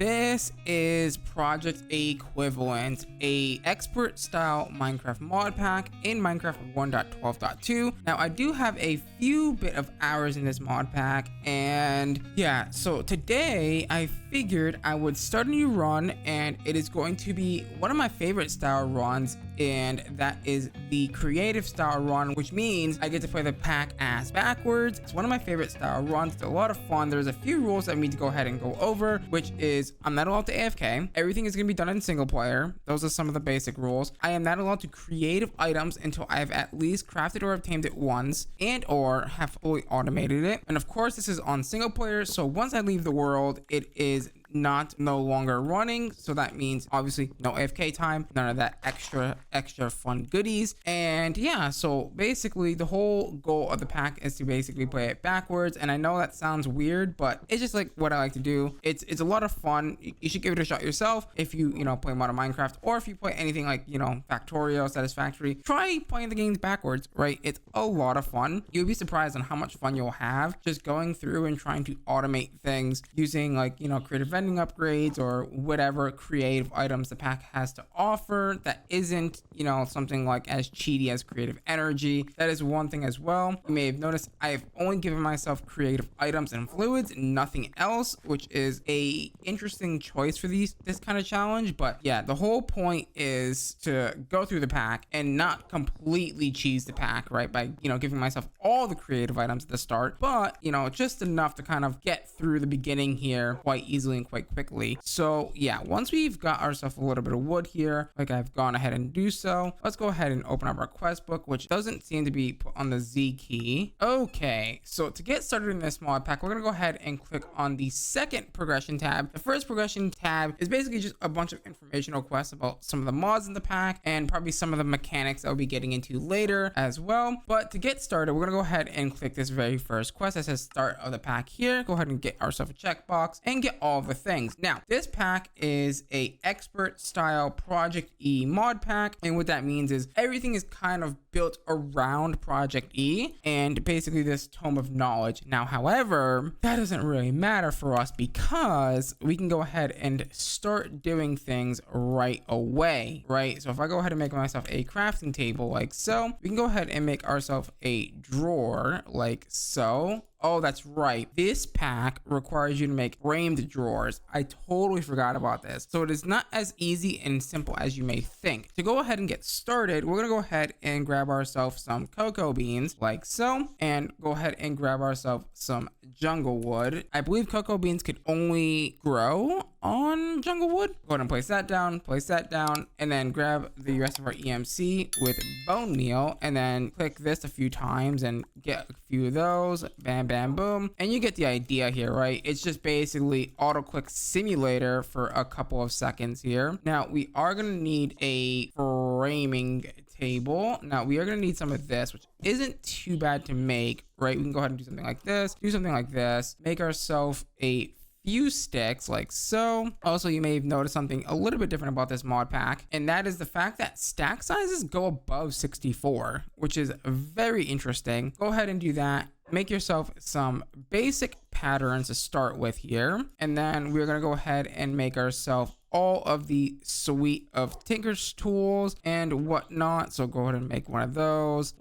This is Project Equivalence, a expert style Minecraft mod pack in Minecraft 1.12.2. Now I do have a few bit of hours in this mod pack, and yeah, so today I figured I would start a new run, and it is going to be one of my favorite style runs, and that is the creative style run, which means I get to play the pack ass backwards. It's one of my favorite style runs. It's a lot of fun. There's a few rules that I need to go ahead and go over, which is I'm not allowed to AFK. Everything is going to be done in single player. Those are some of the basic rules. I am not allowed to creative items until I have at least crafted or obtained it once and or have fully automated it. And of course, this is on single player. So once I leave the world, it is no longer running, so that means obviously no AFK time, none of that extra fun goodies. And yeah, so basically the whole goal of the pack is to basically play it backwards, and I know that sounds weird, but it's just like what I like to do. It's a lot of fun. You should give it a shot yourself if you play modern Minecraft, or if you play anything like Factorio, Satisfactory. Try playing the games backwards, right? It's a lot of fun. You'll be surprised on how much fun you'll have just going through and trying to automate things using creative vending upgrades or whatever creative items the pack has to offer that isn't something like as cheaty as creative energy. That is one thing as well. You may have noticed I've only given myself creative items and fluids, nothing else, which is a interesting choice for this kind of challenge. But yeah, the whole point is to go through the pack and not completely cheese the pack, right, by giving myself all the creative items at the start, but just enough to kind of get through the beginning here quite easily and quite quickly. So yeah, once we've got ourselves a little bit of wood here, like I've gone ahead and do so, let's go ahead and open up our quest book, which doesn't seem to be put on the Z key. Okay, so to get started in this mod pack, we're gonna go ahead and click on the second progression tab. The first progression tab is basically just a bunch of informational quests about some of the mods in the pack and probably some of the mechanics I'll be getting into later as well. But to get started, we're gonna go ahead and click this very first quest that says start of the pack here. Go ahead and get ourselves a checkbox and get all the things. Now, this pack is a expert style ProjectE mod pack, and what that means is everything is kind of built around ProjectE and basically this tome of knowledge. Now, however, that doesn't really matter for us because we can go ahead and start doing things right away, right? So if I go ahead and make myself a crafting table like so, we can go ahead and make ourselves a drawer like so. Oh, that's right. This pack requires you to make framed drawers. I totally forgot about this. So it is not as easy and simple as you may think. To go ahead and get started, we're going to go ahead and grab ourselves some cocoa beans like so, and go ahead and grab ourselves some jungle wood. I believe cocoa beans could only grow on jungle wood. Go ahead and place that down, and then grab the rest of our EMC with bone meal, and then click this a few times and get a few of those. Bam, bam, boom. And you get the idea here, right? It's just basically auto click simulator for a couple of seconds here. Now we are going to need a framing table. Now we are going to need some of this, which isn't too bad to make, right? We can go ahead and do something like this, make ourselves a few sticks like so. Also, you may have noticed something a little bit different about this mod pack, and that is the fact that stack sizes go above 64, which is very interesting. Go ahead and do that. Make yourself some basic patterns to start with here, and then we're going to go ahead and make ourselves all of the suite of Tinker's tools and whatnot. So go ahead and make one of those,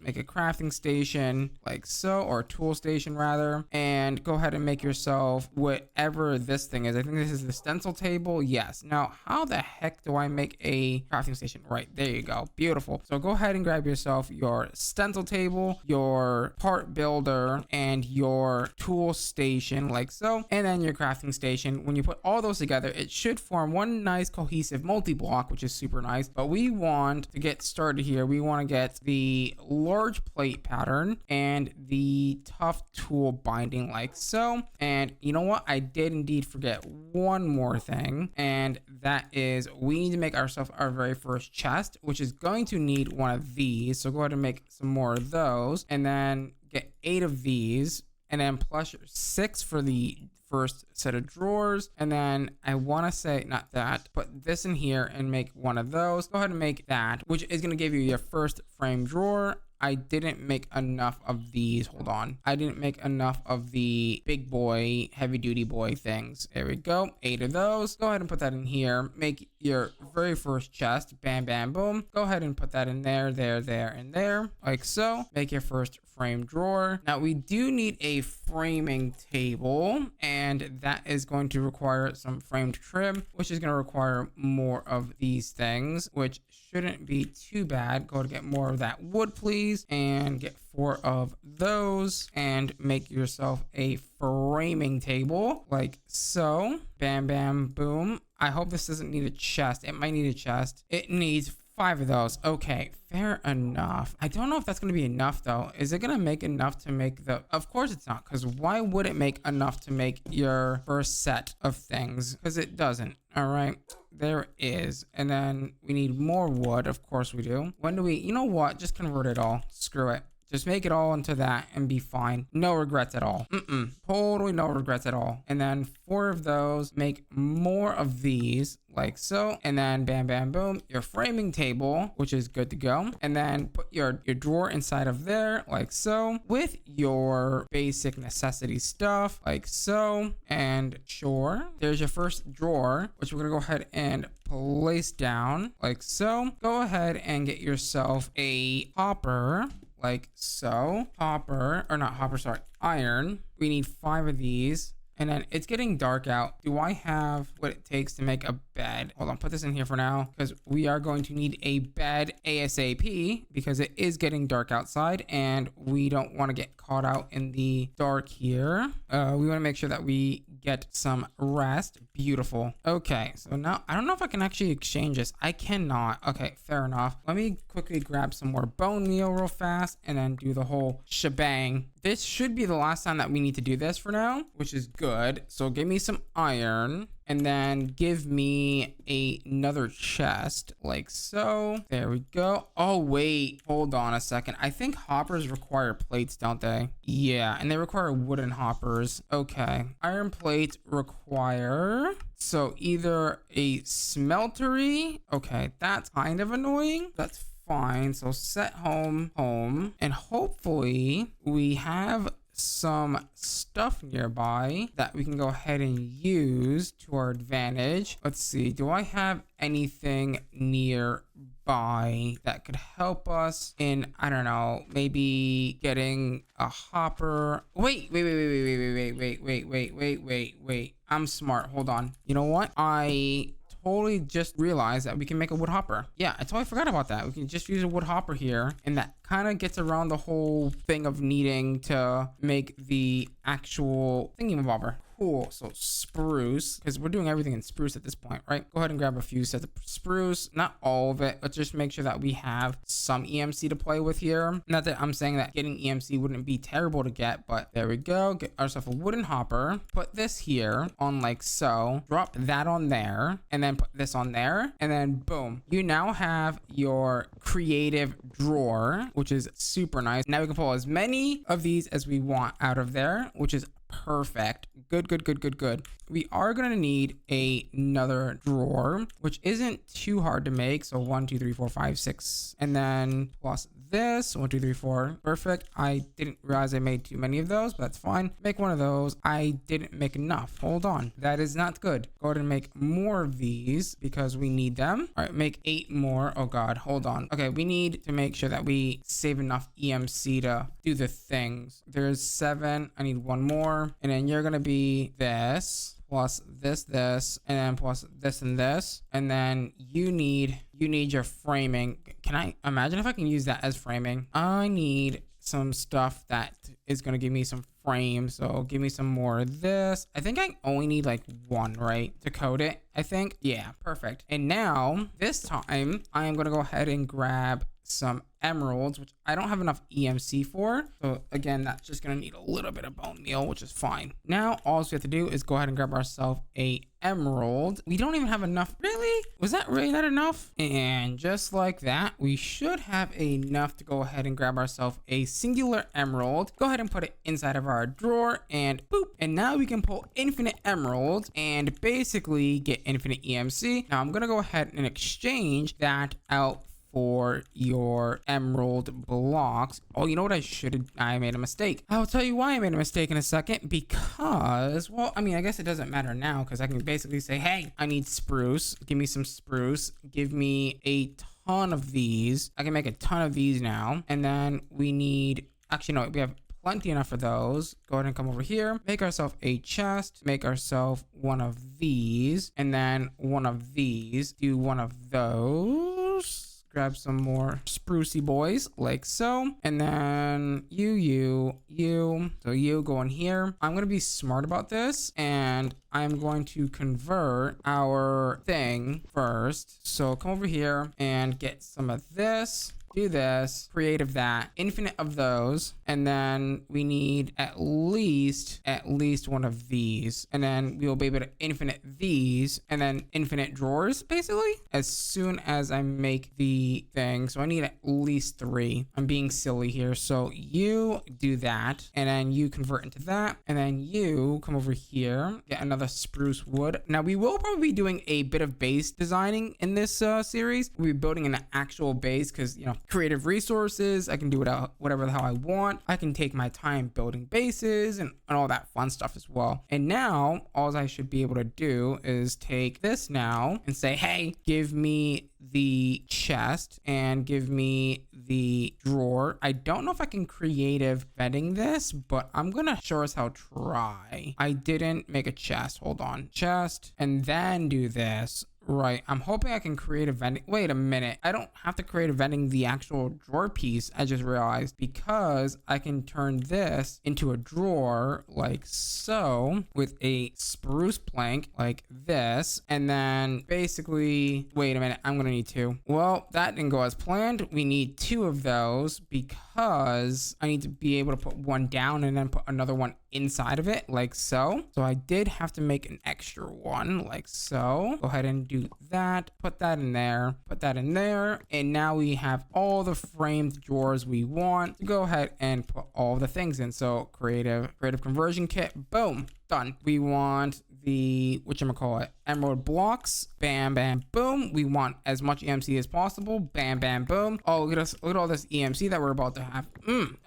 make a crafting station like so, or a tool station rather, and go ahead and make yourself whatever this thing is. I think this is the stencil table. Yes. Now, how the heck do I make a crafting station? Right, there you go. Beautiful. So go ahead and grab yourself your stencil table, your part builder, and your tool station like so, and then your crafting station. When you put all those together, it should form one nice cohesive multi-block, which is super nice. But we want to get started here. We want to get the large plate pattern and the tough tool binding like so. And you know what? I did indeed forget one more thing, and that is we need to make ourselves our very first chest, which is going to need one of these. So go ahead and make some more of those, and then get 8 of these, and then plus 6 for the first set of drawers. And then I want to say, not that, put this in here and make one of those. Go ahead and make that, which is going to give you your first frame drawer. I didn't make enough of these. Hold on. I didn't make enough of the big boy, heavy duty boy things. There we go. 8 of those. Go ahead and put that in here. Make your very first chest. Bam, bam, boom. Go ahead and put that in there, there, and there. Like so. Make your first frame drawer. Now we do need a framing table, and that is going to require some framed trim, which is going to require more of these things, which shouldn't be too bad. Go to get more of that wood, please, and get 4 of those, and make yourself a framing table like so. Bam, bam, boom. I hope this doesn't need a chest. It might need a chest. It needs 5 of those. Okay, fair enough. I don't know if that's going to be enough though. Is it going to make enough to make the... Of course it's not, because why would it make enough to make your first set of things? Because it doesn't. All right, there is. And then we need more wood. Of course we do. When do we... You know what? Just convert it all. Screw it. Just make it all into that and be fine. No regrets at all. Totally no regrets at all. And then 4 of those. Make more of these like so. And then bam, bam, boom. Your framing table, which is good to go. And then put your drawer inside of there like so. With your basic necessity stuff like so. And sure. There's your first drawer, which we're going to go ahead and place down like so. Go ahead and get yourself a hopper. Like so. Hopper, or not hopper, sorry, iron. We need 5 of these. And then it's getting dark out. Do I have what it takes to make a bed? Hold on, put this in here for now, because we are going to need a bed ASAP, because it is getting dark outside and we don't want to get caught out in the dark here. We want to make sure that we get some rest. Beautiful. Okay, so now I don't know if I can actually exchange this. I cannot. Okay, fair enough. Let me quickly grab some more bone meal real fast and then do the whole shebang. This should be the last time that we need to do this for now, which is good. So give me some iron and then give me another chest like so. There we go. Oh, wait, hold on a second. I think hoppers require plates, don't they? Yeah, and they require wooden hoppers. Okay, iron plates require... So either a smeltery. Okay, that's kind of annoying. That's fine. So set home, and hopefully we have some stuff nearby that we can go ahead and use to our advantage. Let's see. Do I have anything nearby that could help us in, I don't know, maybe getting a hopper? Wait. I'm smart. Hold on. You know what? I totally just realized that we can make a wood hopper. Yeah, I totally forgot about that. We can just use a wood hopper here, and that kind of gets around the whole thing of needing to make the actual thingy-mabobber. Cool. So spruce, because we're doing everything in spruce at this point, right? Go ahead and grab a few sets of spruce, not all of it. Let's just make sure that we have some EMC to play with here. Not that I'm saying that getting EMC wouldn't be terrible to get, but there we go. Get ourselves a wooden hopper. Put this here on like so. Drop that on there, and then put this on there, and then boom. You now have your creative drawer, which is super nice. Now we can pull as many of these as we want out of there, which is perfect. Good. We are going to need another drawer, which isn't too hard to make. So 1, 2, 3, 4, 5, 6, and then plus this 1, 2, 3, 4. Perfect. I didn't realize I made too many of those, but that's fine. Make one of those. I didn't make enough. Hold on. That is not good. Go ahead and make more of these because we need them. All right, make 8 more. Oh God, hold on. Okay, we need to make sure that we save enough EMC to do the things. There's 7. I need 1 more, and then you're gonna be this plus this, and then plus this and this, and then you need your framing. Can I imagine if I can use that as framing? I need some stuff that is going to give me some frames, so give me some more of this. I think I only need like 1, right, to code it, I think. Yeah, perfect. And now this time I am going to go ahead and grab some emeralds, which I don't have enough EMC for. So again, that's just gonna need a little bit of bone meal, which is fine. Now all we have to do is go ahead and grab ourselves a emerald. We don't even have enough. Really? Was that really not enough? And just like that, we should have enough to go ahead and grab ourselves a singular emerald. Go ahead and put it inside of our drawer, and boop. And now we can pull infinite emeralds and basically get infinite EMC. Now I'm gonna go ahead and exchange that out for your emerald blocks. Oh, you know what I made a mistake. I'll tell you why I made a mistake in a second. Because, well, I mean, I guess it doesn't matter now because I can basically say, hey, I need spruce. Give me some spruce. Give me a ton of these. I can make a ton of these now. And then we need, actually, no, we have plenty enough for those. Go ahead and come over here, make ourselves a chest, make ourselves one of these, and then one of these. Do one of those. Grab some more sprucey boys like so, and then you so you go in here. I'm gonna be smart about this, and I'm going to convert our thing first. So come over here and get some of this. Do this, creative that, infinite of those, and then we need at least one of these, and then we will be able to infinite these, and then infinite drawers basically as soon as I make the thing. So I need at least 3. I'm being silly here. So you do that, and then you convert into that, and then you come over here, get another spruce wood. Now we will probably be doing a bit of base designing in this series. We'll be building an actual base because, you know, creative resources, I can do whatever the hell I want. I can take my time building bases and all that fun stuff as well. And now all I should be able to do is take this now and say, hey, give me the chest and give me the drawer. I don't know if I can creative vending this, but I'm gonna sure as hell try. I didn't make a chest. Hold on, chest, and then do this. Right, I'm hoping I can create a vending. Wait a minute, I don't have to create a vending the actual drawer piece. I just realized, because I can turn this into a drawer like so with a spruce plank like this, and then basically, wait a minute, I'm gonna need 2. Well, that didn't go as planned. We need 2 of those because I need to be able to put one down and then put another one inside of it like so. So I did have to make an extra one like so. Go ahead and do that, put that in there, put that in there, and now we have all the framed drawers we want to go ahead and put all the things in. So creative conversion kit, boom, done. We want the whatchamacallit, emerald blocks, bam bam boom. We want as much EMC as possible, bam bam boom. Oh, look at us, look at all this EMC that we're about to have.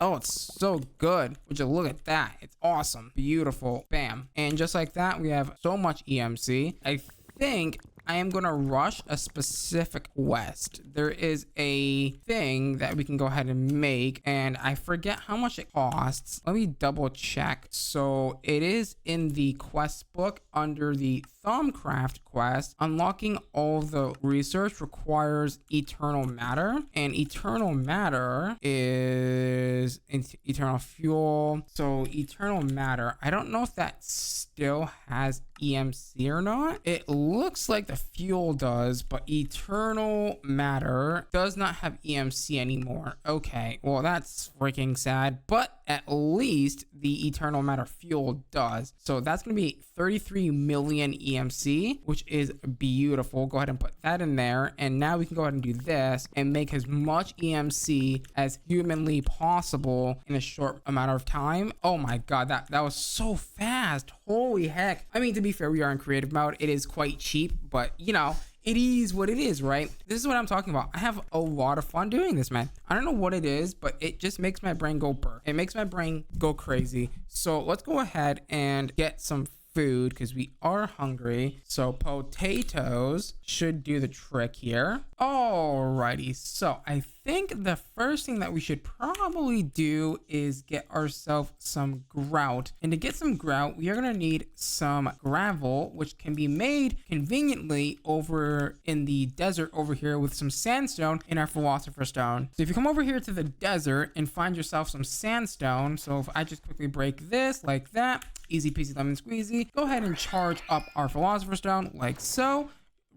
Oh, it's so good. Would you look at that? It's awesome, beautiful, bam. And just like that, we have so much EMC. I think I am going to rush a specific quest. There is a thing that we can go ahead and make, and I forget how much it costs. Let me double check. So it is in the quest book under the Thaumcraft quest. Unlocking all the research requires eternal matter, and eternal matter is eternal fuel. So eternal matter, I don't know if that still has EMC or not. It looks like the fuel does, but eternal matter does not have EMC anymore. Okay, well, that's freaking sad, but at least the eternal matter fuel does. So that's gonna be 33 million EMC, which is beautiful. Go ahead and put that in there, and now we can go ahead and do this and make as much EMC as humanly possible in a short amount of time. Oh my god, that was so fast. Holy heck. I mean, to be fair, we are in creative mode. It is quite cheap, but you know, it is what it is, right? This is what I'm talking about. I have a lot of fun doing this, man. I don't know what it is, but it just makes my brain go burr. It makes my brain go crazy. So let's go ahead and get some food because we are hungry. So potatoes should do the trick here. Alrighty, so I think the first thing that we should probably do is get ourselves some grout. And to get some grout, we are going to need some gravel, which can be made conveniently over in the desert over here with some sandstone in our philosopher's stone. So if you come over here to the desert and find yourself some sandstone, so if I just quickly break this like that, easy peasy lemon squeezy, go ahead and charge up our philosopher's stone like so.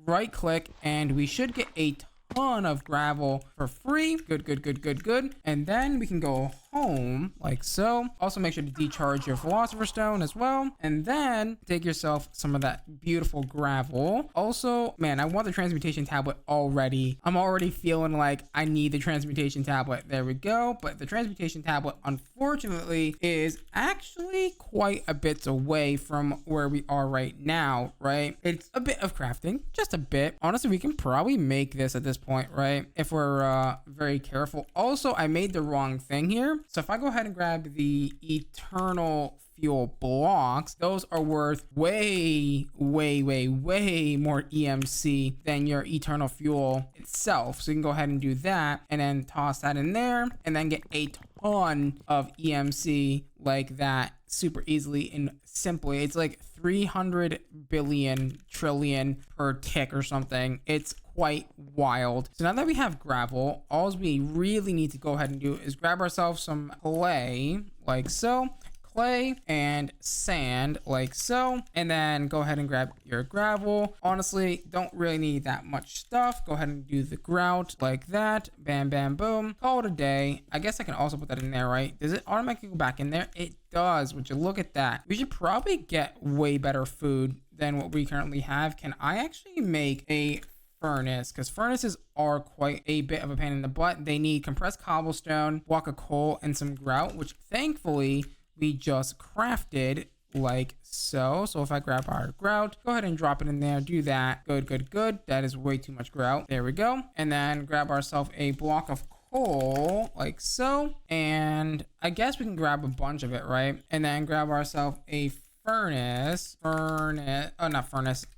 Right click, and we should get a ton of gravel for free. Good. And then we can go Tome, like so. Also make sure to decharge your Philosopher's Stone as well. And then take yourself some of that beautiful gravel. Also, man, I want the Transmutation tablet already. I'm already feeling like I need the Transmutation tablet. There we go. But the Transmutation tablet, unfortunately, is actually quite a bit away from where we are right now, right? It's a bit of crafting, just a bit. Honestly, we can probably make this at this point, right? If we're very careful. Also, I made the wrong thing here. So if I go ahead and grab the Eternal Fuel blocks, those are worth way more EMC than your Eternal Fuel itself. So you can go ahead and do that and then toss that in there and then get a ton of EMC like that super easily and simply. It's like 300 billion trillion per tick or something. It's quite wild. So now that we have gravel, all we really need to go ahead and do is grab ourselves some clay like so. Clay and sand like so, and then go ahead and grab your gravel. Honestly, don't really need that much stuff. Go ahead and do the grout like that. Bam, bam, boom. Call it a day. I guess I can also put that in there, right? Does it automatically go back in there? It does. Would you look at that? We should probably get way better food than what we currently have. Can I actually make a furnace? Because furnaces are quite a bit of a pain in the butt. They need compressed cobblestone, block of coal, and some grout, which thankfully we just crafted like so. So if I grab our grout, go ahead and drop it in there, do that. Good. That is way too much grout. There we go. And then grab ourselves a block of coal like so. And I guess we can grab a bunch of it, right? And then grab ourselves a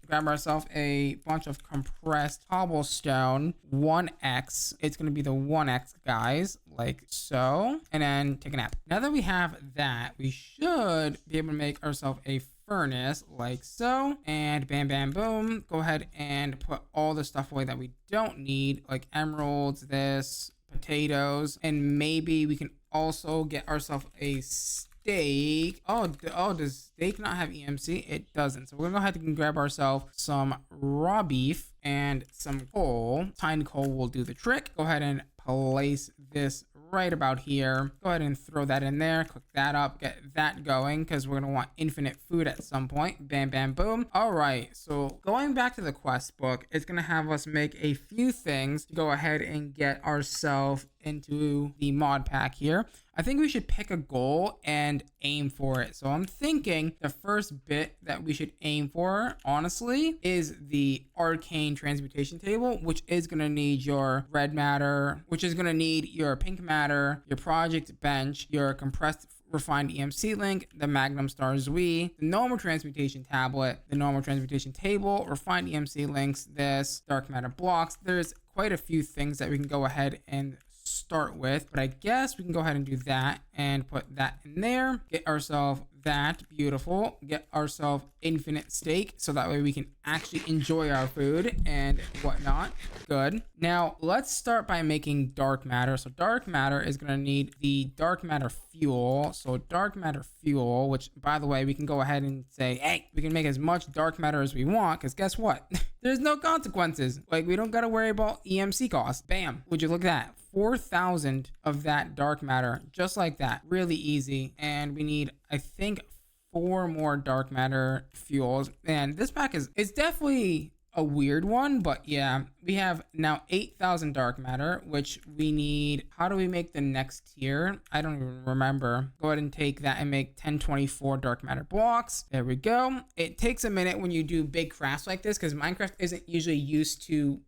grab ourselves a bunch of compressed cobblestone 1x. It's going to be the 1x, guys, like so. And then take a nap. Now that we have that, we should be able to make ourselves a furnace like so. And bam, bam, boom. Go ahead and put all the stuff away that we don't need, like emeralds, this, potatoes, and maybe we can also get ourselves a steak. Oh, does steak not have EMC? It doesn't. So we're gonna go ahead and grab ourselves some raw beef and some coal. Tiny coal will do the trick. Go ahead and place this right about here. Go ahead and throw that in there, cook that up, get that going, because we're gonna want infinite food at some point. Bam, bam, boom. All right, so going back to the quest book, it's gonna have us make a few things to go ahead and get ourselves into the mod pack here. I think we should pick a goal and aim for it. So I'm thinking the first bit that we should aim for, honestly, is the arcane transmutation table, which is going to need your red matter, which is going to need your pink matter, your project bench, your compressed refined EMC link, the Magnum Star Zui, the normal transmutation tablet, the normal transmutation table, refined EMC links, this dark matter blocks. There's quite a few things that we can go ahead and start with, but I guess we can go ahead and do that and put that in there. Get ourselves that beautiful. Get ourselves infinite steak so that way we can actually enjoy our food and whatnot. Good. Now let's start by making dark matter. So dark matter is going to need the dark matter fuel. So dark matter fuel, which by the way, we can go ahead and say, hey, we can make as much dark matter as we want, because guess what? There's no consequences. Like, we don't got to worry about EMC costs. Bam. Would you look at that? 4,000 of that dark matter, just like that. Really easy. And we need, I think, 4 more dark matter fuels. And this pack it's definitely a weird one, but yeah, we have now 8,000 dark matter, which we need. How do we make the next tier? I don't even remember. Go ahead and take that and make 1024 dark matter blocks. There we go. It takes a minute when you do big crafts like this, because Minecraft isn't usually used to,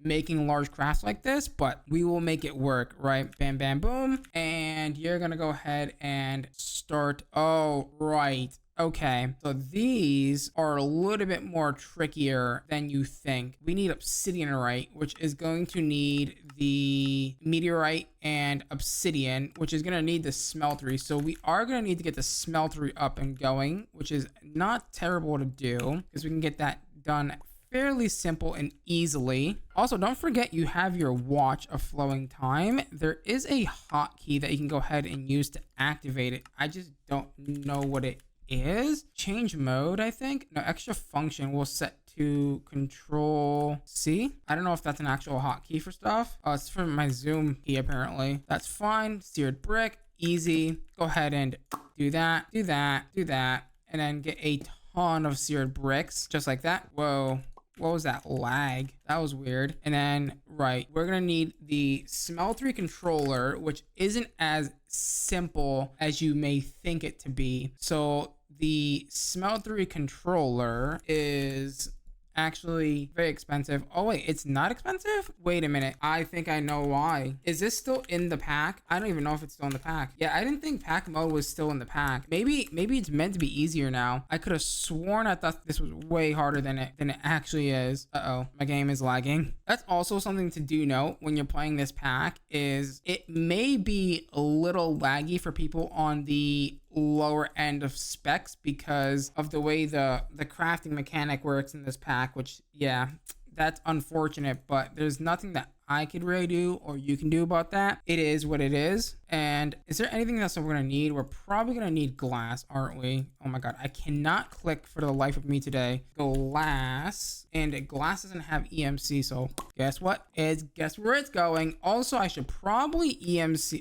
making large crafts like this, but we will make it work, right? Bam, bam, boom. And you're gonna go ahead and start. Oh, right. Okay, so these are a little bit more trickier than you think. We need obsidianite, which is going to need the meteorite, and obsidian, which is going to need the smeltery. So we are going to need to get the smeltery up and going, which is not terrible to do, because we can get that done fairly simple and easily. Also, don't forget you have your watch of flowing time. There is a hotkey that you can go ahead and use to activate it. I just don't know what it is. Change mode, I think. No, extra function will set to control C. I don't know if that's an actual hotkey for stuff. Oh, it's for my zoom key apparently. That's fine. Seared brick, easy. Go ahead and do that, do that, do that, and then get a ton of seared bricks, just like that. Whoa. What was that lag? That was weird. And then, right, we're gonna need the Smeltery controller, which isn't as simple as you may think it to be. So the Smeltery controller is actually very expensive. Oh wait, it's not expensive? Wait a minute. I think I know why. Is this still in the pack? I don't even know if it's still in the pack. Yeah, I didn't think pack mode was still in the pack. Maybe it's meant to be easier now. I could have sworn I thought this was way harder than it actually is. Uh-oh, my game is lagging. That's also something to do note when you're playing this pack, is it may be a little laggy for people on the lower end of specs because of the way the crafting mechanic works in this pack, which, yeah, that's unfortunate, but there's nothing that I could really do or you can do about that. It is what it is. And is there anything else that we're gonna need? We're probably gonna need glass, aren't we? Oh my god, I cannot click for the life of me today. Glass, and glass doesn't have EMC, so guess what? Guess where it's going. Also, I should probably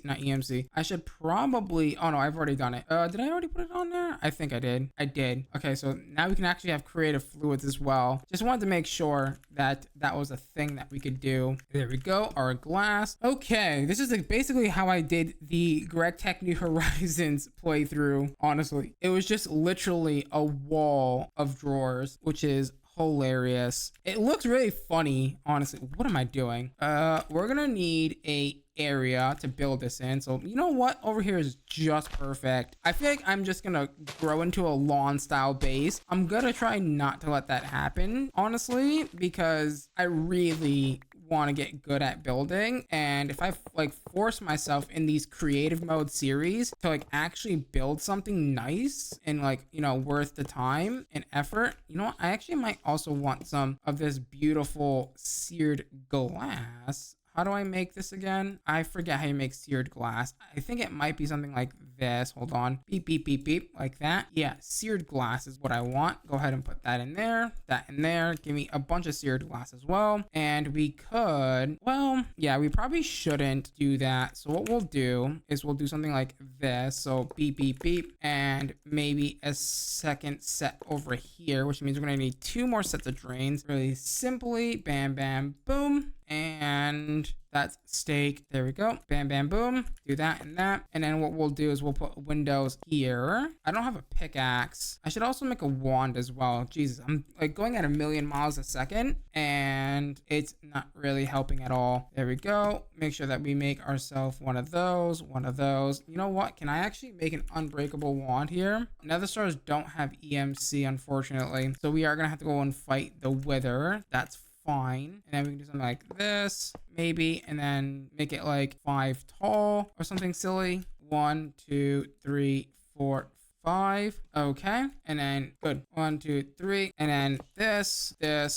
not EMC. I should probably, oh no, I've already done it. Did I already put it on there? I think I did. I did. Okay, so now we can actually have creative fluids as well. Just wanted to make sure that that was a thing that we could do. There we go, our glass. Okay, this is basically how I did the Greg Tech New Horizons playthrough. Honestly, it was just literally a wall of drawers, which is hilarious. It looks really funny, honestly. What am I doing? We're gonna need a area to build this in, so you know what, over here is just perfect. I feel like I'm just gonna grow into a lawn style base. I'm gonna try not to let that happen, honestly, because I really want to get good at building, and if I like force myself in these creative mode series to like actually build something nice and like, you know, worth the time and effort, you know what, I actually might also want some of this beautiful seared glass. How do I make this again? I forget how you make seared glass. I think it might be something like this. Hold on. Beep, beep, beep, beep. Like that. Yeah, seared glass is what I want. Go ahead and put that in there. That in there. Give me a bunch of seared glass as well. And we could, well, yeah, we probably shouldn't do that. So what we'll do is we'll do something like this. So beep, beep, beep. And maybe a second set over here, which means we're going to need 2 more sets of drains. Really simply, bam, bam, boom. And that's steak. There we go. Bam, bam, boom. Do that and that. And then what we'll do is we'll put windows here. I don't have a pickaxe. I should also make a wand as well. Jesus, I'm like going at 1,000,000 miles a second and it's not really helping at all. There we go. Make sure that we make ourselves one of those, one of those. You know what? Can I actually make an unbreakable wand here? Nether stars don't have EMC, unfortunately. So we are going to have to go and fight the wither. That's fine. And then we can do something like this, maybe, and then make it like 5 tall or something silly. 1, 2, 3, 4, 5. Okay. And then good. 1, 2, 3. And then this, and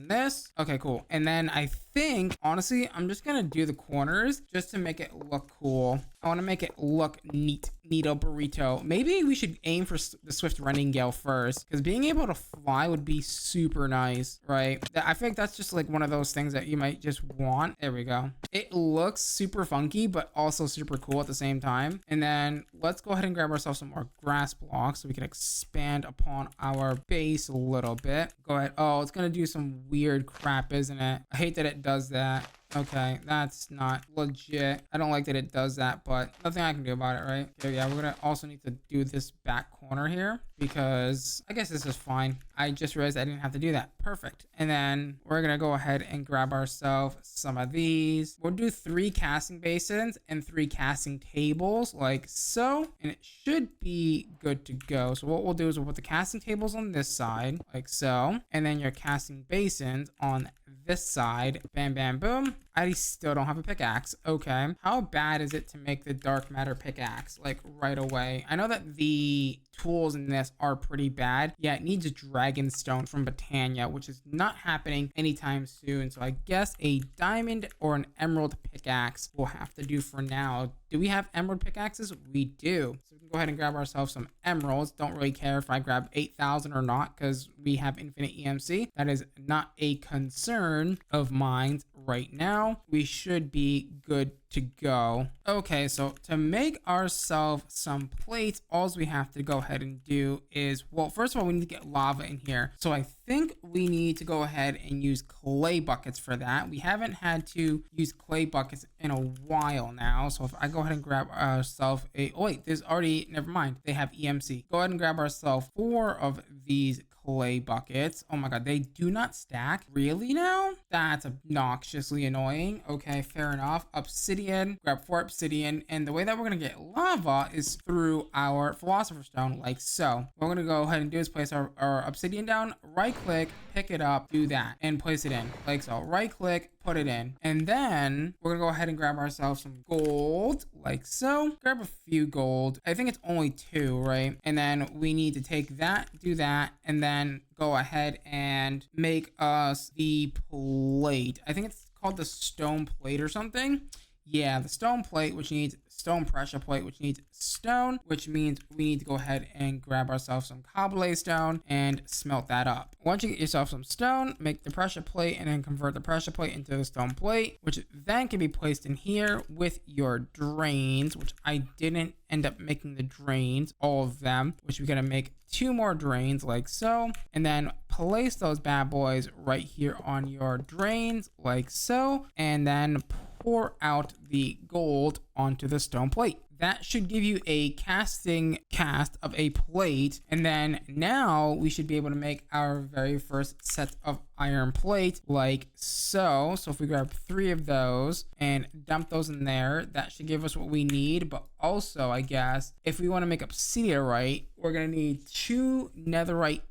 this. Okay, cool. And then I think, honestly, I'm just gonna do the corners just to make it look cool. I want to make it look neat. Neato burrito. Maybe we should aim for the swift running Gale first, because being able to fly would be super nice, right? I think that's just like one of those things that you might just want. There we go. It looks super funky, but also super cool at the same time. And then let's go ahead and grab ourselves some more grass blocks so we can expand upon our base a little bit. Go ahead. Oh, it's gonna do some weird crap, isn't it? I hate that it does that. Okay, that's not legit. I don't like that it does that, but nothing I can do about it, right? Okay, yeah, we're gonna also need to do this back corner here because I guess this is fine. I just realized I didn't have to do that. Perfect. And then we're gonna go ahead and grab ourselves some of these. We'll do 3 casting basins and 3 casting tables like so, and it should be good to go. So what we'll do is we'll put the casting tables on this side like so, and then your casting basins on this side. Bam, bam, boom. I still don't have a pickaxe. Okay. How bad is it to make the dark matter pickaxe like right away? I know that the tools in this are pretty bad. Yeah, it needs a dragon stone from Botania, which is not happening anytime soon. So I guess a diamond or an emerald pickaxe will have to do for now. Do we have emerald pickaxes? We do. So we can go ahead and grab ourselves some emeralds. Don't really care if I grab 8,000 or not because we have infinite EMC. That is not a concern of mine right now. now, we should be good to go. Okay, so to make ourselves some plates, all we have to go ahead and do is, well, first of all, we need to get lava in here. So I think we need to go ahead and use clay buckets for that. We haven't had to use clay buckets in a while now. So if I go ahead and grab ourselves oh wait, there's already, never mind, they have EMC. Go ahead and grab ourselves 4 of these clay buckets. Oh my god, they do not stack. Really now? That's obnoxiously annoying. Okay, fair enough. Obsidian, grab 4 obsidian, and the way that we're gonna get lava is through our philosopher's stone, like so. What we're gonna go ahead and do is place our obsidian down, right click, pick it up, do that, and place it in, like so. Right click, put it in, and then we're gonna go ahead and grab ourselves some gold, like so. Grab a few gold. I think it's only 2, right? And then we need to take that, do that, and then go ahead and make us the plate. I think it's called the stone plate or something. Yeah, the stone plate, which needs stone pressure plate, which needs stone, which means we need to go ahead and grab ourselves some cobblestone and smelt that up. Once you get yourself some stone, make the pressure plate and then convert the pressure plate into the stone plate, which then can be placed in here with your drains, which I didn't end up making the drains, all of them, which we're gonna make 2 more drains, like so, and then place those bad boys right here on your drains, like so, and then pour out the gold onto the stone plate. That should give you a cast of a plate, and then now we should be able to make our very first set of iron plate, like so. So if we grab 3 of those and dump those in there, that should give us what we need. But also, I guess, if we want to make obsidianite, we're gonna need 2 netherite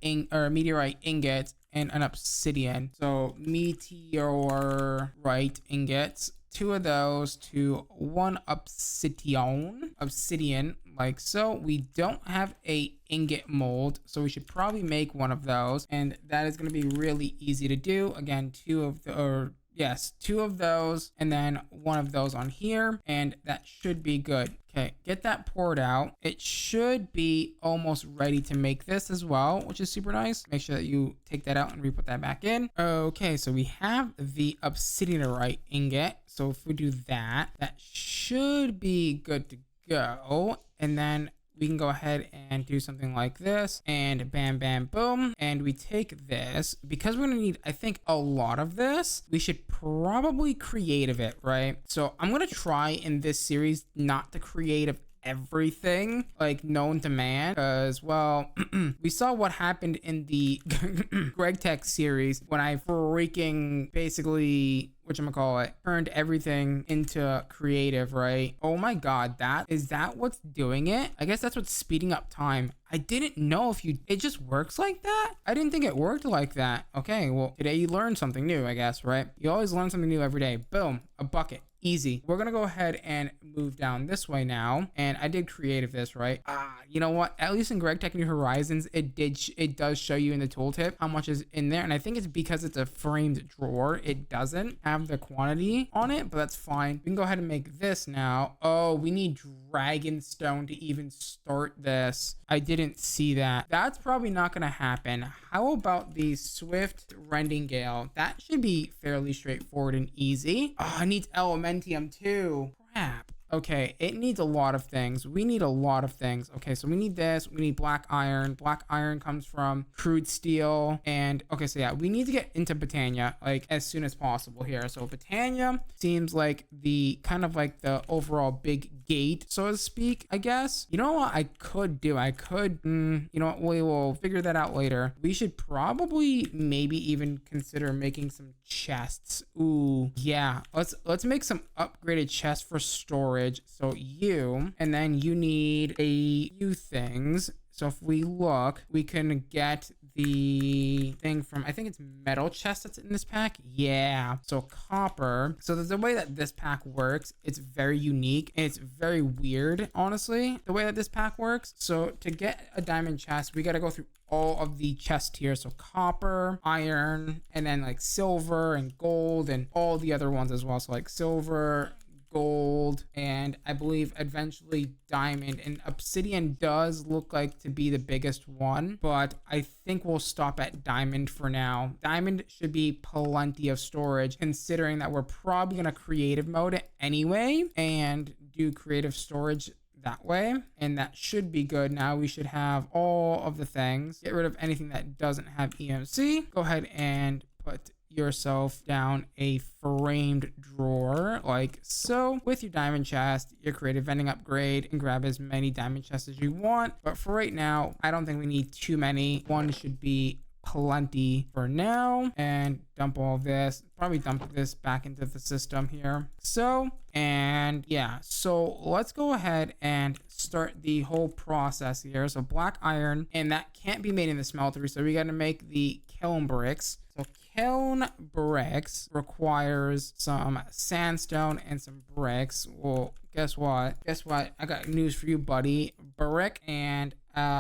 meteorite ingots and an obsidian. So meteorite ingots, 2 of those to 1 obsidian, like so. We don't have a ingot mold, so we should probably make 1 of those, and that is going to be really easy to do. Again, 2 of those, and then 1 of those on here, and that should be good. Okay, get that poured out. It should be almost ready to make this as well, which is super nice. Make sure that you take that out and re-put that back in. Okay, so we have the obsidianite ingot. So if we do that, that should be good to go. And then we can go ahead and do something like this, and bam, bam, boom. And we take this, because we're gonna need, I think, a lot of this. We should probably creative it, right? So I'm gonna try in this series not to creative everything like known to man, because, well, we saw what happened in the Greg Tech series when I freaking basically turned everything into creative, right? Oh my god, is that what's doing it? I guess that's what's speeding up time. I didn't know it just works like that. I didn't think it worked like that. Okay, well, today you learned something new, I guess, right? You always learn something new every day. Boom, a bucket. Easy. We're gonna go ahead and move down this way now, and I did creative this, right? You know what, at least in Greg Tech New Horizons, it does show you in the tooltip how much is in there, and I think it's because it's a framed drawer, it doesn't have the quantity on it, but that's fine. We can go ahead and make this now. Oh, we need dragon stone to even start this. I didn't see that. That's probably not gonna happen. How about the swift rending gale? That should be fairly straightforward and easy. Oh, it needs elementium too. Crap. Okay, it needs a lot of things. We need a lot of things. Okay, so we need this. We need black iron. Black iron comes from crude steel. And okay, so yeah, we need to get into Botania like as soon as possible here. So Botania seems like the kind of like the overall big gate, so to speak, I guess. You know what I could do? You know what? We will figure that out later. We should probably maybe even consider making some chests. Ooh, yeah. Let's make some upgraded chests for storage. So and then you need a few things. So if we look, we can get the thing from, I think it's metal chest that's in this pack. Yeah. So copper. So there's a way that this pack works. It's very unique and it's very weird, honestly, the way that this pack works. So to get a diamond chest, we got to go through all of the chest here. So copper, iron, and then like silver and gold and all the other ones as well. So like silver, gold, and I believe eventually diamond. And obsidian does look like to be the biggest one, but I think we'll stop at diamond for now. Diamond should be plenty of storage, considering that we're probably gonna creative mode it anyway and do creative storage that way, and that should be good. Now we should have all of the things. Get rid of anything that doesn't have EMC. Go ahead and put yourself down a framed drawer like so with your diamond chest, your creative vending upgrade, and grab as many diamond chests as you want. But for right now, I don't think we need too many. One should be plenty for now. And dump all of this, probably dump this back into the system here. So, and yeah, so let's go ahead and start the whole process here. So black iron, and that can't be made in the smeltery, so we got to make the kiln bricks. So kiln bricks requires some sandstone and some bricks. Well, guess what? I got news for you, buddy. Brick and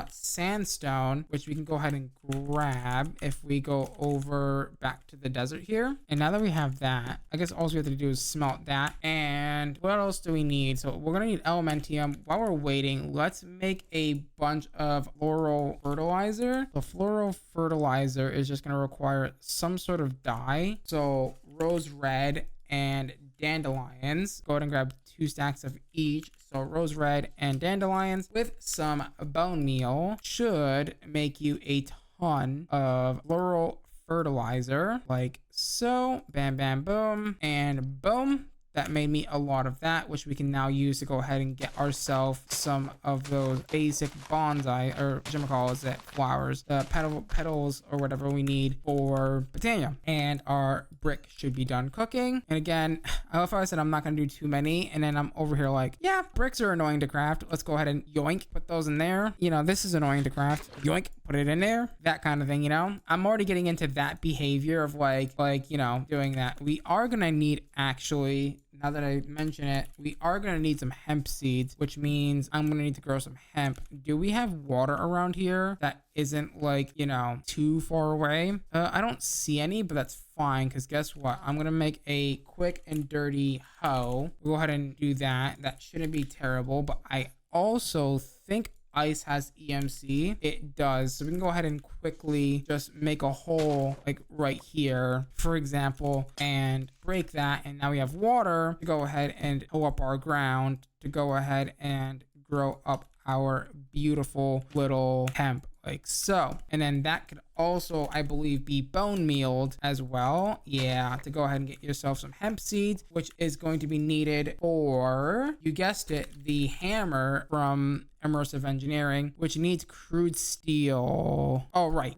sandstone, which we can go ahead and grab if we go over back to the desert here. And now that we have that, I guess all we have to do is smelt that. And what else do we need? So we're gonna need elementium. While we're waiting, let's make a bunch of floral fertilizer. So floral fertilizer is just gonna require some sort of dye. So rose red and dandelions. Go ahead and grab 2 stacks of each. So rose red and dandelions with some bone meal should make you a ton of floral fertilizer like so. Bam, bam, boom, and boom. That made me a lot of that, which we can now use to go ahead and get ourselves some of those basic bonsai, or whatchamacallit, flowers, the petals or whatever we need for Botania. And our brick should be done cooking. And again, I love how I said I'm not going to do too many, and then I'm over here like, yeah, bricks are annoying to craft. Let's go ahead and yoink, put those in there. You know, this is annoying to craft. Yoink, put it in there. That kind of thing, you know? I'm already getting into that behavior of like, you know, doing that. We are going to need, actually, now that I mention it, we are going to need some hemp seeds, which means I'm going to need to grow some hemp. Do we have water around here that isn't like, you know, too far away? I don't see any, but that's fine, because guess what? I'm going to make a quick and dirty hoe. We'll go ahead and do that. That shouldn't be terrible, but I also think ice has EMC. It does. So we can go ahead and quickly just make a hole like right here, for example, and break that. And now we have water to go ahead and hoe up our ground to go ahead and grow up our beautiful little hemp like so. And then that could also, I believe, be bone mealed as well. Yeah, to go ahead and get yourself some hemp seeds, which is going to be needed for, you guessed it, the hammer from immersive engineering, which needs crude steel. Oh, right.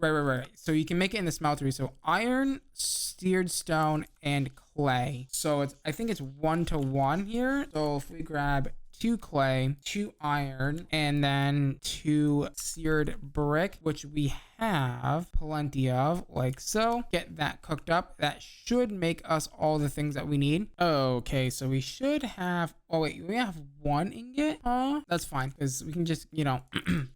So you can make it in the smeltery. So iron, steered stone, and clay. So it's, I think it's 1-to-1 here. So if we grab 2 clay, 2 iron, and then 2 seared brick, which we have plenty of, like so. Get that cooked up. That should make us all the things that we need. Okay, so we should have, oh wait, we have 1 ingot? That's fine, because we can just, you know,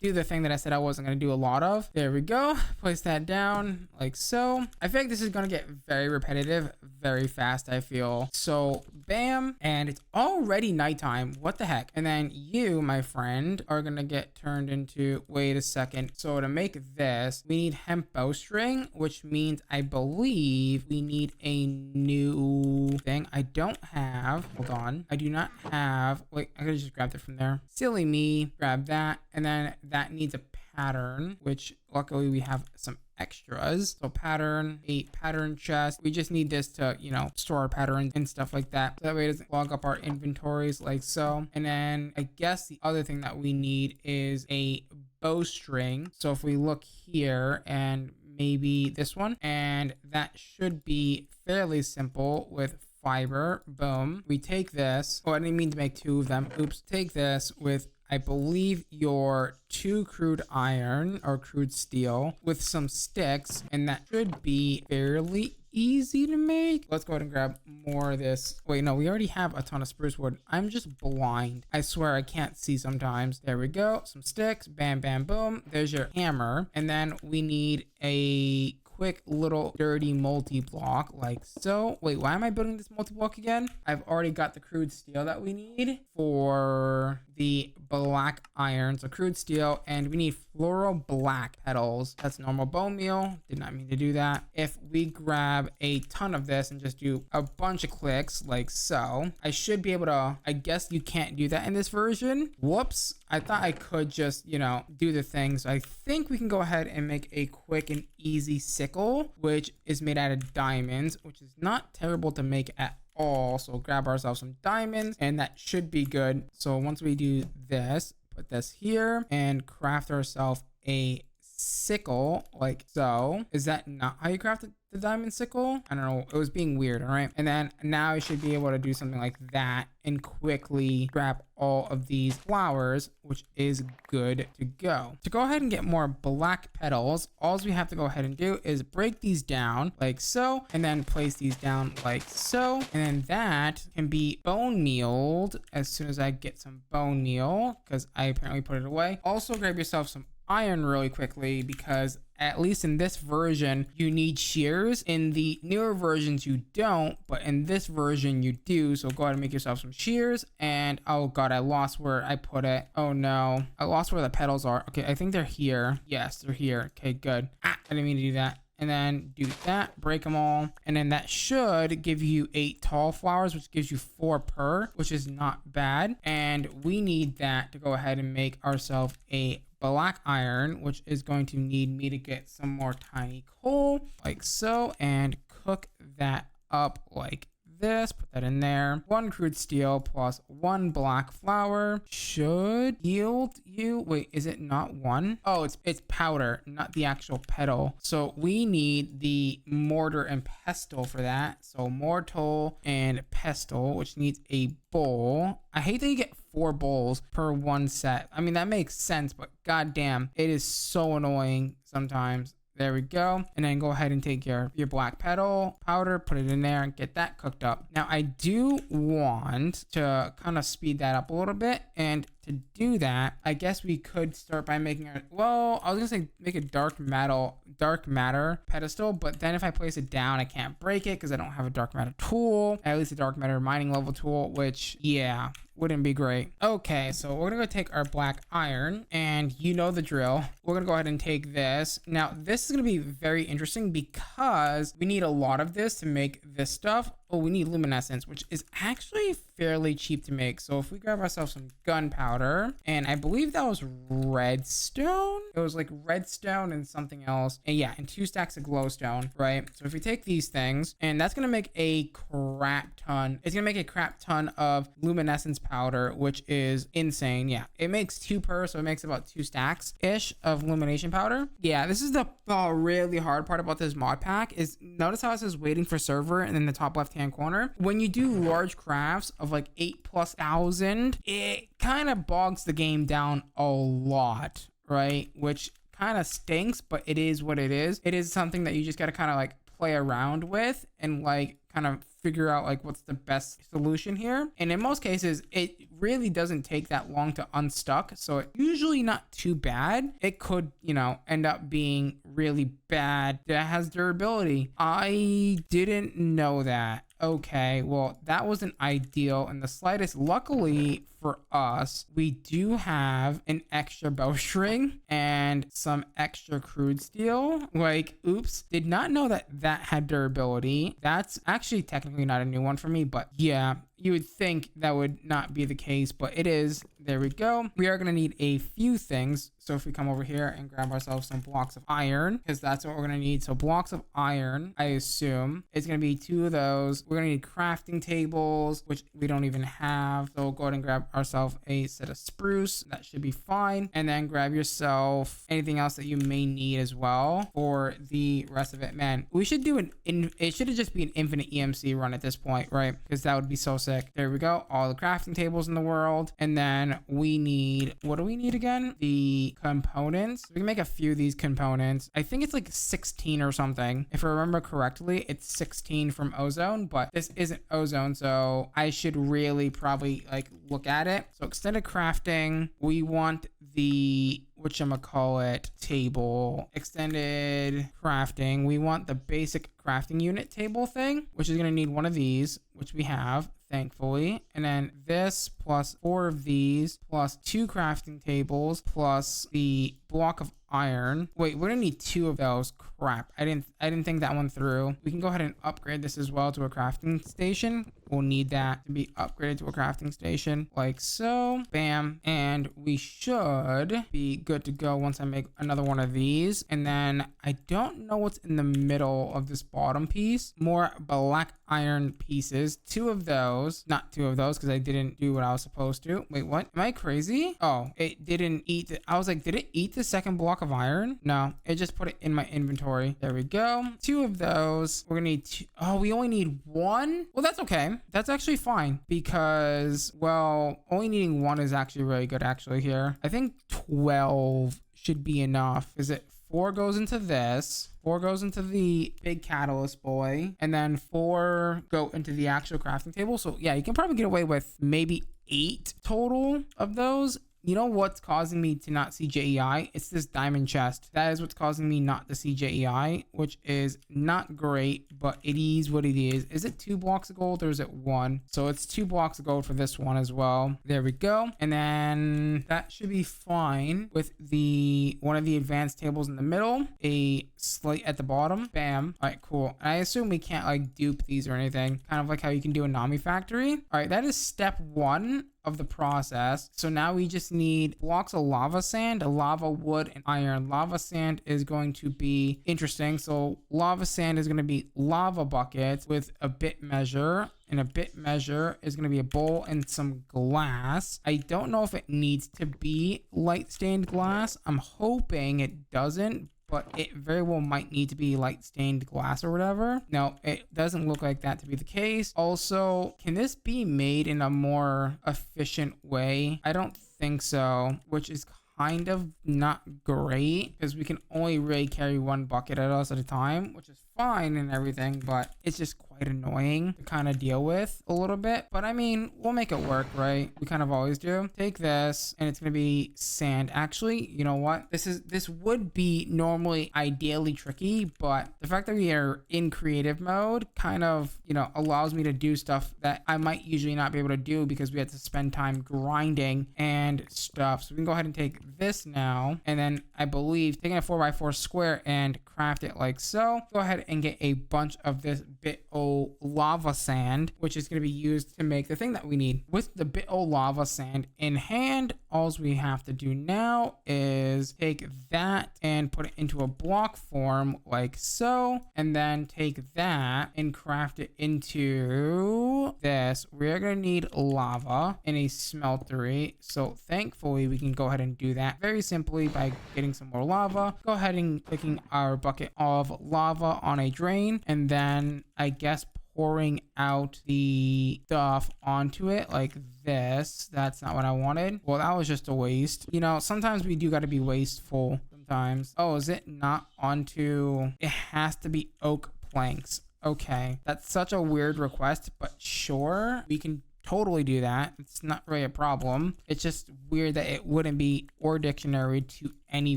do the thing that I said I wasn't going to do a lot of. There we go. Place that down like so. I feel like this is going to get very repetitive very fast, I feel. So bam, and it's already nighttime. What the heck? And then you, my friend, are going to get turned into, wait a second. So to make this, we need hemp bowstring, which means I believe we need a new thing. I don't have, hold on. I do not have, wait, I could just grab it from there. Silly me, grab that. And then that needs a pattern, which luckily we have some extras. So pattern, a pattern chest. We just need this to, you know, store our patterns and stuff like that. So that way it doesn't log up our inventories like so. And then I guess the other thing that we need is a bowstring. So if we look here and maybe this one, and that should be fairly simple with fiber. Boom. We take this. Oh, I didn't mean to make 2 of them. Oops. Take this with, I believe, your 2 crude iron or crude steel with some sticks, and that should be fairly easy to make. Let's go ahead and grab more of this. Wait, no, we already have a ton of spruce wood. I'm just blind. I swear I can't see sometimes. There we go. Some sticks. Bam, bam, boom. There's your hammer. And then we need a quick little dirty multi-block like so. Wait, why am I building this multi-block again? I've already got the crude steel that we need for the black iron. So crude steel, and we need floral black petals. That's normal bone meal. Did not mean to do that. If we grab a ton of this and just do a bunch of clicks like so, I should be able to, I guess you can't do that in this version. Whoops. I thought I could just, you know, do the thing. So I think we can go ahead and make a quick and easy sickle, which is made out of diamonds, which is not terrible to make at all. So grab ourselves some diamonds and that should be good. So once we do this, put this here and craft ourselves a sickle like so. Is that not how you craft the diamond sickle? I don't know, it was being weird. All right, and then now I should be able to do something like that and quickly grab all of these flowers, which is good to go. To go ahead and get more black petals, all we have to go ahead and do is break these down like so, and then place these down like so, and then that can be bone mealed as soon as I get some bone meal, because I apparently put it away. Also grab yourself some iron really quickly, because at least in this version you need shears. In the newer versions you don't, but in this version you do. So go ahead and make yourself some shears. And oh god, I lost where I put it. Oh no, I lost where the petals are. Okay, I think they're here. Yes, they're here. Okay, good. I didn't mean to do that. And then do that, break them all, and then that should give you 8 tall flowers, which gives you 4 per, which is not bad. And we need that to go ahead and make ourselves a black iron, which is going to need me to get some more tiny coal like so, and cook that up like this. Put that in there. 1 crude steel plus 1 black flour should yield you, wait, is it not 1? Oh, it's powder, not the actual petal. So we need the mortar and pestle for that. So mortar and pestle, which needs a bowl. I hate that you get 4 bowls per 1 set. I mean, that makes sense, but goddamn, it is so annoying sometimes. There we go. And then go ahead and take your black petal powder, put it in there and get that cooked up. Now I do want to kind of speed that up a little bit, and to do that, I guess we could start by making our, well, I was gonna say make a dark matter pedestal, but then if I place it down, I can't break it because I don't have a dark matter tool, at least a dark matter mining level tool, which, yeah, wouldn't be great. Okay, so we're gonna go take our black iron, and you know the drill. We're gonna go ahead and take this. Now, this is gonna be very interesting because we need a lot of this to make this stuff. Oh, we need luminescence, which is actually fairly cheap to make. So if we grab ourselves some gunpowder, and I believe that was redstone. It was like redstone and something else. And yeah, and 2 stacks of glowstone, right? So if we take these things, and that's gonna make a crap ton. It's gonna make a crap ton of luminescence powder, which is insane. Yeah, it makes 2 per, so it makes about 2 stacks-ish of illumination powder. Yeah, this is the really hard part about this mod pack is notice how it says waiting for server and in the top left hand corner. When you do large crafts of like 8,000+, it kind of bogs the game down a lot, right? Which kind of stinks, but it is what it is. It is something that you just got to kind of like play around with and like kind of figure out like what's the best solution here. And in most cases, it really doesn't take that long to unstuck. So it's usually not too bad. It could, you know, end up being really bad. That has durability. I didn't know that. Okay, well, that wasn't ideal in the slightest. Luckily for us, we do have an extra bowstring and some extra crude steel. Like, oops, did not know that that had durability. That's actually technically not a new one for me, but yeah, you would think that would not be the case, but it is. There we go. We are going to need a few things. So if we come over here and grab ourselves some blocks of iron, because that's what we're going to need. So blocks of iron, I assume it's going to be 2 of those. We're going to need crafting tables, which we don't even have. So we'll go ahead and grab ourselves a set of spruce. That should be fine. And then grab yourself anything else that you may need as well for the rest of it. Man, we should do it should just be an infinite EMC run at this point, right? Because that would be so sick. There we go. All the crafting tables in the world. And then we need, what do we need again? The components. We can make a few of these components. I think it's like 16 or something. If I remember correctly, it's 16 from ozone, but this isn't ozone, so I should really probably like look at it. So extended crafting, we want the whatchamacallit table, extended crafting. We want the basic crafting unit table thing, which is going to need one of these, which we have, thankfully. And then this plus 4 of these plus 2 crafting tables plus the block of iron. Wait, we're gonna need 2 of those. Crap, I didn't think that one through. We can go ahead and upgrade this as well to a crafting station. We'll need that to be upgraded to a crafting station like so. Bam. And we should be good to go once I make another one of these. And then I don't know what's in the middle of this bottom piece. More black iron pieces. 2 of those. Not 2 of those because I didn't do what I was supposed to. Wait, what? Am I crazy? Oh, it didn't eat I was like, did it eat the second block of iron? No, it just put it in my inventory. There we go. 2 of those. We're gonna need 2. Oh, we only need 1? Well, that's okay. That's actually fine because, well, only needing 1 is actually really good actually here. I think 12 should be enough. Is it 4 goes into this, 4 goes into the big catalyst boy, and then 4 go into the actual crafting table. So yeah, you can probably get away with maybe 8 total of those. You know what's causing me to not see JEI? It's this diamond chest. That is what's causing me not to see JEI, which is not great, but it is what it is. Is it 2 blocks of gold or is it 1? So it's 2 blocks of gold for this one as well. There we go. And then that should be fine with the one of the advanced tables in the middle, a slate at the bottom. Bam. All right, cool. And I assume we can't like dupe these or anything, kind of like how you can do a Nami factory. All right, that is step 1 of the process. So now we just need blocks of lava sand, lava wood, and iron. Lava sand is going to be interesting. So lava sand is going to be lava buckets with a bit measure, and a bit measure is going to be a bowl and some glass. I don't know if it needs to be light stained glass. I'm hoping it doesn't, but it very well might need to be light stained glass or whatever. No, it doesn't look like that to be the case. Also, can this be made in a more efficient way? I don't think so, which is kind of not great because we can only really carry 1 bucket at us at a time, which is fine and everything, but it's just quite annoying to kind of deal with a little bit. But I mean, we'll make it work, right? We kind of always do. Take this and it's going to be sand. Actually, you know what? This would be normally ideally tricky, but the fact that we are in creative mode kind of, you know, allows me to do stuff that I might usually not be able to do because we had to spend time grinding and stuff. So we can go ahead and take this now, and then I believe taking a 4x4 square and craft it like so. Go ahead and get a bunch of this bit o lava sand, which is going to be used to make the thing that we need. With the bit o lava sand in hand, all we have to do now is take that and put it into a block form like so, and then take that and craft it into this. We're going to need lava in a smeltery, so thankfully we can go ahead and do that very simply by getting some more lava. Go ahead and clicking our bucket of lava on a drain, and then I guess pouring out the stuff onto it like this. That's not what I wanted. Well, that was just a waste. You know, sometimes we do got to be wasteful sometimes. Oh, is it not onto? It has to be oak planks. Okay, that's such a weird request, but sure, we can totally do that. It's not really a problem. It's just weird that it wouldn't be or dictionary to any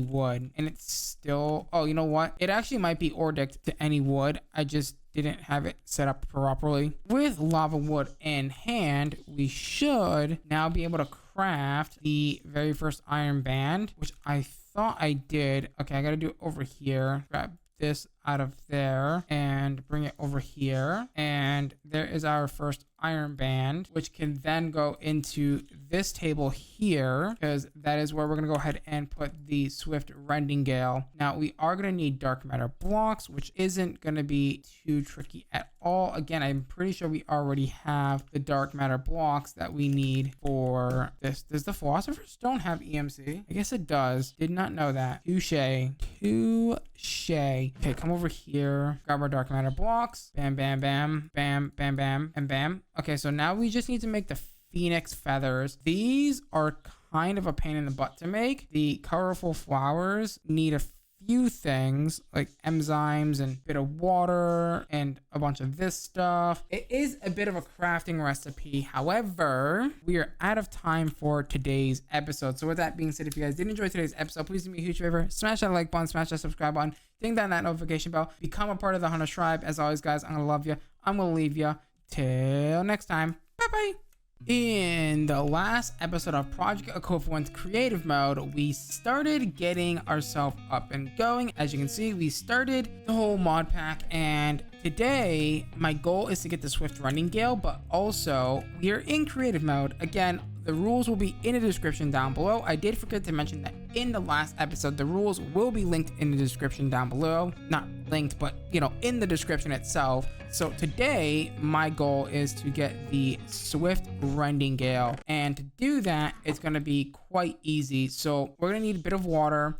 wood, and it's still, oh, you know what, it actually might be or dict to any wood. I just didn't have it set up properly. With lava wood in hand, we should now be able to craft the very first iron band, which I thought I did. Okay, I gotta do it over here. Grab this out of there and bring it over here, and there is our first iron band, which can then go into this table here, because that is where we're going to go ahead and put the swift rending gale. Now we are going to need dark matter blocks, which isn't going to be too tricky at all. Again, I'm pretty sure we already have the dark matter blocks that we need for this. Does the philosopher's stone have EMC? I guess it does. Did not know that. Touche. Okay, come over here, grab our dark matter blocks. Bam, bam, bam, bam, bam, bam, and bam. Okay, so now we just need to make the phoenix feathers. These are kind of a pain in the butt to make. The colorful flowers need a few things like enzymes and a bit of water and a bunch of this stuff. It is a bit of a crafting recipe. However, we are out of time for today's episode. So with that being said, if you guys did enjoy today's episode, please do me a huge favor, smash that like button, smash that subscribe button, ding down that notification bell, become a part of the Hunter tribe. As always, guys, I'm gonna love you. I'm gonna leave you. Till next time. Bye bye. In the last episode of Project Equivalence Creative Mode, we started getting ourselves up and going. As you can see, we started the whole mod pack, and today my goal is to get the Swift running Gale, but also we are in creative mode. Again, the rules will be in the description down below. I did forget to mention that in the last episode, the rules will be linked in the description down below. Not linked, but in the description itself. So today, my goal is to get the Swift Rending Gale. And to do that, it's going to be quite easy. So we're going to need a bit of water,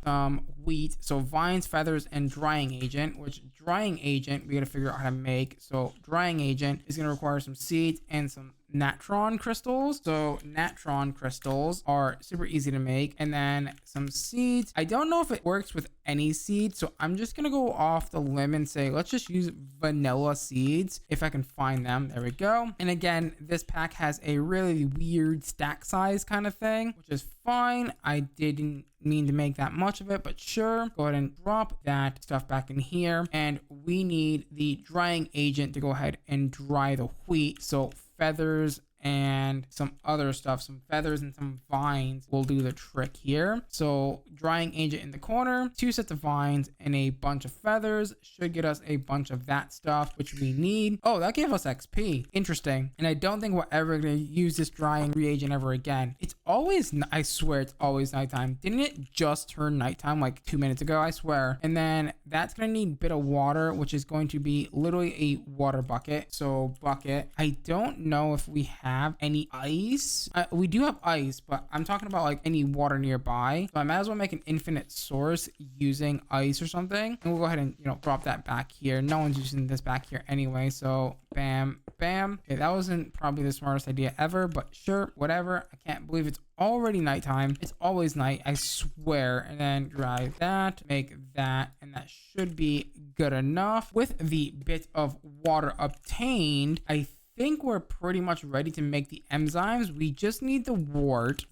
wheat, so vines, feathers, and drying agent, which drying agent we got to figure out how to make. So drying agent is going to require some seeds and some natron crystals. So natron crystals are super easy to make, and then some seeds. I don't know if it works with any seed, so I'm just gonna go off the limb and say let's just use vanilla seeds if I can find them. There we go. And again, this pack has a really weird stack size kind of thing, which is fine. I didn't mean to make that much of it, but sure. Go ahead and drop that stuff back in here, and we need the drying agent to go ahead and dry the wheat. So feathers and some other stuff, some feathers and some vines will do the trick here. So drying agent in the corner, 2 sets of vines and a bunch of feathers should get us a bunch of that stuff, which we need. Oh, that gave us XP. Interesting. And I don't think we're ever going to use this drying reagent ever again. It's always, I swear it's always nighttime. Didn't it just turn nighttime like 2 minutes ago? I swear. And then that's going to need a bit of water, which is going to be literally a water bucket. So bucket. I don't know if we have any ice. We do have ice, but I'm talking about like any water nearby. So I might as well make an infinite source using ice or something. And we'll go ahead and, drop that back here. No one's using this back here anyway. So bam, bam. Okay, that wasn't probably the smartest idea ever, but sure, whatever. I can't believe it's already nighttime. It's always night, I swear. And then dry that, make that, and that should be good enough. With the bit of water obtained, I think we're pretty much ready to make the enzymes. We just need the wart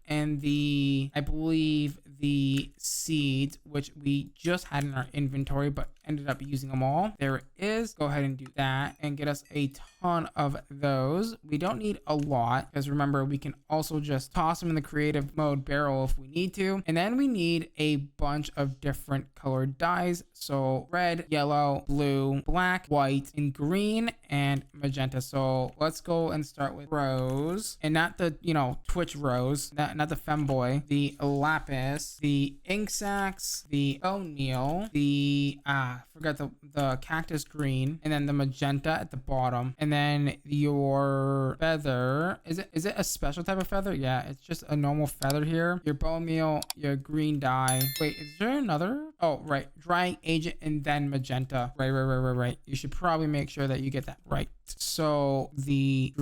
and I believe the seeds, which we just had in our inventory, but ended up using them all. There it is. Go ahead and do that and get us a ton of those. We don't need a lot because remember, we can also just toss them in the creative mode barrel if we need to. And then we need a bunch of different colored dyes. So red, yellow, blue, black, white, and green, and magenta. So let's go and start with Rose, and not the, Twitch Rose, not the femboy, the lapis, the ink sacs, the O'Neill, the forgot the cactus green, and then the magenta at the bottom. And then your feather, is it a special type of feather? Yeah, it's just a normal feather here. Your bone meal, your green dye. Wait, is there another? Oh, right, drying agent and then magenta. Right. You should probably make sure that you get that right. So the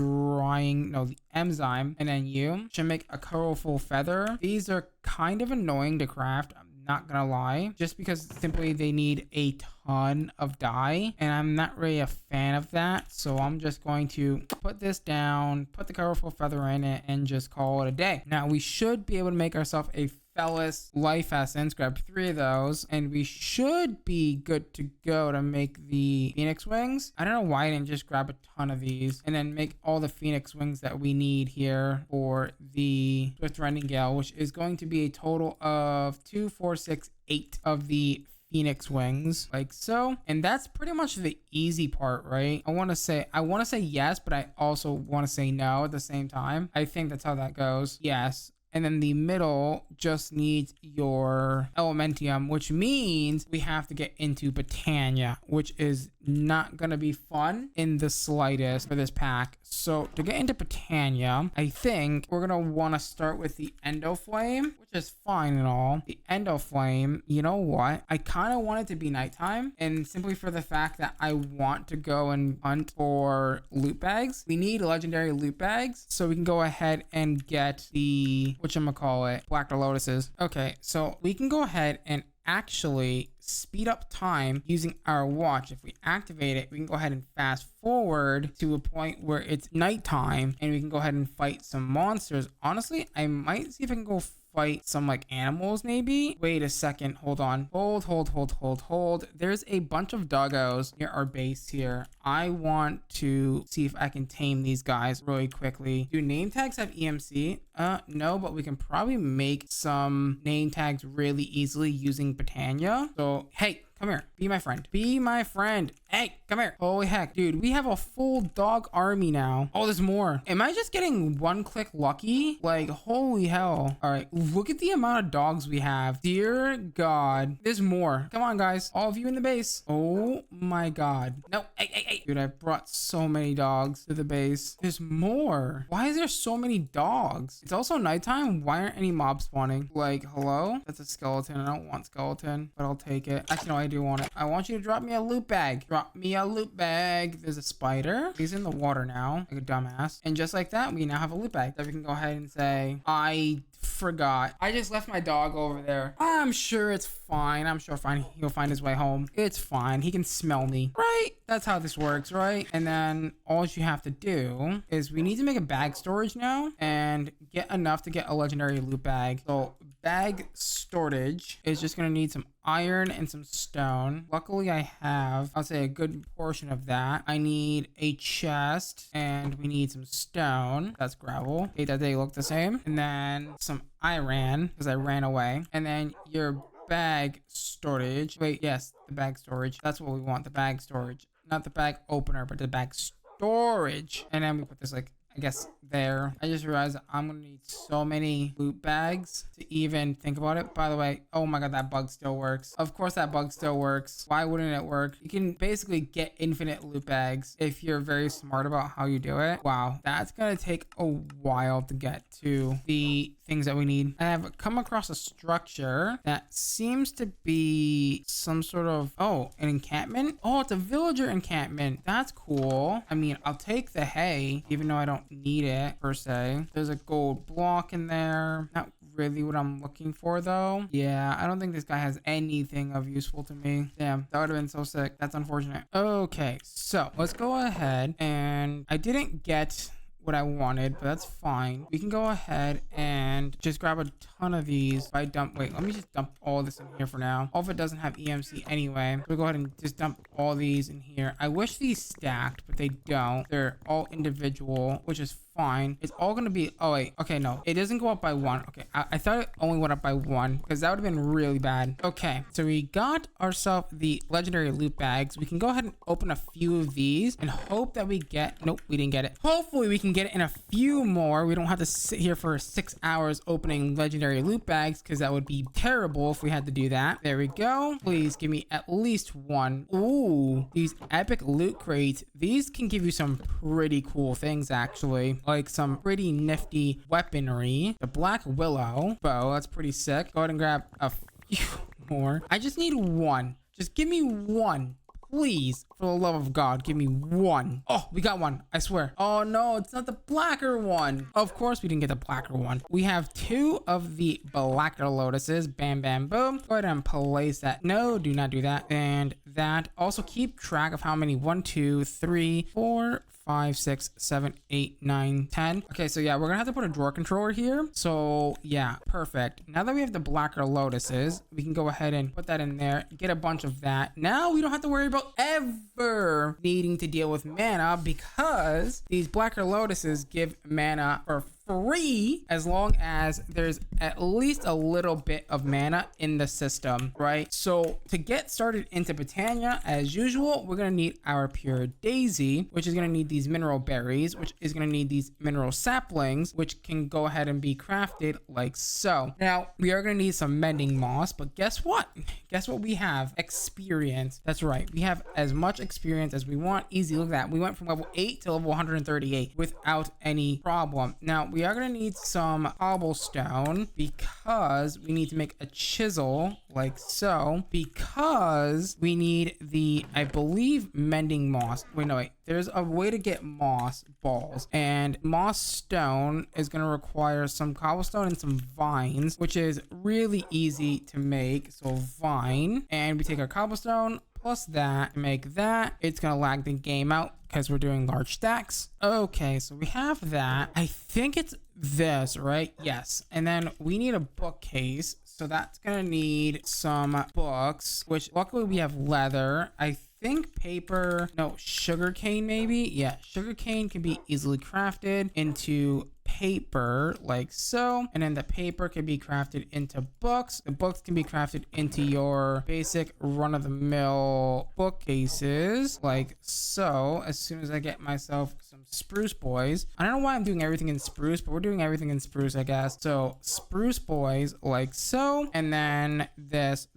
enzyme, and then you should make a colorful feather. These are kind of annoying to craft, I'm not gonna lie, just because simply they need a ton of dye, and I'm not really a fan of that. So I'm just going to put this down, put the colorful feather in it, and just call it a day. Now we should be able to make ourselves a Fellas life essence, grab 3 of those, and we should be good to go to make the phoenix wings. I don't know why I didn't just grab a ton of these and then make all the phoenix wings that we need here for the Swift Rending Gale, which is going to be a total of 2, 4, 6, 8 of the phoenix wings, like so. And that's pretty much the easy part, right? I want to say yes, but I also want to say no at the same time. I think that's how that goes. Yes. And then the middle just needs your elementium, which means we have to get into Botania, which is not going to be fun in the slightest for this pack. So to get into Botania, I think we're going to want to start with the Endo Flame, which is fine and all. The Endo Flame, you know what? I kind of want it to be nighttime, and simply for the fact that I want to go and hunt for loot bags. We need legendary loot bags, so we can go ahead and get the, whatchamacallit, Black Lotuses. Okay, so we can go ahead and actually speed up time using our watch. If we activate it, we can go ahead and fast forward to a point where it's nighttime and we can go ahead and fight some monsters. Honestly, I might see if I can go fight some like animals maybe. Wait a second, hold on. Hold. There's a bunch of doggos near our base here. I want to see if I can tame these guys really quickly. Do name tags have EMC? No, but we can probably make some name tags really easily using Botania. So, hey, come here. Be my friend. Be my friend. Hey, come here. Holy heck, dude. We have a full dog army now. Oh, there's more. Am I just getting one click lucky? Like, holy hell. All right, look at the amount of dogs we have. Dear God. There's more. Come on, guys. All of you in the base. Oh my God. No, hey. Dude, I brought so many dogs to the base. There's more. Why is there so many dogs? It's also nighttime. Why aren't any mobs spawning? Like, hello? That's a skeleton. I don't want skeleton, but I'll take it. Actually, no, I do want it. I want you to drop me a loot bag. Drop me a loot bag. There's a spider. He's in the water now, like a dumbass. And just like that, we now have a loot bag that we can go ahead and say, I forgot. I just left my dog over there. I'm sure it's fine. I'm sure fine. He'll find his way home. It's fine. He can smell me. Right? That's how this works, right? And then all you have to do is we need to make a bag storage now and get enough to get a legendary loot bag. So bag storage is just going to need some iron and some stone. Luckily, I have, I'll say, a good portion of that. I need a chest and we need some stone. That's gravel. Okay, that they look the same. And then some iron because I ran away. And then your bag storage. Wait, yes, the bag storage. That's what we want, the bag storage. Not the bag opener, but the bag storage. And then we put this like, I guess there. I just realized I'm gonna need so many loot bags to even think about it. By the way, oh my God, that bug still works. Of course that bug still works. Why wouldn't it work? You can basically get infinite loot bags if you're very smart about how you do it. Wow, that's gonna take a while to get to the things that we need. I have come across a structure that seems to be some sort of, oh, an encampment. Oh, it's a villager encampment. That's cool. I mean, I'll take the hay, even though I don't need it per se. There's a gold block in there. Not really what I'm looking for though. Yeah, I don't think this guy has anything of useful to me. Damn, that would have been so sick. That's unfortunate. Okay, so let's go ahead, and I didn't get what I wanted, but that's fine. We can go ahead and just grab a ton of these. If I dump, wait, let me just dump all this in here for now. All of it doesn't have EMC anyway. We'll go ahead and just dump all these in here. I wish these stacked, but they don't. They're all individual, which is fine. It's all gonna be, oh wait, okay, no, it doesn't go up by one. Okay, I thought it only went up by one because that would have been really bad. Okay, so we got ourselves the legendary loot bags. We can go ahead and open a few of these and hope that we get, nope, we didn't get it. Hopefully we can get it in a few more. We don't have to sit here for 6 hours opening legendary loot bags because that would be terrible if we had to do that. There we go. Please give me at least one. Ooh, these epic loot crates. These can give you some pretty cool things actually. Like some pretty nifty weaponry. The Black Willow bow, that's pretty sick. Go ahead and grab a few more. I just need one. Just give me one. Please, for the love of God, give me one. Oh, we got one, I swear. Oh no, it's not the blacker one. Of course we didn't get the blacker one. We have 2 of the blacker lotuses. Bam, bam, boom. Go ahead and place that. No, do not do that. And that. Also keep track of how many. 1, 2, 3, 4, 5, 6, 7, 8, 9, 10. Okay, so yeah, we're gonna have to put a drawer controller here. So yeah, perfect. Now that we have the blacker lotuses, we can go ahead and put that in there, get a bunch of that. Now we don't have to worry about ever needing to deal with mana because these blacker lotuses give mana for free as long as there's at least a little bit of mana in the system, right? So to get started into Botania, as usual, we're gonna need our pure daisy, which is gonna need these mineral berries, which is gonna need these mineral saplings, which can go ahead and be crafted like so. Now we are gonna need some mending moss, but guess what? Guess what we have? Experience. That's right, we have as much experience as we want. Easy, look at that. We went from level 8 to level 138 without any problem. Now we are gonna need some cobblestone because we need to make a chisel like so, because we need the, I believe, mending moss. Wait, no, wait. There's a way to get moss balls, and moss stone is going to require some cobblestone and some vines, which is really easy to make. So vine, and we take our cobblestone plus that to make that. It's going to lag the game out because we're doing large stacks. Okay, so we have that. I think it's this, right? Yes. And then we need a bookcase. So that's going to need some books, which luckily we have leather. I think paper, no, sugarcane maybe. Yeah, sugarcane can be easily crafted into paper like so, and then the paper can be crafted into books. The books can be crafted into your basic run-of-the-mill bookcases like so. As soon as I get myself some spruce boys, I don't know why I'm doing everything in spruce, but we're doing everything in spruce, I guess. So spruce boys like so, and then this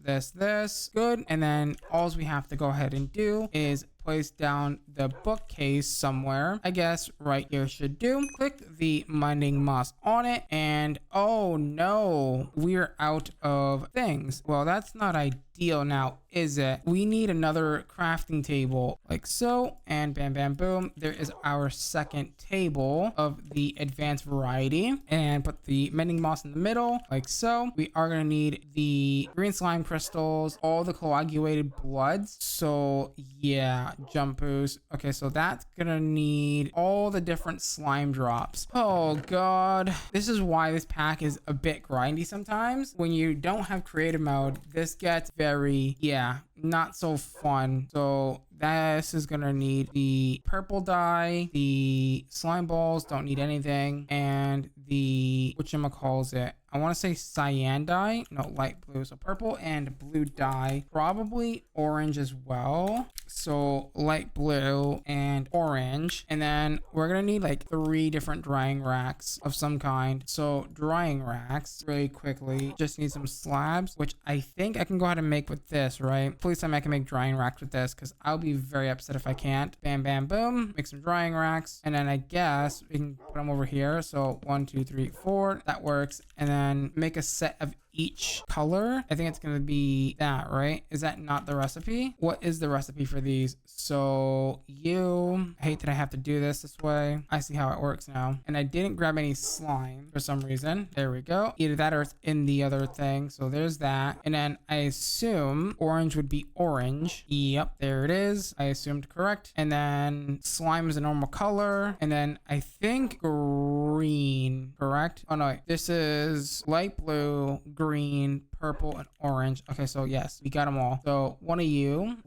good, and then all we have to go ahead and do is place down the bookcase somewhere. I guess right here should do. Click the mining moss on it, and oh no, we're out of things. Well, that's not ideal now, is it? We need another crafting table like so, and bam bam boom, there is our second table of the advanced variety, and put the mending moss in the middle like so. We are going to need the green slime crystals, all the coagulated bloods, so yeah, jump boost. Okay, so that's gonna need all the different slime drops. Oh god, this is why this pack is a bit grindy sometimes. When you don't have creative mode, this gets very, yeah, not so fun. So this is gonna need the purple dye, the slime balls don't need anything, and the whatchamacallit, I want to say cyan dye, no, light blue. So purple and blue dye, probably orange as well. So light blue and orange, and then we're gonna need like 3 different drying racks of some kind. So drying racks really quickly, just need some slabs, which I think I can go ahead and make with this, right? Please tell me I can make drying racks with this, because I'll be very upset if I can't. Bam bam boom, make some drying racks, and then I guess we can put them over here. So 1 2 3 4, that works. And then make a set of each color. I think it's gonna be that, right? Is that not the recipe? What is the recipe for these? So I hate that I have to do this way. I see how it works now. And I didn't grab any slime for some reason. There we go. Either that or it's in the other thing. So there's that. And then I assume orange would be orange. Yep, there it is. I assumed correct. And then slime is a normal color. And then I think green, correct? Oh no, this is light blue, green, purple, and orange. Okay, so yes, we got them all. So one of you,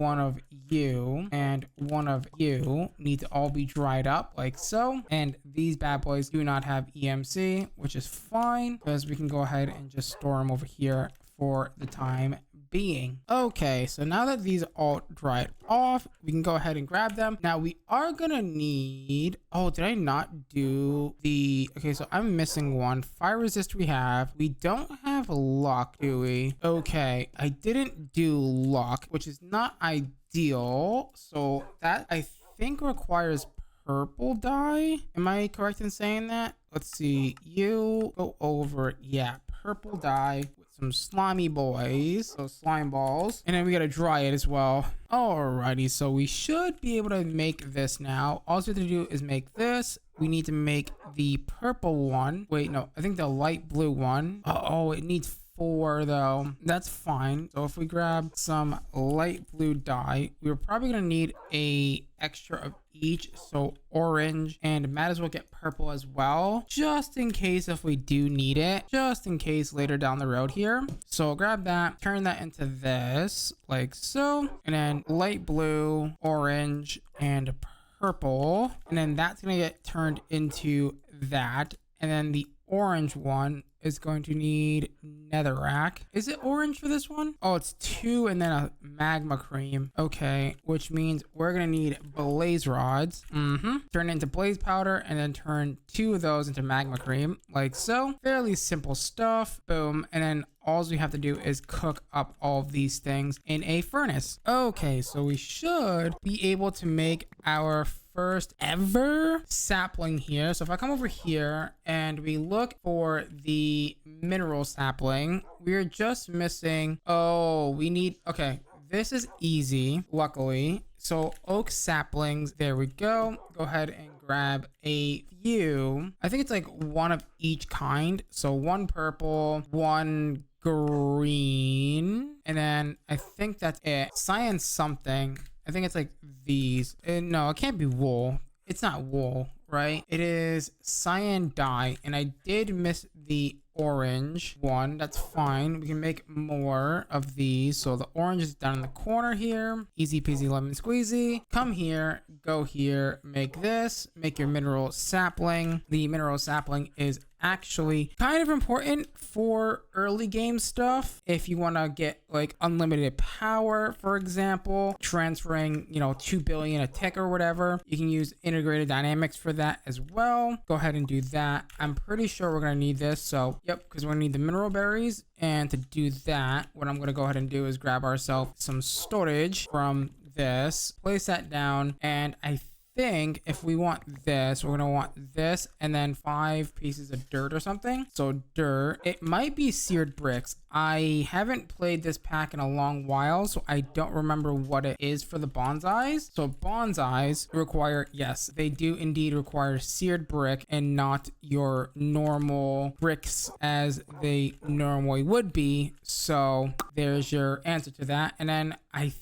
and one of you need to all be dried up like so. And these bad boys do not have EMC, which is fine because we can go ahead and just store them over here for the time being. Okay, so now that these are all dried off, we can go ahead and grab them. Now we are gonna need, oh, did I not do the, okay, so I'm missing one. Fire resist we have. We don't have luck, do we? Okay, I didn't do luck, which is not ideal. So that I think requires purple dye. Am I correct in saying that? Let's see, you go over, yeah, purple dye with some slimy boys, so slime balls, and then we gotta dry it as well. Alrighty, so we should be able to make this now. All we have to do is make this. We need to make the purple one. Wait, no, I think the light blue one. Oh, it needs 4 though. That's fine. So if we grab some light blue dye, we're probably gonna need a extra of each, so orange, and might as well get purple as well, just in case if we do need it, just in case later down the road here. So grab that, turn that into this like so, and then light blue, orange, and purple, and then that's gonna get turned into that. And then the orange one is going to need netherrack. Is it orange for this one? Oh, it's 2 and then a magma cream. Okay, which means we're gonna need blaze rods. Turn into blaze powder and then turn 2 of those into magma cream like so. Fairly simple stuff. Boom. And then all we have to do is cook up all of these things in a furnace. Okay, so we should be able to make our first ever sapling here. So if I come over here and we look for the mineral sapling, we're just missing, oh, we need, okay, this is easy, luckily. So oak saplings, there we go. Go ahead and grab a few. I think it's like one of each kind. So one purple, one green, and then I think that's it. Cyan something. I think it's like these. No, it can't be wool. It's not wool, right? It is cyan dye, and I did miss the orange one. That's fine. We can make more of these. So the orange is down in the corner here. Easy peasy lemon squeezy. Come here, go here, make this, make your mineral sapling. The mineral sapling is actually kind of important for early game stuff. If you want to get like unlimited power, for example, transferring, 2 billion a tick or whatever, you can use integrated dynamics for that as well. Go ahead and do that. I'm pretty sure we're going to need this. So yep, because we're going to need the mineral berries. And to do that, what I'm going to go ahead and do is grab ourselves some storage from this, place that down, and I think if we want this, we're gonna want this and then 5 pieces of dirt or something. So dirt, it might be seared bricks. I haven't played this pack in a long while, so I don't remember what it is for the bonsais. So bonsais require, yes, they do indeed require seared brick and not your normal bricks as they normally would be. So there's your answer to that. And then I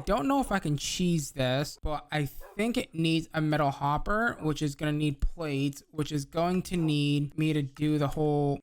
don't know if I can cheese this, but I think it needs a metal hopper, which is going to need plates, which is going to need me to do the whole,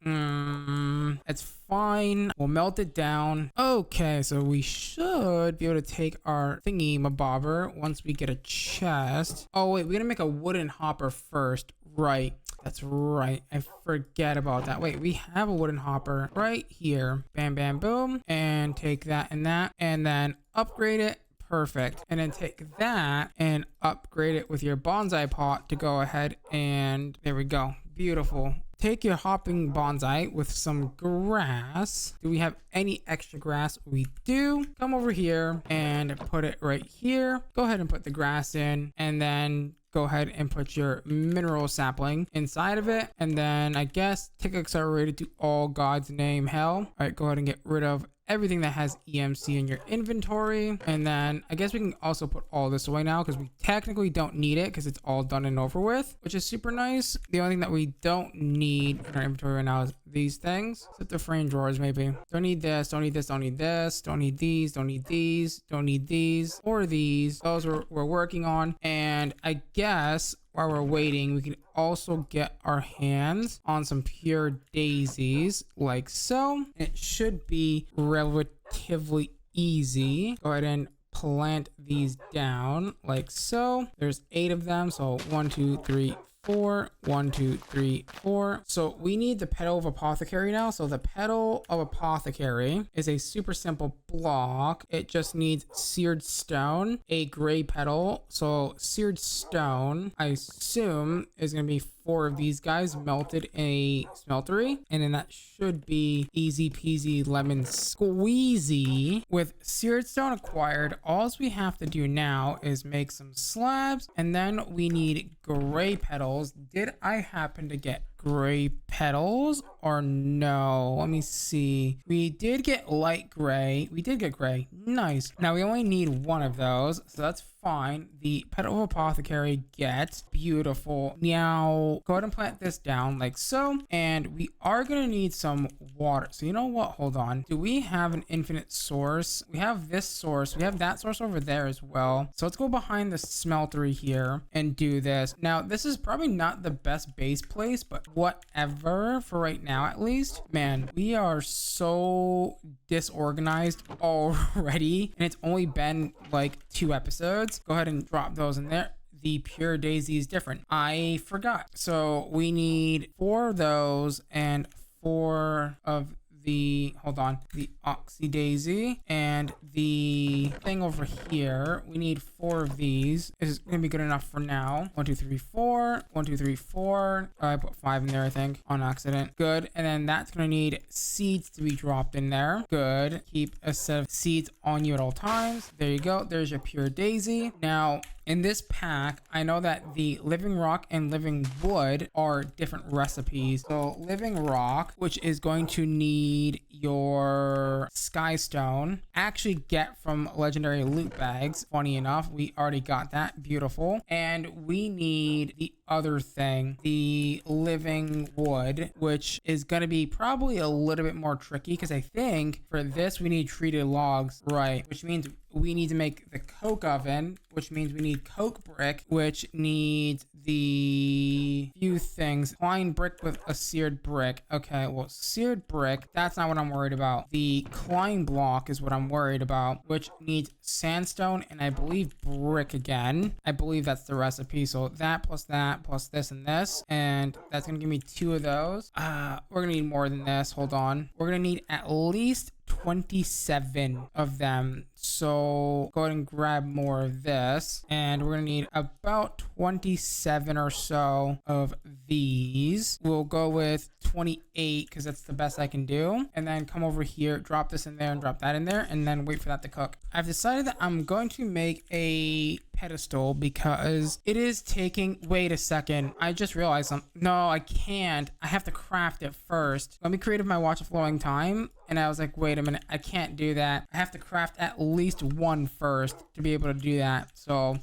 it's fine. We'll melt it down. Okay, so we should be able to take our thingy mabobber once we get a chest. Oh wait, we're going to make a wooden hopper first. Right. That's right. I forget about that. Wait, we have a wooden hopper right here. Bam, bam, boom. And take that and that. And then upgrade it. Perfect. And then take that and upgrade it with your bonsai pot to go ahead and there we go. Beautiful. Take your hopping bonsai with some grass. Do we have any extra grass? We do. Come over here and put it right here. Go ahead and put the grass in and then go ahead and put your mineral sapling inside of it. And then I guess tick accelerated to all God's name hell. All right, go ahead and get rid of everything that has EMC in your inventory. And then I guess we can also put all this away now because we technically don't need it because it's all done and over with, which is super nice. The only thing that we don't need in our inventory right now is these things. Except the frame drawers maybe. Don't need this, don't need this, don't need this, don't need these, don't need these, don't need these or these. Those we're working on. And I guess while we're waiting, we can also get our hands on some pure daisies like so. It should be relatively easy. Go ahead and plant these down like so. There's 8 of them. So 1, 2, 3, 4. 1, 2, 3, 4. So we need the petal of apothecary now. So the petal of apothecary is a super simple block. It just needs seared stone, a gray petal. So seared stone, I assume, is going to be 4 of these guys melted in a smeltery, and then that should be easy peasy lemon squeezy. With seared stone acquired, all we have to do now is make some slabs, and then we need gray petals. Did I happen to get gray petals or no? Let me see. We did get light gray. We did get gray. Nice. Now we only need 1 of those, so that's fine. The petal of apothecary gets beautiful. Now go ahead and plant this down like so, and we are gonna need some water. So you know what, hold on, do we have an infinite source? We have this source, we have that source over there as well. So let's go behind the smeltery here and do this. Now this is probably not the best base place, but whatever for right now at least. Man, we are so disorganized already, and it's only been like 2 episodes. Go ahead and drop those in there. The pure daisy is different. I forgot. So we need 4 of those and 4 of the, hold on, the oxy daisy, and the thing over here, we need 4 of these. This is gonna be good enough for now. 1, 2, 3, 4. 1, 2, 3, 4. I put 5 in there, I think, on accident. Good. And then that's gonna need seeds to be dropped in there. Good. Keep a set of seeds on you at all times. There you go. There's your pure daisy. Now in this pack, I know that the living rock and living wood are different recipes. So living rock, which is going to need your sky stone, actually get from legendary loot bags. Funny enough, we already got that. Beautiful. And we need the other thing, the living wood, which is going to be probably a little bit more tricky because I think for this we need treated logs, right? Which means we need to make the coke oven, which means we need coke brick, which needs the few things. Fine brick with a seared brick. Okay, well, seared brick, that's not what I'm worried about. The climb block is what I'm worried about, which needs sandstone and I believe brick again. I believe that's the recipe. So that plus this and this, and that's gonna give me 2 of those. We're gonna need more than this. Hold on. We're gonna need at least 27 of them. So go ahead and grab more of this, and we're gonna need about 27 or so of these. We'll go with 28 because that's the best I can do, and then come over here, drop this in there and drop that in there, and then wait for that to cook. I've decided that I'm going to make a pedestal because it is taking, wait a second, I just realized something. No, I can't. I have to craft it first. Let me create my watch of flowing time, and I was like, wait a minute, I can't do that. I have to craft at least one first to be able to do that. So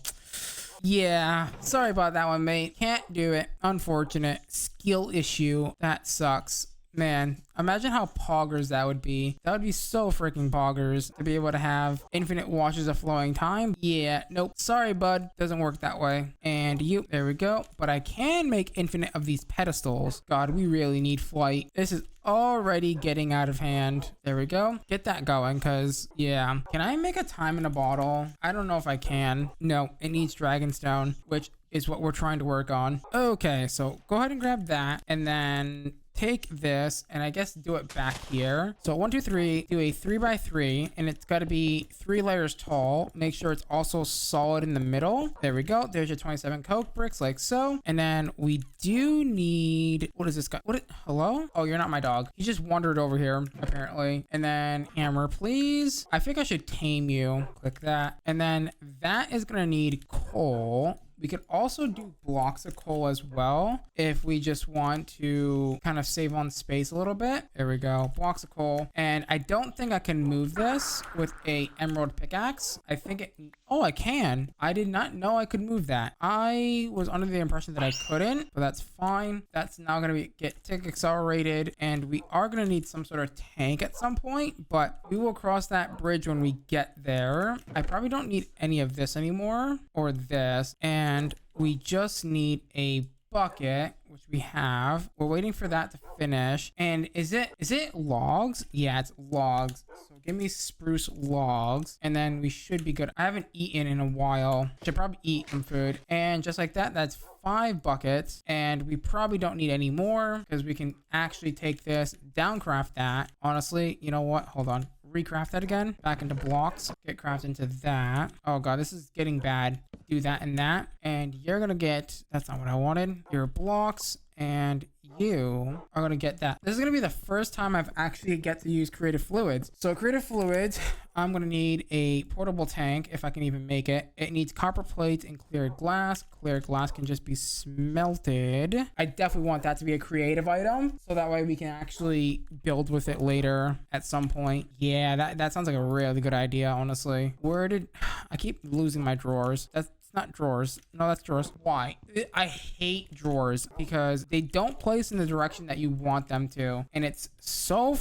yeah, sorry about that one, mate. Can't do it. Unfortunate. Skill issue. That sucks. Man, imagine how poggers that would be. That would be so freaking poggers to be able to have infinite watches of flowing time. Yeah, nope. Sorry, bud. Doesn't work that way. And you, there we go. But I can make infinite of these pedestals. God, we really need flight. This is already getting out of hand. There we go. Get that going, because yeah. Can I make a time in a bottle? I don't know if I can. No, it needs dragonstone, which is what we're trying to work on. Okay, so go ahead and grab that, and then take this and I guess do it back here. So 1, 2, 3, do a 3x3, and it's got to be 3 layers tall. Make sure it's also solid in the middle. There we go. There's your 27 coke bricks, like so. And then we do need, what is this guy? Hello? Oh, you're not my dog. He just wandered over here apparently. And then hammer, please. I think I should tame you. Click that. And then that is gonna need coal. We could also do blocks of coal as well if we just want to kind of save on space a little bit. There we go. Blocks of coal. And I don't think I can move this with a emerald pickaxe. I think it... Oh, I can. I did not know I could move that. I was under the impression that I couldn't, but that's fine. That's now going to get tick accelerated, and we are going to need some sort of tank at some point, but we will cross that bridge when we get there. I probably don't need any of this anymore, or this, and we just need a bucket, which we have. We're waiting for that to finish. And is it logs? Yeah, it's logs. So give me spruce logs, and then we should be good. I haven't eaten in a while. Should probably eat some food. And just like that, that's 5 buckets, and we probably don't need any more because we can actually take this, downcraft that. Honestly, you know what? Hold on. Recraft that again. Back into blocks. Get craft into that. Oh god, this is getting bad. Do that and that. And you're gonna get... That's not what I wanted. Your blocks, and you are going to get that. This is going to be the first time I've actually get to use creative fluids. So creative fluids, I'm going to need a portable tank if I can even make it. It needs copper plates and clear glass. Clear glass can just be smelted. I definitely want that to be a creative item, so that way we can actually build with it later at some point. Yeah, that sounds like a really good idea, honestly. Where did... I keep losing my drawers. That's not drawers. No, that's drawers. Why? I hate drawers because they don't place in the direction that you want them to. And it's so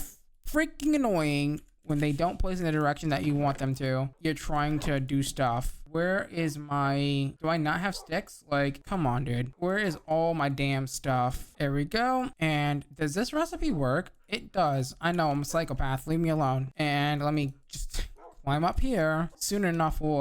freaking annoying when they don't place in the direction that you want them to. You're trying to do stuff. Where is my... Do I not have sticks? Like, come on, dude. Where is all my damn stuff? There we go. And does this recipe work? It does. I know, I'm a psychopath. Leave me alone. And let me just... climb up here. Soon enough, we'll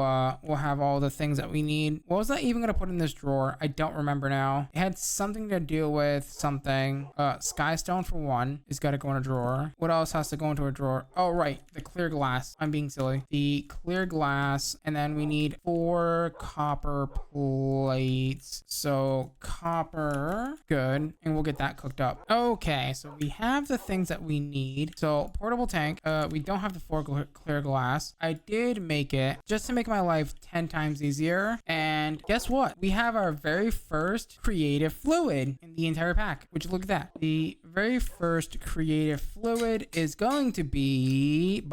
have all the things that we need. What was I even gonna put in this drawer? I don't remember now. It had something to do with something. Skystone for one is gotta go in a drawer. What else has to go into a drawer? Oh, right, the clear glass. I'm being silly. The clear glass, and then we need 4 copper plates. So copper, good, and we'll get that cooked up. Okay, so we have the things that we need. So portable tank. We don't have the 4 clear glass. I did make it just to make my life 10 times easier, and And guess what? We have our very first creative fluid in the entire pack, which look at that. The very first creative fluid is going to be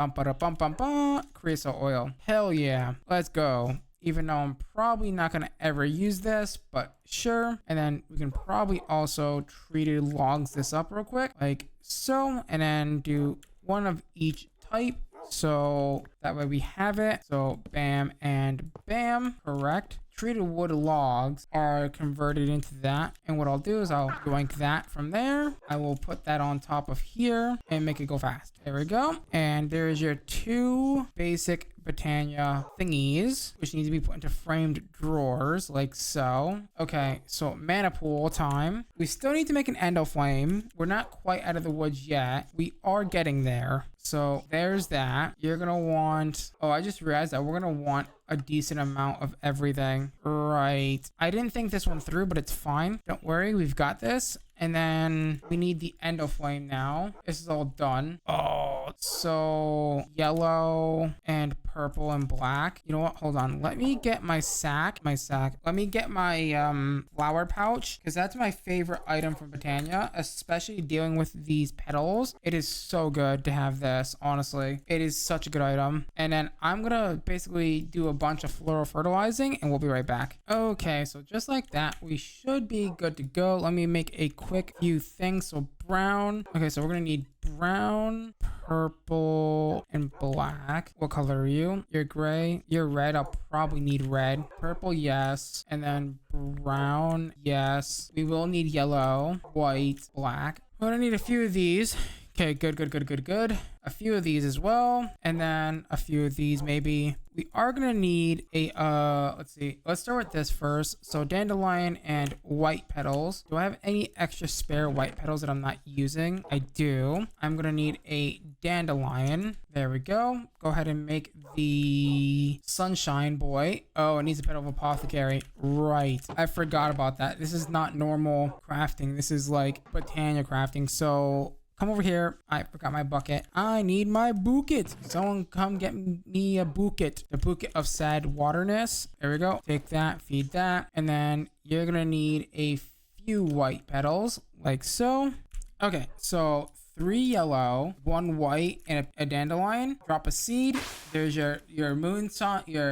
creosote oil. Hell yeah. Let's go. Even though I'm probably not going to ever use this, but sure. And then we can probably also treated logs this up real quick, like so, and then do one of each type. So that way we have it. So bam and bam, correct. Treated wood logs are converted into that. And what I'll do is I'll yoink that from there. I will put that on top of here and make it go fast. There we go. And there's your 2 basic Botania thingies, which need to be put into framed drawers like so. Okay, so mana pool time. We still need to make an endo flame. We're not quite out of the woods yet. We are getting there. So there's that. You're gonna want, oh, I just realized that we're gonna want a decent amount of everything. Right. I didn't think this one through, but it's fine. Don't worry, we've got this. And then we need the endo flame now. This is all done. Oh, so yellow and purple and black. You know what? Hold on. Let me get my sack. Let me get my flower pouch, because that's my favorite item from Botania, especially dealing with these petals. It is so good to have this, honestly. It is such a good item. And then I'm gonna basically do a bunch of floral fertilizing and we'll be right back. Okay, so just like that, we should be good to go. Let me make a quick few things. So brown. Okay, so we're gonna need brown, purple, and black. What color are you? You're gray. You're red. I'll probably need red. Purple, yes. And then brown, yes. We will need yellow, white, black. We're gonna need a few of these. Okay, good. A few of these as well. And then a few of these maybe. We are gonna need a, let's see. Let's start with this first. So dandelion and white petals. Do I have any extra spare white petals that I'm not using? I do. I'm gonna need a dandelion. There we go. Go ahead and make the sunshine boy. Oh, it needs a petal of apothecary. Right. I forgot about that. This is not normal crafting. This is like Botania crafting. So come over here. I forgot my bucket. I need my bucket. Someone come get me a bucket. The bucket of sad waterness. There we go. Take that, feed that. And then you're gonna need a few white petals like so. Okay, so 3 yellow, 1 white, and a dandelion. Drop a seed. There's your your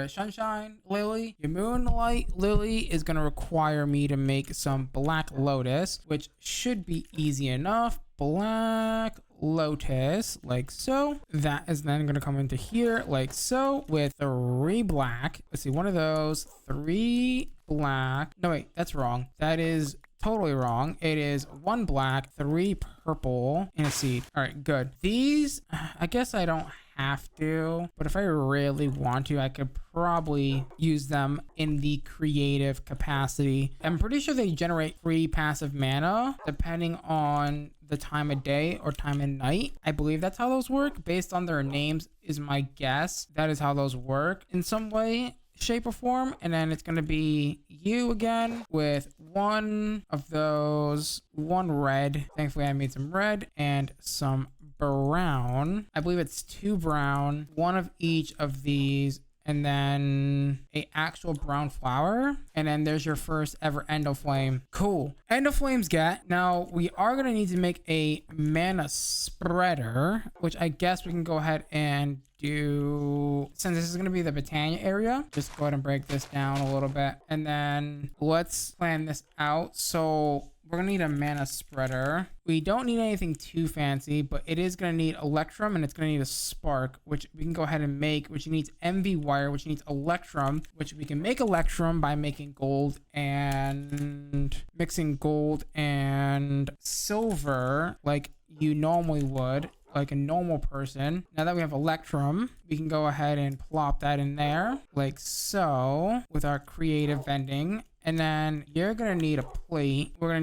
sunshine lily. Your moonlight lily is gonna require me to make some black lotus, which should be easy enough. Black lotus like so. That is then gonna come into here like so with 3 black. Let's see, one of those, 3 black. No, wait, that's wrong. That is totally wrong. It is 1 black, 3 purple, and a seed. All right, good. These, I guess I don't have to, but if I really want to, I could probably use them in the creative capacity. I'm pretty sure they generate free passive mana depending on the time of day or time of night. I believe that's how those work. Based on their names is my guess. That is how those work in some way, shape, or form. And then it's going to be you again with 1 of those, 1 red. Thankfully I made some red and some brown. I believe it's 2 brown, 1 of each of these, and then a actual brown flower. And then there's your first ever endo flame. Cool. Endo flames get. Now we are gonna need to make a mana spreader, which I guess we can go ahead and do, since this is gonna be the Botania area. Just go ahead and break this down a little bit, and then let's plan this out. So we're gonna need a mana spreader. We don't need anything too fancy, but it is gonna need electrum and it's gonna need a spark, which we can go ahead and make, which needs MV wire, which needs electrum, which we can make electrum by making gold and mixing gold and silver like you normally would, like a normal person. Now that we have electrum, we can go ahead and plop that in there like so with our creative vending. And then you're gonna need a plate. We're gonna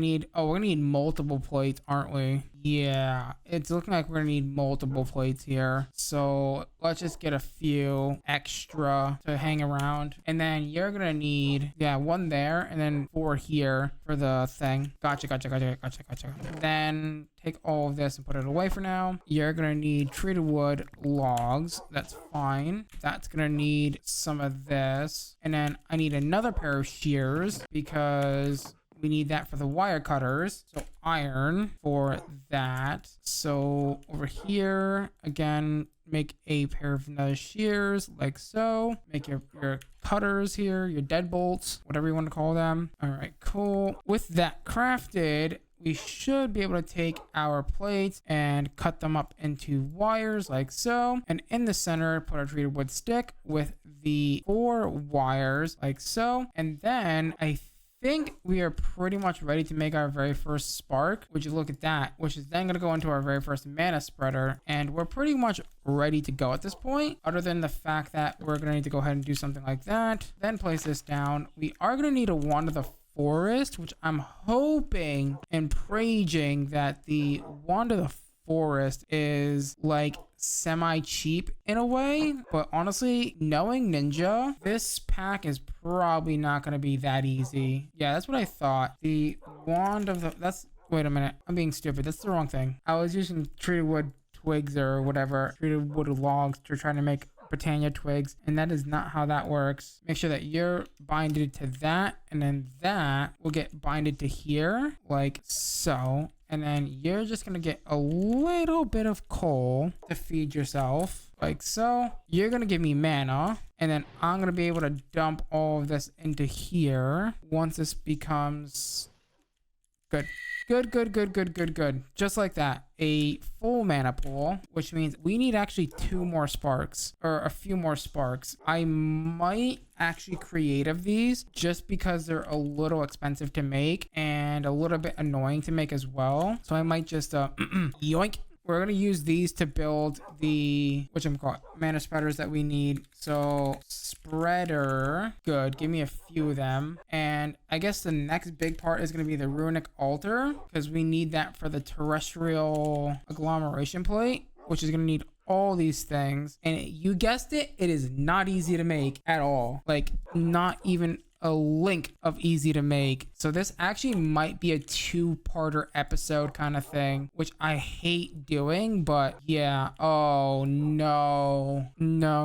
need multiple plates, aren't we? Yeah, it's looking like we're gonna need multiple plates here. So let's just get a few extra to hang around. And then you're gonna need, yeah, one there and then 4 here for the thing. Gotcha. Then take all of this and put it away for now. You're gonna need treated wood logs. That's fine. That's gonna need some of this. And then I need another pair of shears because we need that for the wire cutters. So iron for that. So over here, again, make a pair of another shears like so. Make your cutters here, your deadbolts, whatever you want to call them. All right, cool. With that crafted, we should be able to take our plates and cut them up into wires like so. And in the center, put a treated wood stick with the 4 wires like so. And then I think we are pretty much ready to make our very first spark. Would you look at that? Which is then going to go into our very first mana spreader. And we're pretty much ready to go at this point, other than the fact that we're going to need to go ahead and do something like that. Then place this down. We are going to need a wand of the forest, which I'm hoping and praying that the wand of the forest is like semi-cheap in a way, but honestly, knowing Ninja, this pack is probably not going to be that easy. Yeah, that's what I thought. The wand of the, wait a minute, I'm being stupid. That's the wrong thing. I was using treated wood twigs or whatever, treated wood logs to try to make Botania twigs, and that is not how that works. Make sure that you're binded to that, and then that will get binded to here like so. And then you're just gonna get a little bit of coal to feed yourself like so. You're gonna give me mana, and then I'm gonna be able to dump all of this into here once this becomes good. Just like that. A full mana pool, which means we need actually 2 more sparks, or a few more sparks. I might actually create of these just because they're a little expensive to make and a little bit annoying to make as well. So I might just yoink. We're going to use these to build the, mana spreaders that we need. So spreader, good. Give me a few of them. And I guess the next big part is going to be the runic altar, because we need that for the terrestrial agglomeration plate, which is going to need all these things. And you guessed it, it is not easy to make at all. Like, not even a link of easy to make. So this actually might be a 2-parter episode kind of thing, which I hate doing, but yeah. Oh no. No.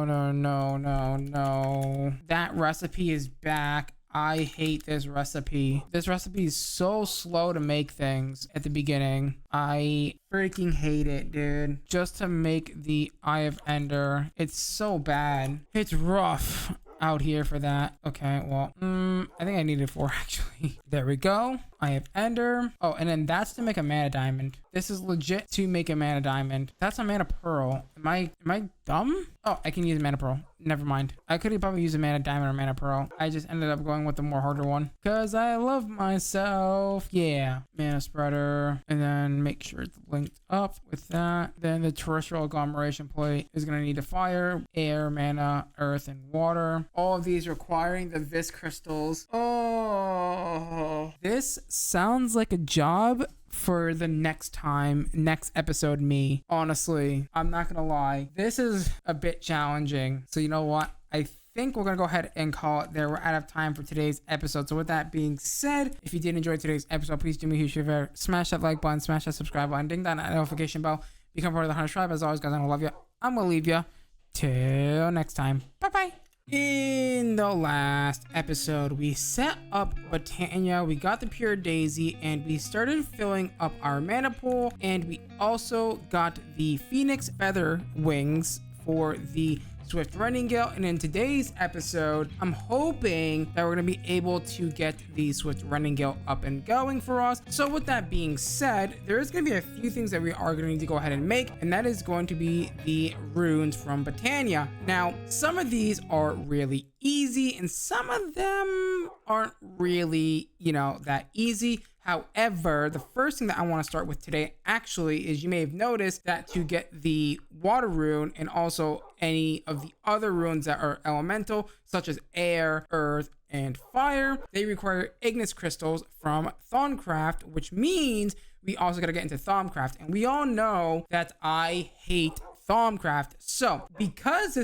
That recipe is back. I hate this recipe. This recipe is so slow to make things at the beginning. I freaking hate it, dude. Just to make the Eye of Ender, it's so bad. It's rough out here for that. Okay, well, I think I needed 4 actually. There we go. I have Ender. Oh, and then that's to make a mana diamond. This is legit to make a mana diamond. That's a mana pearl. Am I dumb? Oh, I can use a mana pearl. Never mind. I could probably use a mana diamond or mana pearl. I just ended up going with the more harder one because I love myself. Yeah. Mana spreader. And then make sure it's linked up with that. Then the terrestrial agglomeration plate is going to need a fire, air, mana, earth, and water. All of these requiring the vis crystals. Oh, this sounds like a job for the next episode me. Honestly, I'm not gonna lie, this is a bit challenging. So you know what, I think we're gonna go ahead and call it there. We're out of time for today's episode. So with that being said, if you did enjoy today's episode, please do me a huge favor, smash that like button, smash that subscribe button, ding that notification bell, become part of the Hunter tribe. As always, guys, I'm gonna love you. I'm gonna leave you till next time. Bye. In the last episode, we set up Botania, we got the pure daisy, and we started filling up our mana pool, and we also got the phoenix feather wings for the swift running Gale. And in today's episode, I'm hoping that we're going to be able to get the swift running Gale up and going for us. So with that being said, there is going to be a few things that we are going to need to go ahead and make, and that is going to be the runes from Botania. Now, some of these are really easy, and some of them aren't really, that easy. However, the first thing that I want to start with today actually is, you may have noticed that to get the water rune and also any of the other runes that are elemental, such as air, earth, and fire, they require ignis crystals from Thaumcraft, which means we also got to get into Thaumcraft. And we all know that I hate Thaumcraft. So because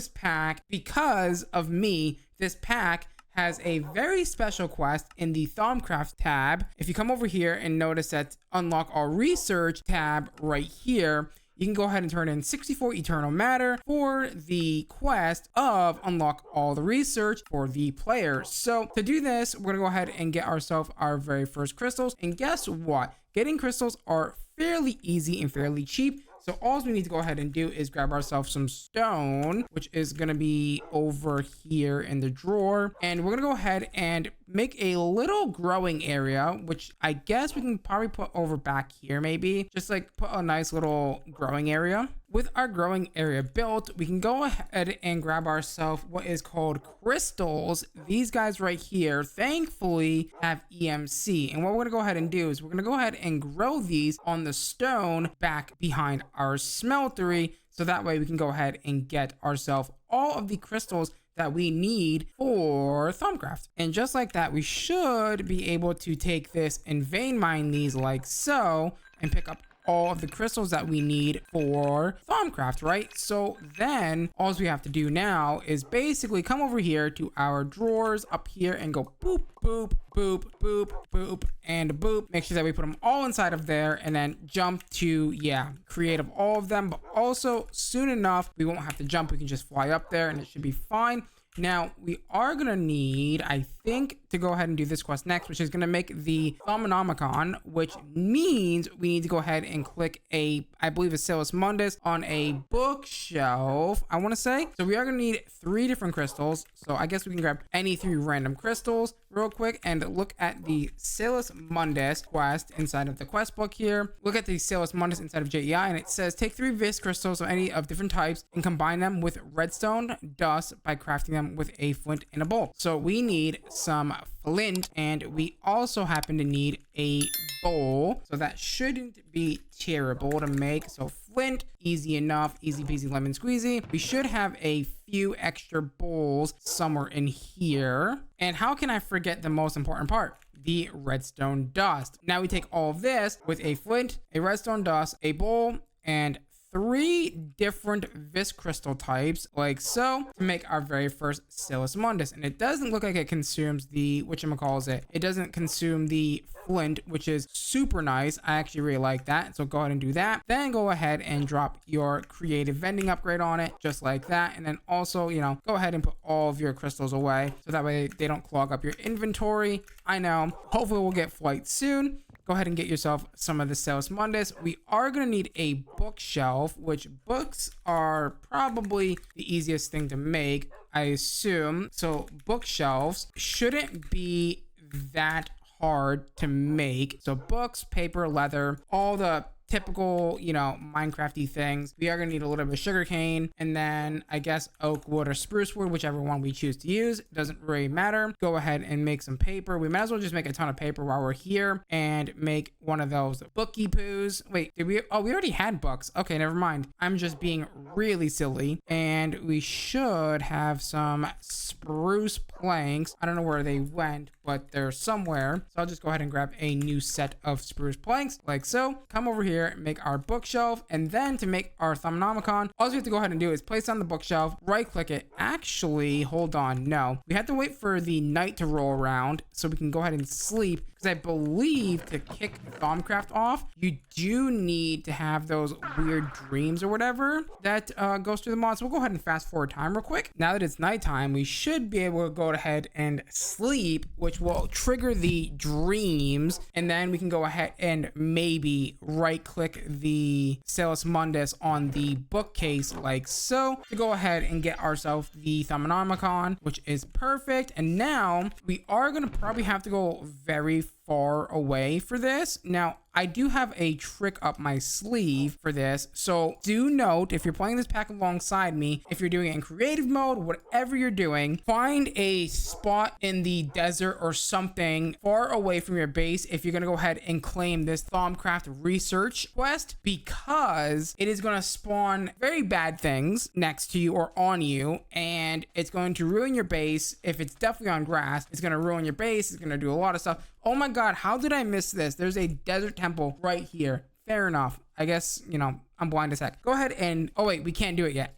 of me, this pack has a very special quest in the Thaumcraft tab. If you come over here and notice that unlock all research tab right here, you can go ahead and turn in 64 eternal matter for the quest of unlock all the research for the player. So to do this, we're gonna go ahead and get ourselves our very first crystals. And guess what? Getting crystals are fairly easy and fairly cheap. So all we need to go ahead and do is grab ourselves some stone, which is going to be over here in the drawer. And we're going to go ahead and make a little growing area, which I guess we can probably put over back here, maybe. Just like put a nice little growing area. With our growing area built, we can go ahead and grab ourselves what is called crystals. These guys right here, thankfully, have EMC. And what we're going to go ahead and do is we're going to go ahead and grow these on the stone back behind our smeltery. So that way we can go ahead and get ourselves all of the crystals that we need for Thaumcraft. And just like that, we should be able to take this and vein mine these like so and pick up all of the crystals that we need for Thaumcraft, right? So then all we have to do now is basically come over here to our drawers up here and go boop, boop, boop, boop, boop, and boop. Make sure that we put them all inside of there and then jump to, create of all of them. But also soon enough, we won't have to jump. We can just fly up there and it should be fine. Now, we are going to need, I think, to go ahead and do this quest next, which is going to make the Thaumanomicon, which means we need to go ahead and click I believe, a Salus Mundus on a bookshelf, I want to say. So we are going to need 3 different crystals. So I guess we can grab any 3 random crystals real quick and look at the Salus Mundus quest inside of the quest book here. Look at the Salus Mundus inside of JEI, and it says take 3 vis crystals of any of different types and combine them with redstone dust by crafting them with a flint and a bowl. So we need some flint, and we also happen to need a bowl, so that shouldn't be terrible to make. So flint, easy enough, easy peasy lemon squeezy. We should have a few extra bowls somewhere in here. And how can I forget the most important part? The redstone dust. Now we take all of this with a flint, a redstone dust, a bowl, and 3 different vis crystal types like so to make our very first Salus Mundus. And it doesn't look like it consumes the it doesn't consume the flint, which is super nice. I actually really like that, so go ahead and do that. Then go ahead and drop your creative vending upgrade on it just like that. And then also, go ahead and put all of your crystals away so that way they don't clog up your inventory. I know, hopefully we'll get flight soon. Go ahead and get yourself some of the Salus Mundus. We are going to need a bookshelf, which books are probably the easiest thing to make, I assume. So bookshelves shouldn't be that hard to make. So books, paper, leather, all the typical, Minecrafty things. We are going to need a little bit of sugarcane, and then I guess oak wood or spruce wood, whichever one we choose to use. It doesn't really matter. Go ahead and make some paper. We might as well just make a ton of paper while we're here and make one of those bookie poos. Wait, we already had books. Okay, never mind. I'm just being really silly. And we should have some spruce planks. I don't know where they went, but they're somewhere. So I'll just go ahead and grab a new set of spruce planks like so. Come over here, make our bookshelf, and then to make our Thaumanomicon, all we have to go ahead and do is place on the bookshelf, right click it. Actually, hold on, no, we have to wait for the night to roll around so we can go ahead and sleep, because I believe to kick Thaumcraft off, you do need to have those weird dreams or whatever that goes through the mod. So we'll go ahead and fast forward time real quick. Now that it's nighttime, we should be able to go ahead and sleep, which will trigger the dreams, and then we can go ahead and maybe right click the Salus Mundus on the bookcase like so to go ahead and get ourselves the Thaumanomicon, which is perfect. And now we are going to probably have to go very far away for this. Now, I do have a trick up my sleeve for this. So do note, if you're playing this pack alongside me, if you're doing it in creative mode, whatever you're doing, find a spot in the desert or something far away from your base if you're going to go ahead and claim this Thaumcraft research quest, because it is going to spawn very bad things next to you or on you, and it's going to ruin your base. If it's definitely on grass, it's going to ruin your base. It's going to do a lot of stuff. Oh my god, how did I miss this? There's a desert temple right here. Fair enough. I guess, you know, I'm blind as heck. Go ahead and, oh wait, we can't do it yet.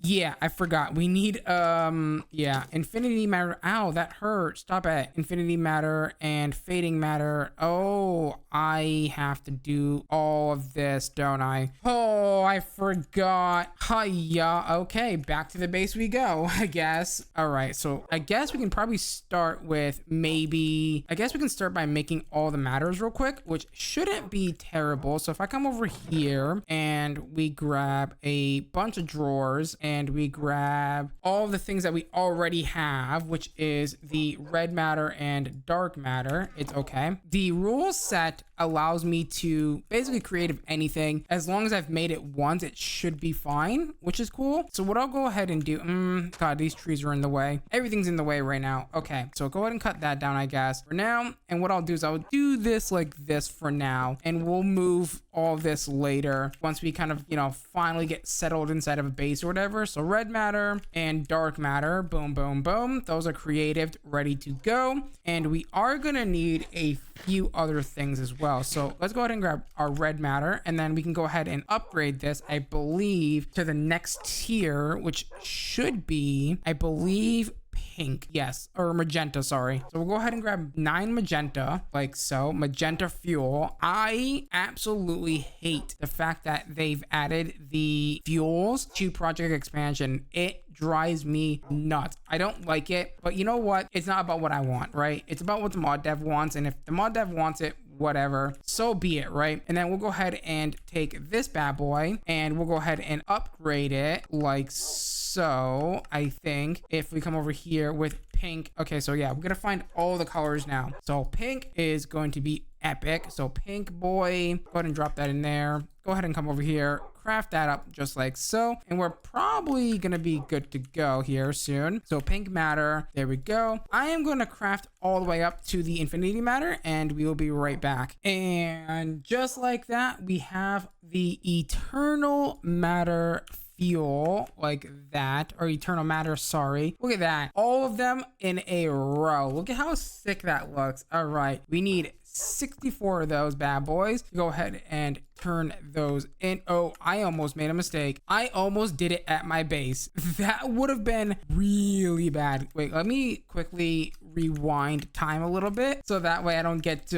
Yeah, I forgot. We need, yeah, infinity matter. Ow, that hurt. Stop it. Infinity matter and fading matter. Oh, I have to do all of this, don't I? Oh, I forgot. Hiya. Okay, back to the base we go, I guess. All right, so I guess we can probably start with maybe, I guess we can start by making all the matters real quick, which shouldn't be terrible. So if I come over here and we grab a bunch of drawers and we grab all the things that we already have, which is the red matter and dark matter, it's okay. The rule set allows me to basically create anything. As long as I've made it once, it should be fine, which is cool. So what I'll go ahead and do, god, these trees are in the way. Everything's in the way right now. Okay, so go ahead and cut that down, I guess, for now. And what I'll do is I'll do this like this for now, and we'll move all this later once we kind of, you know, finally get settled inside of a base or whatever. So red matter and dark matter, boom, boom, boom. Those are creative, ready to go. And we are gonna need a few other things as well. So let's go ahead and grab our red matter, and then we can go ahead and upgrade this, I believe, to the next tier, which should be, I believe, pink. Yes, or magenta, sorry. So we'll go ahead and grab 9 magenta, like so. Magenta fuel. I absolutely hate the fact that they've added the fuels to Project Expansion. It drives me nuts. I don't like it, but you know what? It's not about what I want, right? It's about what the mod dev wants, and if the mod dev wants it, whatever, so be it, right? And then we'll go ahead and take this bad boy and we'll go ahead and upgrade it like so. I think if we come over here with pink, okay, so yeah, we're gonna find all the colors now. So pink is going to be epic. So pink boy, go ahead and drop that in there. Go ahead and come over here, craft that up just like so, and we're probably gonna be good to go here soon. So pink matter, there we go. I am going to craft all the way up to the infinity matter, and we will be right back. And just like that, we have the eternal matter fuel, like that, or eternal matter, sorry. Look at that, all of them in a row. Look at how sick that looks. All right, we need 64 of those bad boys. Go ahead and turn those in. Oh, I almost made a mistake. I almost did it at my base. That would have been really bad. Wait, let me quickly rewind time a little bit so that way I don't get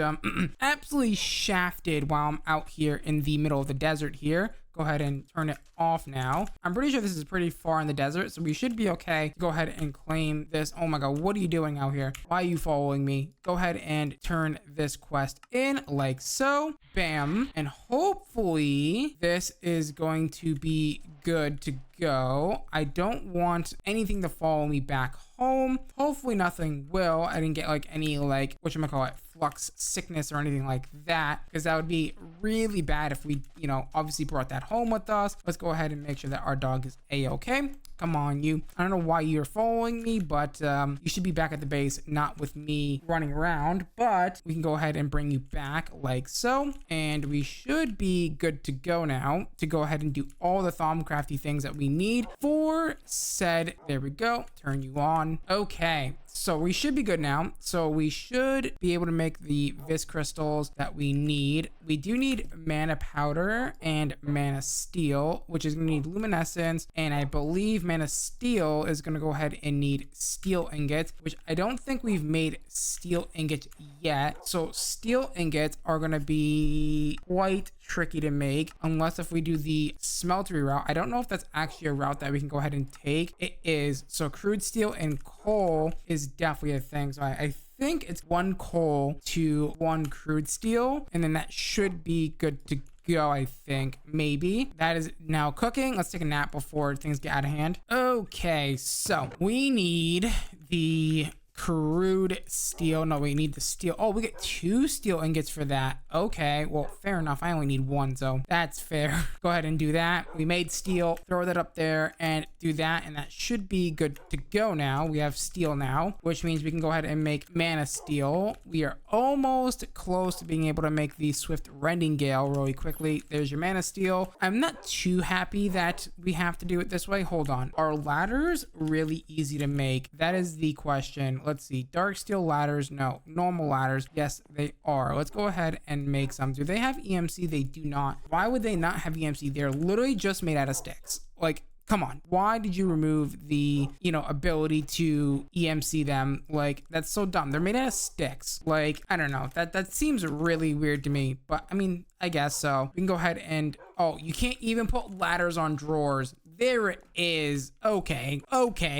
absolutely shafted while I'm out here in the middle of the desert here. Go ahead and turn it off now. I'm pretty sure this is pretty far in the desert, so we should be okay. Go ahead and claim this. Oh my god, what are you doing out here? Why are you following me? Go ahead and turn this quest in like so. Bam. And hopefully this is going to be good to go. I don't want anything to follow me back home. Hopefully nothing will. I didn't get like any like, whatchamacallit, flux sickness or anything like that, because that would be really bad if we, you know, obviously brought that home with us. Let's go ahead and make sure that our dog is a-okay. Come on, you. I don't know why you're following me, but you should be back at the base, not with me running around. But we can go ahead and bring you back like so. And we should be good to go now to go ahead and do all the Thaumcrafty things that we need for said. There we go. Turn you on. Okay. So we should be good now. So we should be able to make the vis crystals that we need. We do need mana powder and mana steel, which is going to need luminescence. And I believe mana steel is going to go ahead and need steel ingots, which I don't think we've made steel ingots yet. So steel ingots are going to be quite tricky to make unless if we do the smeltery route. I don't know if that's actually a route that we can go ahead and take. It is. So crude steel and coal is definitely a thing. So I think it's 1 coal to 1 crude steel, and then that should be good to go. I think maybe that is now cooking. Let's take a nap before things get out of hand. Okay, so we need the crude steel. No, we need the steel. Oh, we get 2 steel ingots for that. Okay, well, fair enough. I only need 1, so that's fair. Go ahead and do that. We made steel. Throw that up there and do that, and that should be good to go now. We have steel now, which means we can go ahead and make mana steel. We are almost close to being able to make the swift rending gale really quickly. There's your mana steel. I'm not too happy that we have to do it this way. Hold on. Are ladders really easy to make? That is the question. Let's see. Dark steel ladders? No. Normal ladders? Yes, they are. Let's go ahead and make some. Do they have EMC? They do not. Why would they not have EMC? They're literally just made out of sticks. Like, come on. Why did you remove the, ability to EMC them? Like, that's so dumb. They're made out of sticks. Like, I don't know. That seems really weird to me. But, I mean, I guess so. We can go ahead and... Oh, you can't even put ladders on drawers. There it is. Okay,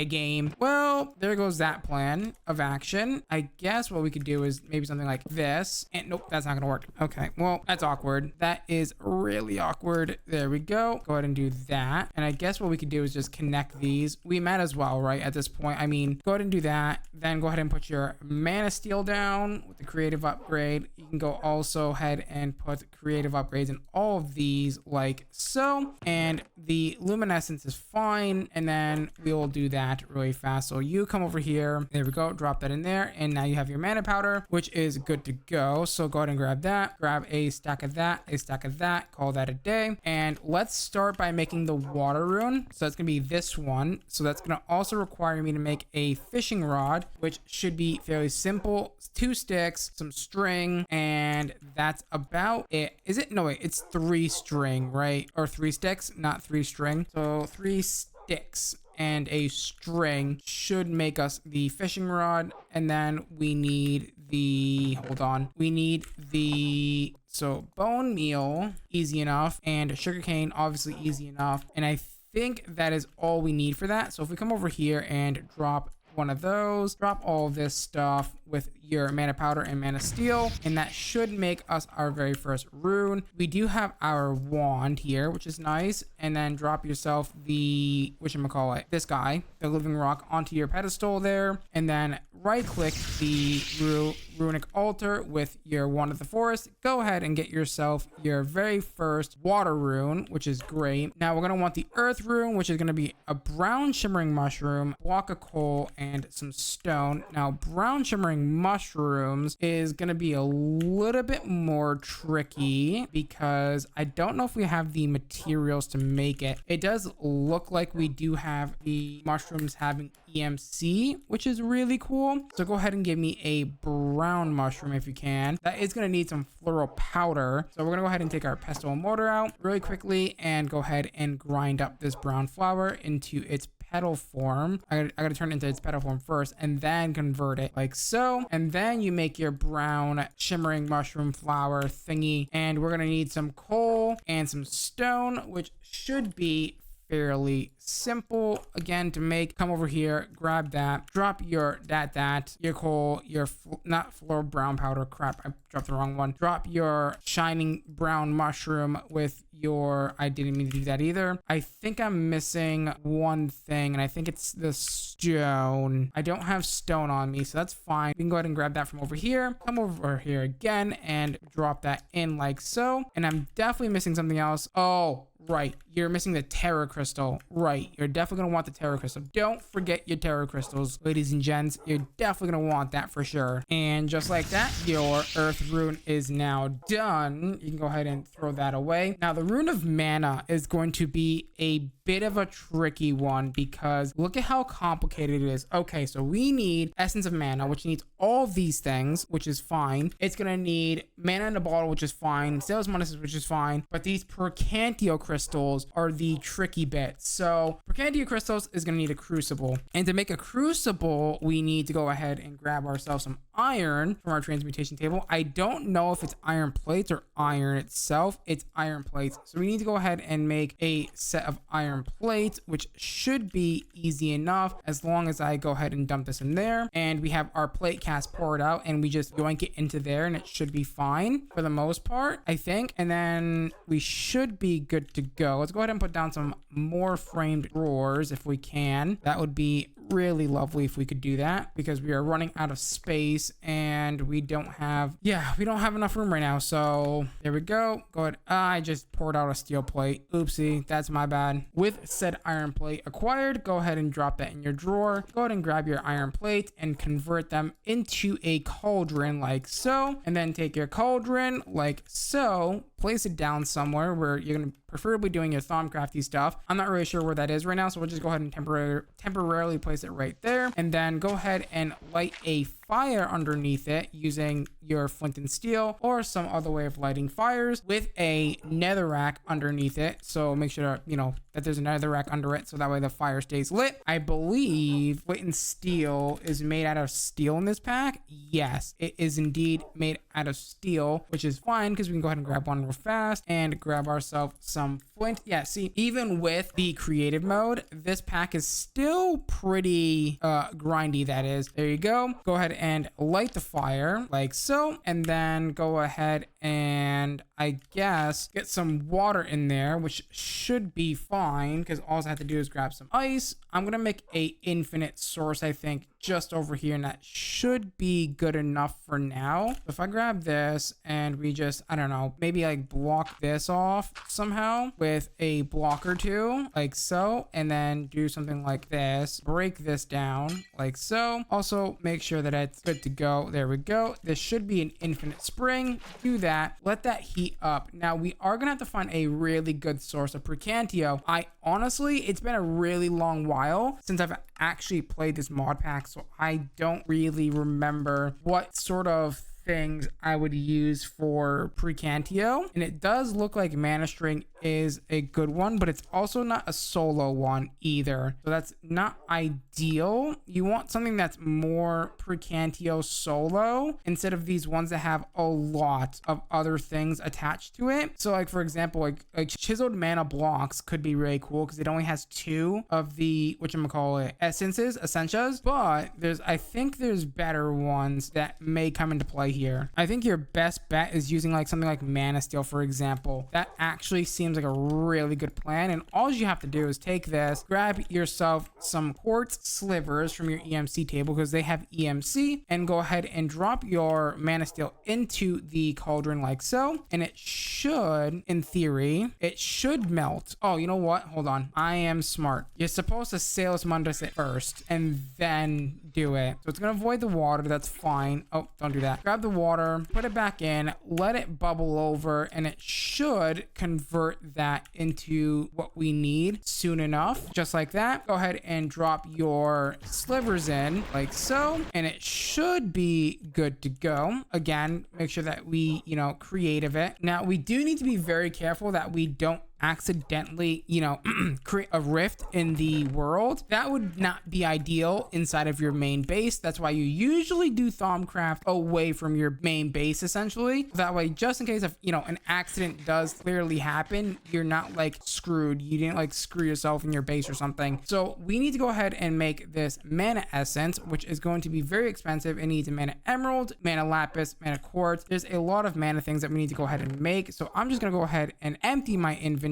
game. Well, there goes that plan of action. I guess what we could do is maybe something like this. And nope, that's not gonna work. Okay, well, that's awkward. That is really awkward. There we go. Go ahead and do that. And I guess what we could do is just connect these. We might as well, right, at this point. I mean, go ahead and do that. Then go ahead and put your mana steel down with the creative upgrade. You can go also ahead and put creative upgrades in all of these like so. And the luminescence is fine, and then we will do that really fast. So you come over here, there we go, drop that in there, and now you have your mana powder, which is good to go. So go ahead and grab that, grab a stack of that, a stack of that, call that a day. And let's start by making the water rune. So that's gonna be this one. So that's gonna also require me to make a fishing rod, which should be fairly simple. 2 sticks, some string, and that's about it. Is it? No, wait, it's 3 string, right? Or 3 sticks, not 3 string. So 3 sticks and a string should make us the fishing rod. And then we need the, hold on, we need the, so bone meal, easy enough, and sugarcane, obviously easy enough. And I think that is all we need for that. So if we come over here and drop one of those, drop all this stuff with your mana powder and mana steel, and that should make us our very first rune. We do have our wand here, which is nice, and then drop yourself the, whatchamacallit, this guy, the living rock, onto your pedestal there, and then right click the runic altar with your wand of the forest. Go ahead and get yourself your very first water rune, which is great. Now we're going to want the earth rune, which is going to be a brown shimmering mushroom, block of coal, and some stone. Now brown shimmering mushrooms is going to be a little bit more tricky because I don't know if we have the materials to make it. It does look like we do have the mushrooms having EMC, which is really cool. So go ahead and give me a brown mushroom if you can. That is going to need some floral powder. So we're going to go ahead and take our pestle and mortar out really quickly and go ahead and grind up this brown flower into its petal form. I gotta turn it into its petal form first and then convert it like so. And then you make your brown shimmering mushroom flower thingy. And we're gonna need some coal and some stone, which should be fairly simple again to make. Come over here, grab that, drop your your coal, your not floral brown powder, crap, I dropped the wrong one. Drop your shining brown mushroom with your, I didn't mean to do that either. I think I'm missing one thing, and I think it's the stone. I don't have stone on me, so that's fine. We can go ahead and grab that from over here. Come over here again and drop that in like so. And I'm definitely missing something else. Oh, right, you're missing the terra crystal. Right, you're definitely gonna want the terra crystal. Don't forget your terra crystals, ladies and gents. You're definitely gonna want that for sure. And just like that, your earth rune is now done. You can go ahead and throw that away. Now the rune of mana is going to be a bit of a tricky one because look at how complicated it is. Okay, so we need essence of mana, which needs all these things, which is fine. It's gonna need mana in a bottle, which is fine, sales monasteries, which is fine, but these percantio crystals are the tricky bit. So percantio crystals is gonna need a crucible, and to make a crucible we need to go ahead and grab ourselves some iron from our transmutation table. I don't know if it's iron plates or iron itself. It's iron plates, so we need to go ahead and make a set of iron plates, which should be easy enough as long as I go ahead and dump this in there. And we have our plate cast poured out, and we just yoink it into there, and it should be fine for the most part, I think. And then we should be good to go. Let's go ahead and put down some more framed drawers if we can. That would be really lovely if we could do that, because we are running out of space and we don't have enough room right now. So there we go. Go ahead. I just poured out a steel plate. Oopsie, that's my bad. With said iron plate acquired, go ahead and drop that in your drawer. Go ahead and grab your iron plate and convert them into a cauldron like so, and then take your cauldron like so, place it down somewhere where you're going to preferably doing your Thaumcrafty stuff. I'm not really sure where that is right now, so we'll just go ahead and temporarily place it right there, and then go ahead and light a fire underneath it using your flint and steel or some other way of lighting fires with a netherrack underneath it. So make sure to, that there's a netherrack under it, so that way the fire stays lit. I believe flint and steel is made out of steel in this pack. Yes, it is indeed made out of steel, which is fine because we can go ahead and grab one real fast and grab ourselves some flint. Yeah, see, even with the creative mode, this pack is still pretty grindy. That is. There you go. Go ahead and light the fire like so, and then go ahead and I guess get some water in there, which should be fine because all I have to do is grab some ice. I'm gonna make a infinite source, I think, just over here, and that should be good enough for now. So if I grab this and we just, I don't know, maybe like block this off somehow with a block or two like so, and then do something like this, break this down like so. Also make sure that it's good to go. There we go. This should be an infinite spring. Do that, let that heat up. Now we are gonna have to find a really good source of Precantio. Honestly, it's been a really long while since I've actually played this mod pack, so I don't really remember what sort of things I would use for Precantio, and it does look like Mana String is a good one, but it's also not a solo one either, so that's not ideal. You want something that's more Precantio solo instead of these ones that have a lot of other things attached to it. So like for example, like chiseled mana blocks could be really cool because it only has 2 of the essentias, but I think there's better ones that may come into play here. I think your best bet is using like something like Mana Steel, for example. That actually seems like a really good plan, and all you have to do is take this, grab yourself some quartz slivers from your EMC table because they have EMC, and go ahead and drop your Mana Steel into the cauldron like so, and it should, in theory, it should melt. Oh, you know what? Hold on. I am smart. You're supposed to Salus Mundus it first and then do it. So it's gonna avoid the water. That's fine. Oh, don't do that. Grab the water, put it back in, let it bubble over, and it should convert that into what we need soon enough. Just like that. Go ahead and drop your slivers in like so, and it should be good to go. Again, make sure that we, creative it. Now, we do need to be very careful that we don't accidentally create a rift in the world. That would not be ideal inside of your main base. That's why you usually do Thaumcraft away from your main base, essentially. That way, just in case of an accident does clearly happen, you're not like screwed. You didn't like screw yourself in your base or something. So we need to go ahead and make this mana essence, which is going to be very expensive. It needs a mana emerald, mana lapis, mana quartz. There's a lot of mana things that we need to go ahead and make. So I'm just gonna go ahead and empty my inventory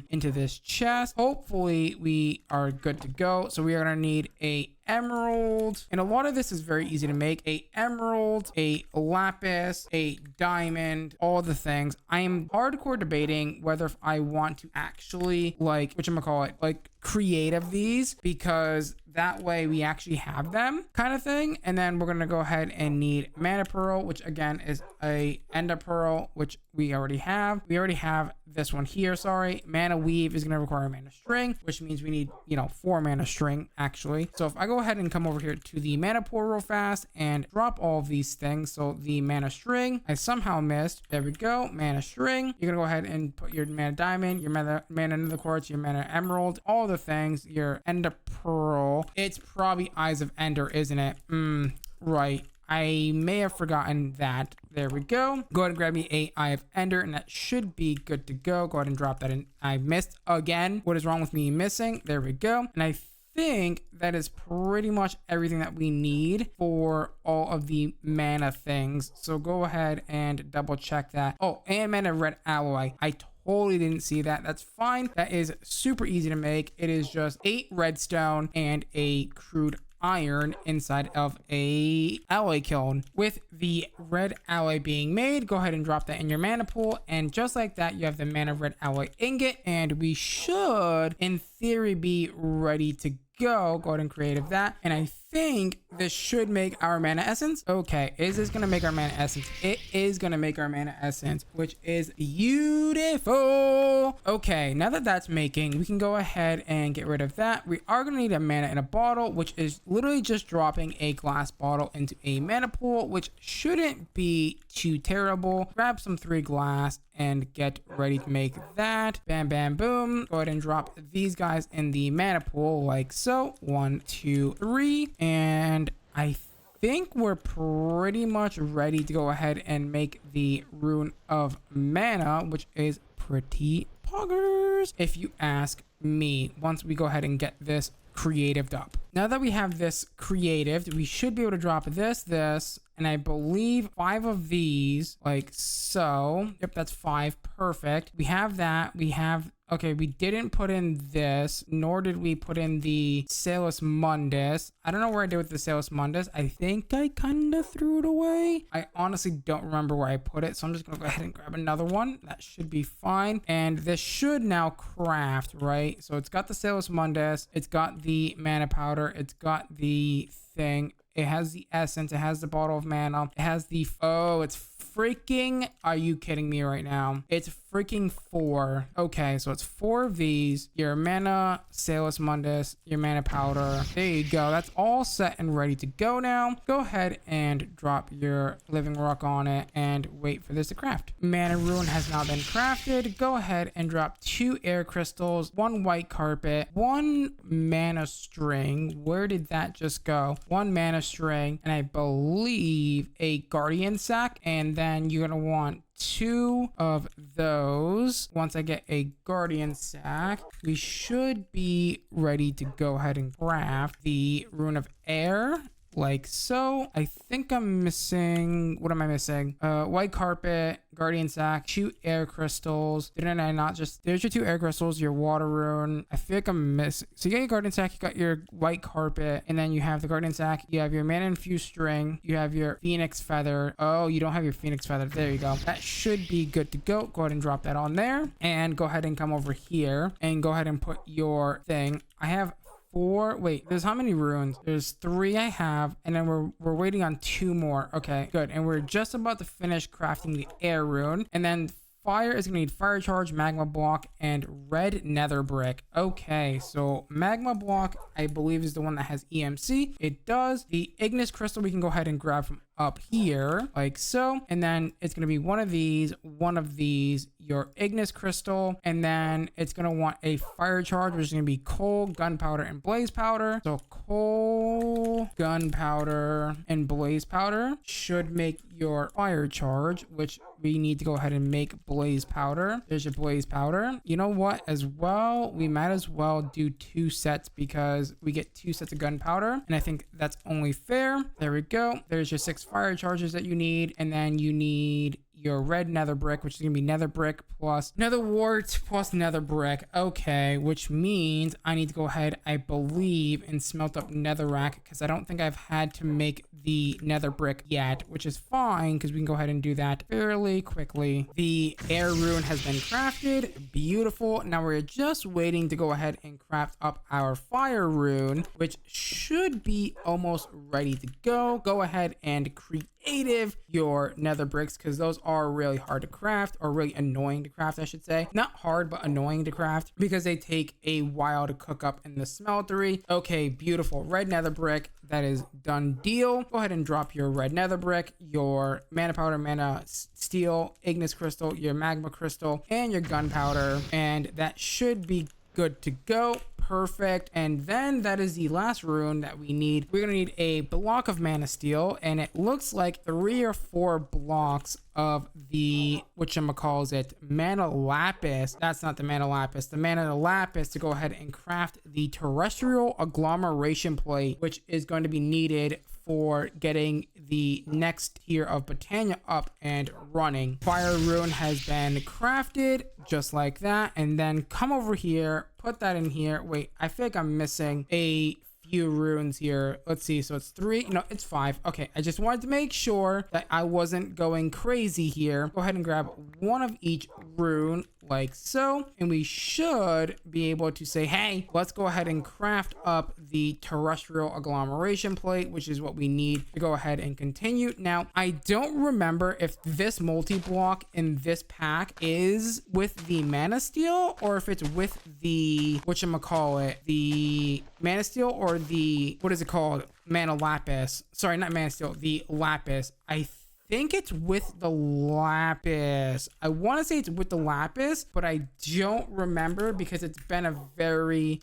into this chest. Hopefully we are good to go. So we are going to need a emerald, and a lot of this is very easy to make. A emerald, a lapis, a diamond, all the things. I am hardcore debating whether I want to actually like creative these, because that way we actually have them kind of thing. And then we're going to go ahead and need mana pearl, which again is a ender pearl, which we already have. We already have this one here. Sorry. Mana weave is going to require mana string, which means we need 4 mana string actually. So if I go ahead and come over here to the mana pool real fast and drop all of these things. So the mana string I somehow missed. There we go. Mana string. You're gonna go ahead and put your mana diamond, your mana nether quartz, your mana emerald, all the things, your ender pearl. It's probably eyes of ender, isn't it? Right. I may have forgotten that. There we go. Go ahead and grab me a Eye of Ender, and that should be good to go. Go ahead and drop that in. I missed again. What is wrong with me missing? There we go. And I think that is pretty much everything that we need for all of the mana things. So go ahead and double check that. Oh, and mana red alloy. I totally didn't see that. That's fine. That is super easy to make. It is just 8 redstone and a crude iron inside of a alloy kiln. With the red alloy being made, go ahead and drop that in your mana pool, and just like that, you have the mana red alloy ingot, and we should in theory be ready to go ahead and creative that, and I think this should make our mana essence. Okay, is this gonna make our mana essence? It is gonna make our mana essence, which is beautiful. Okay, now that that's making, we can go ahead and get rid of that. We are gonna need a mana in a bottle, which is literally just dropping a glass bottle into a mana pool, which shouldn't be too terrible. Grab some 3 glass and get ready to make that. Bam, bam, boom. Go ahead and drop these guys in the mana pool like so. 1, 2, 3. And I think we're pretty much ready to go ahead and make the Rune of Mana, which is pretty poggers, if you ask me, once we go ahead and get this creatived up. Now that we have this creative, we should be able to drop this, and I believe 5 of these, like so. Yep, that's 5. Perfect. We have that. We have, okay, we didn't put in this, nor did we put in the Salus Mundus. I don't know where I did with the Salus Mundus. I think I kind of threw it away. I honestly don't remember where I put it, so I'm just going to go ahead and grab another one. That should be fine. And this should now craft, right? So it's got the Salus Mundus. It's got the mana powder. It's got the thing. It has the essence. It has the bottle of mana. It has the, oh, it's freaking, are you kidding me right now? It's freaking 4. Okay, so it's 4 of these, your mana Salus Mundus, your mana powder. There you go. That's all set and ready to go now. Go ahead and drop your living rock on it and wait for this to craft. Mana Rune has now been crafted. Go ahead and drop 2 air crystals, 1 white carpet, 1 mana string. Where did that just go? 1 mana string, and I believe a guardian sack, and then you're gonna want 2 of those. Once I get a guardian sack, we should be ready to go ahead and craft the Rune of Air like so. I think I'm missing, what am I missing? White carpet, guardian sack, 2 air crystals. Didn't I not just, there's your 2 air crystals, your water rune. I feel like I'm missing. So you got your guardian sack, you got your white carpet, and then you have the guardian sack, you have your mana infused string, you have your phoenix feather. Oh, you don't have your phoenix feather. There you go. That should be good to go. Go ahead and drop that on there, and go ahead and come over here and go ahead and put your thing. I have 4, wait, there's how many runes? There's 3 I have, and then we're waiting on 2 more. Okay, good. And we're just about to finish crafting the air rune, and then fire is gonna need fire charge, magma block, and red nether brick. Okay, so magma block I believe is the one that has EMC. It does. The ignis crystal we can go ahead and grab from up here like so, and then it's going to be one of these, your ignis crystal, and then it's going to want a fire charge, which is going to be coal, gunpowder, and blaze powder. So coal, gunpowder, and blaze powder should make your fire charge, which we need to go ahead and make blaze powder. There's your blaze powder. You know what, as well, we might as well do 2 sets because we get 2 sets of gunpowder, and I think that's only fair. There we go. There's your 6 fire charges that you need, and then you need your red nether brick, which is gonna be nether brick plus nether wart plus nether brick. Okay, which means I need to go ahead, I believe, and smelt up netherrack, because I don't think I've had to make the nether brick yet, which is fine because we can go ahead and do that fairly quickly. The air rune has been crafted. Beautiful. Now we're just waiting to go ahead and craft up our fire rune, which should be almost ready to go. Go ahead and creative your nether bricks, because those are really hard to craft, or really annoying to craft, I should say. Not hard, but annoying to craft, because they take a while to cook up in the smeltery. Okay, beautiful. Red nether brick, that is done deal. Go ahead and drop your red nether brick, your mana powder, mana steel, ignis crystal, your magma crystal, and your gunpowder, and that should be good to go. Perfect. And then that is the last rune that we need. We're gonna need a block of mana steel, and it looks like 3 or 4 blocks of the whatchamacallit, mana lapis. That's not the mana lapis. The mana lapis to go ahead and craft the terrestrial agglomeration plate, which is going to be needed for getting the next tier of Botania up and running. Fire rune has been crafted just like that, and then come over here, put that in here. Wait, I feel like I'm missing a few runes here. Let's see, so it's 3, no, it's 5. Okay, I just wanted to make sure that I wasn't going crazy here. Go ahead and grab one of each rune like so, and we should be able to say, hey, let's go ahead and craft up the terrestrial agglomeration plate, which is what we need to go ahead and continue. Now, I don't remember if this multi-block in this pack is with the mana steel or if it's with the whatchamacallit, the mana steel, or the, what is it called, mana lapis. Sorry, not mana steel, the lapis. I think it's with the lapis. I want to say it's with the lapis, but I don't remember because it's been a very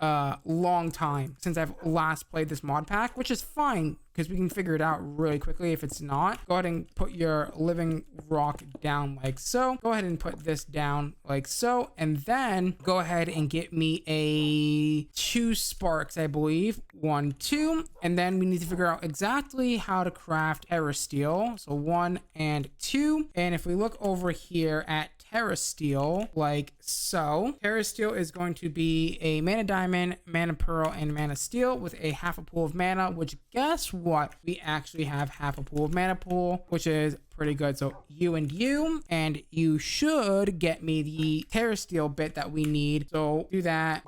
long time since I've last played this mod pack, which is fine because we can figure it out really quickly. If it's not, go ahead and put your living rock down like so. Go ahead and put this down like so, and then go ahead and get me a 2 sparks, I believe. 1, 2, and then we need to figure out exactly how to craft terra steel. So 1 and 2, and if we look over here at terra steel like so, terra steel is going to be a mana diamond, mana pearl, and mana steel with a half a pool of mana, which guess what, we actually have half a pool of mana pool, which is pretty good. So you and you should get me the terra steel bit that we need. So do that,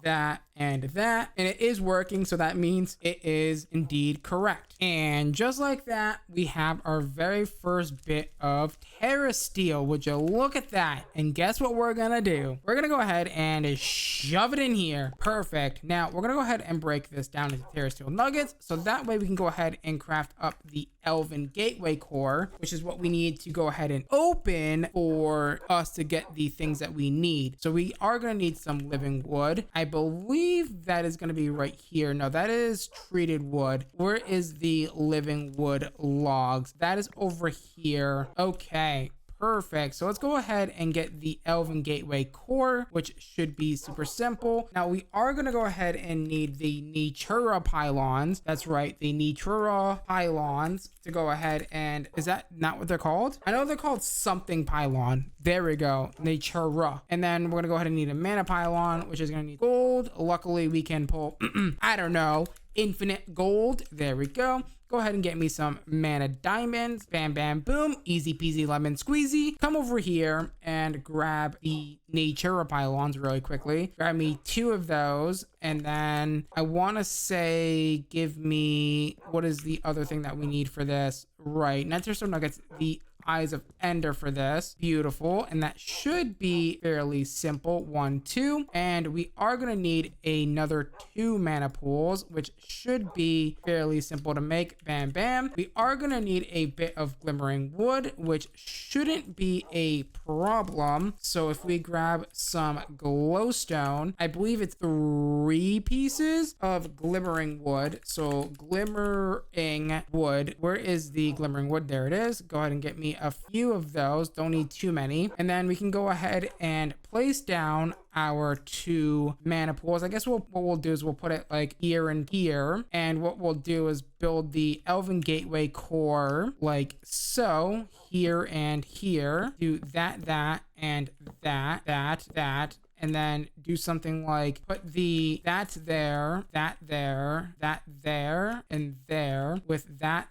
and it is working, so that means it is indeed correct. And just like that, we have our very first bit of terra steel. Would you look at that? And guess what we're gonna do? We're gonna go ahead and shove it in here. Perfect. Now we're gonna go ahead and break this down into terra steel nuggets, so that way we can go ahead and craft up the elven gateway core, which is what we need to go ahead and open for us to get the things that we need. So we are going to need some living wood. I believe that is going to be right here. No, that is treated wood. Where is the living wood logs? That is over here. Okay. Perfect. So let's go ahead and get the Elven Gateway core, which should be super simple. Now we are going to go ahead and need the Natura pylons. That's right, the Natura pylons to go ahead and, is that not what they're called? I know they're called something pylon. There we go, Natura. And then we're going to go ahead and need a mana pylon, which is going to need gold. Luckily we can pull, I don't know, infinite gold. There we go. Go ahead and get me some mana diamonds. Bam, bam, boom. Easy peasy lemon squeezy. Come over here and grab the Natura pylons really quickly. Grab me 2 of those. And then I want to say, give me, what is the other thing that we need for this? Right, Netherstone nuggets, the Eyes of Ender for this. Beautiful. And that should be fairly simple. 1, 2. And we are going to need another 2 mana pools, which should be fairly simple to make. Bam, bam. We are going to need a bit of glimmering wood, which shouldn't be a problem. So if we grab some glowstone, I believe it's 3 pieces of glimmering wood. So glimmering wood. Where is the glimmering wood? There it is. Go ahead and get me a few of those. Don't need too many. And then we can go ahead and place down our 2 mana pools. I guess what we'll do is we'll put it like here and here. And what we'll do is build the Elven Gateway core like so. Here and here. Do that, and that. And then do something like put the that there, and there with that,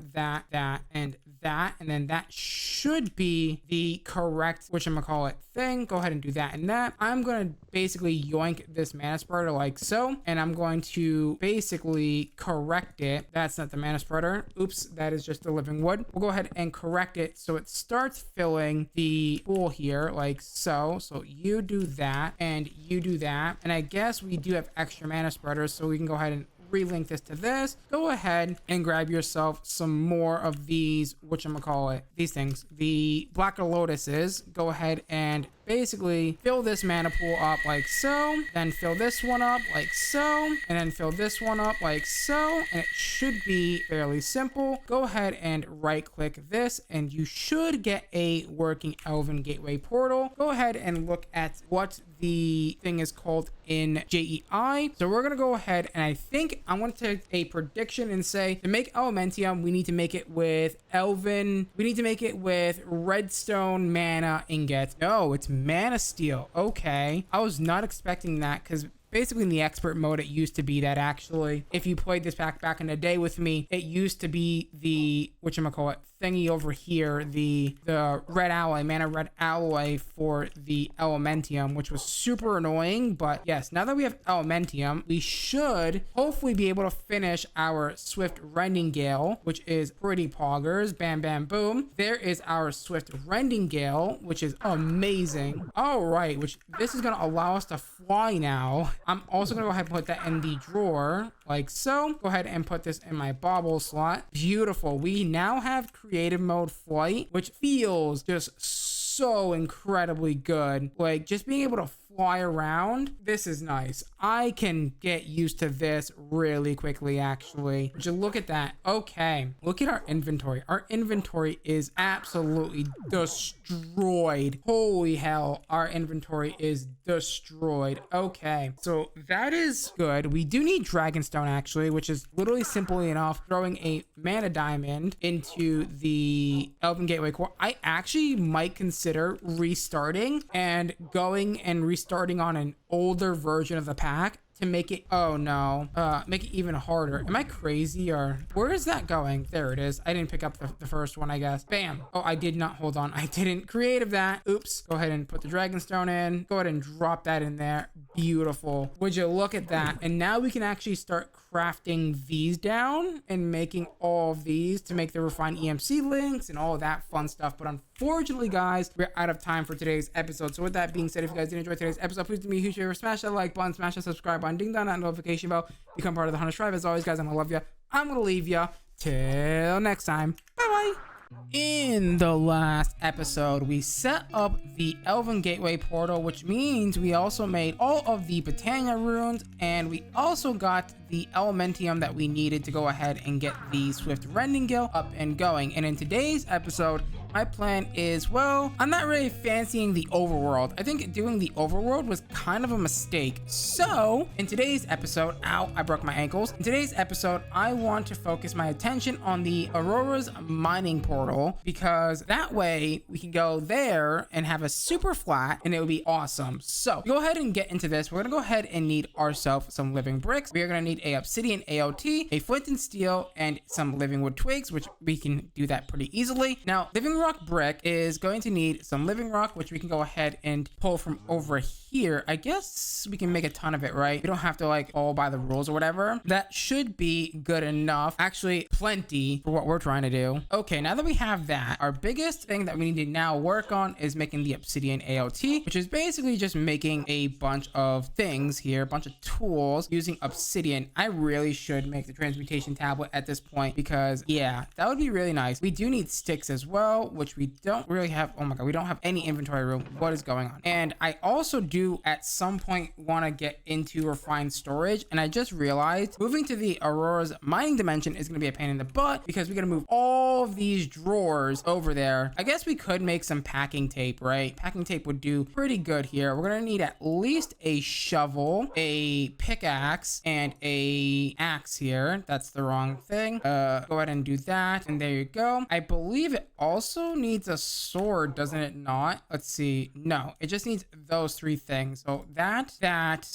and that, and then that should be the correct whatchamacallit thing. Go ahead and do that and that. I'm going to basically yoink this mana spreader like so, and I'm going to basically correct it. That's not the mana spreader. Oops, that is just the living wood. We'll go ahead and correct it so it starts filling the pool here like so. So you do that and you do that. And I guess we do have extra mana spreaders, so we can go ahead and relink this to this. Go ahead and grab yourself some more of these, whatchamacallit, these things, the Black Lotuses. Go ahead and basically fill this mana pool up like so, then fill this one up like so, and then fill this one up like so, and it should be fairly simple. Go ahead and right click this and you should get a working Elven Gateway portal. Go ahead and look at what the thing is called, in JEI. So we're gonna go ahead and I think I'm gonna take a prediction and say to make Elementium, we need to make it with redstone mana ingots. No, it's mana steel. Okay, I was not expecting that, because basically in the expert mode it used to be that actually if you played this pack back in the day with me, it used to be the whatchamacallit thingy over here, the red alloy, mana red alloy for the Elementium, which was super annoying. But yes, now that we have Elementium, we should hopefully be able to finish our Swift Rending Gale, which is pretty poggers. Bam bam boom, there is our Swift Rending Gale, which is amazing. All right, which this is going to allow us to fly now. I'm also gonna go ahead and put that in the drawer like so. Go ahead and put this in my bauble slot. Beautiful. We now have creative mode flight, which feels just so incredibly good. Like just being able to fly around, this is nice. I can get used to this really quickly actually. Just look at that. Okay, look at our inventory. Our inventory is absolutely destroyed. Holy hell, our inventory is destroyed. Okay, so that is good. We do need dragonstone actually, which is literally simply enough throwing a mana diamond into the Elven Gateway core. I actually might consider restarting and going and restarting on an older version of the pack to make it, oh no, make it even harder. Am I crazy, or where is that going? There it is. I didn't pick up the first one, I guess. Bam. Oh, I did not, hold on, I didn't creative that. Oops. Go ahead and put the dragonstone in. Go ahead and drop that in there. Beautiful. Would you look at that? And now we can actually start crafting these down and making all of these to make the refined EMC links and all of that fun stuff. But unfortunately, guys, we're out of time for today's episode. So with that being said, if you guys did enjoy today's episode, please do me a huge favor, smash that like button, smash that subscribe button, ding down that notification bell, become part of the Hunter Tribe. As always, guys, I'm gonna love you. I'm gonna leave you till next time. Bye bye. In the last episode, we set up the Elven Gateway portal, which means we also made all of the Botania runes, and we also got the Elementium that we needed to go ahead and get the Swift Rending Gale up and going. And in today's episode, my plan is, well, I'm not really fancying the overworld. I think doing the overworld was kind of a mistake. So in today's episode, ow, I broke my ankles. In today's episode, I want to focus my attention on the Aurora's mining portal, because that way we can go there and have a super flat and it would be awesome. So go ahead and get into this. We're gonna go ahead and need ourselves some living bricks. We are gonna need a obsidian AOT, a flint and steel, and some living wood twigs, which we can do that pretty easily. Now, living rock brick is going to need some living rock, which we can go ahead and pull from over here. I guess we can make a ton of it, right? We don't have to like all by the rules or whatever. That should be good enough. Actually, plenty for what we're trying to do. Okay, now that we have that, our biggest thing that we need to now work on is making the obsidian AOT, which is basically just making a bunch of things here, a bunch of tools using obsidian. I really should make the transmutation tablet at this point, because yeah, that would be really nice. We do need sticks as well, which we don't really have. Oh my god, we don't have any inventory room. What is going on? And I also do at some point want to get into refined storage, and I just realized moving to the Aurora's mining dimension is going to be a pain in the butt, because we got to move all of these drawers over there. I guess we could make some packing tape, right? Packing tape would do pretty good here. We're going to need at least a shovel, a pickaxe, and a axe here. That's the wrong thing. Go ahead and do that, and there you go. I believe it also needs a sword, doesn't it not? Let's see. No, it just needs those three things. So that,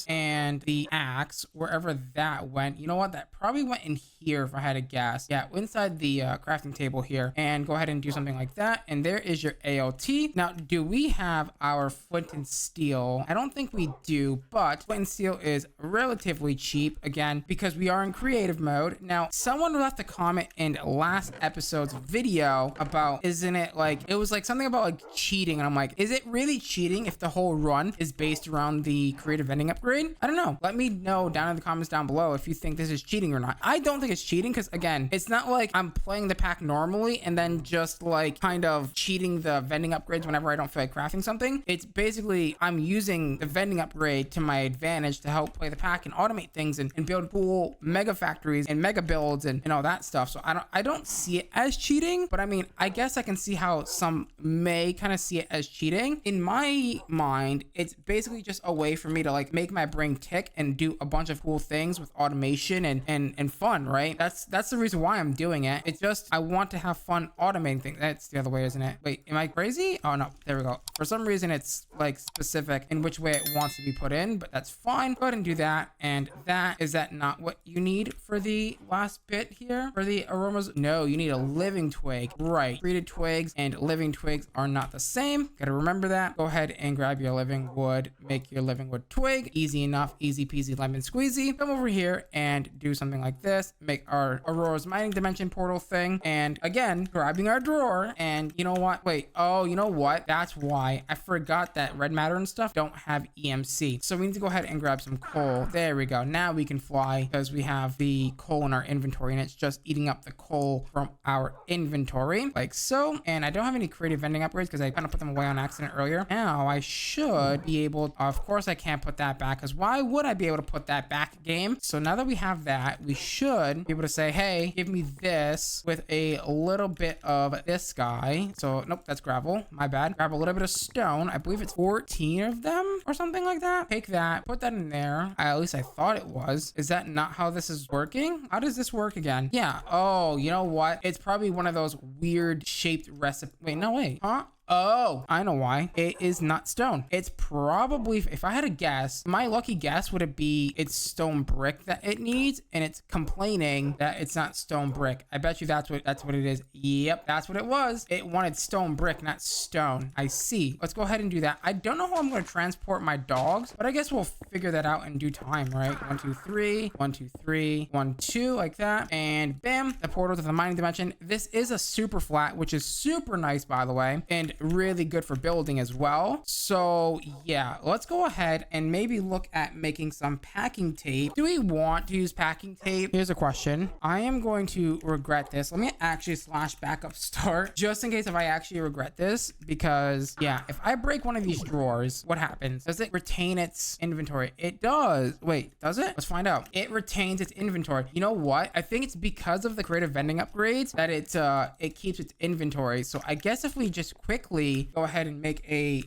and the axe, wherever that went. You know what? That probably went in here if I had to guess. Yeah, inside the crafting table here. And go ahead and do something like that. And there is your AOT. Now, do we have our flint and steel? I don't think we do, but flint and steel is relatively cheap, again, because we are in creative mode. Now, someone left a comment in last episode's video about, isn't it like, it was like something about like cheating, and I'm like, is it really cheating if the whole run is based around the creative vending upgrade? I don't know. Let me know down in the comments down below if you think this is cheating or not. I don't think it's cheating, because again, it's not like I'm playing the pack normally and then just like kind of cheating the vending upgrades whenever I don't feel like crafting something. It's basically I'm using the vending upgrade to my advantage to help play the pack and automate things and build cool mega factories and mega builds and all that stuff. So I don't see it as cheating, but I mean, I guess I can see how some may kind of see it as cheating. In my mind, it's basically just a way for me to like make my brain tick and do a bunch of cool things with automation and fun, right? That's the reason why I'm doing it. It's just I want to have fun automating things. That's the other way, isn't it? Wait, am I crazy? Oh no, there we go. For some reason it's like specific in which way it wants to be put in, but that's fine. Go ahead and do that. And is that not what you need for the last bit here for the aromas? No, you need a living twig, right? Treated twigs and living twigs are not the same. Gotta remember that. Go ahead and grab your living wood, make your living wood twig. Easy enough, easy peasy lemon squeezy. Come over here and do something like this. Make our Aurora's mining dimension portal thing. And again, grabbing our drawer. And you know what? Wait, oh, you know what? That's why I forgot that red matter and stuff don't have EMC. So we need to go ahead and grab some coal. There we go. Now we can fly because we have the coal in our inventory and it's just eating up the coal from our inventory like so. And I don't have any creative vending upgrades because I kind of put them away on accident earlier. Now I should be able, of course I can't put that back because why would I be able to put that back, game? So now that we have that, we should be able to say, hey, give me this with a little bit of this guy. So nope, that's gravel, my bad. Grab a little bit of stone. I believe it's 14 of them or something like that. Take that, put that in there. At least I thought it was. Is that not how this is working? How does this work again? Yeah. Oh, you know what? It's probably one of those weird shaped recipe. Wait, no way. Huh? Oh, I know why. It is not stone. It's probably, if I had a guess, my lucky guess would it be it's stone brick that it needs, and it's complaining that it's not stone brick. I bet you that's what it is. Yep, that's what it was. It wanted stone brick, not stone. I see. Let's go ahead and do that. I don't know how I'm going to transport my dogs, but I guess we'll figure that out in due time, right? 1, 2, 3, 1, 2, 3, 1, 2, like that, and bam, the portal to the mining dimension. This is a super flat, which is super nice, by the way, and really good for building as well. So yeah, let's go ahead and maybe look at making some packing tape. Do we want to use packing tape? Here's a question. I am going to regret this. Let me actually / backup start just in case if I actually regret this, because yeah, if I break one of these drawers, what happens? Does it retain its inventory? It does. Wait, does it? Let's find out. It retains its inventory. You know what? I think it's because of the creative vending upgrades that it keeps its inventory. So I guess if we just quickly go ahead and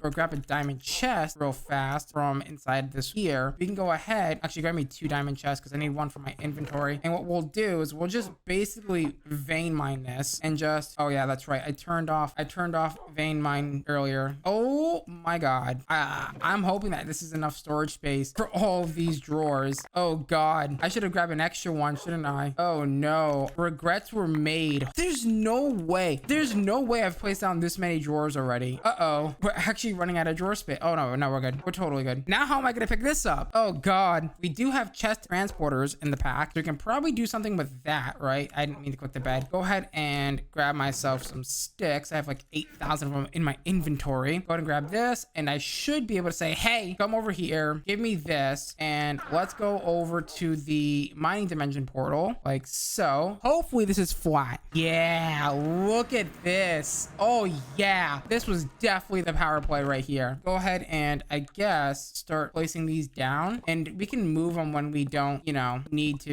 grab a diamond chest real fast from inside this here, we can go ahead, actually grab me 2 diamond chests because I need 1 for my inventory. And what we'll do is we'll just basically vein mine this and just, oh yeah, that's right. I turned off vein mine earlier. Oh my God. I'm hoping that this is enough storage space for all of these drawers. Oh God. I should have grabbed an extra one, shouldn't I? Oh no. Regrets were made. There's no way I've placed down this many drawers already. Uh-oh. We're actually running out of drawer space. Oh no, we're good. We're totally good. Now how am I gonna pick this up? Oh God. We do have chest transporters in the pack, so we can probably do something with that, right? I didn't mean to click the bed. Go ahead and grab myself some sticks. I have like 8,000 of them in my inventory. Go ahead and grab this, and I should be able to say, hey, come over here, give me this, and let's go over to the mining dimension portal, like so. Hopefully this is flat. Yeah, look at this. Oh yeah, this was definitely the power play right here. Go ahead and I guess start placing these down, and we can move them when we don't, you know, need to.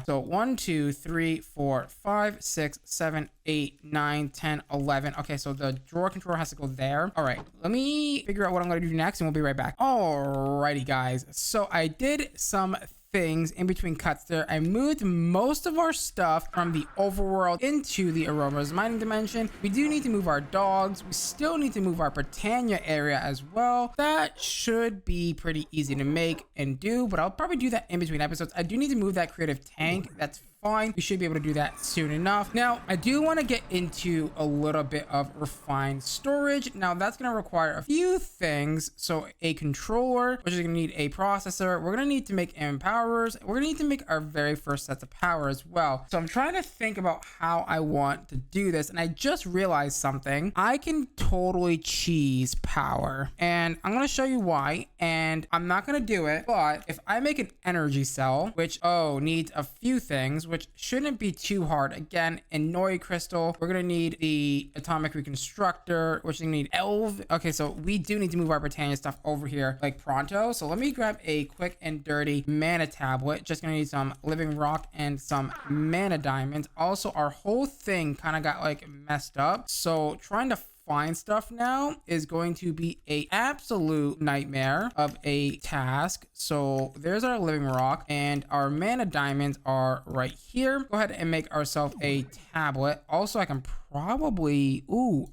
So 1, 2, 3, 4, 5, 6, 7, 8, 9, 10, 11. Okay, so the drawer controller has to go there. All right, let me figure out what I'm going to do next and we'll be right back. Alrighty guys, so I did some things in between cuts there. I moved most of our stuff from the overworld into the Aurora's mining dimension. We do need to move our dogs. We still need to move our Botania area as well. That should be pretty easy to make and do, but I'll probably do that in between episodes. I do need to move that creative tank. That's fine. We should be able to do that soon enough. Now, I do want to get into a little bit of refined storage. Now, that's going to require a few things. So a controller, which is going to need a processor. We're going to need to make empowers. We're going to need to make our very first sets of power as well. So I'm trying to think about how I want to do this. And I just realized something. I can totally cheese power. And I'm going to show you why. And I'm not going to do it. But if I make an energy cell, which, needs a few things, which shouldn't be too hard. Again, Annoy Crystal. We're gonna need the Atomic Reconstructor, which we need Okay, so we do need to move our Botania stuff over here like pronto. So let me grab a quick and dirty mana tablet. Just gonna need some living rock and some mana diamonds. Also, our whole thing kind of got like messed up. So trying to find stuff now is going to be a absolute nightmare of a task. So there's our living rock and our mana diamonds are right here. Go ahead and make ourselves a tablet. Also, I can probably,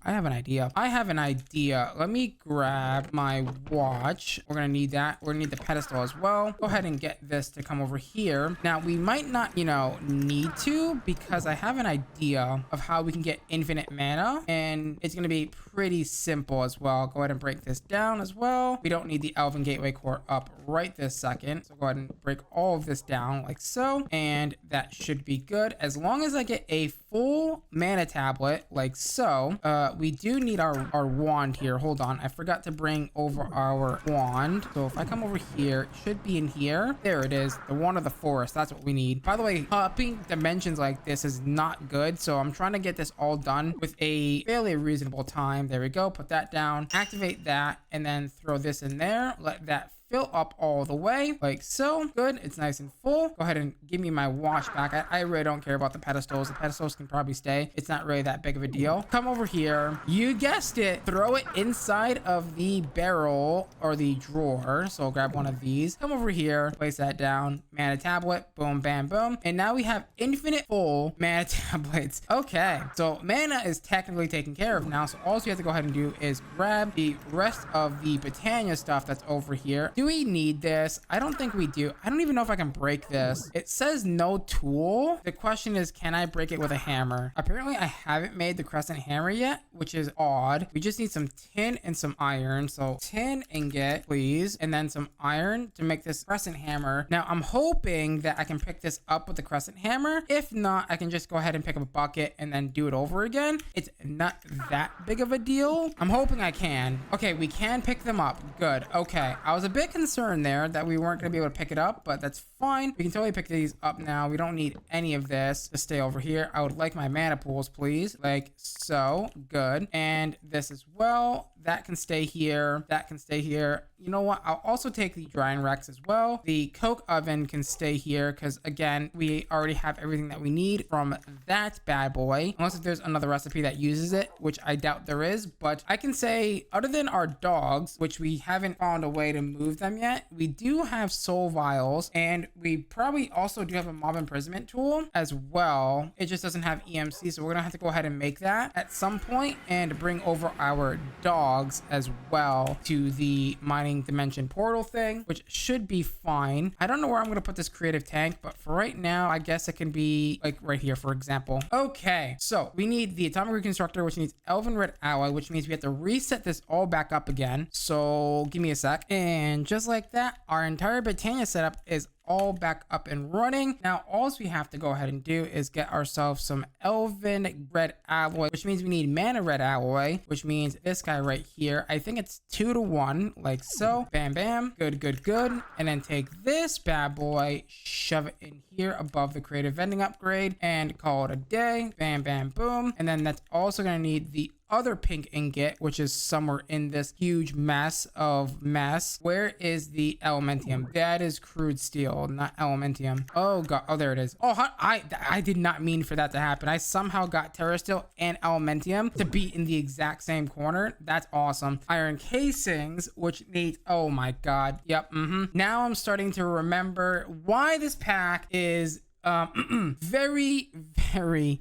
I have an idea. Let me grab my watch. We're gonna need that. We're gonna need the pedestal as well. Go ahead and get this to come over here. Now we might not, need to, because I have an idea of how we can get infinite mana, and it's gonna be pretty simple as well. Go ahead and break this down as well. We don't need the Elven Gateway core up right this second, so go ahead and break all of this down like so, and that should be good as long as I get a full mana tablet like so. We do need our wand here. Hold on, I forgot to bring over our wand. So if I come over here, it should be in here. There it is, the wand of the forest. That's what we need. By the way, upping dimensions like this is not good, so I'm trying to get this all done with a fairly reasonable time. There we go. Put that down, activate that, and then throw this in there. Let that fill up all the way like so. Good, it's nice and full. Go ahead and give me my watch back. I really don't care about the pedestals. The pedestals can probably stay. It's not really that big of a deal. Come over here, you guessed it, throw it inside of the barrel or the drawer. So grab one of these, come over here, place that down, mana tablet, boom, bam, boom, and now we have infinite full mana tablets. Okay, so mana is technically taken care of now, so all you have to go ahead and do is grab the rest of the Botania stuff that's over here. Do we need this? I don't think we do. I don't even know if I can break this. It says no tool. The question is, can I break it with a hammer? Apparently I haven't made the crescent hammer yet, which is odd. We just need some tin and some iron. So tin ingot, please, and then some iron to make this crescent hammer. Now I'm hoping that I can pick this up with the crescent hammer. If not, I can just go ahead and pick up a bucket and then do it over again. It's not that big of a deal. I'm hoping I can. Okay, we can pick them up. Good. Okay, I was a bit concerned there that we weren't going to be able to pick it up, but that's fine. We can totally pick these up now. We don't need any of this to stay over here. I would like my mana pools, please, like so. Good. And this as well. That can stay here. That can stay here. You know what? I'll also take the drying racks as well. The coke oven can stay here because, again, we already have everything that we need from that bad boy. Unless if there's another recipe that uses it, which I doubt there is. But I can say, other than our dogs, which we haven't found a way to move them yet, we do have soul vials, and we probably also do have a mob imprisonment tool as well. It just doesn't have EMC, so we're gonna have to go ahead and make that at some point and bring over our dogs as well to the mining dimension portal thing, which should be fine. I don't know where I'm gonna put this creative tank, but for right now, I guess it can be like right here, for example. Okay, so we need the atomic reconstructor, which needs elven red alloy, which means we have to reset this all back up again. So give me a sec. And just like that, our entire Botania setup is all back up and running. Now, all we have to go ahead and do is get ourselves some elven red alloy, which means we need mana red alloy, which means this guy right here. I think it's 2 to 1, like so. Bam, bam. Good, good, good. And then take this bad boy, shove it in here above the creative vending upgrade, and call it a day. Bam, bam, boom. And then that's also going to need the other pink ingot, which is somewhere in this huge mess of mess. Where is the elementium? That is crude steel, not elementium. Oh god. Oh, there it is. Oh, I did not mean for that to happen. I somehow got terra steel and elementium to be in the exact same corner. That's awesome. Iron casings, which needs, oh my god. Yep. Now I'm starting to remember why this pack is very grindy.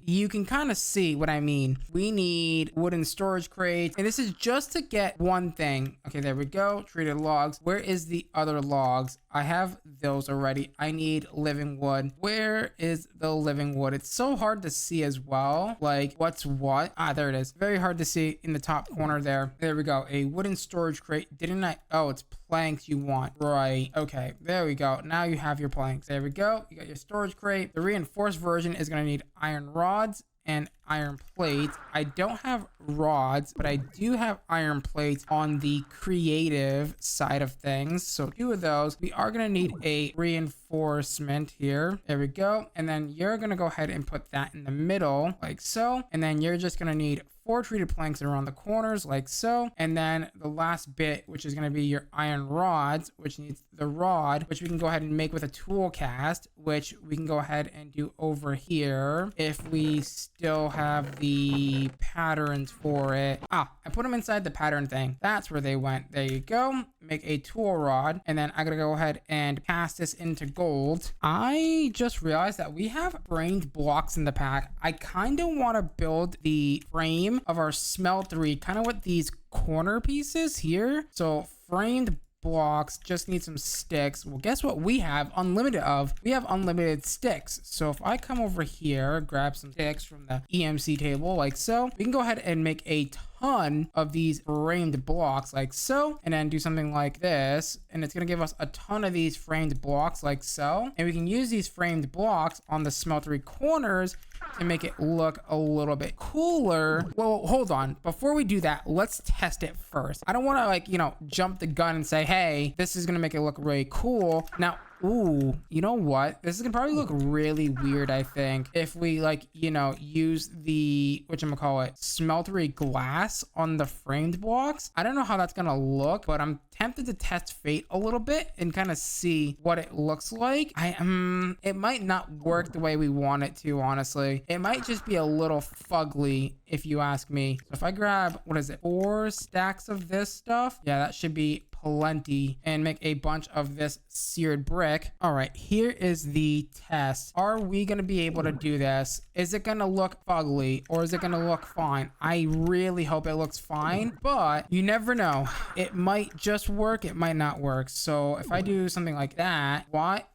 You can kind of see what I mean. We need wooden storage crates, and this is just to get one thing. Okay, there we go. Treated logs. Where is the other logs? I have those already. I need living wood. Where is the living wood? It's so hard to see as well, like what's what. Ah, there it is. Very hard to see in the top corner there. There we go. A wooden storage crate. Didn't I? Oh, it's planks you want, right? Okay, there we go. Now you have your planks. There we go. You got your storage crate. The reinforced version is going to need iron rods and iron plates. I don't have rods, but I do have iron plates on the creative side of things. So 2 of those. We are going to need a reinforcement here. There we go. And then you're going to go ahead and put that in the middle like so. And then you're just going to need 4 treated planks around the corners like so. And then the last bit, which is going to be your iron rods, which needs the rod, which we can go ahead and make with a tool cast, which we can go ahead and do over here if we still have the patterns for it. I put them inside the pattern thing. That's where they went. There you go. Make a tool rod, and then I'm gonna go ahead and cast this into gold. I just realized that we have framed blocks in the pack. I kind of want to build the frame of our smeltery kind of with these corner pieces here. So framed blocks just need some sticks. Well, guess what we have unlimited of? We have unlimited sticks. So if I come over here, grab some sticks from the EMC table like so, we can go ahead and make a ton of these framed blocks like so, and then do something like this, and it's going to give us a ton of these framed blocks like so, and we can use these framed blocks on the smeltery corners to make it look a little bit cooler. Well, hold on, before we do that, let's test it first. I don't want to, like, you know, jump the gun and say, hey, this is going to make it look really cool. Now, ooh, you know what? This is gonna probably look really weird, I think, if we, like, you know, use the, whatchamacallit, smeltery glass on the framed blocks. I don't know how that's gonna look, but I'm tempted to test fate a little bit and kind of see what it looks like. It might not work the way we want it to, honestly. It might just be a little fugly, if you ask me. So if I grab, what is it, 4 stacks of this stuff? Yeah, that should be plenty, and make a bunch of this seared brick. All right, here is the test. Are we gonna be able to do this? Is it gonna look fugly, or is it gonna look fine? I really hope it looks fine, but you never know. It might just work, it might not work. So if I do something like that,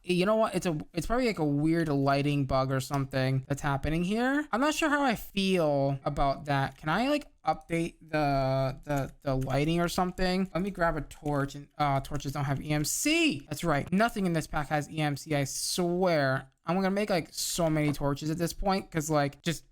you know what, it's probably like a weird lighting bug or something that's happening here. I'm not sure how I feel about that. Can I, like, update the lighting or something? Let me grab a torch, and torches don't have EMC. That's right, nothing in this pack has EMC, I swear. I'm gonna make, like, so many torches at this point, because, like, just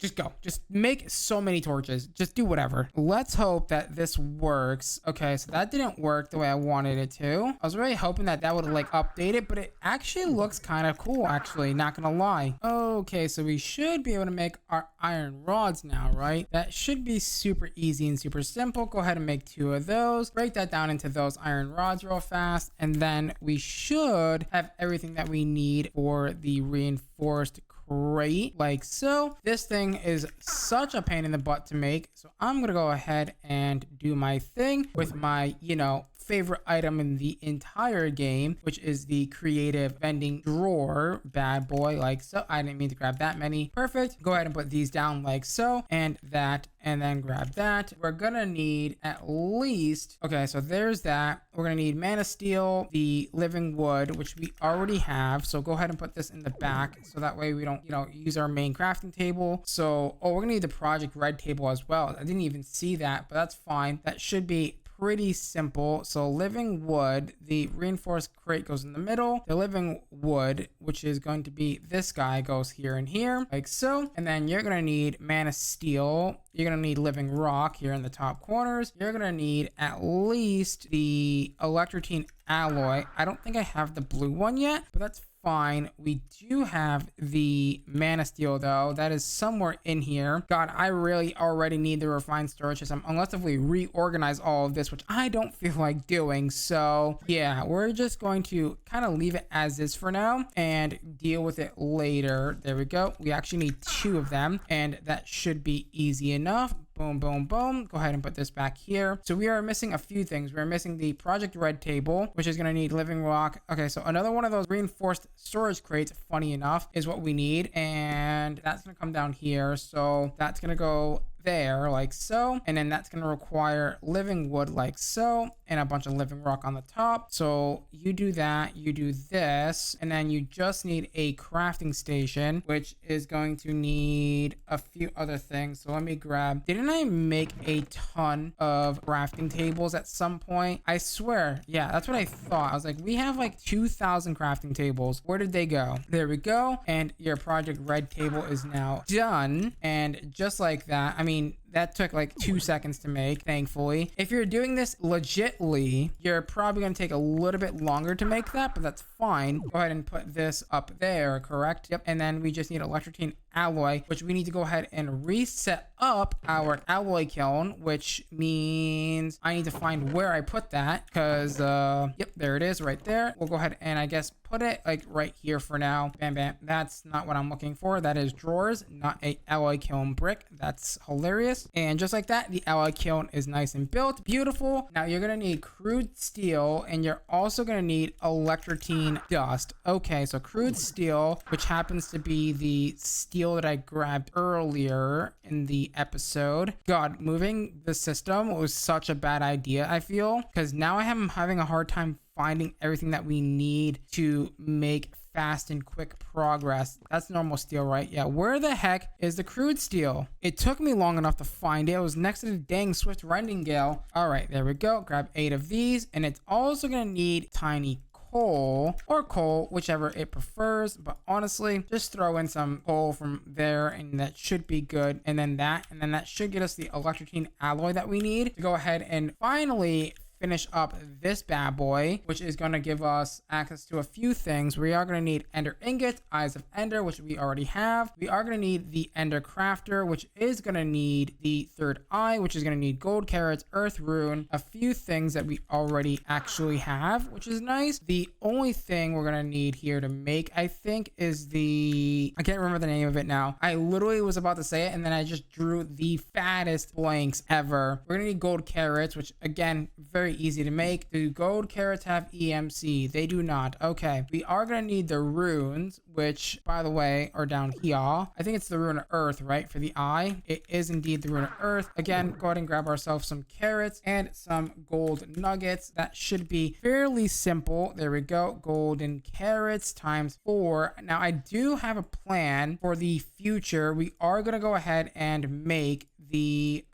make so many torches. Just do whatever. Let's hope that this works. Okay, so that didn't work the way I wanted it to. I was really hoping that would, like, update it, but it actually looks kind of cool, actually, not gonna lie. Okay, so we should be able to make our iron rods now, right? That should be super easy and super simple. Go ahead and make 2 of those. Break that down into those iron rods real fast, and then we should have everything that we need for the reinforced crate like so. This thing is such a pain in the butt to make, so I'm gonna go ahead and do my thing with my, you know, favorite item in the entire game, which is the creative vending drawer bad boy like so. I didn't mean to grab that many. Perfect. Go ahead and put these down like so, and that, and then grab that. We're gonna need at least, okay, so there's that. We're gonna need mana steel, the living wood, which we already have, so go ahead and put this in the back so that way we don't, you know, use our main crafting table. So we're gonna need the project red table as well. I didn't even see that, but that's fine. That should be pretty simple. So living wood, the reinforced crate goes in the middle. The living wood, which is going to be this guy, goes here and here like so. And then you're gonna need mana steel. You're gonna need living rock here in the top corners. You're gonna need at least the electrotine alloy. I don't think I have the blue one yet, but that's fine. We do have the mana steel though. That is somewhere in here. God, I really already need the refined storage system, unless if we reorganize all of this, which I don't feel like doing. So yeah, we're just going to kind of leave it as is for now and deal with it later. There we go. We actually need 2 of them, and that should be easy enough. Boom, boom, boom. Go ahead and put this back here. So we are missing a few things. We're missing the project red table, which is going to need living rock. Okay, so another one of those reinforced storage crates, funny enough, is what we need. And that's going to come down here. So that's going to go there like so, and then that's going to require living wood like so, and a bunch of living rock on the top. So you do that, you do this, and then you just need a crafting station, which is going to need a few other things. So let me grab, didn't I make a ton of crafting tables at some point? I swear, yeah, that's what I thought. I was like, we have like 2,000 crafting tables. Where did they go? There we go. And your project red table is now done. And just like that, I mean, that took like 2 seconds to make, thankfully. If you're doing this legitly, you're probably going to take a little bit longer to make that, but that's fine. Go ahead and put this up there, correct? Yep. And then we just need electrocuting alloy, which we need to go ahead and reset up our alloy kiln, which means I need to find where I put that because, yep, there it is right there. We'll go ahead and I guess put it like right here for now. Bam, bam. That's not what I'm looking for. That is drawers, not a alloy kiln brick. That's hilarious. And just like that, the alloy kiln is nice and built. Beautiful. Now you're going to need crude steel, and you're also going to need electrotine dust. Okay, so crude steel, which happens to be the steel that I grabbed earlier in the episode. God, moving the system was such a bad idea, I feel, because now I am having a hard time finding everything that we need to make fast and quick progress. That's normal steel, right? Yeah. Where the heck is the crude steel? It took me long enough to find it. It was next to the dang swift rending Gale. All right, there we go. Grab 8 of these, and it's also gonna need tiny coal or coal, whichever it prefers, but honestly just throw in some coal from there and that should be good. And then that should get us the electrotine alloy that we need to go ahead and finally finish up this bad boy, which is going to give us access to a few things. We are going to need ender ingots, eyes of ender, which we already have. We are going to need the ender crafter, which is going to need the third eye, which is going to need gold carrots, earth rune, a few things that we already actually have, which is nice. The only thing we're going to need here to make, I think, is the, I can't remember the name of it now. I literally was about to say it and then I just drew the fattest blanks ever. We're going to need gold carrots, which again, very easy to make. Do gold carrots have EMC? They do not. Okay. We are going to need the runes, which by the way are down here. I think it's the rune of earth, right? For the eye. It is indeed the rune of earth. Again, go ahead and grab ourselves some carrots and some gold nuggets. That should be fairly simple. There we go. Golden carrots times 4. Now I do have a plan for the future. We are going to go ahead and make the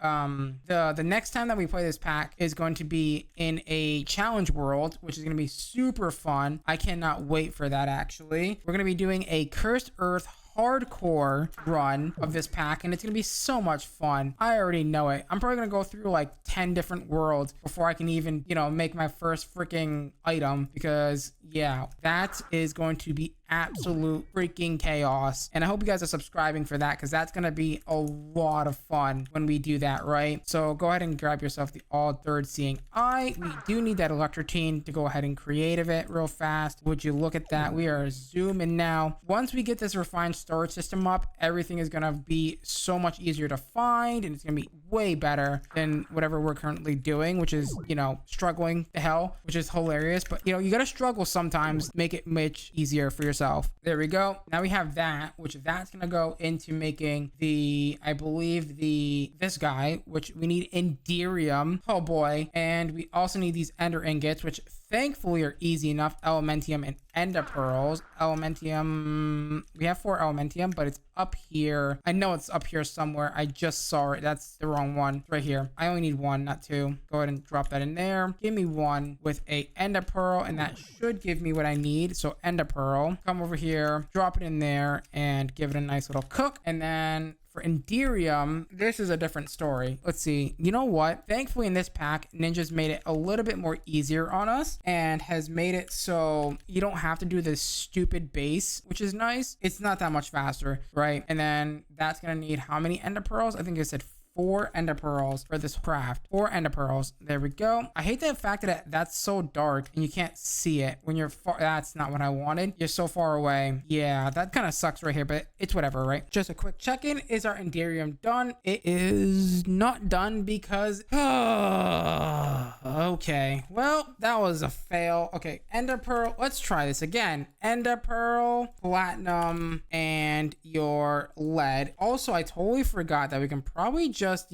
next time that we play this pack is going to be in a challenge world, which is going to be super fun. I cannot wait for that. Actually, we're going to be doing a cursed earth hardcore run of this pack, and it's gonna be so much fun. I already know it. I'm probably gonna go through like 10 different worlds before I can even, you know, make my first freaking item, because yeah, that is going to be absolute freaking chaos. And I hope you guys are subscribing for that, because that's gonna be a lot of fun when we do that, right? So go ahead and grab yourself the all third seeing eye. We do need that electrotine to go ahead and creative it real fast. Would you look at that? We are zooming now. Once we get this refined storage system up, everything is gonna be so much easier to find, and it's gonna be way better than whatever we're currently doing, which is, you know, struggling to hell, which is hilarious. But you know, you gotta struggle sometimes, make it much easier for yourself. There we go. Now we have that, which that's gonna go into making the, I believe this guy, which we need enderium. Oh boy. And we also need these ender ingots, which thankfully are easy enough. Elementium and ender pearls. Elementium, we have 4 elementium, but it's up here. I know it's up here somewhere. I just saw it. That's the wrong one. It's right here. I only need 1, not 2. Go ahead and drop that in there. Give me 1 with a ender pearl, and that should give me what I need. So ender pearl, come over here, drop it in there, and give it a nice little cook. And then for enderium, this is a different story. Let's see. You know what? Thankfully in this pack, Ninja's made it a little bit more easier on us and has made it so you don't have to do this stupid base, which is nice. It's not that much faster, right? And then that's gonna need how many ender pearls? I think I said 4 ender pearls for this craft. 4 ender pearls. There we go. I hate the fact that that's so dark and you can't see it when you're far. That's not what I wanted. You're so far away. Yeah, that kind of sucks right here, but it's whatever, right? Just a quick check-in. Is our enderium done? It is not done because okay, well, that was a fail. Okay, ender pearl. Let's try this again. Ender pearl, platinum, and your lead. Also, I totally forgot that we can probably just just,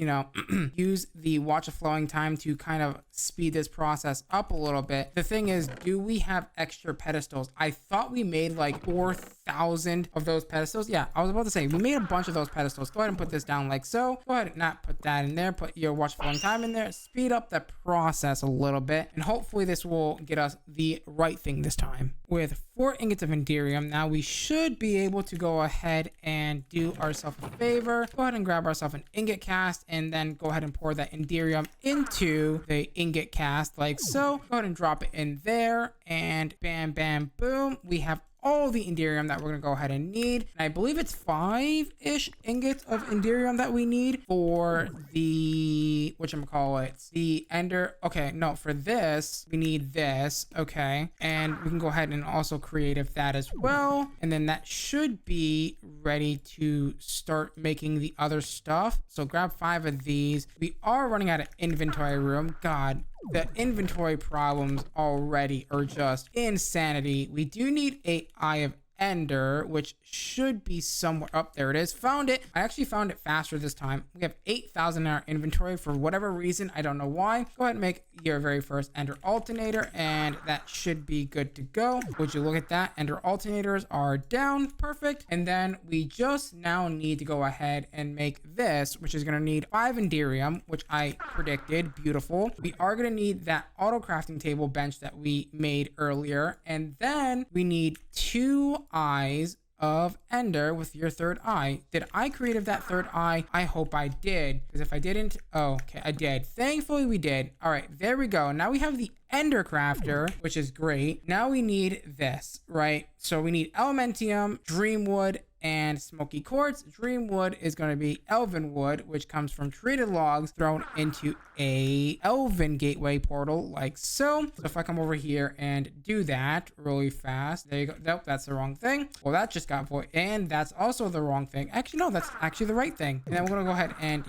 use the watch of flowing time to kind of speed this process up a little bit. The thing is, do we have extra pedestals? I thought we made like 4,000 of those pedestals. Yeah, I was about to say, we made a bunch of those pedestals. Go ahead and put this down like so. Go ahead and not put that in there. Put your watch of flowing time in there. Speed up the process a little bit. And hopefully this will get us the right thing this time. With 4 ingots of Enderium, now we should be able to go ahead and do ourselves a favor. Go ahead and grab ourselves an ingot cast and then go ahead and pour that Enderium into the ingot cast like so. Go ahead and drop it in there and bam, bam, boom. We have all the Enderium that we're going to go ahead and need. And I believe it's 5-ish ingots of Enderium that we need for the, whatchamacallit, the Ender. Okay, no, for this, we need this. Okay. And we can go ahead and also creative that as well. And then that should be ready to start making the other stuff. So grab 5 of these. We are running out of inventory room. God, the inventory problems already are just insanity. We do need a Eye of Ender, which should be somewhere up there. It is. Found it. I actually found it faster this time. We have 8,000 in our inventory for whatever reason. I don't know why. Go ahead and make your very first Ender alternator, and that should be good to go. Would you look at that? Ender alternators are down. Perfect. And then we just now need to go ahead and make this, which is going to need 5 Enderium, which I predicted. Beautiful. We are going to need that auto crafting table bench that we made earlier, and then we need 2 eyes of Ender with your 3rd eye. Did I create that 3rd eye? I hope I did, because if I didn't, oh, okay, I did. Thankfully we did. All right, there we go. Now we have the Ender Crafter, which is great. Now we need this, right? So we need Elementium, Dreamwood, and Smoky Quartz. Dreamwood is going to be Elven Wood, which comes from treated logs thrown into a Elven gateway portal like so. So if I come over here and do that really fast, there you go. Nope, that's the wrong thing. Well, that just got void, and that's also the wrong thing. Actually, no, that's actually the right thing. And then we're going to go ahead and,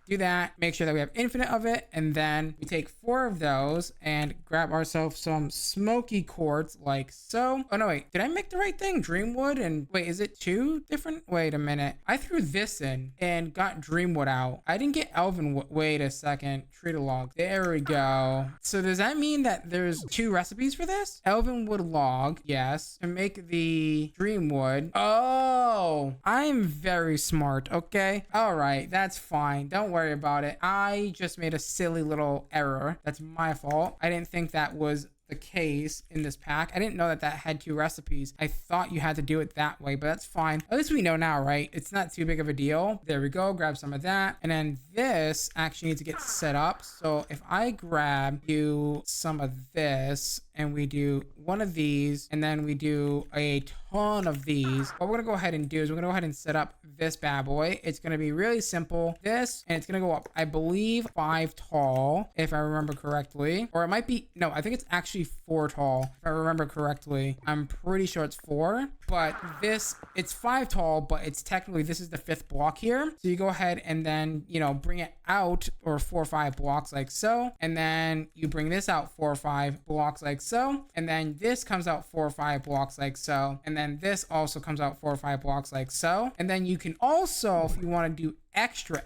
do that. Make sure that we have infinite of it. And then we take 4 of those and grab ourselves some Smoky Quartz like so. Oh, no, wait. Did I make the right thing? Dreamwood and wait, is it 2 different? Wait a minute. I threw this in and got Dreamwood out. I didn't get Elven Wood. Wait a second. Treat a log. There we go. So does that mean that there's 2 recipes for this? Elven Wood log. Yes. To make the Dreamwood. Oh, I'm very smart. Okay. All right. That's fine. Don't worry about it. I just made a silly little error. That's my fault. I didn't think that was the case in this pack. I didn't know that had 2 recipes. I thought you had to do it that way, but that's fine. At least we know now, right? It's not too big of a deal. There we go. Grab some of that. And then this actually needs to get set up. So if I grab you some of this and we do 1 of these and then we do a ton of these, what we're gonna go ahead and do is we're gonna go ahead and set up this bad boy. It's gonna be really simple. This, and it's gonna go up, I believe 5 tall, if I remember correctly. Or it might be, no, I think it's actually 4 tall, if I remember correctly. I'm pretty sure it's 4, but this, it's 5 tall, but it's technically, this is the 5th block here. So you go ahead and then, bring it out, or 4 or 5 blocks like so. And then you bring this out 4 or 5 blocks like so. And then this comes out 4 or 5 blocks like so. And then this also comes out 4 or 5 blocks like so. And then you can also, if you want to do extra,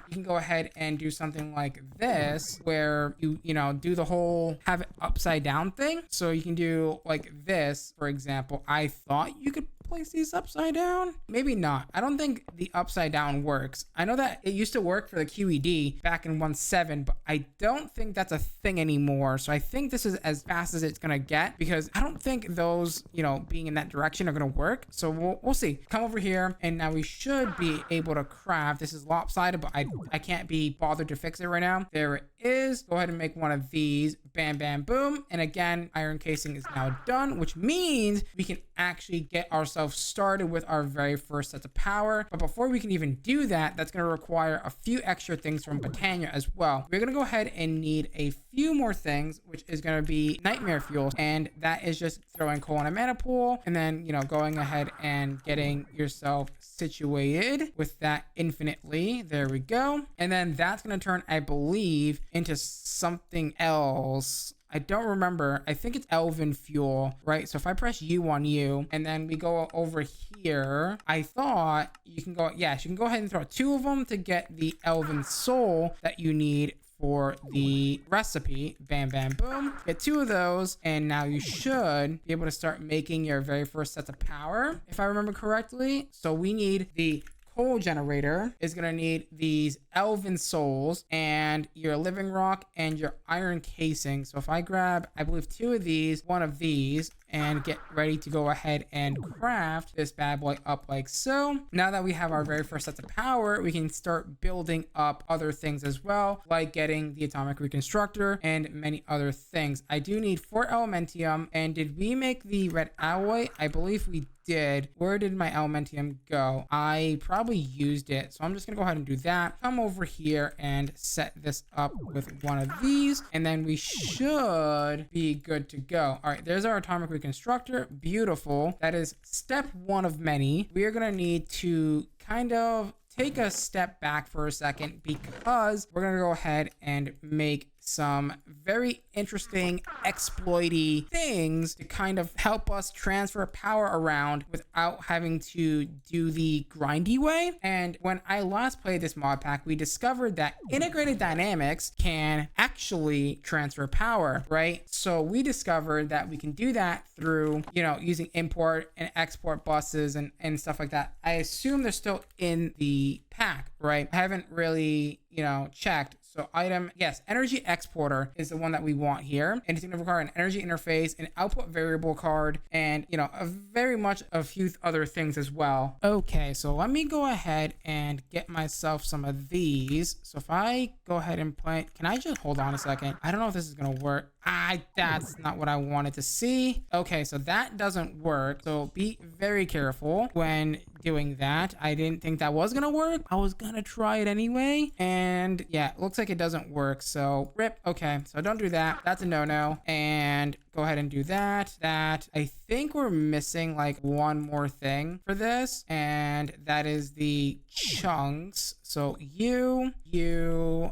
you can go ahead and do something like this, where you do the whole have it upside down thing. So you can do like this, for example. I thought you could place these upside down. Maybe not. I don't think the upside down works. I know that it used to work for the QED back in 1.7, but I don't think that's a thing anymore. So I think this is as fast as it's gonna get, because I don't think those, being in that direction are gonna work. So we'll see. Come over here, and now we should be able to craft. This is lopsided, but I can't be bothered to fix it right now. There it is. Go ahead and make 1 of these. Bam, bam, boom. And again, iron casing is now done, which means we can actually get ourselves started with our very first set of power. But before we can even do that, that's going to require a few extra things from Botania as well. We're going to go ahead and need a few more things, which is going to be nightmare fuel. And that is just throwing coal in a mana pool, and then, going ahead and getting yourself situated with that infinitely. There we go. And then that's going to turn, I believe, into something else. I don't remember. I think it's elven fuel, right? So if I press U on you and then we go over here, I thought you can go, yes, you can go ahead and throw 2 of them to get the elven soul that you need for the recipe. Bam, bam, boom. Get 2 of those, and now you should be able to start making your very first sets of power, if I remember correctly. So we need the coal generator is going to need these elven souls and your living rock and your iron casing. So if I grab, I believe 2 of these, 1 of these, and get ready to go ahead and craft this bad boy up like so. Now that we have our very first sets of power, we can start building up other things as well, like getting the atomic reconstructor and many other things. I do need 4 elementium. And did we make the red alloy? I believe we did. Where did my elementium go? I probably used it, so I'm just gonna go ahead and do that. Come over here and set this up with 1 of these, and then we should be good to go. All right, there's our atomic reconstructor. Beautiful. That is step 1 of many. We are gonna need to kind of take a step back for a second, because we're gonna go ahead and make some very interesting exploity things to kind of help us transfer power around without having to do the grindy way. And when I last played this mod pack, we discovered that integrated dynamics can actually transfer power, right? So we discovered that we can do that through, you know, using import and export buses and stuff like that. I assume they're still in the pack, right? I haven't really, you know, checked. So item, yes, energy exporter is the one that we want here. And it's going to require an energy interface, an output variable card, and, you know, a few other things as well. Okay, so let me go ahead and get myself some of these. So if I go ahead and plant, can I just hold on a second? I don't know if this is going to work. That's not what I wanted to see. Okay, so that doesn't work. So be very careful when doing that. I didn't think that was gonna work. I was gonna try it anyway, and yeah, it looks like it doesn't work. So rip. Okay, so don't do that. That's a no-no. And go ahead and do that. I think we're missing like 1 more thing for this, and that is the chunks. So you,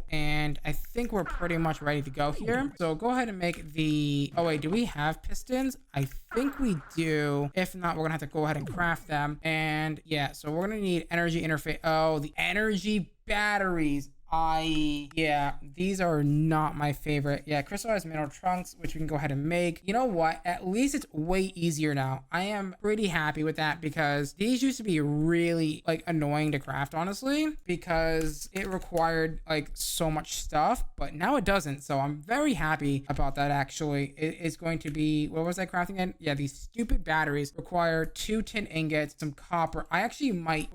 and I think we're pretty much ready to go here. So go ahead and make the, oh wait, do we have pistons? I think we do. If not, we're gonna have to go ahead and craft them. And yeah, so we're gonna need energy interface. Oh, the energy batteries. Yeah, these are not my favorite. Yeah, crystallized mineral trunks, which we can go ahead and make. You know what? At least it's way easier now. I am pretty happy with that, because these used to be really like annoying to craft, honestly, because it required like so much stuff, but now it doesn't. So I'm very happy about that. Actually, it is going to be, what was I crafting in? Yeah, these stupid batteries require 2 tin ingots, some copper. I actually might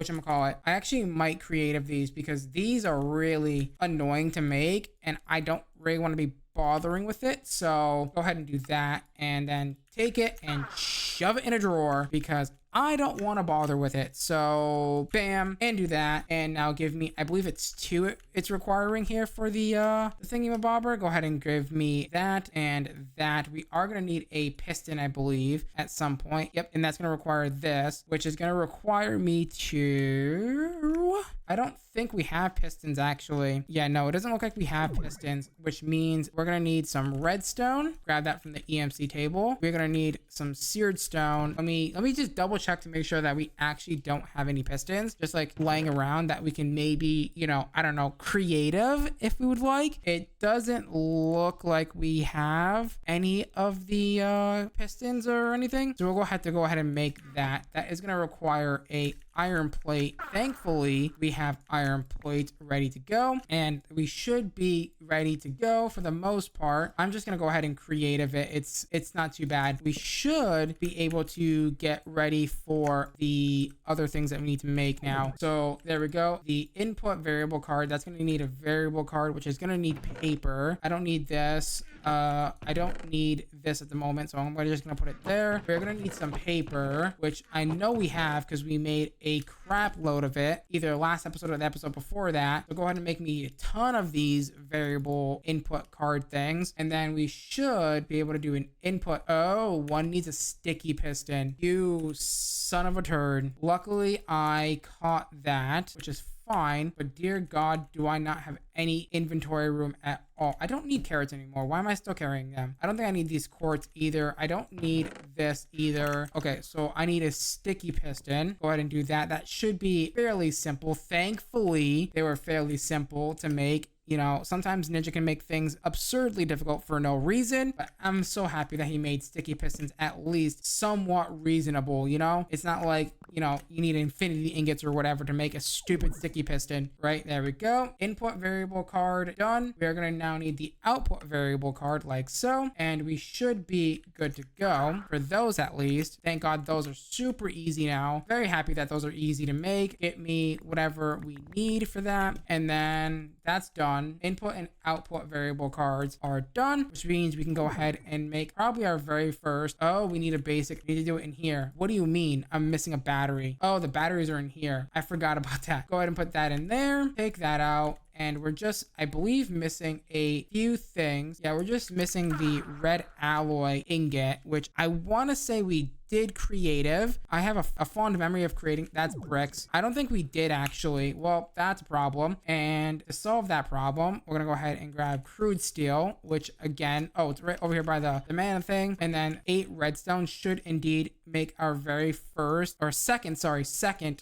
creative these, because these are really annoying to make and I don't really want to be bothering with it. So go ahead and do that, and then take it and shove it in a drawer, because I don't want to bother with it. So bam, and do that. And now give me, I believe it's 2 it's requiring here for the thingy-mabobber. Go ahead and give me that and that. We are going to need a piston, I believe, at some point. Yep, and that's going to require this, which is going to require me to, I don't think we have pistons actually. Yeah, no, it doesn't look like we have pistons, which means we're going to need some redstone. Grab that from the EMC table. We're going to need some seared stone. Let me just double check to make sure that we actually don't have any pistons just like laying around that we can maybe, you know, I don't know, creative if we would like. It doesn't look like we have any of the pistons or anything, so we'll have to go ahead and make that. That is going to require a iron plate. Thankfully, we have iron plates ready to go, and we should be ready to go for the most part. I'm just gonna go ahead and creative it. It's not too bad. We should be able to get ready for the other things that we need to make now. So there we go. The input variable card, that's gonna need a variable card, which is gonna need paper. I don't need this. I don't need this at the moment, so I'm just gonna put it there. We're gonna need some paper, which I know we have because we made a crap load of it either last episode or the episode before that. So go ahead and make me a ton of these variable input card things, and then we should be able to do an input. Oh, one needs a sticky piston. You son of a turd. Luckily I caught that, which is fine, but dear God, do I not have any inventory room at all. I don't need carrots anymore. Why am I still carrying them? I don't think I need these quartz either. I don't need this either. Okay, so I need a sticky piston. Go ahead and do that. That should be fairly simple. Thankfully, they were fairly simple to make. You know, sometimes Ninja can make things absurdly difficult for no reason, but I'm so happy that he made sticky pistons at least somewhat reasonable, you know? It's not like, you know, you need infinity ingots or whatever to make a stupid sticky piston, right? There we go. Input variable card done. We are going to now need the output variable card like so, and we should be good to go for those at least. Thank God those are super easy now. Very happy that those are easy to make. Get me whatever we need for that, and then that's done. Input and output variable cards are done, which means we can go ahead and make probably our very first. Oh, we need a basic. We need to do it in here. What do you mean? I'm missing a battery. Oh, the batteries are in here. I forgot about that. Go ahead and put that in there. Take that out. And we're just, I believe, missing a few things. Yeah, we're just missing the red alloy ingot, which I want to say we did creative. I have a fond memory of creating. That's bricks. I don't think we did actually. Well, that's a problem. And to solve that problem, we're going to go ahead and grab crude steel, which again, oh, it's right over here by the mana thing. And then 8 redstone should indeed make our very first or second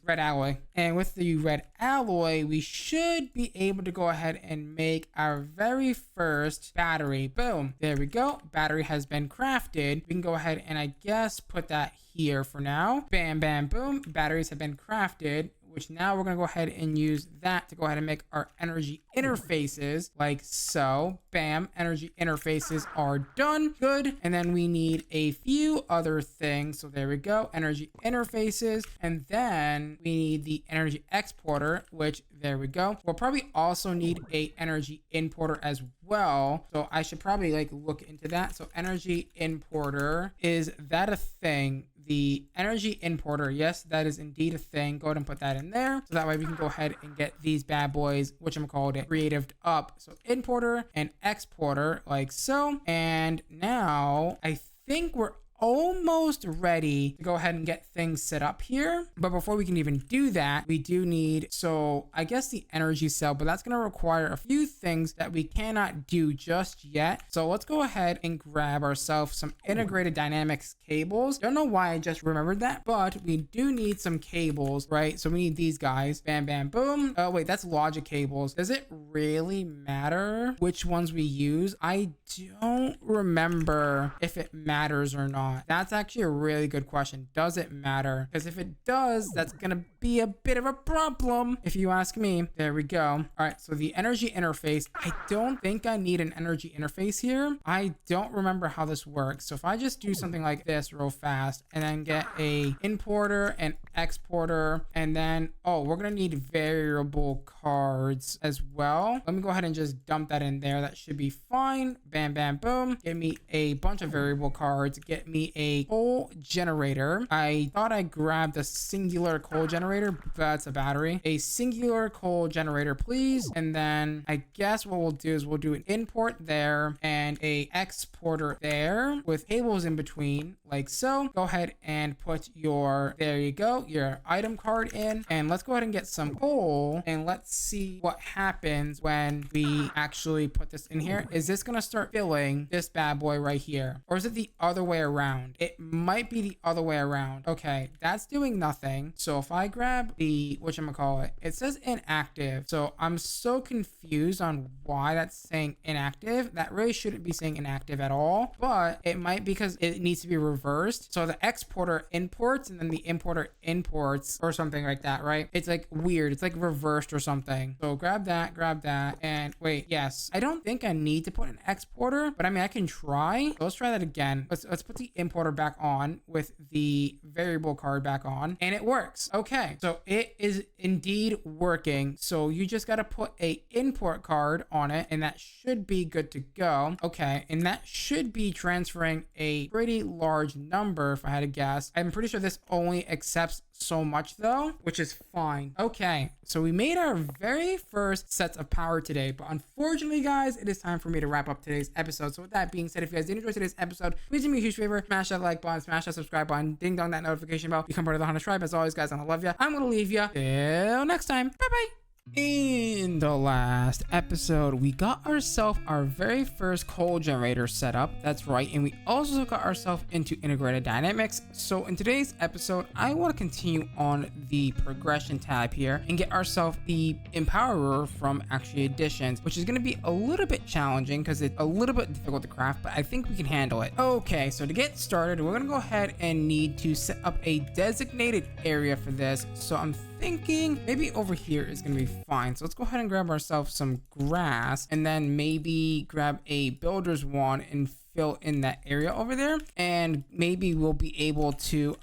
red alloy. And with the red alloy, we should be able to go ahead and make our very first battery. Boom. There we go. Battery has been crafted. We can go ahead and I guess put that here for now. Bam, bam, boom. Batteries have been crafted, which now we're going to go ahead and use that to go ahead and make our energy interfaces like so. Bam, energy interfaces are done. Good. And then we need a few other things. So there we go, energy interfaces. And then we need the energy exporter, which there we go. We'll probably also need a energy importer as well. So I should probably like look into that. So energy importer, is that a thing? The energy importer, yes, that is indeed a thing. Go ahead and put that in there, so that way we can go ahead and get these bad boys, whatchamacallit, creatived up. So importer and exporter like so. And now I think we're almost ready to go ahead and get things set up here. But before we can even do that, we do need, so I guess the energy cell, but that's going to require a few things that we cannot do just yet. So let's go ahead and grab ourselves some integrated dynamics cables. Don't know why I just remembered that, but we do need some cables, right? So we need these guys. Bam, bam, boom. Oh wait, that's logic cables. Does it really matter which ones we use? I don't remember if it matters or not. That's actually a really good question. Does it matter? Because if it does, that's gonna be a bit of a problem if you ask me. There we go. All right, so the energy interface, I don't think I need an energy interface here. I don't remember how this works. So if I just do something like this real fast and then get a importer and exporter, and then, oh, we're gonna need variable cards as well. Let me go ahead and just dump that in there. That should be fine. Bam, bam, boom. Give me a bunch of variable cards. Get me a coal generator. I thought I grabbed a singular coal generator, but that's a battery. A singular coal generator, please. And then I guess what we'll do is we'll do an import there and a exporter there with cables in between like so. Go ahead and put your, there you go, your item card in, and let's go ahead and get some coal and let's see what happens when we actually put this in here. Is this gonna start filling this bad boy right here, or is it the other way around? It might be the other way around. Okay, that's doing nothing. So if I grab the, whatchamacallit, it says inactive. So I'm so confused on why that's saying inactive. That really shouldn't be saying inactive at all, but it might because it needs to be reversed. So the exporter imports and then the importer imports or something like that, right? It's like weird. It's like reversed or something. So grab that, and wait, yes. I don't think I need to put an exporter, but I mean, I can try. So let's try that again. Let's put the importer back on with the variable card back on, and it works. Okay, so it is indeed working. So you just got to put a import card on it, and that should be good to go. Okay, and that should be transferring a pretty large number if I had to guess. I'm pretty sure this only accepts so much though, which is fine. Okay, so we made our very first sets of power today, but unfortunately guys, it is time for me to wrap up today's episode. So with that being said, if you guys did enjoy today's episode, please do me a huge favor, smash that like button, smash that subscribe button, ding dong that notification bell, become part of the HunterX tribe. As always guys, I love you. I'm gonna leave you till next time. Bye bye. In the last episode, we got ourselves our very first coal generator set up. That's right, and we also got ourselves into integrated dynamics. So in today's episode, I want to continue on the progression tab here and get ourselves the empowerer from actually additions, which is going to be a little bit challenging because it's a little bit difficult to craft, but I think we can handle it. Okay, so to get started, we're going to go ahead and need to set up a designated area for this. So I'm thinking maybe over here is going to be fine. So let's go ahead and grab ourselves some grass and then maybe grab a builder's wand and fill in that area over there, and maybe we'll be able to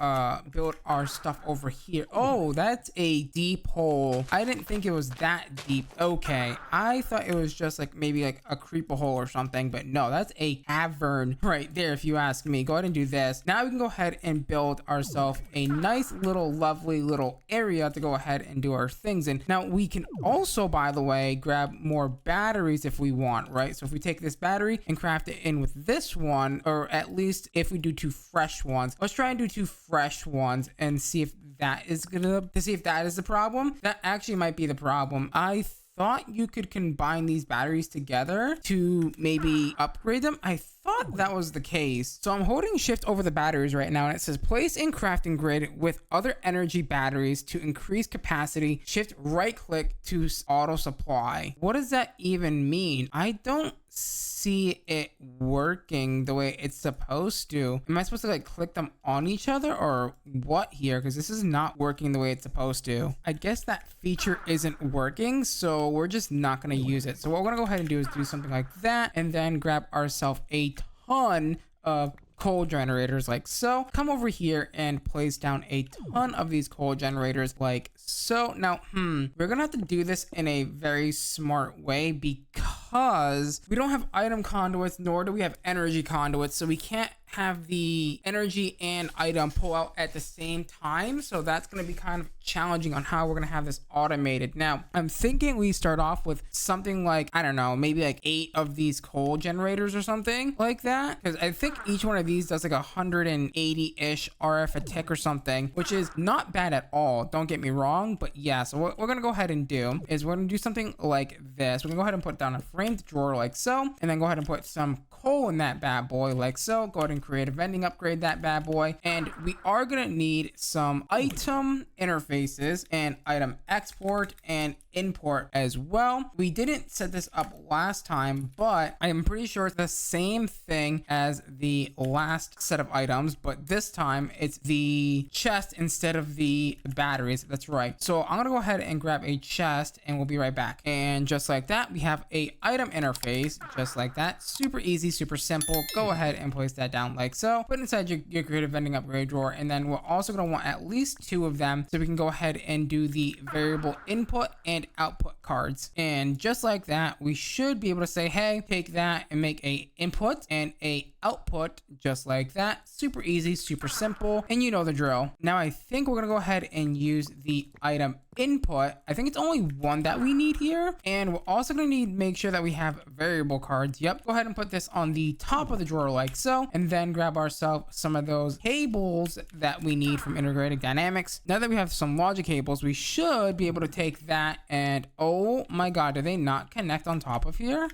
build our stuff over here. Oh, that's a deep hole. I didn't think it was that deep. Okay, I thought it was just like maybe like a creeper hole or something, but no, that's a cavern right there if you ask me. Go ahead and do this. Now we can go ahead and build ourselves a nice little lovely little area to go ahead and do our things in. Now we can also, by the way, grab more batteries if we want, right? So if we take this battery and craft it in with this one, or at least if we do 2 fresh ones, let's try and do 2 fresh ones and see if that is the problem. That actually might be the problem. I thought you could combine these batteries together to maybe upgrade them. I thought that was the case. So I'm holding shift over the batteries right now, and it says place in crafting grid with other energy batteries to increase capacity. Shift right click to auto supply. What does that even mean? I don't see it working the way it's supposed to. Am I supposed to like click them on each other or what here? Because this is not working the way it's supposed to. I guess that feature isn't working, so we're just not going to use it. So what we're going to go ahead and do is do something like that, and then grab ourselves a ton of coal generators like so. Come over here and place down a ton of these coal generators like so. Now we're gonna have to do this in a very smart way because we don't have item conduits, nor do we have energy conduits, so we can't have the energy and item pull out at the same time. So that's going to be kind of challenging on how we're going to have this automated. Now I'm thinking we start off with something like, I don't know, maybe like 8 of these coal generators or something like that, because I think each one of these does like 180-ish RF a tick or something, which is not bad at all, don't get me wrong. But yeah, so what we're going to go ahead and do is we're going to do something like this. We're going to go ahead and put down a framed drawer like so, and then go ahead and put some coal in that bad boy like so. Go ahead and create a vending, upgrade that bad boy, and we are gonna need some item interfaces and item export and import as well. We didn't set this up last time, but I am pretty sure it's the same thing as the last set of items, but this time it's the chest instead of the batteries. That's right. So I'm gonna go ahead and grab a chest and we'll be right back. And just like that, we have a item interface just like that. Super easy, super simple. Go ahead and place that down like so. Put inside your creative vending upgrade drawer, and then we're also going to want at least 2 of them so we can go ahead and do the variable input and output cards. And just like that, we should be able to say, hey, take that and make a input and a output just like that. Super easy, super simple, and you know the drill. Now I think we're gonna go ahead and use the item input. I think it's only 1 that we need here, and we're also gonna need to make sure that we have variable cards. Yep, go ahead and put this on the top of the drawer like so, and then grab ourselves some of those cables that we need from integrated dynamics. Now that we have some logic cables, we should be able to take that and oh my god, do they not connect on top of here?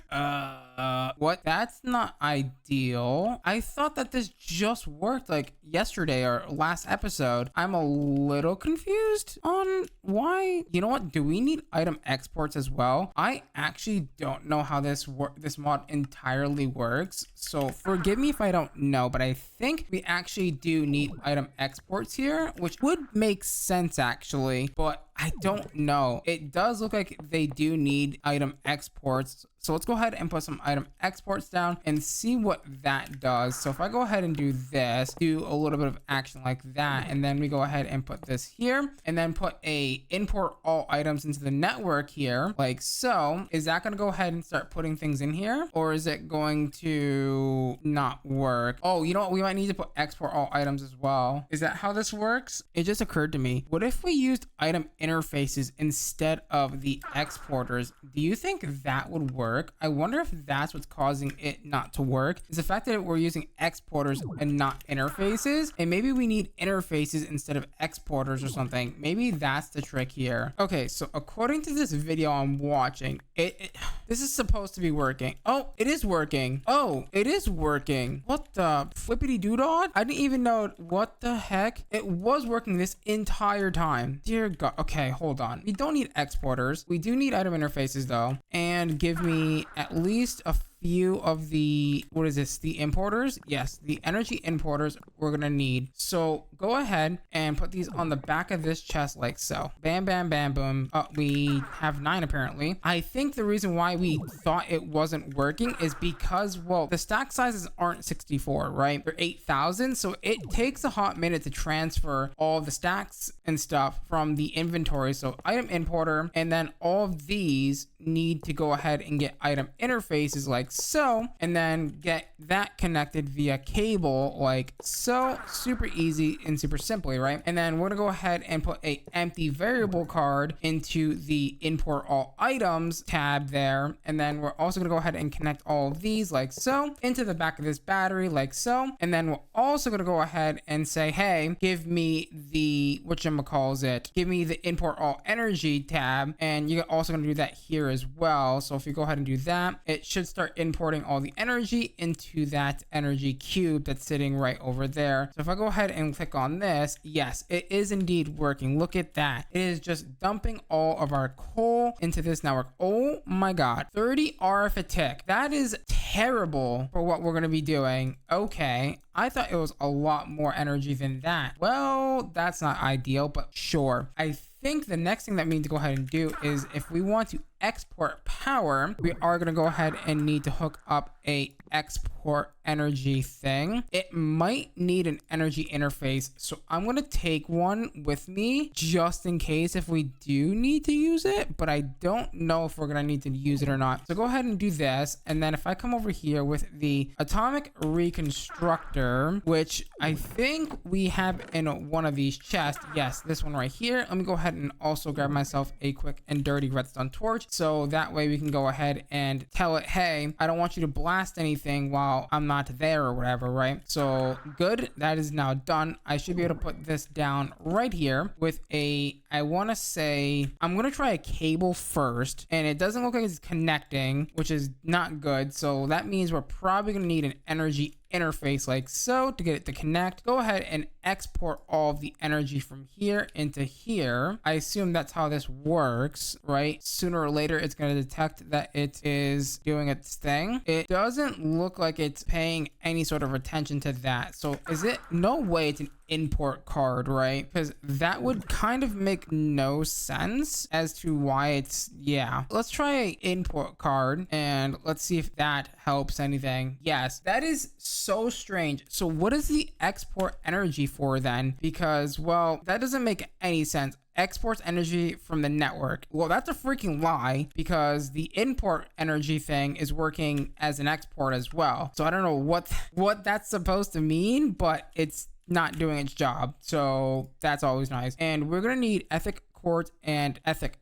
What? That's not ideal. I thought that this just worked like yesterday or last episode. I'm a little confused on why. You know what? Do we need item exports as well? I actually don't know how this mod entirely works, so forgive me if I don't know, but I think we actually do need item exports here, which would make sense actually, but I don't know. It does look like they do need item exports. So let's go ahead and put some item exports down and see what that does. So if I go ahead and do this, do a little bit of action like that, and then we go ahead and put this here, and then put a import all items into the network here, like so. Is that gonna go ahead and start putting things in here? Or is it going to not work? Oh, you know what? We might need to put export all items as well. Is that how this works? It just occurred to me. What if we used item interfaces instead of the exporters. Do you think that would work? I wonder if that's what's causing it not to work, is the fact that we're using exporters and not interfaces, and maybe we need interfaces instead of exporters or something. Maybe that's the trick here. Okay, so according to this video I'm watching, this is supposed to be working. Oh, it is working. Oh, it is working. What the flippity doodad? I didn't even know. What the heck? It was working this entire time. Dear God. Okay, hold on. We don't need exporters. We do need item interfaces though. And give me at least a few of the, what is this, the importers? Yes, the energy importers we're gonna need. So go ahead and put these on the back of this chest like so. Bam, bam, bam, boom. We have 9 apparently. I think the reason why we thought it wasn't working is because, well, the stack sizes aren't 64, right? They're 8,000, so it takes a hot minute to transfer all the stacks and stuff from the inventory. So item importer, and then all of these need to go ahead and get item interfaces like so, and then get that connected via cable like so. Super easy and super simply, right? And then we're gonna go ahead and put a empty variable card into the import all items tab there, and then we're also gonna go ahead and connect all of these like so into the back of this battery like so. And then we're also gonna go ahead and say, hey, give me the whatchamacallit, give me the import all energy tab, and you're also gonna do that here as well. So if you go ahead and do that, it should start importing all the energy into that energy cube that's sitting right over there. So if I go ahead and click on this, yes, it is indeed working. Look at that. It is just dumping all of our coal into this network. Oh my God, 30 RF a tick. That is terrible for what we're going to be doing. Okay, I thought it was a lot more energy than that. Well, that's not ideal, but sure. I think the next thing that we need to go ahead and do is, if we want to export power, we are going to go ahead and need to hook up a export energy thing. It might need an energy interface, so I'm going to take one with me just in case if we do need to use it, but I don't know if we're going to need to use it or not. So go ahead and do this, and then if I come over here with the atomic reconstructor, which I think we have in one of these chests, yes, this one right here. Let me go ahead and also grab myself a quick and dirty redstone torch, so that way we can go ahead and tell it, hey, I don't want you to blast anything while I'm not there or whatever, right? So good, that is now done. I should be able to put this down right here with a, I want to say, I'm going to try a cable first, and it doesn't look like it's connecting, which is not good. So that means we're probably going to need an energy interface like so to get it to connect. Go ahead and export all of the energy from here into here. I assume that's how this works, right? Sooner or later it's going to detect that it is doing its thing. It doesn't look like it's paying any sort of attention to that. So is it, no way it's an import card, right? Because that would kind of make no sense as to why it's, yeah. Let's try an import card and let's see if that helps anything. Yes, that is so strange. So what is the export energy for then? Because, well, that doesn't make any sense. Exports energy from the network. Well, that's a freaking lie, because the import energy thing is working as an export as well. So I don't know what that's supposed to mean, but it's not doing its job. So that's always nice. And we're gonna need ethic quartz and ethic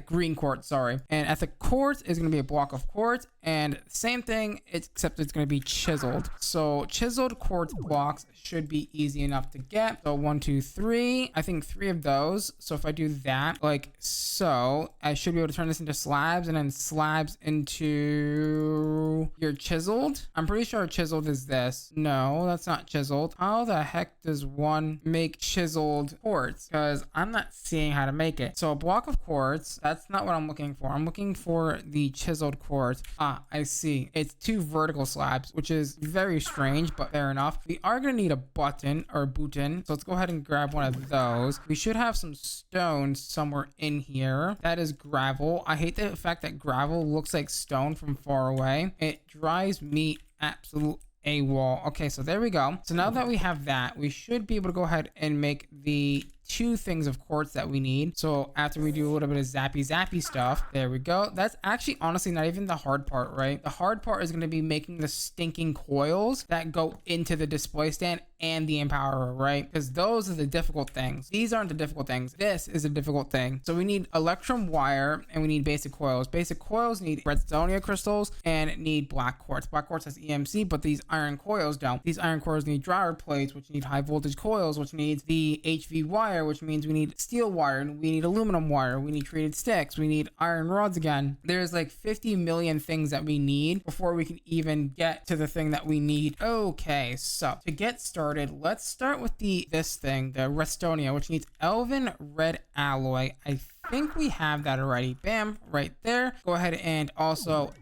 green quartz, sorry. And ethic quartz is going to be a block of quartz, and same thing, except it's going to be chiseled. So chiseled quartz blocks should be easy enough to get. So 1, 2, 3, I think 3 of those. So if I do that like so, I should be able to turn this into slabs, and then slabs into your chiseled. I'm pretty sure chiseled is this. No, that's not chiseled. How the heck does one make chiseled quartz? Because I'm not seeing how to make it. So a block of quartz, that's not what I'm looking for. I'm looking for the chiseled quartz. Ah, I see. It's 2 vertical slabs, which is very strange, but fair enough. We are going to need a button or button. So let's go ahead and grab one of those. We should have some stones somewhere in here. That is gravel. I hate the fact that gravel looks like stone from far away. It drives me absolute a wall. Okay, so there we go. So now that we have that, we should be able to go ahead and make the 2 things of quartz that we need. So after we do a little bit of zappy stuff, there we go. That's actually honestly not even the hard part, right? The hard part is going to be making the stinking coils that go into the display stand and the empowerer, right? Because those are the difficult things. These aren't the difficult things. This is a difficult thing. So we need electrum wire and we need basic coils. Basic coils need redstonia crystals and need black quartz. Black quartz has EMC, but these iron coils don't. These iron coils need driver plates, which need high voltage coils, which needs the HV wire, which means we need steel wire, and we need aluminum wire, we need treated sticks, we need iron rods again. There's like 50 million things that we need before we can even get to the thing that we need. Okay, so to get started, let's start with this thing, the Restonia, which needs Elven Red Alloy. I think we have that already. Bam, right there. Go ahead and also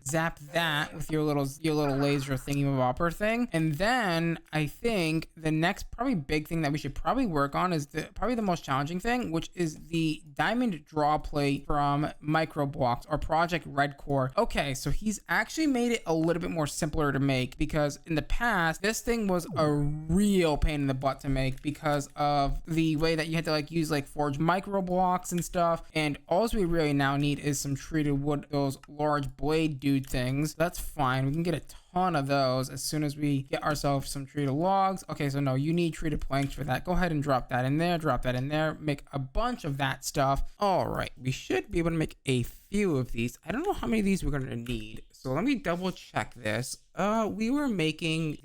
zap that with your little laser thingy-mabopper thing. And then I think the next probably big thing that we should probably work on is probably the most challenging thing, which is the diamond draw plate from Microblocks or Project Red Core. Okay, so he's actually made it a little bit more simpler to make, because in the past this thing was a real pain in the butt to make because of the way that you had to like use like forge Microblocks and stuff. And all we really now need is some treated wood, those large blade dude things. That's fine. We can get a ton of those as soon as we get ourselves some treated logs. Okay, so no, you need treated planks for that. Go ahead and drop that in there, make a bunch of that stuff. All right, we should be able to make a few of these. I don't know how many of these we're going to need, so let me double check this. We were making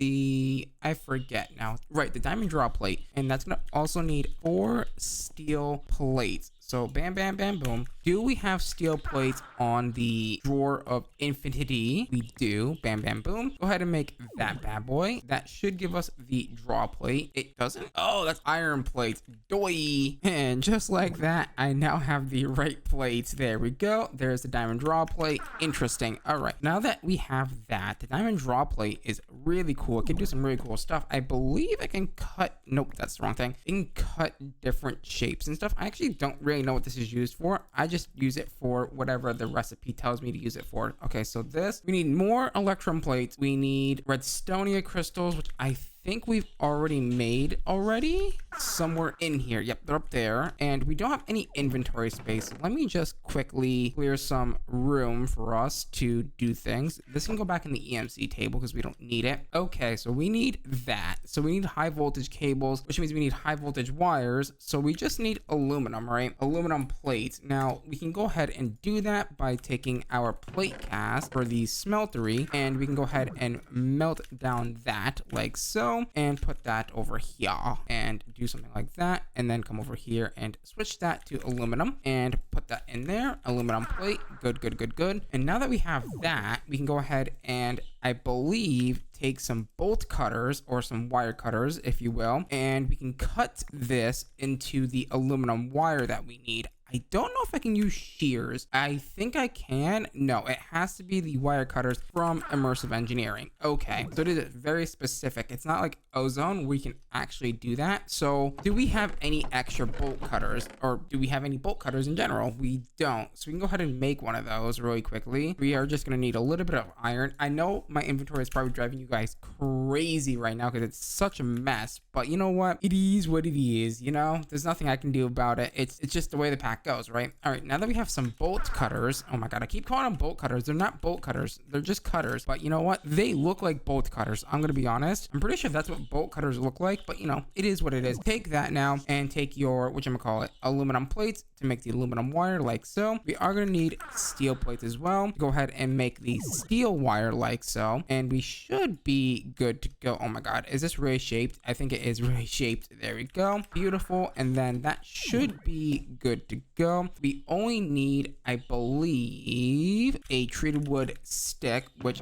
I forget now, right, the diamond draw plate, and that's gonna also need 4 steel plates. So bam, bam, bam, boom. Do we have steel plates on the drawer of infinity? We do. Bam, bam, boom. Go ahead and make that bad boy. That should give us the draw plate. It doesn't. Oh, that's iron plates. Doi. And just like that, I now have the right plates. There we go. There's the diamond draw plate. Interesting. All right. Now that we have that, the diamond draw plate is really cool. It can do some really cool stuff. I believe I can cut. Nope, that's the wrong thing. It can cut different shapes and stuff. I actually don't really know what this is used for. I just use it for whatever the recipe tells me to use it for. Okay, so we need more electrum plates. We need redstonia crystals, which I think we've already made somewhere in here. Yep, they're up there. And we don't have any inventory space. Let me just quickly clear some room for us to do things. This can go back in the EMC table because we don't need it. Okay, so we need that. So we need high voltage cables, which means we need high voltage wires. So we just need aluminum, right? Aluminum plates. Now we can go ahead and do that by taking our plate cast for the smeltery, and we can go ahead and melt down that like so, and put that over here and do something like that, and then come over here and switch that to aluminum and put that in there. Aluminum plate. Good. And now that we have that, we can go ahead and, I believe, take some bolt cutters or some wire cutters, if you will, and we can cut this into the aluminum wire that we need. I don't know if I can use shears. I think I can. No, it has to be the wire cutters from Immersive Engineering. Okay, so it is very specific. It's not like Ozone. We can actually do that. So do we have any extra bolt cutters, or do we have any bolt cutters in general? We don't. So we can go ahead and make one of those really quickly. We are just going to need a little bit of iron. I know my inventory is probably driving you guys crazy right now because it's such a mess, but you know what? It is what it is, you know? There's nothing I can do about it. It's just the way the pack goes, right? All right, now that we have some bolt cutters, oh my god, I keep calling them bolt cutters. They're not bolt cutters, they're just cutters, but you know what? They look like bolt cutters. I'm gonna be honest. I'm pretty sure that's what bolt cutters look like, but you know, it is what it is. Take that now and take your, whatchamacallit, aluminum plates to make the aluminum wire like so. We are gonna need steel plates as well. Go ahead and make the steel wire like so, and we should be good to go. Oh my god, is this really shaped? I think it is really shaped. There we go. Beautiful. And then that should be good to go. We only need, I believe, a treated wood stick, which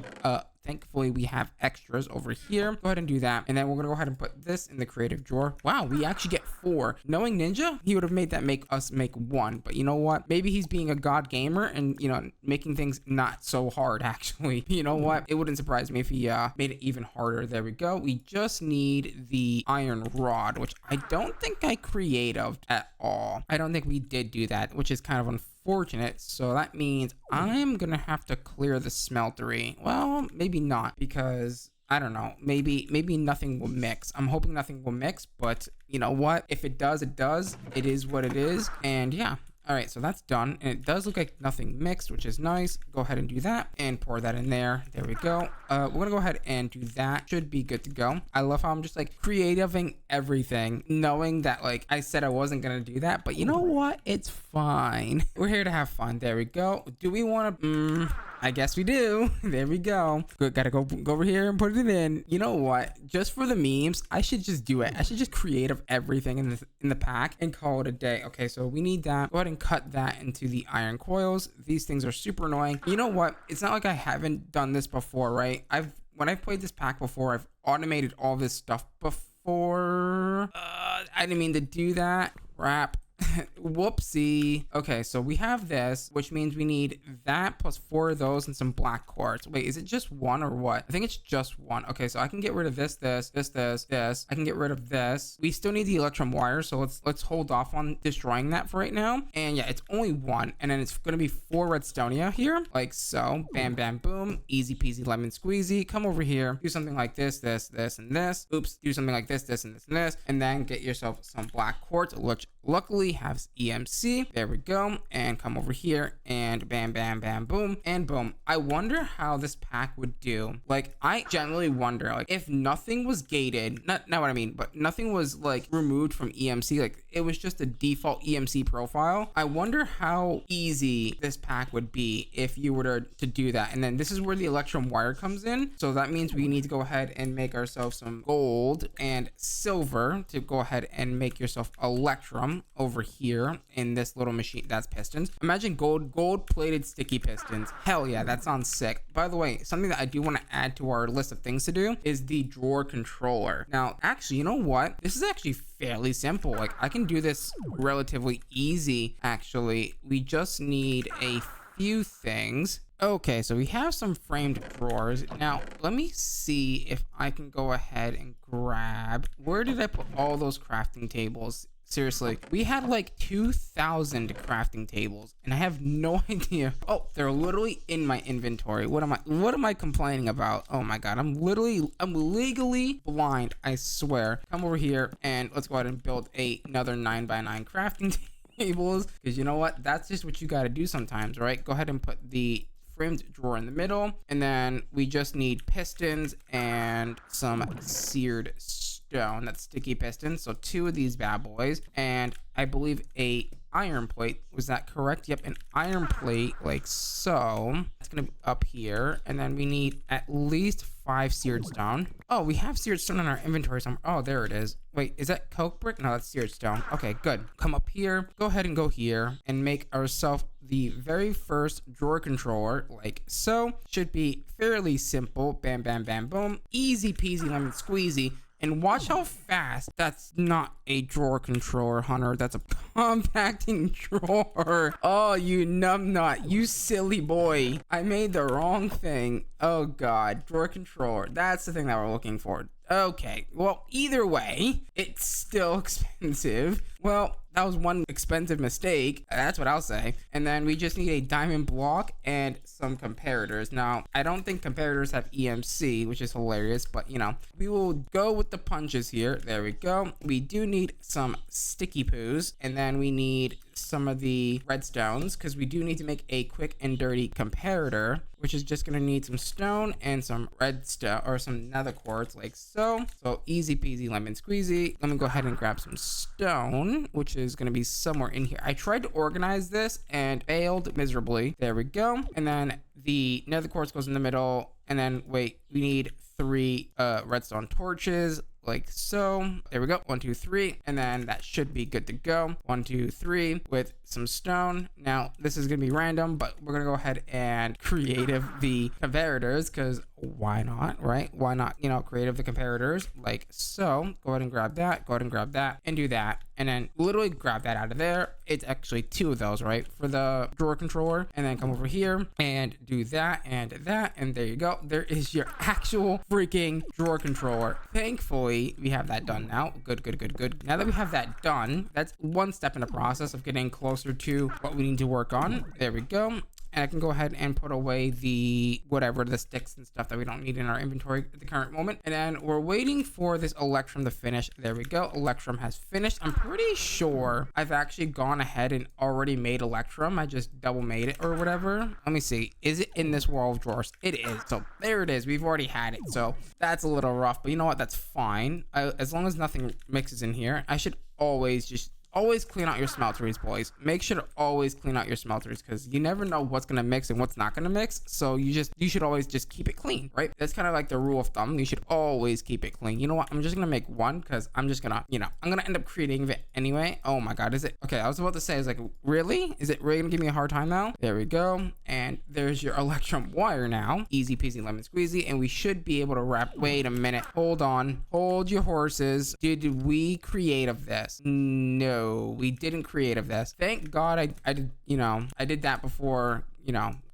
thankfully we have extras over here. Go ahead and do that, and then we're gonna go ahead and put this in the creative drawer. Wow, we actually get 4. Knowing Ninja, he would have made that make us make 1, but you know what? Maybe he's being a god gamer and, you know, making things not so hard actually. You know what? It wouldn't surprise me if he made it even harder. There we go. We just need the iron rod, which I don't think I created at all. I don't think we did do that, which is kind of unfortunate. So that means I'm gonna have to clear the smeltery. Well, maybe not, because I don't know, maybe nothing will mix. I'm hoping nothing will mix, but you know what? If it does, it does. It is what it is. And yeah. All right, so that's done, and it does look like nothing mixed, which is nice. Go ahead and do that and pour that in there. There we go. We're gonna go ahead and do that. Should be good to go. I love how I'm just like creativing everything, knowing that like I said I wasn't gonna do that, but you know what? It's fine. We're here to have fun. There we go. Do we want to? I guess we do. There we go. Good. Gotta go over here and put it in. You know what? Just for the memes, I should just do it. I should just create of everything in the pack and call it a day. Okay, so we need that. Go ahead and cut that into the iron coils. These things are super annoying. You know what? It's not like I haven't done this before, right? When I've played this pack before, I've automated all this stuff before. I didn't mean to do that. Crap. Whoopsie. Okay, so we have this, which means we need that plus 4 of those and some black quartz. Wait, is it just one or what? I think it's just one. Okay, so I can get rid of this. I can get rid of this. We still need the electrum wire, so let's hold off on destroying that for right now. And yeah, it's only one, and then it's gonna be 4 redstonia here, like so. Bam, bam, boom. Easy peasy lemon squeezy. Come over here. Do something like this, and this. Oops. Do something like this, and this, and then get yourself some black quartz, which luckily has EMC. There we go. And come over here and bam, bam, bam, boom, and boom. I wonder how this pack would do. Like, I generally wonder, like, if nothing was gated, not what I mean, but nothing was like removed from EMC, like it was just a default EMC profile. I wonder how easy this pack would be if you were to do that. And then this is where the electrum wire comes in. So that means we need to go ahead and make ourselves some gold and silver to go ahead and make yourself electrum over here in this little machine. That's pistons. Imagine gold plated sticky pistons. Hell yeah, that sounds sick. By the way, something that I do want to add to our list of things to do is the drawer controller. Now, actually, you know what? This is actually fairly simple. Like, I can do this relatively easy, actually. We just need a few things. Okay, so we have some framed drawers. Now, let me see if I can go ahead and grab... Where did I put all those crafting tables? Seriously, we had like 2,000 crafting tables and I have no idea. Oh, they're literally in my inventory. What am I complaining about? Oh my god, I'm legally blind, I swear. Come over here and let's go ahead and build another 9x9 crafting tables, because you know what? That's just what you got to do sometimes, right? Go ahead and put the framed drawer in the middle, and then we just need pistons and some seared stone. That's sticky pistons, so 2 of these bad boys, and I believe a iron plate. Was that correct? Yep, an iron plate, like so. It's gonna be up here, and then we need at least 5 seared stone. Oh, we have seared stone in our inventory somewhere. Oh, there it is. Wait, is that coke brick? No, that's seared stone. Okay, good. Come up here, go ahead and go here, and make ourselves the very first drawer controller, like so. Should be fairly simple. Bam, bam, bam, boom. Easy peasy lemon squeezy. And watch how fast. That's not a drawer controller, Hunter. That's a compacting drawer. Oh, you numbnut. You silly boy. I made the wrong thing. Oh, God. Drawer controller. That's the thing that we're looking for. Okay. Well, either way, it's still expensive. Well, that was one expensive mistake. That's what I'll say. And then we just need a diamond block and some comparators. Now, I don't think comparators have EMC, which is hilarious, but you know, we will go with the punches here. There we go. We do need some sticky poos, and then we need some of the redstones, because we do need to make a quick and dirty comparator, which is just gonna need some stone and some redstone or some nether quartz, like so. So easy peasy lemon squeezy. Let me go ahead and grab some stone, which is gonna be somewhere in here. I tried to organize this and failed miserably. There we go. And then the nether quartz goes in the middle, and then wait, we need 3 redstone torches, like so. There we go. 1, 2, 3, and then that should be good to go. 1, 2, 3 with some stone. Now this is gonna be random, but we're gonna go ahead and creative the comparators, because why not, right? Why not, you know, creative the comparators, like so. Go ahead and grab that, go ahead and grab that, and do that, and then literally grab that out of there. It's actually 2 of those, right, for the drawer controller. And then come over here and do that and that, and there you go. There is your actual freaking drawer controller. Thankfully, we have that done now. Good. Now that we have that done, that's one step in the process of getting closer to what we need to work on. There we go. and I can go ahead and put away the whatever, the sticks and stuff that we don't need in our inventory at the current moment. And then we're waiting for this electrum to finish. There we go. Electrum has finished. I'm pretty sure I've actually gone ahead and already made electrum. I just double made it or whatever. Let me see. Is it in this wall of drawers? It is. So there it is. We've already had it. So that's a little rough, but you know what? That's fine. As long as nothing mixes in here, I should always clean out your smelteries, boys. Make sure to always clean out your smelteries, because you never know what's gonna mix and what's not gonna mix. So you should always just keep it clean, right? That's kind of like the rule of thumb. You should always keep it clean. You know what? I'm just gonna make one, because I'm just gonna, I'm gonna end up creating it anyway. Oh my god, is it okay? I was about to say, I was like, really? Is it really gonna give me a hard time now? There we go. And there's your electrum wire now. Easy peasy lemon squeezy. And we should be able to wrap. Wait a minute. Hold on. Hold your horses. Did we create of this? No, we didn't create of this. Thank god I did, I did that before,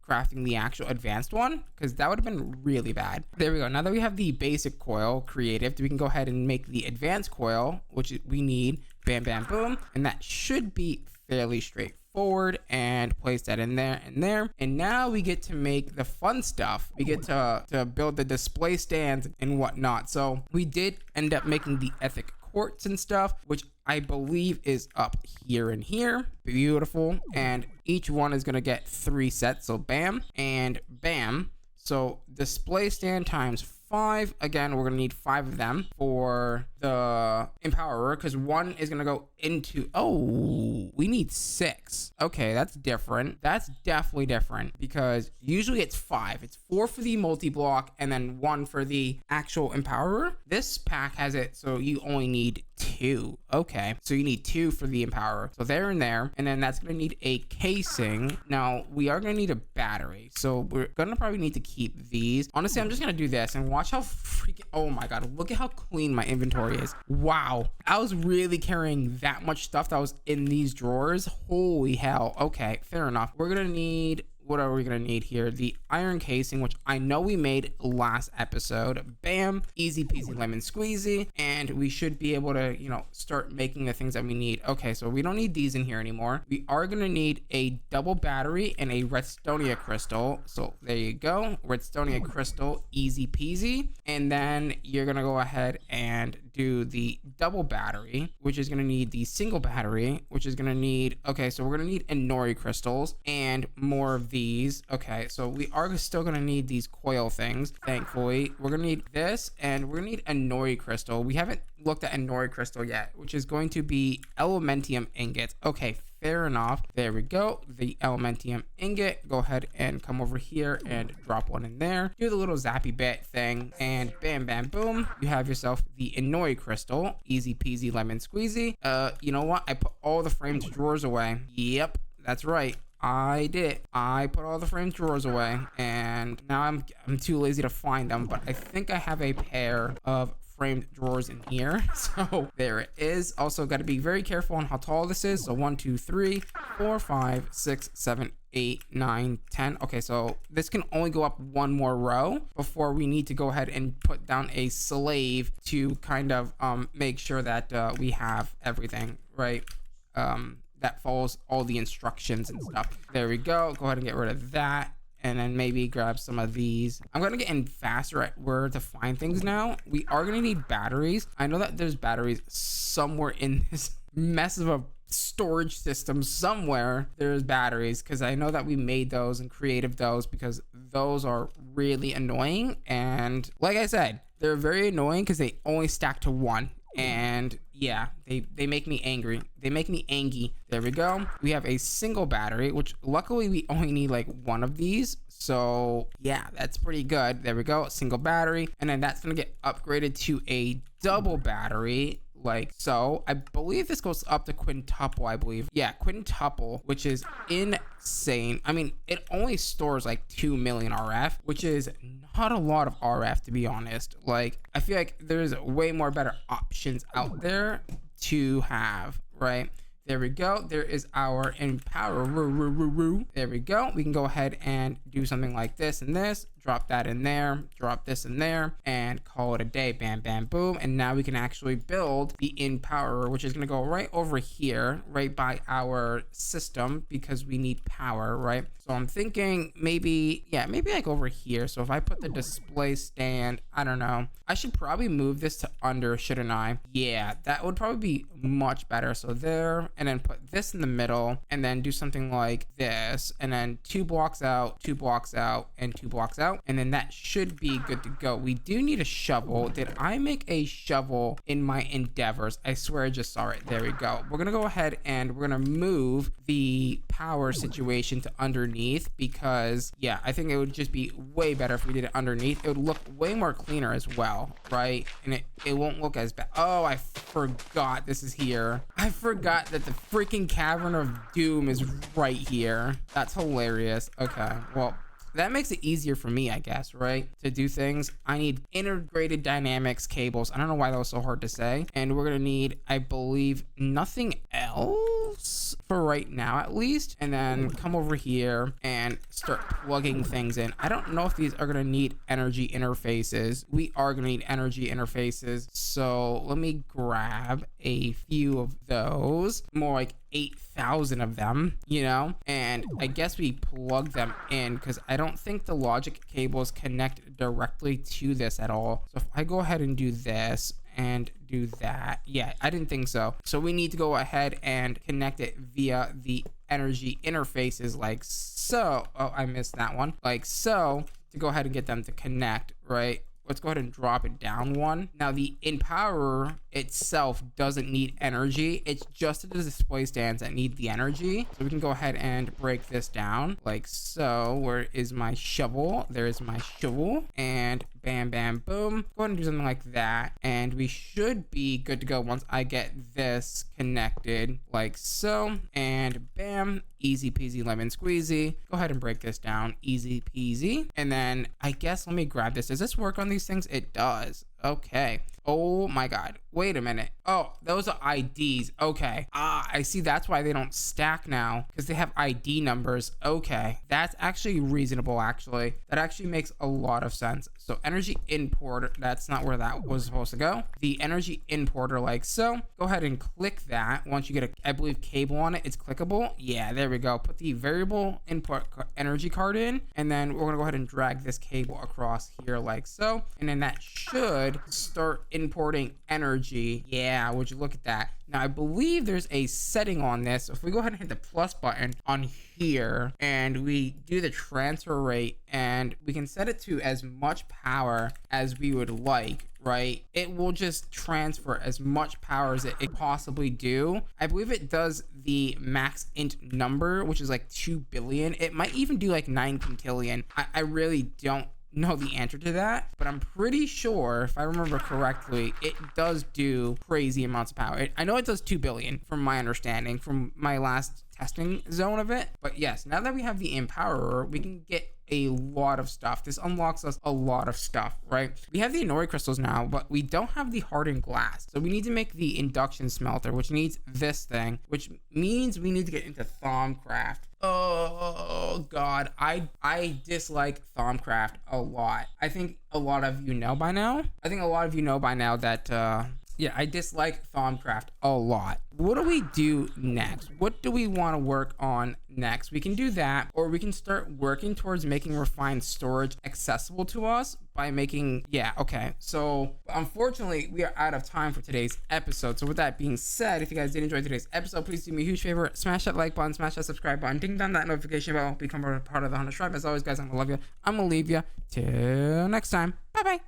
crafting the actual advanced one, because that would have been really bad. There we go. Now that we have the basic coil creative, we can go ahead and make the advanced coil, which we need. Bam bam boom. And that should be fairly straightforward, and place that in there and there. And now we get to make the fun stuff. We get to build the display stands and whatnot. So we did end up making the ethic quartz and stuff, which I believe is up here and here. Beautiful. And each one is going to get 3 sets. So bam and bam. So display stand times 5. Again, we're going to need 5 of them for the empowerer, because 1 is going to go into, oh, we need 6. Okay, that's different. That's definitely different, because usually it's 5. It's 4 for the multi-block and then 1 for the actual empowerer. This pack has it so you only need 2. Okay, so you need 2 for the empowerer. So there and there. And then that's going to need a casing. Now, we are going to need a battery. So we're going to probably need to keep these. Honestly, I'm just going to do this and watch how freaking, oh my god, look at how clean my inventory is. Wow, I was really carrying that much stuff that was in these drawers. Holy hell. Okay, fair enough. We're gonna need, what are we gonna need here? The iron casing, which I know we made last episode. Bam, easy peasy lemon squeezy. And we should be able to, start making the things that we need. Okay, so we don't need these in here anymore. We are gonna need a double battery and a redstonia crystal. So there you go, redstonia crystal, easy peasy. And then you're gonna go ahead and do the double battery, which is gonna need the single battery, which is gonna need, okay, so we're gonna need Inori crystals and more of these. Okay, so we are still gonna need these coil things. Thankfully, we're gonna need this, and we're gonna need Inori crystal. We haven't looked at Inori crystal yet, which is going to be elementium ingots. Okay, fair enough. There we go. The elementium ingot. Go ahead and come over here and drop one in there. Do the little zappy bit thing, and bam bam boom, you have yourself the Inori crystal. Easy peasy lemon squeezy. You know what? I put all the framed drawers away. Yep, that's right. I did. I put all the framed drawers away, and now I'm too lazy to find them, but I think I have a pair of framed drawers in here. So there it is. Also got to be very careful on how tall this is. So 1 2 3 4 5 6 7 8 9 10. Okay, so this can only go up 1 more row before we need to go ahead and put down a slave to kind of make sure that we have everything right, that follows all the instructions and stuff. There we go. Go ahead and get rid of that, and then maybe grab some of these. I'm gonna get in faster at where to find things now. We are gonna need batteries. I know that there's batteries somewhere in this mess of a storage system. Somewhere there's batteries, because I know that we made those and created those, because those are really annoying. And like I said, they're very annoying because they only stack to 1. And yeah, they make me angry. They make me angry. There we go. We have a single battery, which luckily we only need like 1 of these. So yeah, that's pretty good. There we go. Single battery. And then that's going to get upgraded to a double battery, like so. I believe this goes up to quintuple, I believe. Yeah, quintuple, which is insane. I mean, it only stores like 2 million RF, which is not a lot of RF, to be honest. Like, I feel like there's way more better options out there to have, right? There we go. There is our empower. There we go. We can go ahead and do something like this and this. drop that in there, drop this in there, and call it a day. Bam, bam, boom. And now we can actually build the empowerer, which is going to go right over here, right by our system, because we need power, right? So I'm thinking maybe like over here. So if I put the display stand, I don't know, I should probably move this to under, shouldn't I? Yeah, that would probably be much better. So there, and then put this in the middle, and then do something like this, and then 2 blocks out, 2 blocks out, and 2 blocks out, and then that should be good to go. We do need a shovel. Did I make a shovel in my endeavors? I swear I just saw it. There we go. We're gonna go ahead and we're gonna move the power situation to underneath, because yeah, I think it would just be way better if we did it underneath. It would look way more cleaner as well, right? And it won't look as bad. Oh, I forgot this is here. I forgot that the freaking Cavern of Doom is right here. That's hilarious. Okay, well, that makes it easier for me, I guess, right? To do things. I need integrated dynamics cables. I don't know why that was so hard to say. And we're gonna need, I believe, nothing else for right now, at least. And then come over here and start plugging things in. I don't know if these are gonna need energy interfaces. We are gonna need energy interfaces. So let me grab a few of those, more like 8,000 of them, you know, and I guess we plug them in, because I don't think the logic cables connect directly to this at all. So if I go ahead and do this and do that, yeah, I didn't think so. So we need to go ahead and connect it via the energy interfaces like so. Oh, I missed that one. Like so, to go ahead and get them to connect, right? Let's go ahead and drop it down one. Now the empowerer itself doesn't need energy. It's just the display stands that need the energy. So we can go ahead and break this down like so. Where is my shovel? There is my shovel. And bam, bam, boom. Go ahead and do something like that. And we should be good to go once I get this connected like so. And bam, easy peasy lemon squeezy. Go ahead and break this down, easy peasy. And then I guess, let me grab this. Does this work on these things? It does. Okay. Oh my god. Wait a minute. Oh, those are IDs. Okay. Ah, I see. That's why they don't stack now, because they have ID numbers. Okay. That's actually reasonable, actually. That actually makes a lot of sense. So energy importer, that's not where that was supposed to go. The energy importer like so. Go ahead and click that. Once you get a, I believe, cable on it, it's clickable. Yeah, there we go. Put the variable input energy card in, and then we're gonna go ahead and drag this cable across here like so. And then that should start importing energy. Yeah, would you look at that? Now I believe there's a setting on this. So if we go ahead and hit the plus button on here and we do the transfer rate, and we can set it to as much power as we would like, right? It will just transfer as much power as it possibly do. I believe it does the max int number, which is like 2 billion. It might even do like 9 quintillion. I really don't know the answer to that, but I'm pretty sure, if I remember correctly, it does do crazy amounts of power. I know it does 2 billion from my understanding, from my last testing zone of it. But yes, now that we have the empowerer, we can get a lot of stuff. This unlocks us a lot of stuff, right? We have the Inori crystals now, but we don't have the hardened glass. So we need to make the induction smelter, which needs this thing, which means we need to get into Thaumcraft. Oh god, I dislike Thaumcraft a lot. I think a lot of you know by now. That yeah, I dislike Thaumcraft a lot. What do we do next? What do we want to work on next? We can do that, or we can start working towards making refined storage accessible to us by making, yeah, okay. So unfortunately, we are out of time for today's episode. So with that being said, if you guys did enjoy today's episode, please do me a huge favor. Smash that like button, smash that subscribe button, ding dong that notification bell, become a part of the HunterX tribe. As always, guys, I'm gonna love you. I'm gonna leave you. Till next time. Bye-bye.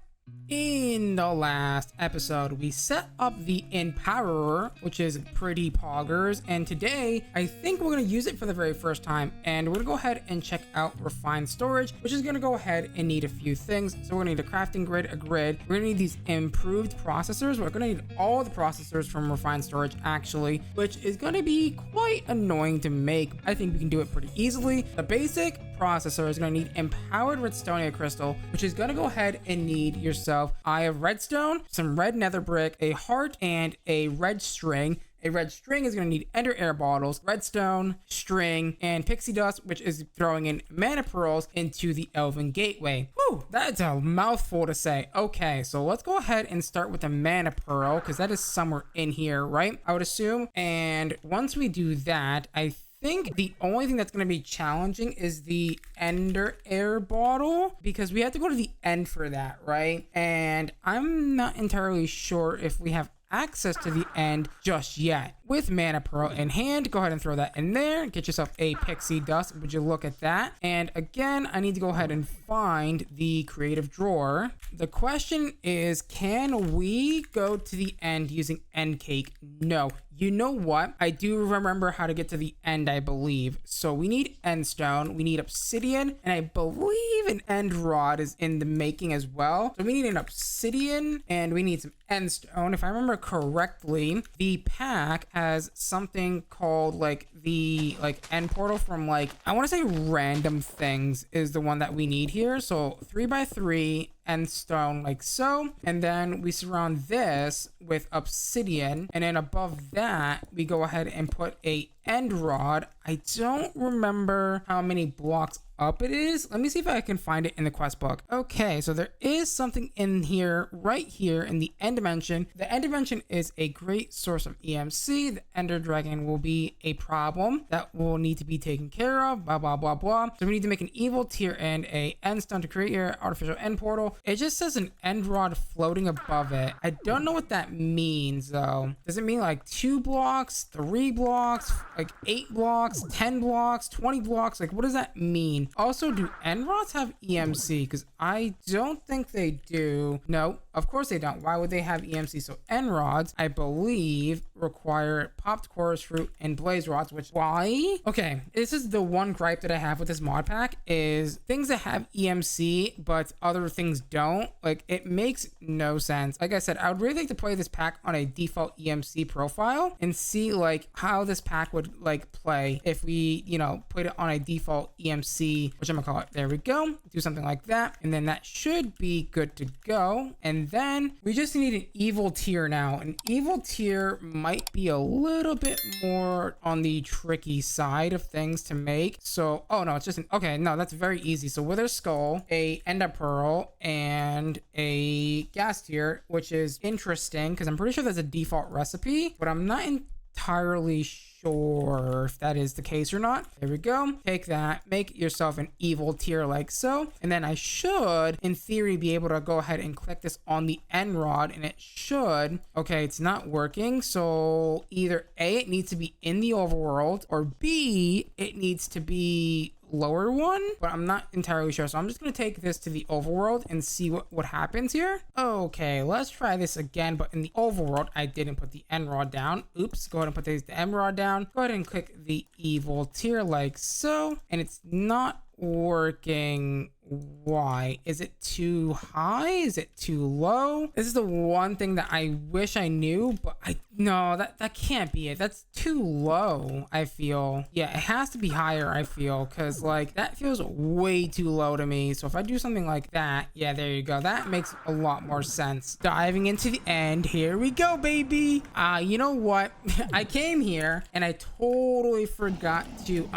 In the last episode, we set up the empowerer, which is pretty poggers, and today I think we're going to use it for the very first time, and we're going to go ahead and check out refined storage, which is going to go ahead and need a few things. So we're going to need a crafting grid, a grid. We're going to need these improved processors. We're going to need all the processors from refined storage, actually, which is going to be quite annoying to make. I think we can do it pretty easily. The basic processor is going to need empowered redstonia crystal, which is going to go ahead and need yourself eye of redstone, some red nether brick, a heart, and a red string, A red string is going to need ender air bottles, redstone, string, and pixie dust, which is throwing in mana pearls into the elven gateway. Whew, that's a mouthful to say. Okay, so let's go ahead and start with the mana pearl, because that is somewhere in here, right? I would assume. And once we do that, I think the only thing that's going to be challenging is the ender air bottle, because we have to go to the end for that, right? And I'm not entirely sure if we have access to the end just yet. With mana pearl in hand, go ahead and throw that in there. Get yourself a pixie dust. Would you look at that? And again, I need to go ahead and find the creative drawer. The question is, can we go to the end using end cake? No. You know what? I do remember how to get to the end, I believe. So we need end stone, we need obsidian, and I believe an end rod is in the making as well. So we need an obsidian and we need some end stone. If I remember correctly, the pack has something called like the end portal from I want to say random things is the one that we need here. So 3x3 end stone like so, and then we surround this with obsidian, and then above that we go ahead and put a end rod. I don't remember how many blocks up it is. Let me see if I can find it in the quest book. Okay, so there is something in here, right here in the end dimension. The end dimension is a great source of EMC. The ender dragon will be a problem that will need to be taken care of, blah blah blah blah. So we need to make an evil tier and a end stone to create your artificial end portal. It just says an end rod floating above it. I don't know what that means though. Does it mean like 2 blocks, 3 blocks, like 8 blocks, 10 blocks, 20 blocks? Like what does that mean? Also, do end rods have EMC? Because I don't think they do. No, of course they don't. Why would they have EMC? So end rods, I believe, require popped chorus fruit and blaze rods, which why? Okay, this is the one gripe that I have with this mod pack is things that have EMC but other things don't. Like it makes no sense. Like I said, I would really like to play this pack on a default EMC profile and see like how this pack would like play if we, you know, put it on a default EMC, which I'm gonna call it. There we go. Do something like that, and then that should be good to go. And then we just need an evil tier now. An evil tier might be a little bit more on the tricky side of things to make. So, oh no, it's just an, okay, no, that's very easy. So wither skull, a ender pearl, and a gas tier, which is interesting because I'm pretty sure that's a default recipe, but I'm not entirely sure if that is the case or not. There we go. Take that, make yourself an evil tier like so, and then I should in theory be able to go ahead and click this on the end rod, and it should, okay, it's not working. So either A, it needs to be in the overworld, or B, it needs to be lower one, but I'm not entirely sure. So I'm just going to take this to the overworld and see what happens here. Okay, let's try this again, but in the overworld, I didn't put the end rod down. Oops, go ahead and put the end rod down. Go ahead and click the evil tier like so, and it's not working. Why? Is it too high? Is it too low? This is the one thing that I wish I knew, but no, that can't be it. That's too low, I feel. Yeah, it has to be higher, I feel, because like that feels way too low to me. So if I do something like that, yeah, there you go. That makes a lot more sense. Diving into the end, here we go, baby. You know what? I came here and I totally forgot to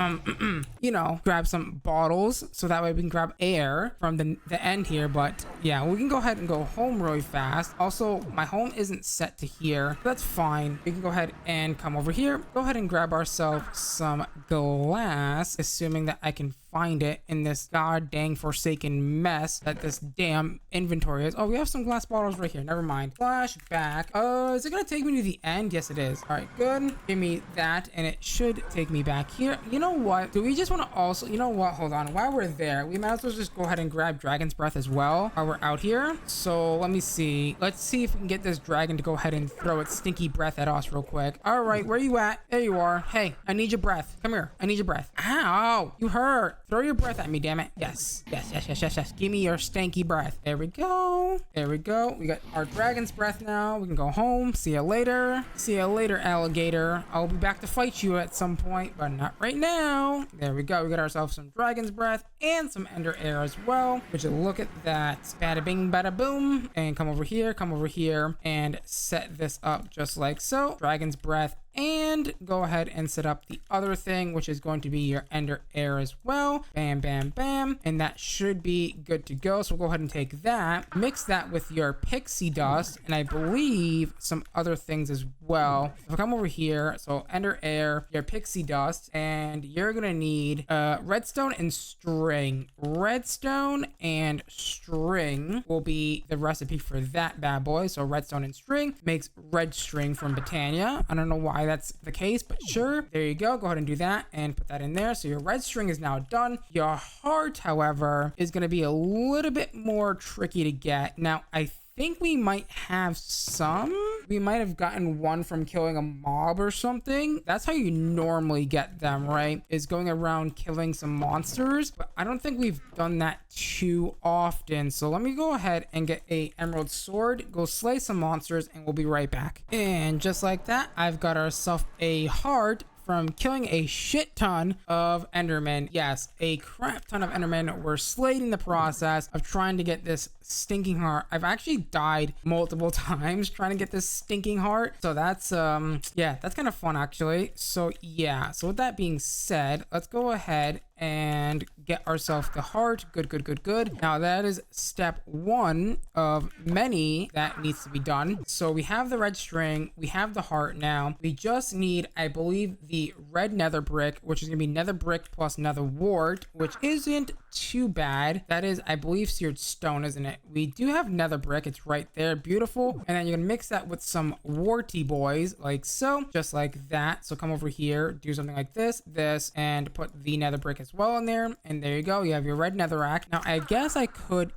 you know, grab some bottles so that way we can grab air from the end here. But yeah, we can go ahead and go home really fast. Also, my home isn't set to here. That's fine. We can go ahead and come over here. Go ahead and grab ourselves some glass, assuming that I can find it in this god dang forsaken mess that this damn inventory is. Oh, we have some glass bottles right here. Never mind. Flashback. Is it gonna take me to the end? Yes, it is. All right, good. Give me that, and it should take me back here. You know what? Do we just want to also, you know what? Hold on. While we're there, we might as well just go ahead and grab Dragon's Breath as well while we're out here. So let me see. Let's see if we can get this dragon to go ahead and throw its stinky breath at us real quick. All right, where you at? There you are. Hey, I need your breath. Come here. I need your breath. Ow, you hurt. Throw your breath at me, damn it. Yes. Yes, yes, yes, yes, yes. Give me your stanky breath. There we go. There we go. We got our dragon's breath now. We can go home. See you later. See you later, alligator. I'll be back to fight you at some point, but not right now. There we go. We got ourselves some dragon's breath and some ender air as well. Would you look at that? Bada bing, bada boom. And come over here, and set this up just like so. Dragon's breath and go ahead and set up the other thing, which is going to be your ender air as well. Bam, bam, bam. And that should be good to go. So we'll go ahead and take that, mix that with your pixie dust, and I believe some other things as well. If I come over here, so ender air, your pixie dust, and you're gonna need redstone and string. Redstone and string will be the recipe for that bad boy. So redstone and string makes red string from Botania. I don't know why that's the case, but sure. There you go. Go ahead and do that and put that in there. So your red string is now done. Your heart, however, is going to be a little bit more tricky to get. Now, I think we might have some. We might have gotten one from killing a mob or something. That's how you normally get them, right? Is going around killing some monsters. But I don't think we've done that too often. So let me go ahead and get a emerald sword, go slay some monsters, and we'll be right back. And just like that, I've got ourselves a heart from killing a shit ton of endermen. Yes, a crap ton of endermen were slayed in the process of trying to get this stinking heart. I've actually died multiple times trying to get this stinking heart. So that's yeah, that's kind of fun actually. So yeah, so with that being said, let's go ahead and get ourselves the heart. Good. Now that is step one of many that needs to be done. So we have the red string, we have the heart. Now we just need, I believe, the red nether brick, which is gonna be nether brick plus nether wart, which isn't too bad. That is, I believe, seared stone, isn't it? We do have nether brick, it's right there, beautiful. And then you're gonna mix that with some warty boys, like so, just like that. So come over here, do something like this, and put the nether brick as well in there. And there you go, you have your red netherrack. Now I guess I could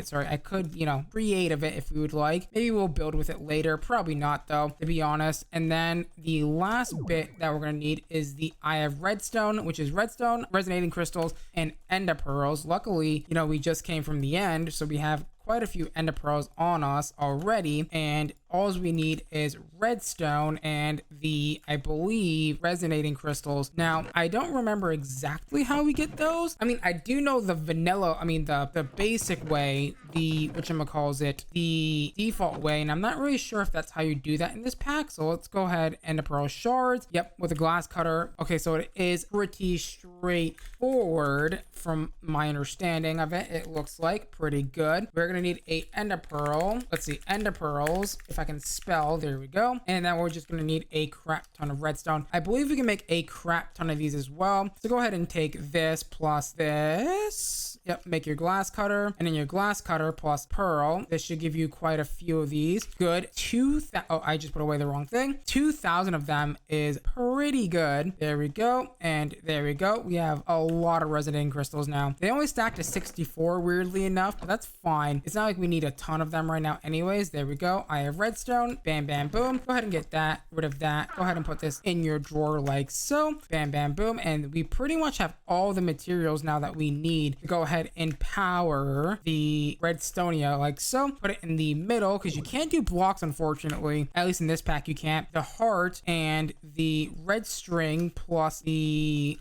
sorry, I could, you know, creative it if we would like. Maybe we'll build with it later, probably not though, to be honest. And then the last bit that we're gonna need is the eye of redstone, which is redstone, resonating crystals, and ender pearls. Luckily, you know, we just came from the end, so we have quite a few ender pearls on us already, and all we need is redstone and the, I believe, resonating crystals. Now I don't remember exactly how we get those. I mean, I do know the vanilla, I mean the basic way, the whatchamacallit, the default way, and I'm not really sure if that's how you do that in this pack. So let's go ahead and the pearl shards, yep, with a glass cutter. Okay, so it is pretty straightforward from my understanding of it. It looks like pretty good. We're gonna need a ender pearl. Let's see, ender pearls, if I can spell, there we go. And then we're just gonna need a crap ton of redstone. I believe we can make a crap ton of these as well. So go ahead and take this plus this. Yep, make your glass cutter, and then your glass cutter plus pearl. This should give you quite a few of these. Good. Oh, I just put away the wrong thing. 2,000 of them is pretty good. There we go. And there we go. We have a lot of resonating crystals now. They only stack to 64, weirdly enough, but that's fine. It's not like we need a ton of them right now anyways. There we go. I have redstone. Bam, bam, boom. Go ahead and get that, rid of that. Go ahead and put this in your drawer like so. Bam, bam, boom. And we pretty much have all the materials now that we need to go ahead and power the redstonia like so. Put it in the middle because you can't do blocks, unfortunately. At least in this pack you can't. The heart and the red string plus the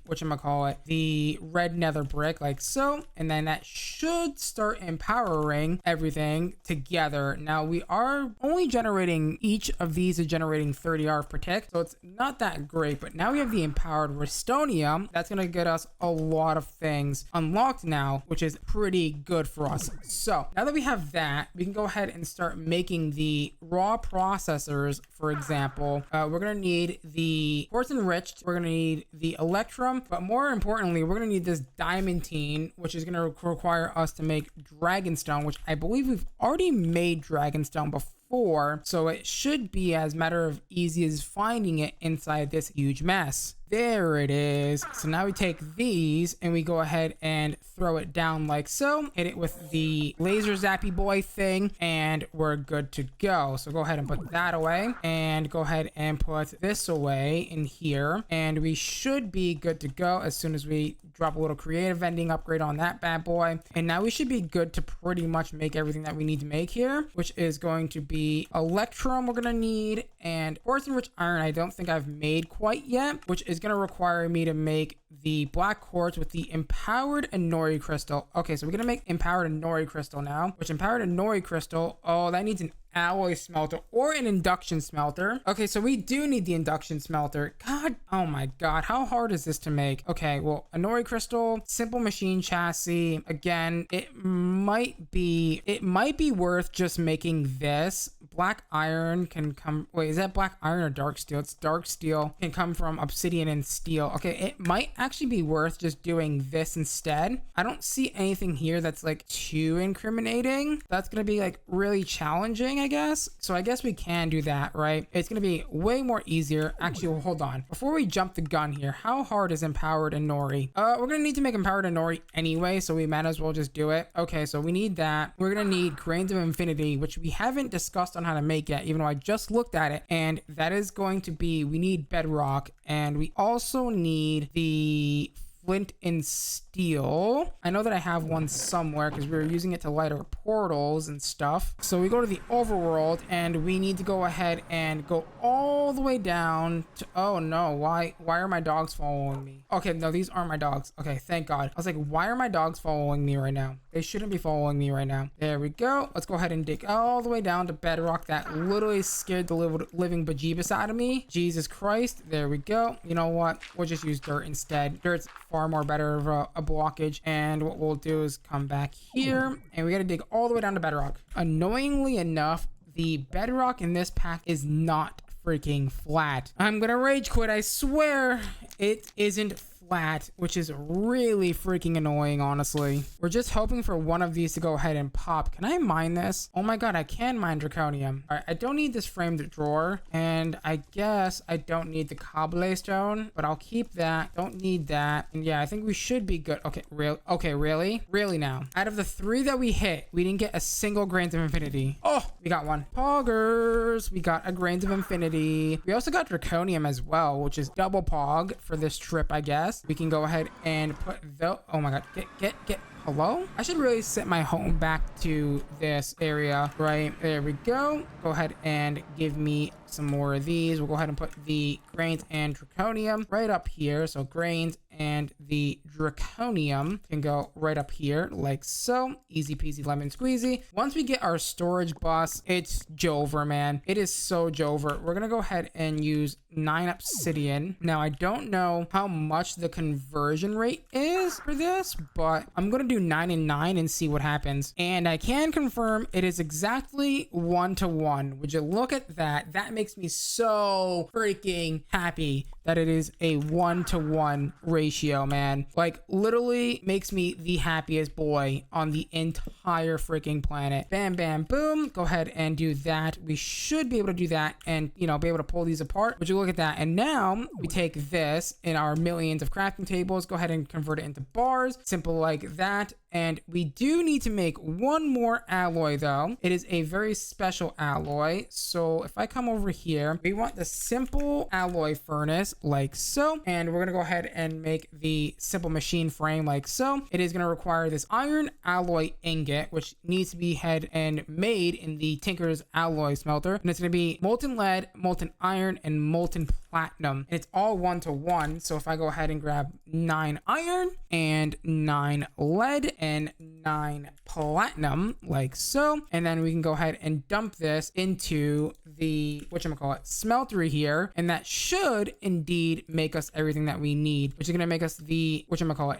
the red nether brick like so, and then that should start empowering everything together. Now we are only generating, each of these is generating 30 RF per tick, so it's not that great, but now we have the empowered redstonia. That's gonna get us a lot of things unlocked now, which is pretty good for us. So now that we have that, we can go ahead and start making the raw processors. For example, we're gonna need the quartz enriched, we're gonna need the electrum, but more importantly, we're gonna need this diamantine, which is gonna require us to make dragonstone, which I believe we've already made dragonstone before, so it should be as matter of easy as finding it inside this huge mess. There it is. So now we take these and we go ahead and throw it down like so. Hit it with the laser zappy boy thing and we're good to go. So go ahead and put that away and go ahead and put this away in here. And we should be good to go as soon as we drop a little creative vending upgrade on that bad boy. And now we should be good to pretty much make everything that we need to make here, which is going to be electrum we're going to need, and quartz enriched iron I don't think I've made quite yet, which is going to require me to make the black quartz with the empowered Inori crystal. Okay, so we're going to make empowered Inori crystal now, which empowered Inori crystal, oh, that needs an alloy smelter or an induction smelter. Okay, so we do need the induction smelter. God, oh my God, how hard is this to make? Okay, well, Inori crystal, simple machine chassis. Again, it might be worth just making this. Black iron can come, wait, is that black iron or dark steel? It's dark steel, can come from obsidian and steel. Okay, it might actually be worth just doing this instead. I don't see anything here that's like too incriminating. That's gonna be like really challenging, I guess. So I guess we can do that, right? It's gonna be way more easier. Actually, well, hold on. Before we jump the gun here, how hard is empowered Inori? We're gonna need to make empowered Inori anyway, so we might as well just do it. Okay, so we need that. We're gonna need grains of infinity, which we haven't discussed on how to make yet, even though I just looked at it. And that is going to be, we need bedrock, and we also need the flint and steel. I know that I have one somewhere because we were using it to light our portals and stuff. So we go to the overworld and we need to go ahead and go all the way down to, oh no, why are my dogs following me? Okay, no, these aren't my dogs. Okay, thank God. I was like, why are my dogs following me right now? They shouldn't be following me right now. There we go. Let's go ahead and dig all the way down to bedrock. That literally scared the living bejeebus out of me. Jesus Christ. There we go. You know what? We'll just use dirt instead. Dirt's far more better of a blockage. And what we'll do is come back here and we got to dig all the way down to bedrock. Annoyingly enough, the bedrock in this pack is not freaking flat. I'm gonna rage quit. I swear it isn't flat, which is really freaking annoying, honestly. We're just hoping for one of these to go ahead and pop. Can I mine this? Oh my God, I can mine draconium. All right, I don't need this framed drawer, and I guess I don't need the cobblestone, but I'll keep that. Don't need that. And yeah, I think we should be good. Okay, really now. Out of the 3 that we hit, we didn't get a single grains of infinity. Oh, we got one. Poggers. We got a grains of infinity. We also got draconium as well, which is double pog for this trip, I guess. We can go ahead and put the, oh my God, get hello. I should really set my home back to this area. Right there we go. Go ahead and give me some more of these. We'll go ahead and put the grains and draconium right up here. So grains and the draconium can go right up here like so. Easy peasy lemon squeezy. Once we get our storage bus, it's Jover, man. It is so Jover. We're gonna go ahead and use 9 obsidian. Now I don't know how much the conversion rate is for this, but I'm gonna do 9 and 9 and see what happens. And I can confirm it is exactly 1-to-1. Would you look at that? That makes me so freaking happy that it is a 1-to-1 ratio, man. Like literally makes me the happiest boy on the entire freaking planet. Bam, bam, boom. Go ahead and do that. We should be able to do that and, you know, be able to pull these apart. Would you look at that? And now we take this in our millions of crafting tables, go ahead and convert it into bars. Simple like that. And we do need to make one more alloy though. It is a very special alloy. So if I come over here, we want the simple alloy furnace like so. And we're gonna go ahead and make the simple machine frame like so. It is gonna require this iron alloy ingot, which needs to be had and made in the Tinker's alloy smelter. And it's gonna be molten lead, molten iron, and molten platinum. And it's all 1-to-1. So if I go ahead and grab 9 iron and 9 lead and 9 platinum like so, and then we can go ahead and dump this into the Smeltery here, and that should indeed make us everything that we need, which is going to make us the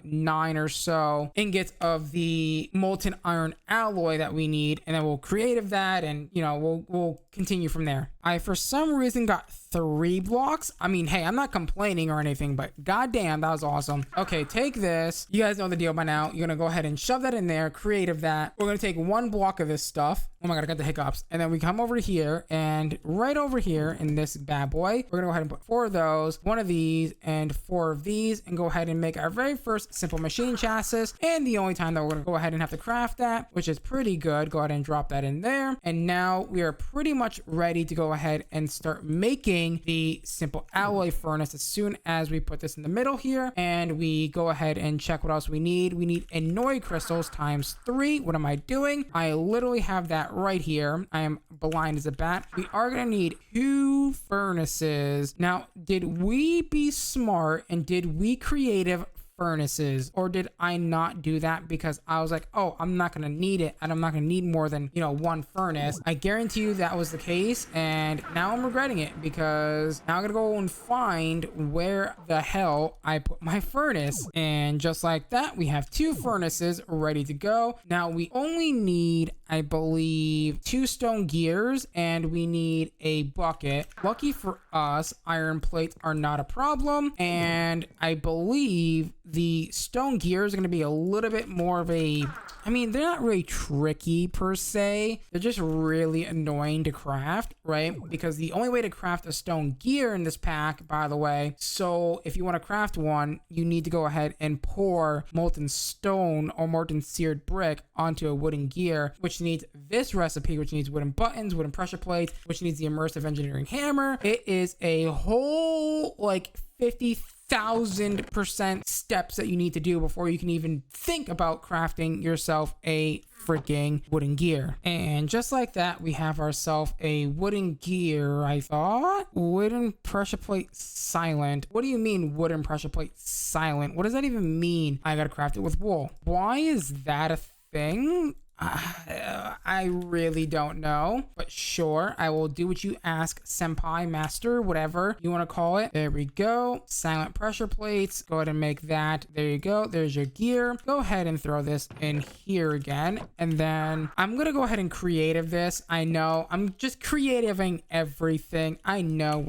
9 or so ingots of the molten iron alloy that we need, and then we'll creative that, and you know, we'll continue from there. I for some reason got 3 blocks. I mean, hey, I'm not complaining or anything, but goddamn, that was awesome. Okay, take this. You guys know the deal by now. You're gonna go ahead and shove that in there, creative that. We're gonna take 1 block of this stuff. Oh my God, I got the hiccups. And then we come over here, and right over here in this bad boy, we're gonna go ahead and put 4 of those, 1 of these, and 4 of these, and go ahead and make our very first simple machine chassis. And the only time that we're gonna go ahead and have to craft that, which is pretty good. Go ahead and drop that in there. And now we are pretty much ready to go ahead and start making the simple alloy furnace as soon as we put this in the middle here. And we go ahead and check what else we need. We need Inori crystals times 3. What am I doing? I literally have that right here. I am blind as a bat. We are going to need 2 furnaces. Now, did we be smart and did we creative furnaces, or did I not do that because I was like, oh, I'm not gonna need it and I'm not gonna need more than 1 furnace? I guarantee you that was the case, and now I'm regretting it because now I'm gonna go and find where the hell I put my furnace. And just like that, we have 2 furnaces ready to go. Now we only need, I believe, 2 stone gears and we need a bucket. Lucky for us, iron plates are not a problem, and I believe the stone gears are going to be a little bit more of a, I mean, they're not really tricky per se. They're just really annoying to craft, right? Because the only way to craft a stone gear in this pack, by the way, so if you want to craft one, you need to go ahead and pour molten stone or molten seared brick onto a wooden gear, which needs this recipe, which needs wooden buttons, wooden pressure plates, which needs the immersive engineering hammer. It is a whole like 50,000% steps that you need to do before you can even think about crafting yourself a freaking wooden gear. And just like that, we have ourselves a wooden gear. I thought wooden pressure plate silent. What do you mean wooden pressure plate silent? What does that even mean? I gotta craft it with wool. Why is that a thing? I really don't know, but sure, I will do what you ask, senpai, master, whatever you want to call it. There we go. Silent pressure plates. Go ahead and make that. There you go. There's your gear. Go ahead and throw this in here again. And then I'm going to go ahead and creative this. I know I'm just creativing everything. I know,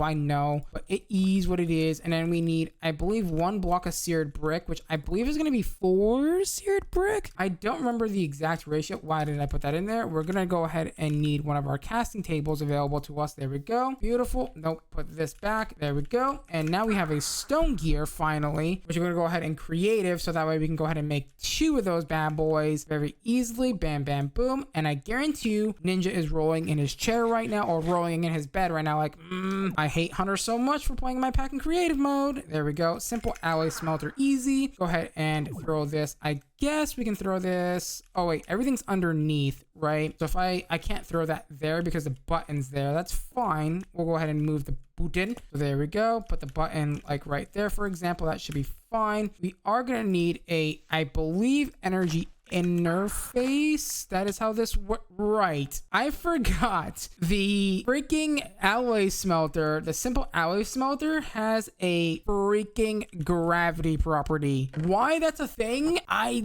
but it is what it is. And then we need, I believe, 1 block of seared brick, which I believe is going to be 4 seared brick. I don't remember the exact ratio. Why did I put that in there? We're gonna go ahead and need one of our casting tables available to us. There we go. Beautiful. Nope. Put this back. There we go. And now we have a stone gear finally, which we're gonna go ahead and creative, so that way we can go ahead and make 2 of those bad boys very easily. Bam, bam, boom. And I guarantee you, Ninja is rolling in his chair right now, or rolling in his bed right now. Like, I hate Hunter so much for playing my pack in creative mode. There we go. Simple alloy smelter, easy. Go ahead and throw this. I guess we can throw this. Oh wait, everything's underneath, right? So if I can't throw that there because the button's there. That's fine. We'll go ahead and move the button. So there we go. Put the button like right there, for example. That should be fine. We are gonna need a, I believe, energy interface. That is how this right. I forgot the freaking alloy smelter. The simple alloy smelter has a freaking gravity property. Why that's a thing, I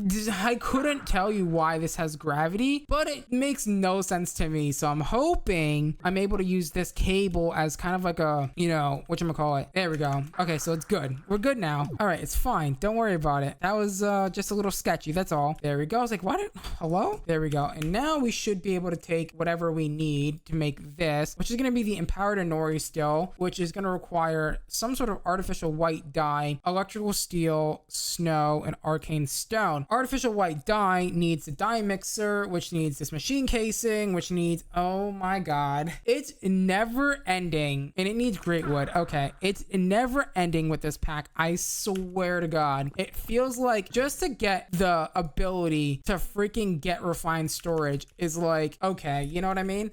couldn't tell you why this has gravity, but it makes no sense to me. So I'm hoping I'm able to use this cable as kind of like a, whatchamacallit. There we go. Okay, so it's good. We're good now. All right, it's fine. Don't worry about it. That was just a little sketchy. That's all. There we go. I was like, what? Hello? There we go. And now we should be able to take whatever we need to make this, which is going to be the empowered Inori still, which is going to require some sort of artificial white dye, electrical steel, snow, and arcane stone. Artificial white dye needs a dye mixer, which needs this machine casing, which needs, oh my god, it's never ending, and it needs great wood. Okay, it's never ending with this pack. I swear to god, it feels like just to get the ability to freaking get refined storage is like, okay, you know what I mean?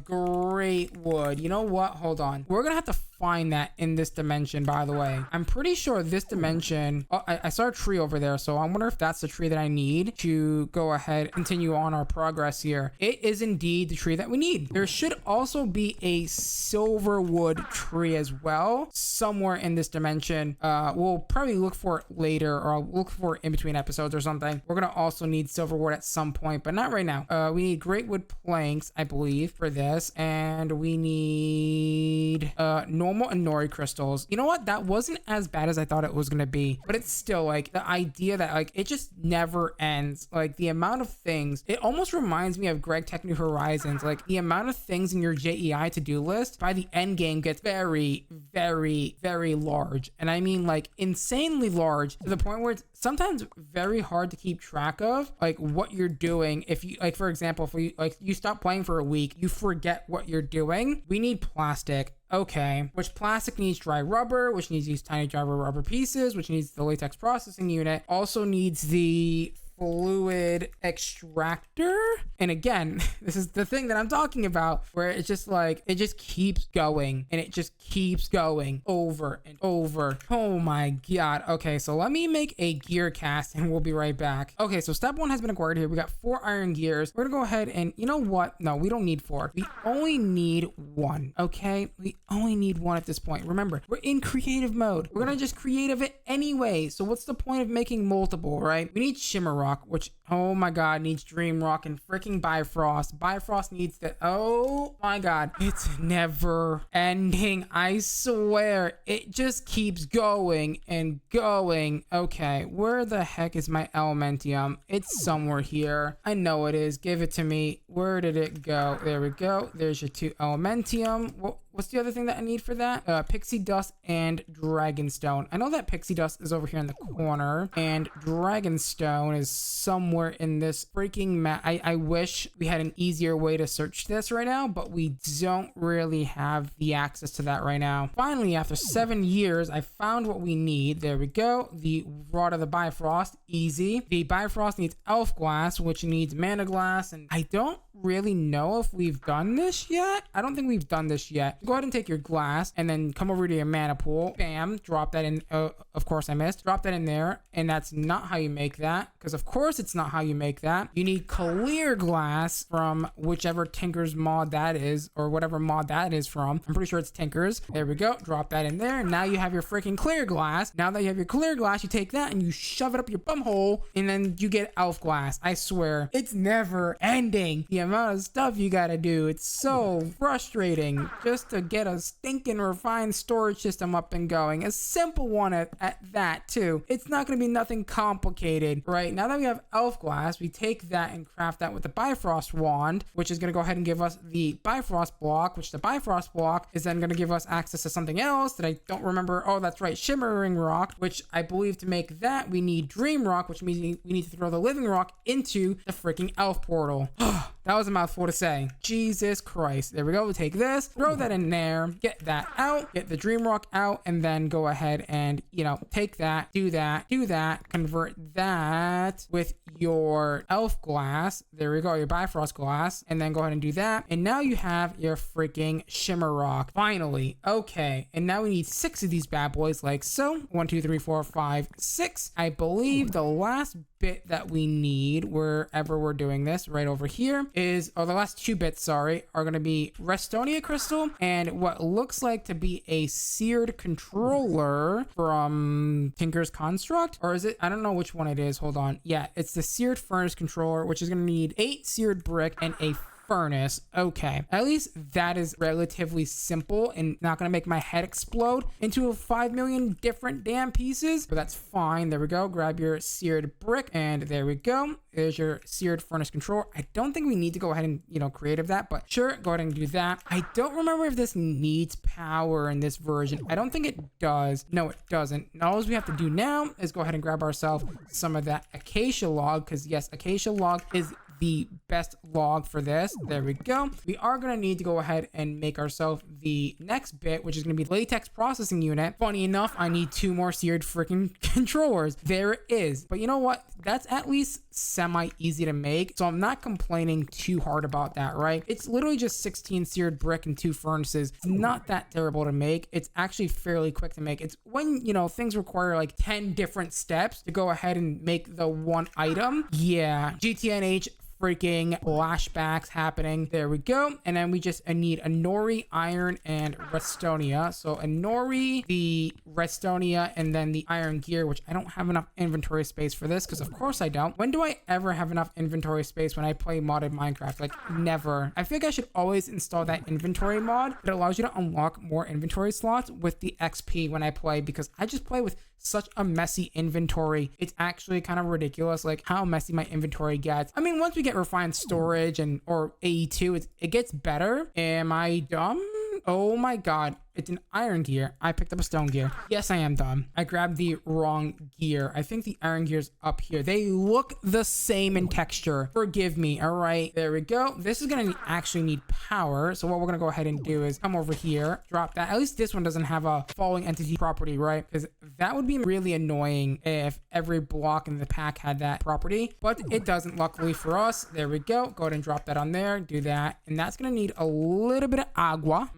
Great wood. You know what? Hold on. We're gonna have to find that in this dimension, by the way. I'm pretty sure this dimension, oh, I saw a tree over there, so I wonder if that's the tree that I need to go ahead and continue on our progress here. It is indeed the tree that we need. There should also be a silver wood tree as well somewhere in this dimension. We'll probably look for it later, or I'll look for it in between episodes or something. We're gonna also need silver wood at some point, but not right now. We need great wood planks, I believe, for this, and we need normal Inori crystals. You know what? That wasn't as bad as I thought it was gonna be, but it's still like the idea that like it just never ends. Like the amount of things, it almost reminds me of Greg Tech New Horizons. Like the amount of things in your JEI to-do list by the end game gets very, very, very large, and I mean like insanely large, to the point where it's sometimes very hard to keep track of like what you're doing. If you like, for example, if you stop playing for a week, you forget what you're doing. We need plastic. Okay, which plastic needs dry rubber, which needs these tiny dry rubber pieces, which needs the latex processing unit, also needs the fluid extractor. And again, this is the thing that I'm talking about, where it's just like, it just keeps going and it just keeps going over and over. Oh my god. Okay, so let me make a gear cast and we'll be right back. Okay, so step 1 has been acquired here. We got 4 iron gears. We're gonna go ahead and, you know what? No, we don't need 4. We only need 1. Okay, we only need 1 at this point. Remember, we're in creative mode. We're gonna just creative it anyway. So what's the point of making multiple, right? We need shimmer rock, which, oh my god, needs dream rock and freaking bifrost. Bifrost needs that. Oh my god, it's never ending. I swear, it just keeps going and going. Okay, where the heck is my elementium? It's somewhere here. I know it is. Give it to me. Where did it go? There we go. There's your 2 elementium. What's the other thing that I need for that? Pixie dust and dragonstone. I know that pixie dust is over here in the corner, and dragonstone is somewhere in this freaking map. I wish we had an easier way to search this right now, but we don't really have the access to that right now. Finally, after 7 years, I found what we need. There we go. The rod of the Bifrost, easy. The Bifrost needs elf glass, which needs mana glass, and I don't really know if we've done this yet. I don't think we've done this yet. Go ahead and take your glass and then come over to your mana pool. Bam, drop that in. Of course I missed. Drop that in there, and that's not how you make that, because of course it's not how you make that. You need clear glass from whichever Tinker's mod that is, or whatever mod that is from. I'm pretty sure it's Tinker's. There we go. Drop that in there. Now you have your freaking clear glass. Now that you have your clear glass, you take that and you shove it up your bum hole, and then you get elf glass. I swear, it's never ending. The amount of stuff you gotta do. It's so frustrating just to get a stinking refined storage system up and going. A simple one at that too. It's not gonna be nothing complicated, right? Now that we have elf glass, we take that and craft that with the Bifrost wand, which is gonna go ahead and give us the Bifrost block, which the Bifrost block is then gonna give us access to something else that I don't remember. Oh, that's right, shimmering rock, which I believe to make that we need dream rock, which means we need to throw the living rock into the freaking elf portal. That was a mouthful to say. Jesus Christ. There we go. We'll take this, throw that in there, get that out, get the dream rock out, and then go ahead and, you know, take that, do that, convert that with your elf glass. There we go, your Bifrost glass, and then go ahead and do that. And now you have your freaking shimmer rock. Finally. Okay. And now we need 6 of these bad boys like so. 1, 2, 3, 4, 5, 6. I believe the last bit that we need wherever we're doing this right over here is, or the last 2 bits, sorry, are going to be Restonia crystal and what looks like to be a seared controller from Tinker's Construct, or is it? I don't know which one it is. Hold on. Yeah, it's the seared furnace controller, which is going to need 8 seared brick and a furnace. Okay, at least that is relatively simple and not gonna make my head explode into 5 million different damn pieces, but that's fine. There we go. Grab your seared brick, and there we go. There's your seared furnace controller. I don't think we need to go ahead and, you know, creative that, but sure, go ahead and do that. I don't remember if this needs power in this version. I don't think it does. No, it doesn't. All we have to do now is go ahead and grab ourselves some of that acacia log, because yes, acacia log is the best log for this. There we go. We are going to need to go ahead and make ourselves the next bit, which is going to be the latex processing unit. Funny enough, I need 2 more seared freaking controllers. There it is. But you know what? That's at least semi easy to make, so I'm not complaining too hard about that, right? It's literally just 16 seared brick and 2 furnaces. It's not that terrible to make. It's actually fairly quick to make. It's when, you know, things require like 10 different steps to go ahead and make the one item. Yeah, GTNH freaking flashbacks happening. There we go. And then we just need a Nori, iron, and Restonia. So a Nori, the Restonia, and then the iron gear, which I don't have enough inventory space for this, because of course I don't. When do I ever have enough inventory space when I play modded Minecraft? Like, never. I feel like I should always install that inventory mod. It allows you to unlock more inventory slots with the XP when I play, because I just play with such a messy inventory. It's actually kind of ridiculous, like how messy my inventory gets. I mean, once we get refined storage and or AE2, it gets better. Am I dumb? Oh my god. it's an iron gear. I picked up a stone gear. Yes, I am dumb. I grabbed the wrong gear. I think the iron gear's up here. They look the same in texture. Forgive me. All right, there we go. This is gonna actually need power. So what we're gonna go ahead and do is come over here, drop that. At least this one doesn't have a falling entity property, right? Because that would be really annoying if every block in the pack had that property, but it doesn't, luckily for us. There we go. Go ahead and drop that on there. Do that. And that's gonna need a little bit of agua.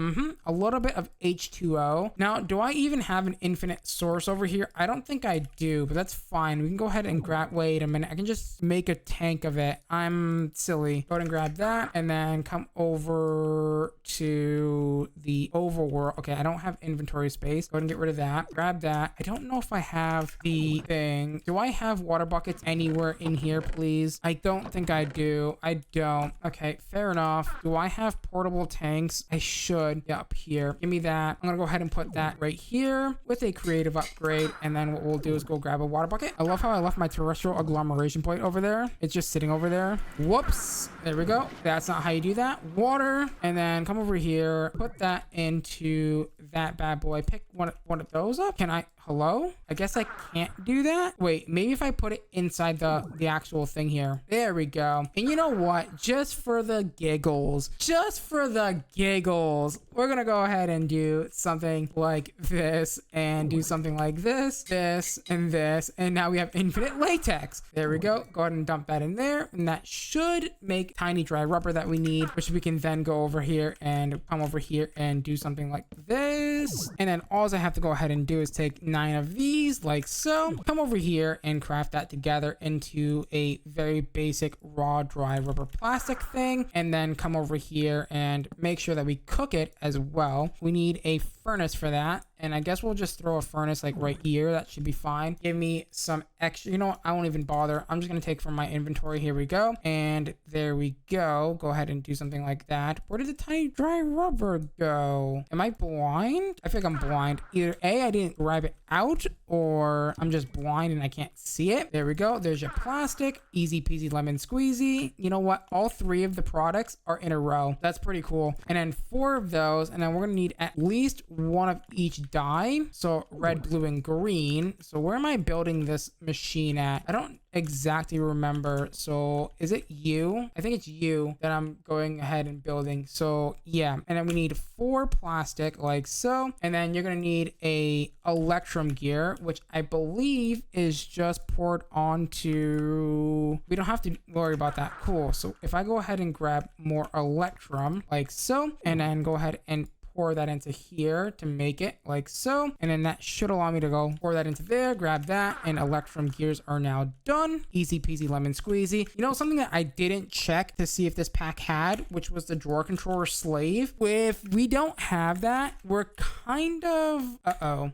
A little bit of H2O. Now, do I even have an infinite source over here? I don't think I do, but that's fine. We can go ahead and grab, wait a minute. I can just make a tank of it. I'm silly. Go ahead and grab that and then come over to the overworld. Okay, I don't have inventory space. Go ahead and get rid of that. Grab that. I don't know if I have the thing. Do I have water buckets anywhere in here, please? I don't think I do. I don't. Okay, fair enough. Do I have portable tanks? I should. Yeah, up here. Give me that. I'm gonna go ahead and put that right here with a creative upgrade. And then what we'll do is go grab a water bucket. I love how I left my terrestrial agglomeration point over there. It's just sitting over there. Whoops. There we go. That's not how you do that. Water. And then come over here. Put that into that bad boy. Pick one of those up. Can I? Hello? I guess I can't do that. Wait, maybe if I put it inside the actual thing here. There we go. And you know what? Just for the giggles, we're gonna go ahead and do something like this and do something like this, this, and this. And now we have infinite latex. There we go. Go ahead and dump that in there. And that should make tiny dry rubber that we need, which we can then go over here and come over here and do something like this. And then all I have to go ahead and do is take 9 of these like so, come over here and craft that together into a very basic raw dry rubber plastic thing, and then come over here and make sure that we cook it as well. We need a furnace for that, and I guess we'll just throw a furnace like right here. That should be fine. Give me some extra, you know what, I won't even bother. I'm just gonna take from my inventory. Here we go, and there we go. Go ahead and do something like that. Where did the tiny dry rubber go? Am I blind? I feel like I'm blind. Either A, I didn't grab it out, or I'm just blind and I can't see it. There we go. There's your plastic. Easy peasy lemon squeezy. You know what, all 3 of the products are in a row. That's pretty cool. And then 4 of those, and then we're gonna need at least 1 of each dye. So red, blue, and green. So where am I building this machine at? I don't exactly remember. So is it you? I think it's you that I'm going ahead and building. So yeah, and then we need 4 plastic like so, and then you're gonna need a electrum gear, which I believe is just poured onto, we don't have to worry about that. Cool. So if I go ahead and grab more electrum like so, and then go ahead and pour that into here to make it like so, and then that should allow me to go pour that into there, grab that, and electrum gears are now done. Easy peasy lemon squeezy. You know, something that I didn't check to see if this pack had, which was the drawer controller slave. If we don't have that, we're kind of,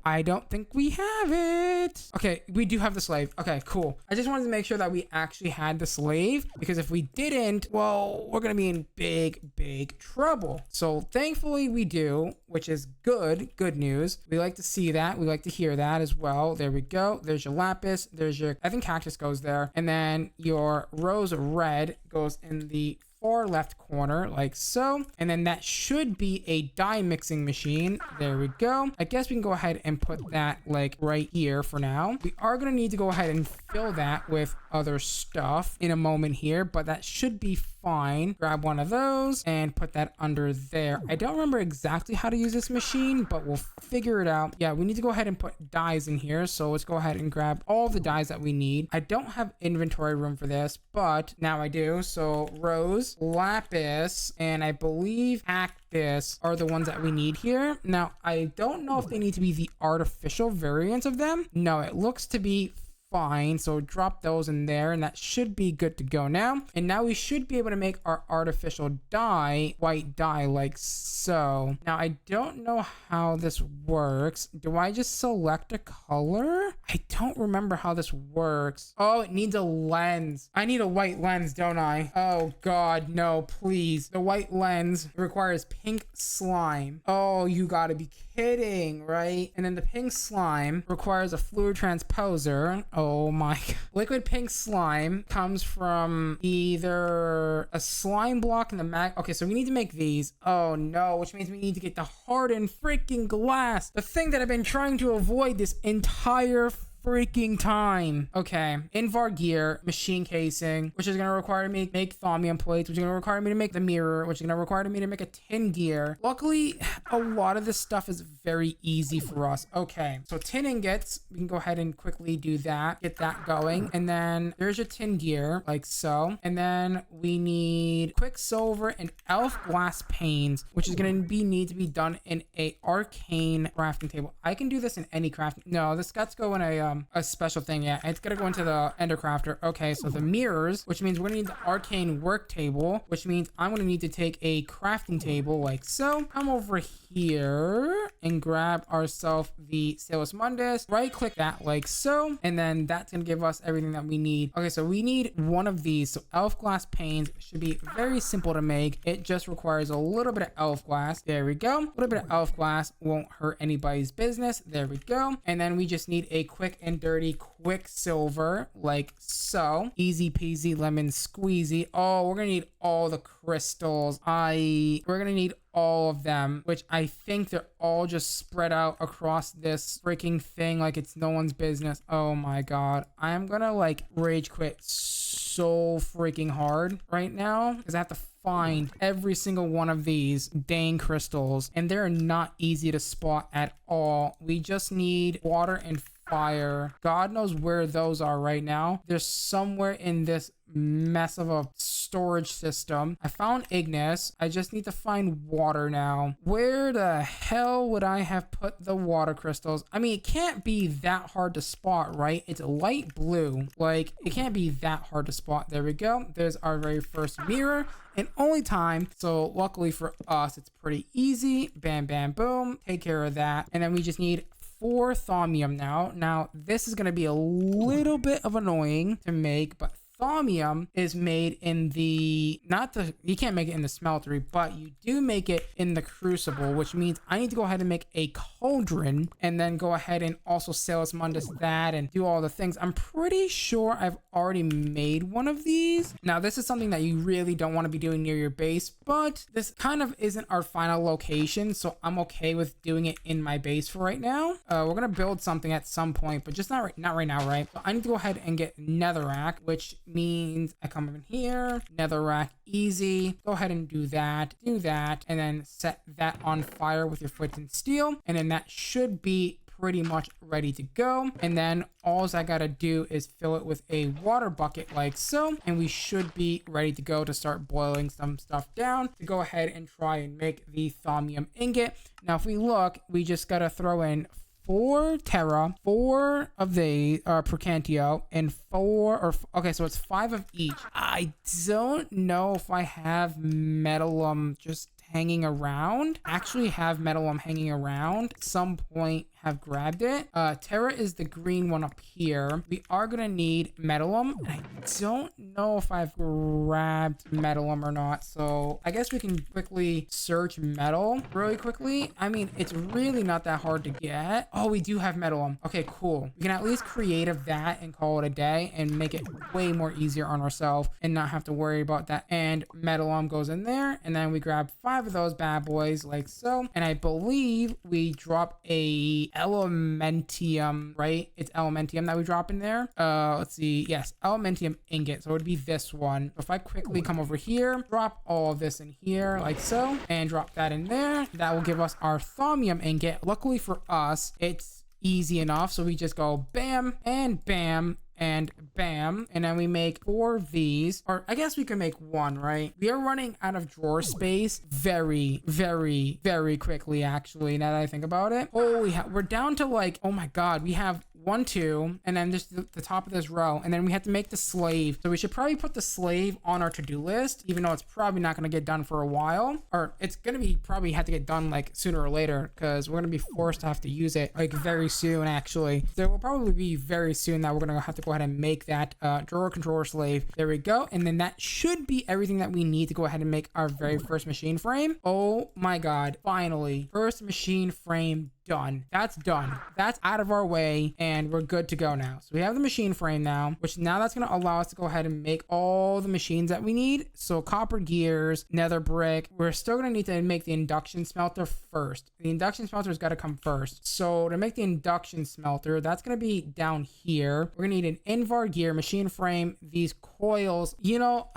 I don't think we have it. Okay, we do have the slave. Okay, cool. I just wanted to make sure that we actually had the slave, because if we didn't, well, we're gonna be in big trouble. So thankfully we do, which is good news. We like to see that. We like to hear that as well. There we go. There's your lapis. There's your, I think cactus goes there. And then your rose red goes in the far left corner like so, and then that should be a dye mixing machine. There we go. I guess we can go ahead and put that like right here for now. We are going to need to go ahead and fill that with other stuff in a moment here, but that should be fine. Grab one of those and put that under there. I don't remember exactly how to use this machine, but we'll figure it out. Yeah, we need to go ahead and put dyes in here, so let's go ahead and grab all the dyes that we need. I don't have inventory room for this, but now I do. So rose, lapis, and I believe cactus are the ones that we need here. Now, I don't know if they need to be the artificial variants of them. No, it looks to be fine, so drop those in there, and that should be good to go now. And now we should be able to make our artificial dye, white dye, like so. Now I don't know how this works. Do I just select a color? I don't remember how this works. Oh, it needs a lens. I need a white lens, don't I? Oh god, no, please. The white lens requires pink slime. Oh, you gotta be kidding, right? And then the pink slime requires a fluid transposer. Oh my God. Liquid pink slime comes from either a slime block in the mag. Okay, so we need to make these. Oh no, which means we need to get the hardened freaking glass. The thing that I've been trying to avoid this entire freaking time. Okay, Invar gear, machine casing, which is going to require me to make thaumium plates, which is going to require me to make the mirror, which is going to require me to make a tin gear. Luckily, a lot of this stuff is very easy for us. Okay, so tin ingots, we can go ahead and quickly do that, get that going. And then there's your tin gear, like so. And then we need quicksilver and elf glass panes, which is going to need to be done in a arcane crafting table. I can do this in any crafting. No, this got to go in a special thing. Yeah, it's gonna go into the ender crafter. Okay, so the mirrors, which means we're gonna need the arcane work table, which means I'm gonna need to take a crafting table like so. Come over here and grab ourselves the Salus Mundus, right click that like so, and then that's gonna give us everything that we need. Okay, so we need one of these. So elf glass panes should be very simple to make. It just requires a little bit of elf glass. There we go. A little bit of elf glass won't hurt anybody's business. There we go. And then we just need a quick and dirty quicksilver like so. Easy peasy lemon squeezy. Oh, we're gonna need all the crystals. We're gonna need all of them, which I think they're all just spread out across this freaking thing like it's no one's business. Oh my God, I am gonna like rage quit so freaking hard right now because I have to find every single one of these dang crystals, and they're not easy to spot at all. We just need water and fire. God knows where those are right now. They're somewhere in this mess of a storage system. I found Ignis. I just need to find water now. Where the hell would I have put the water crystals? I mean, it can't be that hard to spot, right? It's a light blue. Like, it can't be that hard to spot. There we go. There's our very first mirror and only time. So luckily for us, it's pretty easy. Bam, bam, boom. Take care of that. And then we just need 4 thaumium now. Now, this is going to be a little bit of annoying to make, but thaumium is made in the, you can't make it in the smeltery, but you do make it in the crucible, which means I need to go ahead and make a cauldron and then go ahead and also Salus Mundus that and do all the things. I'm pretty sure I've already made one of these. Now, this is something that you really don't want to be doing near your base, but this kind of isn't our final location, so I'm okay with doing it in my base for right now. We're going to build something at some point, but just not right now, right? So I need to go ahead and get netherrack, which means I come in here, netherrack easy. Go ahead and do that, and then set that on fire with your flint and steel, and then that should be pretty much ready to go. And then all I gotta do is fill it with a water bucket like so, and we should be ready to go to start boiling some stuff down to go ahead and try and make the thaumium ingot. Now, if we look, we just gotta throw in 4 Terra, 4 of the Procantio, and 4 okay, so it's 5 of each. I don't know if I have metalum just hanging around. Actually have metalum hanging around. At some point have grabbed it. Terra is the green one up here. We are gonna need metalum. I don't know if I've grabbed metalum or not, so I guess we can quickly search metal really quickly. I mean, it's really not that hard to get. Oh, we do have metalum. Okay, cool. We can at least creative that and call it a day and make it way more easier on ourselves and not have to worry about that. And metalum goes in there, and then we grab 5 of those bad boys like so, and I believe we drop a elementium, right? It's elementium that we drop in there. Let's see. Yes, elementium ingot. So it would be this one. So if I quickly come over here, drop all of this in here like so, and drop that in there, that will give us our thaumium ingot. Luckily for us, it's easy enough. So we just go bam and bam and bam, and then we make 4 of these, or I guess we can make 1, right? We are running out of drawer space very, very, very quickly, actually, now that I think about it. Holy hell, we're down to like, oh my God, we have 1, 2, and then just the top of this row, and then we have to make the slave. So we should probably put the slave on our to-do list, even though it's probably not going to get done for a while, or it's going to be probably have to get done like sooner or later, because we're going to be forced to have to use it like very soon, actually. So it will probably be very soon that we're going to have to go ahead and make that drawer controller slave. There we go. And then that should be everything that we need to go ahead and make our very first machine frame. Oh my God, finally, first machine frame done. That's done. That's out of our way and we're good to go now. So we have the machine frame now, which now that's going to allow us to go ahead and make all the machines that we need. So copper gears, nether brick. We're still going to need to make the induction smelter first. The induction smelter has got to come first. So to make the induction smelter, that's going to be down here. We're going to need an invar gear, machine frame, these coils. You know,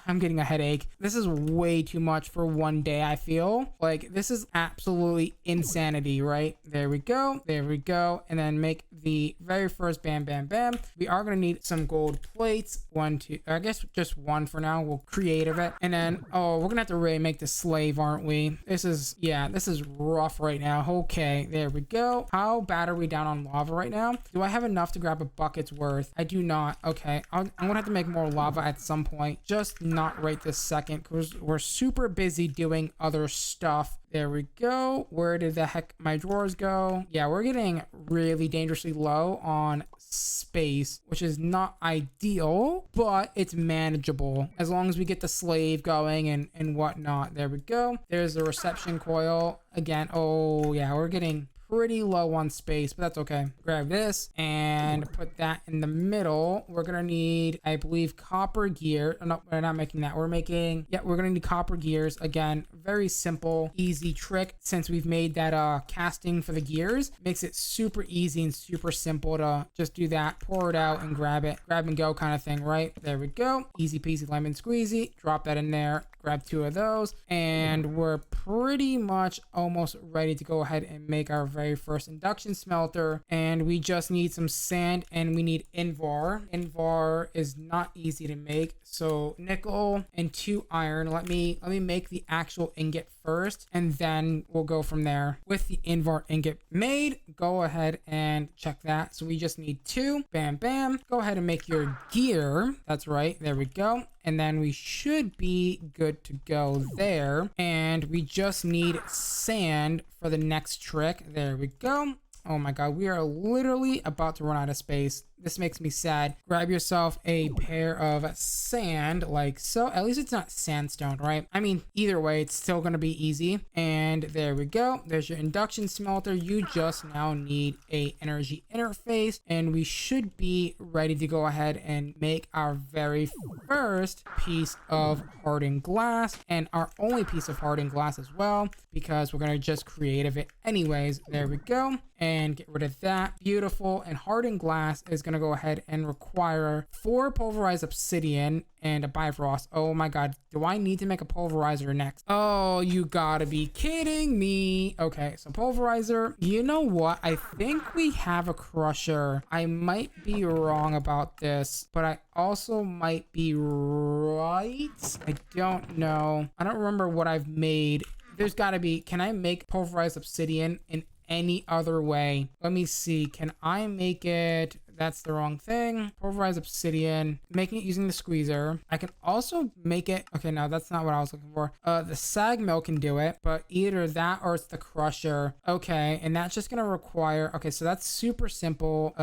I'm getting a headache. This is way too much for one day. I feel like this is absolutely insanity, right? There we go. There we go. And then make the very first bam, bam, bam. We are going to need some gold plates. 1, 2, I guess just one for now. We'll creative it. And then, oh, we're going to have to really make the slave, aren't we? This is, yeah, this is rough right now. Okay, there we go. How bad are we down on lava right now? Do I have enough to grab a bucket's worth? I do not. Okay, I'm going to have to make more lava at some point. Just not right this second because we're super busy doing other stuff. There we go. Where did the heck my drawers go? Yeah, we're getting really dangerously low on space, which is not ideal, but it's manageable as long as we get the slave going and whatnot. There we go. There's the reception coil again. Oh yeah, we're getting pretty low on space, but that's okay. Grab this and put that in the middle. We're gonna need, I believe, copper gear. No, we're not making that. We're making, yeah, we're gonna need copper gears. Again, very simple, easy trick. Since we've made that casting for the gears, makes it super easy and super simple to just do that, pour it out and grab it, grab and go kind of thing, right? There we go. Easy peasy lemon squeezy. Drop that in there. Grab 2 of those and we're pretty much almost ready to go ahead and make our very first induction smelter. And we just need some sand and we need invar. Invar is not easy to make, so nickel and 2 iron. Let me make the actual ingot first and then we'll go from there. With the invar ingot made, go ahead and check that. So we just need 2. Bam bam. Go ahead and make your gear. That's right, there we go. And then we should be good to go there. And we just need sand for the next trick. There we go. Oh my god, we are literally about to run out of space. This makes me sad. Grab yourself a pair of sand like so. At least it's not sandstone, right? I mean, either way, it's still going to be easy. And there we go. There's your induction smelter. You just now need a energy interface and we should be ready to go ahead and make our very first piece of hardened glass and our only piece of hardened glass as well, because we're going to just creative it anyways. There we go. And get rid of that. Beautiful. And hardened glass is going to go ahead and require 4 pulverized obsidian and a bifrost. Oh my god, do I need to make a pulverizer next? Oh, you gotta be kidding me. Okay, so pulverizer. You know what? I think we have a crusher. I might be wrong about this, but I also might be right. I don't know. I don't remember what I've made. There's gotta be. Can I make pulverized obsidian in any other way? Let me see. Can I make it? That's the wrong thing. Pulverized obsidian, making it using the squeezer. I can also make it. Okay, no, that's not what I was looking for. The sag mill can do it, but either that or it's the crusher. Okay, and that's just gonna require. Okay, so that's super simple.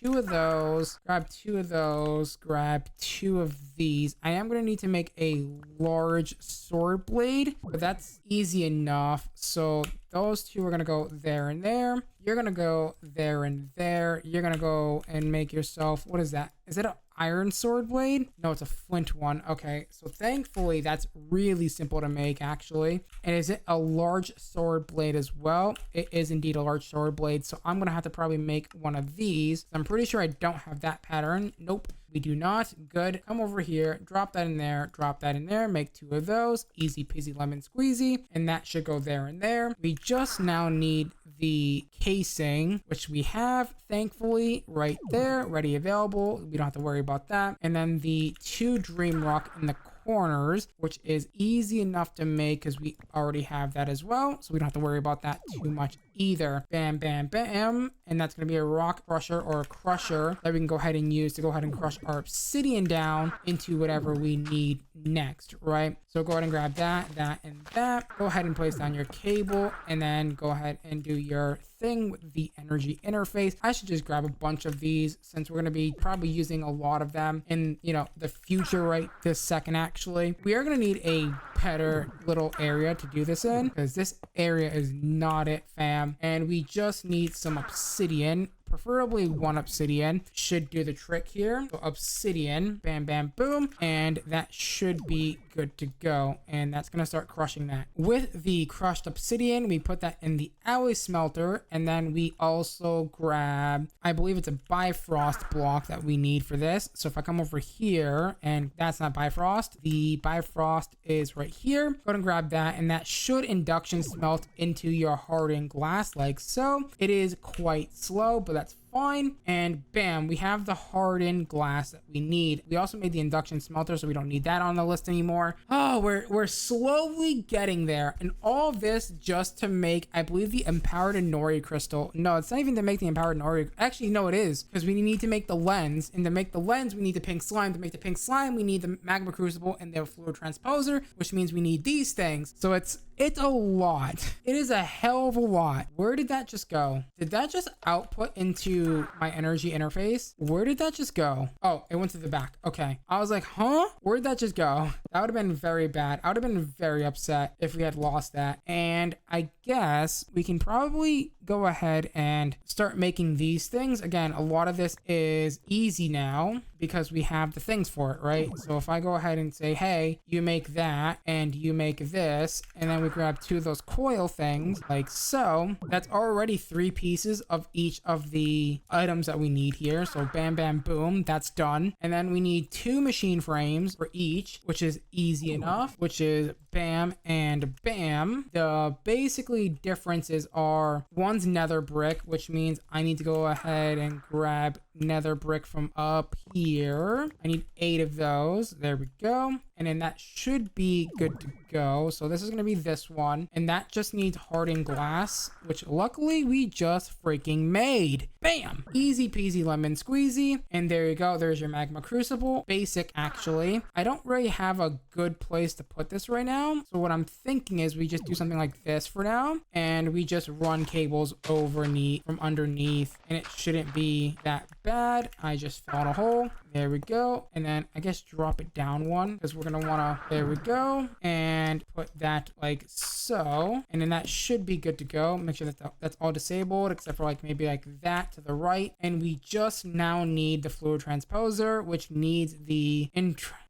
2 of those. Grab 2 of those. Grab 2 of these. I am gonna need to make a large sword blade, but that's easy enough. So those 2 are gonna go there and there. You're gonna go there and there. You're gonna go and make yourself, what is that? Is it an iron sword blade? No, it's a flint one. Okay, so thankfully that's really simple to make actually. And is it a large sword blade as well? It is indeed a large sword blade. So I'm gonna have to probably make one of these. I'm pretty sure I don't have that pattern. Nope. We do not. Good. Come over here, drop that in there, drop that in there, make 2 of those. Easy peasy lemon squeezy. And that should go there and there. We just now need the casing, which we have thankfully right there, ready, available. We don't have to worry about that. And then the 2 dream rock in the corners, which is easy enough to make because we already have that as well. So we don't have to worry about that too much either. Bam, bam, bam. And that's going to be a rock crusher or a crusher that we can go ahead and use to go ahead and crush our obsidian down into whatever we need next, right? So go ahead and grab that, that, and that. Go ahead and place down your cable and then go ahead and do your thing with the energy interface. I should just grab a bunch of these since we're going to be probably using a lot of them in, you know, the future right this second actually. We are going to need a better little area to do this in because this area is not it, fam. bam. And we just need some obsidian. Preferably one obsidian should do the trick here. So obsidian, bam, bam, boom. And that should be good to go. And that's going to start crushing that. With the crushed obsidian, we put that in the alloy smelter. And then we also grab, I believe it's a Bifrost block that we need for this. So if I come over here, and that's not Bifrost, the Bifrost is right here. Go ahead and grab that. And that should induction smelt into your hardened glass like so. It is quite slow, but that's fine. And bam, we have the hardened glass that we need. We also made the induction smelter, so we don't need that on the list anymore. Oh, we're slowly getting there. And all this just to make, I believe, the empowered Inori crystal. No, it's not even to make the empowered Inori. Actually, no, it is, because we need to make the lens. And to make the lens, we need the pink slime. To make the pink slime, we need the magma crucible and the fluid transposer, which means we need these things. So it's a lot. It is a hell of a lot. Where did that just go? Did that just output into my energy interface? Where did that just go? Oh, it went to the back. Okay. I was like, huh? Where'd that just go? That would have been very bad. I would have been very upset if we had lost that. And I guess we can probably go ahead and start making these things. Again, a lot of this is easy now because we have the things for it, right? So if I go ahead and say, hey, you make that and you make this, and then we grab 2 of those coil things like so, that's already 3 pieces of each of the items that we need here. So bam, bam, boom, that's done. And then we need 2 machine frames for each, which is easy enough, which is bam and bam. The basically differences are one's nether brick, which means I need to go ahead and grab nether brick from up here. I need 8 of those. There we go. And then that should be good to go. So this is going to be this one. And that just needs hardened glass, which luckily we just freaking made. Bam! Easy peasy lemon squeezy. And there you go. There's your magma crucible. Basic, actually. I don't really have a good place to put this right now. So what I'm thinking is we just do something like this for now. And we just run cables from underneath. And it shouldn't be that bad. I just found a hole. There we go. And then I guess drop it down one because we're going to want to, there we go. And put that like so. And then that should be good to go. Make sure that that's all disabled except for like maybe like that to the right. And we just now need the fluid transposer, which needs the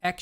I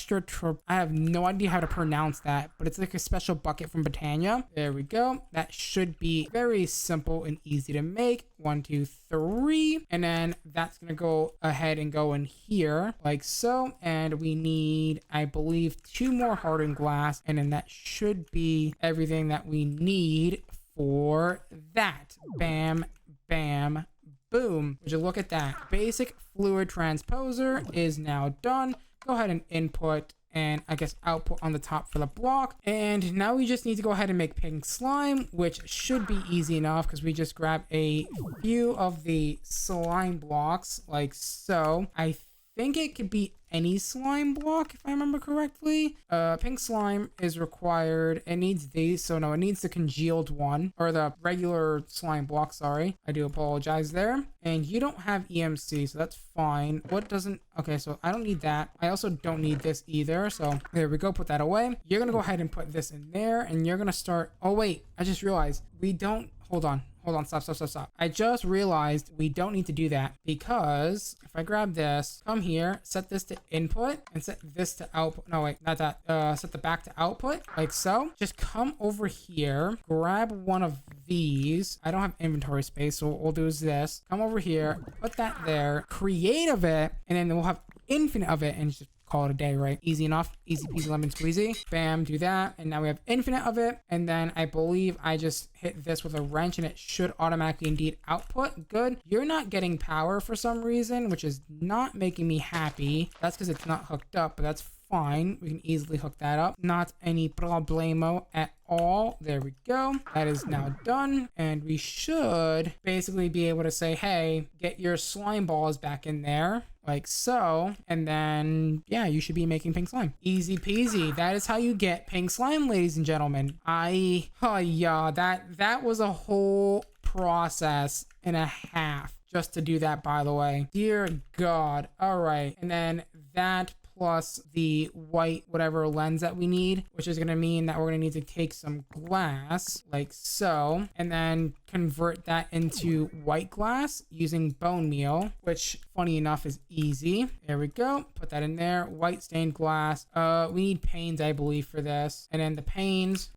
have no idea how to pronounce that, but it's like a special bucket from Botania. There we go. That should be very simple and easy to make. 1, 2, 3. And then that's going to go ahead and go in here like so. And we need, I believe, 2 more hardened glass. And then that should be everything that we need for that. Bam, bam, boom. Would you look at that? Basic fluid transposer is now done. Go ahead and input and I guess output on the top for the block. And now we just need to go ahead and make pink slime, which should be easy enough because we just grab a few of the slime blocks like so. I think it could be any slime block if I remember correctly. Pink slime is required. It needs these, so no, it needs the congealed one or the regular slime block. Sorry, I do apologize there. And you don't have EMC, so that's fine. What doesn't? Okay, so I don't need that. I also don't need this either. So there we go. Put that away. You're gonna go ahead and put this in there, and you're gonna start. Oh wait, I just realized we don't. Hold on, stop. I just realized we don't need to do that because if I grab this, come here, set this to input and set this to output. No, wait, not that. Set the back to output like so. Just come over here, grab one of these. I don't have inventory space, so what we'll do is this. Come over here, put that there, create of it, and then we'll have infinite of it and just call it a day, right? Easy enough. Easy peasy lemon squeezy. Bam, do that. And now we have infinite of it. And then I believe I just hit this with a wrench and it should automatically indeed output. Good. You're not getting power for some reason, which is not making me happy. That's because it's not hooked up, but that's fine. We can easily hook that up. Not any problemo at all. There we go. That is now done. And we should basically be able to say, hey, get your slime balls back in there. Like so, and then yeah, you should be making pink slime. Easy peasy. That is how you get pink slime, ladies and gentlemen. Yeah, that was a whole process and a half just to do that, by the way. Dear God. All right, and then that plus the white whatever lens that we need, which is going to mean that we're going to need to take some glass like so, and then convert that into white glass using bone meal, which funny enough is easy. There we go. Put that in there. White stained glass. We need panes, I believe, for this. And then the panes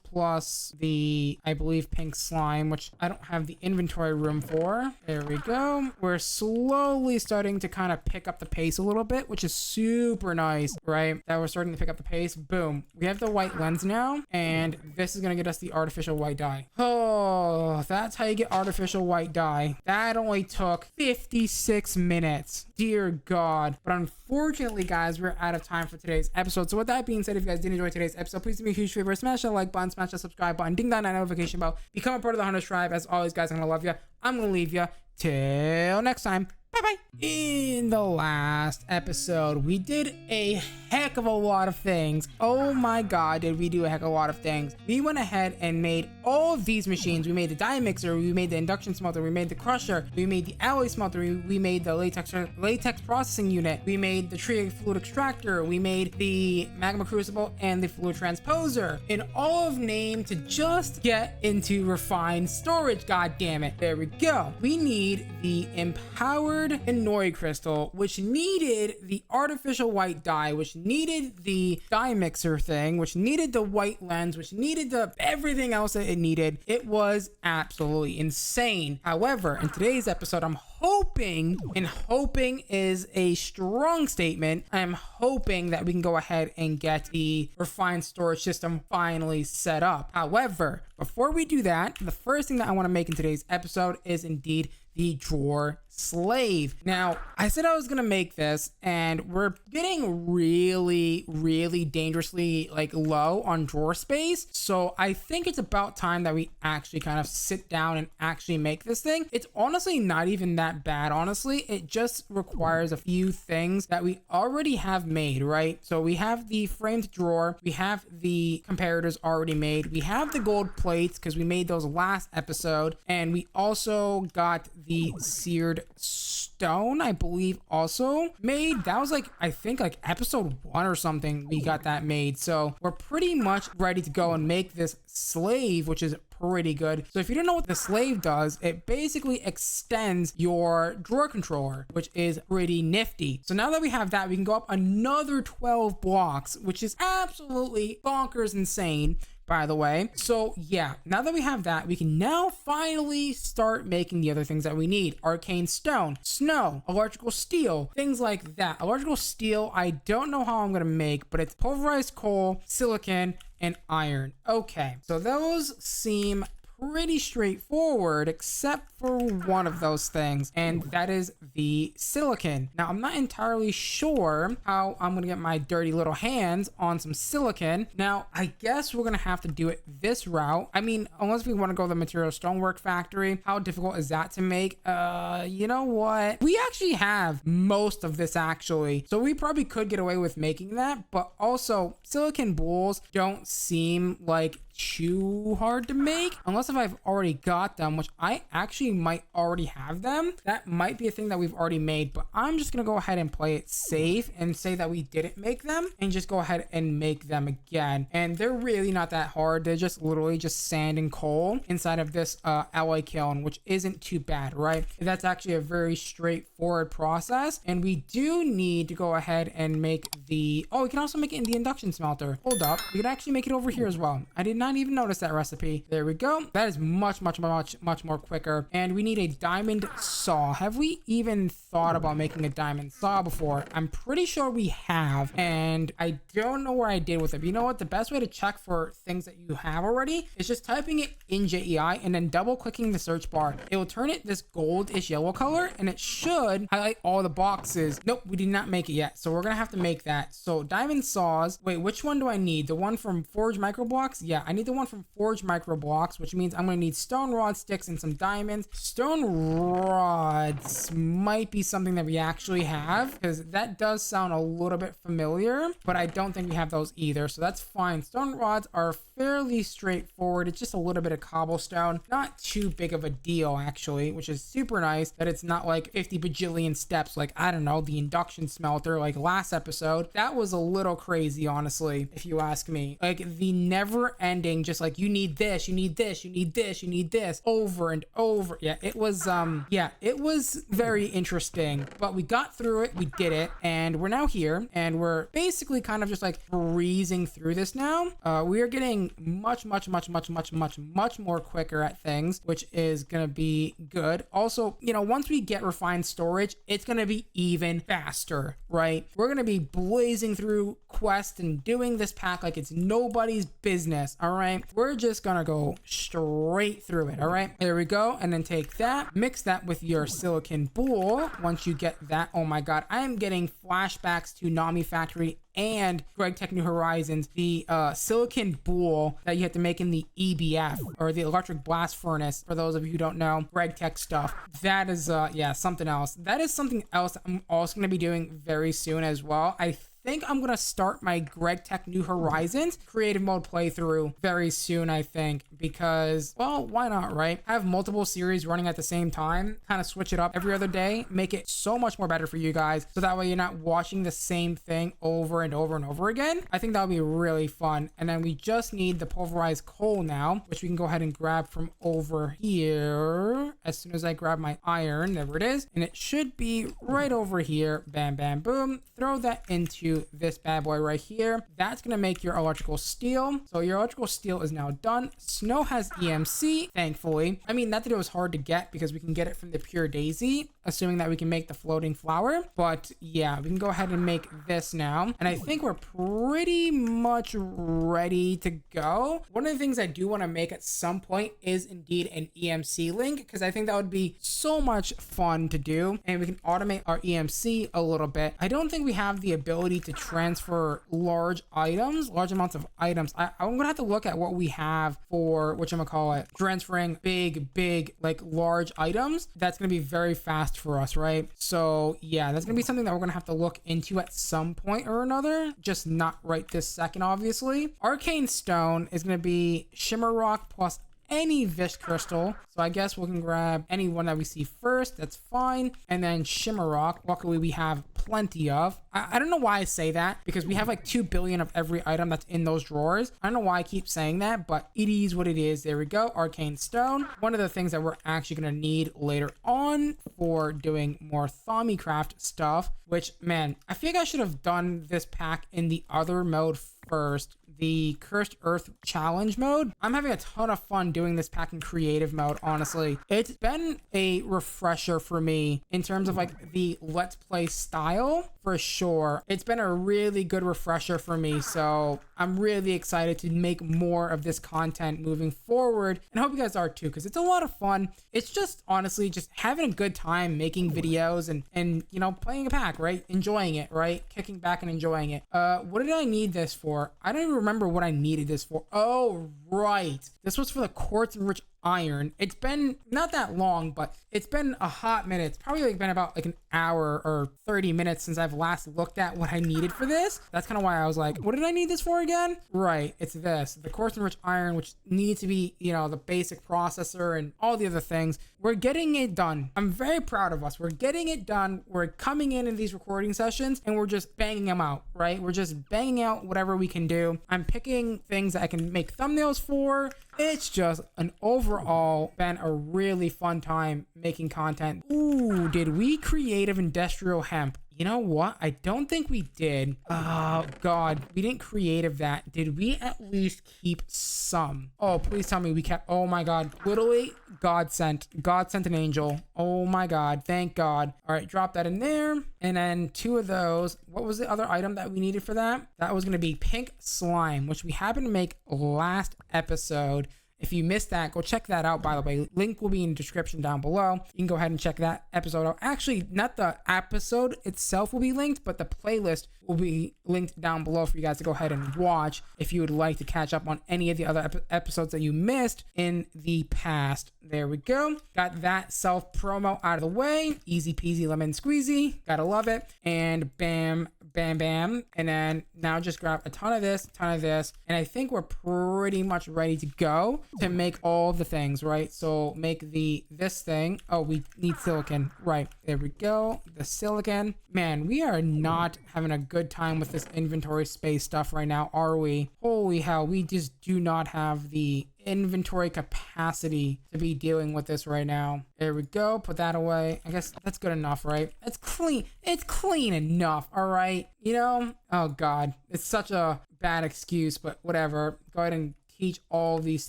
plus the, I believe, pink slime, which I don't have the inventory room for. There we go. We're slowly starting to kind of pick up the pace a little bit, which is super nice, right? That we're starting to pick up the pace. Boom. We have the white lens now, and this is going to get us the artificial white dye. Oh, that's how you get artificial white dye. That only took 56 minutes. Dear God. But unfortunately, guys, we're out of time for today's episode. So with that being said, if you guys did enjoy today's episode, please do me a huge favor. Smash that like button, smash that subscribe button, ding that notification bell. Become a part of the Hunters tribe. As always, guys, I'm going to love you. I'm going to leave you. Till next time. Bye-bye. In the last episode, we did a heck of a lot of things. Oh my God, did we do a heck of a lot of things. We went ahead and made all of these machines. We made the dye mixer, we made the induction smelter, we made the crusher, we made the alloy smelter, we made the latex processing unit, we made the tree fluid extractor, we made the magma crucible and the fluid transposer. In all of name to just get into refined storage, god damn it. There we go. We need the empowered Inori crystal, which needed the artificial white dye, which needed the dye mixer thing, which needed the white lens, which needed the everything else that it needed. It was absolutely insane. However, in today's episode, I'm hoping, and hoping is a strong statement, I'm hoping that we can go ahead and get the refined storage system finally set up. However, before we do that, the first thing that I want to make in today's episode is indeed the drawer slave. Now, I said I was gonna make this, and we're getting really dangerously low on drawer space, so I think it's about time that we actually kind of sit down and actually make this thing. It's honestly not even that bad. Honestly, it just requires a few things that we already have made, right? So we have the framed drawer, we have the comparators already made, we have the gold plates because we made those last episode, and we also got the seared stone, I believe, also made. That was I think episode 1 or something we got that made. So we're pretty much ready to go and make this slave, which is pretty good. So if you don't know what the slave does, it basically extends your drawer controller, which is pretty nifty. So now that we have that, we can go up another 12 blocks, which is absolutely bonkers insane, by the way. So yeah, now that we have that, we can now finally start making the other things that we need. Arcane stone, snow, electrical steel, things like that. Electrical steel, I don't know how I'm gonna make, but it's pulverized coal, silicon, and iron. Okay, so those seem pretty straightforward, except for one of those things, and that is the silicon. Now, I'm not entirely sure how I'm gonna get my dirty little hands on some silicon. Now, I guess we're gonna have to do it this route. I mean, unless we want to go to the material stonework factory. How difficult is that to make? You know what? We actually have most of this, actually, so we probably could get away with making that, but also silicon bowls don't seem like too hard to make, unless if I've already got them, which I actually might already have them. That might be a thing that we've already made, but I'm just gonna go ahead and play it safe and say that we didn't make them and just go ahead and make them again. And they're really not that hard. They're just literally just sand and coal inside of this alloy kiln, which isn't too bad, right? That's actually a very straightforward process. And we do need to go ahead and make the, oh, we can also make it in the induction smelter. Hold up, we can actually make it over here as well. I did not even notice that recipe. There we go. That is much more quicker. And we need a diamond saw. Have we even thought about making a diamond saw before? I'm pretty sure we have, and I don't know where I did with it. But you know what? The best way to check for things that you have already is just typing it in JEI and then double clicking the search bar. It will turn it this goldish yellow color, and it should highlight all the boxes. Nope, we did not make it yet, so we're gonna have to make that. So diamond saws. Wait, which one do I need? The one from Forge Microblocks? Yeah, I need the one from Forge Microblocks, which means I'm gonna need stone rod sticks and some diamonds. Stone rods might be something that we actually have, because that does sound a little bit familiar, but I don't think we have those either, so that's fine. Stone rods are fairly straightforward. It's just a little bit of cobblestone, not too big of a deal actually, which is super nice that it's not like 50 bajillion steps like, I don't know, the induction smelter like last episode. That was a little crazy, honestly, if you ask me. Like the never ending demanding just like, you need this, you need this, you need this, you need this, over and over. Yeah, it was very interesting, but we got through it, we did it, and we're now here, and we're basically kind of just like breezing through this now. We are getting much more quicker at things, which is gonna be good. Also, you know, once we get refined storage, it's gonna be even faster, right? We're gonna be blazing through quests and doing this pack like it's nobody's business. All right, we're just gonna go straight through it. All right, there we go. And then take that, mix that with your silicon bowl. Once you get that, oh my god, I am getting flashbacks to Nami Factory and GregTech New Horizons, the silicon bowl that you have to make in the EBF, or the electric blast furnace, for those of you who don't know GregTech stuff. That is yeah, something else. That is something else I'm also going to be doing very soon as well. I think I'm gonna start my GregTech New Horizons creative mode playthrough very soon, I think, because, well, why not, right? I have multiple series running at the same time, kind of switch it up every other day, make it so much more better for you guys, so that way you're not watching the same thing over and over and over again. I think that would be really fun. And then we just need the pulverized coal now, which we can go ahead and grab from over here. As soon as I grab my iron, there it is, and it should be right over here. Bam, bam, boom. Throw that into this bad boy right here. That's gonna make your electrical steel. So your electrical steel is now done. Snow has EMC, thankfully. I mean, not that it was hard to get, because we can get it from the pure daisy, assuming that we can make the floating flower. But yeah, we can go ahead and make this now, and I think we're pretty much ready to go. One of the things I do want to make at some point is indeed an EMC link, because I think that would be so much fun to do, and we can automate our EMC a little bit. I don't think we have the ability to transfer large amounts of items. I'm gonna have to look at what we have for whatchamacallit, transferring big like large items. That's gonna be very fast for us, right? So yeah, that's gonna be something that we're gonna have to look into at some point or another, just not right this second, obviously. Arcane stone is gonna be shimmer rock plus any Vish crystal. So I guess we can grab any one that we see first. That's fine. And then shimmer rock, luckily we have plenty of. I don't know why I say that, because we have like 2 billion of every item that's in those drawers. I don't know why I keep saying that, but it is what it is. There we go. Arcane stone, one of the things that we're actually going to need later on for doing more Thaumcraft stuff, which, man, I feel like I should have done this pack in the other mode first, the Cursed Earth challenge mode. I'm having a ton of fun doing this pack in creative mode, honestly. It's been a refresher for me in terms of like the let's play style, for sure. It's been a really good refresher for me, so I'm really excited to make more of this content moving forward, and I hope you guys are too, because it's a lot of fun. It's just honestly just having a good time making videos and you know, playing a pack, right? Enjoying it, right? Kicking back and enjoying it. What did I need this for? I don't even remember what I needed this for. Oh, right. This was for the quartz enriched iron. It's been not that long, but it's been a hot minute. It's probably like been about like an hour or 30 minutes since I've last looked at what I needed for this. That's kind of why I was like, what did I need this for again? Right, it's this, the quartz enriched iron, which needs to be, you know, the basic processor and all the other things. We're getting it done. I'm very proud of us. We're getting it done. We're coming in these recording sessions and we're just banging them out, right? We're just banging out whatever we can do. I'm picking things that I can make thumbnails for. It's just an overall been a really fun time making content. Ooh, did we creative industrial hemp? You know what? I don't think we did. Oh god, we didn't creative that. Did we at least keep some? Oh, please tell me we kept. Oh my god, literally God sent an angel. Oh my god, thank god. All right, drop that in there, and then 2 of those. What was the other item that we needed for that? That was going to be pink slime, which we happened to make last episode. If you missed that, go check that out, by the way. Link will be in the description down below. You can go ahead and check that episode out. Actually, not the episode itself will be linked, but the playlist will be linked down below for you guys to go ahead and watch if you would like to catch up on any of the other episodes that you missed in the past. There we go. Got that self promo out of the way. Easy peasy lemon squeezy. Gotta love it. And bam, bam, bam. And then now just grab a ton of this, and I think we're pretty much ready to go. to make all the things, right? So make this thing. Oh, we need silicon. Right, there we go. The silicon. Man, we are not having a good time with this inventory space stuff right now, are we? Holy hell, we just do not have the inventory capacity to be dealing with this right now. There we go. Put that away. I guess that's good enough, right? It's clean. It's clean enough. All right. You know, oh God, it's such a bad excuse, but whatever. Go ahead and teach all these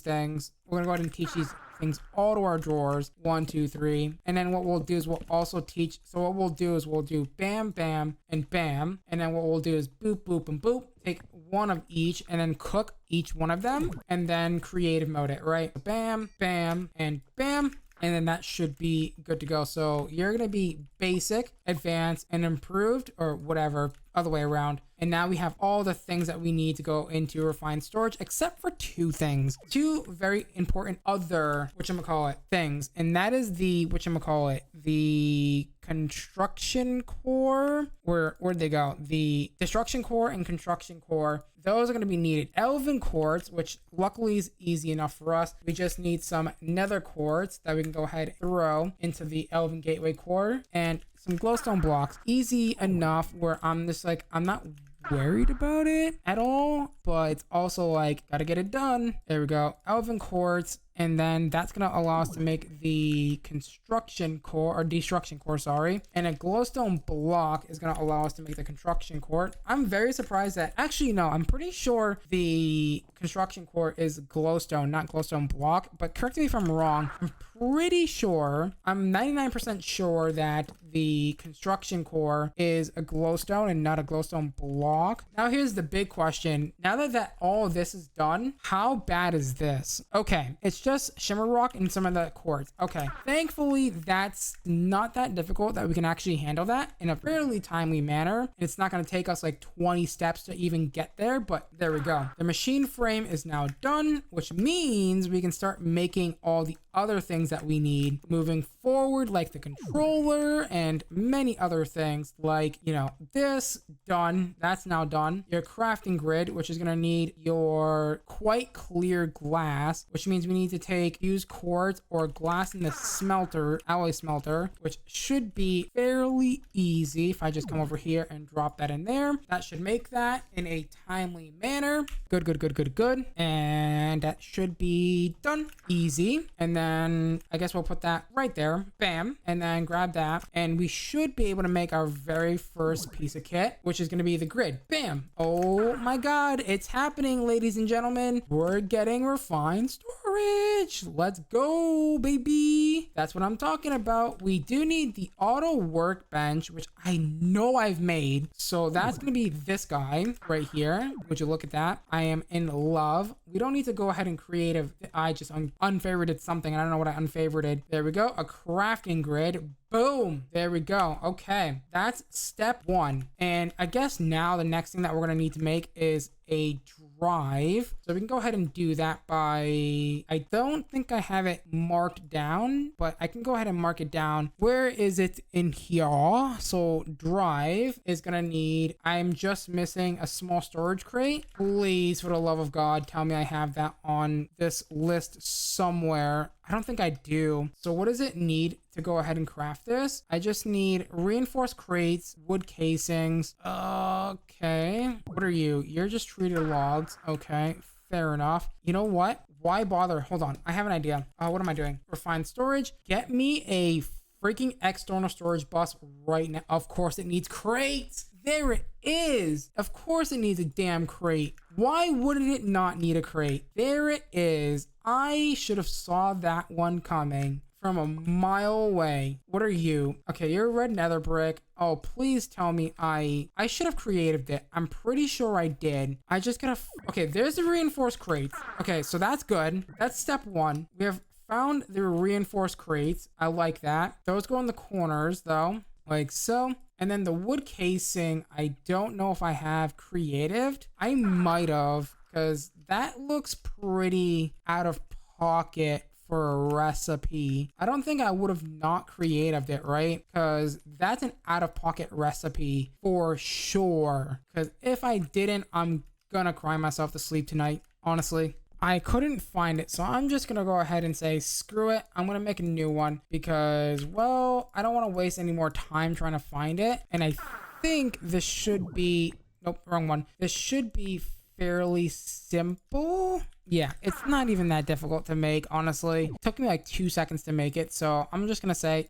things. We're gonna go ahead and teach these things all to our drawers. 1, 2, 3. And then what we'll do is we'll also teach. So what we'll do is we'll do bam, bam, and bam. And then what we'll do is boop, boop, and boop. Take one of each and then cook each one of them and then creative mode it, right? Bam, bam, and bam. And then that should be good to go. So you're going to be basic, advanced, and improved, or whatever, other way around. And now we have all the things that we need to go into refined storage, except for 2 things. 2 very important other, whatchamacallit, things. And that is the, whatchamacallit, the construction core. Where'd they go? The destruction core and construction core. Those are going to be needed. Elven quartz, which luckily is easy enough for us. We just need some nether quartz that we can go ahead and throw into the elven gateway core, and some glowstone blocks. Easy enough where I'm just like, I'm not worried about it at all, but it's also like, gotta get it done. There we go. Elven quartz. And then that's going to allow us to make the construction core, or destruction core, sorry. And a glowstone block is going to allow us to make the construction core. I'm very surprised that, actually, no, I'm pretty sure the construction core is glowstone, not glowstone block. But correct me if I'm wrong. I'm pretty sure, I'm 99% sure that the construction core is a glowstone and not a glowstone block. Now here's the big question. Now that all of this is done, how bad is this? Okay, it's just shimmer rock and some of the quartz. Okay, thankfully that's not that difficult, that we can actually handle that in a fairly timely manner. It's not going to take us like 20 steps to even get there, but there we go. The machine frame is now done, which means we can start making all the other things that we need moving forward, like the controller and many other things, like, you know, this done. That's now done. Your crafting grid, which is going to need your quite clear glass, which means we need to take fused quartz or glass in the smelter, alloy smelter, which should be fairly easy if I just come over here and drop that in there. That should make that in a timely manner. Good, good, good, good, good. And that should be done. Easy. And then I guess we'll put that right there. Bam. And then grab that. And we should be able to make our very first piece of kit, which is going to be the grid. Bam. Oh my God. It's happening, ladies and gentlemen. We're getting refined storage. Let's go, baby. That's what I'm talking about. We do need the auto workbench, which I know I've made. So that's going to be this guy right here. Would you look at that? I am in love. We don't need to go ahead and creative. I just unfavorited something. I don't know what I unfavorited. There we go. A crafting grid. Boom. There we go. Okay. That's step 1. And I guess now the next thing that we're going to need to make is a drive. So we can go ahead and do that by, I don't think I have it marked down, but I can go ahead and mark it down. Where is it in here? So drive is going to need, I'm just missing a small storage crate. Please, for the love of God, tell me I have that on this list somewhere. I don't think I do. So what does it need to go ahead and craft this? I just need reinforced crates, wood casings. Okay. What are you? You're just treated logs. Okay. Fair enough. You know what? Why bother? Hold on. I have an idea. What am I doing? Refined storage. Get me a freaking external storage bus right now. Of course it needs crates. There it is. Of course it needs a damn crate. Why wouldn't it not need a crate? There it is. I should have saw that one coming from a mile away. What are you? Okay, you're a red nether brick. Oh, please tell me I should have created it. I'm pretty sure I did. I just gotta... Okay, there's the reinforced crates. Okay, so that's good. That's step 1. We have found the reinforced crates. I like that. Those go in the corners though, like so. And then the wood casing, I don't know if I have creatived. I might have, because that looks pretty out of pocket for a recipe. I don't think I would have not creatived it, right? Because that's an out of pocket recipe for sure. Because if I didn't, I'm gonna cry myself to sleep tonight. Honestly, I couldn't find it, so I'm just gonna go ahead and say screw it. I'm gonna make a new one because, well, I don't want to waste any more time trying to find it. And I think this should be, nope, wrong one. This should be fairly simple. Yeah, it's not even that difficult to make, honestly. It took me like 2 seconds to make it, so I'm just gonna say,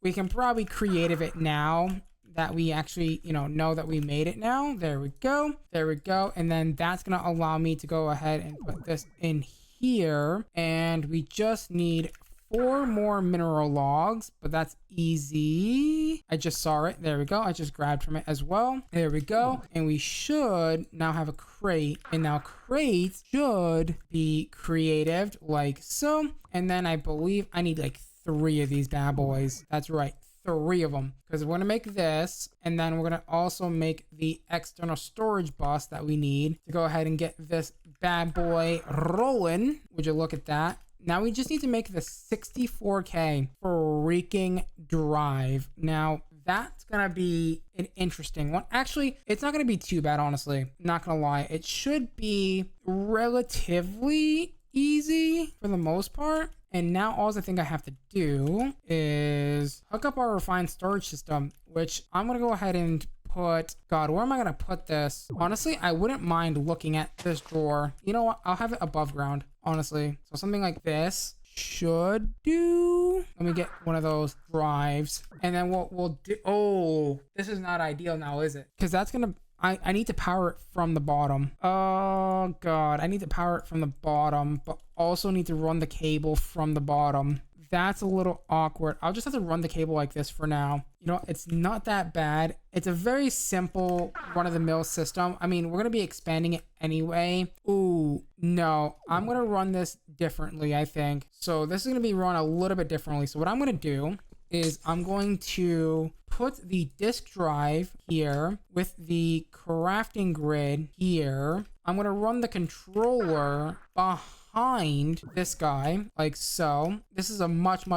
we can probably creative it now that we actually, know that we made it now. There we go. There we go. And then that's gonna allow me to go ahead and put this in here. And we just need 4 more mineral logs, but that's easy. I just saw it. There we go. I just grabbed from it as well. There we go. And we should now have a crate. And now crates should be creative like so. And then I believe I need like 3 of these bad boys. That's right. 3 of them, because we're gonna make this, and then we're gonna also make the external storage bus that we need to go ahead and get this bad boy rolling. Would you look at that? Now we just need to make the 64K freaking drive. Now that's gonna be an interesting one. Actually, it's not gonna be too bad, honestly. Not gonna lie. It should be relatively easy for the most part. And now all I think I have to do is hook up our refined storage system, which I'm going to go ahead and put, God, where am I going to put this? Honestly, I wouldn't mind looking at this drawer. You know what? I'll have it above ground, honestly. So something like this should do. Let me get one of those drives. And then what we'll do, oh, this is not ideal now, is it? Because that's going to, I need to power it from the bottom. Oh God, I need to power it from the bottom, but also need to run the cable from the bottom. That's a little awkward. I'll just have to run the cable like this for now. It's not that bad. It's a very simple run-of-the-mill system. I mean, we're gonna be expanding it anyway. Ooh, no, I'm gonna run this differently, I think. So this is gonna be run a little bit differently. So what I'm gonna do is I'm going to put the disk drive here with the crafting grid here. I'm going to run the controller behind this guy like so. This is a much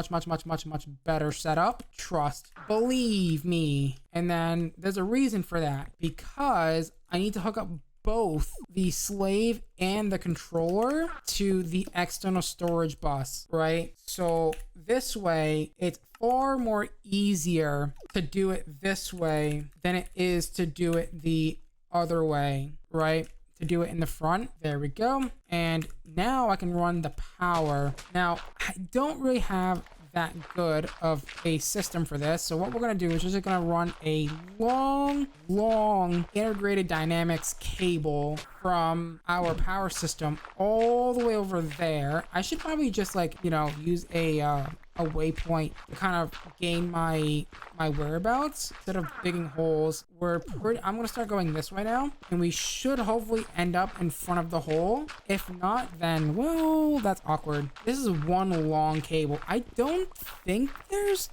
better setup. Trust, believe me. And then there's a reason for that, because I need to hook up both the slave and the controller to the external storage bus, right? So this way, it's far more easier to do it this way than it is to do it the other way, right? To do it in the front. There we go. And now I can run the power. Now, I don't really have that good of a system for this, so what we're going to do is just going to run a long integrated dynamics cable from our power system all the way over there. I should probably just use a waypoint to kind of gain my whereabouts instead of digging holes. I'm gonna start going this way now, and we should hopefully end up in front of the hole. If not, then well, that's awkward. This is one long cable. I don't think there's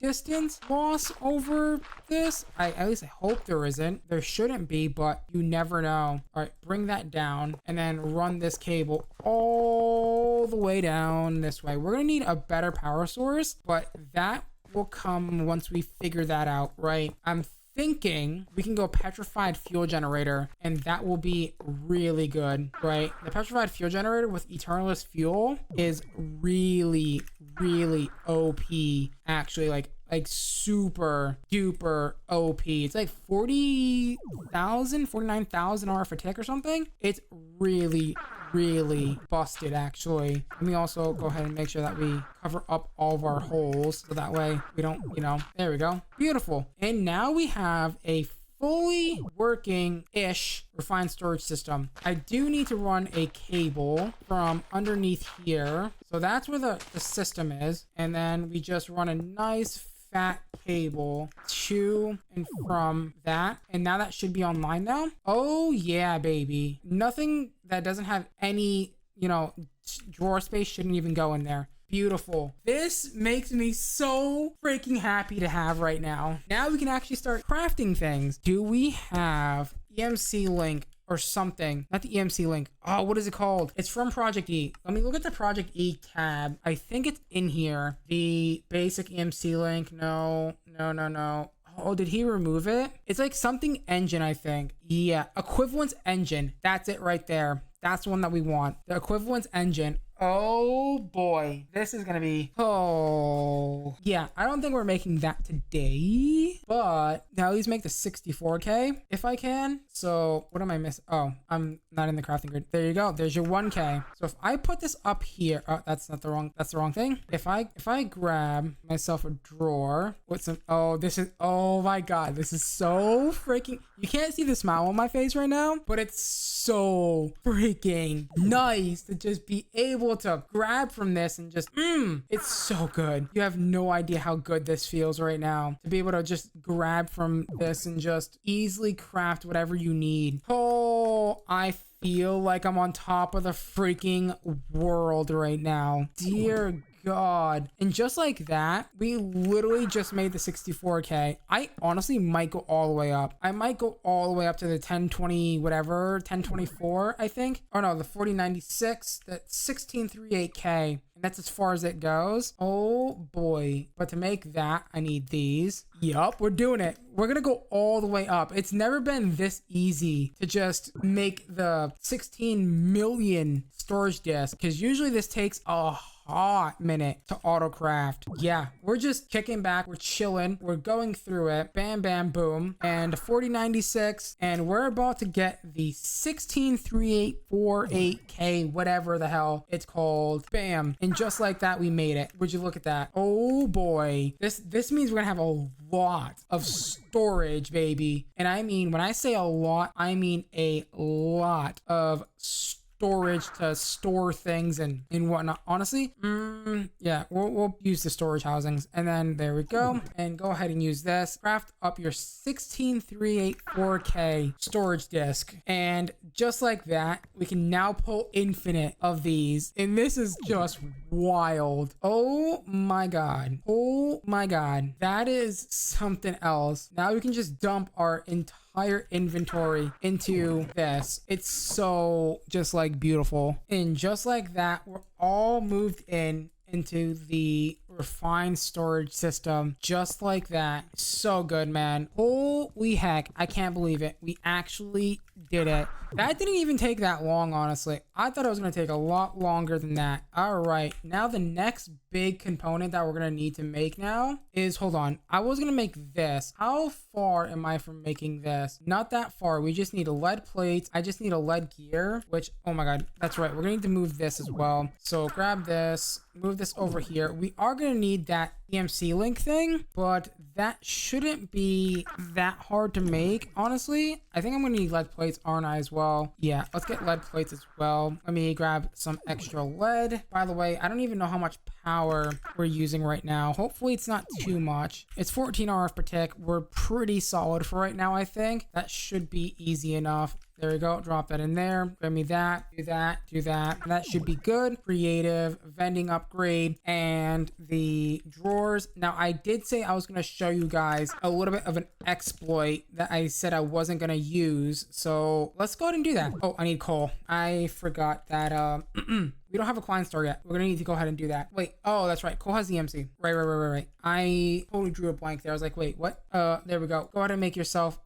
distance loss over this. At least I hope there isn't. There shouldn't be, but you never know. All right, bring that down and then run this cable all the way down this way. We're gonna need a better power source, but that will come once we figure that out, right? I'm thinking we can go petrified fuel generator, and that will be really good, right? The petrified fuel generator with eternalist fuel is really OP, actually, like super duper OP. It's like 49,000 R for tick or something. It's really busted, actually. Let me also go ahead and make sure that we cover up all of our holes so that way we don't, there we go. Beautiful. And now we have a fully working-ish refined storage system. I do need to run a cable from underneath here. So that's where the system is. And then we just run a nice fat cable to and from that, and now that should be online now. Oh yeah, baby. Nothing that doesn't have any drawer space shouldn't even go in there. Beautiful. This makes me so freaking happy to have right now. Now we can actually start crafting things. Do we have EMC link or something? Not the EMC link. Oh, what is it called? It's from ProjectE. Let me look at the ProjectE tab. I think it's in here. The basic EMC link. No. Oh, did he remove it? It's like something engine, I think. Yeah, equivalence engine. That's it right there. That's the one that we want. The equivalence engine. Oh boy, this is gonna be, oh yeah, I don't think we're making that today, but now let's make the 64k if I can. So what am I missing? Oh, I'm not in the crafting grid. There you go, there's your 1k. So if I put this up here, oh, that's the wrong thing. If I grab myself a drawer with some, oh, this is, oh my god, this is so freaking, you can't see the smile on my face right now, but it's so freaking nice to just be able to grab from this and just it's so good. You have no idea how good this feels right now to be able to just grab from this and just easily craft whatever you need. Oh, I feel like I'm on top of the freaking world right now. Dear God. And just like that, we literally just made the 64k. I honestly might go all the way up. I might go all the way up to the 1020 whatever, 1024 I think. Oh no, the 4096, that 1638k. And that's as far as it goes. Oh boy. But to make that, I need these. Yup, we're doing it. We're gonna go all the way up. It's never been this easy to just make the 16 million storage disk, because usually this takes a hot minute to auto craft. Yeah, we're just kicking back, we're chilling, we're going through it, bam bam boom, and 4096, and we're about to get the 163848k whatever the hell it's called. Bam. And just like that, we made it. Would you look at that? Oh boy, this means we're gonna have a lot of storage, baby. And I mean, when I say a lot, I mean a lot of storage to store things and whatnot. Honestly, yeah, we'll use the storage housings, and then there we go. And go ahead and use this. Craft up your 16384k storage disk, and just like that, we can now pull infinite of these, and this is just wild. Oh my god, oh my god, that is something else. Now we can just dump our entire inventory into this. It's so just like beautiful. And just like that, we're all moved into the refined storage system, just like that. So good, man. Holy heck, I can't believe it. We actually did it. That didn't even take that long, honestly. I thought it was going to take a lot longer than that. All right, now the next big component that we're going to need to make now is, hold on, I was going to make this. How far am I from making this? Not that far. We just need a lead plate. I just need a lead gear, which, oh my god, that's right, we're going to need to move this as well. So grab this, move this over here. We are going to need that EMC link thing, but that shouldn't be that hard to make, honestly. I think I'm gonna need lead plates, aren't I, as well? Yeah, let's get lead plates as well. Let me grab some extra lead. By the way, I don't even know how much power we're using right now. Hopefully it's not too much. It's 14 RF per tick. We're pretty solid for right now, I think. That should be easy enough. There we go. Drop that in there. Grab me that. Do that. Do that. That should be good. Creative vending upgrade and the drawers. Now, I did say I was going to show you guys a little bit of an exploit that I said I wasn't going to use. So let's go ahead and do that. Oh, I need coal. I forgot that we don't have a client store yet. We're gonna need to go ahead and do that. Wait, oh, that's right. Cole has the MC. Right. I totally drew a blank there. I was like, wait, what? There we go. Go ahead and make yourself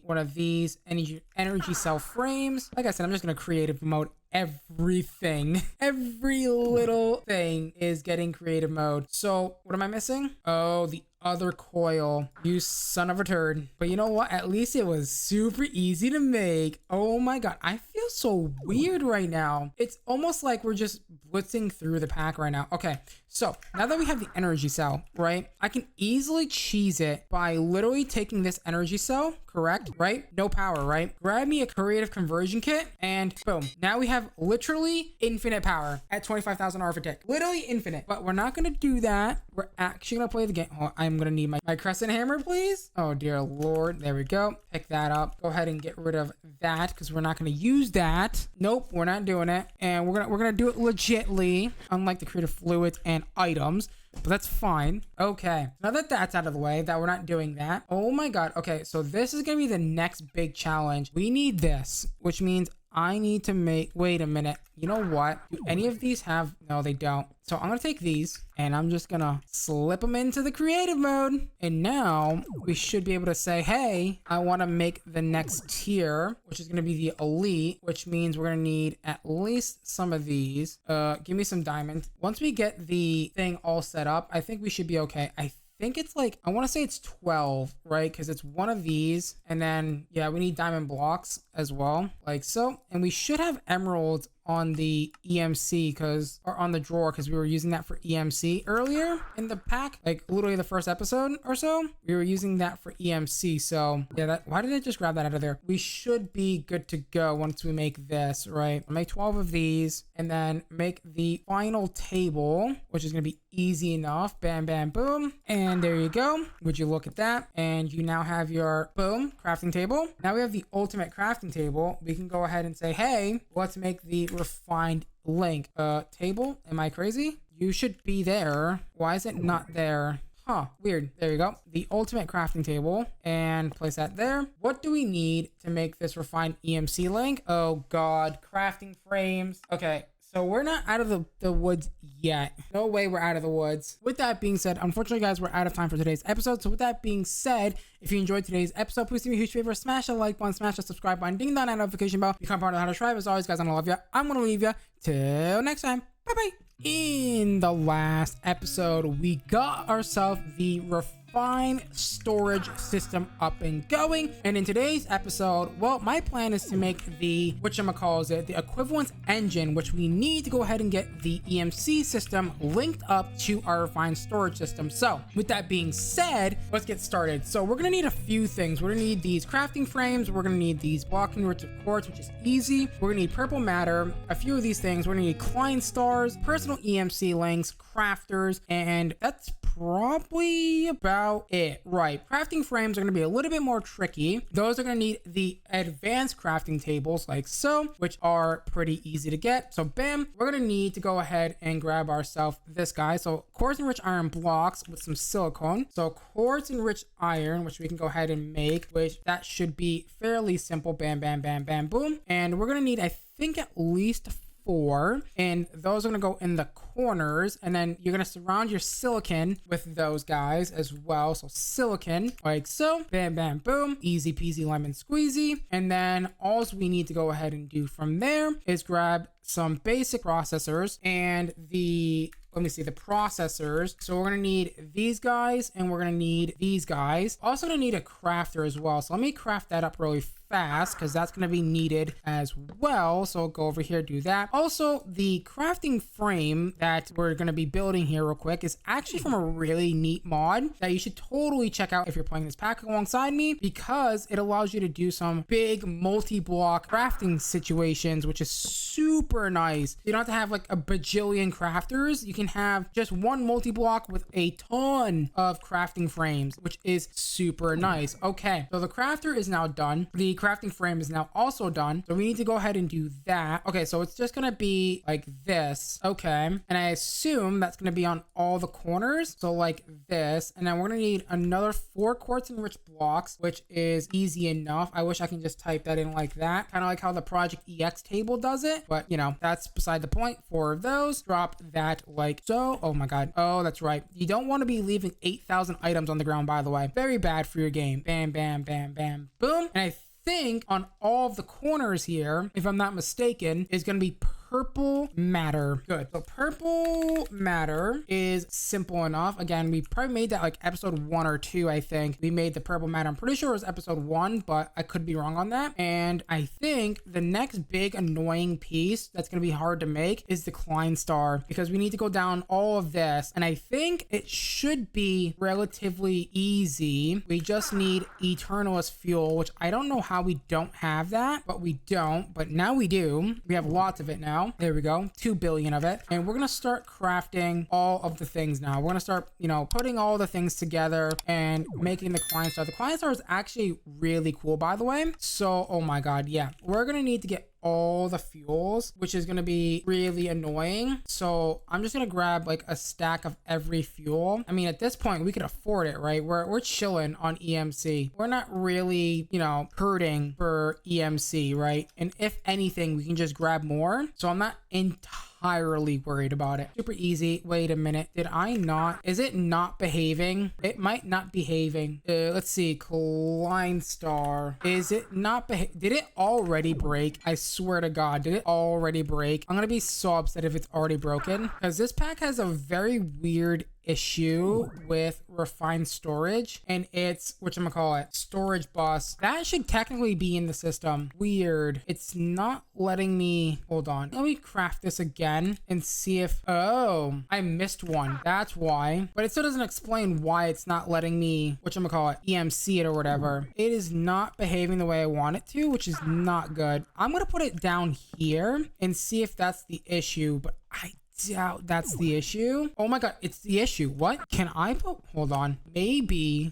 one of these energy cell frames. Like I said, I'm just gonna creative mode everything. Every little thing is getting creative mode. So what am I missing? Oh, the other coil. You son of a turd. But you know what? At least it was super easy to make. Oh my god, I feel so weird right now. It's almost like we're just blitzing through the pack right now. Okay, so now that we have the energy cell, right, I can easily cheese it by literally taking this energy cell, correct, right? No power, right? Grab me a creative conversion kit and boom. Now we have literally infinite power at 25,000 RF a tick. Literally infinite. But we're not gonna do that. We're actually gonna play the game. Oh, I'm gonna need my crescent hammer, please. Oh dear lord. There we go. Pick that up. Go ahead and get rid of that because we're not gonna use that. Nope, we're not doing it. And we're gonna do it legitly, unlike the creative fluids and items. But that's fine. Okay, now that that's out of the way, that we're not doing that. Oh my god. Okay, so this is gonna be the next big challenge. We need this, which means I need to make, wait a minute. You know what? Do any of these have, no, they don't. So I'm gonna take these and I'm just gonna slip them into the creative mode. And now we should be able to say, hey, I wanna make the next tier, which is gonna be the elite, which means we're gonna need at least some of these. Give me some diamond. Once we get the thing all set up, I think we should be okay. I think it's like, I want to say it's 12, right? Because it's one of these, and then yeah, we need diamond blocks as well, like so. And we should have emeralds on the EMC because, or on the drawer, because we were using that for EMC earlier in the pack, like literally the first episode or so, we were using that for EMC. So yeah, that, why did I just grab that out of there? We should be good to go once we make this, right? I'll make 12 of these and then make the final table, which is going to be easy enough. Bam, bam, boom. And there you go. Would you look at that? And you now have your boom crafting table. Now we have the ultimate crafting table. We can go ahead and say, hey, let's make the refined link table. Am I crazy? You should be there. Why is it not there? Huh, weird. There you go. The ultimate crafting table, and place that there. What do we need to make this refined EMC link? Oh God, crafting frames. Okay. So we're not out of the woods yet. No way we're out of the woods. With that being said, unfortunately, guys, we're out of time for today's episode. So with that being said, if you enjoyed today's episode, please do me a huge favor. Smash the like button, smash the subscribe button, ding that notification bell. Become part of the Hunter Tribe. As always, guys, I'm going to love you. I'm going to leave you. Till next time. Bye-bye. In the last episode, we got ourselves the refined storage system up and going. And in today's episode, well, my plan is to make the, whatchamacallit, the equivalence engine, which we need to go ahead and get the EMC system linked up to our refined storage system. So with that being said, let's get started. So we're going to need a few things. We're going to need these crafting frames. We're going to need these blocking rich of quartz, which is easy. We're going to need purple matter, a few of these things. We're going to need client stars, personal EMC links, crafters, and that's probably about it. Right, crafting frames are going to be a little bit more tricky. Those are going to need the advanced crafting tables like so, which are pretty easy to get. So bam, we're going to need to go ahead and grab ourselves this guy. So quartz enriched iron blocks with some silicone. So quartz enriched iron, which we can go ahead and make, which that should be fairly simple. Bam, bam, bam, bam, boom. And we're going to need, I think, at least 4, and those are going to go in the corners, and then you're going to surround your silicon with those guys as well. So silicon like so, bam, bam, boom, easy peasy lemon squeezy. And then all we need to go ahead and do from there is grab some basic processors and the, let me see, the processors. So we're going to need these guys and we're going to need these guys. Also going to need a crafter as well. So let me craft that up really fast because that's going to be needed as well. So I'll go over here, do that. Also, the crafting frame that we're going to be building here real quick is actually from a really neat mod that you should totally check out if you're playing this pack alongside me, because it allows you to do some big multi-block crafting situations, which is super nice. You don't have to have like a bajillion crafters. You can have just one multi-block with a ton of crafting frames, which is super nice. Okay, so the crafter is now done. The crafting frame is now also done. So we need to go ahead and do that. Okay, so it's just gonna be like this. Okay, and I assume that's gonna be on all the corners. So like this, and then we're gonna need another 4 quartz enriched blocks, which is easy enough. I wish I can just type that in like that, kind of like how the ProjectEX table does it, but you know, that's beside the point. 4 of those, drop that like so. Oh my god, oh that's right, you don't want to be leaving 8,000 items on the ground, by the way. Very bad for your game. Bam, bam, bam, bam, boom. And I think on all of the corners here, if I'm not mistaken, is going to be purple matter. Good. So purple matter is simple enough. Again, we probably made that like episode 1 or 2. I think we made the purple matter. I'm pretty sure it was episode 1, but I could be wrong on that. And I think the next big annoying piece that's going to be hard to make is the Klein star, because we need to go down all of this. And I think it should be relatively easy. We just need Eternalist fuel, which I don't know how we don't have that, but we don't. But now we do. We have lots of it now. There we go, 2 billion of it. And we're gonna start crafting all of the things now. We're gonna start, you know, putting all the things together and making the client star. The client star is actually really cool, by the way. So, oh my god, yeah. We're gonna need to get all the fuels, which is going to be really annoying. So I'm just going to grab like a stack of every fuel. I mean, at this point we could afford it, right? We're chilling on EMC. We're not really, you know, hurting for EMC, right? And if anything, we can just grab more. So I'm not entirely worried about it. Super easy. Wait a minute. Did I not? Is it not behaving? It might not behaving. Let's see. Klein Star. Is it not did it already break? I swear to God, did it already break? I'm gonna be so upset if it's already broken, because this pack has a very weird issue with refined storage, and it's whatchamacallit, storage bus. That should technically be in the system. Weird. It's not letting me. Hold on. Let me craft this again and see if. Oh, I missed one. That's why. But it still doesn't explain why it's not letting me whatchamacallit EMC it or whatever. It is not behaving the way I want it to, which is not good. I'm gonna put it down here and see if that's the issue, but I doubt that's the issue. Oh my God, it's the issue. What can I put? Hold on. Maybe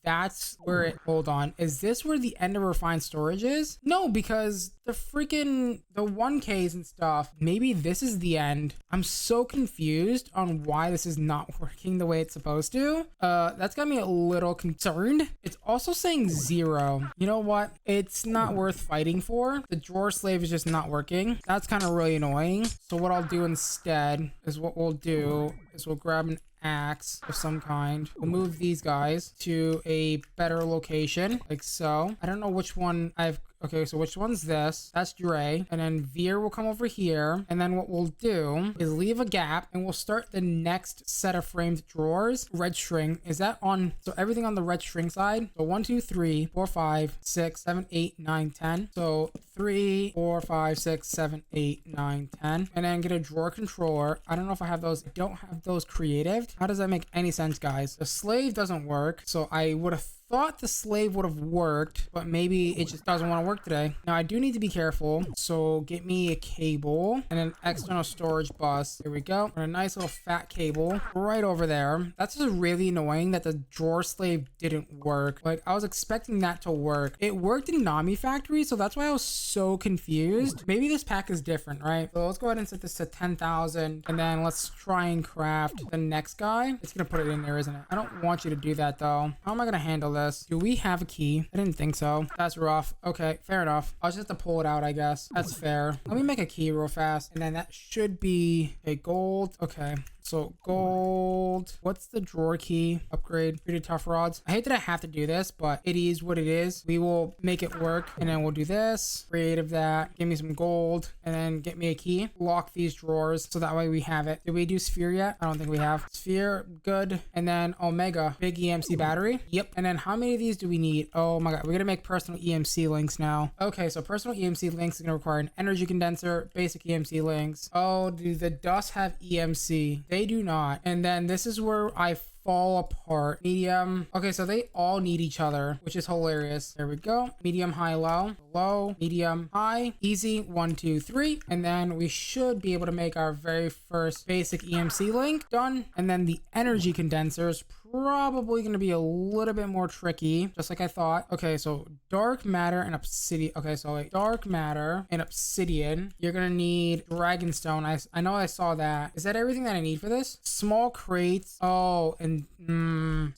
that's where it. Hold on. Is this where the end of refined storage is? No, because the 1Ks and stuff. Maybe this is the end. I'm so confused on why this is not working the way it's supposed to. That's got me a little concerned. It's also saying 0. You know what? It's not worth fighting for. The drawer slave is just not working. That's kind of really annoying. So what I'll do instead is we'll grab an axe of some kind. We'll move these guys to a better location, like so. I don't know which one I've. Okay, so which one's this? That's Dre. And then Veer will come over here. And then what we'll do is leave a gap, and we'll start the next set of framed drawers. Red string. Is that on? So everything on the red string side. So 1, 2, 3, 4, 5, 6, 7, 8, 9, 10. So 3, 4, 5, 6, 7, 8, 9, 10. And then get a drawer controller. I don't know if I have those. I don't have those creative. How does that make any sense, guys? The slave doesn't work. So I would have thought the slave would have worked, but maybe it just doesn't want to work today. Now I do need to be careful, so get me a cable and an external storage bus. Here we go. And a nice little fat cable right over there. That's just really annoying that the drawer slave didn't work. Like, I was expecting that to work. It worked in Nami Factory, so that's why I was so confused. Maybe this pack is different, right? So let's go ahead and set this to 10,000, and then let's try and craft the next guy. It's gonna put it in there, isn't it? I don't want you to do that though. How am I gonna handle this? Do we have a key? I didn't think so. That's rough. Okay, fair enough. I'll just have to pull it out, I guess. That's fair. Let me make a key real fast, and then that should be a gold. Okay. So gold. What's the drawer key? Upgrade. Treated tough rods. I hate that I have to do this, but it is what it is. We will make it work. And then we'll do this. Creative that. Give me some gold. And then get me a key. Lock these drawers so that way we have it. Did we do sphere yet? I don't think we have. Sphere. Good. And then Omega. Big EMC battery. Yep. And then how many of these do we need? Oh my God. We're going to make personal EMC links now. Okay. So personal EMC links is going to require an energy condenser. Basic EMC links. Oh, do the dust have EMC? They do not. And then this is where I fall apart. Medium. Okay, so they all need each other, which is hilarious. There we go. Medium, high, low. Low, medium, high. Easy. 1, 2, 3. And then we should be able to make our very first basic EMC link. Done. And then the energy condenser is probably going to be a little bit more tricky, just like I thought. Okay, so dark matter and obsidian. Okay, so like dark matter and obsidian. You're going to need dragonstone. I know I saw that. Is that everything that I need for this? Small crates. Oh, and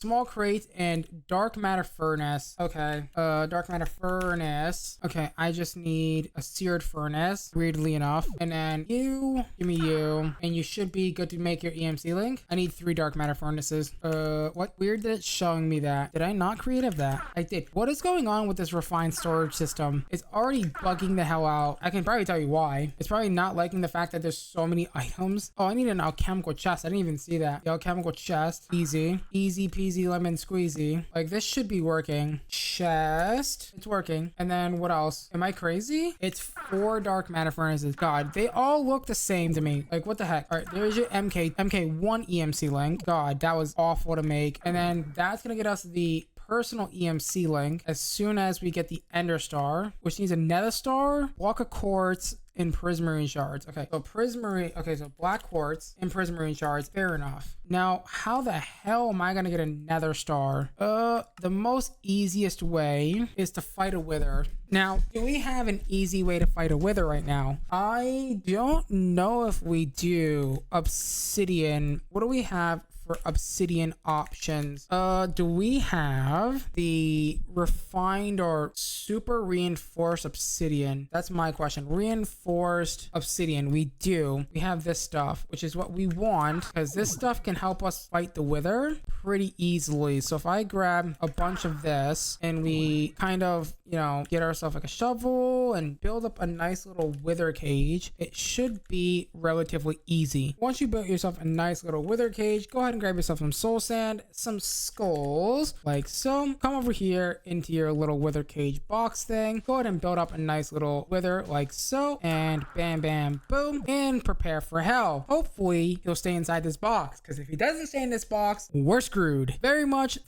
small crate and dark matter furnace. Okay, dark matter furnace. Okay, I just need a seared furnace, weirdly enough. And then you, give me you, and you should be good to make your EMC link. I need 3 dark matter furnaces. What? Weird that it's showing me that. Did I not creative that? I did. What is going on with this refined storage system? It's already bugging the hell out. I can probably tell you why. It's probably not liking the fact that there's so many items. Oh, I need an alchemical chest. I didn't even see that. The alchemical chest. Easy. Easy peasy lemon squeezy. Like, this should be working. Chest. It's working. And then what else? Am I crazy? It's 4 dark matter furnaces. God, they all look the same to me. Like, what the heck? All right, there's your MK1 EMC link. God, that was awful to make. And then that's gonna get us the personal EMC link as soon as we get the Ender Star, which needs a Nether Star, block of quartz, in prismarine shards. Okay, so prismarine, okay, so black quartz and prismarine shards, fair enough. Now, how the hell am I gonna get a nether star? The most easiest way is to fight a wither. Now, do we have an easy way to fight a wither right now? I don't know if we do. Obsidian. What do we have for obsidian options? Do we have the refined or super reinforced obsidian? That's my question. Reinforced obsidian. We do. We have this stuff, which is what we want, because this stuff can help us fight the wither pretty easily. So if I grab a bunch of this and we kind of, you know, get ourselves like a shovel and build up a nice little wither cage, it should be relatively easy. Once you build yourself a nice little wither cage, go ahead and grab yourself some soul sand, some skulls, like so. Come over here into your little wither cage box thing. Go ahead and build up a nice little wither like so, and bam, bam, boom, and prepare for hell. Hopefully he'll stay inside this box, because if he doesn't stay in this box, we're screwed. Very much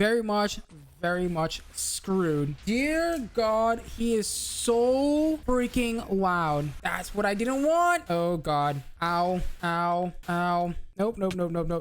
screwed. Dear God, he is so freaking loud. That's what I didn't want. Oh God. Ow, ow, ow. Nope.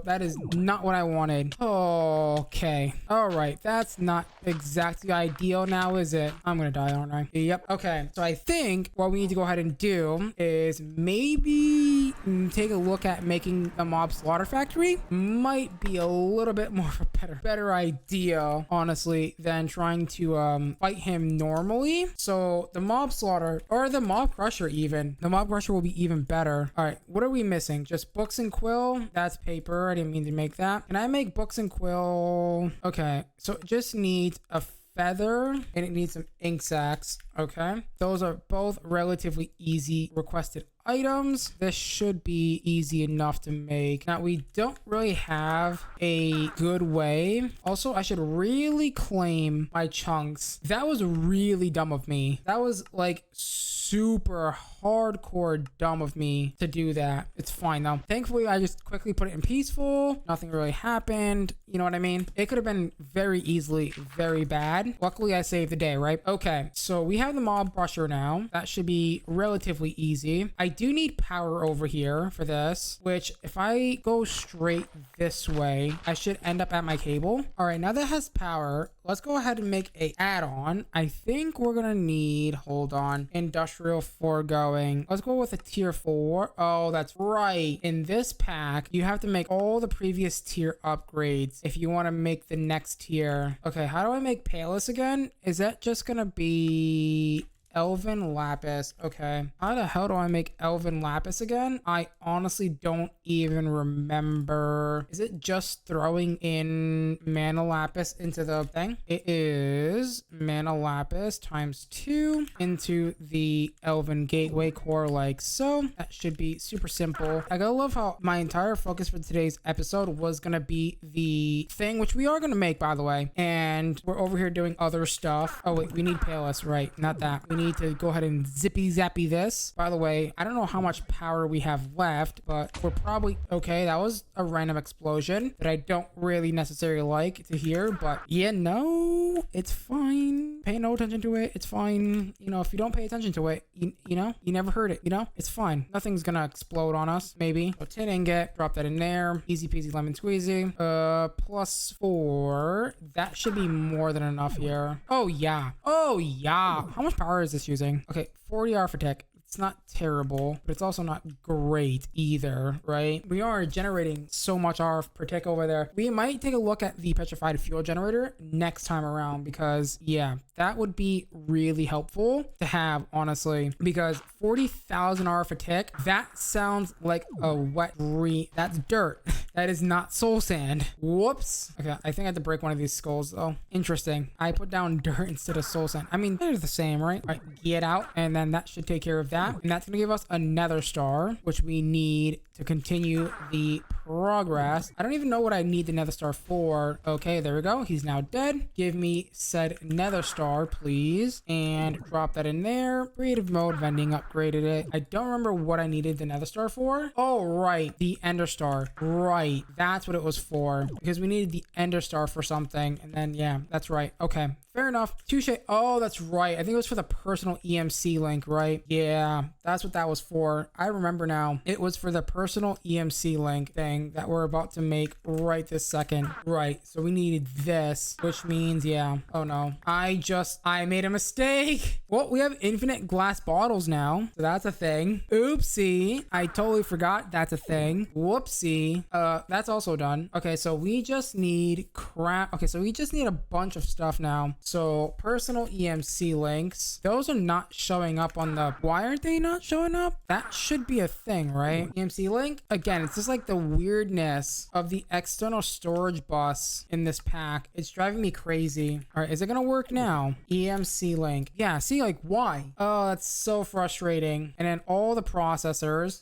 That is not what I wanted. Okay. All right. That's not exactly ideal now, is it? I'm gonna die, aren't I? Yep. Okay. So I think what we need to go ahead and do is maybe take a look at making the mob slaughter factory. Might be a little bit more of a better idea, honestly, than trying to fight him normally. So the mob slaughter, or the mob crusher even. The mob crusher will be even better. All right. What are we missing? Just books and quill. That's paper. I didn't mean to make that. Can I make books and quill? Okay. So it just needs a feather and it needs some ink sacs. Okay. Those are both relatively easy requested items. This should be easy enough to make. Now, we don't really have a good way. Also, I should really claim my chunks. That was really dumb of me. That was like super hardcore dumb of me to do that. It's fine though. Thankfully, I just quickly put it in peaceful. Nothing really happened. You know what I mean? It could have been very easily very bad. Luckily, I saved the day, right? Okay, so we have the mob crusher now. That should be relatively easy. I do need power over here for this, which if I go straight this way, I should end up at my cable. All right, now that has power, let's go ahead and make a add-on. I think we're gonna need, hold on, industrial foregoing. Let's go with a tier 4. Oh, that's right. In this pack, you have to make all the previous tier upgrades if you want to make the next tier. Okay, how do I make Palus again? Is that just gonna be Elven Lapis? Okay. How the hell do I make Elven Lapis again? I honestly don't even remember. Is it just throwing in Mana Lapis into the thing? It is Mana Lapis times 2 into the Elven Gateway core like so. That should be super simple. I gotta love how my entire focus for today's episode was gonna be the thing, which we are gonna make, by the way. And we're over here doing other stuff. Oh wait, we need Palus, right? Not that. We need to go ahead and zippy zappy this. By the way, I don't know how much power we have left, but we're probably okay. That was a random explosion that I don't really necessarily like to hear, but yeah, no, it's fine. Pay no attention to it. It's fine. You know, if you don't pay attention to it, you know, you never heard it, you know, it's fine. Nothing's gonna explode on us, maybe. So tin ingot, drop that in there. Easy peasy lemon squeezy. +4. That should be more than enough here. Oh yeah. Oh yeah. How much power is this using? Okay, 40 architect. It's not terrible, but it's also not great either, right? We are generating so much RF per tick over there. We might take a look at the petrified fuel generator next time around, because yeah, that would be really helpful to have, honestly, because 40,000 RF a tick, that sounds like a wet green. That's dirt. That is not soul sand. Whoops. Okay, I think I have to break one of these skulls though. Interesting. I put down dirt instead of soul sand. I mean, they're the same, right? All right, get out, and then that should take care of that. And that's gonna give us a nether star, which we need to continue the progress. I don't even know what I need the nether star for. Okay, there we go. He's now dead. Give me said nether star, please. And drop that in there. Creative mode vending, upgraded it. I don't remember what I needed the nether star for. Oh, right. The ender star. Right. That's what it was for. Because we needed the ender star for something. And then, yeah, that's right. Okay. Fair enough. Touche. Oh, that's right. I think it was for the personal EMC link, right? Yeah, that's what that was for. I remember now. It was for the personal EMC link thing that we're about to make right this second. Right. So we needed this, which means, yeah. Oh no. I made a mistake. Well, we have infinite glass bottles now. So that's a thing. Oopsie. I totally forgot that's a thing. Whoopsie. That's also done. Okay, so we just need crap. Okay, so we just need a bunch of stuff now. So personal EMC links, those are not showing up on the, why aren't they not showing up? That should be a thing, right? EMC link, again, it's just like the weirdness of the external storage bus in this pack. It's driving me crazy. All right, is it gonna work now? EMC link. Yeah, see, like, why? Oh, that's so frustrating. And then all the processors.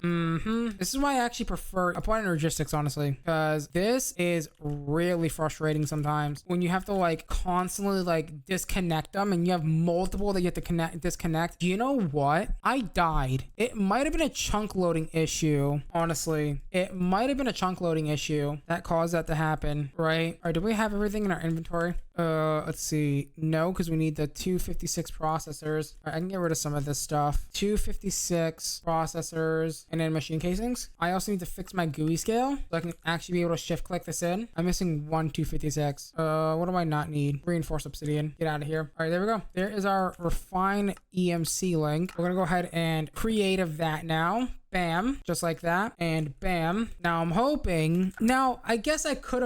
This is why I actually prefer applying logistics, honestly, because this is really frustrating sometimes when you have to like constantly like disconnect them and you have multiple that you have to disconnect. You know what? I died. It might have been a chunk loading issue. Honestly, it might have been a chunk loading issue that caused that to happen, right? All right, do we have everything in our inventory? Let's see. No, because we need the 256 processors. All right, I can get rid of some of this stuff. 256 processors and then machine casings. I also need to fix my GUI scale so I can actually be able to shift click this in. I'm missing one 256. What do I not need? Reinforced obsidian. Get out of here. All right, there we go. There is our refine EMC link. We're gonna go ahead and creative that now. Bam, just like that, and bam. Now I'm hoping, now I guess I could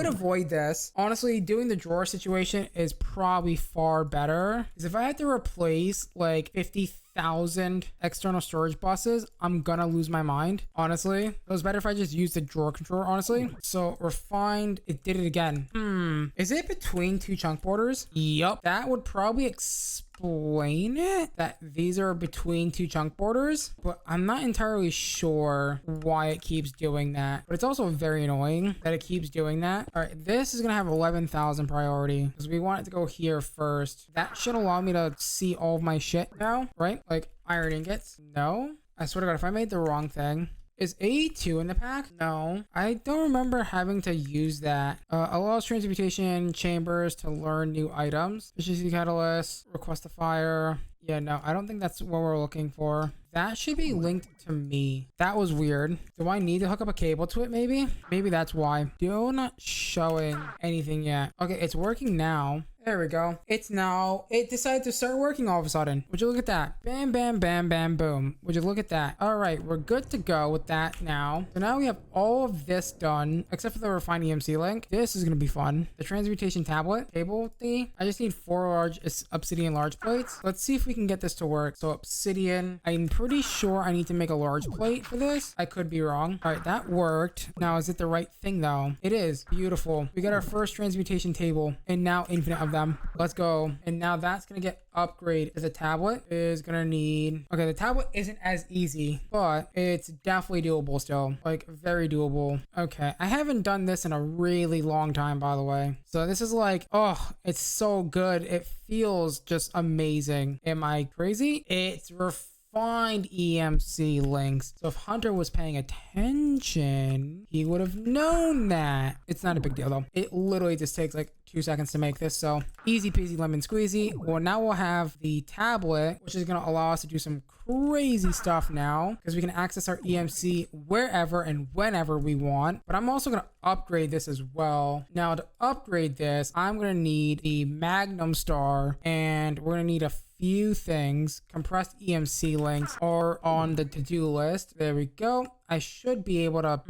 avoid this. Honestly, doing the drawer situation is probably far better, because if I had to replace like 50,000 external storage buses, I'm gonna lose my mind. Honestly, it was better if I just used the drawer controller, honestly. So refined, it did it again. Is it between two chunk borders? Yup, that would probably explain it, that these are between two chunk borders, but I'm not entirely sure why it keeps doing that. But it's also very annoying that it keeps doing that. All right, this is gonna have 11,000 priority because we want it to go here first. That should allow me to see all of my shit now, right? Like iron ingots. No, I swear to God, if I made the wrong thing. Is A2 in the pack? No, I don't remember having to use that. Allows transmutation chambers to learn new items. Efficiency catalyst, request a fire. Yeah, no, I don't think that's what we're looking for. That should be linked to me. That was weird. Do I need to hook up a cable to it maybe? Maybe that's why. Still not showing anything yet. Okay, it's working now. There we go. It decided to start working all of a sudden. Would you look at that? Bam, bam, bam, bam, boom. Would you look at that? All right, we're good to go with that now. So now we have all of this done, except for the refined EMC link. This is going to be fun. The transmutation tablet, table thingy. I just need 4 large obsidian large plates. Let's see if we can get this to work. So obsidian, I'm pretty sure I need to make a large plate for this. I could be wrong. All right, that worked. Now, is it the right thing though? It is. Beautiful. We got our first transmutation table and now infinite of them. Let's go. And now that's gonna get upgrade. The tablet is gonna need, okay, the tablet isn't as easy, but it's definitely doable still, like very doable. Okay, I haven't done this in a really long time, by the way, so this is like, oh, it's so good. It feels just amazing. Am I crazy? It's refined EMC links. So if Hunter was paying attention, he would have known that. It's not a big deal though. It literally just takes like 2 seconds to make this, so easy peasy lemon squeezy. Well, now we'll have the tablet, which is going to allow us to do some crazy stuff now, because we can access our EMC wherever and whenever we want. But I'm also going to upgrade this as well. Now to upgrade this, I'm going to need the Magnum Star, and we're going to need a few things. Compressed EMC links are on the to-do list. There we go. I should be able to,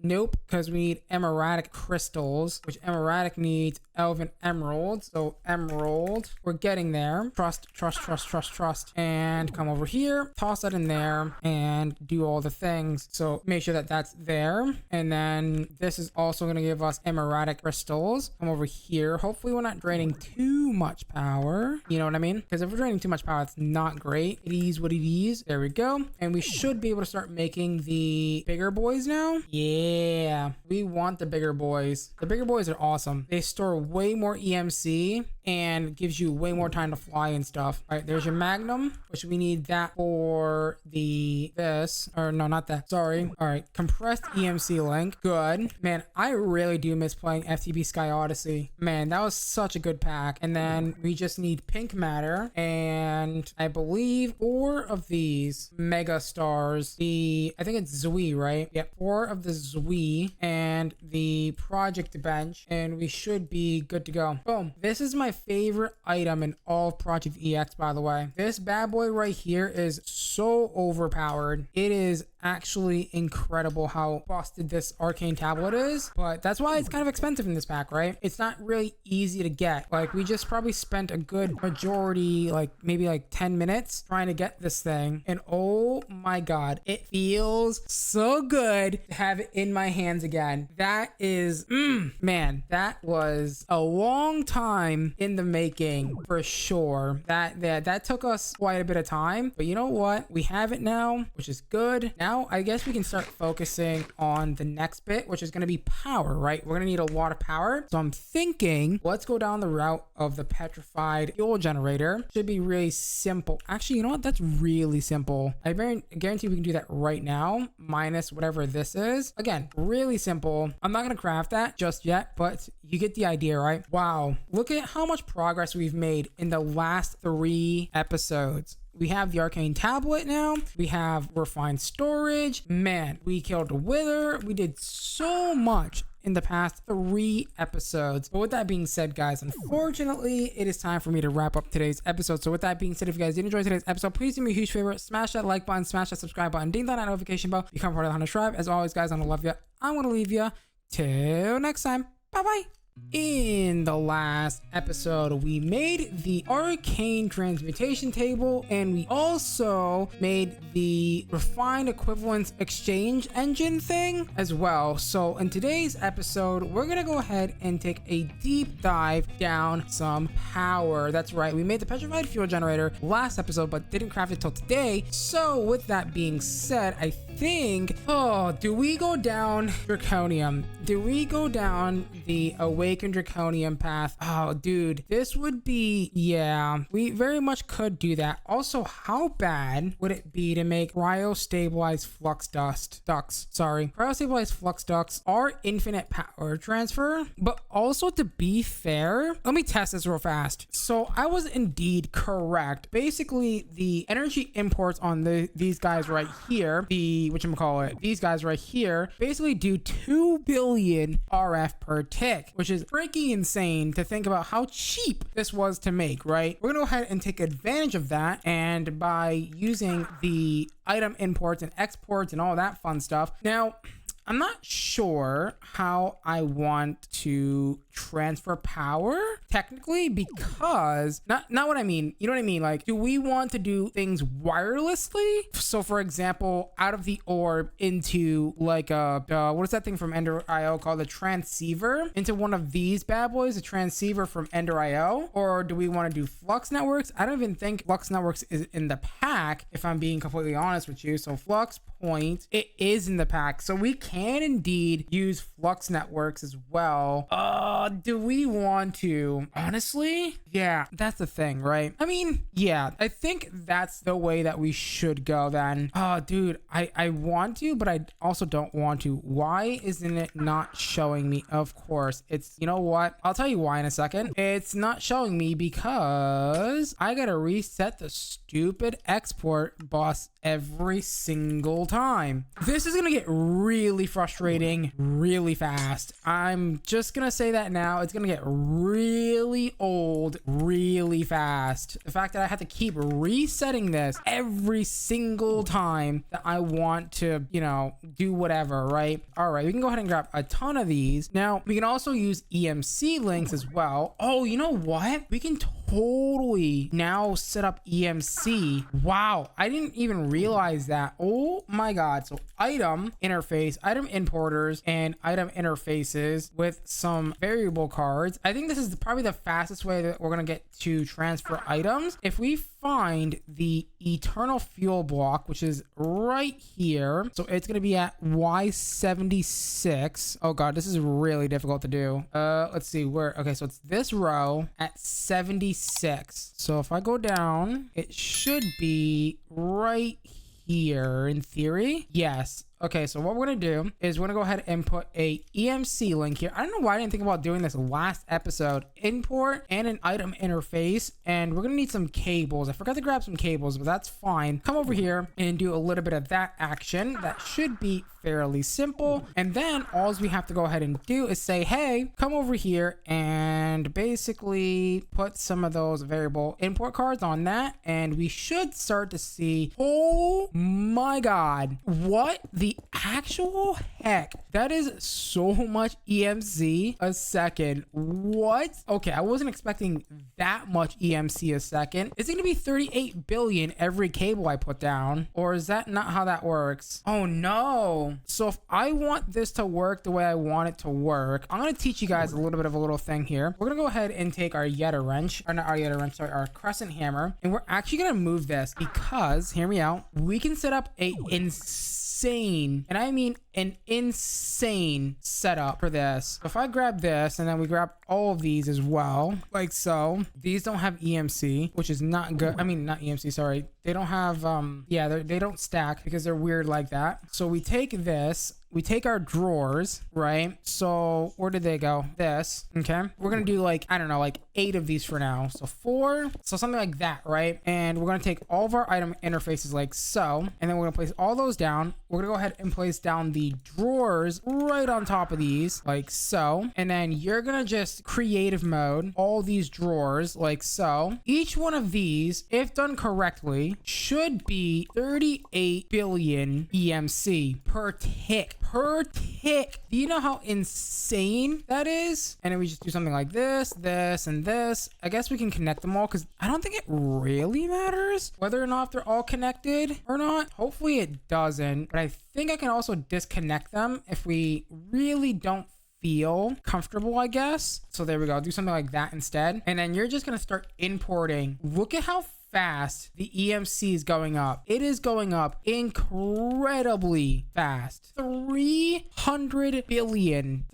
nope, because we need emeradic crystals, which emeradic needs elven emeralds. So emerald, we're getting there. Trust, and come over here, toss that in there and do all the things. So make sure that that's there. And then this is also going to give us emeradic crystals. Come over here. Hopefully we're not draining too much power. You know what I mean? Because if we're draining too much power, it's not great. It is what it is. There we go. And we should be able to start making the the bigger boys now. Yeah, we want the bigger boys. The bigger boys are awesome. They store way more EMC and gives you way more time to fly and stuff. All right, there's your Magnum, which we need that for this, or no, not that, sorry. All right, compressed EMC link. Good. Man, I really do miss playing FTB Sky Odyssey. Man, that was such a good pack. And then we just need pink matter and I believe 4 of these mega stars. I think it's Zui, right? Yep, 4 of the Zui and the project bench, and we should be good to go. Boom. This is my favorite item in all of Project EX, by the way. This bad boy right here is so overpowered. It is actually incredible how busted this arcane tablet is, but that's why it's kind of expensive in this pack, right? It's not really easy to get. Like, we just probably spent a good majority, like maybe like 10 minutes trying to get this thing, and oh my god, it feels so good to have it in my hands again. That is man, that was a long time in the making for sure. That took us quite a bit of time, but you know what, we have it now, which is good. Now I guess we can start focusing on the next bit, which is going to be power, right? We're going to need a lot of power. So I'm thinking, let's go down the route of the petrified fuel generator. Should be really simple. Actually, you know what? That's really simple. I guarantee we can do that right now, minus whatever this is. Again, really simple. I'm not going to craft that just yet, but you get the idea, right? Wow. Look at how much progress we've made in the last 3 episodes. We have the arcane tablet now. We have refined storage. Man, we killed the wither. We did so much in the past 3 episodes. But with that being said, guys, unfortunately, it is time for me to wrap up today's episode. So with that being said, if you guys did enjoy today's episode, please do me a huge favor. Smash that like button, smash that subscribe button, ding that notification bell, become part of the Hunter tribe. As always, guys, I'm gonna love you. I'm gonna leave you. Till next time. Bye-bye. In the last episode, we made the arcane transmutation table, and we also made the refined equivalence exchange engine thing as well. So in today's episode, we're gonna go ahead and take a deep dive down some power. That's right, we made the petrified fuel generator last episode but didn't craft it till today. So with that being said, I think, do we go down draconium? Do we go down the awakened draconium path? Oh dude, this would be, yeah, we very much could do that. Also, how bad would it be to make cryo-stabilized flux ducts? Cryo-stabilized flux ducts are infinite power transfer, but also, to be fair, let me test this real fast. So I was indeed correct. Basically, the energy imports on these guys right here, these guys right here, basically do 2 billion RF per tick, which is freaking insane to think about how cheap this was to make, right? We're gonna go ahead and take advantage of that, and by using the item imports and exports and all that fun stuff. Now, I'm not sure how I want to transfer power technically, because not what I mean, you know what I mean? Like, do we want to do things wirelessly? So for example, out of the orb into like what is that thing from Ender IO called, the transceiver, into one of these bad boys, a transceiver from Ender IO? Or do we want to do flux networks? I don't even think flux networks is in the pack, if I'm being completely honest with you. So flux point, it is in the pack, so we can indeed use flux networks as well. Do we want to? Honestly, yeah, that's the thing, right? I mean, yeah, I think that's the way that we should go then. Oh dude, I want to, but I also don't want to. Why isn't it not showing me? Of course, it's, you know what, I'll tell you why in a second. It's not showing me because I gotta reset the stupid export bus every single time. This is gonna get really frustrating really fast. I'm just gonna say that now. It's gonna get really old really fast. The fact that I have to keep resetting this every single time that I want to, you know, do whatever, right? All right, we can go ahead and grab a ton of these. Now, we can also use EMC links as well. Oh, you know what? We can totally now set up EMC. Wow, I didn't even realize that. Oh my god. So item interface, item importers, and item interfaces with some variable cards. I think this is probably the fastest way that we're gonna get to transfer items. If we find the eternal fuel block, which is right here, so it's gonna be at Y76. Oh god, this is really difficult to do. Let's see where. Okay, so it's this row at 76. So if I go down, it should be right here in theory. Yes. Okay, so what we're gonna do is we're gonna go ahead and put a EMC link here. I don't know why I didn't think about doing this last episode. Import and an item interface, and we're gonna need some cables. I forgot to grab some cables, but that's fine. Come over here and do a little bit of that action. That should be fairly simple. And then all we have to go ahead and do is say, hey, come over here and basically put some of those variable import cards on that, and we should start to see, oh my god, what the actual heck? That is so much EMC a second. What? Okay, I wasn't expecting that much EMC a second. Is it gonna be 38 billion every cable I put down, or is that not how that works? Oh no. So if I want this to work the way I want it to work, I'm gonna teach you guys a little bit of a little thing here. We're gonna go ahead and take our Yeta wrench, or not our Yeta wrench, sorry, our crescent hammer, and we're actually gonna move this because, hear me out, we can set up a insane, and I mean an insane setup for this. So if I grab this and then we grab all of these as well, like so, these don't have EMC, which is not good. I mean, not EMC, sorry. They don't have, yeah, they don't stack because they're weird like that. So we take this, we take our drawers, right? So where did they go? This, okay? We're gonna do like, I don't know, like 8 of these for now. So 4, so something like that, right? And we're gonna take all of our item interfaces like so, and then we're gonna place all those down. We're gonna go ahead and place down the drawers right on top of these, like so. And then you're gonna just creative mode all these drawers like so. Each one of these, if done correctly, should be 38 billion EMC per tick. Per tick. Do you know how insane that is? And then we just do something like this, this, and this. I guess we can connect them all because I don't think it really matters whether or not they're all connected or not. Hopefully it doesn't, but I think I can also disconnect them if we really don't feel comfortable, I guess. So there we go. Do something like that instead. And then you're just going to start importing. Look at how fast the EMC is going up. It is going up incredibly fast. 300 billion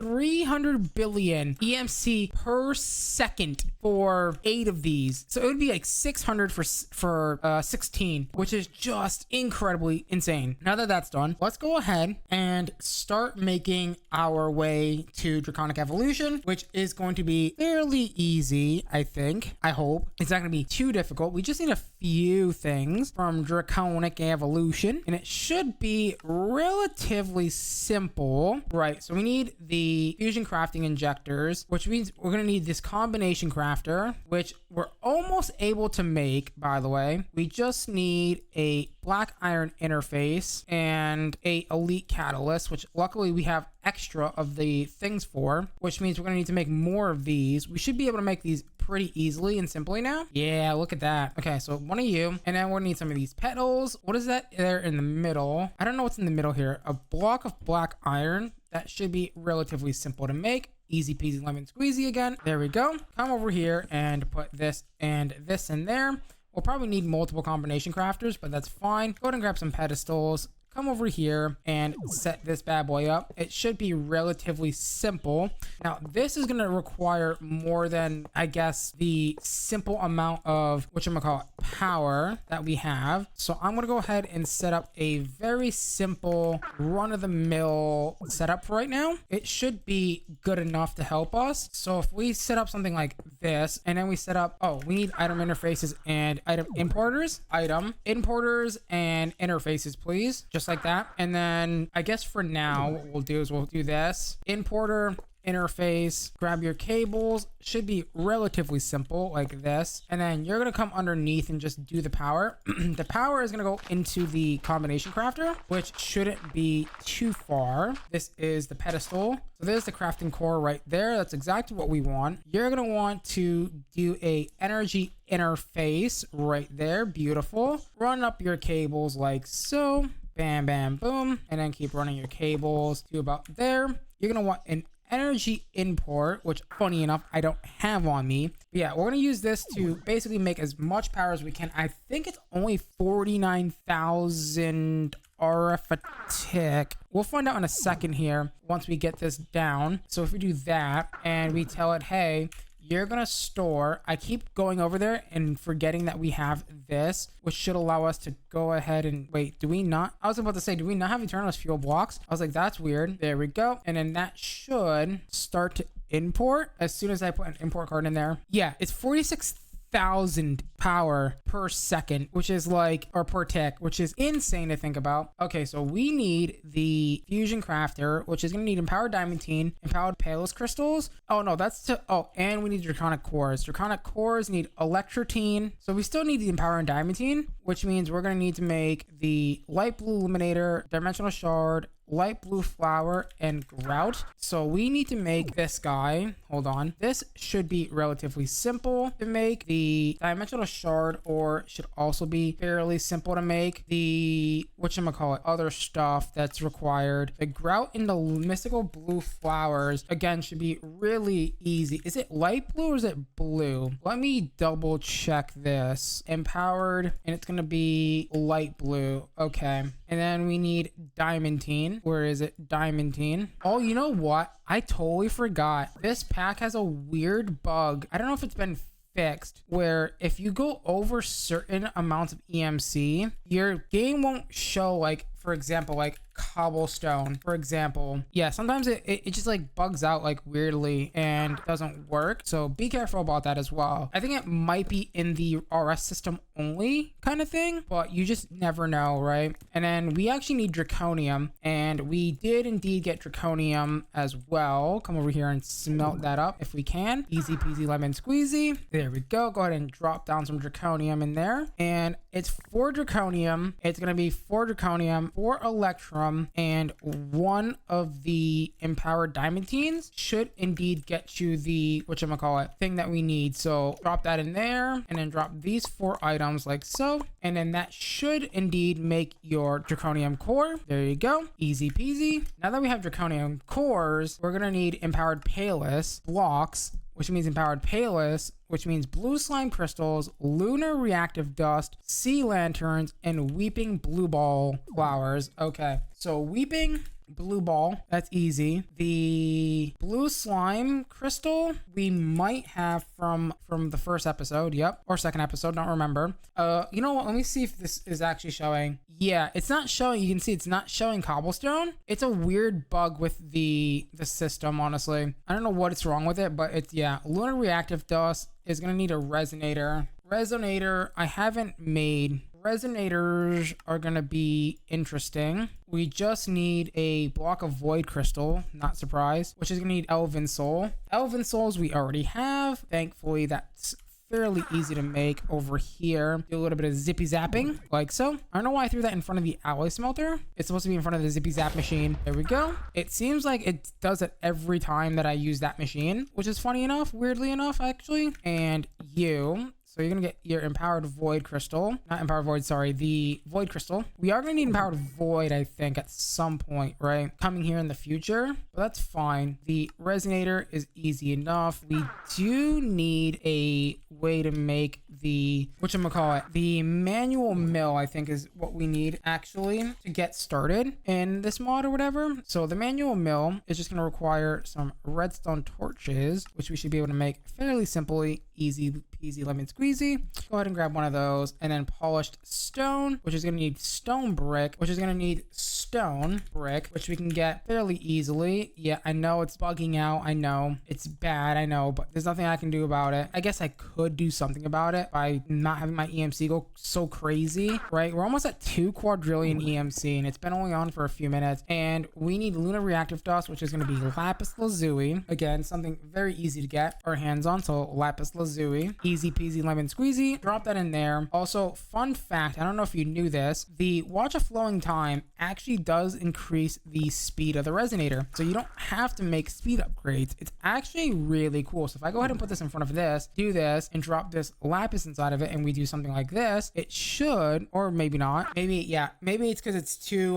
EMC per second for 8 of these. So it would be like 600 for 16, which is just incredibly insane. Now that that's done, let's go ahead and start making our way to Draconic Evolution, which is going to be fairly easy, I think. I hope. It's not going to be too difficult. We just need a few things from Draconic Evolution, and it should be relatively simple. Right, so we need the fusion crafting injectors, which means we're going to need this combination crafter, which we're almost able to make, by the way. We just need a black iron interface and a elite catalyst, which luckily we have extra of the things for, which means we're going to need to make more of these. We should be able to make these pretty easily and simply now. Yeah, look at that. Okay, so one of you, and then we're gonna need some of these petals. What is that there in the middle? I don't know what's in the middle here. A block of black iron. That should be relatively simple to make. Easy peasy lemon squeezy again. There we go. Come over here and put this and this in there. We'll probably need multiple combination crafters, but that's fine. Go ahead and grab some pedestals. Come over here and set this bad boy up. It should be relatively simple. Now, this is going to require more than, I guess, the simple amount of whatchamacallit power that we have. So I'm going to go ahead and set up a very simple run-of-the-mill setup for right now. It should be good enough to help us. So if we set up something like this, and then we set up, oh, we need item interfaces and item importers. Item importers and interfaces, please. Just like that. And then I guess for now, what we'll do is we'll do this importer interface, grab your cables. Should be relatively simple like this. And then you're going to come underneath and just do the power. The power is going to go into the combination crafter, which shouldn't be too far. This is the pedestal. So there's the crafting core right there. That's exactly what we want. You're going to want to do a energy interface right there. Beautiful. Run up your cables like so. Bam, bam, boom. And then keep running your cables to about there. You're going to want an energy import, which funny enough, I don't have on me. But yeah, we're going to use this to basically make as much power as we can. I think it's only 49,000 RF a tick. We'll find out in a second here once we get this down. So if we do that and we tell it, hey, you're going to store, I keep going over there and forgetting that we have this, which should allow us to go ahead and wait, do we not? I was about to say, do we not have Eternal's fuel blocks? I was like, that's weird. There we go. And then that should start to import as soon as I put an import card in there. Yeah, it's 46,000 power per second, which is like, or per tick, which is insane to think about. Okay, so we need the fusion crafter, which is going to need empowered diamantine, empowered palus crystals. Oh no, that's to, oh, and we need draconic cores. Draconic cores need electrotine. So we still need the empowered diamantine, which means we're going to need to make the light blue illuminator, dimensional shard, light blue flower, and grout. So we need to make this guy. Hold on. This should be relatively simple to make. The dimensional shard or should also be fairly simple to make. The whatchamacallit, other stuff that's required. The grout and the mythical blue flowers again should be really easy. Is it light blue or is it blue? Let me double check this. Empowered, and it's gonna be light blue. Okay. And then we need diamantine. Where is it? Diamantine. Oh, you know what? I totally forgot. This pack has a weird bug. I don't know if it's been fixed, where if you go over certain amounts of EMC, your game won't show, like, for example, like cobblestone, for example. Yeah, sometimes it just like bugs out like weirdly and doesn't work. So be careful about that as well. I think it might be in the RS system only kind of thing, but you just never know, right? And then we actually need draconium, and we did indeed get draconium as well. Come over here and smelt that up if we can. Easy peasy lemon squeezy. There we go. Go ahead and drop down some draconium in there. And it's 4 draconium. It's going to be 4 draconium, 4 electrum, and 1 of the empowered diamantines should indeed get you the whatchamacallit thing that we need. So drop that in there and then drop these 4 items like so, and then that should indeed make your draconium core. There you go. Easy peasy. Now that we have draconium cores, we're gonna need empowered palus blocks, which means empowered palus, which means blue slime crystals, lunar reactive dust, sea lanterns, and weeping blue ball flowers. Okay, so weeping blue ball, that's easy. The blue slime crystal we might have from the first episode, yep, or second episode, don't remember. You know what, let me see if this is actually showing. Yeah, it's not showing. You can see it's not showing cobblestone. It's a weird bug with the system, honestly. I don't know what it's wrong with it, but it's, yeah, lunar reactive dust is gonna need a resonator. Resonator I haven't made. Resonators are gonna be interesting. We just need a block of void crystal, not surprised, which is gonna need elven soul. Elven souls we already have. Thankfully, that's fairly easy to make over here. Do a little bit of zippy zapping, like so. I don't know why I threw that in front of the alloy smelter. It's supposed to be in front of the zippy zap machine. There we go. It seems like it does it every time that I use that machine, which is funny enough, weirdly enough, actually. And you. So you're going to get your empowered void crystal. Not empowered void, sorry. The void crystal. We are going to need empowered void, I think, at some point, right? Coming here in the future. But that's fine. The resonator is easy enough. We do need a way to make the, whatchamacallit, the manual mill, I think, is what we need, actually, to get started in this mod or whatever. So the manual mill is just going to require some redstone torches, which we should be able to make fairly simply. Easy peasy lemon squeezy. Go ahead and grab one of those, and then polished stone, which is going to need stone brick, which is going to need stone brick, which we can get fairly easily. Yeah, I know it's bugging out. I know it's bad. I know, but there's nothing I can do about it. I guess I could do something about it, bit by not having my EMC go so crazy, right? We're almost at 2 quadrillion EMC and it's been only on for a few minutes. And we need Lunar Reactive Dust, which is going to be lapis lazuli. Again, something very easy to get our hands on. So lapis lazuli, easy peasy lemon squeezy. Drop that in there. Also, fun fact, I don't know if you knew this, the watch a flowing time actually does increase the speed of the resonator. So you don't have to make speed upgrades. It's actually really cool. So if I go ahead and put this in front of this, do this, and drop this lapis inside of it, and we do something like this, it should, or maybe not. Maybe, yeah, maybe it's because it's too,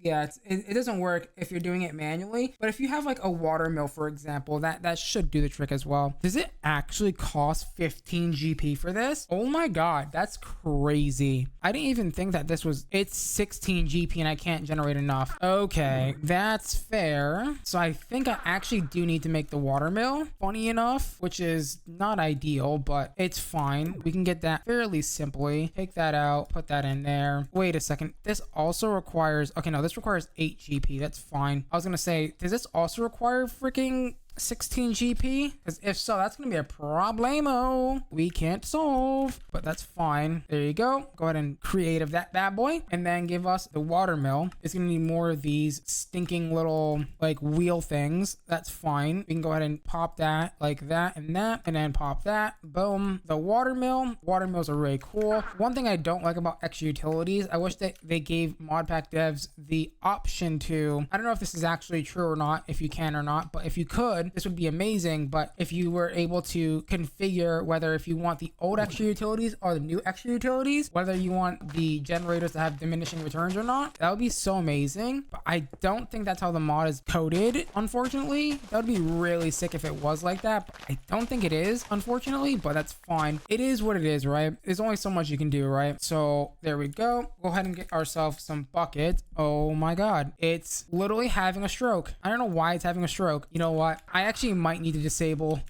yeah, it doesn't work if you're doing it manually. But if you have like a water mill, for example, that should do the trick as well. Does it actually cost 15 GP for this? Oh my God, that's crazy. I didn't even think that this was, it's 16 GP and I can't generate enough. Okay, that's fair. So I think I actually do need to make the water mill, funny enough, which is not ideal, but it's fine. We can get that fairly simply. Take that out, put that in there. Wait a second. This also requires, okay, no, this requires 8 GP. That's fine. I was gonna say, does this also require freaking 16 GP? Because if so, that's gonna be a problemo we can't solve, but that's fine. There you go. Go ahead and creative that bad boy, and then give us the water mill. It's gonna need more of these stinking little like wheel things. That's fine. We can go ahead and pop that like that, and then pop that. Boom. The water mill. Water mills are really cool. One thing I don't like about extra utilities, I wish that they gave modpack devs the option to, I don't know if this is actually true or not, if you can or not, but if you could, this would be amazing. But if you were able to configure whether if you want the old extra utilities or the new extra utilities, whether you want the generators to have diminishing returns or not, that would be so amazing. But I don't think that's how the mod is coded, unfortunately. That would be really sick if it was like that, but I don't think it is, unfortunately, but that's fine. It is what it is, right? There's only so much you can do, right? So there we go. Go ahead and get ourselves some buckets. Oh my God, it's literally having a stroke. I don't know why it's having a stroke. You know what? I actually might need to disable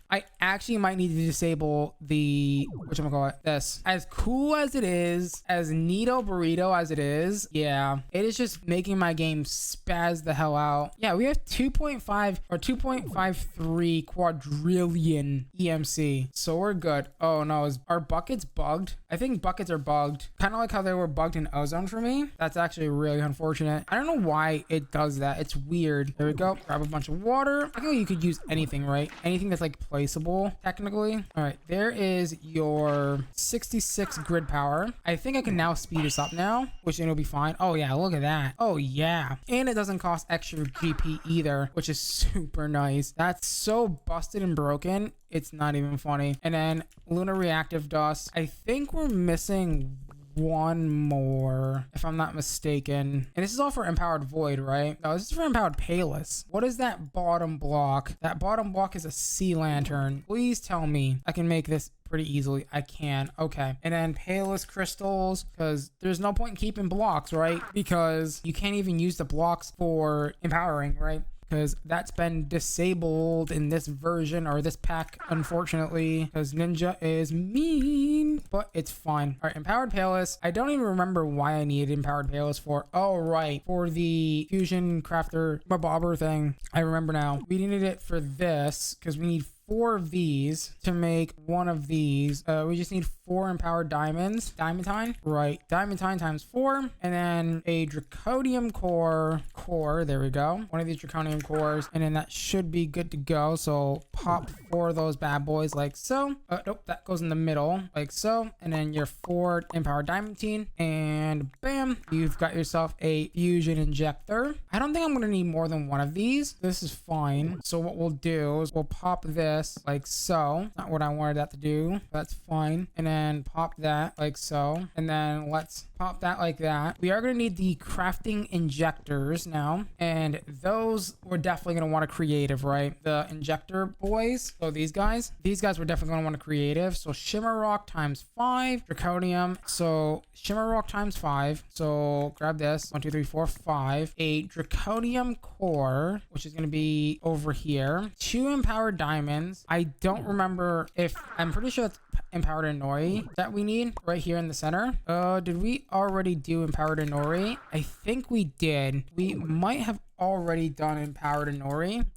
the, whatchamacallit, this. As cool as it is, as neato burrito as it is, yeah, it is just making my game spaz the hell out. Yeah, we have 2.5 or 2.53 quadrillion EMC, so we're good. Oh no, is our buckets bugged? I think buckets are bugged, kind of like how they were bugged in Ozone for me. That's actually really unfortunate. I don't know why it does that. It's weird. There we go. Grab a bunch of water. I think you could use anything, right? Anything that's like placeable, technically. All right, there is your 66 grid power. I think I can now speed this up now, which it'll be fine. Oh yeah, look at that. Oh yeah, and it doesn't cost extra GP either, which is super nice. That's so busted and broken, it's not even funny. And then Lunar Reactive Dust. I think we're missing one more, if I'm not mistaken. And this is all for Empowered Void, right? No, this is for Empowered Payless. What is that bottom block? That bottom block is a sea lantern. Please tell me I can make this pretty easily. I can. Okay. And then Payless crystals, because there's no point in keeping blocks, right? Because you can't even use the blocks for empowering, right? Because that's been disabled in this version or this pack, unfortunately, because Ninja is mean, but it's fine. All right, Empowered Payless. I don't even remember why I needed Empowered Payless for. Oh, right. For the Fusion Crafter Bobber thing. I remember now. We needed it for this because we need 4 of these to make one of these. We just need 4 empowered diamonds. Diamantine, right? Diamantine times 4, and then a draconium core. There we go. One of these draconium cores, and then that should be good to go. So pop 4 of those bad boys like so. Nope, that goes in the middle like so, and then your 4 empowered diamantine, and bam, you've got yourself a fusion injector. I don't think I'm gonna need more than one of these. This is fine. So what we'll do is we'll pop this like so. Not what I wanted that to do. That's fine. And then pop that like so. And then let's pop that like that. We are going to need the crafting injectors now. And those we're definitely going to want a creative, right? The injector boys. So these guys we're definitely going to want a creative. So Shimmer Rock times 5. Draconium. So Shimmer Rock times 5. So grab this. 1, 2, 3, 4, 5. A Draconium core, which is going to be over here. 2 empowered diamonds. I don't remember if, I'm pretty sure it's Empowered Inori that we need right here in the center. Did we already do Empowered Inori? I think we did. We might have already done Empowered Inori.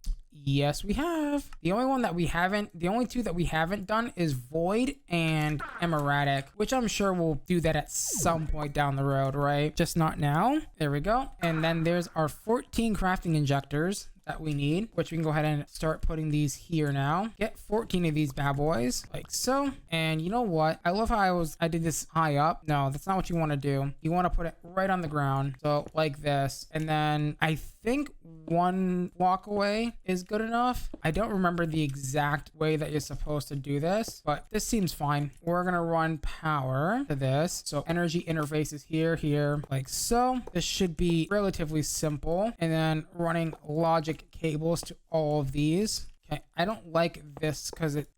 Yes, we have. The only two that we haven't done is Void and Emeratic, which I'm sure we'll do that at some point down the road, right? Just not now. There we go. And then there's our 14 crafting injectors that we need, which we can go ahead and start putting these here now. Get 14 of these bad boys like so. And you know what? I love how I did this high up. No, that's not what you want to do. You want to put it right on the ground. So like this. And then I think one walk away is good enough. I don't remember the exact way that you're supposed to do this, but this seems fine. We're gonna run power to this. So energy interface is here, like so. This should be relatively simple. And then running logic cables to all of these. Okay, I don't like this because it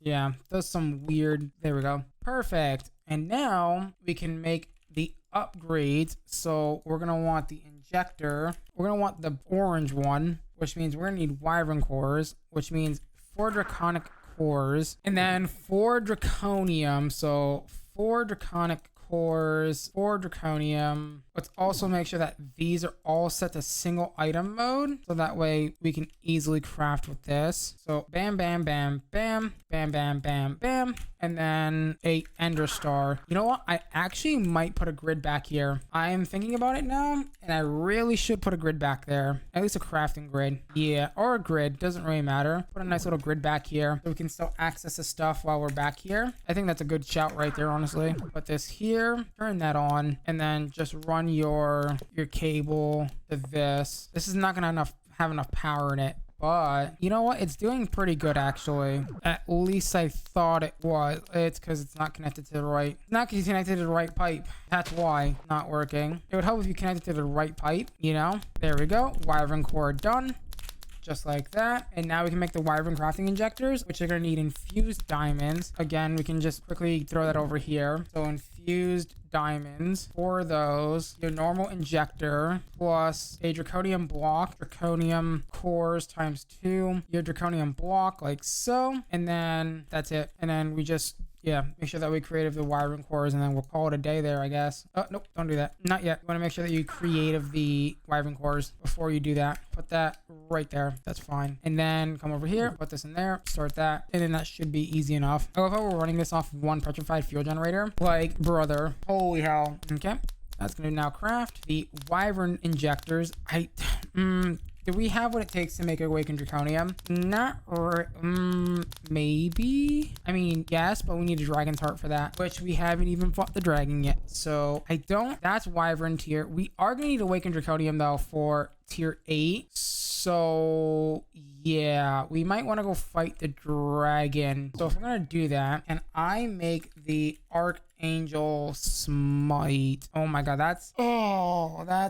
does some weird. There we go. Perfect. And now we can make the upgrades. So we're gonna want the injector. We're gonna want the orange one, which means we're gonna need wyvern cores, which means 4 draconic cores, and then 4 draconium. So 4 draconic cores, 4 draconium. Let's also make sure that these are all set to single item mode, so that way we can easily craft with this. So bam, bam, bam, bam, bam, bam, bam, bam, and then a ender star. You know what? I actually might put a grid back here. I am thinking about it now, and I really should put a grid back there. At least a crafting grid. Yeah, or a grid. Doesn't really matter. Put a nice little grid back here so we can still access the stuff while we're back here. I think that's a good shout right there, honestly. Put this here, turn that on, and then just run your cable to this. This is not gonna have enough power in it, but you know what? It's doing pretty good actually. At least I thought it was. It's because it's not connected to the right. It's not connected to the right pipe. That's why it's not working. It would help if you connected to the right pipe. You know. There we go. Wyvern core done. Just like that. And now we can make the wyvern crafting injectors, which are going to need infused diamonds. Again, we can just quickly throw that over here. So infused diamonds for those. Your normal injector plus a draconium block, draconium cores times 2, your draconium block like so. And then that's it. And then we just make sure that we creative the wyvern cores, and then we'll call it a day there, I guess. Oh, nope, don't do that. Not yet. You want to make sure that you creative the wyvern cores before you do that. Put that right there. That's fine. And then come over here, put this in there, start that, and then that should be easy enough. I love how we're running this off one petrified fuel generator. Like, brother. Holy hell. Okay. That's going to now craft the wyvern injectors. Do we have what it takes to make Awakened Draconium? Not maybe. I mean, yes, but we need a Dragon's Heart for that, which we haven't even fought the dragon yet. So I don't. That's Wyvern tier. We are going to need Awakened Draconium though for tier 8. So yeah, we might want to go fight the dragon. So if we're going to do that, and I make the Archangel Smite. Oh my god, that's a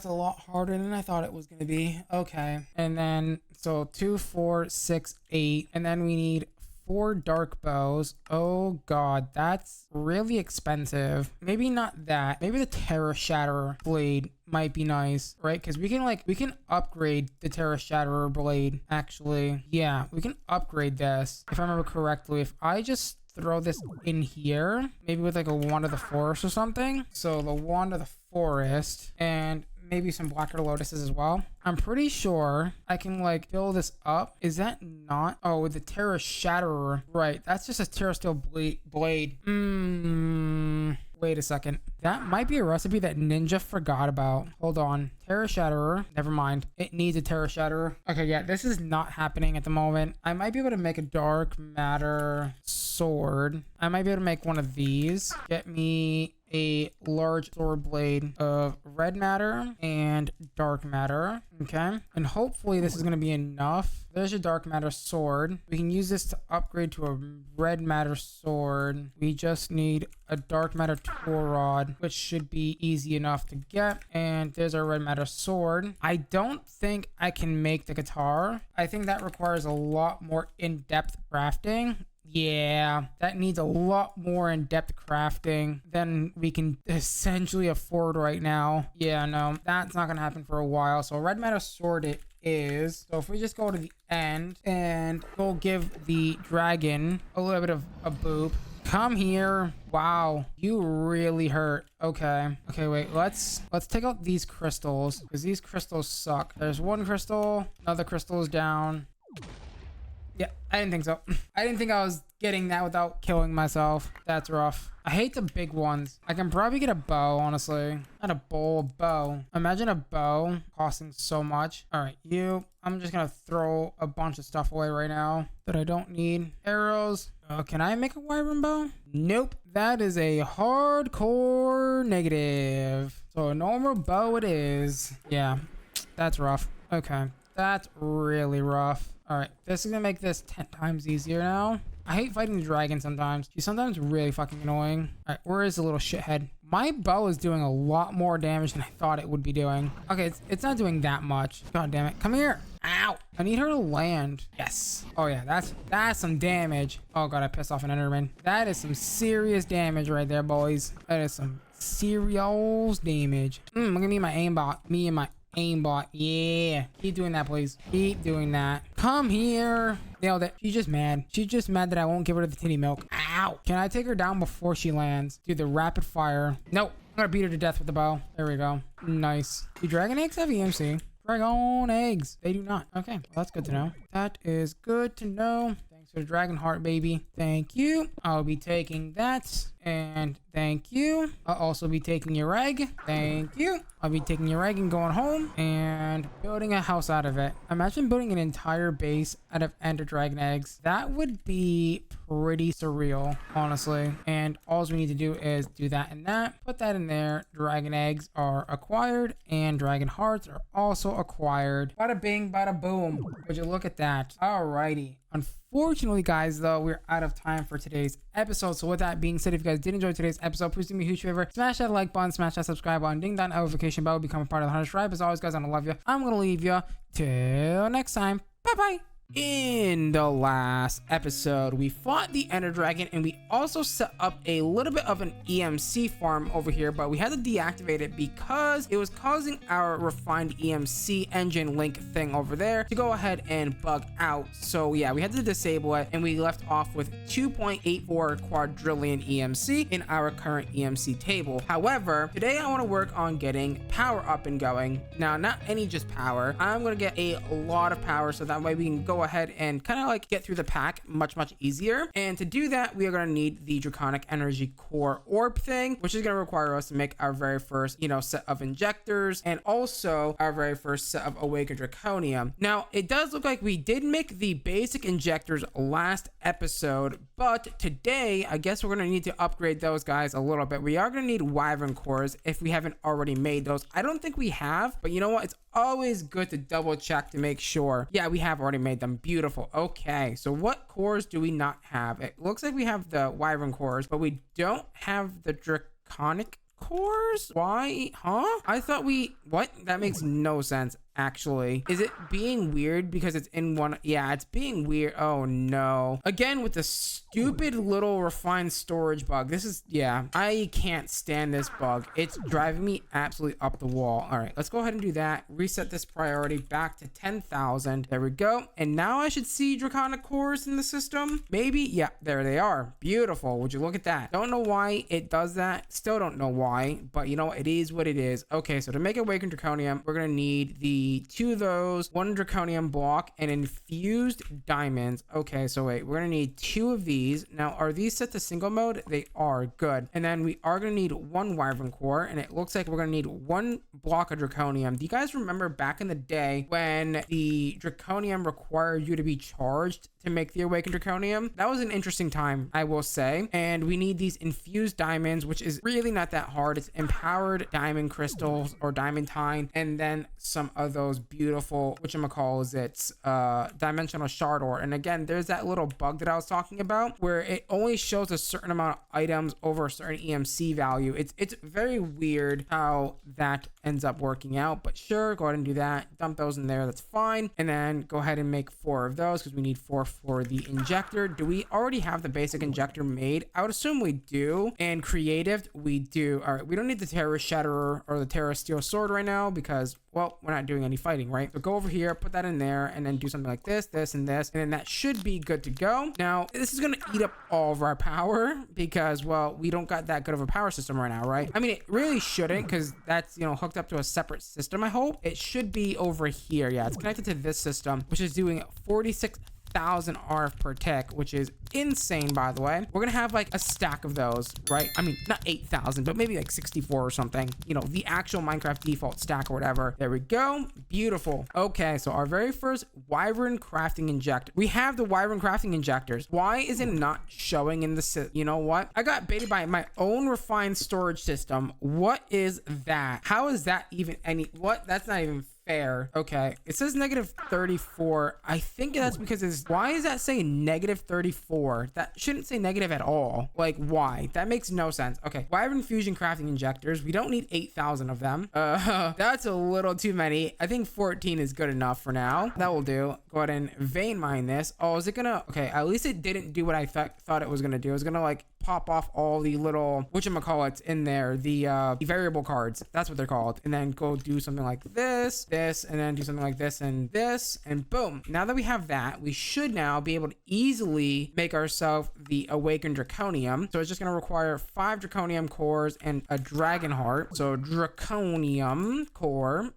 lot harder than I thought it was going to be. Okay. And then so 2, 4, 6, 8, and then we need 4 dark bows. Oh god, that's really expensive. Maybe not that. Maybe the Terra Shatterer blade might be nice, right? Because we can upgrade the Terra Shatterer blade. Actually, yeah, we can upgrade this if I remember correctly. If I just throw this in here, maybe with like a Wand of the Forest or something. So the Wand of the Forest and maybe some Blacker Lotuses as well. I'm pretty sure I can like fill this up. Is that not? Oh, with the Terra Shatterer. Right, that's just a Terra Steel blade. Wait a second. That might be a recipe that Ninja forgot about. Hold on. Terra Shatterer. Never mind. It needs a Terra Shatterer. Okay, yeah, this is not happening at the moment. I might be able to make a dark matter sword. I might be able to make one of these. Get me a large sword blade of red matter and dark matter. Okay, and hopefully this is going to be enough. There's your dark matter sword. We can use this to upgrade to a red matter sword. We just need a dark matter tool rod, which should be easy enough to get. And there's our red matter sword. I don't think I can make the guitar. I think that requires a lot more in-depth crafting. Yeah, that needs a lot more in-depth crafting than we can essentially afford right now. Yeah, no, that's not gonna happen for a while. So red matter sword it is. So if we just go to the end and we'll give the dragon a little bit of a boop. Come here. Wow, you really hurt. Okay, wait, let's take out these crystals because these crystals suck. There's one crystal, another crystal is down. Yeah, I didn't think so. I didn't think I was getting that without killing myself. That's rough. I hate the big ones. I can probably get a bow, honestly. Not a bowl, a bow. Imagine a bow costing so much. All right, you. I'm just gonna throw a bunch of stuff away right now that I don't need. Arrows. Can I make a wyvern bow? Nope. That is a hardcore negative. So a normal bow it is. Yeah, that's rough. Okay, that's really rough. All right, this is gonna make this 10 times easier now. I hate fighting the dragon sometimes. She's sometimes really fucking annoying. All right, where is the little shithead? My bow is doing a lot more damage than I thought it would be doing. Okay, it's not doing that much. God damn it. Come here. Ow. I need her to land. Yes. Oh yeah, that's some damage. Oh god, I pissed off an enderman. That is some serious damage right there, boys. That is some serious damage. I'm gonna need my aimbot. Me and my aimbot. Yeah. Keep doing that, please. Keep doing that. Come here. Nailed it. She's just mad. She's just mad that I won't give her the titty milk. Ow. Can I take her down before she lands? Do the rapid fire. Nope. I'm gonna beat her to death with the bow. There we go. Nice. Do dragon eggs have EMC? Dragon eggs. They do not. Okay. Well, that's good to know. That is good to know. Thanks for the dragon heart, baby. Thank you. I'll be taking that. And thank you. I'll also be taking your egg. Thank you. I'll be taking your egg and going home and building a house out of it. Imagine building an entire base out of ender dragon eggs. That would be pretty surreal, honestly. And all we need to do is do that and that. Put that in there. Dragon eggs are acquired and dragon hearts are also acquired. Bada bing, bada boom. Would you look at that? Alrighty. Unfortunately, guys, though, we're out of time for today's episode. So with that being said, if you guys did enjoy today's episode, please do me a huge favor. Smash that like button, smash that subscribe button, ding that notification bell, become a part of the Hunter tribe. As always, guys, I'm gonna love you. I'm gonna leave you till next time. Bye-bye. In the last episode, we fought the Ender Dragon and we also set up a little bit of an EMC farm over here, but we had to deactivate it because it was causing our refined EMC engine link thing over there to go ahead and bug out. So yeah, we had to disable it and we left off with 2.84 quadrillion EMC in our current EMC table. However, today I want to work on getting power up and going. Now, not any just power. I'm going to get a lot of power so that way we can go ahead and kind of like get through the pack much easier. And to do that, we are going to need the draconic energy core orb thing, which is going to require us to make our very first, set of injectors and also our very first set of awakened draconium. Now, it does look like we did make the basic injectors last episode, but today I guess we're going to need to upgrade those guys a little bit. We are going to need wyvern cores if we haven't already made those. I don't think we have, but you know what? It's always good to double check to make sure. Yeah, we have already made them. Beautiful. Okay, so what cores do we not have? It looks like we have the wyvern cores, but we don't have the draconic cores. Why? Huh? I thought what? That makes no sense. Actually, is it being weird because it's in one? Yeah, it's being weird. Oh no, again with the stupid little refined storage bug. This is, yeah, I can't stand this bug. It's driving me absolutely up the wall. All right, let's go ahead and do that. Reset this priority back to 10,000. There we go. And now I should see draconic cores in the system, maybe. Yeah, there they are. Beautiful. Would you look at that? Don't know why it does that. Still don't know why, but you know, it is what it is. Okay, so to make awakened draconium, we're gonna need the 2 of those, 1 draconium block, and infused diamonds. Okay, so wait, we're gonna need 2 of these. Now, are these set to single mode? They are. Good. And then we are gonna need 1 wyvern core, and it looks like we're gonna need 1 block of draconium. Do you guys remember back in the day when the draconium required you to be charged to make the awakened draconium? That was an interesting time, I will say. And we need these infused diamonds, which is really not that hard. It's empowered diamond crystals or diamantine, and then some of those beautiful, dimensional shard ore. And again, there's that little bug that I was talking about where it only shows a certain amount of items over a certain EMC value. It's very weird how that ends up working out, but sure, go ahead and do that. Dump those in there, that's fine. And then go ahead and make 4 of those because we need 4 for the injector. Do we already have the basic injector made? I would assume we do. And creative, we do. All right, we don't need the Terror Shatterer or the Terror Steel Sword right now because, well, we're not doing any fighting, right? So go over here, put that in there, and then do something like this, this, and this, and then that should be good to go. Now, this is gonna eat up all of our power because, well, we don't got that good of a power system right now, right? I mean, it really shouldn't because that's, hooked up to a separate system, I hope. It should be over here. Yeah, it's connected to this system, which is doing 46 8,000 RF per tick, which is insane, by the way. We're gonna have like a stack of those, right? I mean, not 8,000, but maybe like 64 or something, you know, the actual Minecraft default stack or whatever. There we go. Beautiful. Okay, so our very first Wyvern crafting injector. We have the Wyvern crafting injectors. Why is it not showing in the you know what? I got baited by my own refined storage system. What is that? How is that even what? That's not even fair. Okay, it says -34. I think that's because why is that saying -34? That shouldn't say negative at all. Like, why? That makes no sense. Okay, Wyvern fusion crafting injectors. We don't need 8,000 of them. That's a little too many. I think 14 is good enough for now. That will do. Go ahead and vein mine this. Oh, is it gonna? Okay, at least it didn't do what I thought it was gonna do. It was gonna like pop off all the little whatchamacallits in there, the variable cards. That's what they're called. And then go do something like this, and then do something like this, and boom. Now that we have that, we should now be able to easily make ourselves the awakened draconium. So it's just gonna require 5 draconium cores and a dragon heart. So draconium core,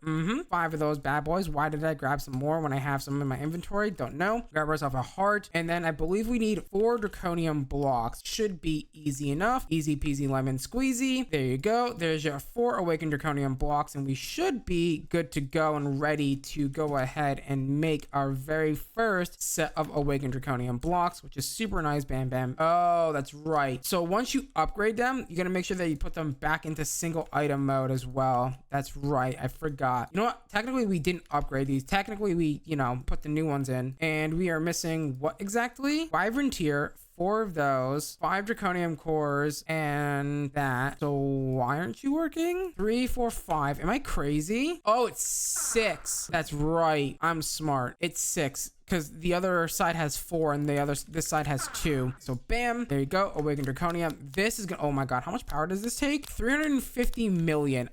5 of those bad boys. Why did I grab some more when I have some in my inventory? Don't know. Grab ourselves a heart, and then I believe we need 4 draconium blocks. Should be easy enough. Easy peasy lemon squeezy. There you go. There's your 4 awakened draconium blocks, and we should be good to go and ready to go ahead and make our very first set of awakened draconium blocks, which is super nice. Bam bam. Oh, that's right. So once you upgrade them, you're gonna make sure that you put them back into single item mode as well. That's right, I forgot. You know what, technically we didn't upgrade these. Technically we, you know, put the new ones in, and we are missing what exactly? Wyvern tier, 4 of those, 5 draconium cores, and that. So why aren't you working? 3, 4, 5. Am I crazy? Oh, it's 6. That's right. I'm smart. It's 6. Because the other side has 4 and this side has 2. So bam, there you go. Awakened draconium. This is gonna, oh my god, how much power does this take? 350 million.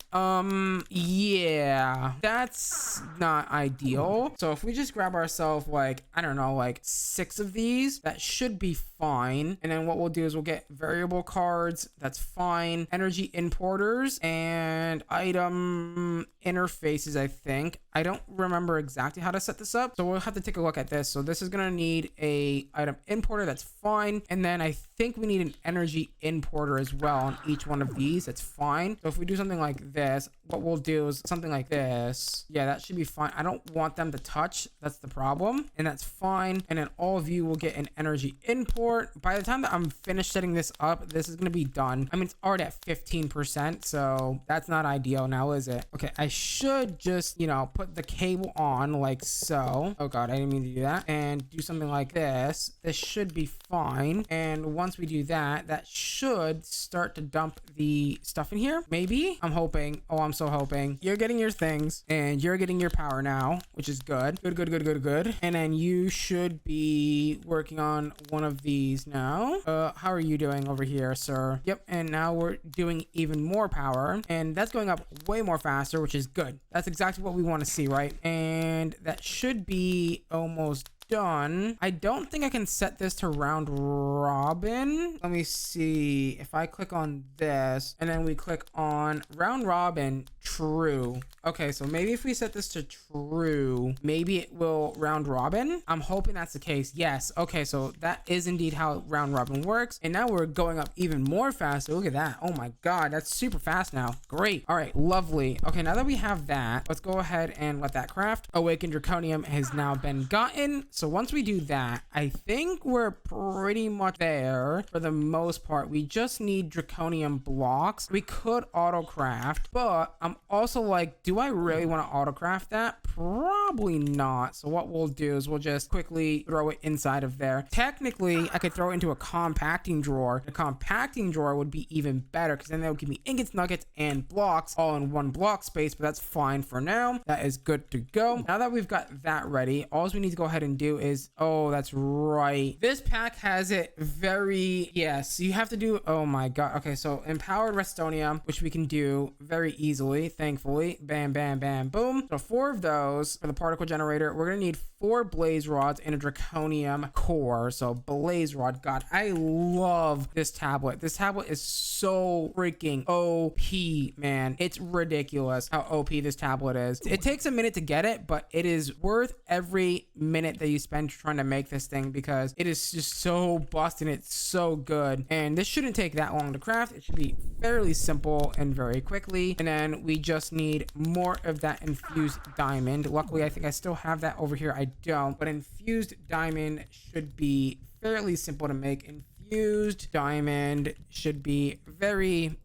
Yeah, that's not ideal. So if we just grab ourselves like, I don't know, like 6 of these, that should be fine. And then what we'll do is we'll get variable cards. That's fine. Energy importers and item interfaces, I think. I don't remember exactly how to set this up, so we'll have to take a look at this. So this is gonna need a item importer. That's fine. And then I think we need an energy importer as well on each one of these. That's fine. So if we do something like this, what we'll do is something like this. Yeah, that should be fine. I don't want them to touch. That's the problem. And that's fine. And then all of you will get an energy import. By the time that I'm finished setting this up, this is gonna be done. I mean, it's already at 15%, so that's not ideal now, is it? Okay, I should just, you know, put the cable on like so. Oh god, I didn't mean to do that. And do something like this. This should be fine. And once we do that, that should start to dump the stuff in here. Maybe. I'm hoping. Oh, I'm so hoping. You're getting your things and you're getting your power now, which is good. Good. And then you should be working on one of these now. How are you doing over here, sir? Yep. And now we're doing even more power, and that's going up way more faster, which is good. That's exactly what we want to see, right? And that should be almost done. I don't think I can set this to round robin. Let me see. If I click on this and then we click on round robin, true. Okay, so maybe if we set this to true, maybe it will round robin. I'm hoping that's the case. Yes. Okay, so that is indeed how round robin works. And now we're going up even more faster. Look at that. Oh my god, that's super fast now. Great. All right, lovely. Okay, now that we have that, let's go ahead and let that craft. Awakened draconium has now been gotten. So once we do that, I think we're pretty much there for the most part. We just need draconium blocks. We could auto craft, but I'm also like, do I really want to auto craft that? Probably not. So what we'll do is we'll just quickly throw it inside of there. Technically, I could throw it into a compacting drawer. The compacting drawer would be even better because then that would give me ingots, nuggets, and blocks all in one block space, but that's fine for now. That is good to go. Now that we've got that ready, all we need to go ahead and do is, oh, that's right. This pack has it very, yes, you have to do, oh my god. Okay, so empowered redstoneum, which we can do very easily, thankfully. Bam, bam, bam, boom. So 4 of those for the particle generator. We're gonna need 4 blaze rods and a draconium core. So blaze rod, god, I love this tablet. This tablet is so freaking OP, man. It's ridiculous how OP this tablet is. It takes a minute to get it, but it is worth every minute that you spend trying to make this thing because it is just so busted and it's so good. And this shouldn't take that long to craft. It should be fairly simple and very quickly. And then we just need more of that infused diamond. Luckily, I think I still have that over here. I don't, but infused diamond should be fairly simple to make. Infused diamond should be very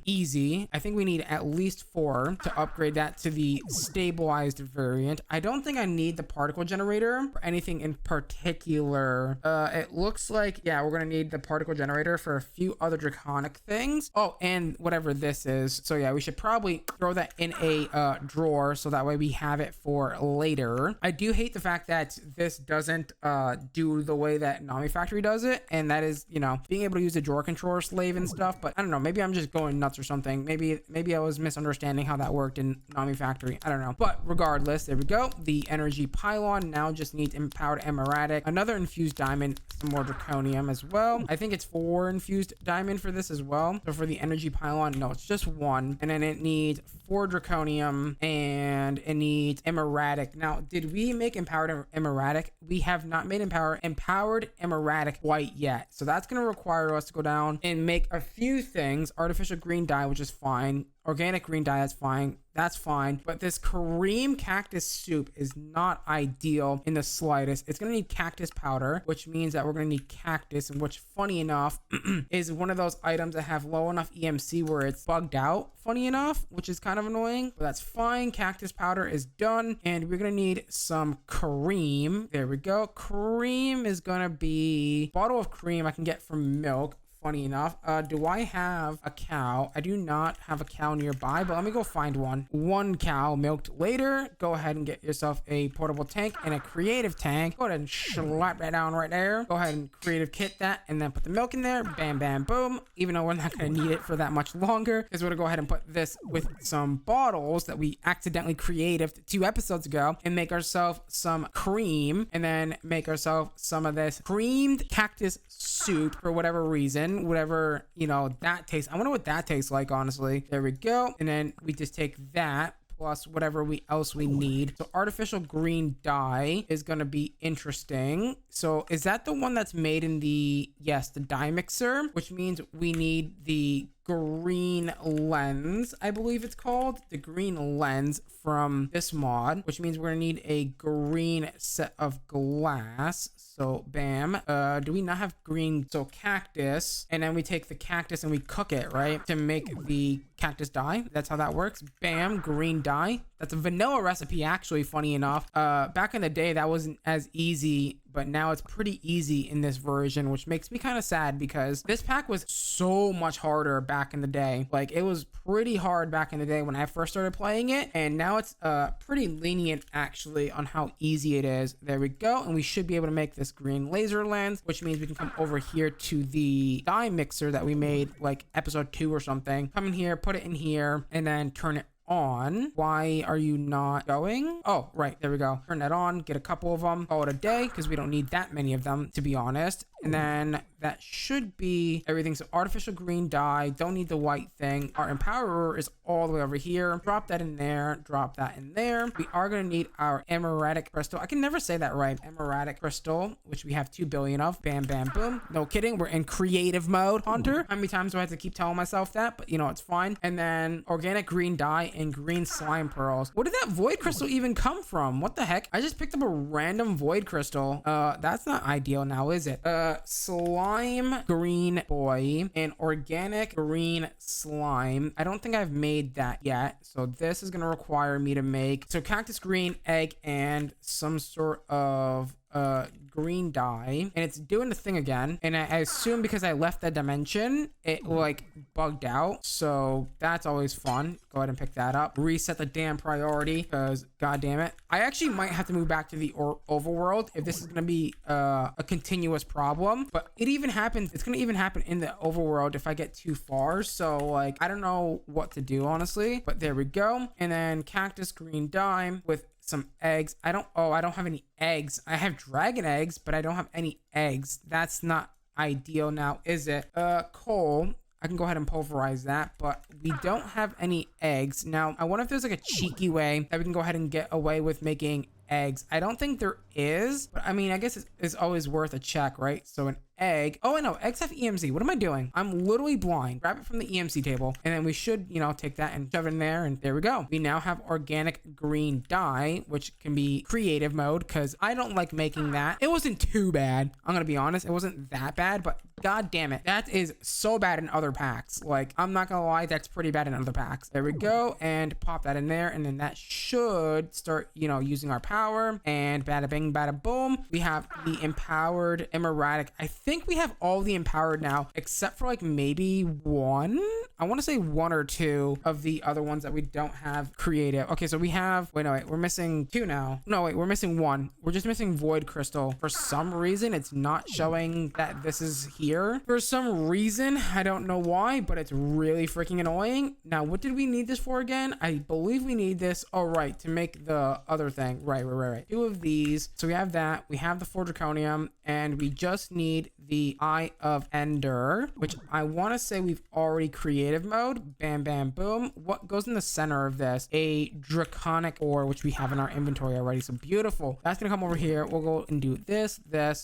easy. I think we need at least 4 to upgrade that to the stabilized variant. I don't think I need the particle generator for anything in particular. It looks like, yeah, we're gonna need the particle generator for a few other draconic things. Oh, and whatever this is. So yeah, we should probably throw that in a drawer so that way we have it for later. I do hate the fact that this doesn't do the way that Nami Factory does it, and that is, you know, being able to use a drawer controller slave and stuff. But I don't know, maybe I'm just going nuts or something. Maybe I was misunderstanding how that worked in Nami Factory. I don't know. But regardless, there we go. The energy pylon now just needs empowered emeradic, another infused diamond, some more draconium as well. I think it's 4 infused diamond for this as well. So for the energy pylon, no, it's just 1. And then it needs 4 draconium and it needs emeradic. Now, did we make empowered emeradic? We have not made empowered emeradic white yet. So that's going to require us to go down and make a few things. Artificial green dye, which is fine. Organic green dye, that's fine. But this cream cactus soup is not ideal in the slightest. It's gonna need cactus powder, which means that we're gonna need cactus, and which, funny enough, is one of those items that have low enough EMC where it's bugged out, funny enough, which is kind of annoying. But that's fine. Cactus powder is done, and we're gonna need some cream. There we go. Cream is gonna be bottle of cream I can get from milk. Funny enough, do I have a cow? I do not have a cow nearby, but let me go find one. 1 cow milked later. Go ahead and get yourself a portable tank and a creative tank. Go ahead and slap that down right there. Go ahead and creative kit that and then put the milk in there. Bam, bam, boom. Even though we're not going to need it for that much longer, because we're going to go ahead and put this with some bottles that we accidentally created 2 episodes ago and make ourselves some cream, and then make ourselves some of this creamed cactus soup for whatever reason. Whatever, you know, that tastes. I wonder what that tastes like, honestly. There we go. And then we just take that plus whatever else we need. So artificial green dye is going to be interesting. So is that the one that's made in the, yes, the dye mixer, which means we need the green lens, I believe it's called, the green lens from this mod, which means we're gonna need a green set of glass. So bam. Do we not have green? So cactus, and then we take the cactus and we cook it, right, to make the cactus dye. That's how that works. Bam, green dye. That's a vanilla recipe, actually, funny enough. Back in the day, that wasn't as easy, but now it's pretty easy in this version, which makes me kind of sad because this pack was so much harder back in the day. Like, it was pretty hard back in the day when I first started playing it, and now it's pretty lenient, actually, on how easy it is. There we go, and we should be able to make this green laser lens, which means we can come over here to the dye mixer that we made, like, episode 2 or something. Come in here, put it in here, and then turn it on. Why are you not going? Oh, right, there we go. Turn that on, get a couple of them, call it a day, because we don't need that many of them, to be honest. And then that should be everything. So artificial green dye, don't need the white thing. Our empowerer is all the way over here. Drop that in there, drop that in there. We are going to need our emeradic crystal. I can never say that right. Emeradic crystal, which we have 2 billion of. Bam, bam, boom. No kidding, we're in creative mode, Hunter. How many times do I have to keep telling myself that? But you know, it's fine. And then organic green dye and green slime pearls. Where did that void crystal even come from? What the heck? I just picked up a random void crystal. That's not ideal now, is it? Slime green boy and organic green slime. I don't think I've made that yet, so this is gonna require me to make cactus green egg and some sort of green dye, and it's doing the thing again, and I assume because I left that dimension it like bugged out, so that's always fun. Go ahead and pick that up, reset the damn priority, because god damn it, I actually might have to move back to the overworld if this is gonna be a continuous problem. But it's gonna even happen in the overworld if I get too far, so like I don't know what to do, honestly. But there we go. And then cactus green dye with some eggs. I don't have any eggs. I have dragon eggs, but I don't have any eggs. That's not ideal now, is it? Coal, I can go ahead and pulverize that, but we don't have any eggs. Now, I wonder if there's like a cheeky way that we can go ahead and get away with making eggs. I don't think there is, but I mean, I guess it's always worth a check, right? So an egg. Oh, I know, eggs have EMC. What am I doing? I'm literally blind. Grab it from the EMC table, and then we should, you know, take that and shove it in there, and there we go. We now have organic green dye, which can be creative mode, because I don't like making that. It wasn't too bad. I'm gonna be honest. It wasn't that bad, but god damn it, that is so bad in other packs. Like, I'm not gonna lie, that's pretty bad in other packs. There we go, and pop that in there, and then that should start, you know, using our power, and bada bing, bada boom. We have the empowered emeradic. I think we have all the empowered now, except for like maybe one. I want to say one or two of the other ones that we don't have creative. Okay, so we have, wait, no, wait, we're missing two now. No, wait, we're missing one. We're just missing void crystal. For some reason, it's not showing that this is here. For some reason, I don't know why, but it's really freaking annoying. Now, what did we need this for again? I believe we need this, oh, right, to make the other thing. Right. Two of these. So we have that. We have the 4 draconium, and we just need the Eye of Ender, which I want to say we've already creative mode. Bam, bam, boom. What goes in the center of this? A draconic ore, which we have in our inventory already. So beautiful. That's gonna come over here. We'll go and do this,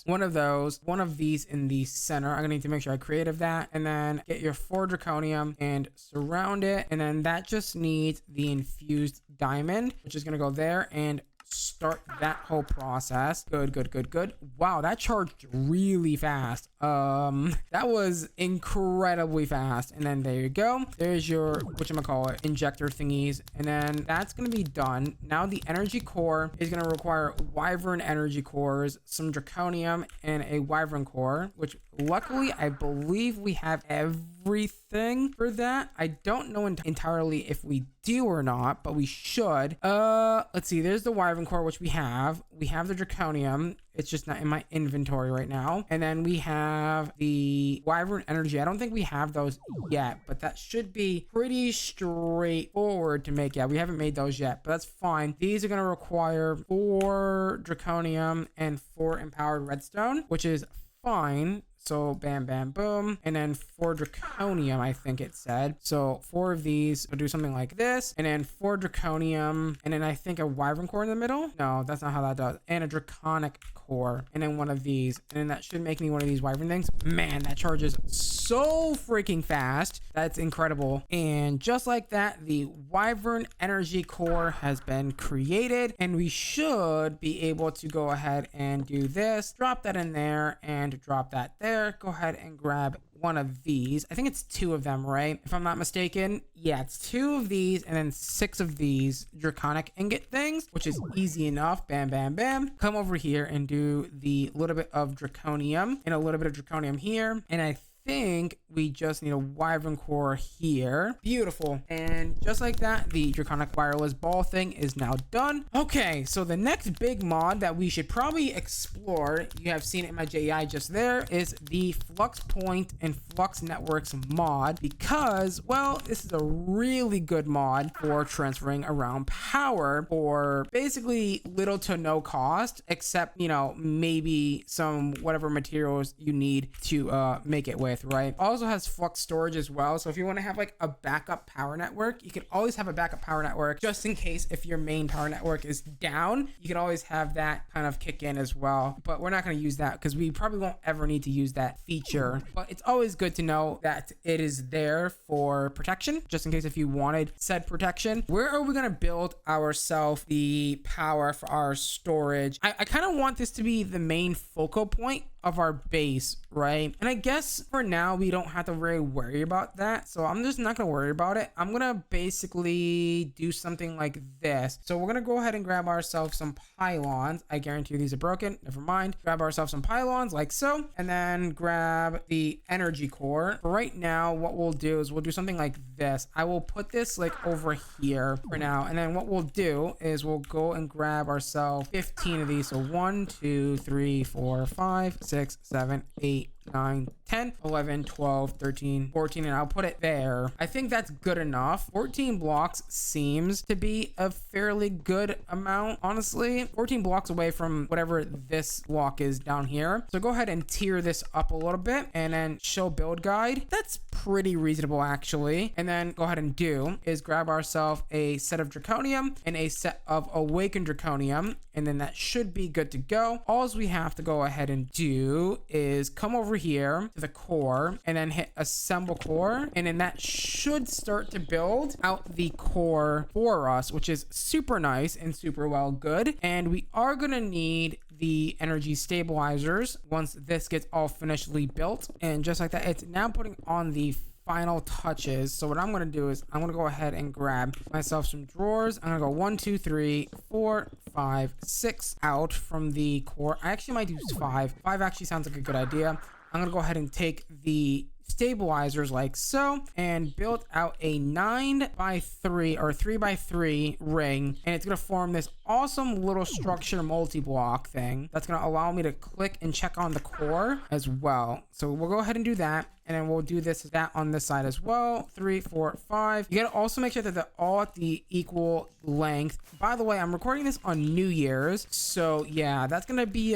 one of those, one of these in the center. I'm gonna need to make sure I creative that, and then get your 4 draconium and surround it, and then that just needs the infused diamond, which is gonna go there and start that whole process. Good. Wow, that charged really fast. That was incredibly fast. And then there you go. There's your, whatchamacallit, injector thingies, and then that's gonna be done. Now the energy core is gonna require wyvern energy cores, some draconium, and a wyvern core, which luckily I believe we have everything for that. I don't know entirely if we do or not, but we should. Let's see, there's the wyvern core, which we have the draconium. It's just not in my inventory right now. And then we have the wyvern energy. I don't think we have those yet, but that should be pretty straightforward to make. Yeah, we haven't made those yet, but that's fine. These are going to require 4 draconium and 4 empowered redstone, which is fine. So bam, bam, boom. And then 4 draconium, I think it said. So 4 of these will do something like this. And then 4 draconium. And then I think a wyvern core in the middle. No, that's not how that does. And a draconic core. And then one of these. And then that should make me one of these wyvern things. Man, that charges so freaking fast. That's incredible. And just like that, the wyvern energy core has been created. And we should be able to go ahead and do this. Drop that in there and drop that there. Go ahead and grab one of these. I think it's 2 of them, right? If I'm not mistaken. Yeah, it's 2 of these and then 6 of these draconic ingot things, which is easy enough. Bam, bam, bam. Come over here and do the little bit of draconium and a little bit of draconium here. And I think we just need a wyvern core here. Beautiful. And just like that, the draconic wireless ball thing is now done. Okay, so the next big mod that we should probably explore, you have seen it in my JEI just there, is the Flux Point and Flux Networks mod, because, well, this is a really good mod for transferring around power for basically little to no cost, except, you know, maybe some whatever materials you need to make it with, right? Also has flux storage as well, so if you want to have like a backup power network, you can always have a backup power network just in case if your main power network is down. You can always have that kind of kick in as well, but we're not going to use that because we probably won't ever need to use that feature. But it's always good to know that it is there for protection, just in case if you wanted said protection. Where are we going to build ourselves the power for our storage? I kind of want this to be the main focal point of our base, right? And I guess for now we don't have to really worry about that, so I'm just not gonna worry about it. I'm gonna basically do something like this. So we're gonna go ahead and grab ourselves some pylons. I guarantee you these are broken, never mind. Grab ourselves some pylons like so, and then grab the energy core. For right now, what we'll do is we'll do something like this. I will put this like over here for now, and then what we'll do is we'll go and grab ourselves 15 of these. So 1 2 3 4 5 6 7 8 9, 10, 11, 12, 13, 14, and I'll put it there. I think that's good enough. 14 blocks seems to be a fairly good amount, honestly. 14 blocks away from whatever this block is down here. So go ahead and tier this up a little bit and then show build guide. That's pretty reasonable, actually. And then go ahead and do is grab ourselves a set of draconium and a set of awakened draconium, and then that should be good to go. All we have to go ahead and do is come over here to the core and then hit assemble core, and then that should start to build out the core for us, which is super nice and super well good. And we are gonna need the energy stabilizers once this gets all finishly built, and just like that, it's now putting on the final touches. So what I'm going to do is I'm going to go ahead and grab myself some drawers. I'm going to go 1, 2, 3, 4, 5, 6 out from the core. I actually might use 5. 5 actually sounds like a good idea. I'm going to go ahead and take the stabilizers like so and build out a 9 by 3 or 3 by 3 ring, and it's going to form this awesome little structure multi-block thing that's going to allow me to click and check on the core as well. So we'll go ahead and do that, and then we'll do that on this side as well. 3, 4, 5. You gotta also make sure that they're all at the equal length. By the way, I'm recording this on New Year's, so yeah, that's gonna be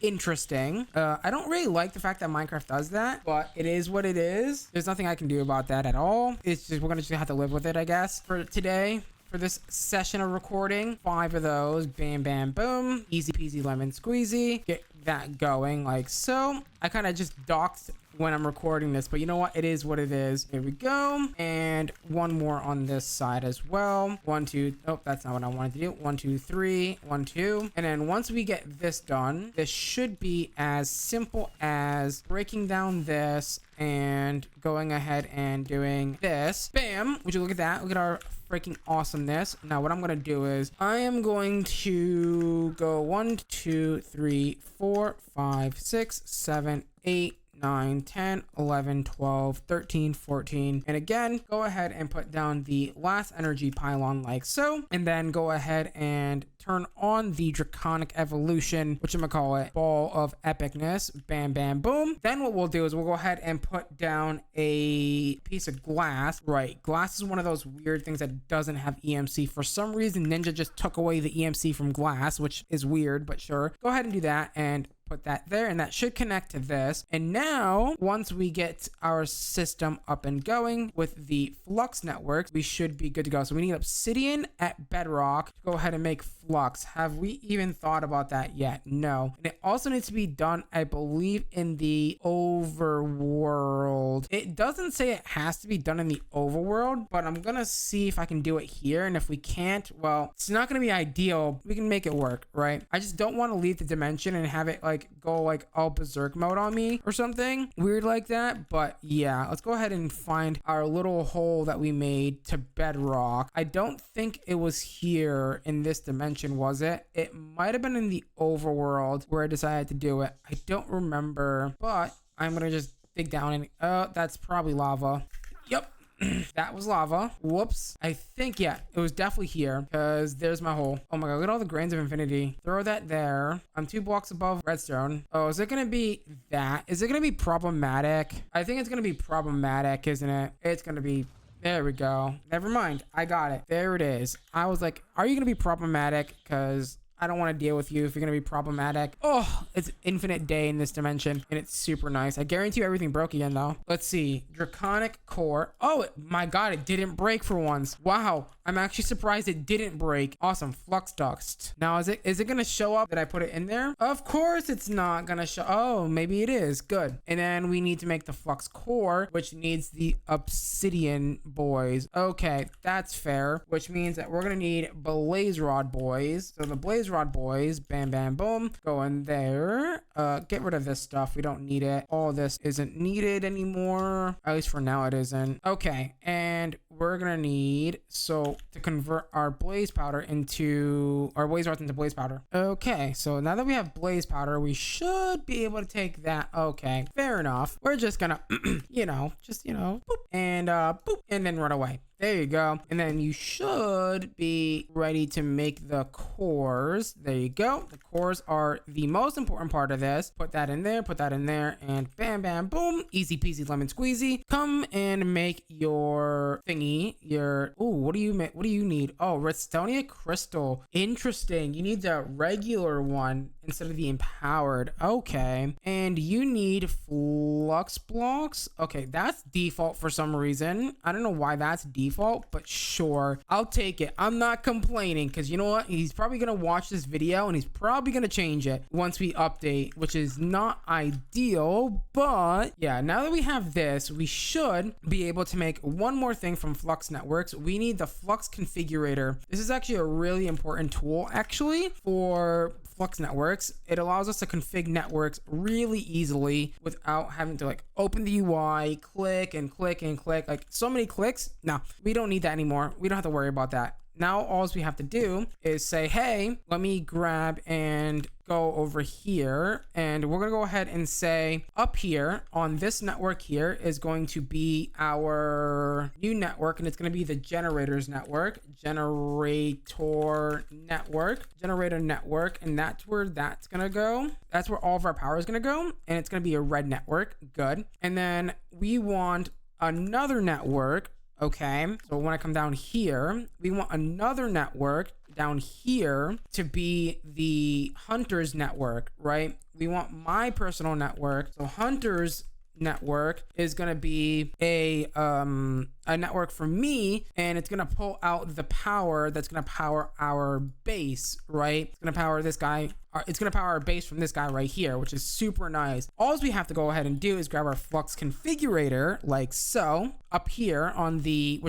interesting. I don't really like the fact that Minecraft does that, but it is what it is. There's nothing I can do about that at all. It's just, we're gonna just have to live with it, I guess, for today. For this session of recording, 5 of those, bam, bam, boom, easy peasy lemon squeezy. Get that going like so. I kind of just docked when I'm recording this, but you know what, it is what it is. Here we go, and one more on this side as well. 1, 2, oh, that's not what I wanted to do. 1, 2, 3, 1, 2, and then once we get this done, this should be as simple as breaking down this and going ahead and doing this. Bam! Would you look at that? Look at our freaking awesomeness. Now what I'm gonna do is I am going to go 1, 2, 3, 4, 5, 6, 7, 8, 9, 10, 11, 12, 13, 14, and again go ahead and put down the last energy pylon like so, and then go ahead and turn on the draconic evolution, whatchamacallit, ball of epicness. Bam, bam, boom. Then what we'll do is we'll go ahead and put down a piece of glass. Right, glass is one of those weird things that doesn't have EMC. For some reason, Ninja just took away the EMC from glass, which is weird, but sure. Go ahead and do that and put that there, and that should connect to this. And now once we get our system up and going with the flux networks, we should be good to go. So we need obsidian at bedrock to go ahead and make flux. Have we even thought about that yet? No. And it also needs to be done, I believe, in the overworld. It doesn't say it has to be done in the overworld, but I'm gonna see if I can do it here, and if we can't, well, it's not gonna be ideal. We can make it work, right? I just don't want to leave the dimension and have it like go like all berserk mode on me or something weird like that. But yeah, let's go ahead and find our little hole that we made to bedrock. I don't think it was here in this dimension, was it? It might have been in the overworld where I decided to do it. I don't remember, but I'm gonna just dig down and oh, that's probably lava. Yep. That was lava. Whoops. I think, yeah, it was definitely here because there's my hole. Oh my god, look at all the grains of infinity. Throw that there. I'm 2 blocks above redstone. Oh, is it gonna be that? Is it gonna be problematic? I think it's gonna be problematic, isn't it? It's gonna be... There we go. Never mind. I got it. There it is. I was like, are you gonna be problematic? Because I don't want to deal with you if you're going to be problematic. Oh, it's infinite day in this dimension, and it's super nice. I guarantee you everything broke again, though. Let's see. Draconic core. Oh, my god, it didn't break for once. Wow. I'm actually surprised it didn't break. Awesome. Flux dust. Now, is it going to show up that I put it in there? Of course it's not going to show. Oh, maybe it is. Good. And then we need to make the flux core, which needs the obsidian boys. Okay, that's fair, which means that we're going to need blaze rod boys. So the blaze rod boys, bam, bam, boom, go in there. Get rid of this stuff. We don't need it. All this isn't needed anymore. At least for now it isn't. Okay, and we're gonna need, so to convert our blaze powder into, our blaze rods into blaze powder. Okay, so now that we have blaze powder, we should be able to take that. Okay, fair enough. We're just gonna, just, boop, and boop, and then run away. There you go. And then you should be ready to make the cores. There you go. The cores are the most important part of this. Put that in there, and bam, bam, boom. Easy peasy lemon squeezy. Come and make your thingy. What do you need? Oh, Redstonia crystal. Interesting. You need the regular one instead of the empowered. Okay. And you need flux blocks. Okay, that's default for some reason. I don't know why that's default, but sure, I'll take it. I'm not complaining, because you know what? He's probably gonna watch this video and he's probably gonna change it once we update, which is not ideal. But yeah, now that we have this, we should be able to make one more thing from Flux Networks. We need the Flux Configurator. This is actually a really important tool actually for Flux Networks. It allows us to config networks really easily without having to like open the UI, click and click and click, like so many clicks. No, we don't need that anymore. We don't have to worry about that. Now all we have to do is say, hey, let me grab and go over here, and we're gonna go ahead and say up here on this network here is going to be our new network, and it's going to be the generator network, and that's where that's gonna go. That's where all of our power is gonna go, and it's gonna be a red network. Good. And then we want another network. Okay, so when I come down here, we want another network down here to be the Hunter's network, right? We want my personal network. So Hunter's network is going to be a network for me, and it's going to pull out the power that's going to power our base, right? It's going to power this guy. It's going to power our base from this guy right here, which is super nice. All we have to go ahead and do is grab our Flux Configurator like so up here on the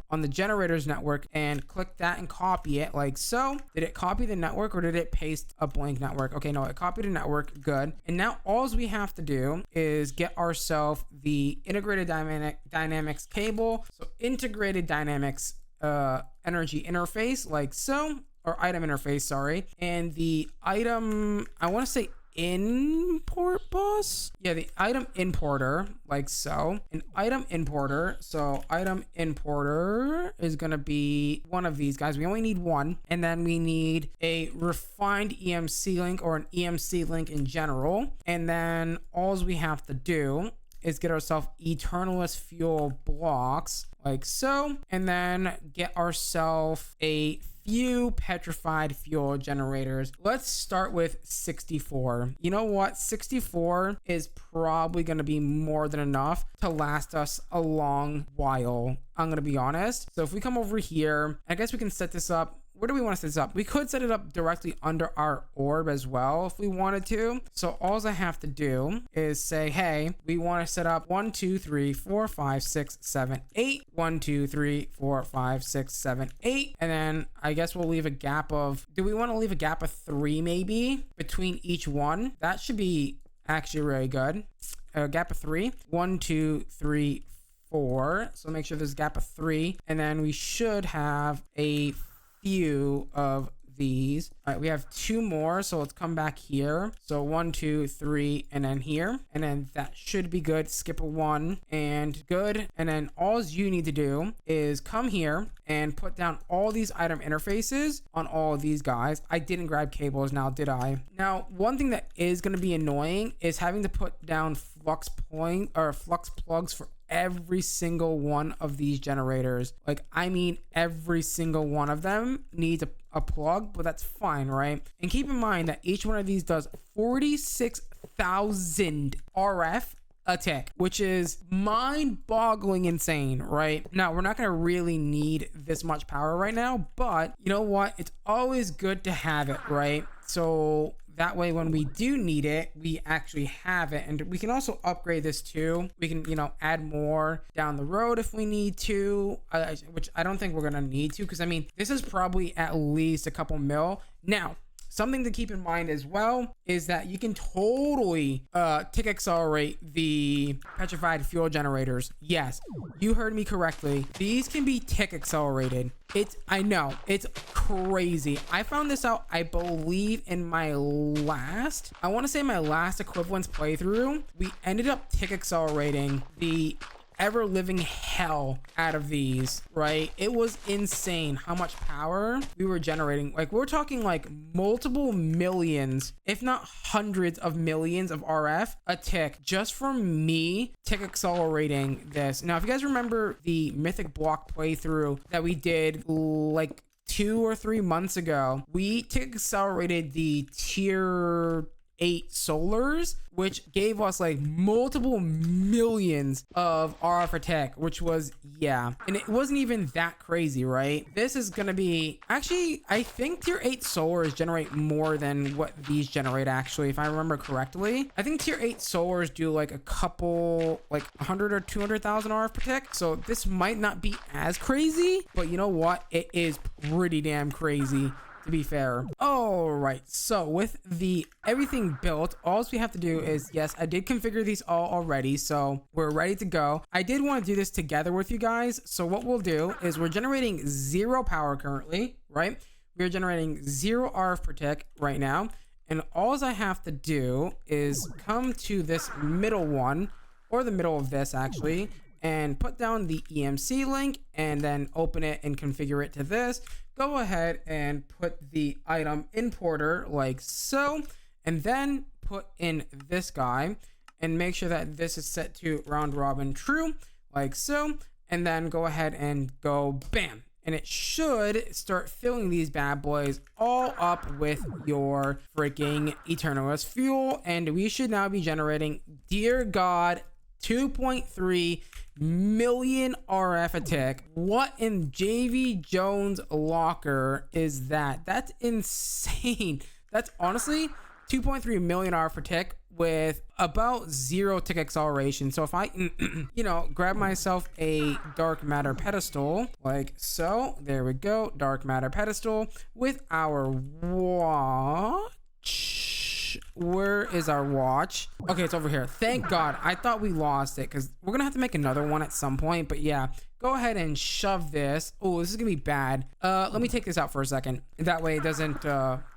on the generators network, and click that and copy it like so. Did it copy the network or did it paste a blank network? Okay, no, it copied a network. Good. And now all we have to do is get ourselves the integrated dynamics cable. So integrated dynamics energy interface like so, or item interface, sorry. And the item, I want to say import bus. Yeah, the item importer like so. An item importer. So item importer is going to be one of these guys. We only need one. And then we need a refined EMC link, or an EMC link in general. And then all we have to do is get ourselves Eternalist fuel blocks like so, and then get ourselves a few petrified fuel generators. Let's start with 64. You know what? 64 is probably going to be more than enough to last us a long while. I'm going to be honest. So if we come over here, I guess we can set this up. Where do we want to set this up? We could set it up directly under our orb as well if we wanted to. So all I have to do is say, hey, we want to set up 1, 2, 3, 4, 5, 6, 7, 8. 1, 2, 3, 4, 5, 6, 7, 8. And then I guess we'll leave a gap of, do we want to leave a gap of 3 maybe between each one? That should be actually really good. A gap of 3. 1, 2, 3, 4. So make sure there's a gap of 3. And then we should have a few of these. All right, we have 2 more, so let's come back here. So 1, 2, 3, and then here, and then that should be good. Skip a 1 and good. And then all you need to do is come here and put down all these item interfaces on all of these guys. I didn't grab cables now, did I? Now, one thing that is going to be annoying is having to put down flux plugs for every single one of these generators. Like, I mean, every single one of them needs a plug, but that's fine, right? And keep in mind that each one of these does 46,000 RF a tick, which is mind-boggling insane, right? Now, we're not going to really need this much power right now, but you know what? It's always good to have it, right? So that way, when we do need it, we actually have it. And we can also upgrade this too. We can, add more down the road if we need to, which I don't think we're going to need to, because I mean, this is probably at least a couple mil. Now, something to keep in mind as well is that you can totally tick accelerate the petrified fuel generators. Yes, you heard me correctly. These can be tick accelerated. I know, it's crazy. I found this out, I believe, in my last Equivalence playthrough. We ended up tick accelerating the ever living hell out of these, right? It was insane how much power we were generating. Like, we're talking like multiple millions, if not hundreds of millions of RF a tick just from me tick accelerating this. Now, if you guys remember the Mythic block playthrough that we did like 2 or 3 months ago, we tick accelerated the tier 8 solars, which gave us like multiple millions of RF attack, which was, yeah, and it wasn't even that crazy, right? This is gonna be, actually, I think tier 8 solars generate more than what these generate, actually, if I remember correctly. I think tier 8 solars do like a couple, like 100 or 200,000 RF per tick, so this might not be as crazy, but you know what? It is pretty damn crazy, to be fair. All right, so with the everything built, all we have to do is, yes, I did configure these all already, so we're ready to go. I did want to do this together with you guys, so what we'll do is we're generating 0 power currently, right? We're generating 0 RF per tick right now, and all I have to do is come to this middle one, or the middle of this actually, and put down the EMC link and then open it and configure it to this. Go ahead and put the item importer like so, and then put in this guy and make sure that this is set to round robin true like so, and then go ahead and go bam, and it should start filling these bad boys all up with your freaking Eternalist fuel, and we should now be generating, dear God, 2.3 million RF a tick. What in JV Jones locker is that? That's insane. That's honestly 2.3 million RF per tick with about 0 tick acceleration. So if I you know, grab myself a dark matter pedestal like so, there we go, dark matter pedestal with our watch. Where is our watch? Okay, it's over here. Thank God. I thought we lost it because we're gonna have to make another one at some point, but yeah, go ahead and shove this. Oh, this is gonna be bad. Let me take this out for a second, that way it doesn't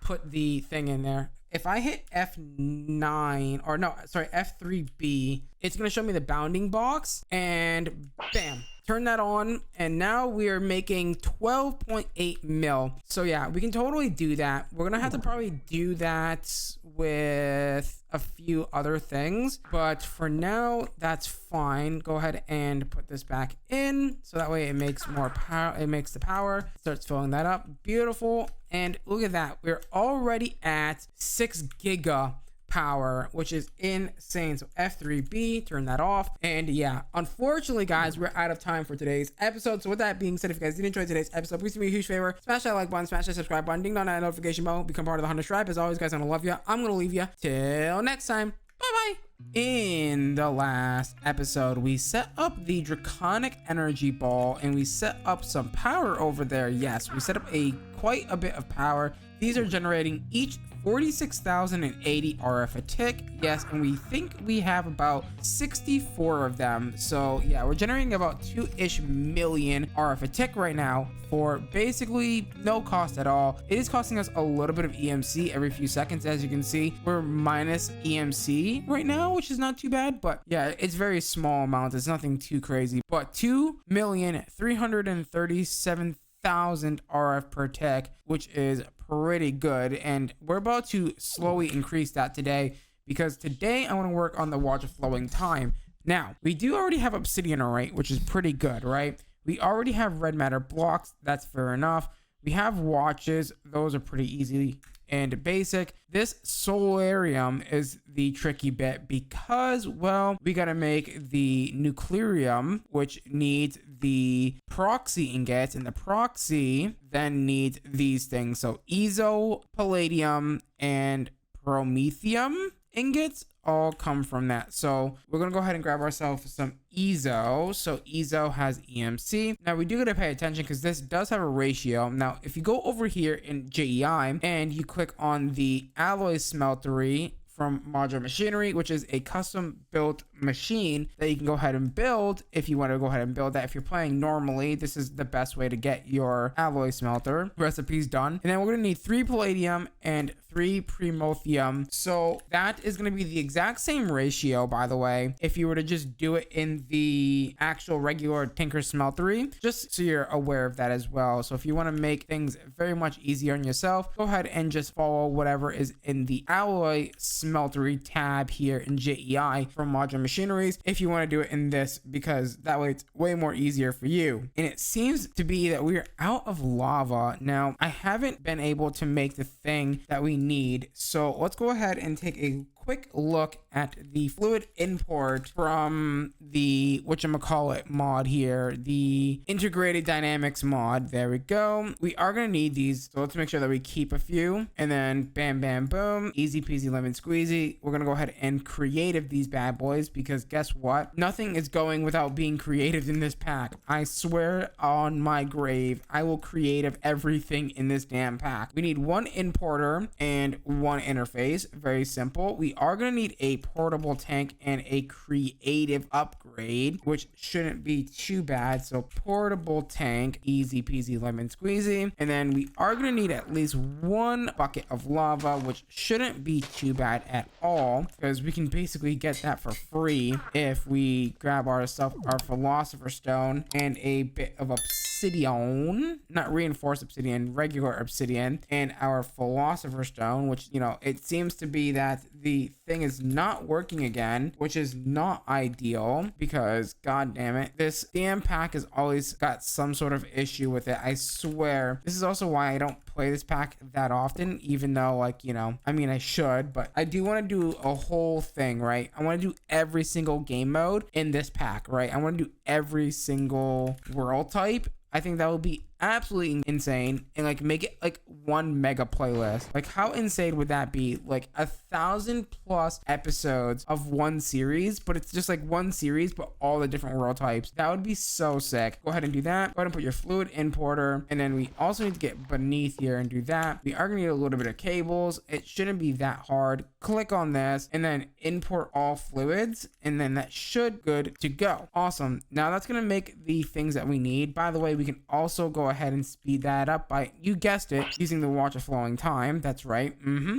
put the thing in there. If I hit F9, or no, sorry, F3B, it's gonna show me the bounding box, and bam, turn that on, and now we are making 12.8 mil. So yeah, we can totally do that. We're gonna have to probably do that with a few other things, but for now, that's fine. Go ahead and put this back in, so that way it makes more power. It makes the power, starts filling that up. Beautiful. And look at that, we're already at 6 giga power, which is insane. So F3B, turn that off. And yeah, unfortunately guys, we're out of time for today's episode. So with that being said, if you guys did enjoy today's episode, please do me a huge favor, smash that like button, smash that subscribe button, ding dong that notification bell, become part of the Hunter tribe. As always guys, I'm gonna love you. I'm gonna leave you till next time. Bye bye. In the last episode, we set up the draconic energy ball and we set up some power over there. Yes, we set up quite a bit of power. These are generating each 46,080 RF a tick. Yes, and we think we have about 64 of them. So yeah, we're generating about 2-ish million RF a tick right now for basically no cost at all. It is costing us a little bit of EMC every few seconds. As you can see, we're minus EMC right now, which is not too bad, but yeah, it's very small amounts. It's nothing too crazy, but 2,337,000 RF per tick, which is pretty good, and we're about to slowly increase that today, because today I want to work on the watch of flowing time. Now, we do already have obsidian array, which is pretty good, right? We already have red matter blocks. That's fair enough. We have watches. Those are pretty easy and basic. This solarium is the tricky bit because, well, we got to make the nuclearium, which needs the proxy ingots, and the proxy then needs these things. So ezo, palladium, and promethium ingots all come from that. So we're gonna go ahead and grab ourselves some ezo. So ezo has EMC. Now we do gotta pay attention because this does have a ratio. Now if you go over here in JEI and you click on the alloy smeltery from modular machinery, which is a custom built machine that you can go ahead and build. If you want to go ahead and build that, if you're playing normally, this is the best way to get your alloy smelter recipes done. And then we're going to need 3 palladium and 3 primothium. So that is going to be the exact same ratio, by the way, if you were to just do it in the actual regular Tinker Smeltery, just so you're aware of that as well. So if you want to make things very much easier on yourself, go ahead and just follow whatever is in the alloy smeltery tab here in JEI from modular machineries if you want to do it in this, because that way it's way more easier for you. And it seems to be that we're out of lava. Now, I haven't been able to make the thing that we need, so let's go ahead and take a quick look at the fluid import from the whatchamacallit mod here, the integrated dynamics mod. There we go. We are going to need these, so let's make sure that we keep a few, and then bam bam boom, easy peasy lemon squeezy. We're going to go ahead and creative these bad boys, because guess what, nothing is going without being creative in this pack. I swear on my grave, I will creative everything in this damn pack. We need 1 importer and 1 interface. Very simple. We are going to need a portable tank and a creative upgrade, which shouldn't be too bad. So portable tank, easy peasy lemon squeezy. And then we are going to need at least 1 bucket of lava, which shouldn't be too bad at all, because we can basically get that for free if we grab ourselves our philosopher stone and a bit of obsidian, not reinforced obsidian, regular obsidian, and our philosopher stone, which, you know, it seems to be that the thing is not working again, which is not ideal, because god damn it, this damn pack has always got some sort of issue with it. I swear. This is also why I don't play this pack that often, even though, like, you know, I mean, I should, but I do want to do a whole thing, right? I want to do every single game mode in this pack, right? I want to do every single world type. I think that would be absolutely insane, and like make it like 1 mega playlist. Like, how insane would that be? Like 1,000+ episodes of 1 series, but it's just like 1 series but all the different world types. That would be so sick. Go ahead and do that. Go ahead and put your fluid importer, and then we also need to get beneath here and do that. We are gonna need a little bit of cables. It shouldn't be that hard. Click on this and then import all fluids, and then that should good to go. Awesome. Now that's gonna make the things that we need. By the way, we can also go ahead and speed that up by, you guessed it, using the watch of flowing time. That's right.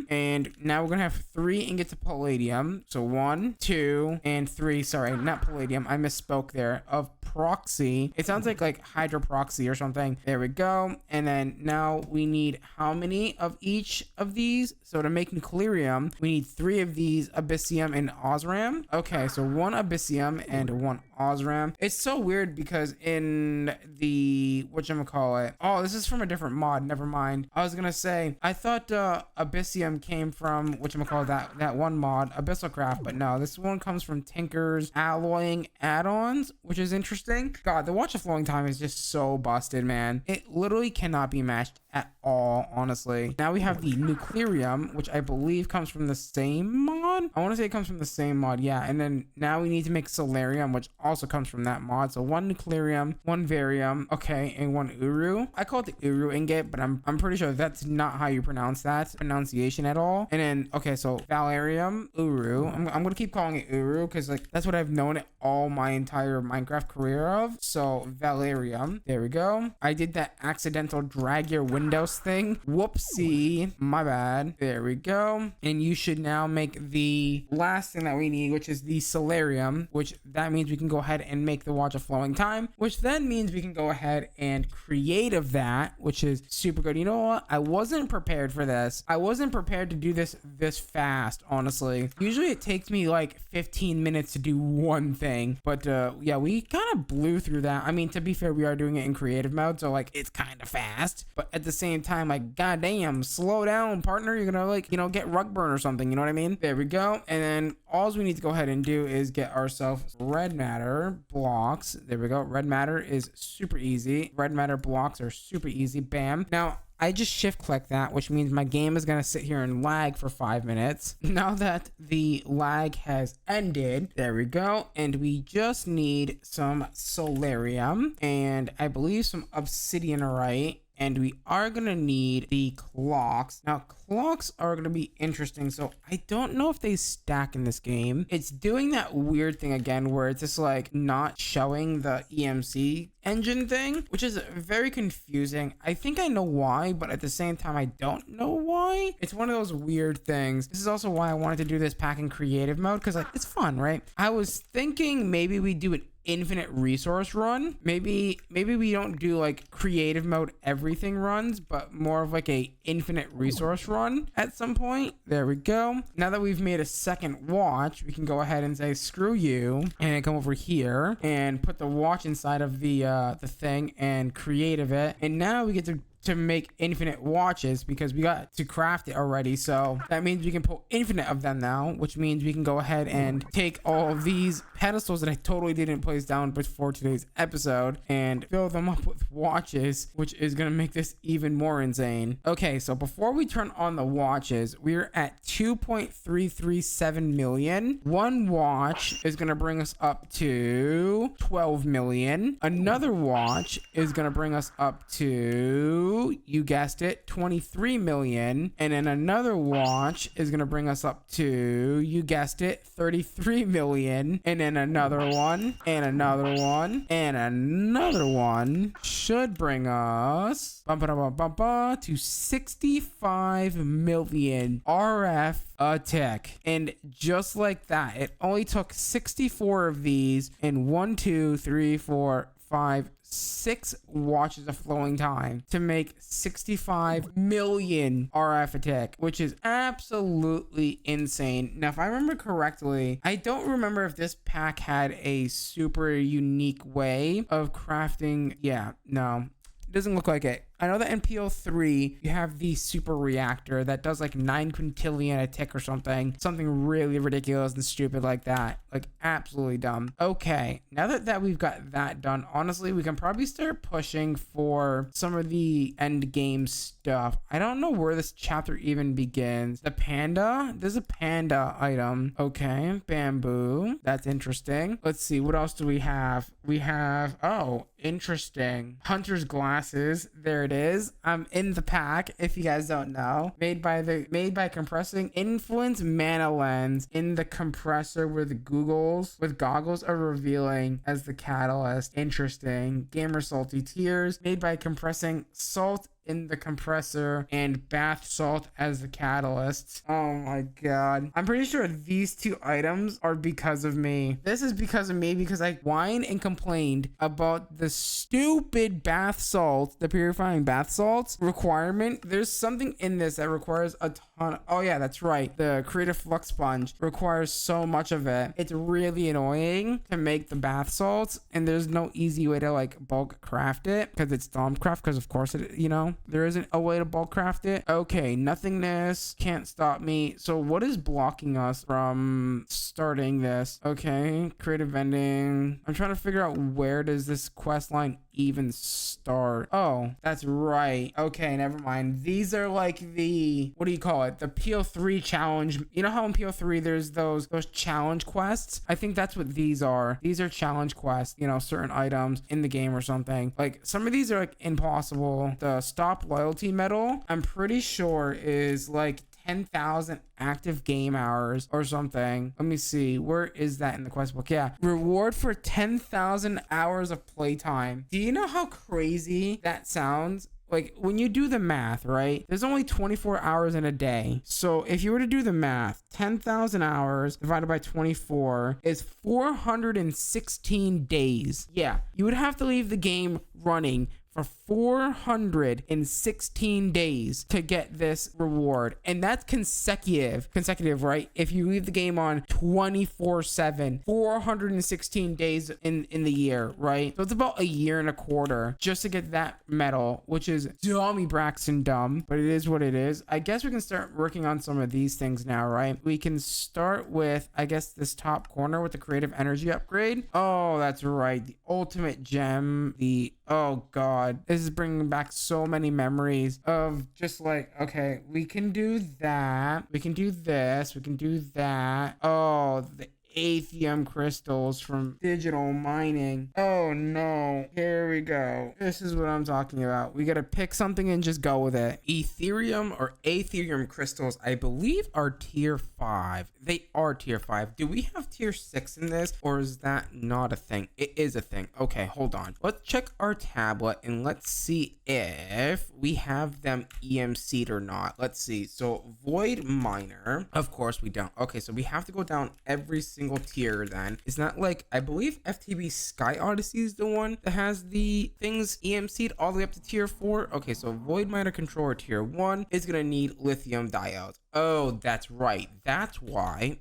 And now we're gonna have 3 ingots of palladium. So 1, 2, and 3. Sorry, not palladium, I misspoke there. Of proxy, it sounds like hydroproxy or something. There we go. And then now we need how many of each of these? So to make nuclearium, we need 3 of these, abyssium and osram. Okay, so 1 abyssium and 1 osram. It's so weird because in the whatchamacallit, oh, this is from a different mod, never mind. I was gonna say, I thought abyssium came from whatchamacallit, that one mod, Abyssalcraft, but no, this one comes from Tinker's alloying add-ons, which is interesting. God, the watch of flowing time is just so busted, man. It literally cannot be matched at all, honestly. Now we have the nuclearium, which I believe comes from the same mod. I want to say it comes from the same mod, yeah. And then now we need to make solarium, which also comes from that mod. So 1 nuclearium, 1 varium, okay, and 1 uru. I call it the uru ingot, but I'm pretty sure that's not how you pronounce that pronunciation at all. And then, okay, so valerium, uru. I'm gonna keep calling it uru because like that's what I've known it all my entire Minecraft career of. So valerium, there we go. I did that accidental drag your Windows thing. Whoopsie, my bad. There we go. And you should now make the last thing that we need, which is the solarium, which that means we can go ahead and make the watch of flowing time, which then means we can go ahead and creative that, which is super good. You know what? I wasn't prepared for this. I wasn't prepared to do this fast, honestly. Usually it takes me like 15 minutes to do one thing, but yeah, we kind of blew through that. I mean, to be fair, we are doing it in creative mode, so like it's kind of fast, but at the same time, like, goddamn, slow down, partner. You're gonna, like, you know, get rug burn or something, you know what I mean? There we go. And then all we need to go ahead and do is get ourselves red matter blocks. There we go. Red matter is super easy. Red matter blocks are super easy. Bam. Now I just shift click that, which means my game is gonna sit here and lag for 5 minutes. Now that the lag has ended, there we go. And we just need some solarium and I believe some obsidianite and we are gonna need the clocks. Now clocks are gonna be interesting, so I don't know if they stack in this game. It's doing that weird thing again where it's just like not showing the EMC engine thing, which is very confusing. I think I know why, but at the same time I don't know why. It's one of those weird things. This is also why I wanted to do this pack in creative mode, because like it's fun, right? I was thinking maybe we do an infinite resource run. Maybe we don't do like creative mode everything runs, but more of like a infinite resource run at some point. There we go. Now that we've made a second watch, we can go ahead and say screw you and come over here and put the watch inside of the thing and creative it, and now we get to make infinite watches because we got to craft it already. So that means we can pull infinite of them now, which means we can go ahead and take all of these pedestals that I totally didn't place down before today's episode and fill them up with watches, which is gonna make this even more insane. Okay, so before we turn on the watches, we're at 2.337 million. One watch is gonna bring us up to 12 million. Another watch is gonna bring us up to, you guessed it, 23 million. And then another watch is going to bring us up to, you guessed it, 33 million. And then another one, and another one, and another one should bring us to 65 million RF tech. And just like that, it only took 64 of these in 1, 2, 3, 4, 5, 6 watches of flowing time to make 65 million RF attack, which is absolutely insane. Now, if I remember correctly, I don't remember if this pack had a super unique way of crafting. Yeah, no, it doesn't look like it. I know that in PO3, you have the super reactor that does like 9 quintillion a tick or something really ridiculous and stupid like that. Like absolutely dumb. Okay, now that we've got that done, honestly, we can probably start pushing for some of the end game stuff. I don't know where this chapter even begins. The panda? There's a panda item. Okay, bamboo. That's interesting. Let's see, what else do we have? We have, oh, interesting. Hunter's glasses. There it is. I'm in the pack, if you guys don't know. Made by compressing influence mana lens in the compressor with goggles are revealing as the catalyst. Interesting. Gamer salty tears. Made by compressing salt in the compressor and bath salt as the catalyst. Oh my god. I'm pretty sure these two items are because of me. This is because of me because I whined and complained about the stupid bath salt, the purifying bath salts requirement. There's something in this that requires a ton. Oh yeah, that's right. The creative flux sponge requires so much of it. It's really annoying to make the bath salts, and there's no easy way to like bulk craft it because it's Thaumcraft, because of course it, you know, there isn't a way to bulk craft it. Okay, nothingness can't stop me. So what is blocking us from starting this? Okay, creative vending. I'm trying to figure out, where does this quest line even start? Oh, that's right. Okay, never mind. These are like the, what do you call it, the PO3 challenge. You know how in PO3 there's those challenge quests? I think that's what these are. These are challenge quests, you know, certain items in the game or something. Like some of these are like impossible. The stop loyalty medal, I'm pretty sure is like 10,000 active game hours or something. Let me see, where is that in the quest book? Yeah, reward for 10,000 hours of playtime. Do you know how crazy that sounds? Like when you do the math, right? There's only 24 hours in a day. So if you were to do the math, 10,000 hours divided by 24 is 416 days. Yeah, you would have to leave the game running for 416 days to get this reward, and that's consecutive, right? If you leave the game on 24/7, 416 days in the year, right? So it's about a year and a quarter just to get that medal, which is dummy Braxton dumb, but it is what it is. I guess we can start working on some of these things now, right? We can start with, I guess, this top corner with the creative energy upgrade. Oh, that's right, the ultimate gem. Oh god, this is bringing back so many memories of just like, okay, we can do that, we can do this, we can do that. Oh, the Aethium crystals from digital mining. Oh no, here we go. This is what I'm talking about. We gotta pick something and just go with it. Ethereum or Aetherium crystals, I believe, are tier 5. They are tier 5. Do we have tier 6 in this, or is that not a thing? It is a thing. Okay, hold on. Let's check our tablet and let's see if we have them EMC'd or not. Let's see. So void miner, of course we don't. Okay, so we have to go down every single tier then. It's not like, I believe FTB Sky Odyssey is the one that has the things EMC'd all the way up to tier 4. Okay, so void miner controller tier 1 is gonna need lithium diodes. Oh, that's right. That's why.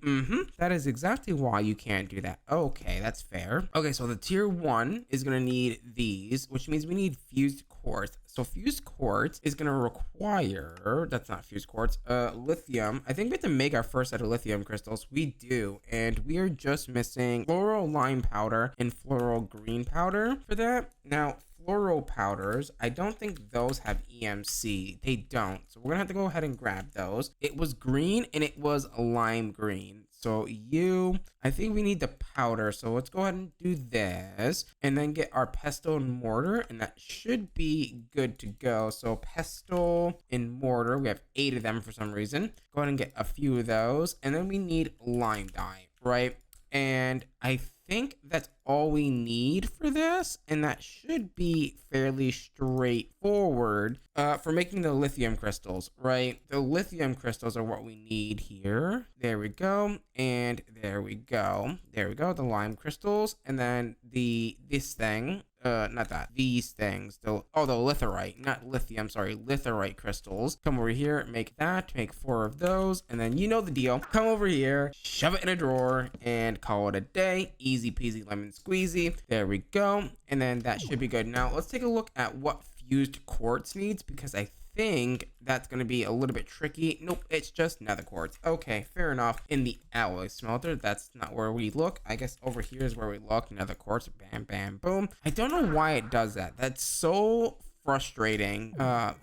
That is exactly why you can't do that. Okay, that's fair. Okay, so the tier 1 is gonna need these, which means we need fused quartz. So fused quartz is gonna require, that's not fused quartz, lithium. I think we have to make our first set of lithium crystals. We do, and we are just missing floral lime powder and floral green powder for that. Now, floral powders, I don't think those have EMC. They don't. So we're gonna have to go ahead and grab those. It was green and it was lime green. So I think we need the powder. So let's go ahead and do this and then get our pestle and mortar, and that should be good to go. So pestle and mortar, we have 8 of them for some reason. Go ahead and get a few of those, and then we need lime dye, right? And I think that's all we need for this, and that should be fairly straightforward for making the lithium crystals, right? The lithium crystals are what we need here. There we go, and there we go. There we go, the lime crystals, and then this thing. Not that. These things. The litherite, not lithium, sorry, litherite crystals. Come over here, make 4 of those, and then you know the deal. Come over here, shove it in a drawer, and call it a day. Easy peasy lemon squeezy. There we go. And then that should be good. Now, let's take a look at what fused quartz needs, because I think that's going to be a little bit tricky. Nope, it's just nether quartz. Okay, fair enough. In the alloy smelter, that's not where we look. I guess over here is where we look. Nether quartz, bam, bam, boom. I don't know why it does that. That's so frustrating.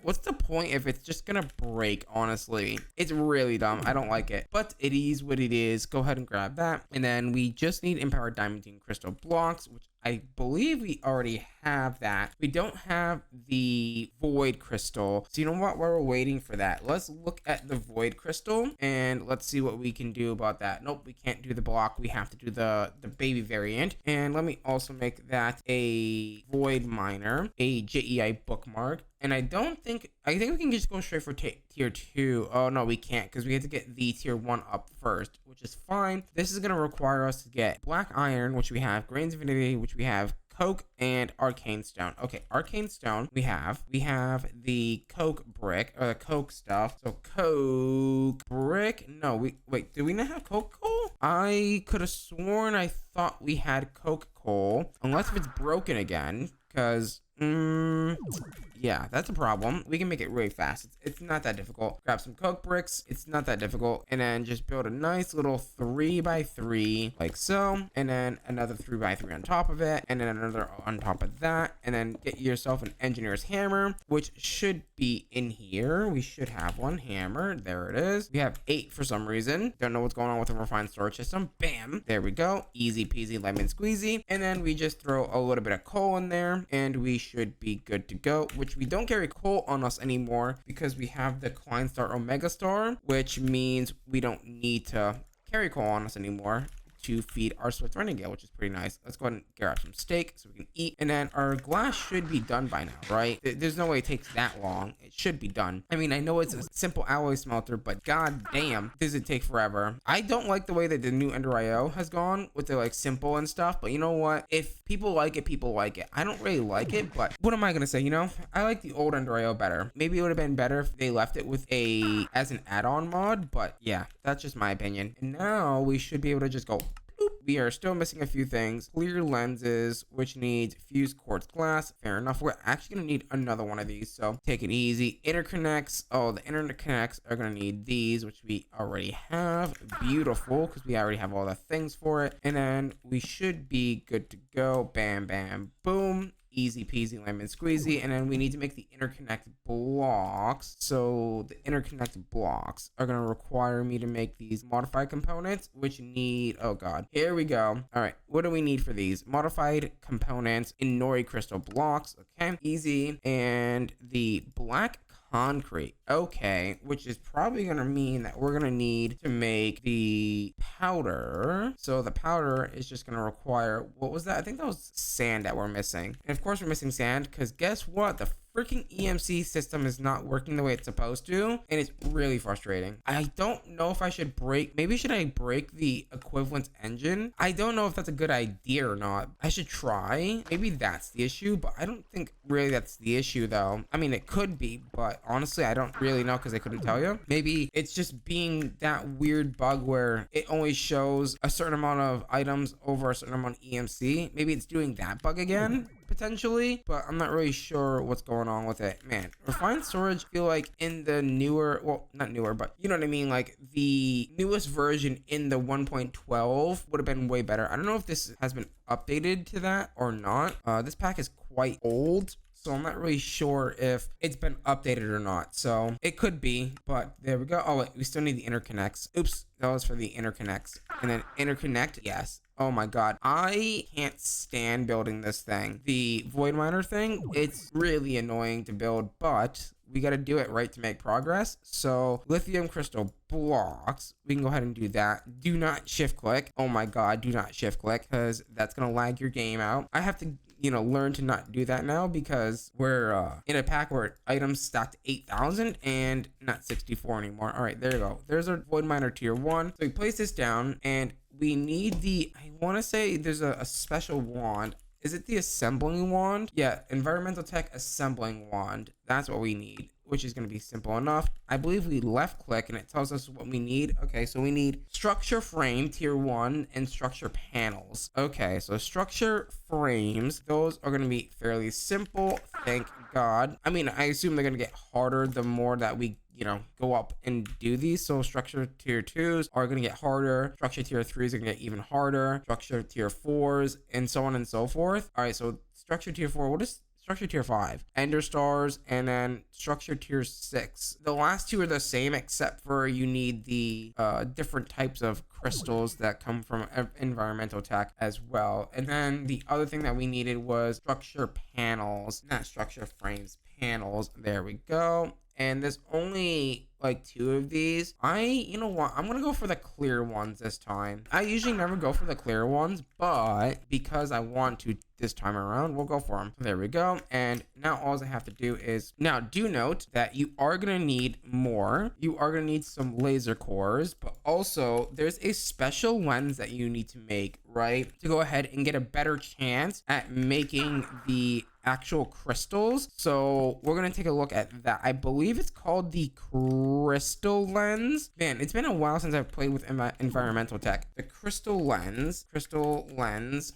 What's the point if it's just gonna break? Honestly, it's really dumb. I don't like it, but it is what it is. Go ahead and grab that, and then we just need empowered diamantine crystal blocks, which I believe we already have that. We don't have the void crystal. So you know what? While we're waiting for that, let's look at the void crystal and let's see what we can do about that. Nope, we can't do the block. We have to do the baby variant. And let me also make that a void miner, a JEI bookmark. And I think we can just go straight for tier 2. Oh no, we can't, because we have to get the tier 1 up first, which is fine. This is going to require us to get black iron, which we have, grains of infinity, which we have, coke, and arcane stone. Okay, arcane stone we have the coke brick, or the coke stuff. So coke brick, no, wait, do we not have coke coal? I could have sworn I thought we had coke coal, unless if it's broken again, because yeah, that's a problem. We can make it really fast. It's not that difficult. Grab some coke bricks. It's not that difficult. And then just build a nice little 3x3 like so. And then another 3x3 on top of it. And then another on top of that. And then get yourself an engineer's hammer, which should be in here. We should have one hammer. There it is. We have 8 for some reason. Don't know what's going on with the refined storage system. Bam. There we go. Easy peasy lemon squeezy. And then we just throw a little bit of coal in there. And we should be good to go, which we don't carry coal on us anymore because we have the Klein Star Omega Star, which means we don't need to carry coal on us anymore to feed our Swift Renegade, which is pretty nice. Let's go ahead and grab some steak so we can eat. And then our glass should be done by now, right? There's no way it takes that long. It should be done. I mean, I know it's a simple alloy smelter, but god damn, does it take forever. I don't like the way that the new Ender IO has gone with the like simple and stuff, but you know what? If people like it, people like it. I don't really like it, but what am I gonna say? You know, I like the old Ender IO better. Maybe it would have been better if they left it with as an add-on mod, but yeah, that's just my opinion. And now we should be able to just go. We are still missing a few things. Clear lenses, which needs fused quartz glass. Fair enough. We're actually going to need another one of these, so take it easy. Interconnects. Oh, the interconnects are going to need these, which we already have. Beautiful, because we already have all the things for it. And then we should be good to go. Bam, bam, boom. easy peasy lemon squeezy. And then we need to make the interconnect blocks. So the interconnect blocks are going to require me to make these modified components, which need, oh god, here we go. All right, what do we need for these modified components? In Nori crystal blocks. Okay, easy. And the black concrete, okay, which is probably gonna mean that we're gonna need to make the powder. So the powder is just gonna require, what was that? I think that was sand that we're missing. And of course we're missing sand because guess what, the freaking EMC system is not working the way it's supposed to, and it's really frustrating. I don't know if I should maybe should I break the equivalence engine? I don't know if that's a good idea or not. I should try. Maybe that's the issue, but I don't think really that's the issue though. I mean, it could be, but honestly I don't really know because I couldn't tell you. Maybe it's just being that weird bug where it only shows a certain amount of items over a certain amount of EMC. Maybe it's doing that bug again, potentially, but I'm not really sure what's going on with it. Man, refined storage, I feel like in the newer, well, not newer, but you know what I mean, like the newest version in the 1.12 would have been way better. I don't know if this has been updated to that or not. This pack is quite old, so I'm not really sure if it's been updated or not. So it could be, but there we go. Oh wait, we still need the interconnects. Oops, that was for the interconnects. And then interconnect, yes. Oh my god, I can't stand building this thing. The void miner thing, it's really annoying to build, but we got to do it right to make progress. So lithium crystal blocks, we can go ahead and do that. Do not shift click. Oh my god, do not shift click because that's gonna lag your game out. I have to, you know, learn to not do that now because we're in a pack where items stacked 8,000 and not 64 anymore. All right, there you go. There's our void miner tier 1. So we place this down and we need the, I want to say there's a special wand. Is it the assembling wand? Yeah, environmental tech assembling wand. That's what we need, which is going to be simple enough. I believe we left click and it tells us what we need. Okay, so we need structure frame tier 1 and structure panels. Okay, so structure frames, those are going to be fairly simple, thank god. I mean, I assume they're going to get harder the more that we, you know, go up and do these. So structure tier 2s are going to get harder. Structure tier 3s are going to get even harder. Structure tier 4s and so on and so forth. All right, so structure tier 4, what is structure tier 5? Ender stars, and then structure tier 6. The last two are the same except for you need the different types of crystals that come from environmental tech as well. And then the other thing that we needed was structure panels, not structure frames, panels. There we go. And there's only like 2 of these. You know what, I'm gonna go for the clear ones this time. I usually never go for the clear ones, but because I want to this time around, we'll go for them. There we go. And now all I have to do is, now do note that you are gonna need more. You are gonna need some laser cores, but also there's a special lens that you need to make, right, to go ahead and get a better chance at making the actual crystals. So we're gonna take a look at that. I believe it's called the crystal lens. Man, it's been a while since I've played with environmental tech. The crystal lens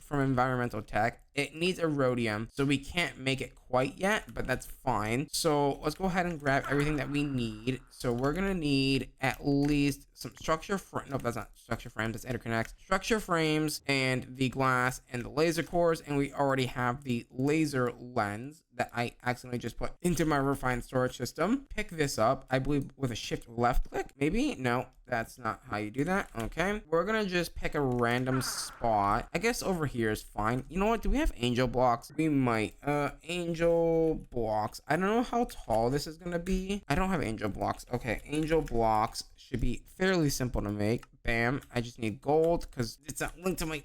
from environmental tech, it needs a rhodium, so we can't make it quite yet, but that's fine. So let's go ahead and grab everything that we need. So we're gonna need at least some structure no, that's not structure frames, that's interconnects, structure frames and the glass and the laser cores, and we already have the laser lens that I accidentally just put into my refined storage system. Pick this up, I believe with a shift left click, maybe? No, that's not how you do that. Okay, we're gonna just pick a random spot. I guess over here is fine. You know what, do we have angel blocks? We might. Angel blocks, I don't know how tall this is gonna be. I don't have angel blocks. Okay, angel blocks should be fairly simple to make. Bam, I just need gold because it's not linked to my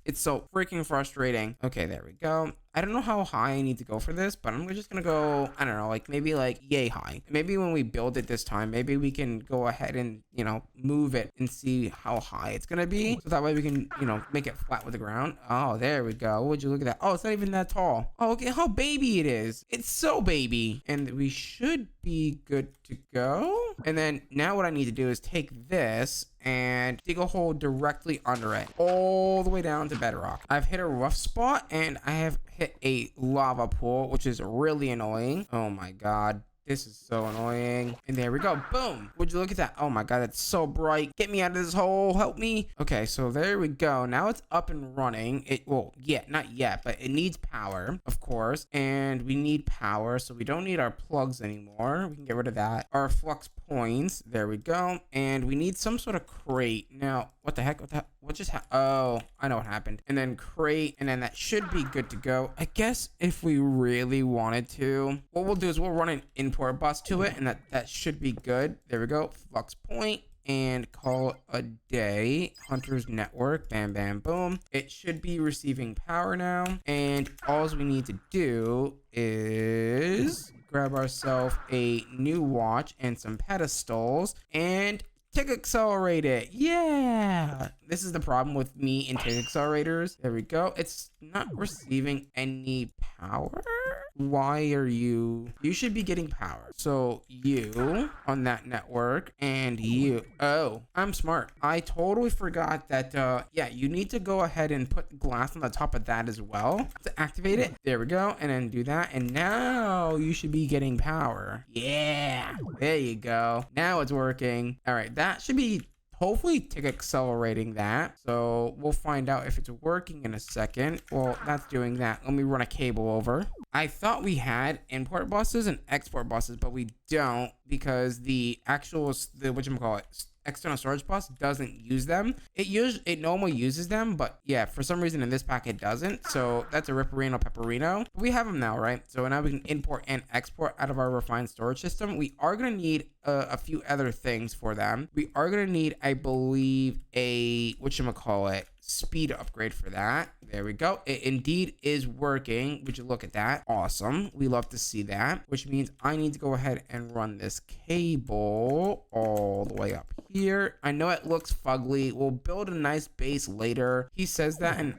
it's so freaking frustrating. Okay, there we go. I don't know how high I need to go for this, but I'm just gonna go, I don't know, like maybe like yay high. Maybe when we build it this time, maybe we can go ahead and, you know, move it and see how high it's gonna be. So that way we can, you know, make it flat with the ground. Oh, there we go. Would you look at that? Oh, it's not even that tall. Oh, okay, how baby it is. It's so baby. And we should be good to go. And then now what I need to do is take this and dig a hole directly under it, all the way down to bedrock. I've hit a rough spot and I have hit a lava pool, which is really annoying. Oh my god. This is so annoying. And there we go. Boom. Would you look at that? Oh my god, that's so bright. Get me out of this hole. Help me. Okay, so there we go. Now it's up and running. Well, yeah, not yet, but it needs power, of course. And we need power, so we don't need our plugs anymore. We can get rid of that. Our flux points. There we go. And we need some sort of crate. Now, what the heck? What just happened? Oh, I know what happened. And then crate, and then that should be good to go. I guess if we really wanted to, what we'll do is we'll run an import bus to it, and that should be good. There we go. Flux point. And call it a day. Hunter's network. Bam, bam, boom. It should be receiving power now. And all we need to do is grab ourselves a new watch and some pedestals and tick accelerate it. Yeah. This is the problem with me and tick accelerators. There we go. It's not receiving any power. Why are you should be getting power. So you on that network and you. Oh, I'm smart. I totally forgot that yeah, you need to go ahead and put glass on the top of that as well to activate it. There we go. And then do that, and now you should be getting power. Yeah, there you go. Now it's working. All right, that should be hopefully tick accelerating that. So we'll find out if it's working in a second. Well, that's doing that. Let me run a cable over. I thought we had import buses and export buses, but we don't, because the whatchamacallit, external storage bus doesn't use them. It normally uses them, but yeah, for some reason in this pack it doesn't. So that's a ripperino pepperino. We have them now, right? So now we can import and export out of our refined storage system. We are going to need a few other things for them. We are going to need, I believe, a whatchamacallit, speed upgrade for that. There we go. It indeed is working. Would you look at that? Awesome. We love to see that, which means I need to go ahead and run this cable all the way up here. I know it looks fugly. We'll build a nice base later. He says that, and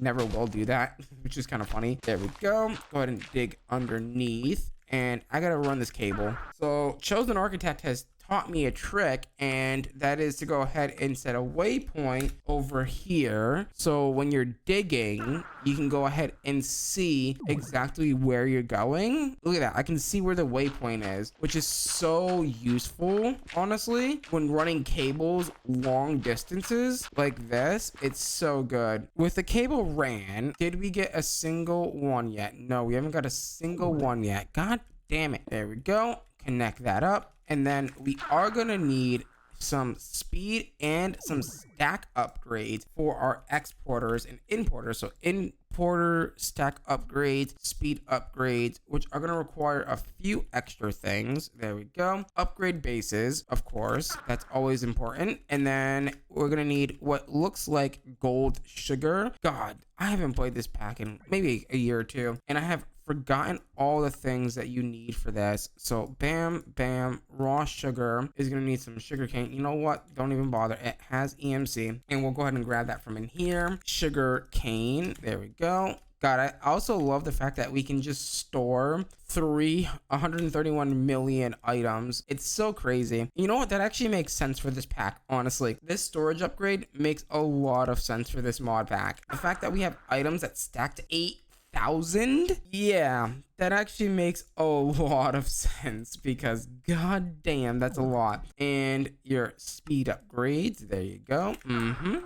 never will do that, which is kind of funny. There we go. Go ahead and dig underneath, and I gotta run this cable. So Chosen Architect has taught me a trick, and that is to go ahead and set a waypoint over here. So when you're digging, you can go ahead and see exactly where you're going. Look at that. I can see where the waypoint is, which is so useful, honestly, when running cables long distances like this. It's so good. With the cable ran, did we get a single one yet? No, we haven't got a single one yet. God damn it. There we go. Connect that up. And then we are going to need some speed and some stack upgrades for our exporters and importers. So importer stack upgrades, speed upgrades, which are going to require a few extra things. There we go. Upgrade bases, of course. That's always important. And then we're going to need what looks like gold sugar. God, I haven't played this pack in maybe a year or two, and I have forgotten all the things that you need for this. So bam, bam, raw sugar is gonna need some sugar cane. You know what? Don't even bother. It has EMC, and we'll go ahead and grab that from in here. Sugar cane. There we go. God, I also love the fact that we can just store 131 million items. It's so crazy. You know what? That actually makes sense for this pack, honestly. This storage upgrade makes a lot of sense for this mod pack. The fact that we have items that stack to 8,000, yeah, that actually makes a lot of sense, because god damn, that's a lot. And your speed upgrades, there you go.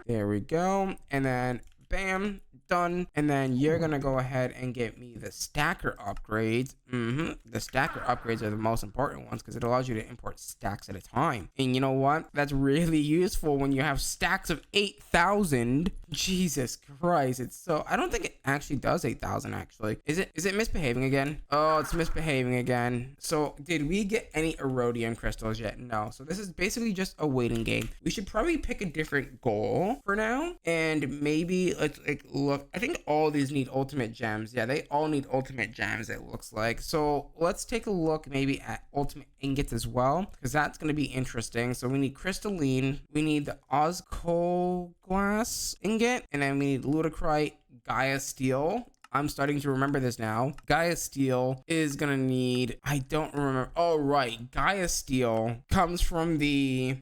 There we go. And then bam, done. And then you're gonna go ahead and get me the stacker upgrades. The stacker upgrades are the most important ones, because it allows you to import stacks at a time. And you know what? That's really useful when you have stacks of 8,000. Jesus Christ. It's so, I don't think it actually does 8,000 actually. Is it misbehaving again? Oh, it's misbehaving again. So did we get any Erodium crystals yet? No. So this is basically just a waiting game. We should probably pick a different goal for now, and maybe let's look. I think all these need ultimate gems. Yeah, they all need ultimate gems, it looks like. So let's take a look maybe at ultimate ingots as well, because that's going to be interesting. So we need crystalline, we need the Ozcoal glass ingot, and then we need ludicrite Gaia steel. I'm starting to remember this now. Gaia Steel is gonna need, I don't remember. Oh, right. Gaia Steel comes from the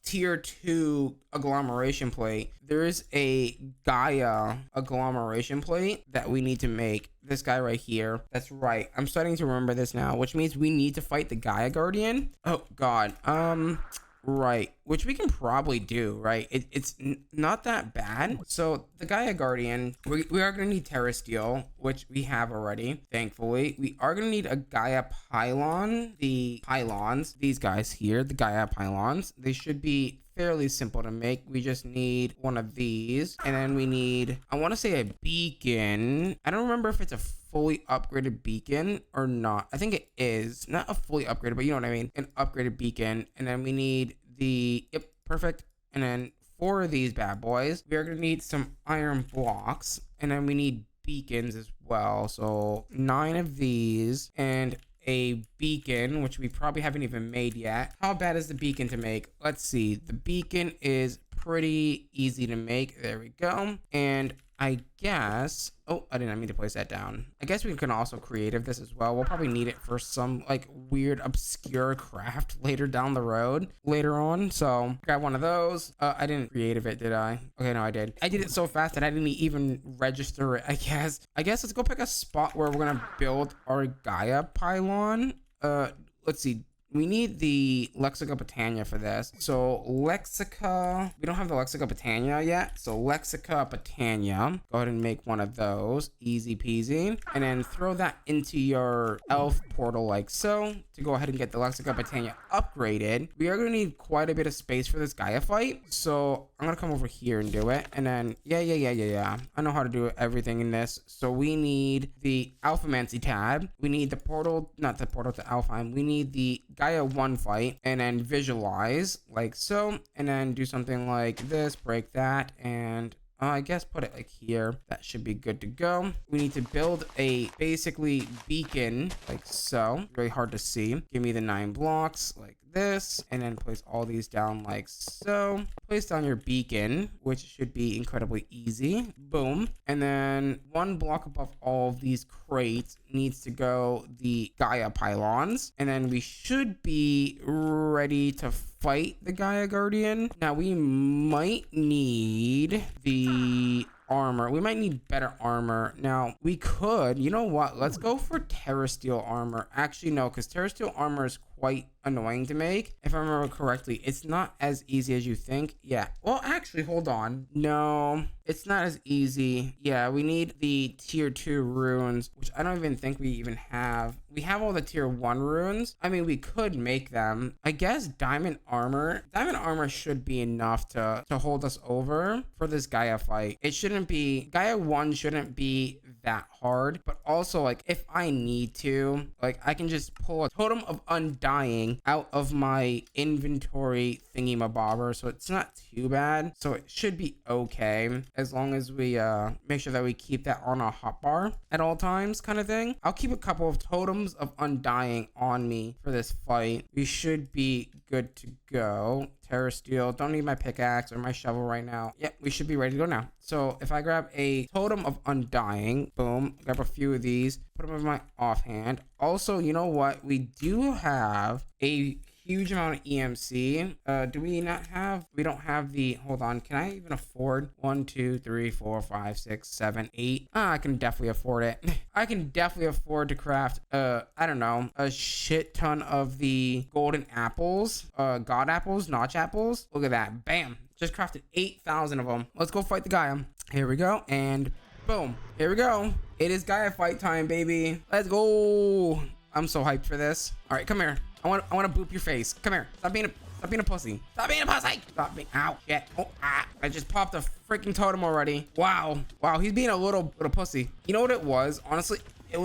tier 2 agglomeration plate. There is a Gaia agglomeration plate that we need to make. This guy right here. That's right. I'm starting to remember this now, which means we need to fight the Gaia Guardian. Oh, God. Right, which we can probably do, right? It's not that bad. So the Gaia Guardian, we are going to need Terra Steel, which we have already, thankfully. We are going to need a Gaia Pylon. The pylons, these guys here, the Gaia Pylons, they should be fairly simple to make. We just need one of these, and then we need, I want to say, a beacon. I don't remember if it's a fully upgraded beacon or not. I think it is not a fully upgraded, but you know what I mean, an upgraded beacon. And then we need the, yep, perfect. And then for these bad boys, we are gonna need some iron blocks, and then we need beacons as well. So 9 of these and a beacon, which we probably haven't even made yet. How bad is the beacon to make? Let's see. The beacon is pretty easy to make. There we go. And I guess, oh, I did not mean to place that down. I guess we can also creative this as well. We'll probably need it for some like weird obscure craft later down the road, later on. So grab one of those. I didn't creative it, did I? Okay, no, I did. I did it so fast that I didn't even register it, I guess. Let's go pick a spot where we're gonna build our Gaia pylon. Let's see. We need the Lexica Botania for this. So Lexica, we don't have the Lexica Botania yet. So Lexica Botania, go ahead and make one of those, easy peasy. And then throw that into your elf portal like so, to go ahead and get the Lexica Botania upgraded. We are gonna need quite a bit of space for this Gaia fight. So I'm gonna come over here and do it. And then, yeah. I know how to do everything in this. So we need the Alphamancy tab. We need the portal, not the portal to Alfheim. We need the Gaia 1 fight, and then visualize like so, and then do something like this, break that, and I guess put it like here. That should be good to go. We need to build a basically beacon like so. Very hard to see. Give me the 9 blocks like this, and then place all these down like so. Place down your beacon, which should be incredibly easy. Boom. And then 1 block above all of these crates needs to go the Gaia pylons, and then we should be ready to fight the Gaia Guardian. Now we might need the armor. We might need better armor. Now we could, you know what, let's go for Terra Steel armor. Actually no, because Terra Steel armor is quite annoying to make. If I remember correctly, it's not as easy as you think. Yeah, well actually, hold on, no, it's not as easy. Yeah, we need the tier 2 runes, which I don't even think we even have. We have all the tier 1 runes. I mean, we could make them. I guess diamond armor should be enough to hold us over for this Gaia fight. It shouldn't be, Gaia 1 shouldn't be that hard, but also like if I need to, like I can just pull a totem of undying out of my inventory thingy mabobber, so it's not too bad. So it should be okay as long as we make sure that we keep that on our hotbar at all times, kind of thing. I'll keep a couple of totems of undying on me for this fight. We should be good to go. Terra Steel, don't need my pickaxe or my shovel right now. Yep, we should be ready to go now. So if I grab a totem of undying, boom, grab a few of these, put them in my offhand. Also, you know what? We do have a huge amount of EMC. Do we not have, we don't have the, hold on, can I even afford 1 2 3 4 5 6 7 8? I can definitely afford it. I can definitely afford to craft I don't know, a shit ton of the golden apples, god apples, notch apples. Look at that, bam, just crafted 8,000 of them. Let's go fight the Gaia. Here we go, and boom, here we go. It is Gaia fight time, baby. Let's go. I'm so hyped for this. All right, come here. I want to boop your face. Come here. Stop being a pussy. Stop being a pussy. Stop being, ow, shit. Oh, I just popped a freaking totem already. Wow, he's being a little pussy. You know what it was? Honestly, it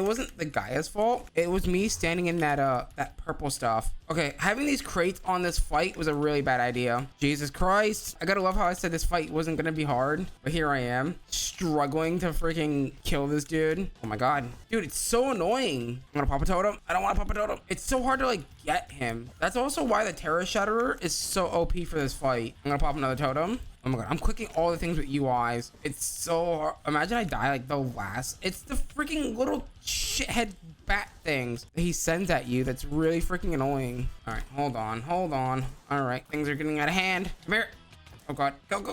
wasn't the Gaia's fault. It was me standing in that purple stuff. Okay, having these crates on this fight was a really bad idea. Jesus Christ. I gotta love how I said this fight wasn't gonna be hard, but here I am, struggling to freaking kill this dude. Oh my god. Dude, it's so annoying. I'm gonna pop a totem. I don't wanna pop a totem. It's so hard to like get him. That's also why the Terra Shatterer is so OP for this fight. I'm gonna pop another totem. Oh my god, I'm clicking all the things with UIs. It's so hard. Imagine I die like the last. It's the freaking little shithead bat things that he sends at you. That's really freaking annoying. All right, hold on. All right, things are getting out of hand. Come here. Oh god, go.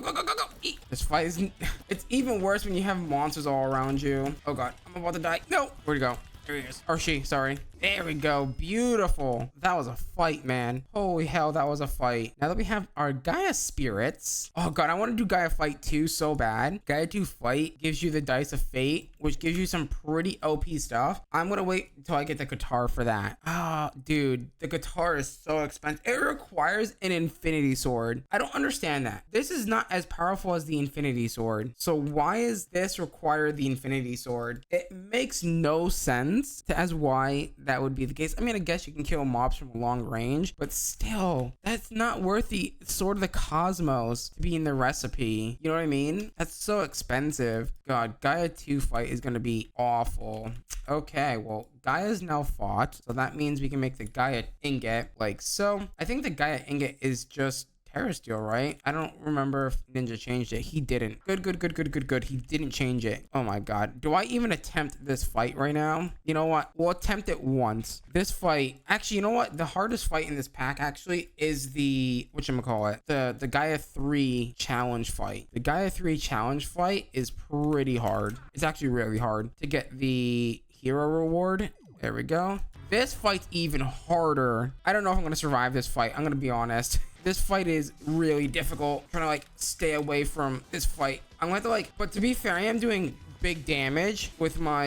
Eat. This fight is, it's even worse when you have monsters all around you. Oh god, I'm about to die. No, where'd he go? There he is. Or she, sorry. There we go. Beautiful. That was a fight, man. Holy hell, that was a fight. Now that we have our Gaia spirits. Oh god, I want to do Gaia fight 2 so bad. Gaia 2 fight gives you the dice of fate, which gives you some pretty OP stuff. I'm gonna wait until I get the guitar for that. Ah, dude, the guitar is so expensive. It requires an infinity sword. I don't understand that. This is not as powerful as the infinity sword. So why is this require the infinity sword? It makes no sense as why that would be the case. I mean, I guess you can kill mobs from long range, but still, that's not worth the Sword of the Cosmos to be in the recipe. You know what I mean? That's so expensive. God, Gaia 2 fight is going to be awful. Okay, well, Gaia's now fought, so that means we can make the Gaia ingot like so. I think the Gaia ingot is just Terrasteel, right? I don't remember if Ninja changed it. He didn't. Good. He didn't change it. Oh my god. Do I even attempt this fight right now? You know what? We'll attempt it once. This fight, actually, you know what? The hardest fight in this pack actually is the, whatchamacallit, the Gaia 3 challenge fight. The Gaia 3 challenge fight is pretty hard. It's actually really hard to get the hero reward. There we go. This fight's even harder. I don't know if I'm going to survive this fight. I'm going to be honest. This fight is really difficult. I'm trying to like stay away from this fight. I'm going to like, but to be fair, I am doing big damage with my,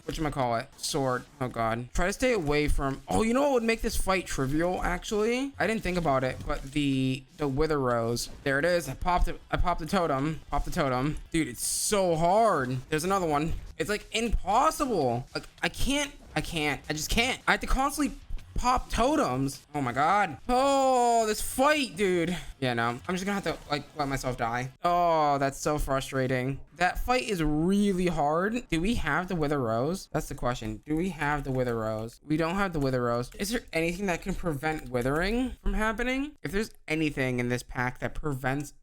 whatchamacallit, sword. Oh god. Try to stay away from, oh, you know what would make this fight trivial actually? I didn't think about it, but the Wither Rose. There it is. I popped the totem. Pop the totem. Dude, it's so hard. There's another one. It's like impossible. Like I just can't. I have to constantly pop totems. Oh my god. Oh, this fight, dude. Yeah, no, I'm just gonna have to like let myself die. Oh, that's so frustrating. That fight is really hard. Do we have the Wither Rose? That's the question. Do we have the Wither Rose? We don't have the Wither Rose. Is there anything that can prevent withering from happening? If there's anything in this pack that prevents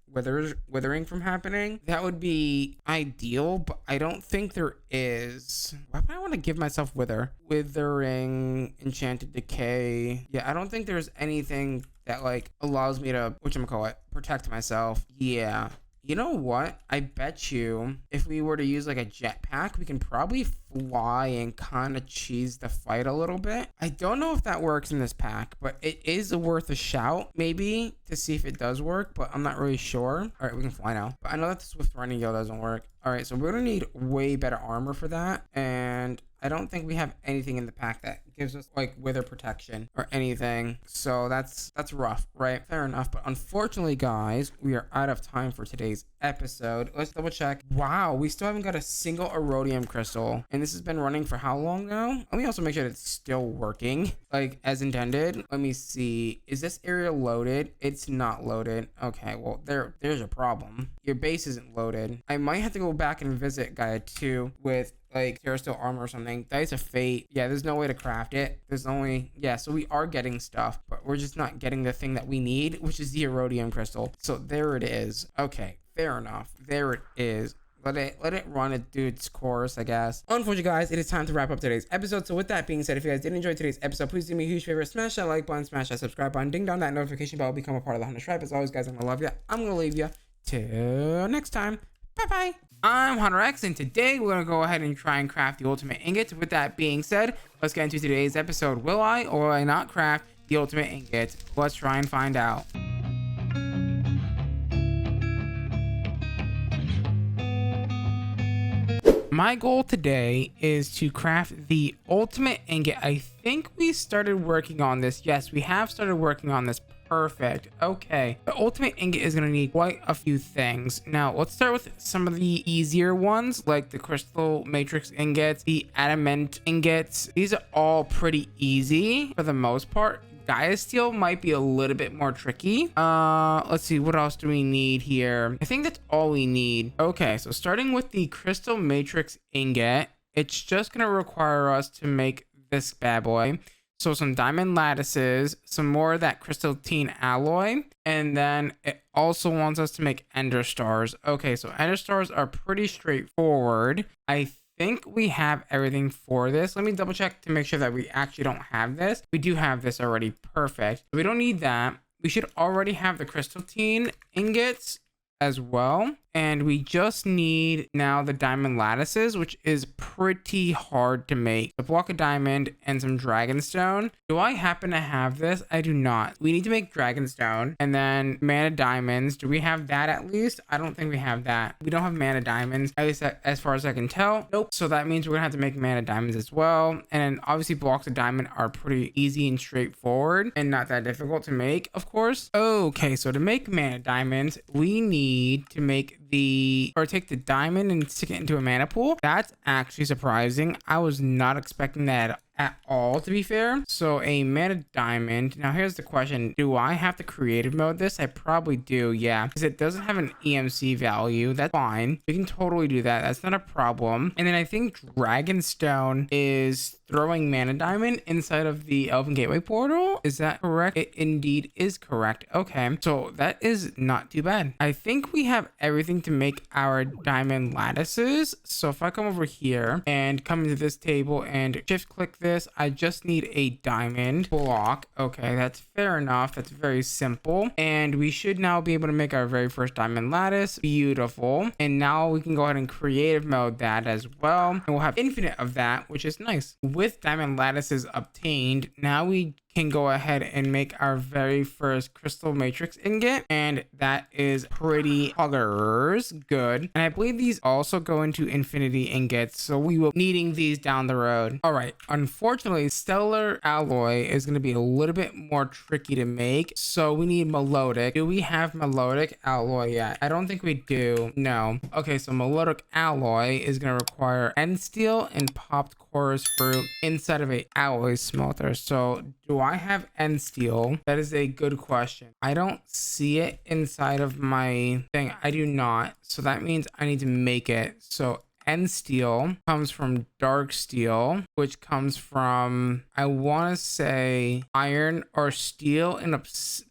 withering from happening, that would be ideal, but I don't think there is. Why would I want to give myself withering, enchanted decay? Yeah, I don't think there's anything that like allows me to, whatchamacallit, protect myself. Yeah. You know what? I bet you if we were to use like a jetpack, we can probably fly and kind of cheese the fight a little bit. I don't know if that works in this pack, but it is worth a shout maybe to see if it does work, but I'm not really sure. All right, we can fly now. But I know that the Swift Running Gale doesn't work. All right, so we're gonna need way better armor for that. And I don't think we have anything in the pack that gives us like wither protection or anything. So that's rough, right? Fair enough. But unfortunately, guys, we are out of time for today's episode. Let's double check. Wow, we still haven't got a single Erodium crystal. And this has been running for how long now? Let me also make sure that it's still working like as intended. Let me see. Is this area loaded? It's not loaded. Okay, well, there's a problem. Your base isn't loaded. I might have to go back and visit Gaia 2 with like Terrasteel armor or something. Dice of Fate. Yeah, there's no way to craft it. There's only, yeah, so we are getting stuff, but we're just not getting the thing that we need, which is the Erodium crystal. So there it is. Okay, fair enough. There it is. Let it run it do its course, I guess. Unfortunately, guys, it is time to wrap up today's episode. So with that being said, if you guys did enjoy today's episode, please do me a huge favor. Smash that like button, smash that subscribe button, ding dong that notification bell, become a part of the Hunter tribe. As always, guys, I'm gonna love you. I'm gonna leave you. Till next time. Bye-bye. I'm HunterX, and today we're gonna go ahead and try and craft the ultimate ingot. With that being said, let's get into today's episode. Will I or will I not craft the ultimate ingot? Let's try and find out. My goal today is to craft the ultimate ingot. I think we started working on this. Yes, we have started working on this. Perfect. Okay. The ultimate ingot is going to need quite a few things. Now, let's start with some of the easier ones, like the crystal matrix ingots, the adamant ingots. These are all pretty easy for the most part. Gaia steel might be a little bit more tricky. Let's see, what else do we need here? I think that's all we need. Okay, so starting with the crystal matrix ingot, it's just gonna require us to make this bad boy. So some diamond lattices, some more of that crystalline alloy, and then it also wants us to make ender stars. Okay, so ender stars are pretty straightforward. I think we have everything for this. Let me double check to make sure that we actually don't have this. We do have this already. Perfect. We don't need that. We should already have the crystalline ingots as well, and we just need now the diamond lattices, which is pretty hard to make. A block of diamond and some dragonstone. Do I happen to have this? I do not. We need to make dragonstone and then mana diamonds. Do we have that at least? I don't think we have that. We don't have mana diamonds, at least as far as I can tell. Nope. So that means we're gonna have to make mana diamonds as well. And then obviously blocks of diamond are pretty easy and straightforward and not that difficult to make, of course. Okay, so to make mana diamonds, we need to make take the diamond and stick it into a mana pool. That's actually surprising. I was not expecting that at all, to be fair. So a mana diamond. Now here's the question, do I have to creative mode this? I probably do, yeah, because it doesn't have an EMC value. That's fine, we can totally do that. That's not a problem. And then I think dragonstone is throwing mana diamond inside of the Elven Gateway portal. Is that correct? It indeed is correct. Okay, so that is not too bad. I think we have everything to make our diamond lattices. So if I come over here and come into this table and shift click this, I just need a diamond block. Okay, that's fair enough. That's very simple. And we should now be able to make our very first diamond lattice. Beautiful. And now we can go ahead and creative mode that as well. And we'll have infinite of that, which is nice. With diamond lattices obtained, now we can go ahead and make our very first crystal matrix ingot, and that is pretty poggers good. And I believe these also go into infinity ingots, so we will be needing these down the road. All right, unfortunately stellar alloy is going to be a little bit more tricky to make, so we need melodic. Do we have melodic alloy yet? I don't think we do. No. Okay, so melodic alloy is going to require end steel and popped chorus fruit inside of a alloy smelter. So do I have end steel? That is a good question. I don't see it inside of my thing. I do not. So that means I need to make it. So end steel comes from dark steel, which comes from, I want to say, iron or steel and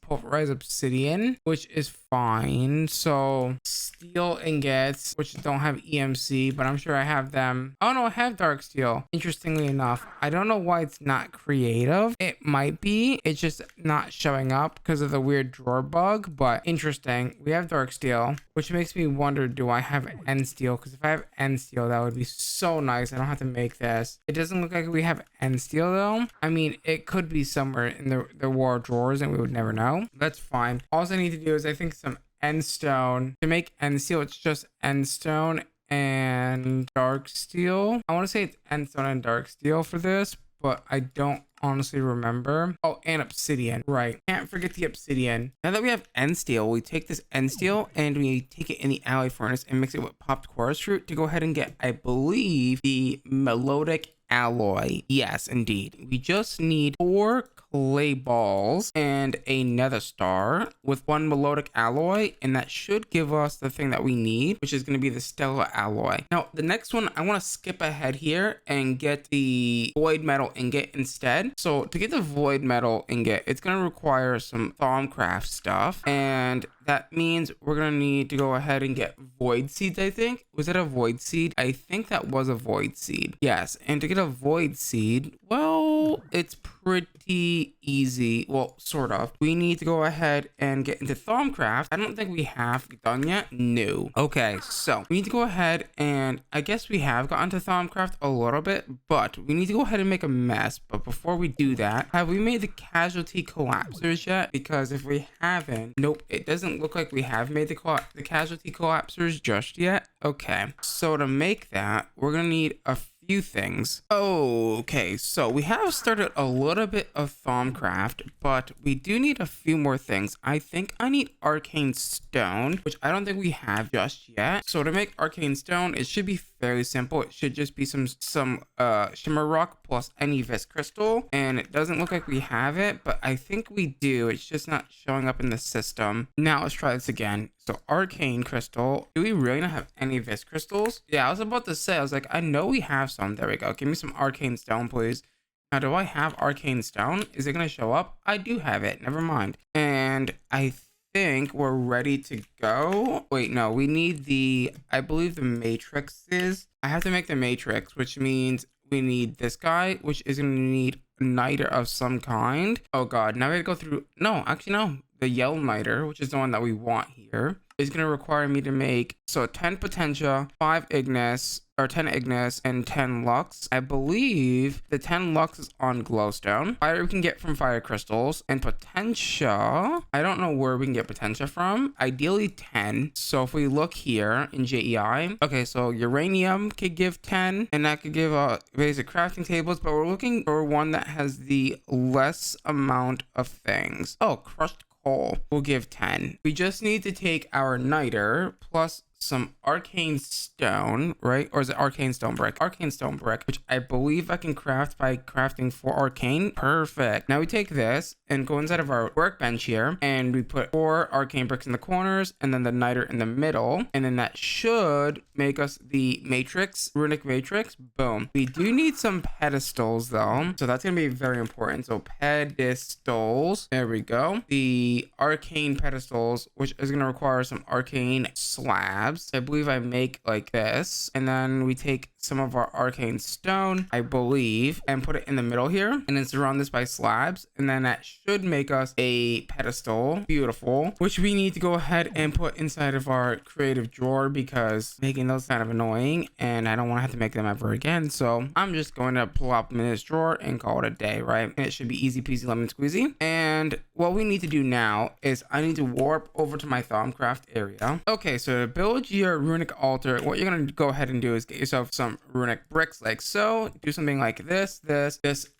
pulverized obsidian, which is fine. So steel ingots, which don't have EMC, but I'm sure I have them. Oh no, I have dark steel. Interestingly enough, I don't know why it's not creative. It might be, it's just not showing up because of the weird drawer bug, but interesting. We have dark steel, which makes me wonder, do I have end steel? Because if I have end steel, that would be so nice. I don't have to make this. It doesn't look like we have end steel though. I mean, it could be somewhere in the war drawers and we would never know. That's fine. All I need to do is I think some end stone. To make end steel, it's just end stone and dark steel. I want to say it's end stone and dark steel for this, but I don't honestly remember. Oh, and obsidian. Right. Can't forget the obsidian. Now that we have end steel, we take this end steel and we take it in the alloy furnace and mix it with popped chorus fruit to go ahead and get, I believe, the melodic alloy. Yes, indeed. We just need 4 clay balls and a nether star with 1 melodic alloy, and that should give us the thing that we need, which is going to be the stellar alloy. Now the next one, I want to skip ahead here and get the void metal ingot instead. So to get the void metal ingot, it's going to require some Thaumcraft stuff, and that means we're going to need to go ahead and get void seeds. I think, was that a void seed? I think that was a void seed. Yes. And to get a void seed, well, it's pretty easy. Well, sort of. We need to go ahead and get into Thaumcraft. I don't think we have done yet. No. Okay, so we need to go ahead and I guess we have gotten to Thaumcraft a little bit, but we need to go ahead and make a mess. But before we do that, have we made the casualty collapsers yet? Because if we haven't, nope, it doesn't look like we have made the casualty collapsers just yet. Okay, so to make that, we're gonna need a few things. Okay, so we have started a little bit of Thaumcraft, but we do need a few more things. I think I need arcane stone, which I don't think we have just yet. So to make arcane stone, it should be fairly simple. It should just be some shimmer rock plus any vis crystal, and it doesn't look like we have it, but I think we do. It's just not showing up in the system. Now let's try this again. So arcane crystal. Do we really not have any vis crystals? Yeah, I was about to say, I was like, I know we have some. There we go. Give me some arcane stone, please. Now, do I have arcane stone? Is it going to show up? I do have it. Never mind. And I think we're ready to go. Wait, no, we need I believe the matrices. I have to make the matrix, which means we need this guy, which is going to need a niter of some kind. Oh God, now we have to go through. No, actually, no. The yellow niter, which is the one that we want here, is going to require me to make 10 potentia, 5 ignis, or 10 ignis, and 10 lux. I believe the 10 lux is on glowstone. Fire we can get from fire crystals, and potentia, I don't know where we can get potentia from. Ideally 10. So if we look here in JEI, okay, so uranium could give 10, and that could give basic crafting tables, but we're looking for one that has the less amount of things. Oh, crushed coal will give 10. We just need to take our niter plus some arcane stone, right? Or is it arcane stone brick? Arcane stone brick, which I believe I can craft by crafting 4 arcane. Perfect. Now we take this and go inside of our workbench here, and we put 4 arcane bricks in the corners and then the niter in the middle, and then that should make us the matrix, runic matrix. Boom. We do need some pedestals though, so that's gonna be very important. So pedestals, there we go. The arcane pedestals, which is gonna require some arcane slabs. I believe I make like this, and then we take some of our arcane stone, I believe, and put it in the middle here, and then surround this by slabs, and then that should make us a pedestal. Beautiful. Which we need to go ahead and put inside of our creative drawer, because making those kind of annoying, and I don't want to have to make them ever again. So I'm just going to plop them in this drawer and call it a day, right? And it should be easy peasy lemon squeezy. And what we need to do now is I need to warp over to my Thaumcraft area. Okay, so to build your runic altar, what you're going to go ahead and do is get yourself some runic bricks like so. Do something like this,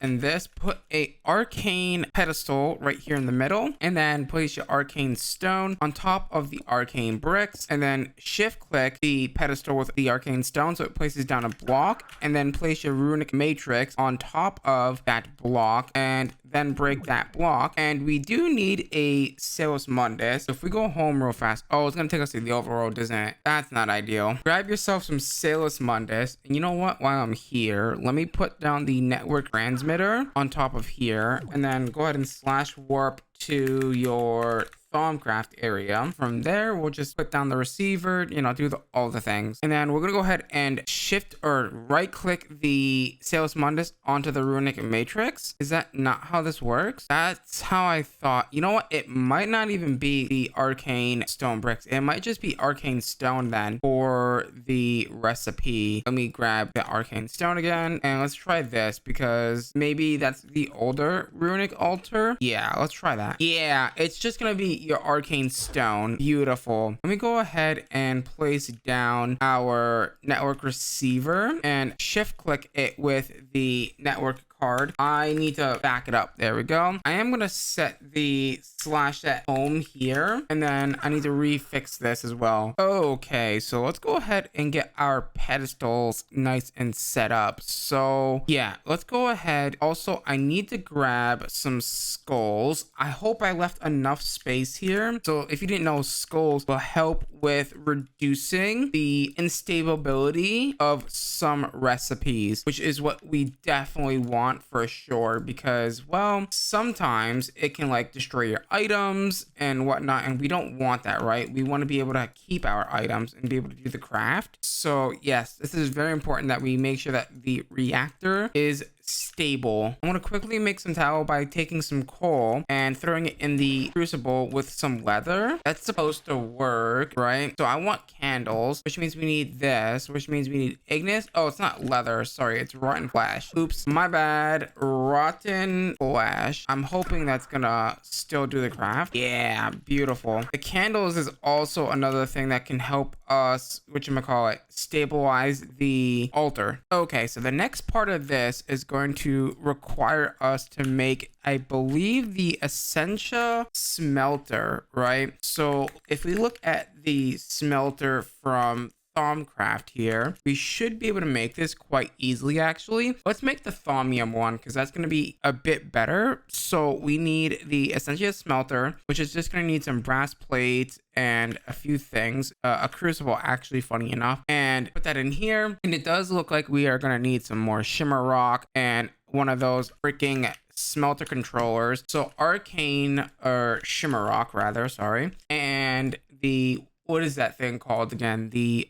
and this. Put a arcane pedestal right here in the middle, and then place your arcane stone on top of the arcane bricks, and then shift click the pedestal with the arcane stone so it places down a block, and then place your runic matrix on top of that block, and then break that block. And we do need a Salus Mundus. So if we go home real fast, oh, it's gonna take us to the overworld, isn't it? That's not ideal. Grab yourself some Salus Mundus, and you know what, while I'm here, let me put down the network transmitter on top of here, and then go ahead and slash warp to your Thaumcraft area. From there, we'll just put down the receiver, do all the things. And then we're gonna go ahead and shift or right click the Salus Mundus onto the runic matrix. Is that not how this works? That's how I thought. You know what? It might not even be the arcane stone bricks. It might just be arcane stone then for the recipe. Let me grab the arcane stone again, and let's try this, because maybe that's the older runic altar. Yeah, let's try that. Yeah, it's just gonna be your arcane stone. Beautiful. Let me go ahead and place down our network receiver and shift click it with the network card. I need to back it up. There we go. I am gonna set the /at home here, and then I need to refix this as well. Okay, so let's go ahead and get our pedestals nice and set up. So yeah, let's go ahead. Also, I need to grab some skulls. I hope I left enough space here. So if you didn't know, skulls will help with reducing the instability of some recipes, which is what we definitely want for sure, because, well, sometimes it can like destroy your items and whatnot, and we don't want that, right? We want to be able to keep our items and be able to do the craft. So yes, this is very important that we make sure that the reactor is stable. I want to quickly make some tallow by taking some coal and throwing it in the crucible with some leather. That's supposed to work, right? So I want candles, which means we need this, which means we need ignis. Oh, it's not leather. Sorry, it's rotten flesh. Oops, my bad. Rotten flesh. I'm hoping that's gonna still do the craft. Yeah, beautiful. The candles is also another thing that can help us, whatchamacallit, stabilize the altar. Okay, so the next part of this is going to require us to make, I believe, the Essentia smelter, right? So if we look at the smelter from Thaumcraft here, we should be able to make this quite easily. Actually, let's make the thaumium one, because that's going to be a bit better. So we need the Essentia smelter, which is just going to need some brass plates and a few things, a crucible, actually, funny enough, and put that in here. And it does look like we are going to need some more shimmer rock, and one of those freaking smelter controllers. So arcane, or shimmer rock rather, sorry, and the, what is that thing called again? The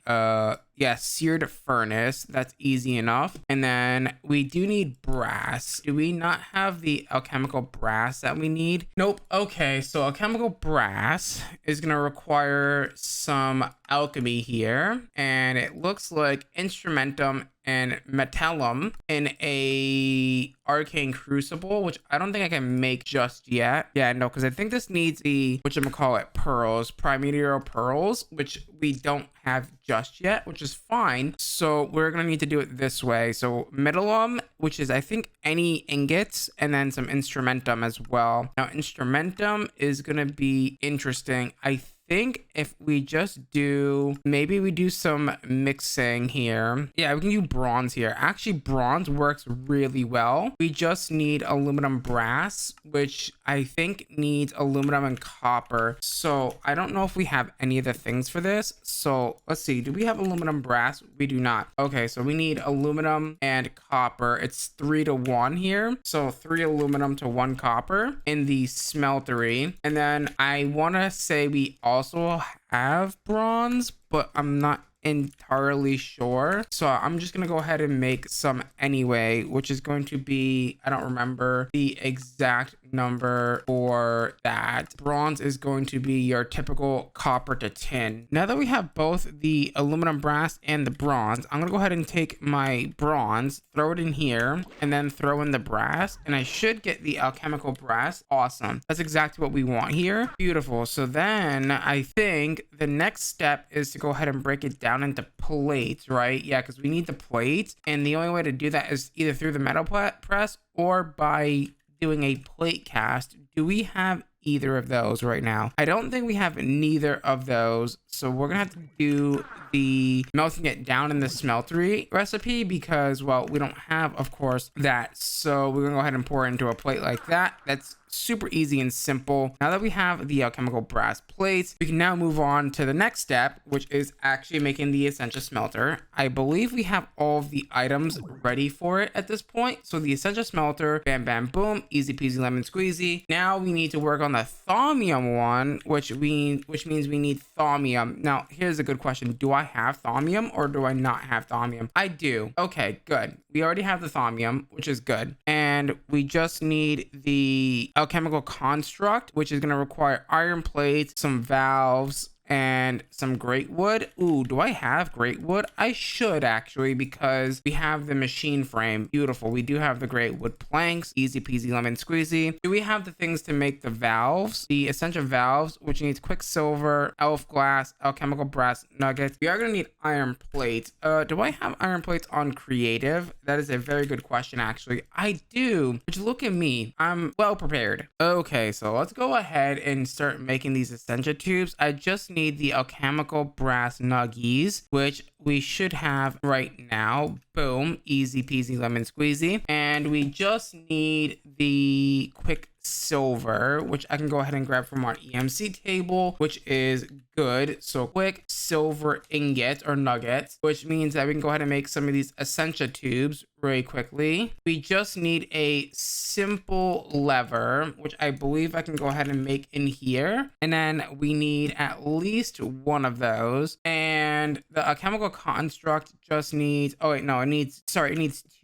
yeah, seared furnace. That's easy enough. And then we do need brass. Do we not have the alchemical brass that we need? Nope. Okay, so alchemical brass is gonna require some alchemy here, and it looks like instrumentum and metallum in a arcane crucible, which I don't think I can make just yet. Yeah, no, because I think this needs the, whatchamacallit, pearls, primordial pearls, which we don't have just yet, which is fine. So we're gonna need to do it this way. So metallum, which is I think any ingots, and then some instrumentum as well. Now instrumentum is gonna be interesting. I think if we just do, maybe we do some mixing here. Yeah, we can do bronze here. Actually, bronze works really well. We just need aluminum brass, which I think needs aluminum and copper. So I don't know if we have any of the things for this. So let's see. Do we have aluminum brass? We do not. Okay, so we need aluminum and copper. It's 3 to 1 here. So 3 aluminum to 1 copper in the smeltery. And then I want to say we also have bronze, but I'm not entirely sure. So I'm just gonna go ahead and make some anyway, which is going to be, I don't remember the exact number for that. Bronze is going to be your typical copper to tin. Now that we have both the aluminum brass and the bronze, I'm gonna go ahead and take my bronze, throw it in here, and then throw in the brass, and I should get the alchemical brass. Awesome. That's exactly what we want here. Beautiful. So then I think the next step is to go ahead and break it down into plates, right? Yeah, because we need the plates, and the only way to do that is either through the metal press or by doing a plate cast. Do we have either of those right now? I don't think we have neither of those, so we're gonna have to do the melting it down in the smeltery recipe because, well, we don't have, of course, that. So we're gonna go ahead and pour it into a plate like that. That's super easy and simple. Now that we have the alchemical brass plates, we can now move on to the next step, which is actually making the essential smelter. I believe we have all of the items ready for it at this point. So the essential smelter, bam, bam, boom, easy peasy lemon squeezy. Now we need to work on the thaumium one, which means we need thaumium. Now here's a good question. Do I have thaumium or do I not have thaumium? I do. Okay, good. We already have the thaumium, which is good. And we just need the alchemical construct, which is going to require iron plates, some valves, and some great wood. Ooh, do I have great wood? I should actually, because we have the machine frame. Beautiful. We do have the great wood planks. Easy peasy lemon squeezy. Do we have the things to make the valves? The essential valves, which needs quicksilver, elf glass, alchemical brass nuggets. We are going to need iron plates. Do I have iron plates on creative? That is a very good question, actually. I do. But look at me. I'm well prepared. Okay, so let's go ahead and start making these essential tubes. I just need the alchemical brass nuggies, which we should have right now. Boom, easy peasy lemon squeezy. And we just need the quicksilver, which I can go ahead and grab from our EMC table, which is good. So quicksilver ingot or nuggets, which means that we can go ahead and make some of these essential tubes really quickly. We just need a simple lever, which I believe I can go ahead and make in here. And then we need at least one of those. And the alchemical construct just needs, oh wait, no, it needs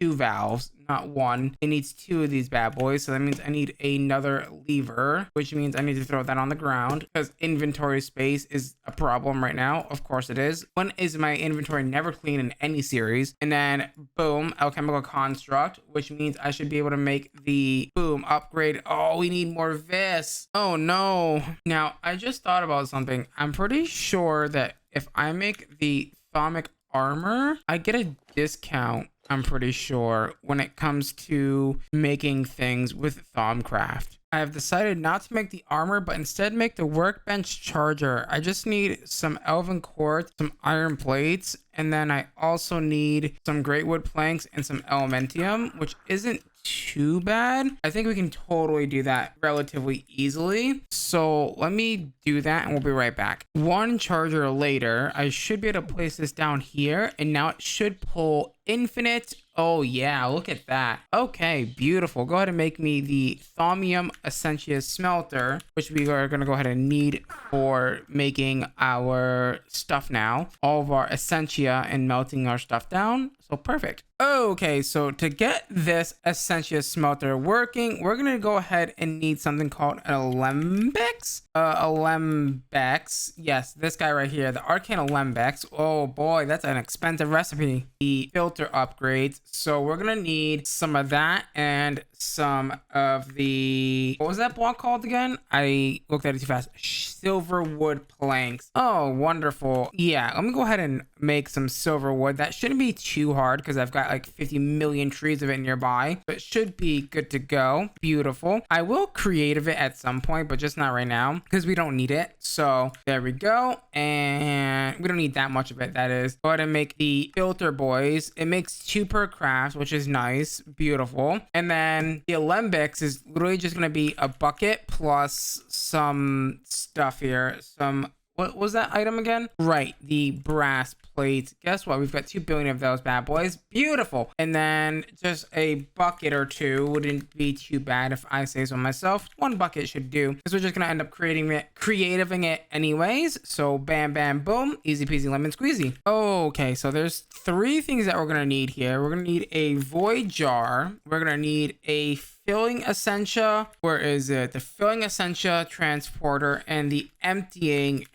2 valves, not one. It needs 2 of these bad boys. So that means I need another lever, which means I need to throw that on the ground because inventory space is a problem right now. Of course it is. When is my inventory never clean in any series? And then boom, alchemical construct, which means I should be able to make the boom upgrade. Oh, we need more vis. Oh no. Now I just thought about something. I'm pretty sure that if I make the Thaumic armor, I get a discount, I'm pretty sure, when it comes to making things with Thaumcraft. I have decided not to make the armor, but instead make the workbench charger. I just need some elven quartz, some iron plates, and then I also need some great wood planks and some elementium, which isn't too bad. I think we can totally do that relatively easily. So let me do that and we'll be right back. One charger later, I should be able to place this down here, and now it should pull infinite. Oh yeah, look at that. Okay, beautiful. Go ahead and make me the Thaumium Essentia smelter, which we are going to go ahead and need for making our stuff now. All of our Essentia and melting our stuff down. So perfect. Okay, so to get this Essentia smelter working, we're going to go ahead and need something called an Alembex. Alembex. Yes, this guy right here, the Arcane Alembex. Oh boy, that's an expensive recipe. The filter upgrades. So we're going to need some of that and some of the, what was that block called again? I looked at it too fast. Silver wood planks. Oh, wonderful. Yeah, let me go ahead and make some silver wood. That shouldn't be too hard because I've got like 50 million trees of it nearby, but it should be good to go. Beautiful. I will creative it at some point, but just not right now because we don't need it. So there we go. And we don't need that much of it. That is. Go ahead and make the filter boys. It makes 2 per craft, which is nice. Beautiful. And then the Alembics is literally just going to be a bucket plus some stuff here. Some, what was that item again? Right, the brass plates. Guess what? We've got 2 billion of those bad boys. Beautiful. And then just a bucket or 2 wouldn't be too bad if I say so myself. 1 bucket should do because we're just going to end up creativing it anyways. So bam, bam, boom. Easy peasy lemon squeezy. Okay, so there's 3 things that we're going to need here. We're going to need a void jar. We're going to need a filling essentia. Where is it? The filling essentia transporter and the emptying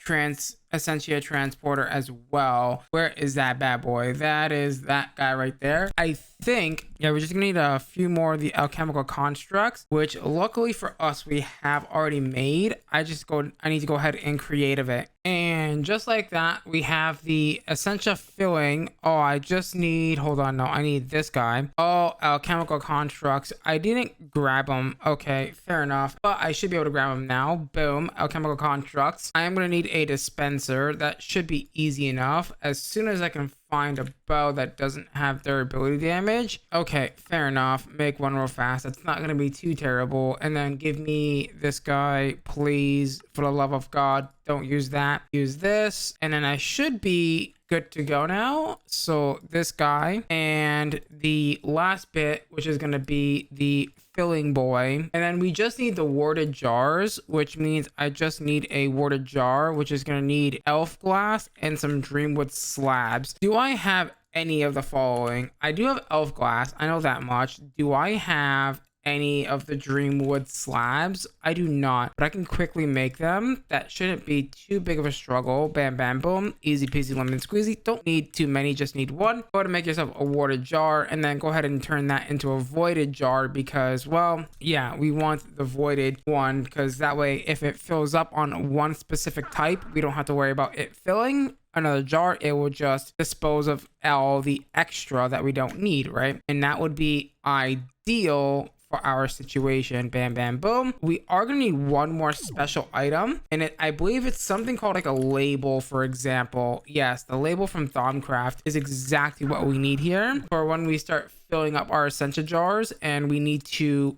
essentia transporter as well. Where is that bad boy? That is that guy right there. I think, yeah, we're just gonna need a few more of the alchemical constructs, which luckily for us we have already made. I need to go ahead and creative it. And just like that, we have the essentia filling. Oh, I just need, hold on, no, I need this guy. Oh, alchemical constructs. I didn't grab them. Okay, fair enough. But I should be able to grab them now. Boom, alchemical constructs. I am going to need a dispenser. That should be easy enough. As soon as I can find a bow that doesn't have durability damage. Okay, fair enough. Make one real fast. That's not going to be too terrible. And then give me this guy, please. For the love of God, don't use that. Use this. And then I should be good to go now. So this guy and the last bit, which is going to be the filling boy. And then we just need the warded jars, which means I just need a warded jar, which is going to need elf glass and some dreamwood slabs. Do I have any of the following? I do have elf glass. I know that much. Do I have any of the dreamwood slabs? I do not, but I can quickly make them. That shouldn't be too big of a struggle. Bam, bam, boom. Easy peasy lemon squeezy. Don't need too many, just need 1. Go ahead and make yourself a warded jar and then go ahead and turn that into a voided jar because, well, yeah, we want the voided one because that way if it fills up on one specific type, we don't have to worry about it filling another jar. It will just dispose of all the extra that we don't need, right? And that would be ideal for our situation. Bam, bam, boom. We are gonna need 1 more special item, and I believe it's something called like a label, for example. Yes, the label from Thaumcraft is exactly what we need here for when we start filling up our essentia jars and we need to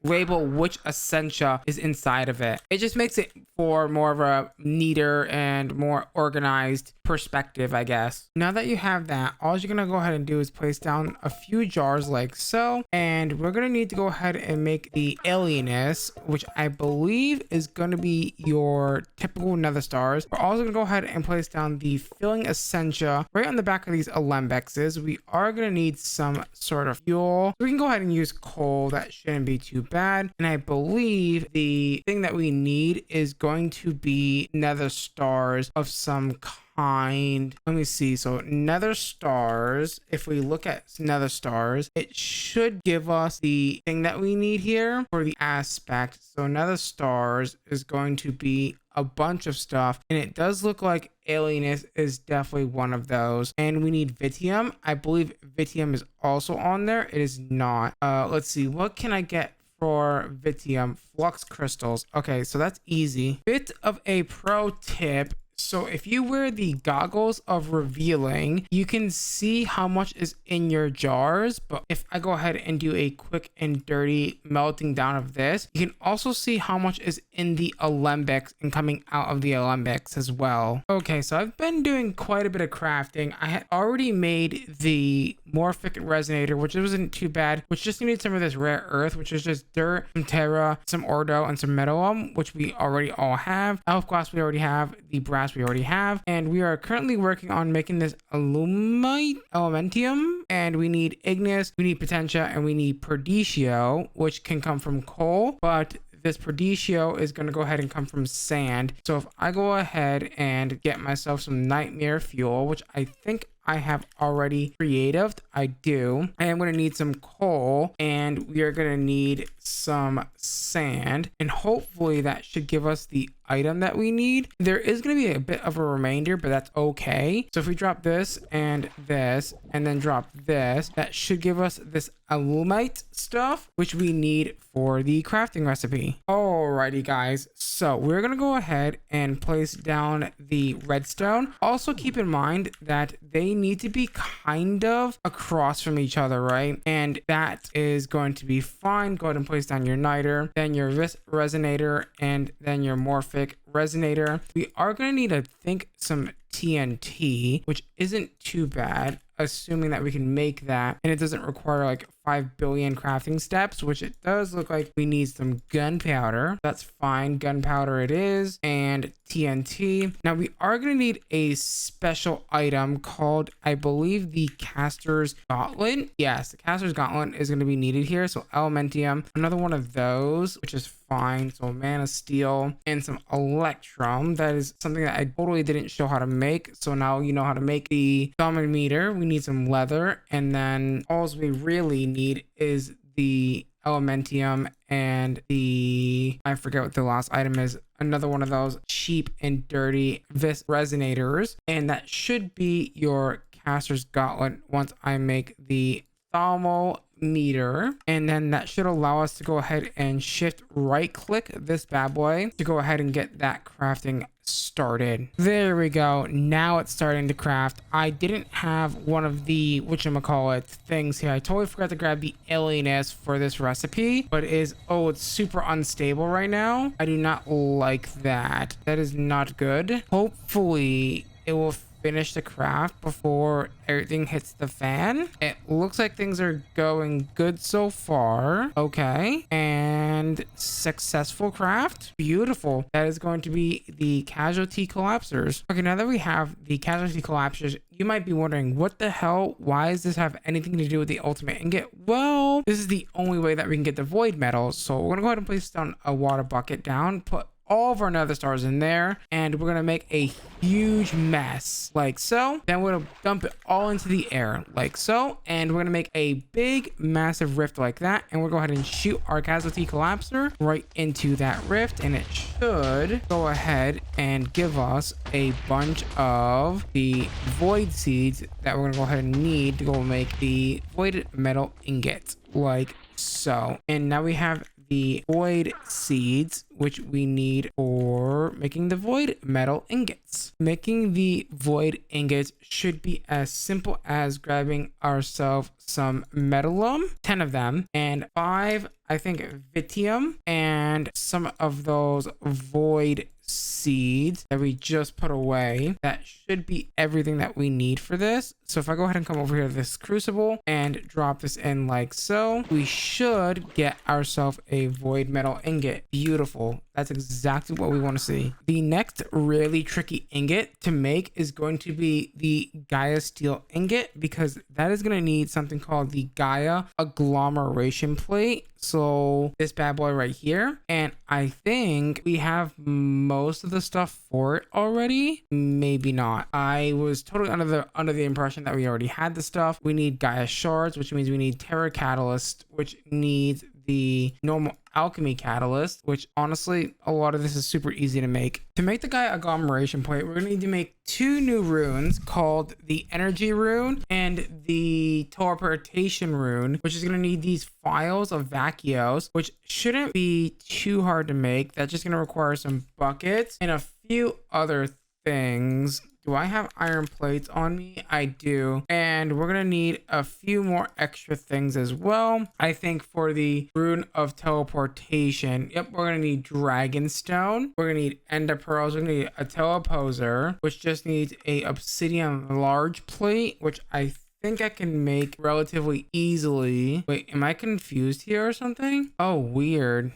label which essentia is inside of it. It just makes it for more of a neater and more organized perspective, I guess. Now that you have that, all you're gonna go ahead and do is place down a few jars like so, and we're gonna need to go ahead and make the alienus, which I believe is gonna be your typical nether stars. We're also gonna go ahead and place down the filling essentia right on the back of these alembexes. We are gonna need some sort of fuel. We can go ahead and use coal. That shouldn't be too bad. And I believe the thing that we need is going to be nether stars of some kind. Let me see. So nether stars, if we look at nether stars, it should give us the thing that we need here for the aspect. So nether stars is going to be a bunch of stuff, and it does look like alienus is definitely one of those. And we need vitium. I believe vitium is also on there. It is not. Let's see, what can I get for vitium? Flux crystals. Okay, so that's easy. Bit of a pro tip: So if you wear the goggles of revealing, you can see how much is in your jars. But if I go ahead and do a quick and dirty melting down of this, you can also see how much is in the alembics and coming out of the alembics as well. Okay, so I've been doing quite a bit of crafting. I had already made the morphic resonator, which wasn't too bad, which just needed some of this rare earth, which is just dirt, some terra, some ordo, and some metallum, which we already all have. Elf glass we already have, the brass we already have, and we are currently working on making this elementium, and we need ignis, we need potentia, and we need perdicio, which can come from coal, but this perdicio is going to go ahead and come from sand. So if I go ahead and get myself some nightmare fuel, which I think I have already created, I do. I am going to need some coal, and we are going to need some sand, and hopefully that should give us the item that we need. There is going to be a bit of a remainder, but that's okay. So if we drop this and then drop this, that should give us this alumite stuff, which we need for the crafting recipe. Alrighty guys, so we're going to go ahead and place down the redstone. Also keep in mind that they need to be kind of across from each other, right? And that is going to be fine. Go ahead and place down your niter, then your resonator, and then your morphic resonator. We are going to need, I think, some TNT, which isn't too bad, assuming that we can make that and it doesn't require like 5 billion crafting steps, which it does look like we need some gunpowder. That's fine. Gunpowder it is, and TNT. Now we are going to need a special item called, I believe, the Caster's Gauntlet. Yes, the Caster's Gauntlet is going to be needed here. So elementium, another one of those, which is fine. So mana steel and some electrum. That is something that I totally didn't show how to make. So now you know how to make the thermometer. We need some leather, and then all we really need is the elementium and I forget what the last item is, another one of those cheap and dirty resonators, and that should be your Caster's Gauntlet once I make the thermometer. And then that should allow us to go ahead and shift right click this bad boy to go ahead and get that crafting started. There we go. Now it's starting to craft. I didn't have one of the whatchamacallit things here. I totally forgot to grab the alienness for this recipe, but it's super unstable right now. I do not like that. That is not good. Hopefully it will finish the craft before everything hits the fan. It looks like things are going good so far. Okay, and successful craft. Beautiful. That is going to be the casualty collapsers. Okay, now that we have the casualty collapsers, you might be wondering, what the hell? Why does this have anything to do with the ultimate ingot? Well, this is the only way that we can get the void metals. So we're gonna go ahead and place down a water bucket down, put all of our nether stars in there, and we're gonna make a huge mess like so. Then we're gonna dump it all into the air like so, and we're gonna make a big massive rift like that, and we'll go ahead and shoot our casualty collapser right into that rift, and it should go ahead and give us a bunch of the void seeds that we're gonna go ahead and need to go make the void metal ingot like so. And now we have the void seeds, which we need for making the void metal ingots. Making the void ingots should be as simple as grabbing ourselves some metallum, 10 of them, and 5, I think, vitium, and some of those void seeds that we just put away. That should be everything that we need for this. So if I go ahead and come over here to this crucible and drop this in like so, we should get ourselves a void metal ingot. Beautiful. That's exactly what we want to see. The next really tricky ingot to make is going to be the Gaia steel ingot, because that is going to need something called the Gaia agglomeration plate. So this bad boy right here, and I think we have most of the stuff for it already. Maybe not. I was totally under the impression that we already had the stuff. We need Gaia shards, which means we need Terra catalyst, which needs the normal alchemy catalyst, which honestly a lot of this is super easy to make. To make the Gaia agglomeration plate, we're gonna need to make 2 new runes called the energy rune and the teleportation rune, which is gonna need these files of vacuos, which shouldn't be too hard to make. That's just gonna require some buckets and a few other things. Do I have iron plates on me? I do. And we're going to need a few more extra things as well. I think for the rune of teleportation, yep, we're going to need dragonstone. We're going to need ender pearls. We're going to need a teleposer, which just needs a obsidian large plate, which I think I can make relatively easily. Wait, am I confused here or something? Oh, weird.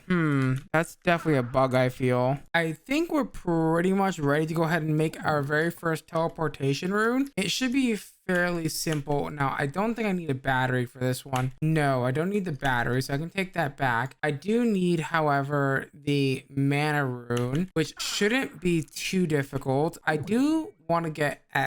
That's definitely a bug, I feel. I think we're pretty much ready to go ahead and make our very first teleportation rune. It should be fairly simple. Now, I don't think I need a battery for this one. No, I don't need the battery, so I can take that back. I do need, however, the mana rune, which shouldn't be too difficult. I do want to get the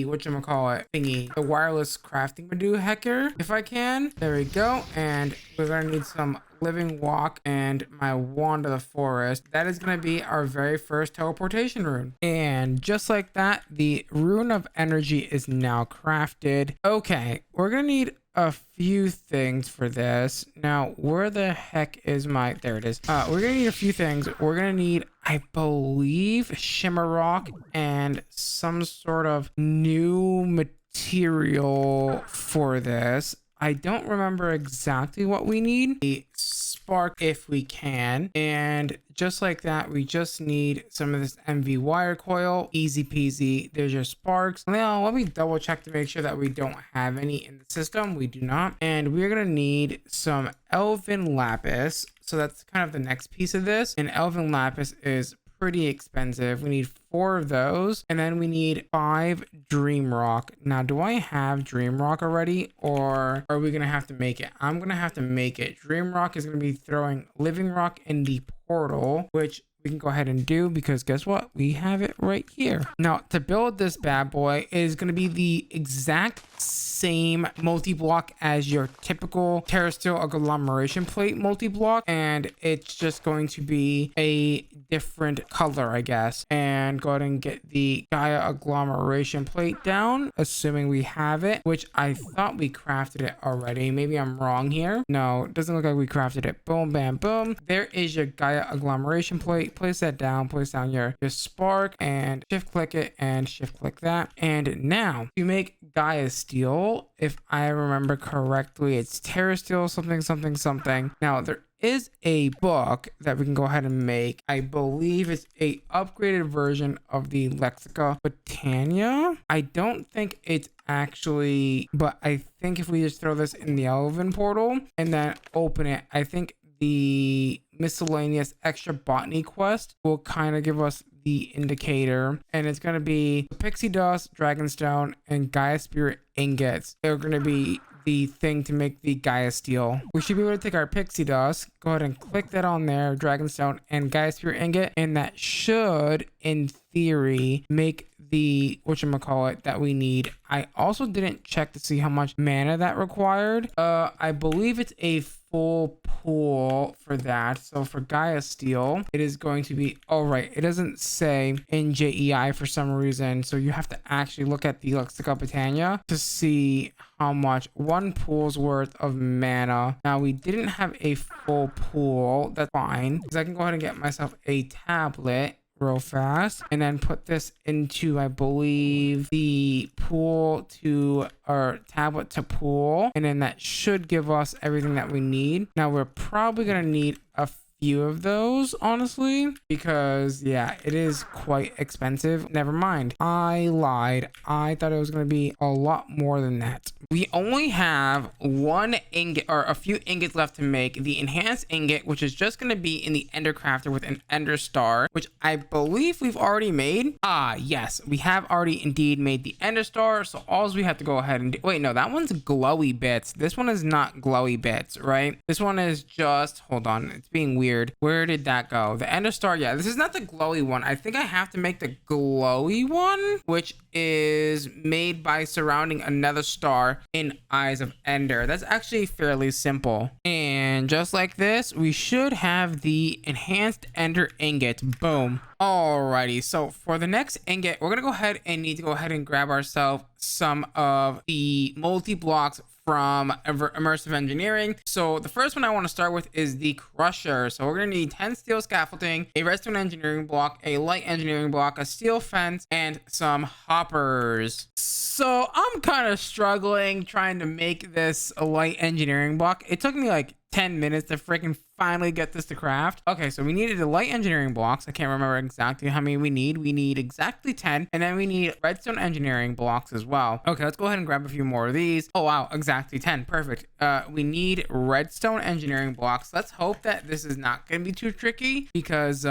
whatchamacallit thingy, the wireless crafting Madoo hacker, if I can. There we go. And we're gonna need some living walk and my wand of the forest. That is going to be our very first teleportation rune. And just like that, the rune of energy is now crafted. Okay, we're going to need a few things for this. Now, where the heck is my, there it is. We're gonna need a few things. We're gonna need, I believe, shimmer rock and some sort of new material for this. I don't remember exactly what we need. A spark if we can. And just like that, we just need some of this MV wire coil. Easy peasy. There's your sparks. Now, let me double check to make sure that we don't have any in the system. We do not. And we're going to need some elven lapis. So that's kind of the next piece of this. And elven lapis is pretty expensive. We need 4 of those, and then we need 5 dream rock. Now, do I have dream rock already, or are we gonna have to make it? I'm gonna have to make it. Dream rock is gonna be throwing living rock in the portal, which we can go ahead and do because guess what? We have it right here. Now, to build this bad boy is going to be the exact same multi-block as your typical terrestrial agglomeration plate multi-block, and it's just going to be a different color, I guess. And go ahead and get the Gaia agglomeration plate down, assuming we have it, which I thought we crafted it already. Maybe I'm wrong here. No, it doesn't look like we crafted it. Boom, bam, boom. There is your Gaia agglomeration plate. Place that down, place down your spark, and shift click it and shift click that. And now to make Gaia steel, if I remember correctly, it's Terra steel something. Now there is a book that we can go ahead and make. I believe it's a upgraded version of the Lexica Botania. I don't think it's actually, but I think if we just throw this in the Elven portal and then open it, I think the miscellaneous extra botany quest will kind of give us the indicator, and it's going to be pixie dust, dragonstone, and Gaia spirit ingots. They're going to be the thing to make the Gaia steel. We should be able to take our pixie dust, go ahead and click that on there, dragonstone and Gaia spirit ingot, and that should in theory make the whatchamacallit that we need. I also didn't check to see how much mana that required. I believe it's a full pool for that. So for Gaia steel, it is going to be, all right, it doesn't say in JEI for some reason, so you have to actually look at the Lexica Botania to see how much one pool's worth of mana. Now, we didn't have a full pool. That's fine, because I can go ahead and get myself a tablet real fast and then put this into, I believe, the pool to, or tablet to pool, and then that should give us everything that we need. Now we're probably gonna need a few of those, honestly, because yeah, it is quite expensive. Never mind, I lied. I thought it was going to be a lot more than that. We only have one ingot, or a few ingots left to make. The enhanced ingot, which is just going to be in the ender crafter with an ender star, which I believe we've already made. Yes, we have already indeed made the ender star. So all we have to go ahead and do, wait, no, that one's glowy bits. This one is not glowy bits, right? This one is just, hold on, it's being weird. Where did that go? The ender star. Yeah, this is not the glowy one. I think I have to make the glowy one, which is made by surrounding another star in Eyes of Ender. That's actually fairly simple. And just like this, we should have the enhanced ender ingot. Boom. Alrighty, so for the next ingot, we're gonna go ahead and need to go ahead and grab ourselves some of the multi-blocks from immersive engineering. So the first one I want to start with is the crusher. So we're going to need 10 steel scaffolding, a redstone engineering block, a light engineering block, a steel fence, and some hoppers. So I'm kind of struggling trying to make this a light engineering block. It took me like 10 minutes to freaking finally get this to craft. Okay, so we needed the light engineering blocks. I can't remember exactly how many we need. We need exactly 10, and then we need redstone engineering blocks as well. Okay, let's go ahead and grab a few more of these. Oh wow, exactly 10. Perfect. We need redstone engineering blocks. Let's hope that this is not gonna be too tricky because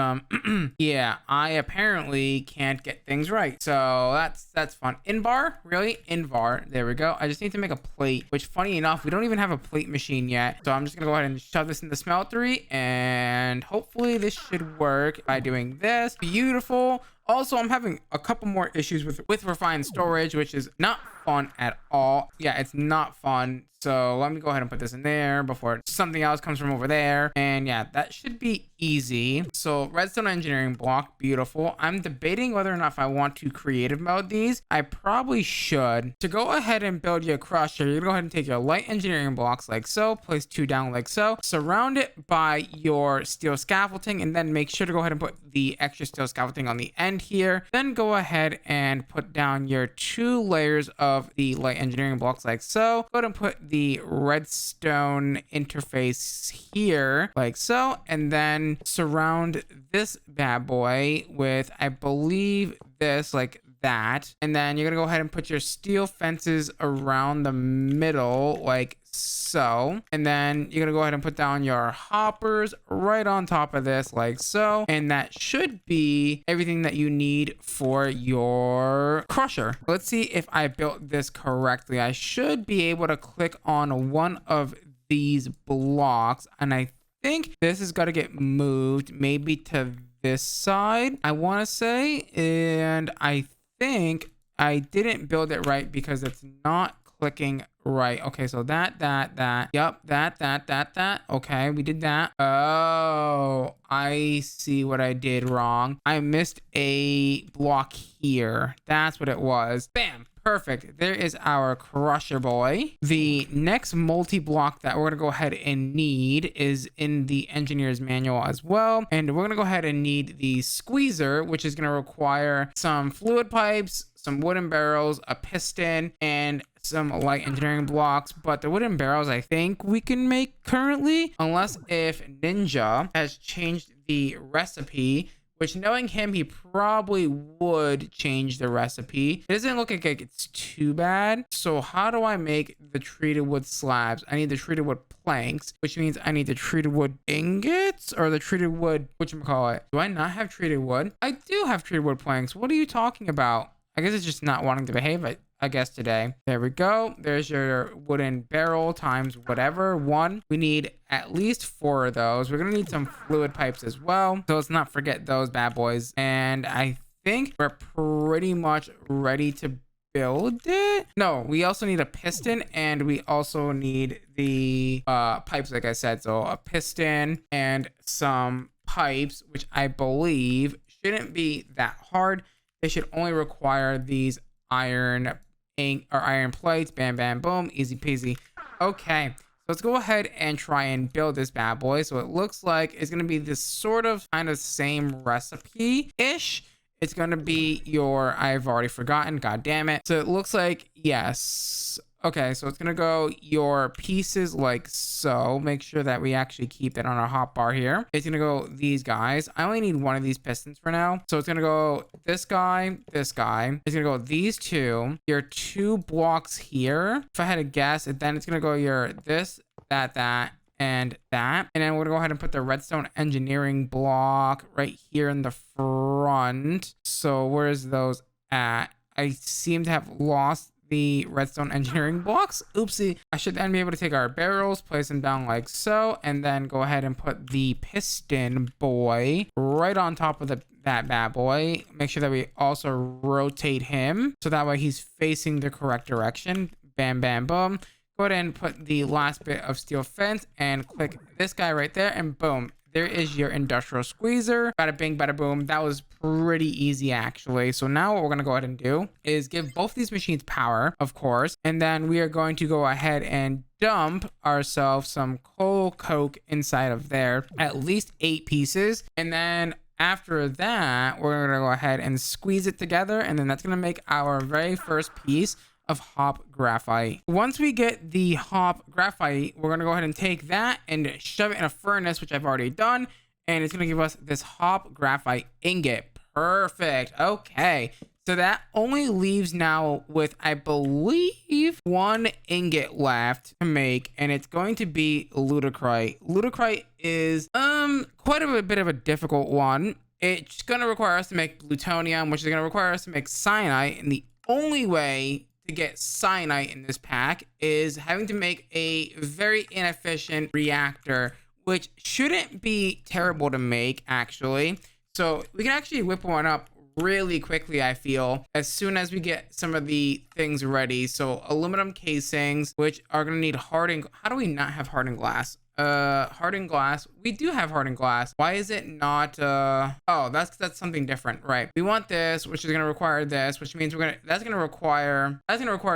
yeah, I apparently can't get things right. So that's fun. In bar, really? In bar. There we go. I just need to make a plate, which funny enough, we don't even have a plate machine yet. So I'm just gonna go ahead and shove this in the smeltery, and hopefully this should work by doing this. Beautiful. Also, I'm having a couple more issues with refined storage, which is not fun at all. Yeah, it's not fun. So let me go ahead and put this in there before something else comes from over there. And yeah, that should be easy. So redstone engineering block, beautiful. I'm debating whether or not if I want to creative mode these. I probably should. To go ahead and build your crusher, you're gonna go ahead and take your light engineering blocks like so, place 2 down like so, surround it by your steel scaffolding, and then make sure to go ahead and put the extra steel scaffolding on the end here. Then go ahead and put down your 2 layers of the light engineering blocks like so. Go ahead and put the redstone interface here like so, and then surround this bad boy with, I believe, this like that. And then you're gonna go ahead and put your steel fences around the middle like so, and then you're gonna go ahead and put down your hoppers right on top of this like so, and that should be everything that you need for your crusher. Let's see if I built this correctly. I should be able to click on one of these blocks, and I think this is gonna get moved maybe to this side, I want to say, and I think I didn't build it right because it's not clicking right. Okay, so that. Yep, that. Okay, we did that. Oh, I see what I did wrong. I missed a block here. That's what it was. Bam. Perfect. There is our crusher boy. The next multi-block that we're going to go ahead and need is in the engineer's manual as well. And we're going to go ahead and need the squeezer, which is going to require some fluid pipes, some wooden barrels, a piston, and some light engineering blocks. But the wooden barrels, I think we can make currently, unless if Ninja has changed the recipe, which, knowing him, he probably would change the recipe. It doesn't look like it's too bad. So how do I make the treated wood slabs? I need the treated wood planks, which means I need the treated wood ingots, or the treated wood, whatchamacallit. Do I not have treated wood? I do have treated wood planks. What are you talking about? I guess it's just not wanting to behave, I guess, today. There we go. There's your wooden barrel times whatever, 1. We need at least 4 of those. We're gonna need some fluid pipes as well, so let's not forget those bad boys. And I think we're pretty much ready to build it. No, we also need a piston, and we also need the pipes, like I said. So a piston and some pipes, which I believe shouldn't be that hard. They should only require these iron plates. Bam, bam, boom. Easy peasy. Okay, so let's go ahead and try and build this bad boy. So it looks like it's going to be this sort of kind of same recipe-ish. It's going to be your, I've already forgotten. God damn it. So it looks like, yes. Okay, so it's going to go your pieces like so. Make sure that we actually keep that on our hot bar here. It's going to go these guys. I only need one of these pistons for now. So it's going to go this guy, this guy. It's going to go these 2. Your 2 blocks here. If I had to guess, then it's going to go your this, that, and that. And then we're going to go ahead and put the redstone engineering block right here in the front. So where's those at? I seem to have lost the redstone engineering blocks. Oopsie. I should then be able to take our barrels, place them down like so, and then go ahead and put the piston boy right on top of that bad boy. Make sure that we also rotate him so that way he's facing the correct direction. Bam, bam, boom. Go ahead and put the last bit of steel fence and click this guy right there, and boom. there is your industrial squeezer. Bada bing, bada boom. That was pretty easy actually. So now what we're gonna go ahead and do is give both these machines power, of course, and then we are going to go ahead and dump ourselves some coal coke inside of there, at least 8 pieces, and then after that we're gonna go ahead and squeeze it together, and then that's gonna make our very first piece of hop graphite. Once we get the hop graphite, we're gonna go ahead and take that and shove it in a furnace, which I've already done, and it's gonna give us this hop graphite ingot. Perfect. Okay, so that only leaves now with, I believe, 1 ingot left to make, and it's going to be ludicrite. Ludicrite is quite a bit of a difficult one. It's gonna require us to make plutonium, which is gonna require us to make cyanide, and the only way to get cyanide in this pack is having to make a very inefficient reactor, which shouldn't be terrible to make actually. So we can actually whip one up really quickly, I feel, as soon as we get some of the things ready. So aluminum casings, which are going to need hardened. How do we not have hardened glass? Hardened glass. We do have hardened glass. Why is it not oh, that's something different, right? We want this, which is going to require this, which means that's going to require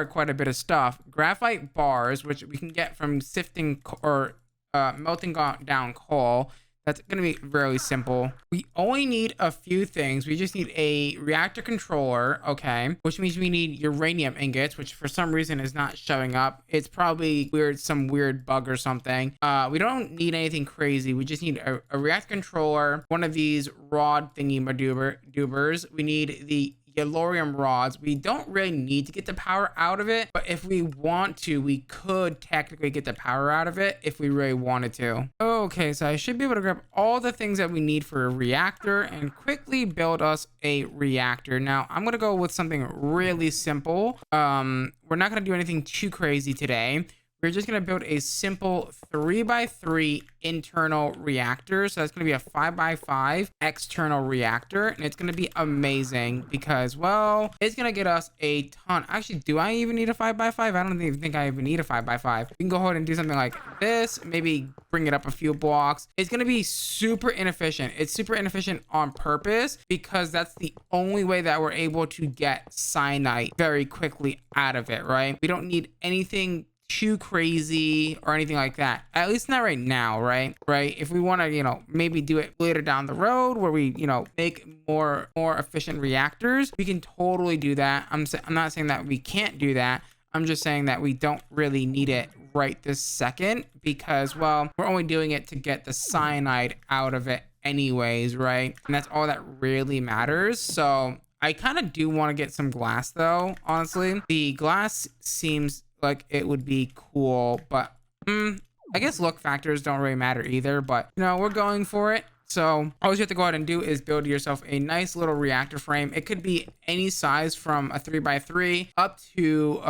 quite a bit of stuff. Graphite bars, which we can get from sifting or melting down coal. That's going to be really simple. We only need a few things. We just need a reactor controller, okay? Which means we need uranium ingots, which for some reason is not showing up. It's probably some weird bug or something. We don't need anything crazy. We just need a reactor controller, one of these rod thingy madoobers. We need the yellorium rods. We don't really need to get the power out of it, but if we want to, we could technically get the power out of it if we really wanted to. Okay, so I should be able to grab all the things that we need for a reactor and quickly build us a reactor. Now I'm gonna go with something really simple. We're not gonna do anything too crazy today. We're just going to build a simple 3x3 internal reactor. So that's going to be a 5x5 external reactor. And it's going to be amazing because, well, it's going to get us a ton. Actually, do I even need a 5x5? I don't even think I even need a 5x5. We can go ahead and do something like this. Maybe bring it up a few blocks. It's going to be super inefficient. It's super inefficient on purpose because that's the only way that we're able to get cyanide very quickly out of it, right? We don't need anything too crazy or anything like that, at least not right now, right? If we want to, maybe do it later down the road where we, make more efficient reactors, we can totally do that. I'm not saying that we can't do that. I'm just saying that we don't really need it right this second because, well, we're only doing it to get the cyanide out of it anyways, right? And that's all that really matters. So I kind of do want to get some glass though, honestly. The glass seems like it would be cool, but I guess look factors don't really matter either, but we're going for it. So all you have to go ahead and do is build yourself a nice little reactor frame. It could be any size from a 3x3 up to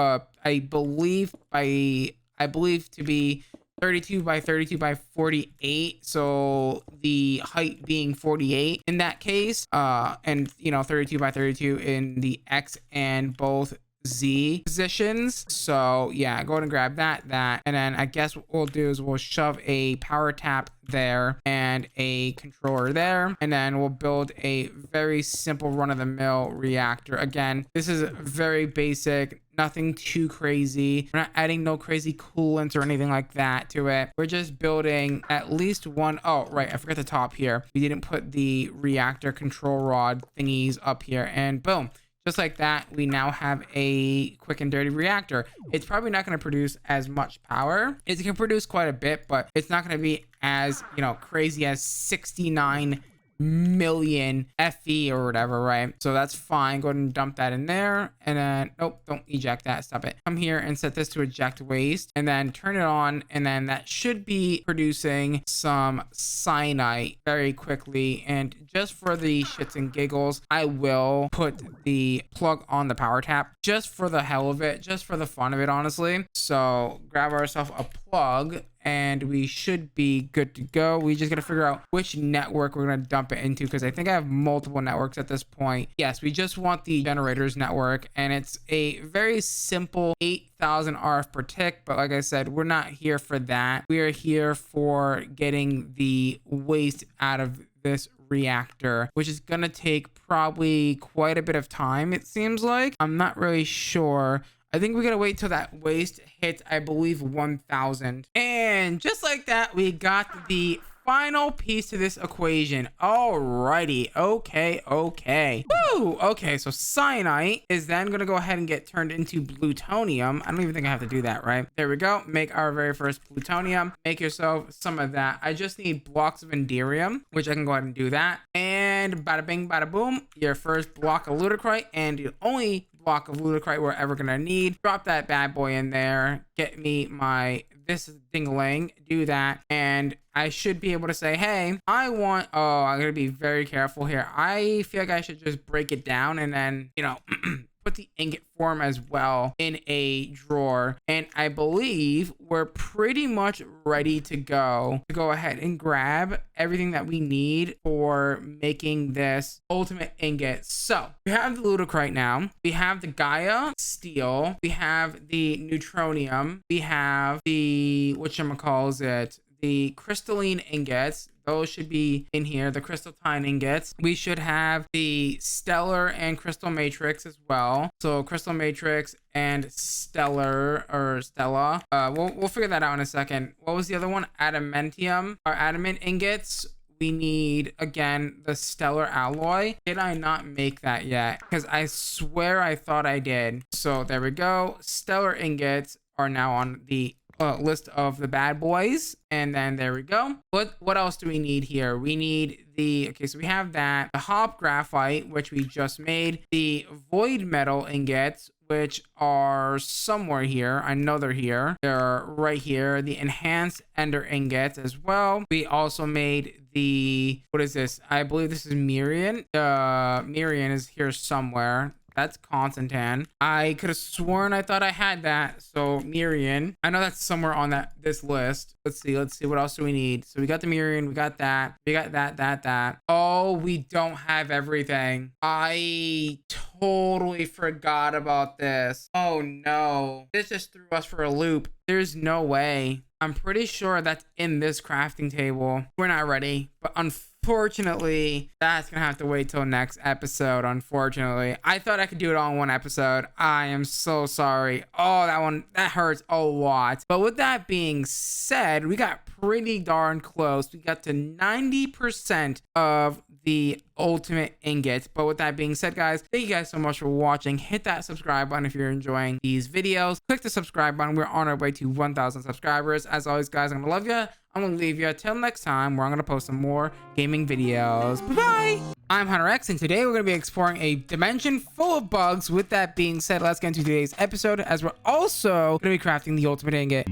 I believe to be 32 by 32 by 48, so the height being 48 in that case, and 32 by 32 in the X and both Z positions. So yeah, go ahead and grab that, and then I guess what we'll do is we'll shove a power tap there and a controller there, and then we'll build a very simple run-of-the-mill reactor. Again, this is very basic, nothing too crazy. We're not adding no crazy coolants or anything like that to it. We're just building at least one. Oh right, I forgot the top here. We didn't put the reactor control rod thingies up here, and boom, just like that, we now have a quick and dirty reactor. It's probably not going to produce as much power. It can produce quite a bit, but it's not going to be as, crazy as 69 million FE or whatever, right? So that's fine. Go ahead and dump that in there, and then nope, don't eject that, stop it. Come here and set this to eject waste, and then turn it on, and then that should be producing some cyanide very quickly. And just for the shits and giggles, I will put the plug on the power tap just for the hell of it, just for the fun of it, honestly. So grab ourselves a plug and we should be good to go. We just got to figure out which network we're going to dump it into, because I think I have multiple networks at this point. Yes, we just want the generators network, and it's a very simple 8,000 RF per tick. But like I said, we're not here for that. We are here for getting the waste out of this reactor, which is gonna take probably quite a bit of time, it seems like. I'm not really sure. I think we gotta wait till that waste hits, I believe, 1,000. And just like that, we got the final piece to this equation. Alrighty. Okay. Woo! Okay, so cyanite is then gonna go ahead and get turned into plutonium. I don't even think I have to do that, right? There we go. Make our very first plutonium. Make yourself some of that. I just need blocks of enderium, which I can go ahead and do that. And bada bing, bada boom. Your first block of ludicrite, and the only block of ludicrite we're ever gonna need. Drop that bad boy in there. Get me my this dingling, do that, and I should be able to say, hey, I want, oh, I'm gonna be very careful here. I feel like I should just break it down and then, you know, put the ingot form as well in a drawer. And I believe we're pretty much ready to go ahead and grab everything that we need for making this ultimate ingot. So we have the ludicrite now, we have the Gaia steel, we have the neutronium, we have the whatchamacallit, the crystalline ingots. Those should be in here, the crystalline ingots. We should have the stellar and crystal matrix as well. So crystal matrix and stellar, or stella. We'll figure that out in a second. What was the other one? Adamantium, or adamant ingots. We need, again, the stellar alloy. Did I not make that yet? Because I swear I thought I did. So there we go. Stellar ingots are now on the list of the bad boys. And then there we go. What else do we need here? We need the, okay, so we have that, the hop graphite, which we just made, the void metal ingots, which are somewhere here. I know they're here. They're right here. The enhanced ender ingots as well. We also made the, what is this? I believe this is Mirian. Mirian is here somewhere. That's Constantan. I could have sworn I thought I had that. So Mirian, I know that's somewhere on this list. Let's see what else do we need. So we got the Mirian, we got that, we got that. Oh, we don't have everything. I totally forgot about this. Oh no, this just threw us for a loop. There's no way. I'm pretty sure that's in this crafting table. We're not ready, but unfortunately, that's gonna have to wait till next episode. Unfortunately, I thought I could do it all in one episode. I am so sorry. Oh, that hurts a lot. But with that being said, we got pretty darn close. We got to 90% of the ultimate ingot. But with that being said, guys, thank you guys so much for watching. Hit that subscribe button if you're enjoying these videos. Click the subscribe button. We're on our way to 1,000 subscribers. As always, guys, I'm gonna love you. I'm gonna leave you till next time, where I'm gonna post some more gaming videos. Bye-bye. I'm HunterX, and today we're gonna be exploring a dimension full of bugs. With that being said, let's get into today's episode, as we're also gonna be crafting the ultimate ingot.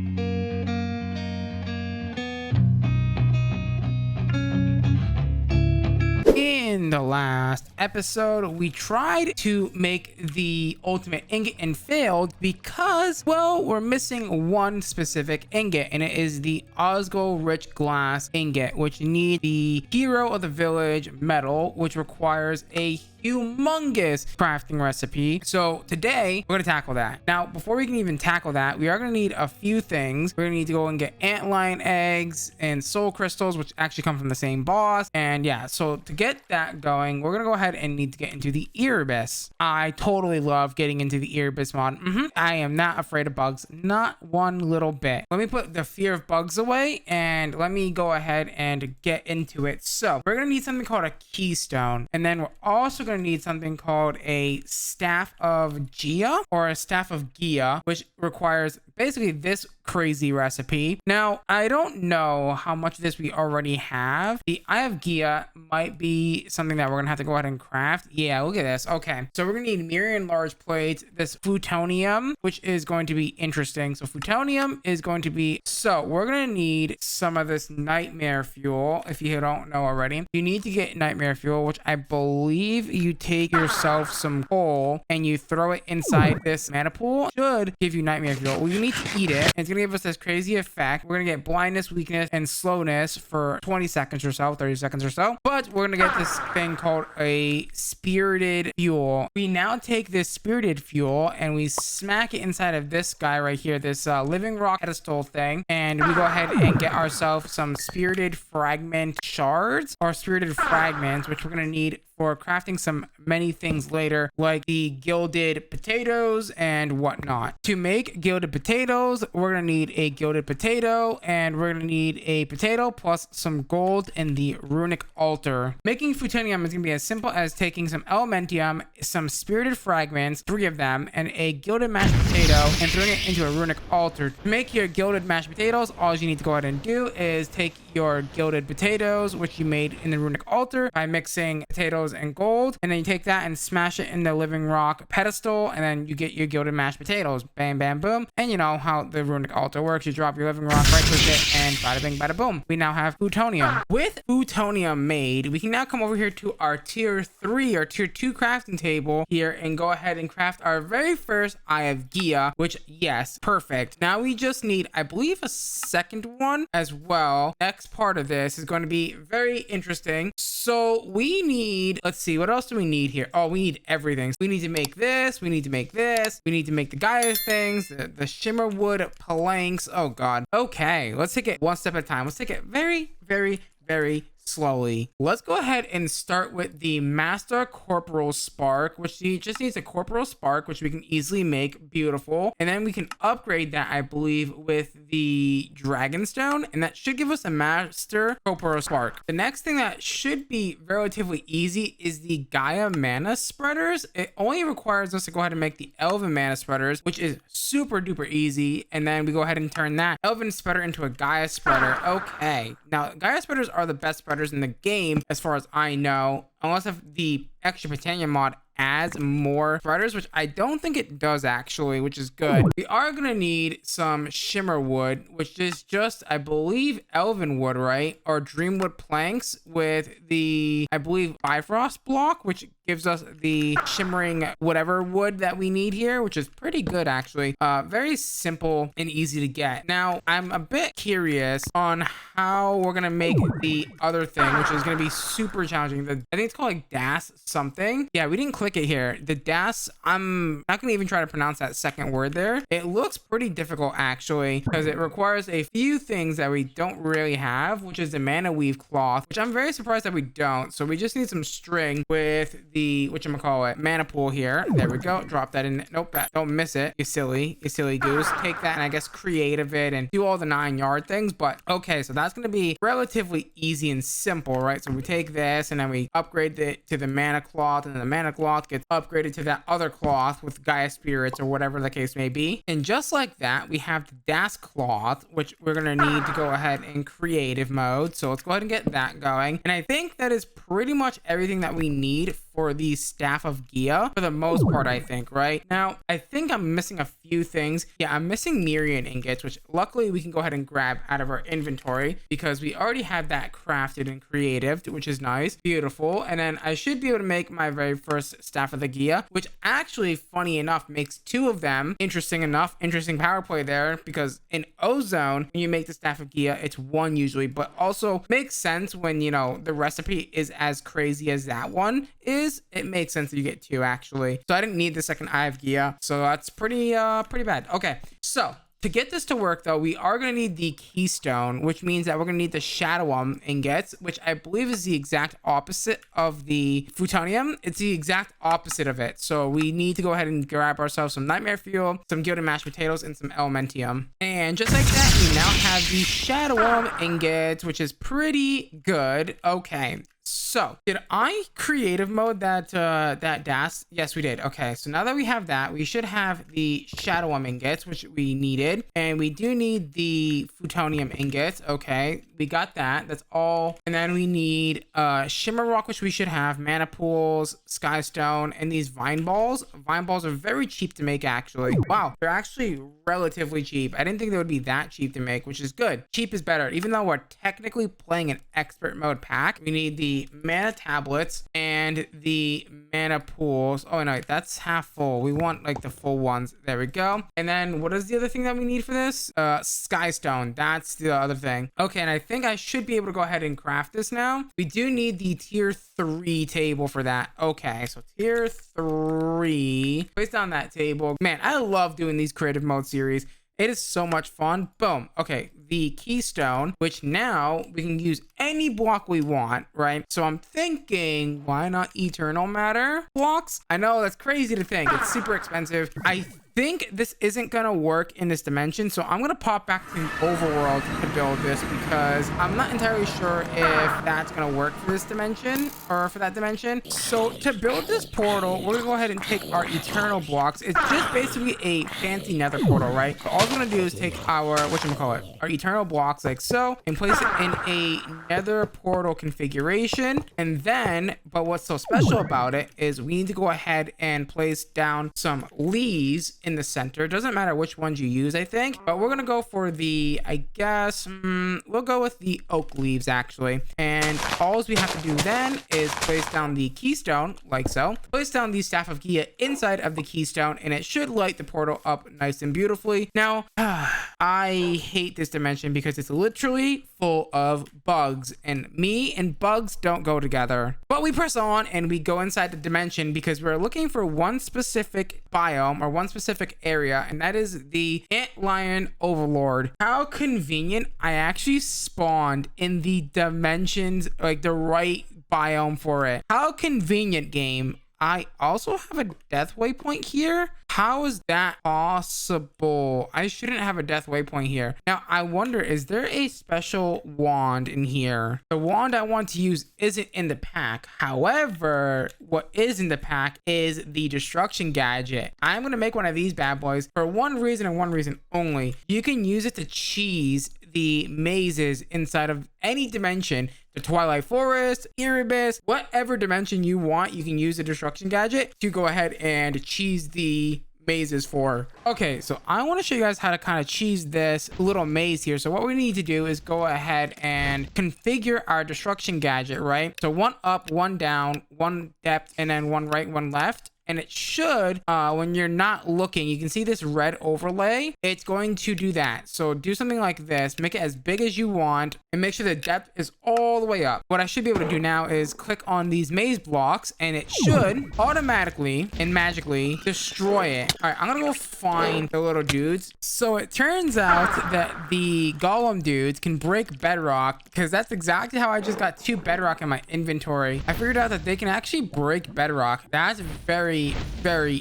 In the last episode, we tried to make the ultimate ingot and failed because, well, we're missing one specific ingot, and it is the Osgo Rich Glass ingot, which needs the hero of the village metal, which requires a humongous crafting recipe. So today we're gonna tackle that. Now, before we can even tackle that, we are gonna need a few things. We're gonna need to go and get antlion eggs and soul crystals, which actually come from the same boss. And yeah, so to get that going, we're gonna go ahead and need to get into the Erebus. I totally love getting into the Erebus mod. I am not afraid of bugs, not one little bit. Let me put the fear of bugs away and let me go ahead and get into it. So we're gonna need something called a keystone, and then we're also gonna need something called a staff of Gia, or a staff of Gia, which requires basically this crazy recipe. Now, I don't know how much of this we already have. The Eye of Gia might be something that we're gonna have to go ahead and craft. Yeah, look at this. Okay, so we're gonna need Mirian large plates, this plutonium, which is going to be interesting. So plutonium is going to be, so we're gonna need some of this nightmare fuel. If you don't know already, you need to get nightmare fuel, which I believe you take yourself some coal and you throw it inside this mana pool. Should give you nightmare fuel. Well, you need to eat it, and it's gonna give us this crazy effect. We're gonna get blindness, weakness, and slowness for 20 seconds or so, 30 seconds or so. But we're gonna get this thing called a spirited fuel. We now take this spirited fuel and we smack it inside of this guy right here, this living rock pedestal thing, and we go ahead and get ourselves some spirited fragment shards or spirited fragments, which we're gonna need for crafting some many things later, like the gilded potatoes and whatnot. To make gilded potatoes, we're gonna need a gilded potato, and we're gonna need a potato plus some gold in the runic altar. Making plutonium is gonna be as simple as taking some elementium, some spirited fragments, 3 of them, and a gilded mashed potato, and throwing it into a runic altar. To make your gilded mashed potatoes, all you need to go ahead and do is take your gilded potatoes, which you made in the runic altar by mixing potatoes and gold, and then you take that and smash it in the living rock pedestal, and then you get your gilded mashed potatoes. Bam, bam, boom. And you know how the runic altar works. You drop your living rock, right click it, and bada bing, bada boom. We now have plutonium. With plutonium made, we can now come over here to our tier 3 or tier 2 crafting table here and go ahead and craft our very first Eye of Gia, which, yes, perfect. Now we just need, I believe, a second one as well. Next part of this is going to be very interesting. So we need, let's see, what else do we need here? Oh, we need everything. So we need to make this, we need to make this, we need to make the Gaia things, the shimmer wood planks. Oh god. Okay, let's take it one step at a time. Let's take it very, very, very slowly. Let's go ahead and start with the master corporal spark, which just needs a corporal spark, which we can easily make beautiful, and then we can upgrade that, I believe, with the dragonstone, and that should give us a master corporal spark. The next thing that should be relatively easy is the Gaia mana spreaders. It only requires us to go ahead and make the elven mana spreaders, which is super duper easy, and then we go ahead and turn that elven spreader into a Gaia spreader. Okay, now Gaia spreaders are the best spreaders in the game as far as I know, unless if the extra Botania mod adds more spreaders, which I don't think it does actually, which is good. We are gonna need some shimmer wood, which is just, I believe, elven wood, right? Or dreamwood planks with the, I believe, Bifrost block, which gives us the shimmering whatever wood that we need here, which is pretty good actually. Very simple and easy to get. Now I'm a bit curious on how we're gonna make the other thing, which is gonna be super challenging. I think it's called like DAS something. Yeah, we didn't click it here. The DAS, I'm not gonna even try to pronounce that second word there. It looks pretty difficult actually, because it requires a few things that we don't really have, which is the mana weave cloth, which I'm very surprised that we don't. So we just need some string with the, whatchamacallit, mana pool here. There we go. Drop that in. Nope, don't miss it. You silly goose. Take that and I guess creative it and do all the 9-yard things. But okay, so that's gonna be relatively easy and simple, right? So we take this and then we upgrade it to the mana cloth, and then the mana cloth gets upgraded to that other cloth with Gaia spirits or whatever the case may be. And just like that, we have the DAS cloth, which we're gonna need to go ahead in creative mode. So let's go ahead and get that going. And I think that is pretty much everything that we need for the Staff of Gia for the most part, I think, right? Now, I think I'm missing a few things. Yeah, I'm missing Mirian ingots, which luckily we can go ahead and grab out of our inventory because we already have that crafted and creative, which is nice. Beautiful. And then I should be able to make my very first Staff of the Gia, which actually, funny enough, makes 2 of them. Interesting enough. Interesting power play there, because in Ozone, when you make the Staff of Gia, it's 1 usually, but also makes sense when, you know, the recipe is as crazy as that one is. It makes sense that you get 2 actually. So I didn't need the second Eye of Gia, so that's pretty bad. Okay, so to get this to work though, we are going to need the keystone, which means that we're going to need the shadow ingots, which I believe is the exact opposite of the plutonium. It's the exact opposite of it. So we need to go ahead and grab ourselves some nightmare fuel, some gilded mashed potatoes, and some elementium. And just like that, we now have the shadow ingots, which is pretty good. Okay. So, did I creative mode that DAS? Yes, we did. Okay, so now that we have that, we should have the shadow ingots, which we needed. And we do need the plutonium ingots. Okay, we got that. That's all. And then we need shimmer rock, which we should have, mana pools, sky stone, and these vine balls. Vine balls are very cheap to make, actually. Wow, they're actually relatively cheap. I didn't think they would be that cheap to make, which is good. Cheap is better. Even though we're technically playing an expert mode pack, we need the mana tablets and the mana pools. Oh no, that's half full. We want like the full ones. There we go. And then what is the other thing that we need for this? Skystone. That's the other thing. Okay, and I think I should be able to go ahead and craft this now. We do need the tier 3 table for that. Okay, so tier 3. Place down that table. Man, I love doing these creative mode series. It is so much fun. Boom. Okay, the keystone, which now we can use any block we want, right? So I'm thinking, why not eternal matter blocks? I know that's crazy to think. It's super expensive. I think this isn't gonna work in this dimension, so I'm gonna pop back to the overworld to build this because I'm not entirely sure if that's gonna work for this dimension or for that dimension. So to build this portal, we're gonna go ahead and take our eternal blocks. It's just basically a fancy nether portal, right? So all we're gonna do is take our whatchamacallit, our eternal blocks like so, and place it in a nether portal configuration. And then, but what's so special about it is we need to go ahead and place down some leaves in the center. Doesn't matter which ones you use, I think, but we're gonna go for the, I guess we'll go with the oak leaves actually. And all we have to do then is place down the keystone like so, place down the staff of Gia inside of the keystone, and it should light the portal up nice and beautifully. Now I hate this dimension because it's literally full of bugs, and me and bugs don't go together. But we press on and we go inside the dimension because we're looking for one specific biome or one specific area, and that is the antlion overlord. How convenient. I actually spawned in the dimensions, like the right biome for it. How convenient, game. I also have a death waypoint here. How is that possible? I shouldn't have a death waypoint here. Now, I wonder, is there a special wand in here? The wand I want to use isn't in the pack. However, what is in the pack is the destruction gadget. I'm going to make one of these bad boys for one reason and one reason only. You can use it to cheese the mazes inside of any dimension. The Twilight Forest, Erebus, whatever dimension you want, you can use the destruction gadget to go ahead and cheese the mazes for. Okay, so I want to show you guys how to kind of cheese this little maze here. So what we need to do is go ahead and configure our destruction gadget, right? So one up, one down, one depth, and then one right, one left. And it should, when you're not looking, you can see this red overlay. It's going to do that. So do something like this, make it as big as you want, and make sure the depth is all the way up. What I should be able to do now is click on these maze blocks, and it should automatically and magically destroy it. All right, I'm gonna go find the little dudes. So it turns out that the golem dudes can break bedrock, because that's exactly how I just got 2 bedrock in my inventory. I figured out that they can actually break bedrock. That's very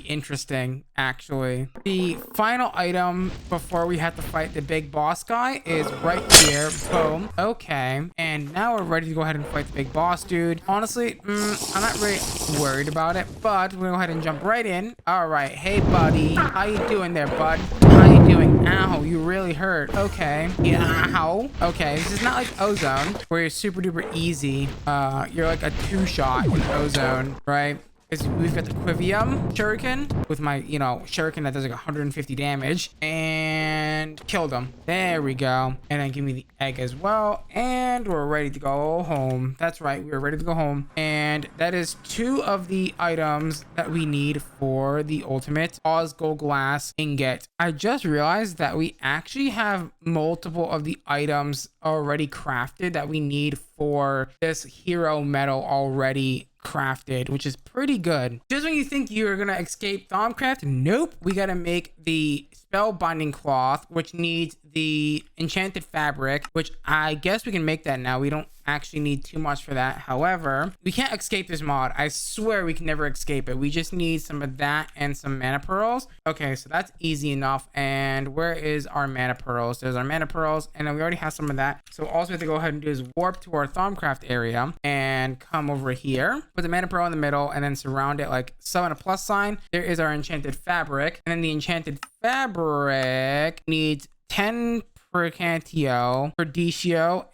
interesting, actually. The final item before we have to fight the big boss guy is right here. Boom. Okay, and now we're ready to go ahead and fight the big boss dude. Honestly, I'm not really worried about it, but we're gonna go ahead and jump right in. All right, hey buddy, how you doing there, bud? How you doing? Ow, you really hurt. Okay, yeah, ow. Okay, this is not like Ozone where you're super duper easy. You're like a 2-shot in Ozone, right? We've got the Quivium Shuriken with my, Shuriken that does like 150 damage, and killed him. There we go. And then give me the egg as well, and we're ready to go home. That's right, we're ready to go home. And that is 2 of the items that we need for the ultimate Osgold Glass ingot. I just realized that we actually have multiple of the items already crafted that we need for this hero metal already crafted, which is pretty good. Just when you think you're gonna escape Thaumcraft, nope, we gotta make the spellbinding cloth, which needs the enchanted fabric, which I guess we can make that now. We don't actually need too much for that. However, we can't escape this mod. I swear we can never escape it. We just need some of that and some mana pearls. Okay, so that's easy enough. And where is our mana pearls? There's our mana pearls, and then we already have some of that. So all we have to go ahead and do is warp to our Thaumcraft area and come over here, put the mana pearl in the middle, and then surround it like so in a plus sign. There is our enchanted fabric, and then the enchanted fabric needs 10 Perdicio,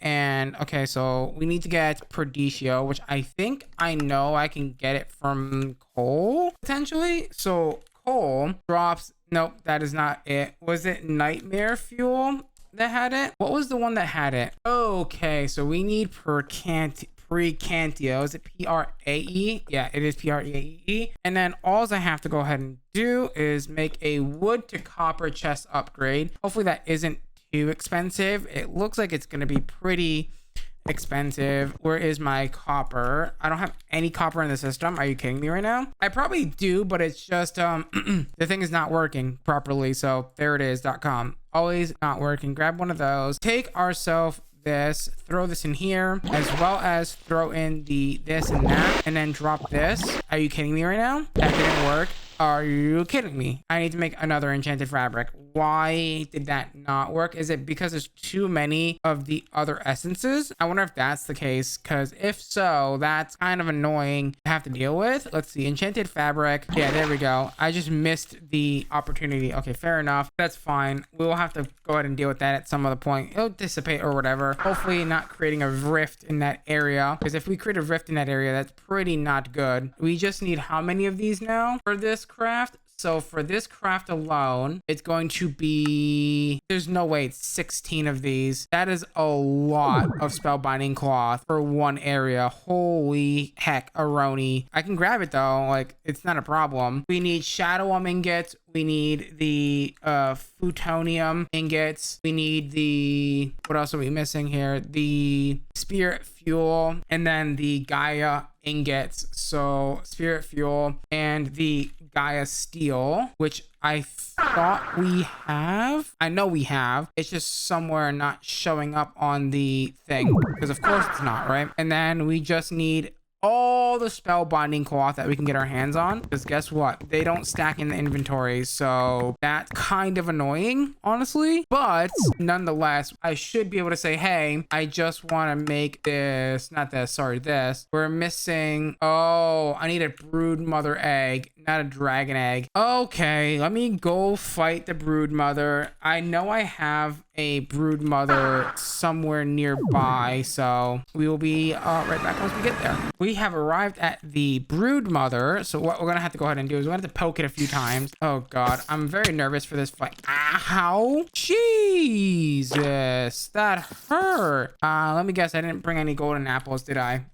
and okay, so we need to get Perdicio, which I think I know I can get it from coal potentially. So coal drops, nope, that is not it. Was it nightmare fuel that had it? What was the one that had it? Okay, so we need Precantia. Is it Prae? Yeah, it is Prae. And then all I have to go ahead and do is make a wood to copper chest upgrade. Hopefully that isn't too expensive. It looks like it's going to be pretty expensive. Where is my copper? I don't have any copper in the system. Are you kidding me right now? I probably do, but it's just the thing is not working properly. So there it is, .com. Always not working. Grab one of those. Take ourselves this, throw this in here, as well as throw in the this and that, and then drop this. Are you kidding me right now? That didn't work. Are you kidding me? I need to make another enchanted fabric. Why did that not work? Is it because there's too many of the other essences? I wonder if that's the case, because if so, that's kind of annoying to have to deal with. Let's see, enchanted fabric. Yeah, there we go. I just missed the opportunity. Okay, fair enough. That's fine. We will have to go ahead and deal with that at some other point. It'll dissipate or whatever. Hopefully not creating a rift in that area, because if we create a rift in that area, that's pretty not good. We just need how many of these now for this craft? So for this craft alone, it's going to be, there's no way it's 16 of these. That is a lot of spellbinding cloth for one area. Holy heck, Aroni. I can grab it though, like it's not a problem. We need shadow ingots. We need the plutonium ingots. We need the, what else are we missing here? The spirit fuel, and then the Gaia ingots. So spirit fuel and the Gaia steel, which I thought we have. I know we have. It's just somewhere not showing up on the thing, because of course it's not, right? And then we just need all the spell binding cloth that we can get our hands on, because guess what, they don't stack in the inventory, so that's kind of annoying, honestly. But nonetheless, I should be able to say, hey, I just want to make this, not this, sorry, this. We're missing, oh, I need a brood mother egg, not a dragon egg. Okay, let me go fight the brood mother. I know I have a brood mother somewhere nearby, so we will be right back once we get there. We have arrived at the brood mother, so what we're gonna have to go ahead and do is we're gonna have to poke it a few times. Oh god, I'm very nervous for this fight. Ow! Jesus, that hurt. Let me guess, I didn't bring any golden apples, did I?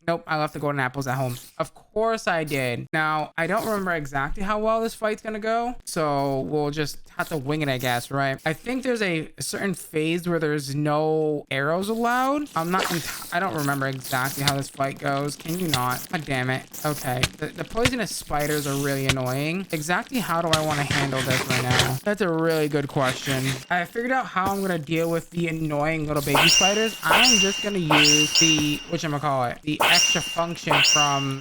Nope, I left the golden apples at home. Of course I did. Now, I don't remember exactly how well this fight's gonna go, so we'll just have to wing it, I guess, right? I think there's a certain phase where there's no arrows allowed. I don't remember exactly how this fight goes. Can you not? God damn it. Okay, the poisonous spiders are really annoying. Exactly how do I want to handle this right now? That's a really good question. I figured out how I'm gonna deal with the annoying little baby spiders. I'm just gonna use the, whatchamacallit, the extra function from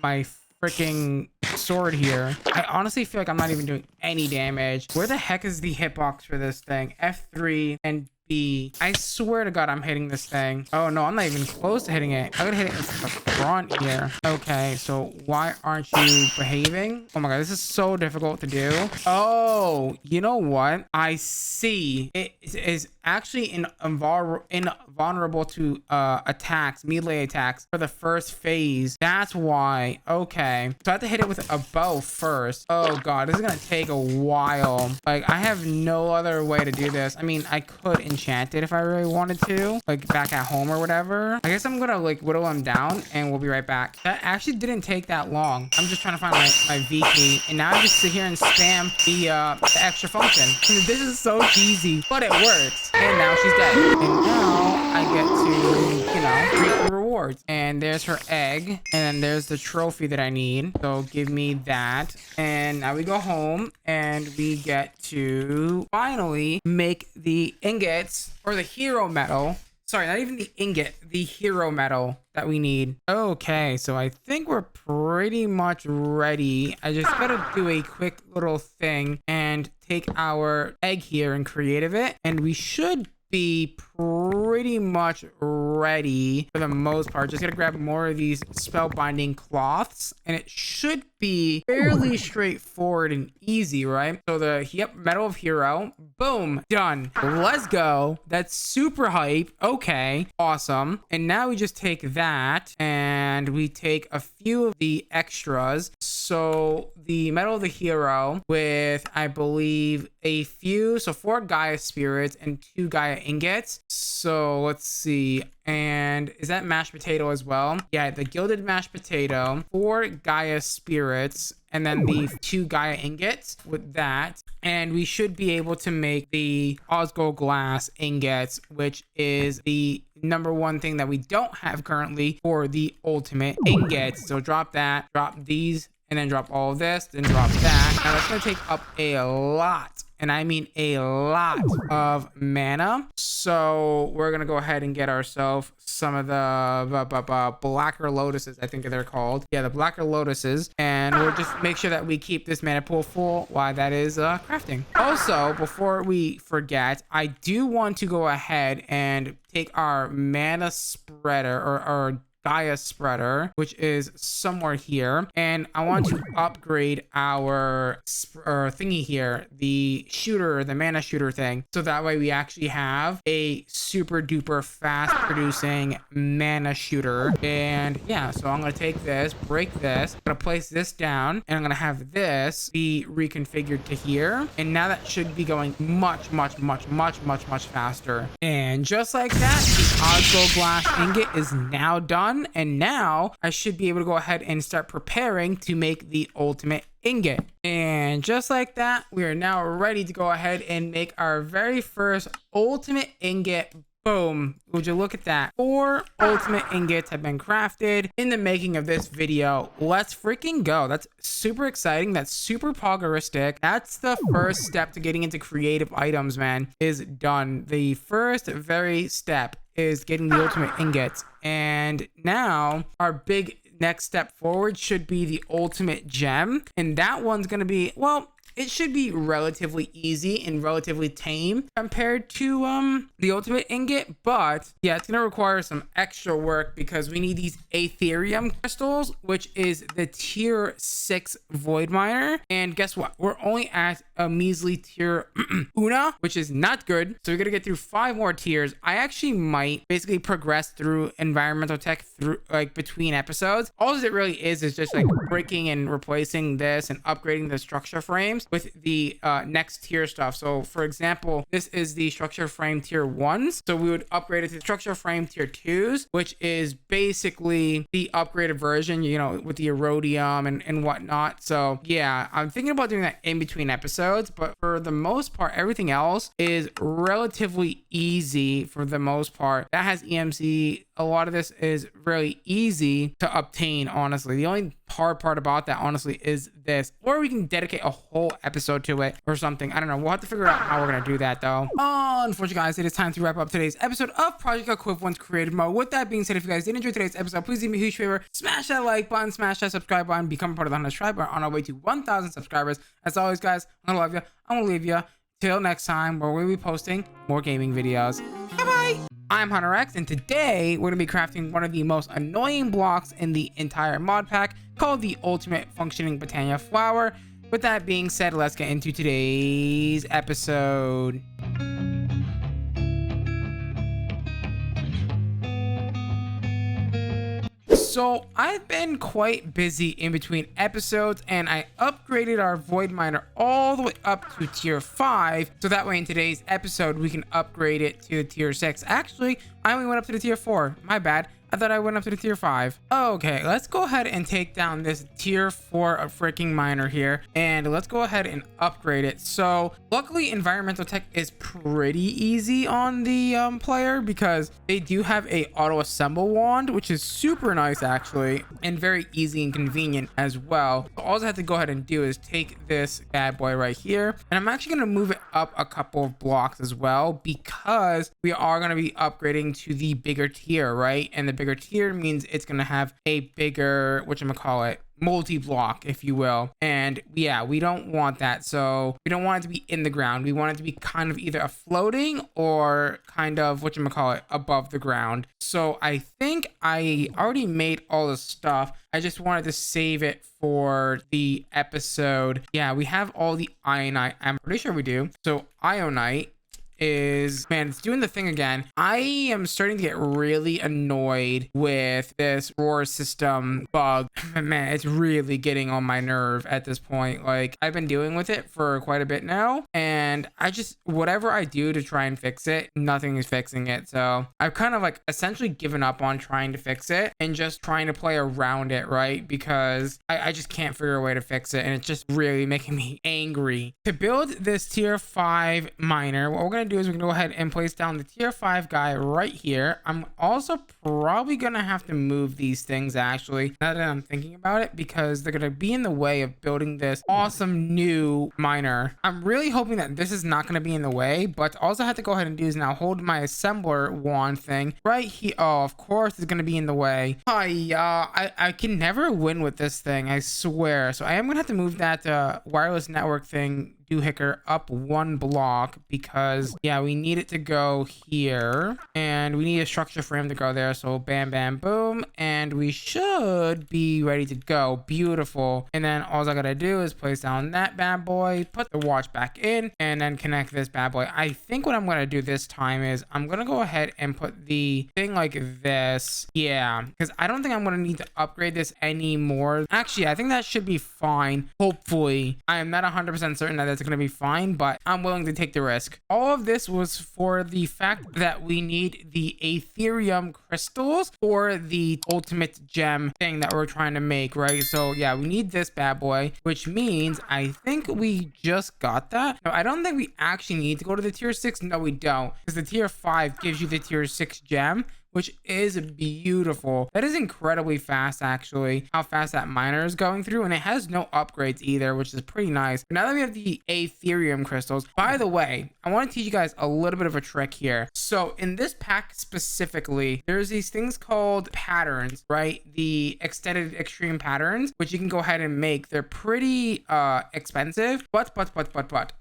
my freaking sword here. I honestly feel like I'm not even doing any damage. Where the heck is the hitbox for this thing? F3 and B. I swear to god I'm hitting this thing. Oh no, I'm not even close to hitting it. I gotta hit it in the front here. Okay, so why aren't you behaving? Oh my god, this is so difficult to do. Oh, you know what? I see. It is actually invulnerable to attacks, melee attacks for the first phase. That's why. Okay, so I have to hit it with a bow first. Oh god, this is gonna take a while. Like, I have no other way to do this. I mean, I could enchant it if I really wanted to, like back at home or whatever. I guess I'm gonna like whittle them down and we'll be right back. That actually didn't take that long. I'm just trying to find my V key, and now I just sit here and spam the extra function. This is so cheesy, but it works. And now she's dead. And now I get to, you know, reap the rewards. And there's her egg, and then there's the trophy that I need. So give me that. And now we go home and we get to finally make the ingots, or the hero metal. Sorry, not even the ingot, the hero metal that we need. Okay, so I think we're pretty much ready. I just gotta do a quick little thing and take our egg here and creative it, and we should be pretty much ready for the most part. Just gotta grab more of these spellbinding cloths, and it should be fairly straightforward and easy, right? So the metal of hero, boom, done. Let's go. That's super hype. Okay, awesome. And now we just take that and we take a few of the extras. So the metal of the hero with, I believe, a few, so 4 Gaia spirits and 2 Gaia ingots. So let's see. And is that mashed potato as well? Yeah, the gilded mashed potato, 4 Gaia spirits, and then the 2 Gaia ingots with that. And we should be able to make the Osgo glass ingots, which is the number one thing that we don't have currently for the ultimate ingots. So drop that, drop these, and then drop all of this, then drop that. Now that's gonna take up a lot, and I mean a lot of mana. So we're gonna go ahead and get ourselves some of the blacker lotuses, I think they're called. Yeah, the blacker lotuses, and we'll just make sure that we keep this mana pool full while that is crafting. Also, before we forget, I do want to go ahead and take our mana spreader or Gaia spreader, which is somewhere here, and I want to upgrade our thingy here, the shooter, the mana shooter thing, so that way we actually have a super duper fast producing mana shooter. And yeah, so I'm gonna take this, break this, I'm gonna place this down, and I'm gonna have this be reconfigured to here, and now that should be going much faster. And just like that, the Osgo glass ingot is now done. And now I should be able to go ahead and start preparing to make the ultimate ingot. And just like that, we are now ready to go ahead and make our very first ultimate ingot. Boom. Would you look at that? 4 ultimate ingots have been crafted in the making of this video. Let's freaking go. That's super exciting. That's super pogoristic. That's the first step to getting into creative items, man, is done. The first very step is getting the ultimate ingots. And now our big next step forward should be the ultimate gem. And that one's going to be, well, it should be relatively easy and relatively tame compared to the ultimate ingot, but yeah, it's gonna require some extra work because we need these Aetherium crystals, which is the tier 6 void miner. And guess what? We're only at a measly tier una, which is not good. So we're gonna get through 5 more tiers. I actually might basically progress through environmental tech through like between episodes. All it really is just like breaking and replacing this and upgrading the structure frames with the next tier stuff. So for example, this is the structure frame tier 1s, so we would upgrade it to structure frame tier 2s, which is basically the upgraded version, you know, with the erodium and whatnot. So yeah, I'm thinking about doing that in between episodes, but for the most part, everything else is relatively easy. For the most part, that has EMC. A lot of this is really easy to obtain, honestly. The only hard part about that, honestly, is this. Or we can dedicate a whole episode to it or something. I don't know. We'll have to figure out how we're going to do that, though. Unfortunately, guys, it is time to wrap up today's episode of Project Equivalence Creative Mode. With that being said, if you guys did enjoy today's episode, please do me a huge favor. Smash that like button, smash that subscribe button, become a part of the HunterX tribe. We're on our way to 1,000 subscribers. As always, guys, I'm going to love you. I'm going to leave you. Till next time, where we'll be posting more gaming videos. Bye-bye! I'm HunterX, and today we're going to be crafting one of the most annoying blocks in the entire mod pack, called the Ultimate Functioning Botania Flower. With that being said, let's get into today's episode. So I've been quite busy in between episodes, and I upgraded our void miner all the way up to tier 5, so that way in today's episode we can upgrade it to tier 6. Actually, I only went up to the tier 4. My bad. I thought I went up to the tier 5. Okay, let's go ahead and take down this tier 4 freaking miner here, and let's go ahead and upgrade it. So luckily, environmental tech is pretty easy on the player, because they do have a auto assemble wand, which is super nice actually, and very easy and convenient as well. So all I have to go ahead and do is take this bad boy right here, and I'm actually going to move it up a couple of blocks as well, because we are going to be upgrading to the bigger tier, right? And the bigger tier means it's going to have a bigger, whatchamacallit, multi-block, if you will. And yeah, we don't want that. So we don't want it to be in the ground. We want it to be kind of either a floating or kind of whatchamacallit, above the ground. So I think I already made all the stuff. I just wanted to save it for the episode. Yeah, we have all the ionite. I'm pretty sure we do. So ionite is, man, it's doing the thing again. I am starting to get really annoyed with this roar system bug. Man, it's really getting on my nerve at this point. Like, I've been dealing with it for quite a bit now, and I just, whatever I do to try and fix it, nothing is fixing it. So I've kind of like essentially given up on trying to fix it and just trying to play around it, right? Because I just can't figure a way to fix it, and it's just really making me angry. To build this tier 5 miner, what we're going to do is we're going to go ahead and place down the tier 5 guy right here. I'm also probably going to have to move these things actually, now that I'm thinking about it, because they're going to be in the way of building this awesome new miner. I'm really hoping that this is not going to be in the way, but also I have to go ahead and do is now hold my assembler wand thing right here. Oh, of course it's going to be in the way. I can never win with this thing, I swear. So I am going to have to move that wireless network thing doohickey up 1 block, because yeah, we need it to go here and we need a structure for him to go there. So bam, bam, boom, and we should be ready to go. Beautiful. And then all I gotta do is place down that bad boy, put the watch back in, and then connect this bad boy. I think what I'm gonna do this time is I'm gonna go ahead and put the thing like this. Yeah, because I don't think I'm gonna need to upgrade this anymore. Actually, I think that should be fine. Hopefully. I am not 100% certain that it's going to be fine, but I'm willing to take the risk. All of this was for the fact that we need the Ethereum crystals for the ultimate gem thing that we're trying to make, right? So yeah, we need this bad boy, which means I think we just got that. No, I don't think we actually need to go to the tier 6. No, we don't, because the tier 5 gives you the tier 6 gem, which is beautiful. That is incredibly fast, actually, how fast that miner is going through, and it has no upgrades either, which is pretty nice. Now that we have the Ethereum crystals, by the way, I want to teach you guys a little bit of a trick here. So in this pack specifically, there's these things called patterns, right? The extended extreme patterns, which you can go ahead and make. They're pretty expensive, but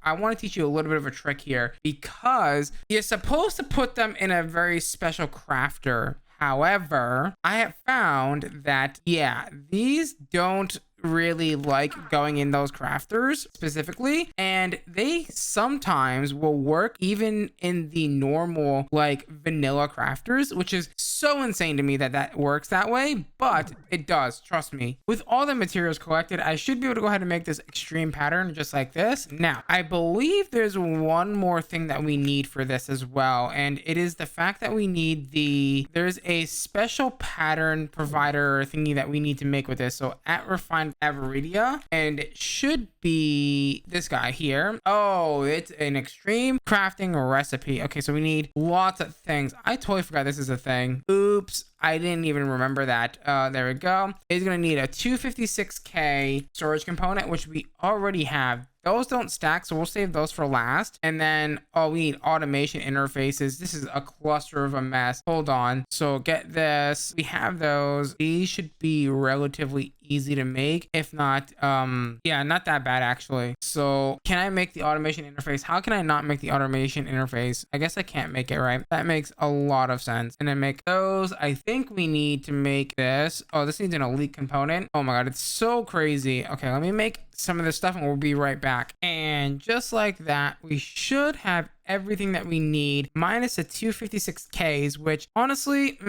I want to teach you a little bit of a trick here, because you're supposed to put them in a very special crafter. However, I have found that, yeah, these don't really like going in those crafters specifically, and they sometimes will work even in the normal like vanilla crafters, which is so insane to me that that works that way, but it does. Trust me. With all the materials collected, I should be able to go ahead and make this extreme pattern just like this. Now, I believe there's one more thing that we need for this as well, and it is the fact that we need there's a special pattern provider thingy that we need to make with this. So at Refined Avaridia, and it should be this guy here. Oh, it's an extreme crafting recipe. Okay, so we need lots of things. I totally forgot this is a thing. Oops, I didn't even remember that. There we go. It's gonna need a 256k storage component, which we already have. Those don't stack, so we'll save those for last. And then, oh, we need automation interfaces. This is a cluster of a mess. Hold on. So get this. We have those. These should be relatively easy to make. If not, yeah, not that bad actually. So can I make the automation interface? How can I not make the automation interface? I guess I can't make it, right? That makes a lot of sense. And then make those. I think we need to make this. Oh, this needs an elite component. Oh my God, it's so crazy. Okay, let me make some of this stuff and we'll be right back. And just like that, we should have everything that we need minus the 256Ks, which honestly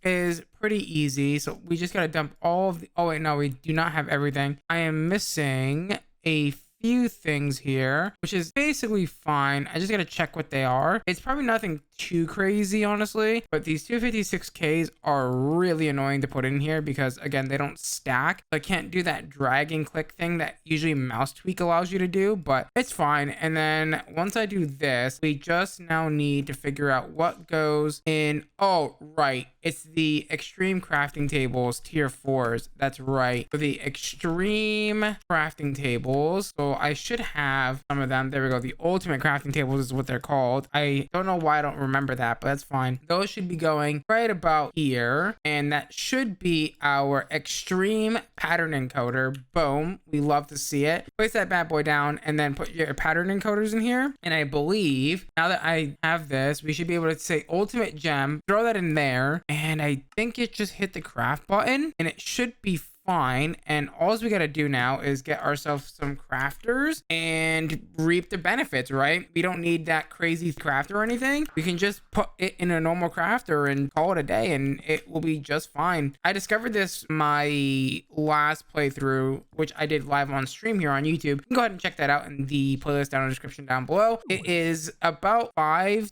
is pretty easy. So we just got to dump all of the, oh wait, no, we do not have everything. I am missing a few things here, which is basically fine. I just got to check what they are. It's probably nothing too crazy, honestly, but these 256Ks are really annoying to put in here because again, they don't stack. I can't do that drag and click thing that usually mouse tweak allows you to do, but it's fine. And then once I do this, we just now need to figure out what goes in. Oh, right. It's the extreme crafting tables, tier 4s. That's right. So the extreme crafting tables. So I should have some of them. There we go. The ultimate crafting tables is what they're called. I don't know why I don't remember that, but that's fine. Those should be going right about here. And that should be our extreme pattern encoder. Boom. We love to see it. Place that bad boy down and then put your pattern encoders in here. And I believe now that I have this, we should be able to say ultimate gem, throw that in there. And I think it just hit the craft button and it should be fine. And all we got to do now is get ourselves some crafters and reap the benefits, right? We don't need that crazy crafter or anything. We can just put it in a normal crafter and call it a day, and it will be just fine. I discovered this my last playthrough, which I did live on stream here on YouTube. You can go ahead and check that out in the playlist down in the description down below. It is about 3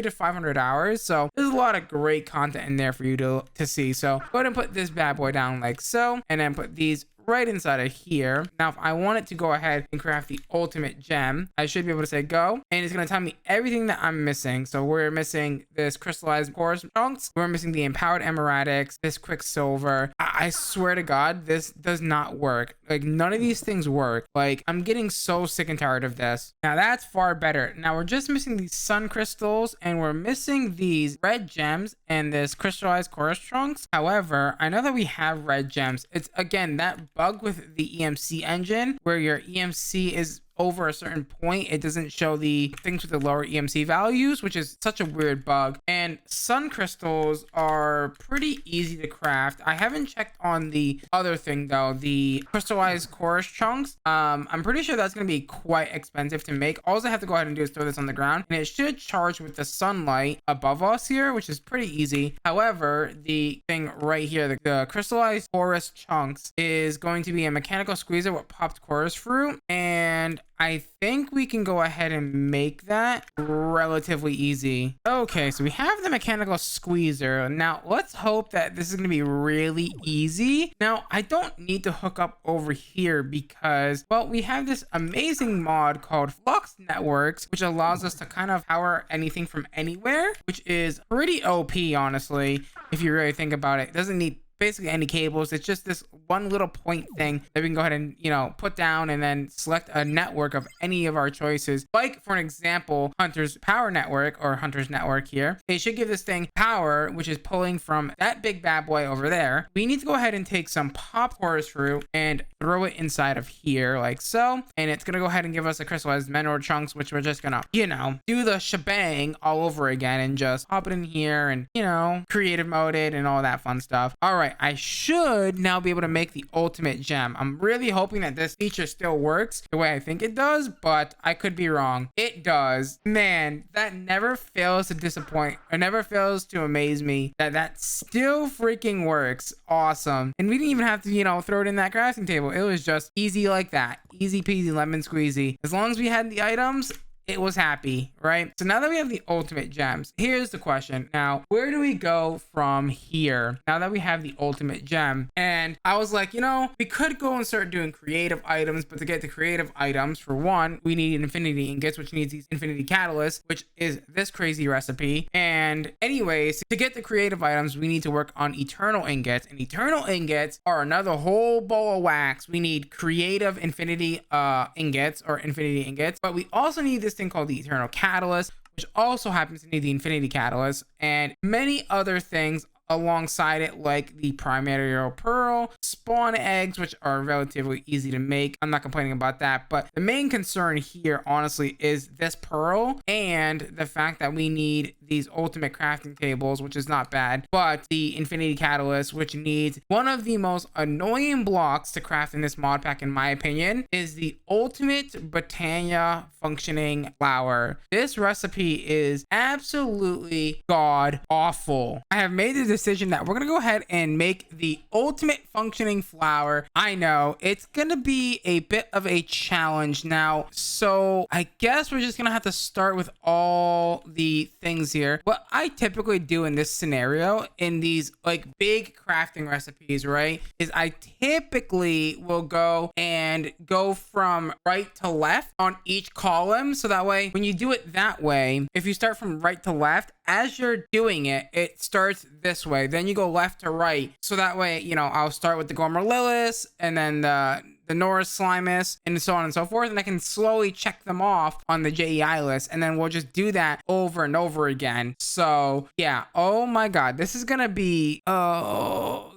to 500 hours, so there's a lot of great content in there for you to see. So go ahead and put this bad boy down like so, and then put these right inside of here. Now, if I wanted to go ahead and craft the ultimate gem, I should be able to say go, and it's going to tell me everything that I'm missing. So we're missing this crystallized chorus chunks, we're missing the empowered emeratics, this quicksilver. I swear to God, this does not work. Like, none of these things work. Like, I'm getting so sick and tired of this. Now, that's far better. Now, we're just missing these sun crystals, and we're missing these red gems and this crystallized chorus trunks. However, I know that we have red gems. It's, again, that bug with the EMC engine where your EMC is over a certain point, it doesn't show the things with the lower EMC values, which is such a weird bug. And sun crystals are pretty easy to craft. I haven't checked on the other thing though, the crystallized chorus chunks. I'm pretty sure that's going to be quite expensive to make. All I have to go ahead and do is throw this on the ground, and it should charge with the sunlight above us here, which is pretty easy. However, the thing right here, the crystallized chorus chunks, is going to be a mechanical squeezer with popped chorus fruit, and I think we can go ahead and make that relatively easy. Okay, so we have the mechanical squeezer. Now, let's hope that this is going to be really easy. Now, I don't need to hook up over here because, well, we have this amazing mod called Flux Networks, which allows us to kind of power anything from anywhere, which is pretty OP, honestly, if you really think about it. It doesn't need basically any cables. It's just this one little point thing that we can go ahead and, you know, put down and then select a network of any of our choices. Like, for an example, Hunter's power network, or Hunter's network here. They should give this thing power, which is pulling from that big bad boy over there. We need to go ahead and take some pop chorus fruit and throw it inside of here like so. And it's gonna go ahead and give us a crystallized mineral chunks, which we're just gonna, you know, do the shebang all over again and just pop it in here and, you know, creative mode it and all that fun stuff. All right, I should now be able to make the ultimate gem. I'm really hoping that this feature still works the way I think it does, but I could be wrong. It does. Man, that never fails to disappoint, or never fails to amaze me that still freaking works. Awesome. And we didn't even have to, you know, throw it in that crafting table. It was just easy like that. Easy peasy lemon squeezy. As long as we had the items, it was happy, right? So now that we have the ultimate gems, here's the question. Now, where do we go from here now that we have the ultimate gem? And I was like, you know, we could go and start doing creative items, but to get the creative items, for one, we need infinity ingots, which needs these infinity catalysts, which is this crazy recipe. And anyways, to get the creative items, we need to work on eternal ingots, and eternal ingots are another whole bowl of wax. We need creative infinity ingots, or infinity ingots, but we also need this thing called the eternal catalyst, which also happens to need the infinity catalyst, and many other things alongside it, like the primary pearl, spawn eggs, which are relatively easy to make. I'm not complaining about that, but the main concern here, honestly, is this pearl and the fact that we need these ultimate crafting tables, which is not bad, but the infinity catalyst, which needs one of the most annoying blocks to craft in this mod pack, in my opinion, is the ultimate Botania functioning flower. This recipe is absolutely god awful. I have made the decision that we're gonna go ahead and make the ultimate functioning flower. I know it's gonna be a bit of a challenge now, so I guess we're just gonna have to start with all the things here. What I typically do in this scenario, in these like big crafting recipes, right, is I typically will go from right to left on each column, so that way when you do it that way, if you start from right to left, as you're doing it, it starts this way, then you go left to right, so that way, you know, I'll start with the Gormorlillis and then the Norris Slimus and so on and so forth, and I can slowly check them off on the JEI list, and then we'll just do that over and over again. So yeah, oh my god, this is gonna be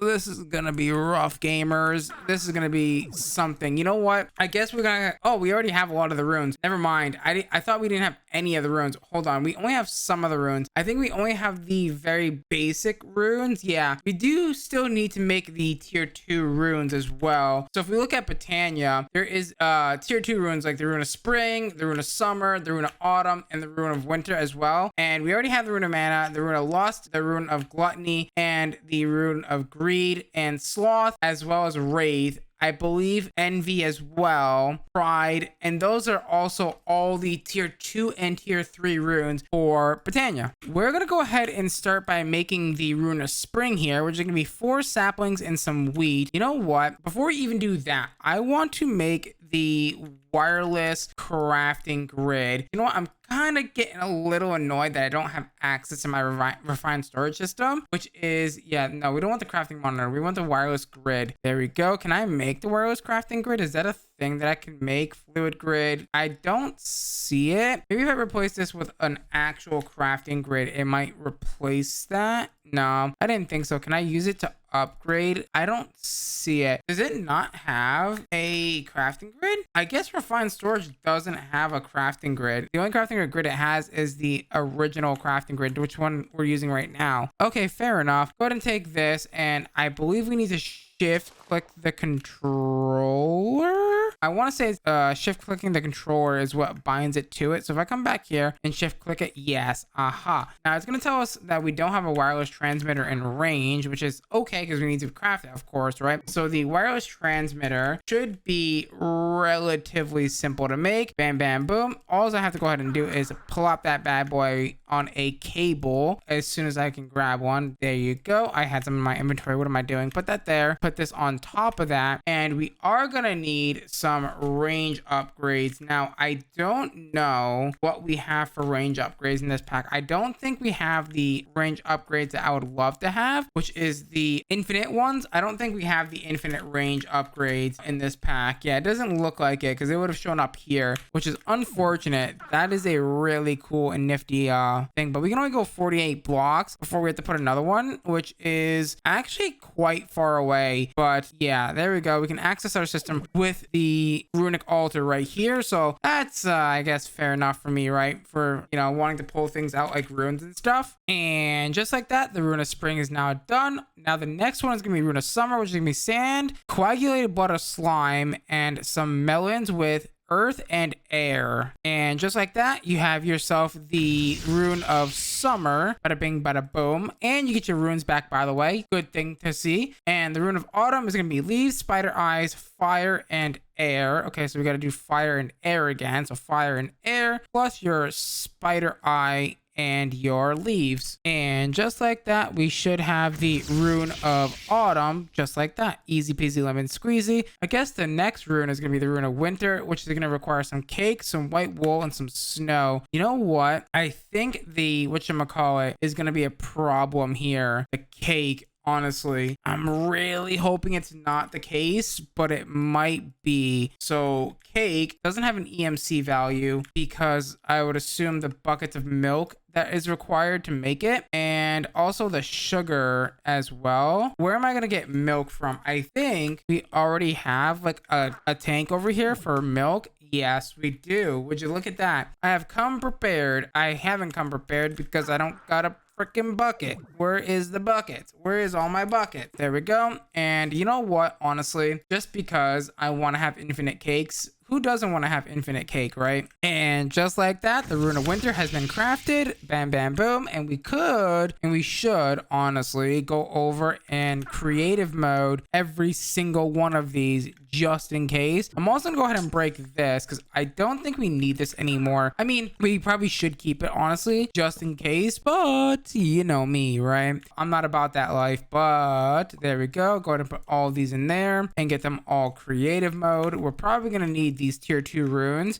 this is gonna be rough, gamers. This is gonna be something. You know what? I guess we're gonna, oh, we already have a lot of the runes. Never mind. I thought we didn't have any of the runes. Hold on, we only have some of the runes. I think we only have the very basic runes. Yeah, we do still need to make the tier 2 runes as well. So if we look at Botania, there is tier 2 runes like the rune of spring, the rune of summer, the rune of autumn, and the rune of winter as well. And we already have the rune of mana, the rune of lust, the rune of gluttony, and the rune of greed and sloth, as well as wraith. I believe envy as well, pride, and those are also all the tier 2 and tier 3 runes for Botania. We're gonna go ahead and start by making the rune of spring here, which is gonna be 4 saplings and some wheat. You know what? Before we even do that, I want to make the wireless crafting grid. You know what? I'm kind of getting a little annoyed that I don't have access to my refined storage system, which is, yeah, no, we don't want the crafting monitor. We want the wireless grid. There we go. Can I make the wireless crafting grid? Is that a thing that I can make? Fluid grid? I don't see it. Maybe if I replace this with an actual crafting grid, it might replace that. No, I didn't think so. Can I use it to upgrade? I don't see it. Does it not have a crafting grid? I guess refined storage doesn't have a crafting grid. The only crafting grid it has is the original crafting grid, which one we're using right now. Okay, fair enough. Go ahead and take this, and I believe we need to shift click the controller. I want to say shift clicking the controller is what binds it to it. So if I come back here and shift click it, yes, aha. Now it's going to tell us that we don't have a wireless transmitter in range, which is okay because we need to craft it, of course, right? So the wireless transmitter should be relatively simple to make. Bam, bam, boom. All I have to go ahead and do is plop that bad boy on a cable as soon as I can grab one. There you go. I had some in my inventory. What am I doing? Put that there. Put this on top of that, and we are gonna need some range upgrades. Now I don't know what we have for range upgrades in this pack. I don't think we have the range upgrades that I would love to have, which is the infinite ones. I don't think we have the infinite range upgrades in this pack. Yeah, it doesn't look like it because it would have shown up here, which is unfortunate. That is a really cool and nifty thing, but we can only go 48 blocks before we have to put another one, which is actually quite far away. But yeah, there we go. We can access our system with the runic altar right here. So that's I guess fair enough for me, right? For, you know, wanting to pull things out like runes and stuff. And just like that, the rune of spring is now done. Now the next one is gonna be rune of summer, which is gonna be sand, coagulated blood of slime, and some melons with earth and air. And just like that, you have yourself the rune of summer. Bada bing, bada boom. And you get your runes back, by the way. Good thing to see. And the rune of autumn is going to be leaves, spider eyes, fire, and air. Okay, so we got to do fire and air again. So fire and air plus your spider eye and your leaves. And just like that, we should have the rune of autumn, just like that. Easy peasy lemon squeezy. I guess the next rune is gonna be the rune of winter, which is gonna require some cake, some white wool, and some snow. You know what? I think the whatchamacallit is gonna be a problem here. The cake. Honestly, I'm really hoping it's not the case, but it might be. So cake doesn't have an EMC value because I would assume the buckets of milk that is required to make it, and also the sugar as well. Where am I gonna get milk from? I think we already have like a tank over here for milk. Yes, we do. Would you look at that? I have come prepared. I haven't come prepared because I don't got a freaking bucket. Where is the bucket? Where is all my bucket? There we go. And you know what? Honestly, just because I want to have infinite cakes, who doesn't want to have infinite cake, right? And just like that, the rune of winter has been crafted. Bam, bam, boom. And we could, and we should, honestly, go over and creative mode every single one of these just in case. I'm also gonna go ahead and break this because I don't think we need this anymore. I mean, we probably should keep it, honestly, just in case, but you know me, right? I'm not about that life, but there we go. Go ahead and put all these in there and get them all creative mode. We're probably gonna need these tier 2 runes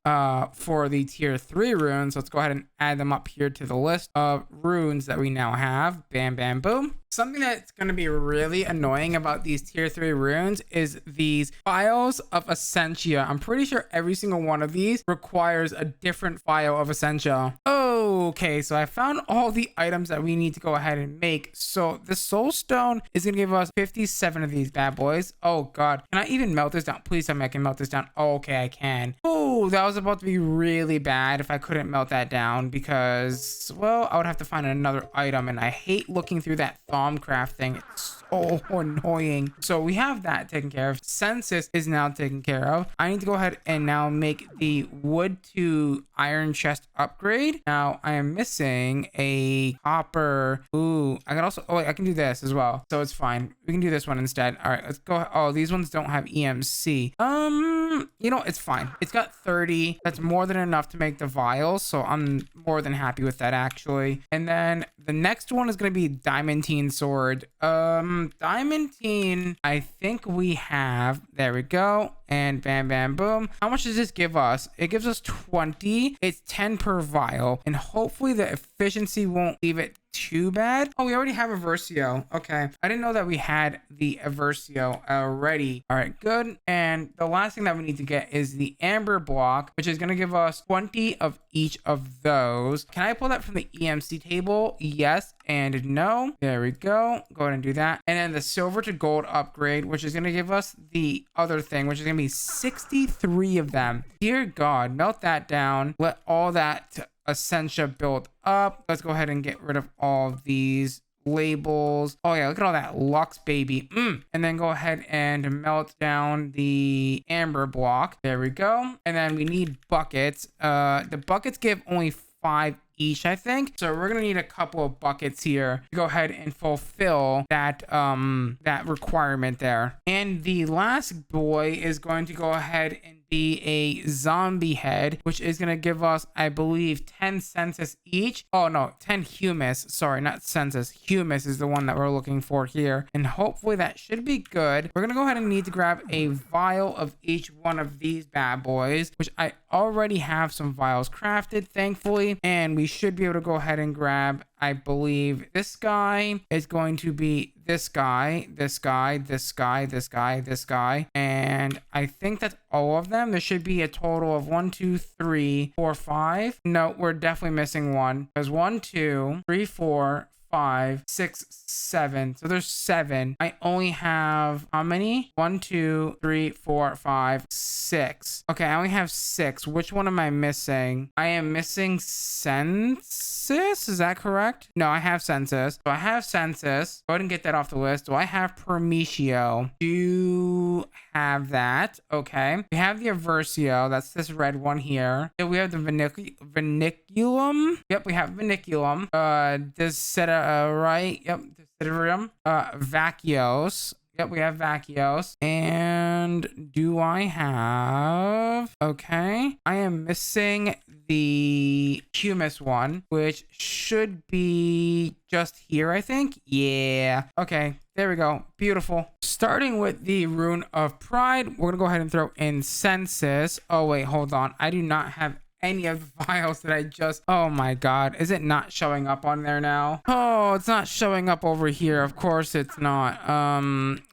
for the tier 3 runes. Let's go ahead and add them up here to the list of runes that we now have. Bam, bam, boom. Something that's going to be really annoying about these tier 3 runes is these files of Essentia. I'm pretty sure every single one of these requires a different file of Essentia. Okay, so I found all the items that we need to go ahead and make. So the soul stone is going to give us 57 of these bad boys. Oh god, can I even melt this down? Please tell me I can melt this down. Okay, I can. Oh, that was about to be really bad if I couldn't melt that down, because, well, I would have to find another item, and I hate looking through that Thaumcraft thing. It's so annoying. So we have that taken care of. Census is now taken care of. I need to go ahead and now make the wood to iron chest upgrade. Now I am missing a copper. Ooh, I can also, oh wait, I can do this as well, so it's fine. We can do this one instead. All right, let's go. Oh, these ones don't have EMC. You know, it's fine. It's got 30. That's more than enough to make the vials, so I'm more than happy with that actually. And then the next one is going to be Diamantine sword. Diamantine, I think we have, there we go, and bam bam boom. How much does this give us? It gives us 20. It's 10 per vial, and hopefully the efficiency won't leave it too bad. Oh, we already have a Versio. Okay, I didn't know that we had the Versio already. All right, good. And the last thing that we need to get is the amber block, which is going to give us 20 of each of those. Can I pull that from the EMC table? Yes and no. There we go. Go ahead and do that. And then the silver to gold upgrade, which is going to give us the other thing, which is going to be 63 of them. Dear God, melt that down. Let all that Essentia build up. Let's go ahead and get rid of all of these labels. Oh yeah, look at all that Lux, baby. And then go ahead and melt down the amber block. There we go. And then we need buckets. The buckets give only 5 each, I think, so we're gonna need a couple of buckets here to go ahead and fulfill that that requirement there. And the last boy is going to go ahead and be a zombie head, which is going to give us, I believe, 10 census each. Oh no, 10 humus. Sorry, not census. Humus is the one that we're looking for here, and hopefully that should be good. We're going to go ahead and need to grab a vial of each one of these bad boys, which I already have some vials crafted, thankfully, and we should be able to go ahead and grab, I believe this guy is going to be this guy, this guy, this guy, this guy, this guy. And I think that's all of them. There should be a total of 1, 2, 3, 4, 5. No, we're definitely missing one. There's 1, 2, 3, 4, 5, 6, 7. So there's 7. I only have how many? 1, 2, 3, 4, 5, 6. Okay, I only have 6. Which one am I missing? I am missing census. Is that correct? No, I have census. So I have census. Go ahead and get that off the list. Do I have Prometio? Do have that. Okay. We have the Versio. That's this red one here. Yeah, we have the Viniculum. Yep, we have Viniculum. Right. Yep. Desiderium. Vacuos. Yep, we have Vacuos. And do I have... Okay. I am missing the humus one, which should be just here, I think. Yeah. Okay. There we go. Beautiful. Starting with the Rune of Pride, we're going to go ahead and throw in Census. Oh, wait. Hold on. I do not have any of the files that I just... Oh my god. Is it not showing up on there now? Oh, it's not showing up over here. Of course it's not.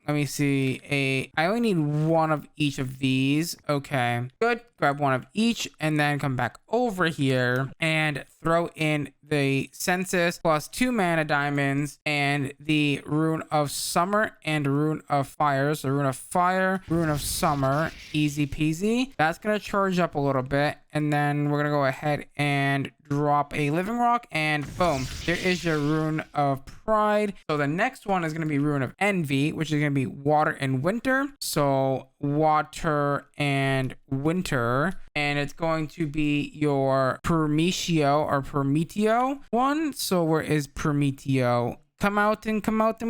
Let me see. I only need one of each of these. Okay. Good. Grab one of each and then come back over here and throw in the census plus 2 mana diamonds and the Rune of Summer and Rune of Fire. So Rune of Fire, Rune of Summer, easy peasy. That's going to charge up a little bit. And then we're going to go ahead and drop a living rock and boom, there is your Rune of Pride. So the next one is going to be Rune of Envy, which is going to be water and winter. So water and winter, and it's going to be your Prometio or Prometio one. So where is Prometio? Come out and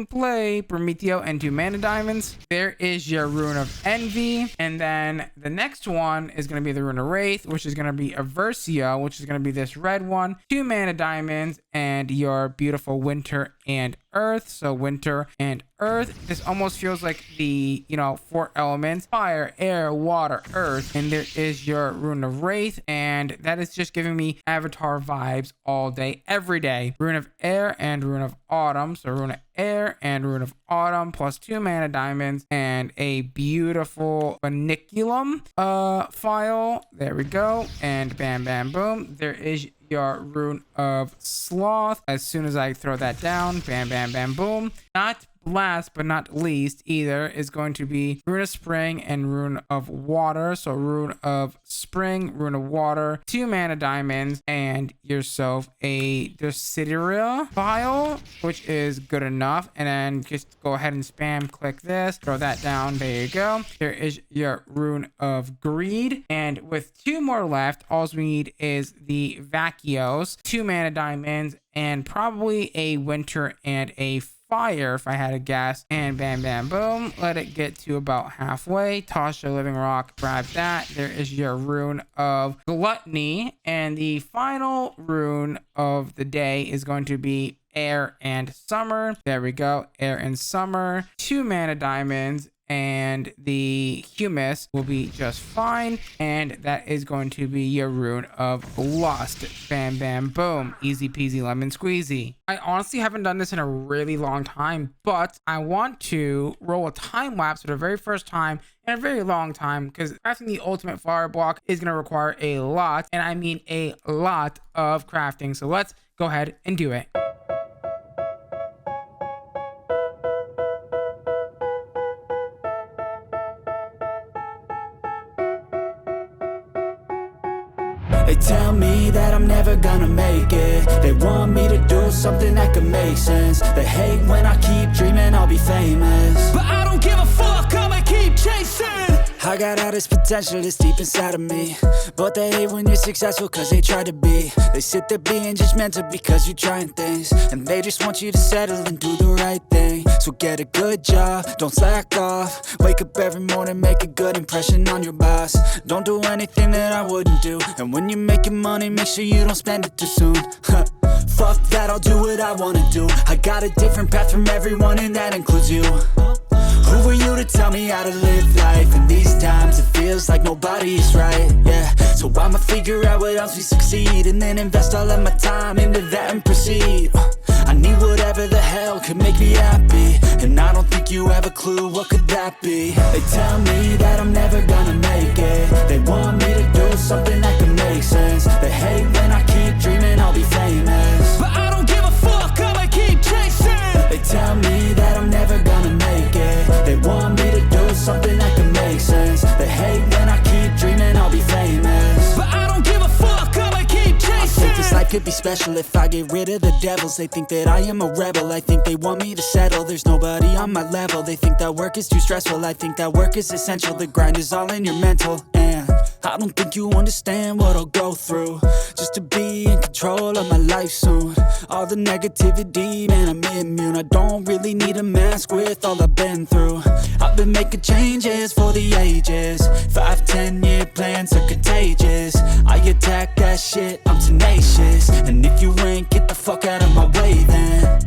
play. Prometio and 2 mana diamonds. There is your Rune of Envy. And then the next one is going to be the Rune of Wraith, which is going to be a Versio, which is going to be this red one. 2 mana diamonds and your beautiful Winter and Earth. So Winter and earth. This almost feels like the, you know, 4 elements: fire, air, water, earth. And there is your Rune of Wraith, and that is just giving me Avatar vibes all day, every day. Rune of Air and Rune of Autumn. So Rune of Air and Rune of Autumn plus 2 mana diamonds and a beautiful Mythical file. There we go. And bam, bam, boom. There is your Rune of Sloth. As soon as I throw that down, bam, bam, bam, boom. Not last but not least either is going to be Rune of Spring and Rune of Water. So Rune of Spring, Rune of Water, 2 mana diamonds, and yourself a Deciduria file, which is good enough. And then just go ahead and spam click this, throw that down. There you go. There is your Rune of Greed, and with 2 more left, all we need is the Vacuos, 2 mana diamonds, and probably a Winter and a Fire if I had to guess. And bam, bam, boom. Let it get to about halfway. Toss your Living Rock, grab that. There is your Rune of Gluttony, and the final rune of the day is going to be Air and Summer. There we go. Air and Summer, 2 mana diamonds, and the Humus will be just fine. And that is going to be your Rune of Lust. Bam, bam, boom. Easy peasy lemon squeezy. I honestly haven't done this in a really long time, but I want to roll a time lapse for the very first time in a very long time, because crafting the ultimate flower block is going to require a lot, and I mean a lot of crafting. So let's go ahead and do it. They tell me that I'm never gonna make it. They want me to do something that could make sense. They hate when I keep dreaming I'll be famous, but I don't give a fuck, I'ma keep chasing. I got all this potential that's deep inside of me, but they hate when you're successful cause they try to be. They sit there being judgmental because you're trying things, and they just want you to settle and do the right thing. So get a good job, don't slack off. Wake up every morning, make a good impression on your boss. Don't do anything that I wouldn't do, and when you're making money, make sure you don't spend it too soon. Fuck that, I'll do what I wanna do. I got a different path from everyone, and that includes you. Who are you to tell me how to live life? In these times it feels like nobody is right, yeah. So I'ma figure out what else we succeed, and then invest all of my time into that and proceed. I need whatever the hell could make me happy, and I don't think you have a clue what could that be. They tell me that I'm never gonna make it. They want me to do something that could make sense. They hate when I keep dreaming I'll be famous, but I don't give a fuck, I'ma keep chasing. They tell me that I'm never gonna make it. They want me to do something that could make sense. They hate when I keep dreaming I'll be famous, but I don't give a fuck, I'ma keep chasing. I think this life could be special if I get rid of the devils. They think that I am a rebel, I think they want me to settle. There's nobody on my level. They think that work is too stressful, I think that work is essential. The grind is all in your mental, and I don't think you understand what I'll go through just to be in control of my life soon. All the negativity, man, I'm immune. I don't really need a mask with all I've been through. I've been making changes for the ages. 5-10 year plans are contagious. I attack that shit, I'm tenacious. And if you ain't, get the fuck out of my way then.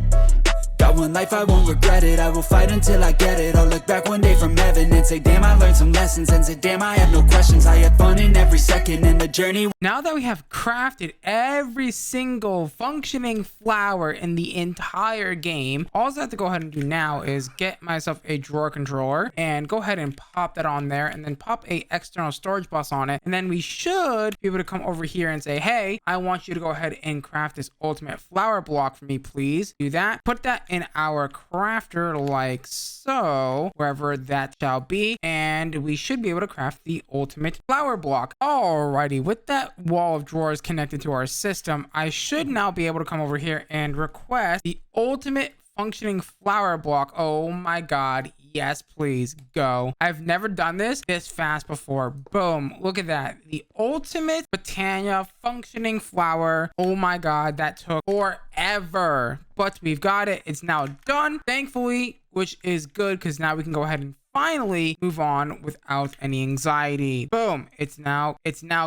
Got one life, I won't regret it. I will fight until I get it. I'll look back one day from heaven and say, damn, I learned some lessons. And say, damn, I have no questions. I had fun in every second in the journey. Now that we have crafted every single functioning flower in the entire game, all I have to go ahead and do now is get myself a drawer controller and go ahead and pop that on there, and then pop a external storage bus on it. And then we should be able to come over here and say, hey, I want you to go ahead and craft this ultimate flower block for me, please. Do that. Put that in our crafter like so, wherever that shall be, and we should be able to craft the ultimate flower block. Alrighty, with that wall of drawers connected to our system, I should now be able to come over here and request the ultimate functioning flower block. Oh my god, yes, please go. I've never done this fast before. Boom, look at that, the ultimate Botania functioning flower. Oh my god, that took forever, but we've got it. It's now done, thankfully, which is good because now we can go ahead and finally move on without any anxiety. Boom, it's now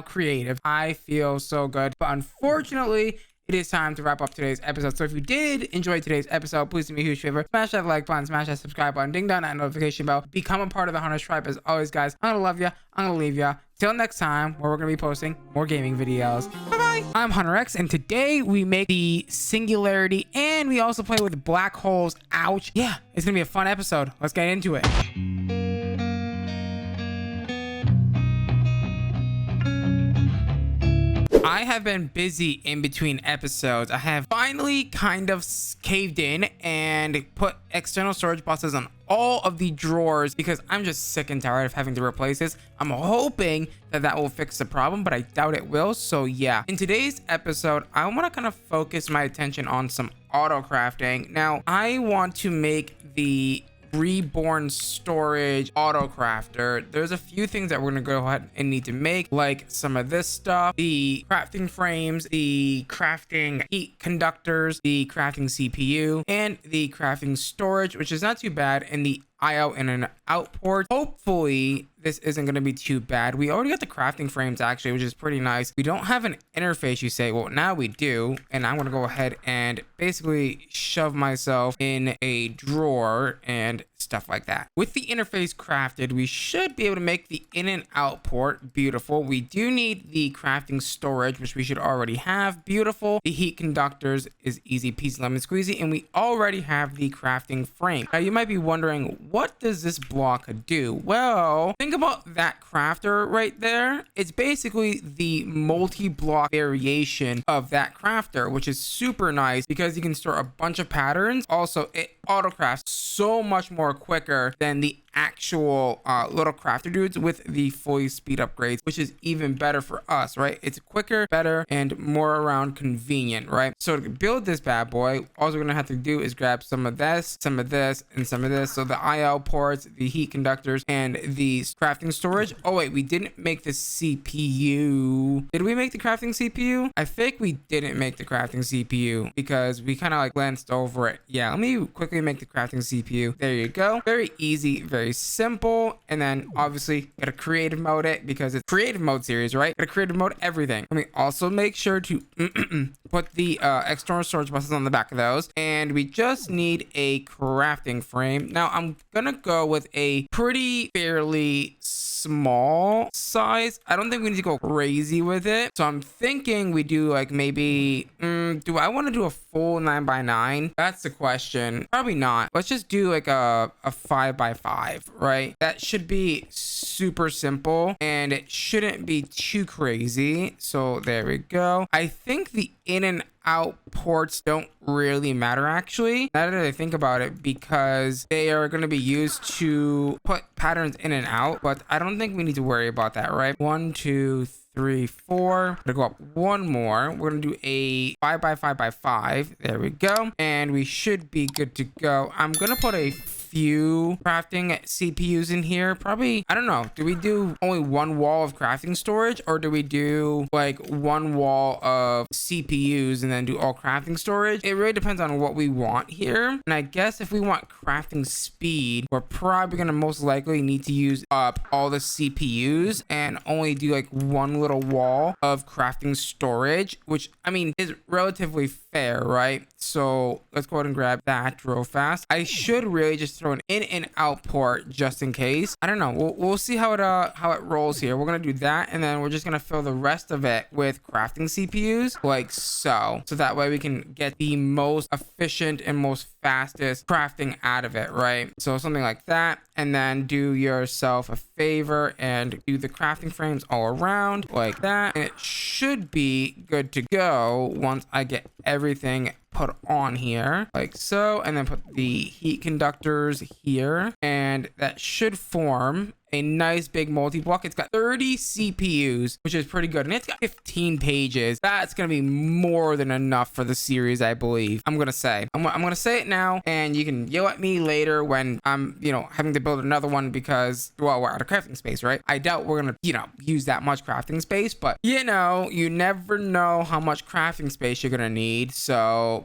creative. I feel so good, but unfortunately it it is time to wrap up today's episode. So if you did enjoy today's episode, please do me a huge favor, smash that like button, smash that subscribe button, ding down that notification bell, become a part of the Hunters tribe. As always, guys, I'm gonna love you, I'm gonna leave you till next time, where we're gonna be posting more gaming videos. Bye bye. I'm HunterX, and today we make the singularity and we also play with black holes. Ouch. Yeah, it's gonna be a fun episode. Let's get into it. I have been busy in between episodes. I have finally kind of caved in and put external storage boxes on all of the drawers because I'm just sick and tired of having to replace this. I'm hoping that that will fix the problem, but I doubt it will. So yeah, in today's episode, I want to kind of focus my attention on some auto crafting. Now, I want to make the reborn storage auto crafter. There's a few things that we're gonna go ahead and need to make, like some of this stuff, the crafting frames, the crafting heat conductors, the crafting CPU, and the crafting storage, which is not too bad, and the IO and an out port. Hopefully this isn't going to be too bad. We already got the crafting frames actually, which is pretty nice. We don't have an interface, you say. Well, now we do, and I'm going to go ahead and basically shove myself in a drawer and stuff like that. With the interface crafted, we should be able to make the in and out port. Beautiful. We do need the crafting storage, which we should already have. Beautiful. The heat conductors is easy peasy lemon squeezy, and we already have the crafting frame. Now you might be wondering, what does this block do? Well, think about that crafter right there. It's basically the multi-block variation of that crafter, which is super nice because you can store a bunch of patterns. Also, it auto crafts so much more quicker than the actual little crafter dudes with the fully speed upgrades, which is even better for us, right? It's quicker, better, and more around convenient, right? So to build this bad boy, all we're gonna have to do is grab some of this, some of this, and some of this. So the IO ports, the heat conductors, and the crafting storage. Oh wait, we didn't make the CPU. Did we make the crafting CPU? I think we didn't make the crafting CPU because we kind of like glanced over it. Yeah, let me quickly make the crafting CPU. There you go. Very easy, very simple. And then obviously gotta creative mode it because it's creative mode series, right? Gotta creative mode everything. Let me also make sure to put the external storage buses on the back of those, and we just need a crafting frame. Now I'm gonna go with a pretty fairly small size. I don't think we need to go crazy with it, so I'm thinking we do like maybe do I want to do a full 9x9? That's the question. Probably not. Let's just do like a 5x5, right? That should be super simple and it shouldn't be too crazy. So there we go. I think the in and out ports don't really matter actually, now that I think about it, because they are going to be used to put patterns in and out, but I don't think we need to worry about that, right? 1 2 3 4. I'm gonna go up one more. We're gonna do a 5x5x5. There we go, and we should be good to go. I'm gonna put a few crafting CPUs in here. Probably, I don't know, do we do only one wall of crafting storage, or do we do like one wall of CPUs and then do all crafting storage? It really depends on what we want here. And I guess if we want crafting speed, we're probably gonna most likely need to use up all the CPUs and only do like one little wall of crafting storage, which I mean is relatively fair, right? So let's go ahead and grab that real fast. I should really just throw an in and out port just in case. I don't know. We'll see how it rolls here. We're gonna do that, and then we're just gonna fill the rest of it with crafting CPUs like so. So that way we can get the most efficient and most fastest crafting out of it, right? So something like that, and then do yourself a favor and do the crafting frames all around like that, and it should be good to go once I get everything put on here like so, and then put the heat conductors here, and that should form a nice big multi-block. It's got 30 CPUs, which is pretty good, and it's got 15 pages. That's gonna be more than enough for the series, I believe. I'm gonna say it now, and you can yell at me later when I'm having to build another one because, well, we're out of crafting space, right? I doubt we're gonna use that much crafting space, but you never know how much crafting space you're gonna need. So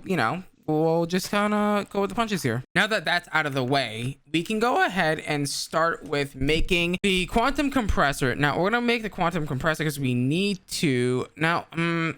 we'll just kind of go with the punches here. Now that that's out of the way, we we can go ahead and start with making the quantum compressor. Now we're gonna make the quantum compressor because we need to. Now,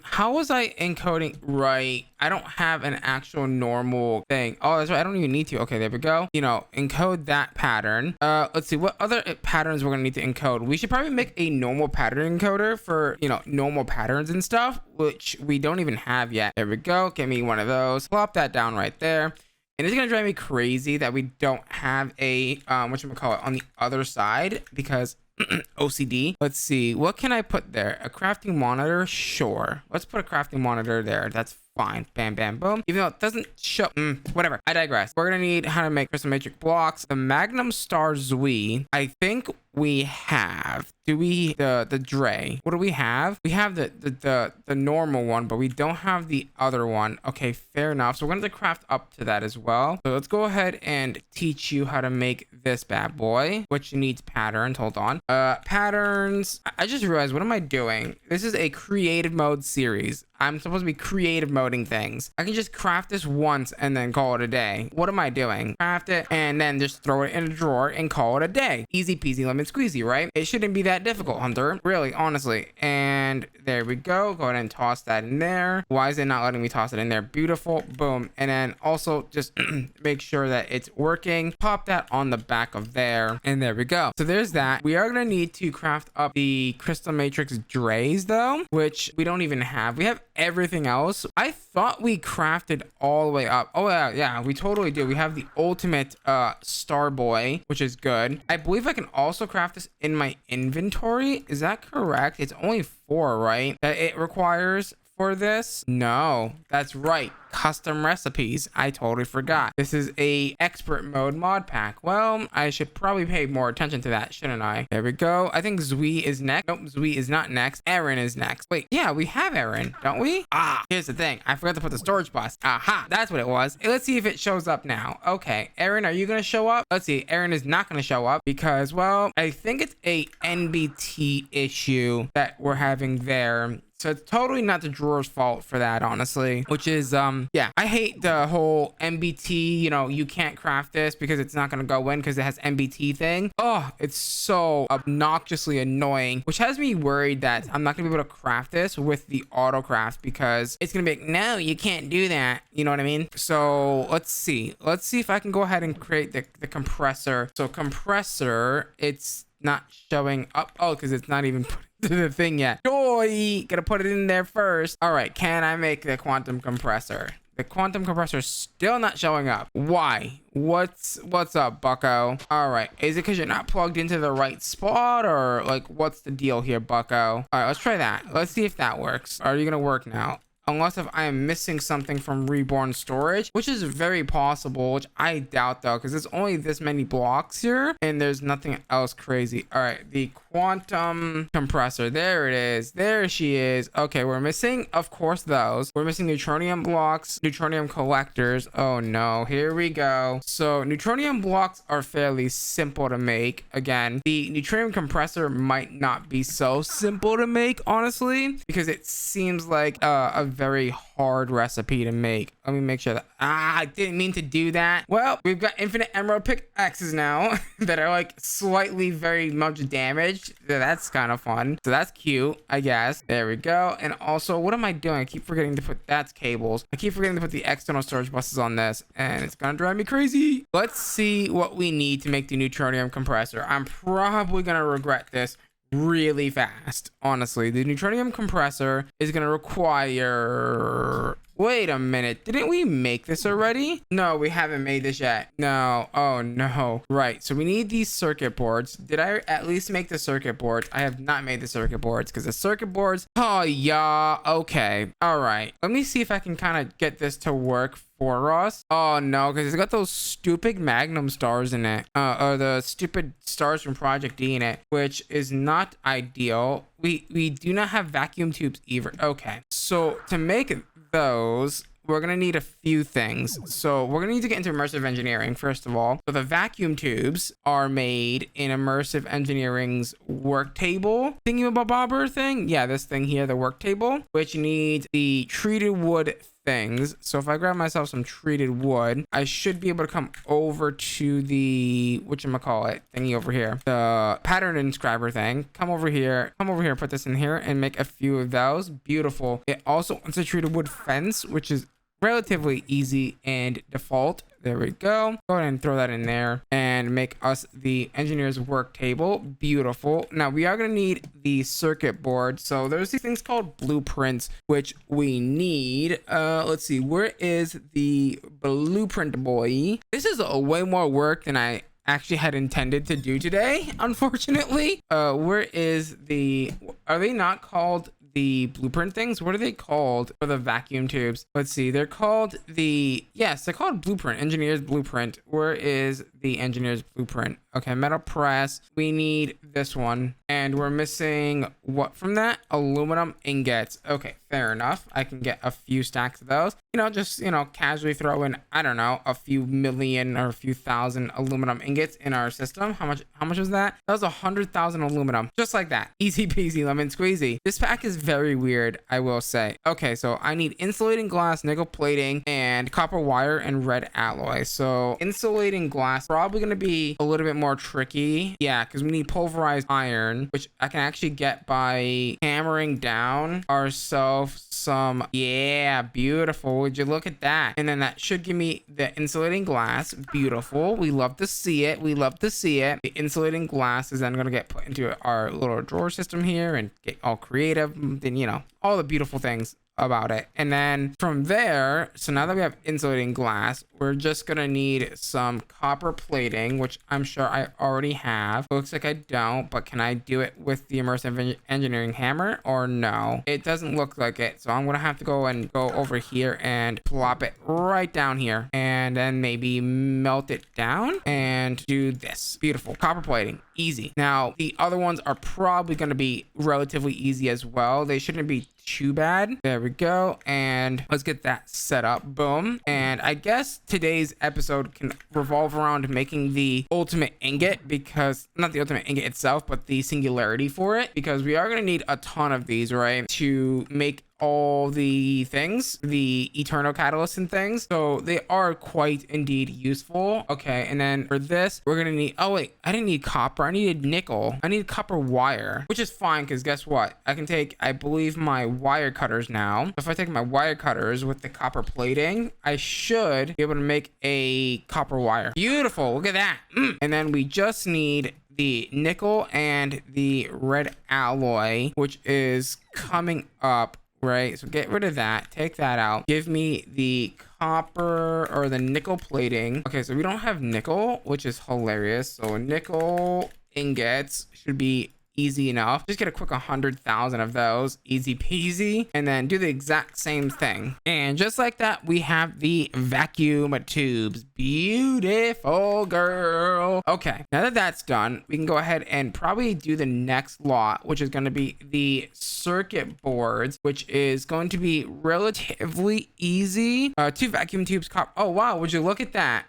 how was I encoding? Right, I don't have an actual normal thing. Oh, that's right, I don't even need to. Okay, there we go. You know, encode that pattern. Let's see what other patterns we're gonna need to encode. We should probably make a normal pattern encoder for, you know, normal patterns and stuff, which we don't even have yet. There we go. Give me one of those. Plop that down right there. And it's gonna drive me crazy that we don't have a whatchamacallit on the other side because OCD. Let's see, what can I put there? A crafting monitor? Sure. Let's put a crafting monitor there. That's fine. Bam, bam, boom. Even though it doesn't show, whatever. I digress. We're gonna need how to make crystal matrix blocks. The Magnum Star Zui, I think we have. Do we the Dre? What do we have? We have the normal one, but we don't have the other one. Okay, fair enough. So we're gonna have to craft up to that as well. So let's go ahead and teach you how to make this bad boy, which needs patterns. Hold on. Patterns. I just realized, what am I doing? This is a creative mode series. I'm supposed to be creative moding things. I can just craft this once and then call it a day. What am I doing? Craft it and then just throw it in a drawer and call it a day. Easy peasy lemon squeezy, right? It shouldn't be that difficult, Hunter. Really, honestly. And there we go. Go ahead and toss that in there. Why is it not letting me toss it in there? Beautiful. Boom. And then also just make sure that it's working. Pop that on the back of there. And there we go. So there's that. We are going to need to craft up the crystal matrix drays though, which we don't even have. We have everything else. I thought we crafted all the way up. Oh yeah, we totally do. We have the ultimate star boy, which is good. I believe I can also craft this in my inventory. Is that correct? It's only 4, right, that it requires for this? No, that's right. Custom recipes. I totally forgot. This is a expert mode mod pack. Well, I should probably pay more attention to that, shouldn't I? There we go. I think Zui is next. Nope, Zui is not next. Aaron is next. Wait, yeah, we have Aaron, don't we? Ah, here's the thing. I forgot to put the storage bus. Aha, that's what it was. Let's see if it shows up now. Okay, Aaron, are you gonna show up? Let's see. Aaron is not gonna show up because, well, I think it's a NBT issue that we're having there. So it's totally not the drawer's fault for that, honestly, which is, yeah, I hate the whole MBT, you know, you can't craft this because it's not going to go in because it has MBT thing. Oh, it's so obnoxiously annoying, which has me worried that I'm not going to be able to craft this with the auto craft because it's going to be like, no, you can't do that. You know what I mean? So let's see. Let's see if I can go ahead and create the compressor. So compressor, it's not showing up. Oh, because it's not even put to the thing yet. Joy, gotta put it in there first. All right, can I make the quantum compressor? The quantum compressor is still not showing up. Why? What's up, bucko? All right, is it because you're not plugged into the right spot, or like what's the deal here, bucko? All right, let's try that. Let's see if that works. Are you gonna work now? Unless if I am missing something from reborn storage, which is very possible, which I doubt though, because there's only this many blocks here and there's nothing else crazy. All right, the quantum compressor, there it is. There she is. Okay, we're missing, of course, those. We're missing neutronium blocks, neutronium collectors. Oh no, here we go. So neutronium blocks are fairly simple to make. Again, the neutronium compressor might not be so simple to make, honestly, because it seems like a very hard recipe to make. Let me make sure that I didn't mean to do that. Well, we've got infinite emerald pickaxes now that are like slightly very much damaged. That's kind of fun. So that's cute, I guess. There we go. And also, what am I doing? I keep forgetting to put, that's cables. I keep forgetting to put the external storage buses on this, and it's gonna drive me crazy. Let's see what we need to make the neutronium compressor. I'm probably gonna regret this really fast, honestly. The neutronium compressor is going to require... Wait a minute, didn't we make this already? No, we haven't made this yet. No, oh no. Right, so we need these circuit boards. Did I at least make the circuit boards? I have not made the circuit boards because the circuit boards... Oh yeah, okay. All right, let me see if I can kind of get this to work for us. Oh no, because it's got those stupid magnum stars in it, or the stupid stars from ProjectE in it, which is not ideal. We do not have vacuum tubes either. Okay, so to make those, we're gonna need a few things. So we're gonna need to get into immersive engineering first of all. So the vacuum tubes are made in immersive engineering's work table thingy-bobber thing. Yeah, this thing here, the work table, which needs the treated wood things. So if I grab myself some treated wood, I should be able to come over to the whatchamacallit thingy over here, the pattern inscriber thing. Come over here, put this in here and make a few of those. Beautiful. It also wants a treated wood fence, which is relatively easy and default. There we go. Go ahead and throw that in there and make us the engineer's work table. Beautiful. Now we are going to need the circuit board. So there's these things called blueprints, which we need. Let's see. Where is the blueprint boy? This is a way more work than I actually had intended to do today, unfortunately. Where is the... Are they not called the blueprint things? What are they called for the vacuum tubes? Let's see. They're called the... Yes, they're called blueprint. Engineer's blueprint. Where is the engineer's blueprint? Okay, metal press. We need this one. And we're missing what from that? Aluminum ingots. Okay, fair enough. I can get a few stacks of those. You know, just, you know, casually throw in, I don't know, a few million or a few thousand aluminum ingots in our system. How much was that? That was 100,000 aluminum. Just like that. Easy peasy lemon squeezy. This pack is very weird, I will say. Okay, so I need insulating glass, nickel plating, and copper wire and red alloy. So insulating glass probably going to be a little bit more tricky. Yeah, because we need pulverized iron, which I can actually get by hammering down ourselves some. Yeah, beautiful. Would you look at that? And then that should give me the insulating glass. Beautiful. We love to see it. We love to see it. The insulating glass is then going to get put into our little drawer system here and get all creative. Then, you know, all the beautiful things about it. And then from there, so now that we have insulating glass, we're just gonna need some copper plating, which I'm sure I already have. Looks like I don't, but can I do it with the immersive engineering hammer or no? It doesn't look like it, so I'm gonna have to go over here and plop it right down here, and then maybe melt it down and do this. Beautiful. Copper plating. Easy. Now the other ones are probably going to be relatively easy as well. They shouldn't be too bad. There we go. And let's get that set up. Boom. And I guess today's episode can revolve around making the ultimate ingot, because not the ultimate ingot itself, but the singularity for it, because we are going to need a ton of these, right, to make all the things, the eternal catalysts and things. So they are quite indeed useful. Okay, and then for this, we're gonna need, oh wait, I didn't need copper, I needed nickel. I need copper wire, which is fine, because guess what? I can take, I believe, my wire cutters now. So if I take my wire cutters with the copper plating, I should be able to make a copper wire. Beautiful, look at that. And then we just need the nickel and the red alloy, which is coming up. Right, so get rid of that, take that out, give me the copper or the nickel plating. Okay, so we don't have nickel, which is hilarious. So nickel ingots should be easy enough. Just get a quick 100,000 of those, easy peasy, and then do the exact same thing. And just like that, we have the vacuum tubes. Beautiful, girl. Okay, now that that's done, we can go ahead and probably do the next lot, which is going to be the circuit boards, which is going to be relatively easy. 2 vacuum tubes. Oh wow, would you look at that?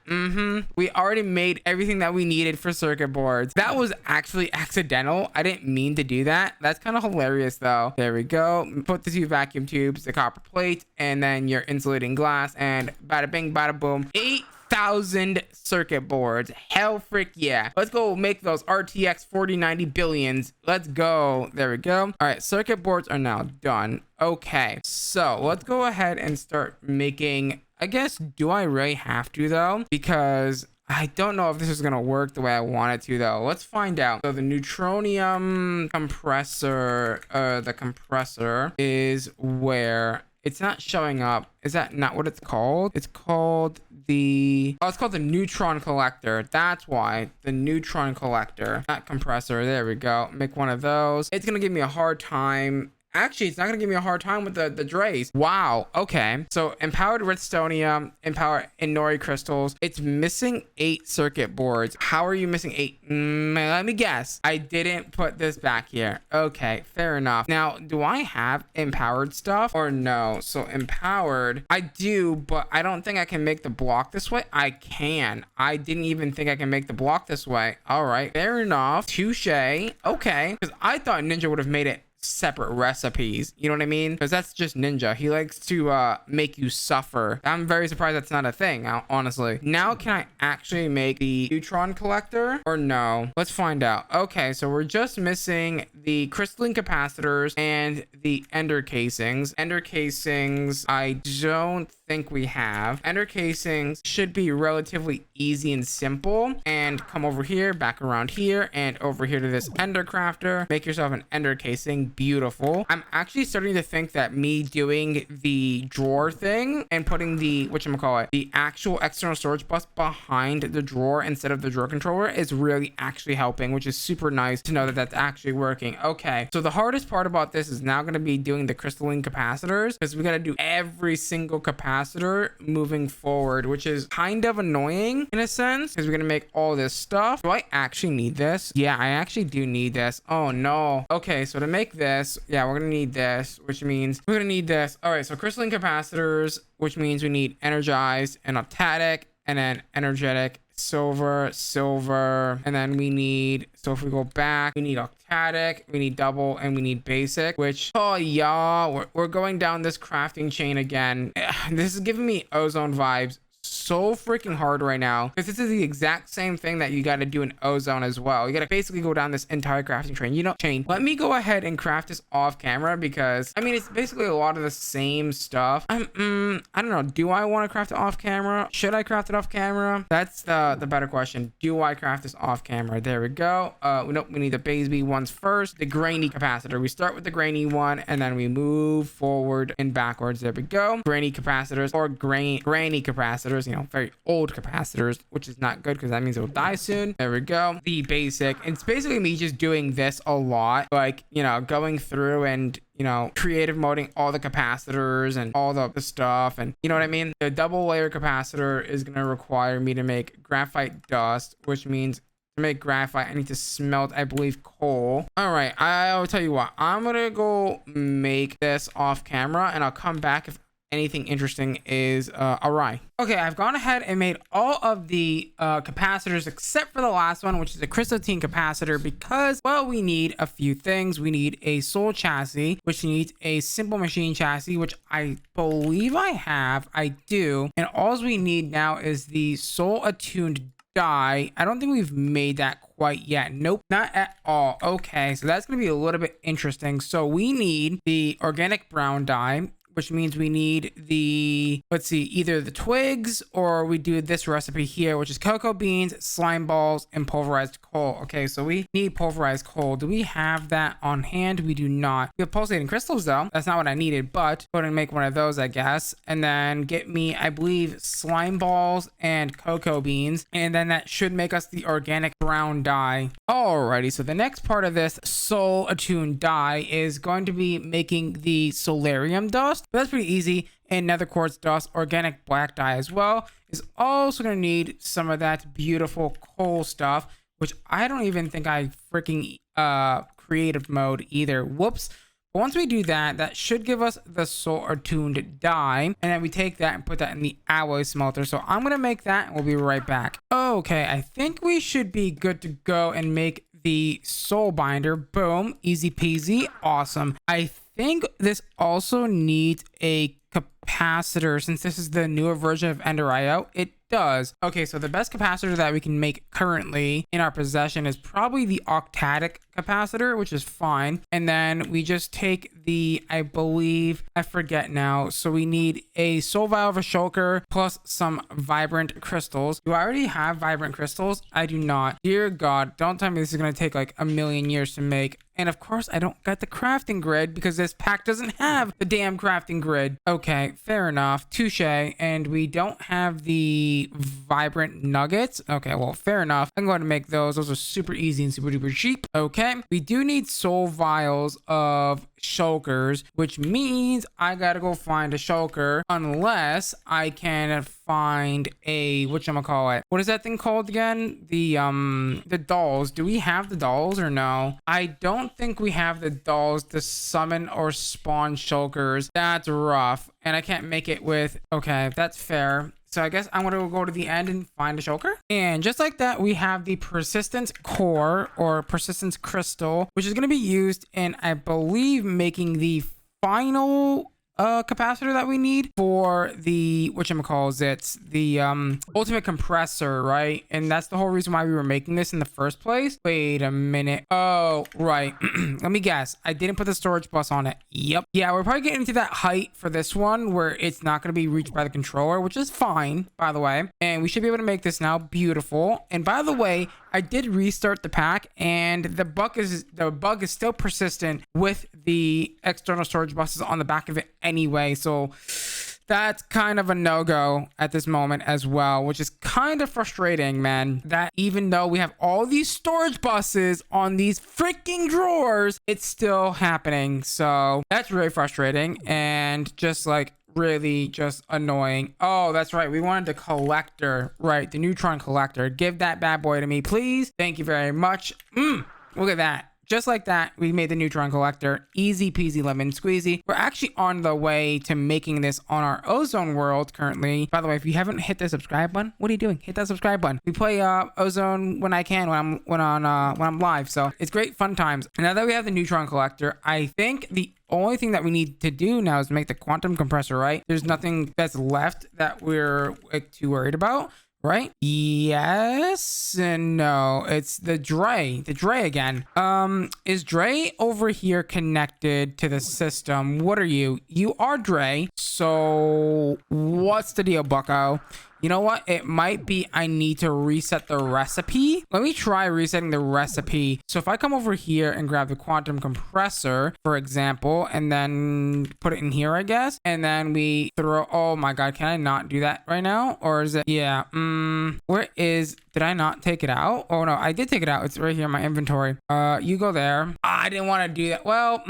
We already made everything that we needed for circuit boards. That was actually accidental. I didn't mean to do that. That's kind of hilarious though. There we go. Put the 2 vacuum tubes, the copper plate, and then your insulating glass, and bada bing, bada boom. 8,000 circuit boards. Hell frick yeah. Let's go make those RTX 4090 billions. Let's go. There we go. All right, circuit boards are now done. Okay, so let's go ahead and start making, I guess, do I really have to though? Because I don't know if this is going to work the way I want it to though. Let's find out. So the neutronium compressor, the compressor is where it's not showing up. Is that not what it's called? It's called the, oh, it's called the neutron collector. That's why, the neutron collector, not compressor. There we go. Make one of those. It's going to give me a hard time. Actually, it's not going to give me a hard time with the drays. Wow. Okay. So empowered redstonium, empowered Inori crystals. It's missing 8 circuit boards. How are you missing 8? Let me guess. I didn't put this back here. Okay. Fair enough. Now, do I have empowered stuff or no? So empowered, I do, but I don't think I can make the block this way. I can. I didn't even think I can make the block this way. All right. Fair enough. Touche. Okay. Because I thought Ninja would have made it separate recipes. You know what I mean? Because that's just Ninja. He likes to make you suffer. I'm very surprised that's not a thing, honestly. Now, can I actually make the neutron collector or no? Let's find out. Okay, so we're just missing the crystalline capacitors and the ender casings. Ender casings, I don't think we have. Ender casings should be relatively easy and simple. And come over here, back around here, and over here to this ender crafter. Make yourself an ender casing. Beautiful. I'm actually starting to think that me doing the drawer thing and putting the whatchamacallit, the actual external storage bus behind the drawer instead of the drawer controller is really actually helping, which is super nice to know that that's actually working. Okay, so the hardest part about this is now going to be doing the crystalline capacitors, because we got to do every single capacitor moving forward, which is kind of annoying in a sense, because we're going to make all this stuff. Do I actually need this? Yeah, I actually do need this. Oh no. Okay, so to make this, yeah, we're going to need this, which means we're going to need this. All right, so crystalline capacitors, which means we need energized and octadic, and then energetic, silver, and then we need, so if we go back, we need octadic, we need double, and we need basic, which, oh yeah, we're going down this crafting chain again. This is giving me ozone vibes so freaking hard right now, because this is the exact same thing that you got to do in ozone as well. You got to basically go down this entire crafting chain. Let me go ahead and craft this off camera, because I mean, it's basically a lot of the same stuff. I don't know, do I want to craft it off camera? Should I craft it off camera? That's the better question. Do I craft this off camera? There we go. Nope, we need the Baseby ones first. The grainy capacitor, we start with the grainy one and then we move forward and backwards. There we go. Grainy capacitors, or granny capacitors, you know, very old capacitors, which is not good because that means it will die soon. There we go. The basic. It's basically me just doing this a lot, like, you know, going through and, you know, creative moding all the capacitors and all the stuff, and you know what I mean. The double layer capacitor is going to require me to make graphite dust, which means to make graphite I need to smelt, I believe, coal. All right, I'll tell you what, I'm gonna go make this off camera and I'll come back if anything interesting is awry. Okay, I've gone ahead and made all of the capacitors except for the last one, which is a crystalline capacitor, because, well, we need a few things. We need a soul chassis, which needs a simple machine chassis, which I believe I have. I do. And all we need now is the soul attuned die. I don't think we've made that quite yet. Nope, not at all. Okay, so that's going to be a little bit interesting. So we need the organic brown dye, which means we need the, let's see, either the twigs, or we do this recipe here, which is cocoa beans, slime balls, and pulverized coal. Okay, so we need pulverized coal. Do we have that on hand? We do not. We have pulsating crystals though. That's not what I needed, but go ahead and make one of those, I guess. And then get me, I believe, slime balls and cocoa beans. And then that should make us the organic brown dye. Alrighty, so the next part of this soul attuned dye is going to be making the solarium dust. But that's pretty easy. And nether quartz dust, organic black dye as well, is also going to need some of that beautiful coal stuff, which I don't even think I freaking creative mode either. Whoops. But once we do that, that should give us the soul attuned dye, and then we take that and put that in the alloy smelter. So I'm going to make that and we'll be right back. Okay, I think we should be good to go and make the soul binder. Boom, easy peasy, awesome. I think this also needs a capacitor, since this is the newer version of Ender IO. It does. Okay, so the best capacitor that we can make currently in our possession is probably the octadic capacitor, which is fine. And then we just take the, I believe, I forget now. So we need a soul vial of a shulker plus some vibrant crystals. Do I already have vibrant crystals? I do not. Dear God, don't tell me this is going to take like a million years to make. And of course, I don't got the crafting grid because this pack doesn't have the damn crafting grid. Okay, fair enough. Touche. And we don't have the vibrant nuggets. Okay, well, fair enough. I'm going to make those. Those are super easy and super duper cheap. Okay, we do need soul vials of shulkers, which means I gotta go find a shulker, unless I can find a whatchamacallit. What is that thing called again? The dolls. Do we have the dolls or no? I don't think we have the dolls to summon or spawn shulkers. That's rough. And I can't make it with, okay, that's fair. So I guess I'm going to go to the end and find a shulker. And just like that, we have the persistence core or persistence crystal, which is going to be used in, I believe, making the final capacitor that we need for the whatchamacallit, the ultimate compressor, right? And that's the whole reason why we were making this in the first place. Wait a minute. Oh, right. Let me guess. I didn't put the storage bus on it. Yep. Yeah, we're probably getting to that height for this one where it's not going to be reached by the controller, which is fine, by the way. And we should be able to make this now. Beautiful. And by the way, I did restart the pack, and the bug is still persistent with the external storage buses on the back of it anyway. So that's kind of a no-go at this moment as well, which is kind of frustrating, man, that even though we have all these storage buses on these freaking drawers, it's still happening. So that's really frustrating and just like really just annoying. Oh, that's right. We wanted the collector, right? The neutron collector. Give that bad boy to me, please. Thank you very much. Look at that. Just like that, we made the neutron collector. Easy peasy lemon squeezy. We're actually on the way to making this on our ozone world currently. By the way, if you haven't hit the subscribe button, what are you doing? Hit that subscribe button. We play ozone when I can, when I'm live. So it's great fun times. And now that we have the neutron collector, I think the only thing that we need to do now is make the quantum compressor, right? There's nothing that's left that we're like too worried about. Right? Yes and no. It's the Dre again. Is Dre over here connected to the system? What are you? You are Dre. So what's the deal, bucko? You know what? It might be I need to reset the recipe. Let me try resetting the recipe. So if I come over here and grab the quantum compressor, for example, and then put it in here, I guess, and then we throw, oh my God, can I not do that right now? Or is it, yeah, did I not take it out? Oh no, I did take it out. It's right here in my inventory. You go there. I didn't want to do that. Well,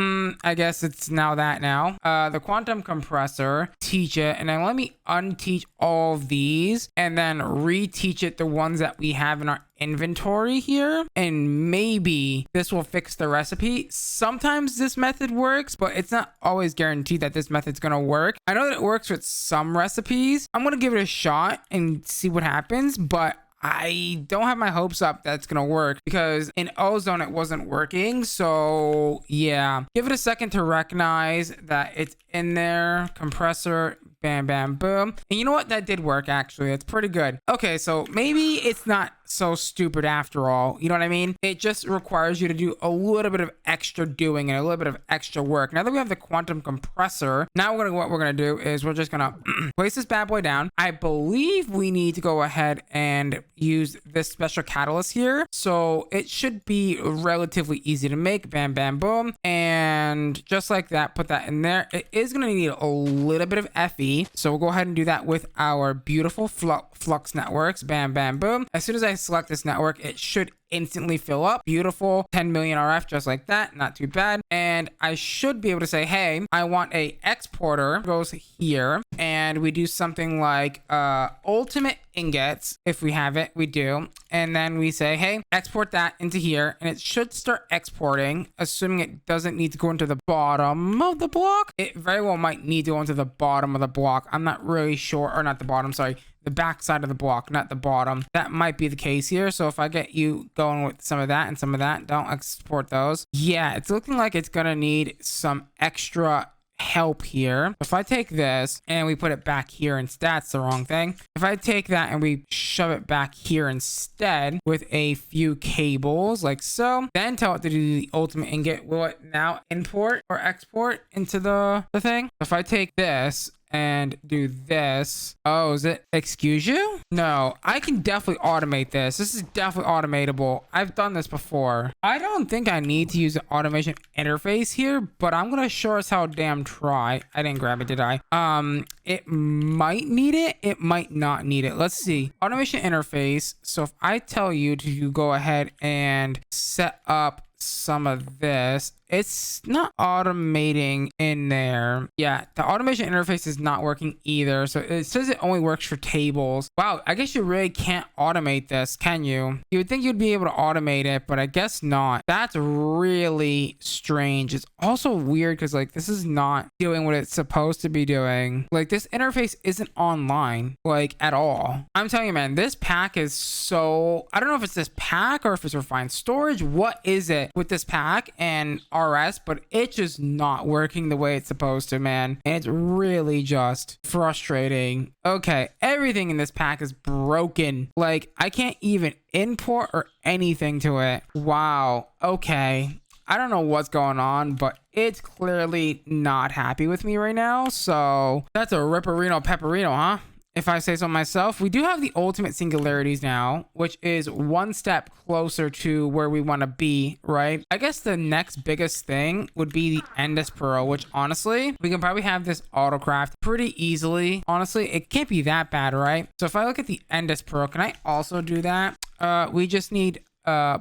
I guess it's now that now. The quantum compressor, teach it, and then let me unteach all of these and then reteach it the ones that we have in our inventory here, and maybe this will fix the recipe. Sometimes this method works, but it's not always guaranteed that this method's gonna work. I know that it works with some recipes. I'm gonna give it a shot and see what happens, but I don't have my hopes up that's gonna work because in ozone it wasn't working. So yeah, give it a second to recognize that it's in there. Compressor, bam, bam, boom. And you know what? That did work, actually. It's pretty good. Okay, so maybe it's not so stupid after all. You know what I mean? It just requires you to do a little bit of extra doing and a little bit of extra work. Now that we have the quantum compressor, now what we're gonna do is we're just gonna place this bad boy down. I believe we need to go ahead and use this special catalyst here. So it should be relatively easy to make. Bam, bam, boom. And just like that, put that in there. It is gonna need a little bit of Fe. So we'll go ahead and do that with our beautiful flux networks. Bam, bam, boom. As soon as I select this network, it should instantly fill up. Beautiful. 10 million RF, just like that. Not too bad. And I should be able to say, hey, I want a exporter. Goes here, and we do something like ultimate ingots. If we have it, we do. And then we say, hey, export that into here, and it should start exporting, assuming it doesn't need to go into the bottom of the block. It very well might need to go into the bottom of the block. I'm not really sure, or not the bottom, sorry. The back side of the block, not the bottom. That might be the case here. So if I get you going with some of that and some of that, don't export those. Yeah, it's looking like it's gonna need some extra help here. If I take this and we put it back here instead, that's the wrong thing. If I take that and we shove it back here instead with a few cables like so, then tell it to do the ultimate ingot, will it now import or export into the thing? If I take this and do this. Oh, is it excuse you? No, I can definitely automate this. This is definitely automatable. I've done this before. I don't think I need to use an automation interface here, but I'm gonna sure as hell damn try. I didn't grab it, did I? It might need it. It might not need it. Let's see. Automation interface. So if I tell you to go ahead and set up some of this, it's not automating in there. Yeah, the automation interface is not working either. So it says it only works for tables. Wow, I guess you really can't automate this, can you? You would think you'd be able to automate it, but I guess not. That's really strange. It's also weird because like this is not doing what it's supposed to be doing. Like this interface isn't online like at all. I'm telling you, man, this pack is so, I don't know if it's this pack or if it's refined storage. What is it with this pack and RS, but it's just not working the way it's supposed to, man. And it's really just frustrating. Okay, everything in this pack is broken. Like I can't even import or anything to it. Wow. Okay. I don't know what's going on, but it's clearly not happy with me right now. So that's a ripperino pepperino, huh? If I say so myself. We do have the ultimate singularities now, which is one step closer to where we want to be, right? I guess the next biggest thing would be the Endless Pearl, which honestly, we can probably have this autocraft pretty easily. Honestly, it can't be that bad, right? So if I look at the Endless Pearl, can I also do that? We just need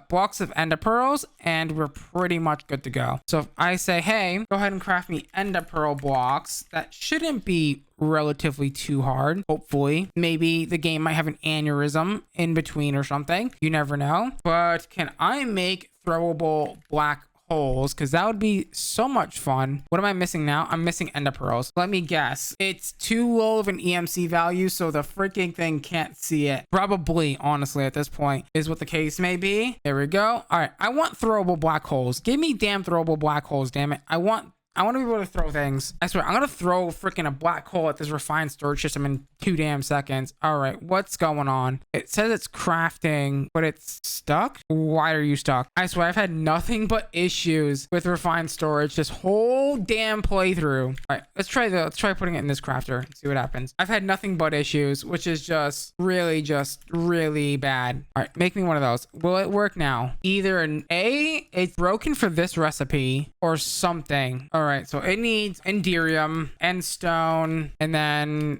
blocks of ender pearls and we're pretty much good to go. So if I say, hey, go ahead and craft me ender pearl blocks, that shouldn't be relatively too hard. Hopefully, maybe the game might have an aneurysm in between or something. You never know. But can I make throwable black holes? Because that would be so much fun. What am I missing now? I'm missing ender pearls. Let me guess. It's too low of an EMC value, so the freaking thing can't see it. Probably, honestly, at this point, is what the case may be. There we go. All right. I want throwable black holes. Give me damn throwable black holes, damn it. I want to be able to throw things. I swear, I'm going to throw freaking a black hole at this refined storage system in 2 damn seconds. All right, what's going on? It says it's crafting, but it's stuck? Why are you stuck? I swear, I've had nothing but issues with refined storage this whole damn playthrough. All right, let's try putting it in this crafter and see what happens. I've had nothing but issues, which is just really bad. All right, make me one of those. Will it work now? Either an A, it's broken for this recipe, or something. All right, so it needs enderium, endstone, and then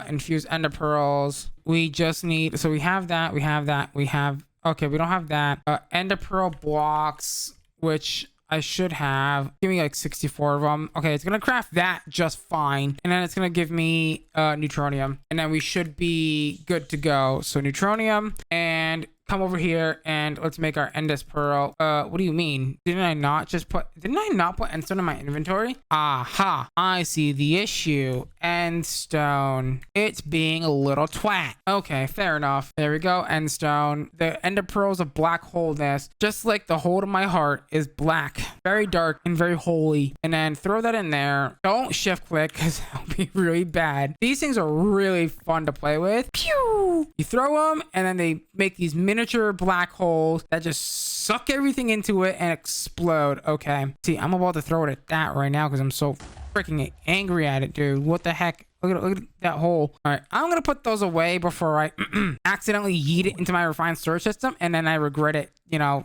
infused ender pearls. We just need, so we have that, okay, we don't have that. Ender pearl blocks, which I should have. Give me like 64 of them. Okay, it's gonna craft that just fine. And then it's gonna give me neutronium. And then we should be good to go. So neutronium, and come over here and let's make our endless pearl. What do you mean? Didn't I not put endstone in my inventory? Aha, I see the issue. Endstone. It's being a little twat. Okay, fair enough. There we go, endstone. The ender pearls of black wholeness, just like the hole in my heart, is black. Very dark and very holy. And then throw that in there. Don't shift click because it'll be really bad. These things are really fun to play with. Pew! You throw them and then they make these miniature black holes that just suck everything into it and explode. Okay. See, I'm about to throw it at that right now because I'm so freaking angry at it, dude. What the heck? Look at that hole. All right, I'm gonna put those away before I accidentally yeet it into my refined storage system and then I regret it,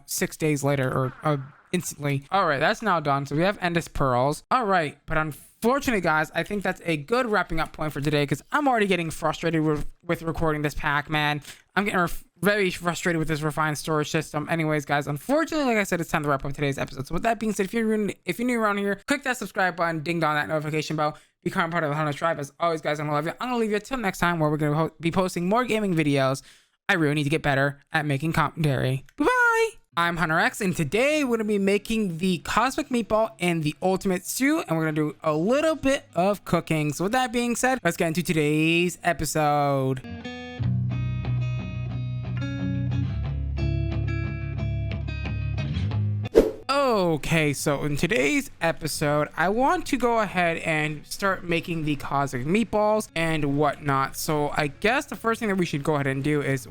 6 days later or instantly. All right, that's now done. So we have endless pearls. All right, but unfortunately, guys, I think that's a good wrapping up point for today because I'm already getting frustrated with recording this pack, man. I'm getting very frustrated with this refined storage system. Anyways, guys, unfortunately, like I said, it's time to wrap up today's episode. So with that being said, if you're new around here, click that subscribe button, ding dong that notification bell, become part of the HunterX tribe. As always, guys, I'm gonna love you. I'm gonna leave you till next time where we're gonna be posting more gaming videos. I really need to get better at making commentary. Bye-bye! I'm HunterX, and today we're gonna be making the Cosmic Meatball and the Ultimate Stew, and we're gonna do a little bit of cooking. So with that being said, let's get into today's episode. Okay, so in today's episode, I want to go ahead and start making the cosmic meatballs and whatnot. So I guess the first thing that we should go ahead and do is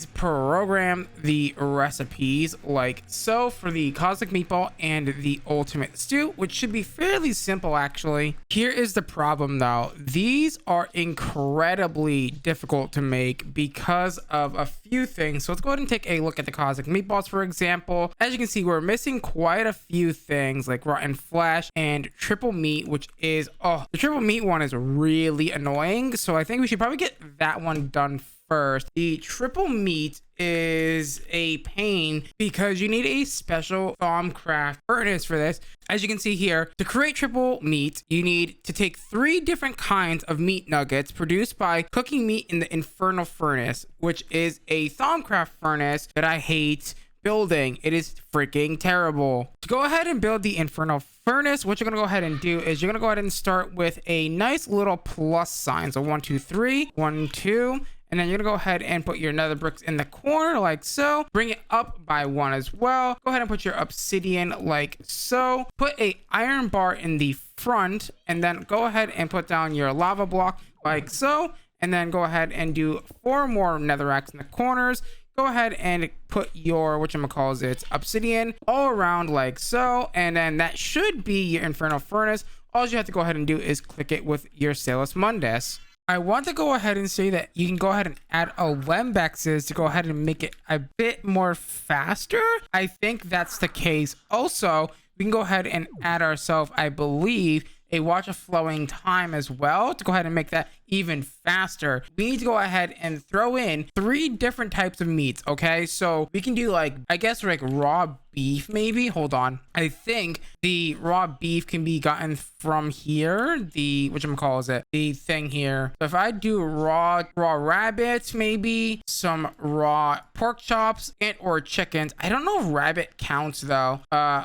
program the recipes like so for the cosmic meatball and the ultimate stew, which should be fairly simple actually. Here is the problem though. These are incredibly difficult to make because of a few things. So let's go ahead and take a look at the cosmic meatballs, for example. As you can see, we're missing quite a few things like rotten flesh and triple meat, which is, oh, the triple meat one is really annoying. So I think we should probably get that one done first. The triple meat is a pain because you need a special Thaumcraft furnace for this. As you can see here, to create triple meat, you need to take 3 different kinds of meat nuggets produced by cooking meat in the infernal furnace, which is a Thaumcraft furnace that I hate building. It is freaking terrible. To go ahead and build the infernal furnace, what you're gonna go ahead and do is you're gonna go ahead and start with a nice little plus sign. So 1 2 3 1 2, and then you're gonna go ahead and put your nether bricks in the corner like so. Bring it up by 1 as well. Go ahead and put your obsidian like so. Put a iron bar in the front, and then go ahead and put down your lava block like so. And then go ahead and do 4 more netherracks in the corners. Go ahead and put your whatchamacallit obsidian all around like so, and then that should be your infernal furnace. All you have to go ahead and do is click it with your Salus Mundus. I want to go ahead and say that you can go ahead and add alembexes to go ahead and make it a bit more faster. I think that's the case. Also, we can go ahead and add ourselves, I believe, a watch of flowing time as well to go ahead and make that even faster. We need to go ahead and throw in 3 different types of meats. Okay, so we can do like, I guess like raw beef maybe. Hold on, I think the raw beef can be gotten from here, the whatchamacallit, the thing here. So if I do raw rabbits, maybe some raw pork chops and or chickens. I don't know if rabbit counts though.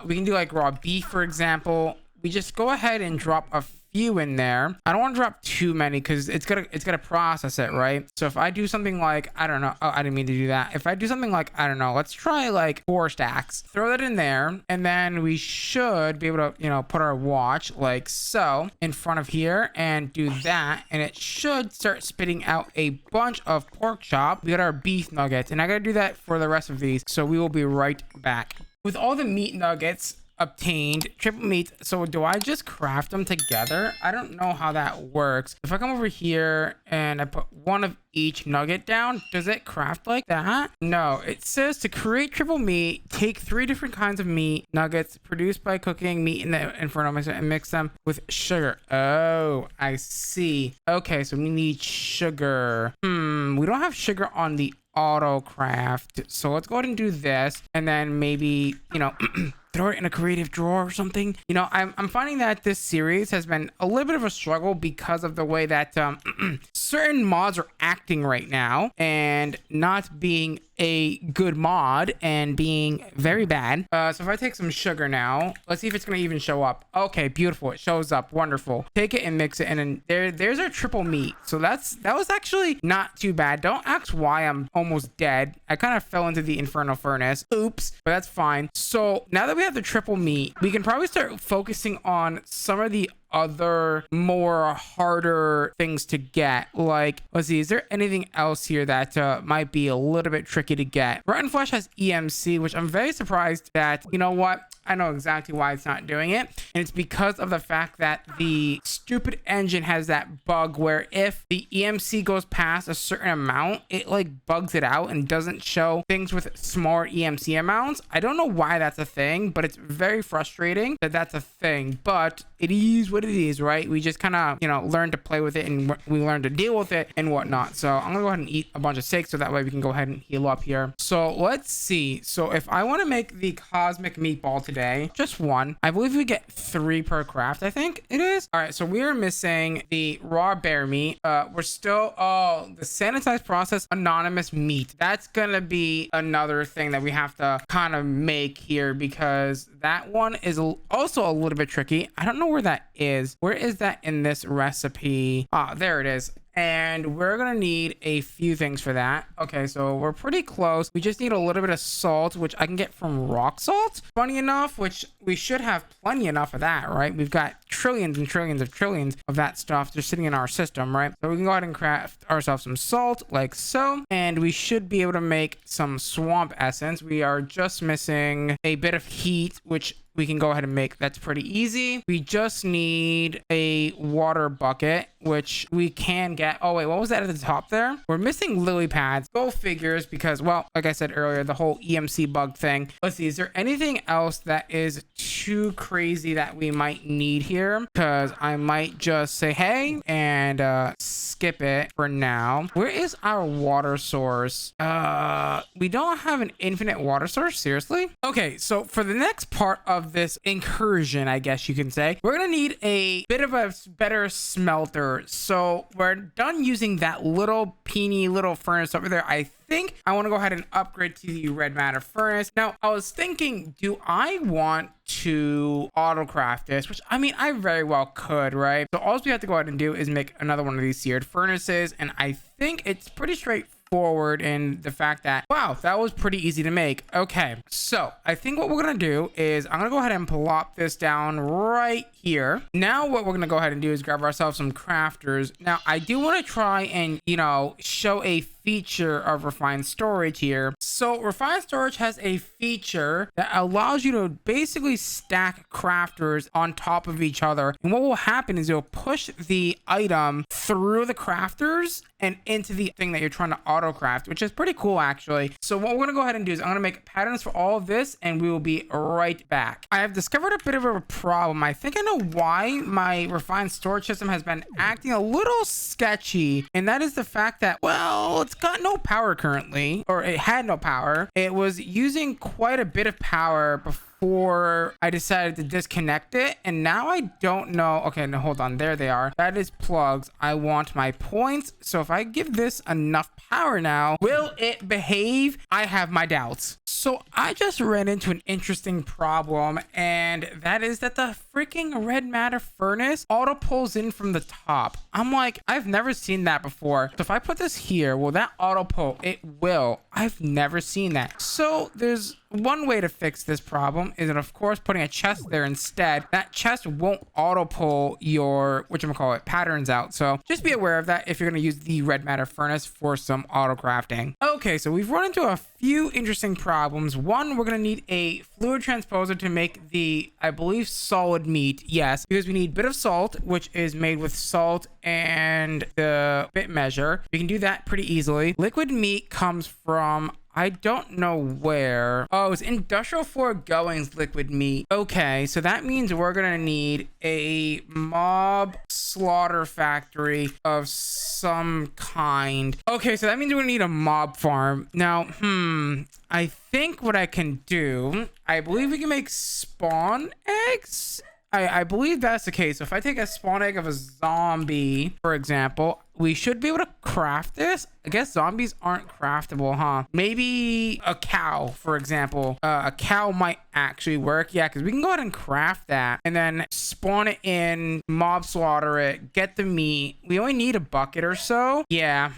We can do like raw beef, for example. We just go ahead and drop a few in there. I don't want to drop too many because it's gonna process it, right? So if I do something like, I don't know, oh, I didn't mean to do that. If I do something like, I don't know, let's try like 4 stacks, throw that in there, and then we should be able to, you know, put our watch like so in front of here and do that, and it should start spitting out a bunch of pork chop. We got our beef nuggets, and I gotta do that for the rest of these, so we will be right back. With all the meat nuggets obtained, triple meat, so do I just craft them together? I don't know how that works. If I come over here and I put 1 of each nugget down, does it craft like that? No, it says to create triple meat, take 3 different kinds of meat nuggets produced by cooking meat in the infernal mixer and mix them with sugar. Oh, I see. Okay, so we need sugar. We don't have sugar on the auto craft, so let's go ahead and do this, and then maybe, you know, throw it in a creative drawer or something. You know, I'm finding that this series has been a little bit of a struggle because of the way that certain mods are acting right now and not being a good mod and being very bad. So if I take some sugar now, let's see if it's gonna even show up. Okay, beautiful, it shows up, wonderful. Take it and mix it, and then there's our triple meat. So that was actually not too bad. Don't ask why I'm almost dead. I kind of fell into the infernal furnace, oops, but that's fine. So now that we have the triple meat, we can probably start focusing on some of the other more harder things to get. Like, let's see, is there anything else here that might be a little bit tricky to get? Rotten Flesh has EMC, which I'm very surprised that, you know what, I know exactly why it's not doing it, and it's because of the fact that the stupid engine has that bug where if the EMC goes past a certain amount, it like bugs it out and doesn't show things with smaller EMC amounts. I don't know why that's a thing, but it's very frustrating that that's a thing. But it is what it is, right? We just kind of, you know, learn to play with it, and we learn to deal with it and whatnot. So I'm gonna go ahead and eat a bunch of steaks so that way we can go ahead and heal up here. So let's see. So if I want to make the cosmic meatball today, just 1, I believe we get 3 per craft, I think it is. All right, so we are missing the raw bear meat. We're still, oh, the sanitized process anonymous meat. That's gonna be another thing that we have to kind of make here, because that one is also a little bit tricky. I don't know where that is. Where is that in this recipe? Ah, there it is. And we're gonna need a few things for that. Okay, so we're pretty close. We just need a little bit of salt, which I can get from rock salt, funny enough, which we should have plenty enough of that, right? We've got trillions and trillions of that stuff just sitting in our system, right? So we can go ahead and craft ourselves some salt like so, and we should be able to make some swamp essence. We are just missing a bit of heat, which we can go ahead and make. That's pretty easy. We just need a water bucket, which we can get. Oh wait, what was that at the top there? We're missing lily pads. Go figures, because, well, like I said earlier, the whole EMC bug thing. Let's see, is there anything else that is too crazy that we might need here? Because I might just say hey and skip it for now. Where is our water source? We don't have an infinite water source, seriously? Okay, so for the next part of this incursion, I guess you can say, we're gonna need a bit of a better smelter. So we're done using that little peeny little furnace over there. I think I want to go ahead and upgrade to the red matter furnace. Now, I was thinking, do I want to autocraft this? Which, I mean, I very well could, right? So all we have to go ahead and do is make another one of these seared furnaces, and I think it's pretty straightforward in the fact that, wow, that was pretty easy to make. Okay, so I think what we're gonna do is I'm gonna go ahead and plop this down right here. Now what we're gonna go ahead and do is grab ourselves some crafters. Now I do want to try and, you know, show a feature of refined storage here. So refined storage has a feature that allows you to basically stack crafters on top of each other, and what will happen is you'll push the item through the crafters and into the thing that you're trying to auto craft, which is pretty cool actually. So what we're gonna go ahead and do is I'm gonna make patterns for all of this, and we will be right back. I have discovered a bit of a problem. I think I know why my refined storage system has been acting a little sketchy, and that is the fact that, well, it's got no power currently, or it had no power. It was using quite a bit of power before I decided to disconnect it, and now I don't know. Okay, no, hold on, there they are. That is plugs. I want my points. So if I give this enough power now, will it behave? I have my doubts. So I just ran into an interesting problem, and that is that the freaking red matter furnace auto pulls in from the top. I'm like, I've never seen that before. So if I put this here, will that auto pull? It will. I've never seen that. So there's one way to fix this problem, is that of course putting a chest there instead. That chest won't auto pull your whatchamacallit patterns out. So just be aware of that if you're going to use the red matter furnace for some auto crafting. Okay, so we've run into a few interesting problems. One, we're going to need a fluid transposer to make the, I believe, solid meat. Yes, because we need a bit of salt, which is made with salt and the bit measure. We can do that pretty easily. Liquid meat comes from, I don't know where. Oh, it's industrial foregoings liquid meat. Okay, so that means we're gonna need a mob slaughter factory of some kind. Okay, so that means we're gonna need a mob farm. Now, I think what I can do, I believe we can make spawn eggs. I believe that's the case. So if I take a spawn egg of a zombie, for example, we should be able to craft this. I guess zombies aren't craftable, huh? Maybe a cow, for example. A cow might actually work. Yeah, because we can go ahead and craft that and then spawn it in, mob slaughter it, get the meat. We only need a bucket or so. Yeah,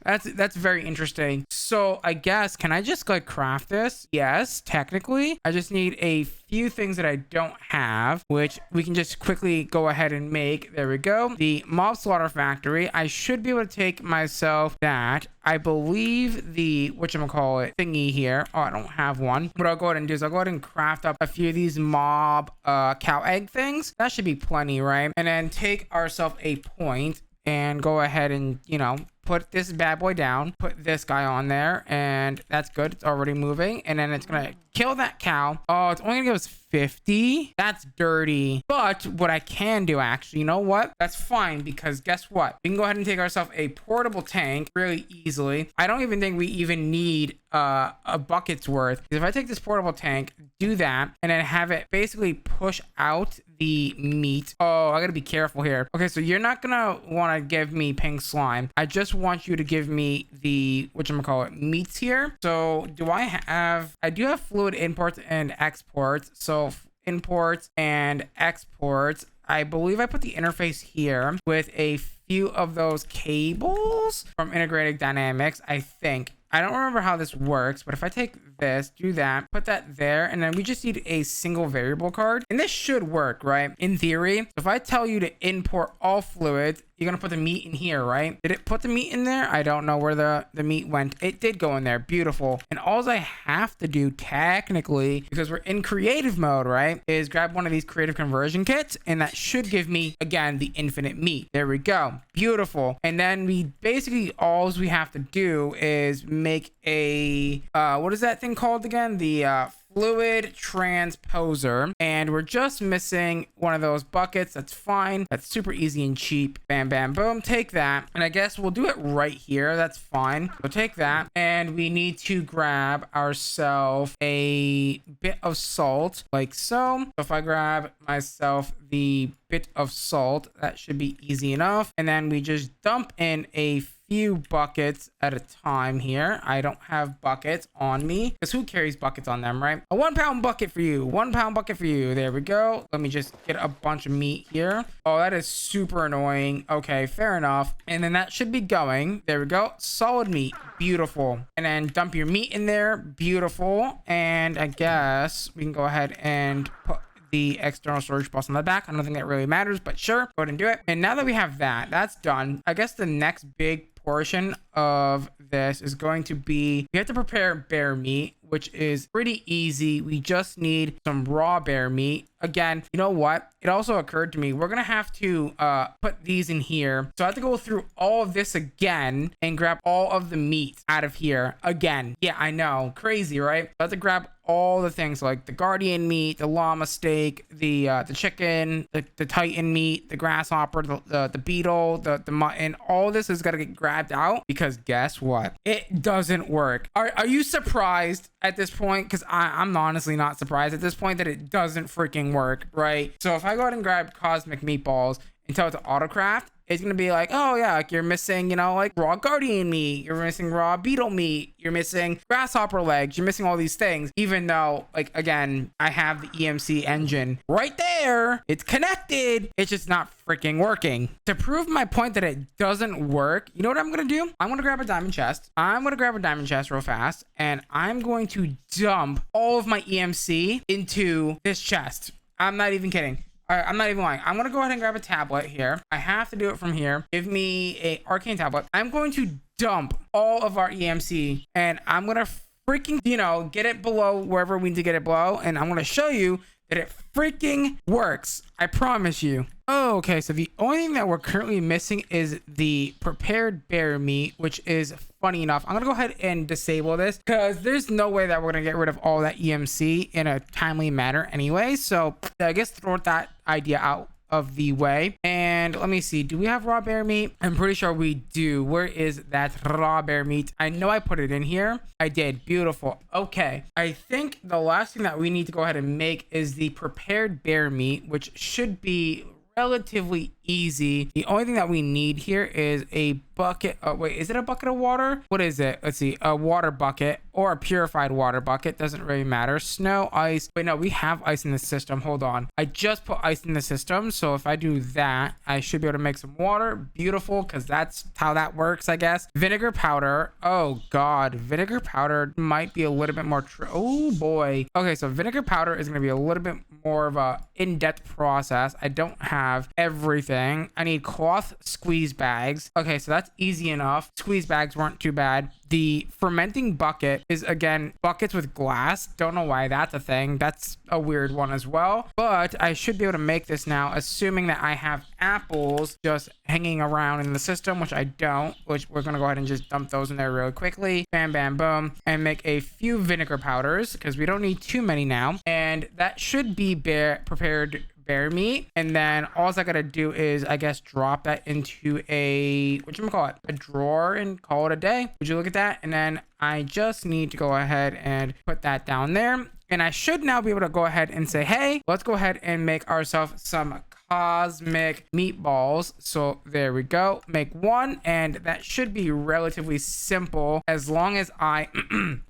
that's very interesting. So I guess, can I just like craft this? Yes, technically. I just need a few things that I don't have, which we can just quickly go ahead and make. There we go. The mob slaughter factory. I should be able to take myself that. I believe the whatchamacallit thingy here. Oh, I don't have one. What I'll go ahead and do is I'll go ahead and craft up a few of these mob cow egg things. That should be plenty, right? And then take ourselves a point and go ahead and, you know, put this bad boy down, put this guy on there, and that's good. It's already moving, and then it's gonna kill that cow. Oh, it's only gonna give us 50. That's dirty. But what I can do, actually, you know what? That's fine, because guess what? We can go ahead and take ourselves a portable tank really easily. I don't even think we even need a bucket's worth. If I take this portable tank, do that, and then have it basically push out the meat. Oh, I gotta be careful here. Okay, so you're not gonna want to give me pink slime. I just want you to give me the whatchamacallit meats here. So do I do have fluid imports and exports. So imports and exports. I believe I put the interface here with a few of those cables from Integrated Dynamics, I think. I don't remember how this works, but if I take this, do that, put that there, and then we just need a single variable card. And this should work, right? In theory. So if I tell you to import all fluids, you're gonna put the meat in here, right? Did it put the meat in there? I don't know where the meat went. It did go in there. Beautiful. And all I have to do technically, because we're in creative mode, right, is grab one of these creative conversion kits, and that should give me, again, the infinite meat. There we go. Beautiful. And then we basically, all we have to do is make a, what is that thing called again? The, fluid transposer, and we're just missing one of those buckets. That's fine. That's super easy and cheap. Bam, bam, boom. Take that, and I guess we'll do it right here. That's fine. We'll take that, and we need to grab ourselves a bit of salt, like so. So if I grab myself the bit of salt, that should be easy enough, and then we just dump in a few buckets at a time here. I don't have buckets on me, because who carries buckets on them, right? A 1 pound bucket for you. 1 pound bucket for you. There we go. Let me just get a bunch of meat here. Oh, that is super annoying. Okay, fair enough. And then that should be going. There we go. Solid meat. Beautiful. And then dump your meat in there. Beautiful. And I guess we can go ahead and put the external storage box on the back. I don't think that really matters, but sure, go ahead and do it. And now that we have that, that's done. I guess the next big portion of this is going to be, we have to prepare bear meat, which is pretty easy. We just need some raw bear meat. Again, you know what? It also occurred to me, we're gonna have to put these in here. So I have to go through all of this again and grab all of the meat out of here again. Yeah, I know, crazy, right? So I have to grab all the things like the guardian meat, the llama steak, the chicken, the titan meat, the grasshopper, the beetle, the mutton. All this is gonna get grabbed out, because guess what? It doesn't work. Are you surprised at this point? Because I'm honestly not surprised at this point that it doesn't freaking work, right? So if I go ahead and grab cosmic meatballs and tell it to autocraft, it's gonna be like, oh yeah, like you're missing, you know, like raw guardian meat, you're missing raw beetle meat, you're missing grasshopper legs, you're missing all these things, even though, like, again, I have the EMC engine right there, it's connected, it's just not freaking working. To prove my point that it doesn't work, you know what I'm gonna do? I'm gonna grab a diamond chest. I'm gonna grab a diamond chest real fast, and I'm going to dump all of my EMC into this chest. I'm not even kidding. I'm not even lying. I'm gonna go ahead and grab a tablet here. I have to do it from here. Give me a arcane tablet. I'm going to dump all of our EMC, and I'm gonna freaking, you know, get it below wherever we need to get it below, and I'm gonna show you that it freaking works. I promise you. Oh, okay, so the only thing that we're currently missing is the prepared bear meat, which is funny enough. I'm gonna go ahead and disable this, because there's no way that we're gonna get rid of all that EMC in a timely manner anyway. So I guess throw that idea out of the way. And let me see, do we have raw bear meat? I'm pretty sure we do. Where is that raw bear meat? I know I put it in here. I did. Beautiful. Okay, I think the last thing that we need to go ahead and make is the prepared bear meat, which should be relatively easy. The only thing that we need here is a bucket. Oh wait, is it a bucket of water? What is it? Let's see, a water bucket or a purified water bucket, doesn't really matter. Snow, ice. Wait, no, we have ice in the system. Hold on, I just put ice in the system, so if I do that, I should be able to make some water. Beautiful, because that's how that works, I guess. Vinegar powder. Oh god, vinegar powder might be a little bit more oh boy. Okay, so vinegar powder is going to be a little bit more of a in-depth process. I don't have everything. I need cloth squeeze bags. Okay, so that's easy enough. Squeeze bags weren't too bad. The fermenting bucket is, again, buckets with glass. Don't know why that's a thing. That's a weird one as well. But I should be able to make this now, assuming that I have apples just hanging around in the system, which I don't, which we're going to go ahead and just dump those in there really quickly. Bam, bam, boom. And make a few vinegar powders, because we don't need too many now. And that should be prepared bear meat. And then all I gotta do is, I guess, drop that into a drawer and call it a day. Would you look at that? And then I just need to go ahead and put that down there, and I should now be able to go ahead and say, hey, let's go ahead and make ourselves some cosmic meatballs. So there we go, make one, and that should be relatively simple as long as I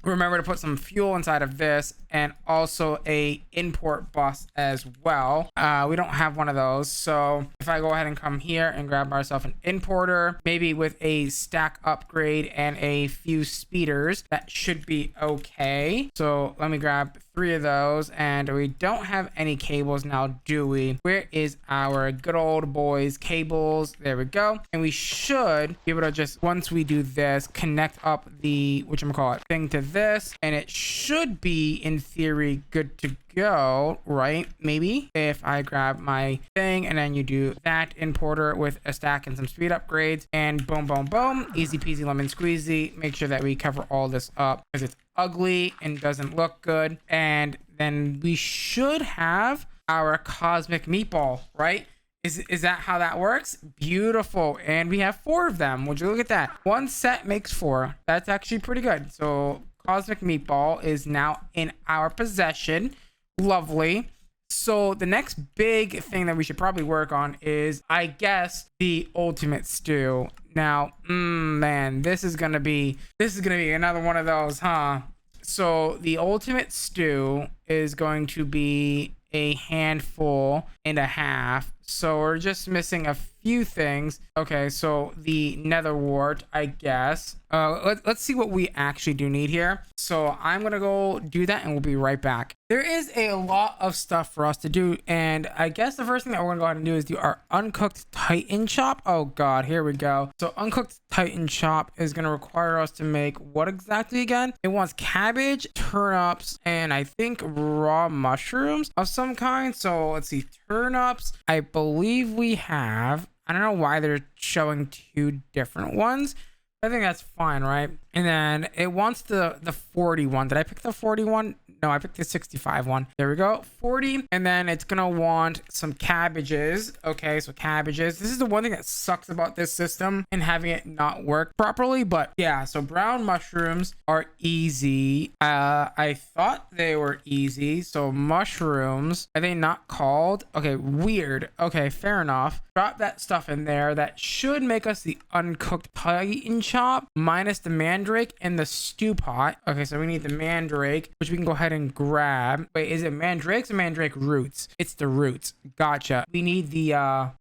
remember to put some fuel inside of this and also a import bus as well. We don't have one of those, so if I go ahead and come here and grab myself an importer, maybe with a stack upgrade and a few speeders, that should be okay. So let me grab 3 of those, and we don't have any cables now, do we? Where is our good old boys cables? There we go. And we should be able to just, once we do this, connect up the whatchamacallit thing to this, and it should be in theory good to go, right? Maybe if I grab my thing and then you do that importer with a stack and some speed upgrades, and boom boom boom, easy peasy lemon squeezy. Make sure that we cover all this up because it's ugly and doesn't look good, and then we should have our cosmic meatball, right? Is that how that works? Beautiful. And we have 4 of them. Would you look at that? 1 set makes 4. That's actually pretty good. So cosmic meatball is now in our possession. Lovely. So the next big thing that we should probably work on is, I guess, the ultimate stew. Now, man, this is gonna be another one of those, huh? So the ultimate stew is going to be a handful and a half. So we're just missing a few things. Okay, so the nether wart, I guess. Let's see what we actually do need here. So I'm gonna go do that and we'll be right back. There is a lot of stuff for us to do, and I guess the first thing that we're gonna go ahead and do is do our uncooked titan chop. Oh god, here we go. So uncooked titan chop is gonna require us to make what exactly again? It wants cabbage, turnips, and I think raw mushrooms of some kind. So let's see, turnips, I believe we have. I don't know why they're showing 2 different ones. I think that's fine, right? And then it wants the 41. Did I pick the 41? No, I picked the 65 one. There we go. 40. And then it's gonna want some cabbages. Okay, so cabbages. This is the one thing that sucks about this system and having it not work properly. But yeah, so brown mushrooms are easy. I thought they were easy. So mushrooms, are they not called? Okay, weird. Okay, fair enough. Drop that stuff in there. That should make us the uncooked titan chop minus the mandrake and the stew pot. Okay, so we need the mandrake, which we can go ahead and grab. Wait, is it mandrakes or mandrake roots? It's the roots. Gotcha. We need the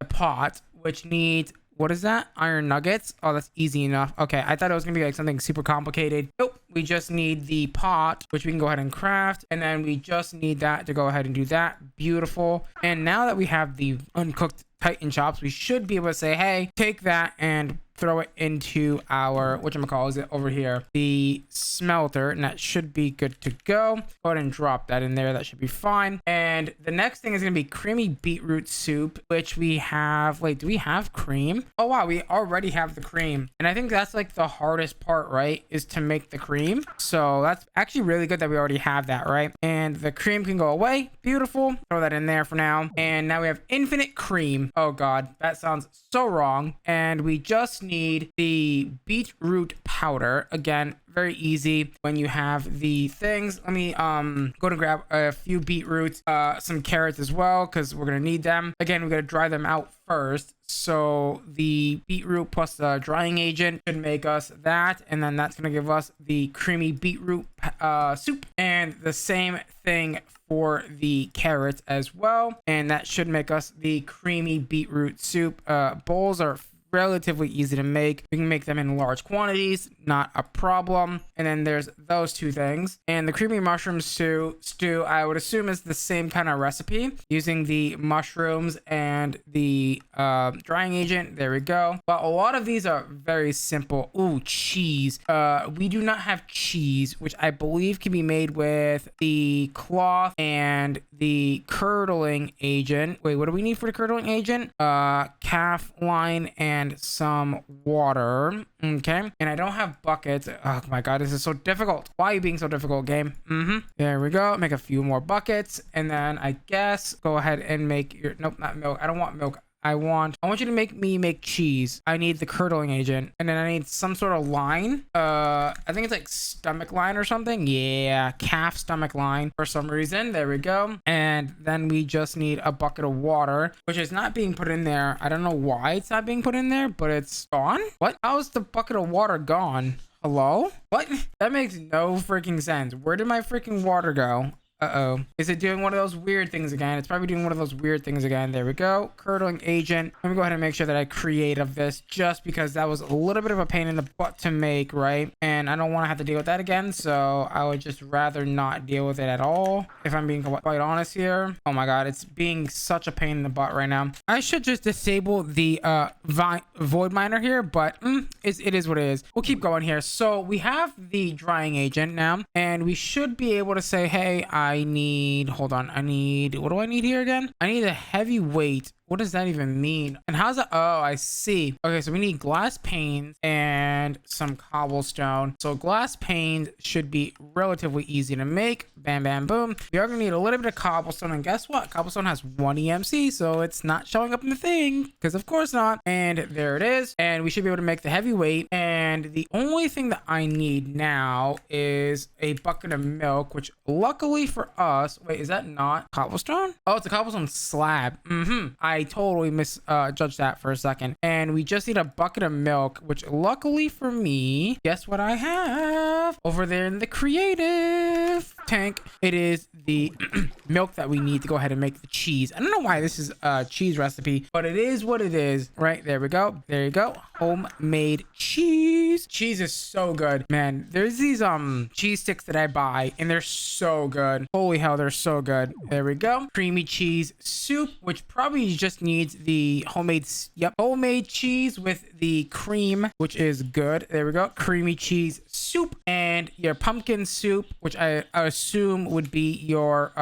pot, which needs, what is that? Iron nuggets. Oh, that's easy enough. Okay, I thought it was gonna be like something super complicated. Nope. We just need the pot, which we can go ahead and craft, and then we just need that to go ahead and do that. Beautiful. And now that we have the uncooked titan chops, we should be able to say, hey, take that and throw it into our, whatchamacallit over here, the smelter, and that should be good to go. Go ahead and drop that in there. That should be fine. And the next thing is going to be creamy beetroot soup, which we have. Wait, do we have cream? Oh, wow, we already have the cream. And I think that's like the hardest part, right, is to make the cream. So that's actually really good that we already have that, right? And the cream can go away. Beautiful. Throw that in there for now. And now we have infinite cream. Oh, God, that sounds so wrong. And we just need the beetroot powder. Again, very easy when you have the things. Let me go to grab a few beetroots, some carrots as well, because we're gonna need them. Again, we gotta dry them out first. So the beetroot plus the drying agent should make us that, and then that's gonna give us the creamy beetroot soup. And the same thing for the carrots as well, and that should make us the creamy beetroot soup. Bowls are relatively easy to make. We can make them in large quantities, not a problem. And then there's those 2 things. And the creamy mushroom stew, I would assume, is the same kind of recipe, using the mushrooms and the drying agent. There we go. But a lot of these are very simple. Ooh, cheese. We do not have cheese, which I believe can be made with the cloth and the curdling agent. Wait, what do we need for the curdling agent? Calf line and some water. Okay, and I don't have buckets. Oh my god, this is so difficult. Why are you being so difficult, game? There we go. Make a few more buckets, and then I guess go ahead and make your, nope, not milk. I don't want milk. I want you to make cheese. I need the curdling agent, and then I need some sort of line. I think it's like stomach line or something. Yeah, calf stomach line for some reason. There we go. And then we just need a bucket of water, which is not being put in there. I don't know why it's not being put in there, but it's gone. What? How is the bucket of water gone? Hello? What? That makes no freaking sense. Where did my freaking water go? Uh-oh. Is it doing one of those weird things again? It's probably doing one of those weird things again. There we go. Curdling agent. Let me go ahead and make sure that I create of this, just because that was a little bit of a pain in the butt to make, right? And I don't want to have to deal with that again, so I would just rather not deal with it at all, if I'm being quite honest here. Oh my god, it's being such a pain in the butt right now. I should just disable the void miner here, but it is what it is. We'll keep going here. So we have the drying agent now, and we should be able to say, hey, I need, hold on, what do I need here again? I need a heavy weight. What does that even mean? And how's that? Oh, I see. Okay, so we need glass panes and some cobblestone. So glass panes should be relatively easy to make. Bam, bam, boom. We are gonna need a little bit of cobblestone, and guess what? Cobblestone has 1 EMC, so it's not showing up in the thing, because of course not. And there it is. And we should be able to make the heavyweight. And the only thing that I need now is a bucket of milk, which luckily for us, wait, is that not cobblestone? Oh, it's a cobblestone slab. I totally misjudged that for a second. And we just need a bucket of milk, which luckily for me, guess what I have over there in the creative tank? It is the milk that we need to go ahead and make the cheese. I don't know why this is a cheese recipe, but it is what it is. Right, there we go. There you go. Homemade cheese. Cheese is so good, man. There's these cheese sticks that I buy, and they're so good. Holy hell, they're so good. There we go. Creamy cheese soup, which probably just needs the homemade cheese with the cream, which is good. There we go. Creamy cheese soup, and your pumpkin soup, which I assume would be your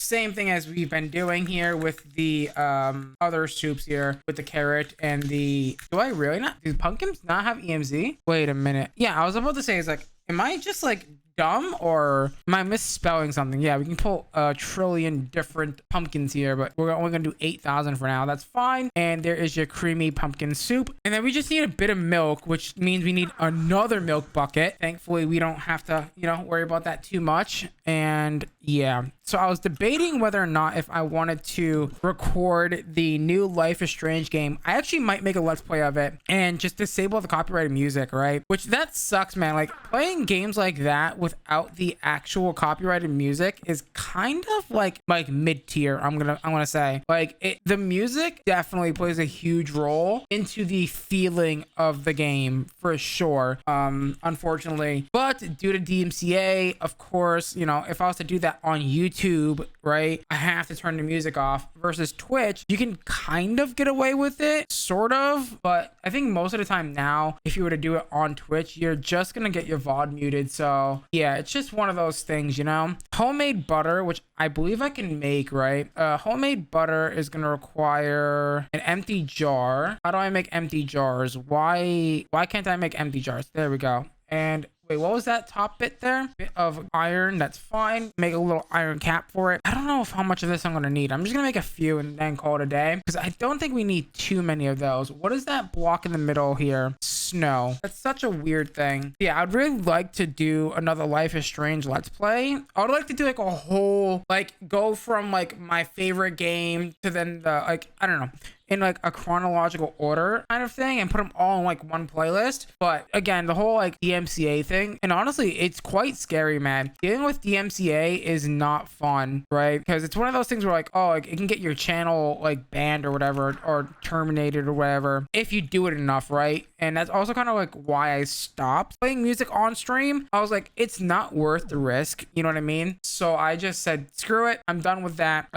same thing as we've been doing here with the other soups here with the carrot and the, do I really not, do pumpkins not have EMZ? Wait a minute. Yeah, I was about to say, it's like, am I just like dumb, or am I misspelling something? Yeah, we can pull a trillion different pumpkins here, but we're only gonna do 8,000 for now. That's fine. And there is your creamy pumpkin soup. And then we just need a bit of milk, which means we need another milk bucket. Thankfully, we don't have to, you know, worry about that too much. And yeah, so I was debating whether or not if I wanted to record the new Life is Strange game. I actually might make a let's play of it and just disable the copyrighted music, right? Which that sucks, man. Like, playing games like that without the actual copyrighted music is kind of like mid-tier. I'm gonna say, like, the music definitely plays a huge role into the feeling of the game for sure, unfortunately. But due to DMCA, of course, you know, if I was to do that on YouTube, right, I have to turn the music off. Versus Twitch, you can kind of get away with it, sort of, but I think most of the time now, if you were to do it on Twitch, you're just gonna get your VOD muted. So yeah, it's just one of those things, you know. Homemade butter, which I believe I can make, right? Homemade butter is gonna require an empty jar. How do I make empty jars? Why can't I make empty jars? There we go. And wait, what was that top bit there? Bit of iron, that's fine. Make a little iron cap for it. I don't know how much of this I'm gonna need. I'm just gonna make a few and then call it a day, because I don't think we need too many of those. What is that block in the middle here? Snow. That's such a weird thing. Yeah, I'd really like to do another Life is Strange let's play. I would like to do like a whole, like, go from like my favorite game to then the, like, I don't know, in like a chronological order kind of thing, and put them all in like one playlist. But again, the whole like DMCA thing, and honestly, it's quite scary, man. Dealing with DMCA is not fun, right? Because it's one of those things where like, oh, like, it can get your channel like banned or whatever, or terminated or whatever, if you do it enough, right? And that's also kind of like why I stopped playing music on stream. I was like, it's not worth the risk, you know what I mean? So I just said, screw it, I'm done with that.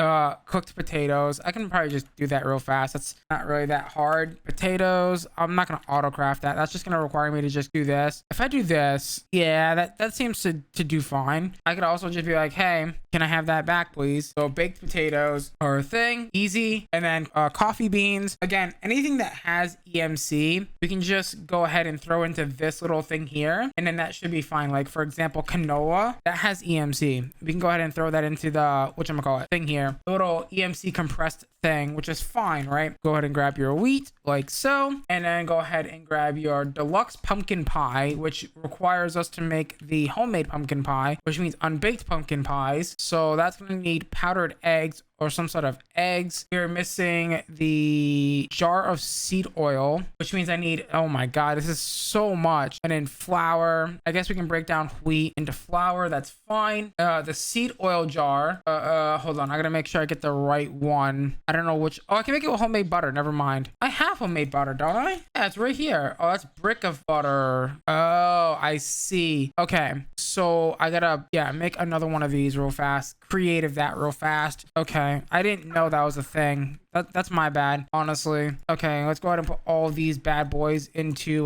Cooked potatoes, I can probably just do that real fast. That's not really that hard. Potatoes, I'm not gonna autocraft that. That's just gonna require me to just do this. If I do this, yeah, that seems to do fine. I could also just be like, hey, can I have that back, please? So baked potatoes are a thing, easy. And then coffee beans, again, anything that has EMC, we can just go ahead and throw into this little thing here, and then that should be fine. Like, for example, canola, that has EMC. We can go ahead and throw that into the whatchamacallit thing here, the little EMC compressed thing, which is fine, right? Go ahead and grab your wheat like so, and then go ahead and grab your deluxe pumpkin pie, which requires us to make the homemade pumpkin pie, which means unbaked pumpkin pies. So that's going to need powdered eggs, or some sort of eggs. We're missing the jar of seed oil, which means I need, oh my god, this is so much. And then flour. I guess we can break down wheat into flour. That's fine. The seed oil jar. Hold on. I gotta make sure I get the right one. I don't know which. Oh, I can make it with homemade butter. Never mind. I have homemade butter, don't I? Yeah, it's right here. Oh, that's brick of butter. Oh, I see. Okay. So I gotta, yeah, make another one of these real fast. Creative that real fast. Okay. I didn't know that was a thing. That's my bad, honestly. Okay, let's go ahead and put all these bad boys into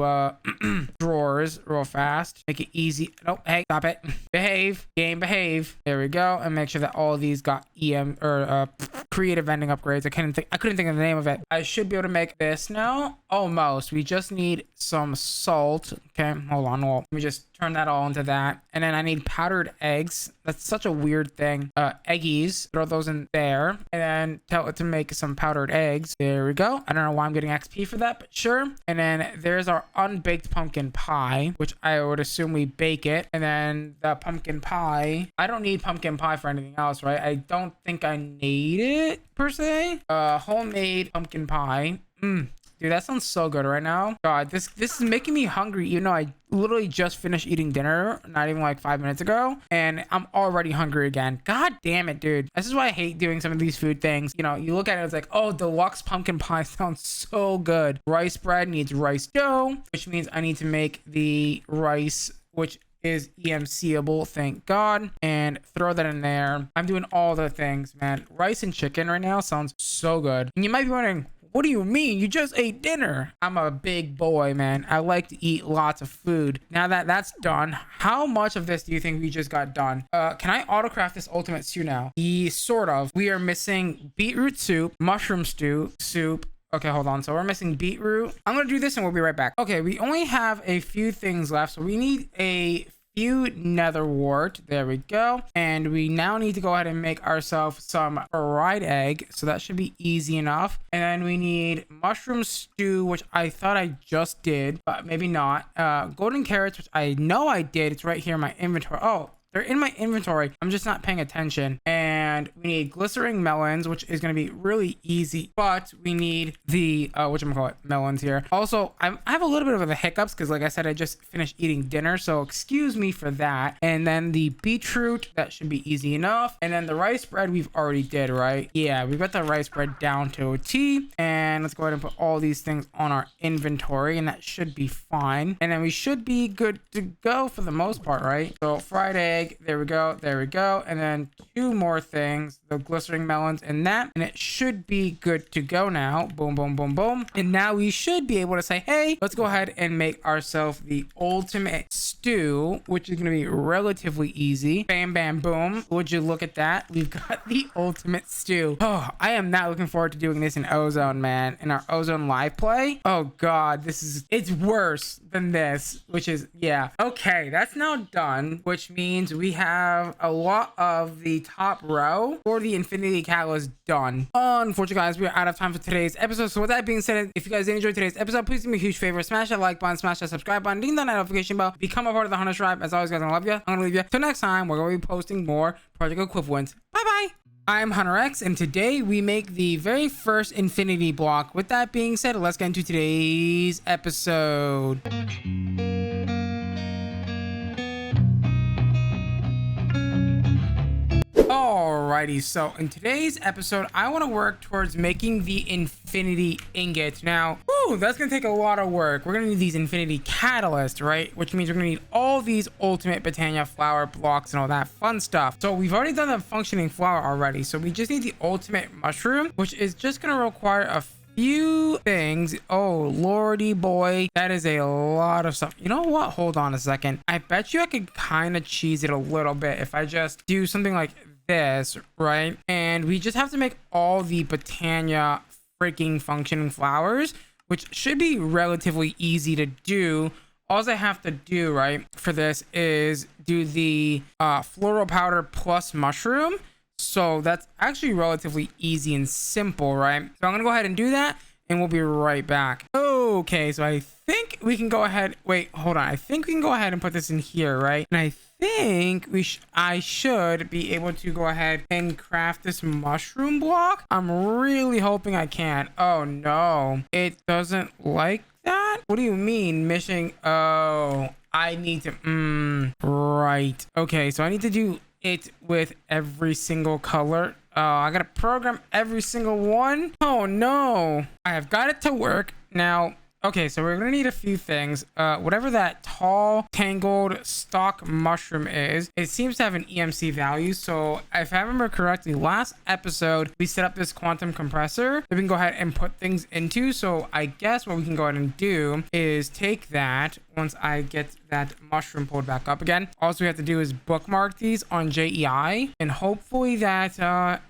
drawers real fast. Make it easy. Oh, hey, stop it. Behave. Game, behave. There we go. And make sure that all of these got creative vending upgrades. I couldn't think of the name of it. I should be able to make this now. Almost. We just need some salt. Okay, hold on. Well, let me just turn that all into that. And then I need powdered eggs. That's such a weird thing. Eggies. Throw those in there. And then tell it to make some powdered eggs. There we go. I don't know why I'm getting XP for that, but sure. And then there's our unbaked pumpkin pie, which I would assume we bake it. And then the pumpkin pie. I don't need pumpkin pie for anything else, right? I don't think I need it per se. Homemade pumpkin pie. Dude, that sounds so good right now. God, this is making me hungry, even though I literally just finished eating dinner not even like 5 minutes ago, and I'm already hungry again. God damn it, dude. This is why I hate doing some of these food things. You know, you look at it, it's like, oh, deluxe pumpkin pie sounds so good. Rice bread needs rice dough, which means I need to make the rice, which is EMCable, thank God, and throw that in there. I'm doing all the things, man. Rice and chicken right now sounds so good. And you might be wondering, what do you mean? You just ate dinner. I'm a big boy, man. I like to eat lots of food. Now that that's done, how much of this do you think we just got done? Can I autocraft this ultimate stew now? Sort of. We are missing beetroot soup, mushroom soup. Okay, hold on. So we're missing beetroot. I'm going to do this and we'll be right back. Okay, we only have a few things left. So we need a few nether wart. There we go. And we now need to go ahead and make ourselves some fried egg. So that should be easy enough. And then we need mushroom stew, which I thought I just did, but maybe not. Golden carrots, which I know I did. It's right here in my inventory. Oh, they're in my inventory. I'm just not paying attention. And we need glycerin melons, which is going to be really easy. But we need the, whatchamacallit, melons here. Also, I have a little bit of the hiccups because, like I said, I just finished eating dinner. So excuse me for that. And then the beetroot, that should be easy enough. And then the rice bread we've already did, right? Yeah, we've got the rice bread down to a T. And let's go ahead and put all these things on our inventory. And that should be fine. And then we should be good to go for the most part, right? So fried egg. There we go. There we go. And then two more things, the glycerin melons and that, and it should be good to go now. Boom, boom, boom, boom. And now we should be able to say, hey, let's go ahead and make ourselves the ultimate stew, which is going to be relatively easy. Bam, bam, boom. Would you look at that? We've got the ultimate stew. Oh, I am not looking forward to doing this in Ozone, man. In our Ozone live play. Oh God, it's worse than this, which is, yeah. Okay, that's now done, which means we have a lot of the top row for the Infinity Catalyst done. Unfortunately, guys, we are out of time for today's episode. So with that being said, if you guys did enjoy today's episode, please do me a huge favor. Smash that like button, smash that subscribe button, ding that notification bell, become a part of the Hunter Tribe. As always, guys, I love you. I'm going to leave you. Till next time, we're going to be posting more Project Equivalence. Bye-bye. I'm HunterX, and today we make the very first infinity block. With that being said, let's get into today's episode. Alrighty, so in today's episode, I want to work towards making the infinity ingot. Now, that's going to take a lot of work. We're going to need these infinity catalysts, right? Which means we're going to need all these ultimate Botania flower blocks and all that fun stuff. So we've already done the functioning flower already. So we just need the ultimate mushroom, which is just going to require a few things. Oh lordy boy, that is a lot of stuff. You know what, hold on a second. I bet you I could kind of cheese it a little bit if I just do something like this, right? And we just have to make all the Botania freaking functioning flowers, which should be relatively easy to do. All I have to do, right, for this is do the floral powder plus mushroom. So that's actually relatively easy and simple, right? So I'm gonna go ahead and do that and we'll be right back. Okay, so I think we can go ahead. Wait, hold on. I think we can go ahead and put this in here, right? And I think I should be able to go ahead and craft this mushroom block. I'm really hoping I can. Oh no, it doesn't like that. What do you mean missing? Oh, I need to right. Okay, so I need to do it with every single color. I gotta program every single one. Oh no, I have got it to work now. Okay, so we're gonna need a few things. Whatever that tall, tangled, stalk mushroom is, it seems to have an EMC value. So if I remember correctly, last episode, we set up this quantum compressor that we can go ahead and put things into. So I guess what we can go ahead and do is take that once I get that mushroom pulled back up again. All we have to do is bookmark these on JEI, and hopefully that,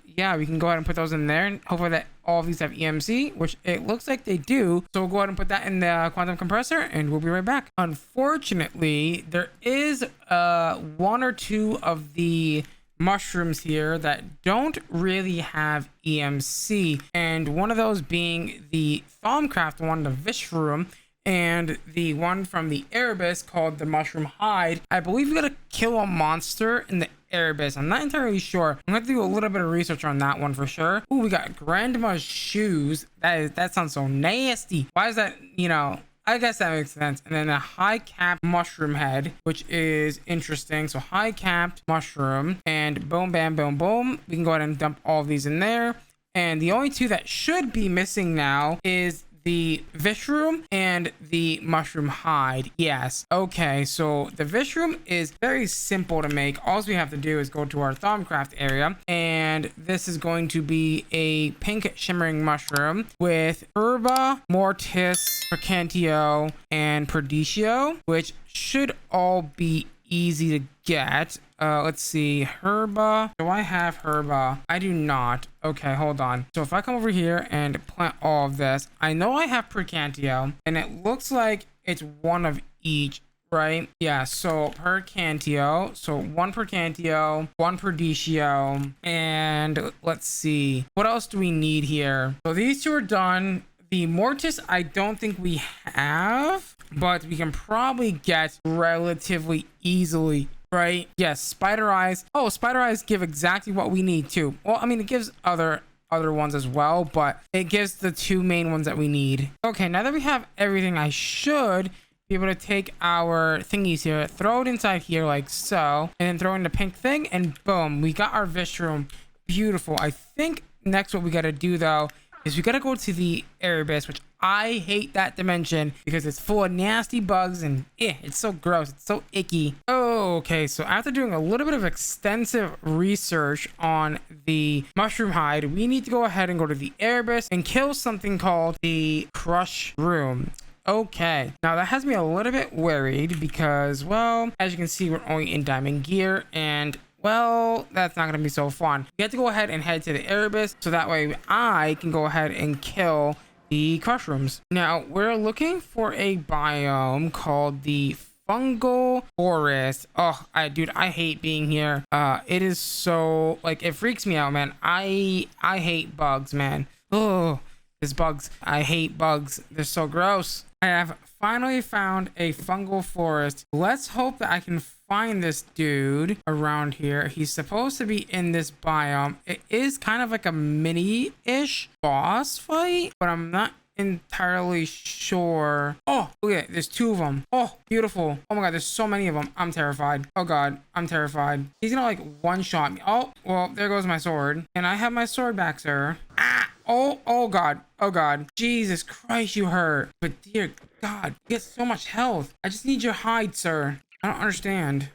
yeah, we can go ahead and put those in there, and hopefully that all of these have EMC, which it looks like they do. So we'll go ahead and put that in the quantum compressor, and we'll be right back. Unfortunately, there is one or two of the mushrooms here that don't really have EMC, and one of those being the Thaumcraft one, the Vishroom, and the one from the Erebus called the Mushroom Hide. I believe we gotta kill a monster in the Erebus. I'm not entirely sure. I'm gonna do a little bit of research on that one for sure. Ooh, we got Grandma's shoes. That sounds so nasty. Why is that? You know, I guess that makes sense. And then a high capped mushroom head, which is interesting. So high capped mushroom, and boom, bam, boom, boom. We can go ahead and dump all of these in there. And the only two that should be missing now is the Vishroom and the Mushroom Hide. Yes. Okay, so the Vishroom is very simple to make. All we have to do is go to our Thaumcraft area, and this is going to be a pink shimmering mushroom with Herba, Mortis, Mercantio, and Perdicio, which should all be easy to get. Let's see, Herba. Do I have Herba? I do not. Okay, hold on. So if I come over here and plant all of this, I know I have Percantio, and it looks like it's one of each, right? Yeah, so Percantio. So one Percantio, one Perdicio, and let's see. What else do we need here? So these two are done. The Mortis, I don't think we have, but we can probably get relatively easily, right? Yes, spider eyes. Oh, spider eyes give exactly what we need too. Well, I mean, it gives other ones as well, but it gives the two main ones that we need. Okay, now that we have everything, I should be able to take our thingies here, throw it inside here like so, and then throw in the pink thing, and boom, we got our Vishroom. Beautiful. I think next what we got to do though is we gotta go to the Erebus, which I hate that dimension because it's full of nasty bugs and it's so gross. It's so icky. Okay, so after doing a little bit of extensive research on the Mushroom Hide, we need to go ahead and go to the Erebus and kill something called the Crush Room. Okay, now that has me a little bit worried because, well, as you can see, we're only in diamond gear, and well, that's not going to be so fun. We have to go ahead and head to the Erebus so that way I can go ahead and kill the crush rooms. Now, we're looking for a biome called the fungal forest. Oh, dude, I hate being here. It is so, like, it freaks me out, man. I hate bugs, man. Oh, there's bugs. I hate bugs. They're so gross. I have finally found a fungal forest. Let's hope that I can find this dude around here. He's supposed to be in this biome. It is kind of like a mini-ish boss fight, but I'm not entirely sure. Oh, look at it. There's two of them. Oh, beautiful. Oh my god, there's so many of them. I'm terrified. Oh god, I'm terrified. He's gonna like one-shot me. Oh, well, there goes my sword. And I have my sword back, sir. Ah! Oh god. Oh god. Jesus Christ, you hurt. But dear god, you get so much health. I just need your hide, sir. I don't understand.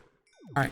All right.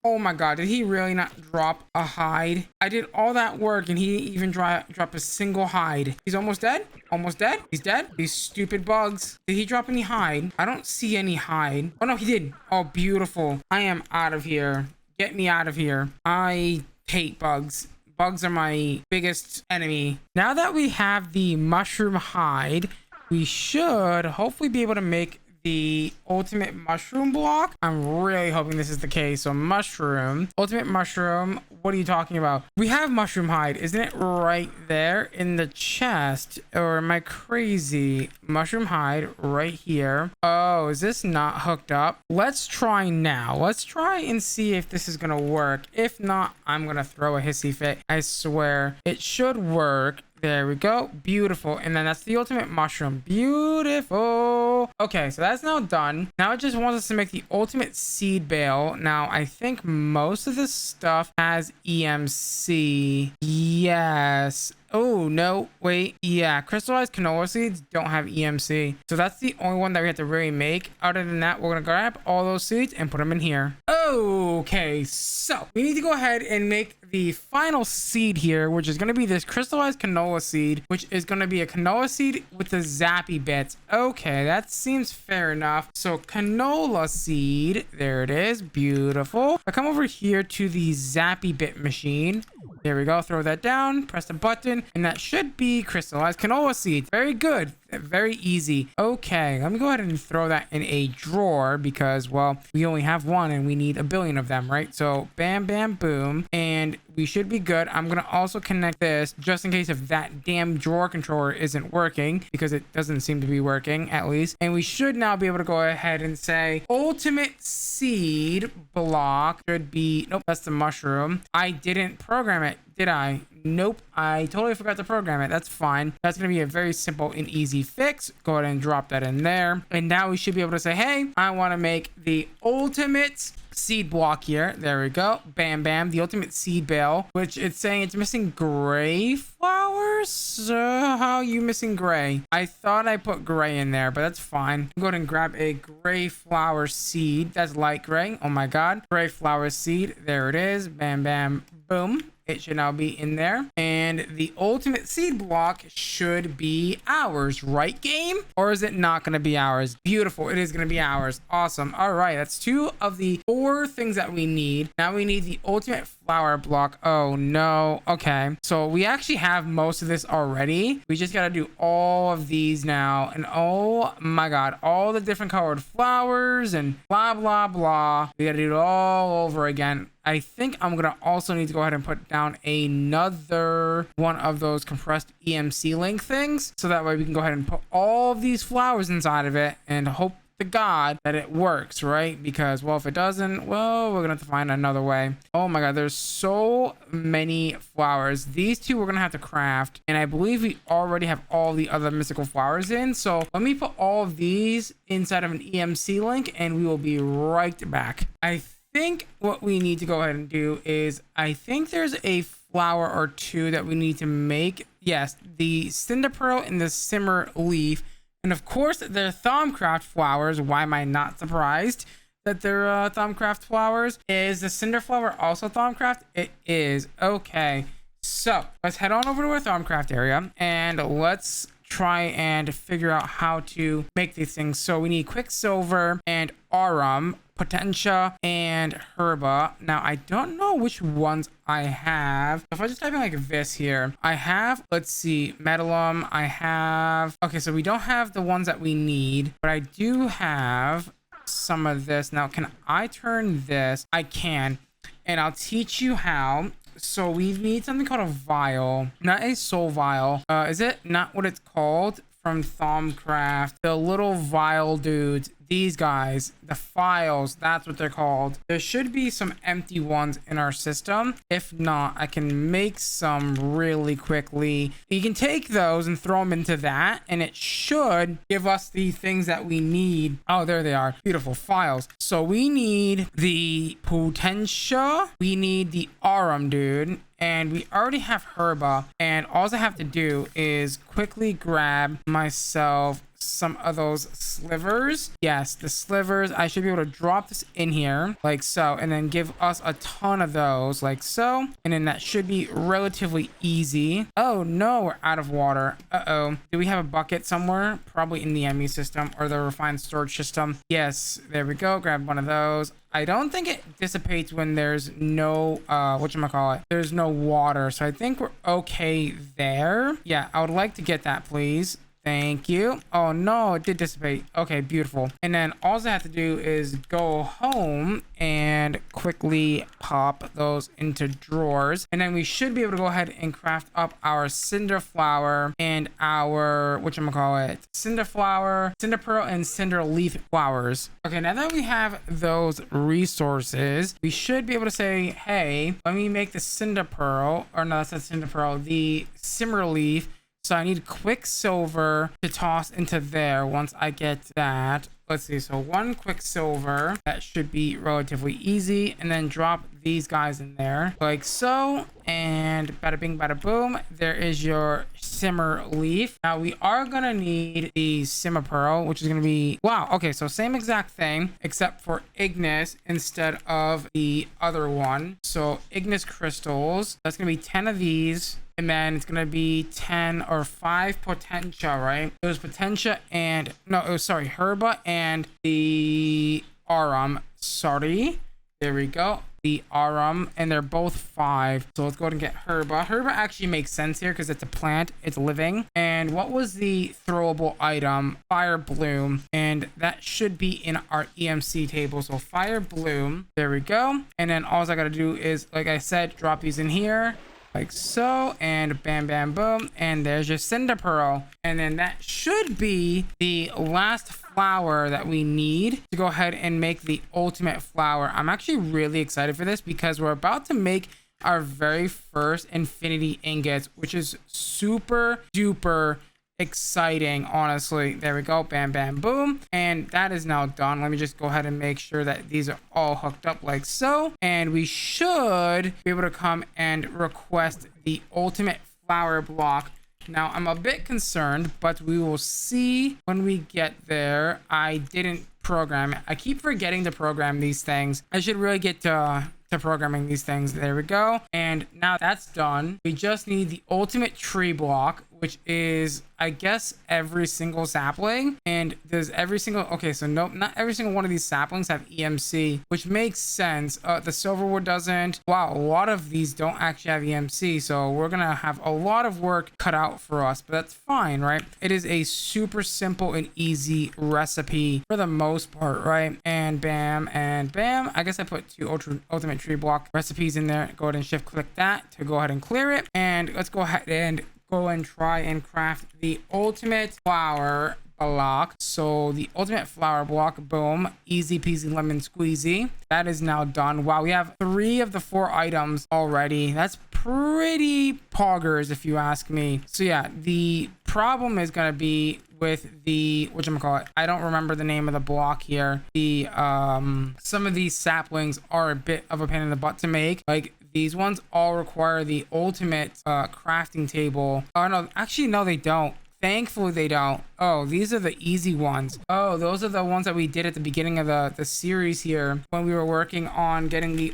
Oh my god, did he really not drop a hide? I did all that work and he didn't even drop a single hide. He's almost dead? Almost dead? He's dead? These stupid bugs. Did he drop any hide? I don't see any hide. Oh no, he did. Oh, beautiful. I am out of here. Get me out of here. I hate bugs. Bugs are my biggest enemy. Now that we have the mushroom hide, we should hopefully be able to make the ultimate mushroom block. I'm really hoping this is the case. So mushroom, ultimate mushroom. What are you talking about? We have mushroom hide. Isn't it right there in the chest? Or am I crazy? Mushroom hide right here. Oh, is this not hooked up? Let's try now. Let's try and see if this is going to work. If not, I'm going to throw a hissy fit. I swear it should work. There we go. Beautiful. And then that's the ultimate mushroom. Beautiful. Okay, so that's now done. Now it just wants us to make the ultimate seed bale. Now, I think most of this stuff has EMC. Yes. Oh, no, wait. Yeah, crystallized canola seeds don't have EMC. So that's the only one that we have to really make. Other than that, we're going to grab all those seeds and put them in here. Okay, so we need to go ahead and make the final seed here, which is going to be this crystallized canola seed, which is going to be a canola seed with the zappy bits. Okay, that seems fair enough. So canola seed, there it is. Beautiful. I come over here to the zappy bit machine. There we go. Throw that down, press the button, and that should be crystallized canola seeds. Very good. Very easy. Okay, let me go ahead and throw that in a drawer because, well, we only have one and we need a billion of them, right? So bam, bam, boom. And we should be good. I'm going to also connect this just in case if that damn drawer controller isn't working, because it doesn't seem to be working at least. And we should now be able to go ahead and say ultimate seed block should be, nope, that's the mushroom. I didn't program it, did I? Nope, I totally forgot to program it. That's fine. That's going to be a very simple and easy fix. Go ahead and drop that in there. And now we should be able to say, hey, I want to make the ultimate seed block here. There we go. Bam, bam. The ultimate seed bale, which it's saying it's missing gray flowers. So how are you missing gray? I thought I put gray in there, but that's fine. Go ahead and grab a gray flower seed. That's light gray. Oh my God. Gray flower seed. There it is. Bam, bam, boom. It should now be in there. And the ultimate seed block should be ours, right, game? Or is it not going to be ours? Beautiful. It is going to be ours. Awesome. All right. That's 2 of the 4 things that we need. Now we need the ultimate flower block. Oh, no. Okay. So we actually have most of this already. We just got to do all of these now. And oh my God, all the different colored flowers and blah, blah, blah. We got to do it all over again. I think I'm going to also need to go ahead and put down another one of those compressed EMC link things. So that way we can go ahead and put all of these flowers inside of it and hope to God that it works, right? Because, well, if it doesn't, well, we're going to have to find another way. Oh my God, there's so many flowers. These 2 we're going to have to craft. And I believe we already have all the other mystical flowers in. So let me put all of these inside of an EMC link and we will be right back. I think what we need to go ahead and do is I think there's a flower or 2 that we need to make. Yes, the cinder pearl and the simmer leaf, and of course they're Thaumcraft flowers. Why am I not surprised that they're Thaumcraft flowers? Is the cinder flower also Thaumcraft? It is. Okay, so let's head on over to our Thaumcraft area and let's try and figure out how to make these things. So we need quicksilver and aurum, potentia, and herba. Now I don't know which ones I have. If I just type in like this here, I have, let's see, metallum. I have, okay, so we don't have the ones that we need, but I do have some of this. Now can I turn this? I can, and I'll teach you how. So we need something called a vial, not a soul vial. Is it not what it's called from Thaumcraft? The little vial dudes, these guys, the files, that's what they're called. There should be some empty ones in our system. If not, I can make some really quickly. You can take those and throw them into that, and it should give us the things that we need. Oh, there they are. Beautiful files. So we need the potentia. We need the aurum, dude. And we already have herba. And all I have to do is quickly grab myself some of those slivers. Yes, the slivers. I should be able to drop this in here like so, and then give us a ton of those like so, and then that should be relatively easy. Oh no, we're out of water. Uh-oh. Do we have a bucket somewhere? Probably in the ME system or the refined storage system. Yes, there we go. Grab one of those. I don't think it dissipates when there's no whatchamacallit, there's no water, so I think we're okay there. Yeah, I would like to get that, please. Thank you. Oh no, it did dissipate. Okay, beautiful. And then all I have to do is go home and quickly pop those into drawers. And then we should be able to go ahead and craft up our cinder flower and our, whatchamacallit, cinder flower, cinder pearl, and cinder leaf flowers. Okay, now that we have those resources, we should be able to say, hey, let me make the cinder pearl, or no, that's not cinder pearl, the simmer leaf. So I need Quicksilver to toss into there once I get that. Let's see. So 1 Quicksilver. That should be relatively easy. And then drop these guys in there like so. And bada bing, bada boom. There is your simmer leaf. Now we are going to need the simmer pearl, which is going to be, wow. Okay. So same exact thing, except for Ignis instead of the other one. So Ignis crystals. That's going to be 10 of these. And then it's going to be 10 or 5 Potentia, right? It was Potentia and, no, it was, sorry, Herba and the Arum. Sorry. There we go. The Arum, and they're both 5. So let's go ahead and get Herba. Herba actually makes sense here because it's a plant. It's living. And what was the throwable item? Fire Bloom. And that should be in our EMC table. So Fire Bloom. There we go. And then all I got to do is, like I said, drop these in here. Like so, and bam, bam, boom, and there's your cinder pearl. And then that should be the last flower that we need to go ahead and make the ultimate flower. I'm actually really excited for this because we're about to make our very first infinity ingots, which is super duper exciting, honestly. There we go, bam, bam, boom, and that is now done. Let me just go ahead and make sure that these are all hooked up like so, and we should be able to come and request the ultimate flower block. Now I'm a bit concerned, but we will see when we get there. I didn't program it. I keep forgetting to program these things. I should really get to programming these things. There we go. And now that's done. We just need the ultimate tree block, which is, I guess, every single sapling. And does every single, okay, so nope, not every single one of these saplings have EMC, which makes sense. The silverwood doesn't. Wow, a lot of these don't actually have EMC, so we're gonna have a lot of work cut out for us, but that's fine, right? It is a super simple and easy recipe for the most part, right? And bam, and bam. I guess I put 2 ultimate tree block recipes in there. Go ahead and shift click that to go ahead and clear it. And let's go ahead and go and try and craft the ultimate flower block. So the ultimate flower block, boom, easy peasy lemon squeezy. That is now done. Wow, we have 3 of the 4 items already. That's pretty poggers if you ask me. So yeah, the problem is going to be with the, whatchamacallit, I don't remember the name of the block here. The some of these saplings are a bit of a pain in the butt to make. Like these ones all require the ultimate crafting table. Oh no, actually no, they don't. Thankfully they don't. Oh, these are the easy ones. Oh, those are the ones that we did at the beginning of the series here when we were working on getting the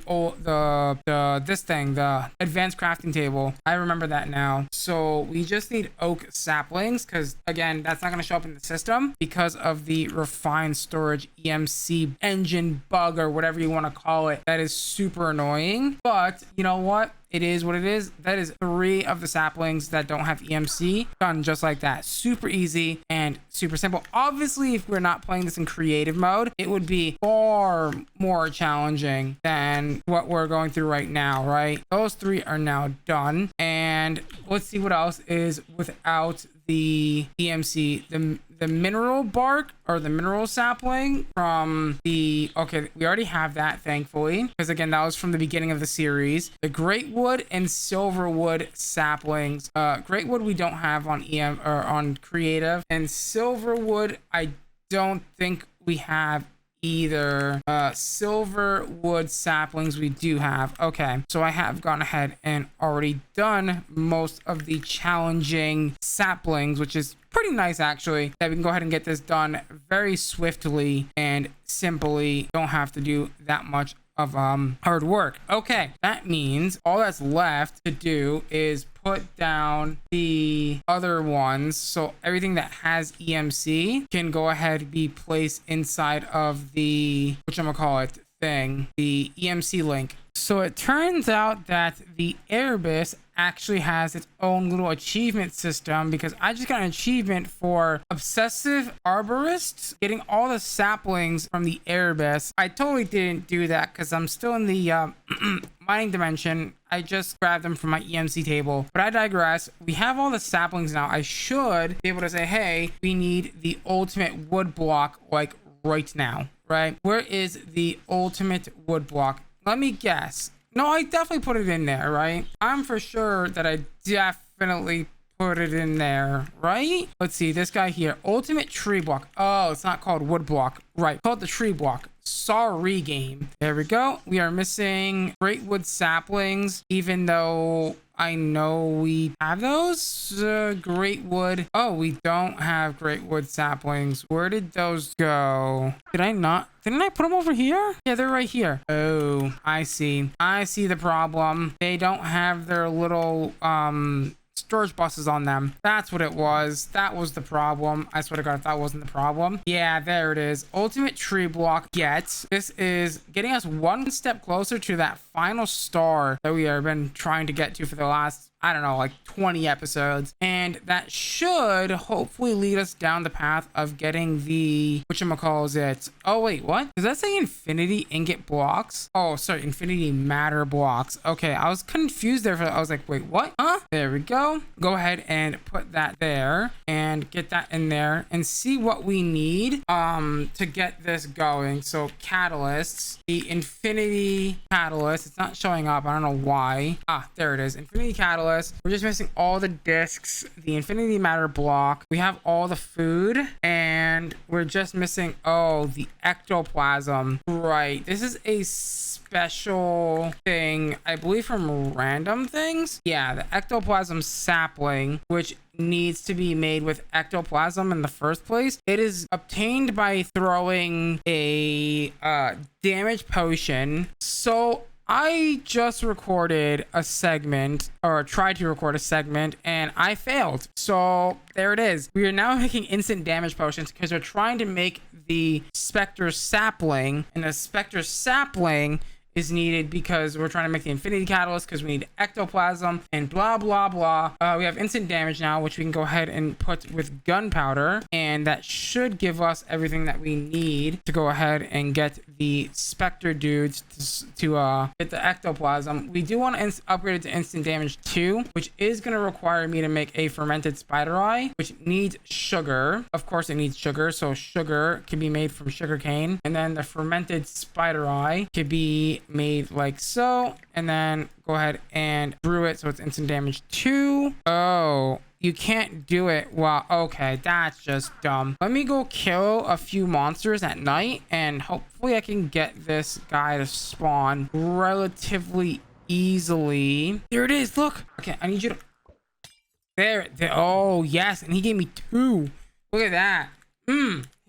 advanced crafting table. I remember that now. So we just need oak saplings because again, that's not going to show up in the system because of the refined storage EMC engine bug or whatever you want to call it. That is super annoying. But you know what? It is what it is. That is 3 of the saplings that don't have EMC done just like that. Super easy and super simple. Obviously, if we're not playing this in creative mode, it would be far more challenging than what we're going through right now, right? Those 3 are now done. And let's see what else is without the EMC. The mineral bark or the mineral sapling from the, okay, we already have that, thankfully, because again, that was from the beginning of the series. The great wood and silverwood saplings. Great wood we don't have on EM or on creative, and silverwood I don't think we have either. Silver wood saplings we do have. Okay, so I have gone ahead and already done most of the challenging saplings, which is pretty nice actually, that we can go ahead and get this done very swiftly and simply. Don't have to do that much of hard work. Okay, that means all that's left to do is put down the other ones, so everything that has EMC can go ahead and be placed inside of the, whatchamacallit, thing, the EMC link. So it turns out that the Erebus actually has its own little achievement system, because I just got an achievement for obsessive arborists, getting all the saplings from the airbus. I totally didn't do that because I'm still in the mining dimension. I just grabbed them from my EMC table, but I digress. We have all the saplings now. I should be able to say, hey, we need the ultimate wood block like right now, right? Where is the ultimate wood block? Let me guess. No, I definitely put it in there, right? I'm for sure that I definitely put it in there, right? Let's see, this guy here, ultimate tree block. Oh, it's not called wood block, right? Called the tree block. Sorry, game. There we go. We are missing great wood saplings, even though I know we have those. Great wood. Oh, we don't have great wood saplings. Where did those go? Did I not? Didn't I put them over here? Yeah, they're right here. Oh, I see. I see the problem. They don't have their little storage buses on them. That's what it was. That was the problem. I swear to God, if that wasn't the problem. Yeah, there it is. Ultimate tree block gets. This is getting us one step closer to that final star that we have been trying to get to for the last, I don't know, like 20 episodes. And that should hopefully lead us down the path of getting the, whatchamacallit. Oh, wait, what? Does that say infinity ingot blocks? Oh, sorry, infinity matter blocks. Okay, I was confused there. I was like, wait, what? Huh? There we go. Go ahead and put that there and get that in there and see what we need to get this going. So catalysts, the infinity catalyst. It's not showing up. I don't know why. Ah, there it is. Infinity catalyst. We're just missing all the discs, the infinity matter block. We have all the food, and we're just missing, oh, the ectoplasm. Right. This is a special thing, I believe, from random things. Yeah, the ectoplasm sapling, which needs to be made with ectoplasm in the first place. It is obtained by throwing a damage potion. So I just recorded a segment, or tried to record a segment, and I failed. So there it is. We are now making instant damage potions because we're trying to make the Spectre sapling, and the Spectre sapling is needed because we're trying to make the infinity catalyst because we need ectoplasm and blah blah blah. We have instant damage now, which we can go ahead and put with gunpowder, and that should give us everything that we need to go ahead and get the Spectre dudes to get the ectoplasm. We do want to upgrade it to instant damage 2, which is going to require me to make a fermented spider eye, which needs sugar. Of course it needs sugar, so sugar can be made from sugar cane, and then the fermented spider eye could be made like so, and then go ahead and brew it so it's instant damage 2. Oh, you can't do it while, okay, that's just dumb. Let me go kill a few monsters at night, and hopefully I can get this guy to spawn relatively easily. There it is. Look. Okay, I need you to, there. Oh yes, and he gave me 2. Look at that.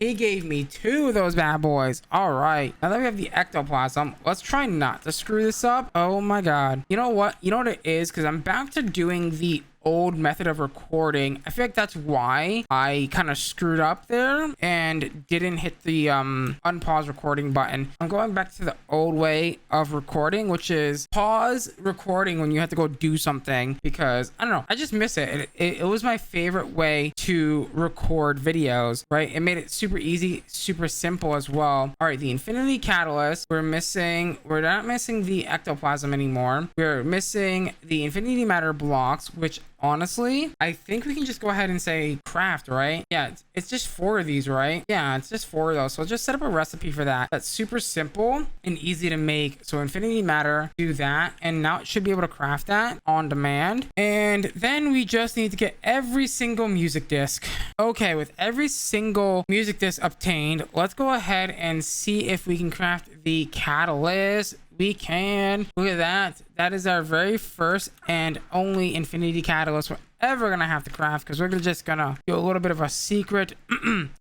He gave me 2 of those bad boys. All right. Now that we have the ectoplasm, let's try not to screw this up. Oh my God. You know what? You know what it is? Because I'm back to doing the old method of recording. I feel like that's why I kind of screwed up there and didn't hit the unpause recording button. I'm going back to the old way of recording, which is pause recording when you have to go do something, because I don't know, I just miss it. It was my favorite way to record videos, right? It made it super easy, super simple as well. All right, the infinity catalyst, we're not missing the ectoplasm anymore. We're missing the infinity matter blocks, which honestly, I think we can just go ahead and say craft, right? Yeah, it's just 4 of these, right? Yeah, it's just 4 of those. So just set up a recipe for that. That's super simple and easy to make. So infinity matter, do that, and now it should be able to craft that on demand. And then we just need to get every single music disc. Okay, with every single music disc obtained, let's go ahead and see if we can craft the catalyst. We can. Look at that. That is our very first and only infinity catalyst we're ever gonna have to craft, because we're just gonna do a little bit of a secret.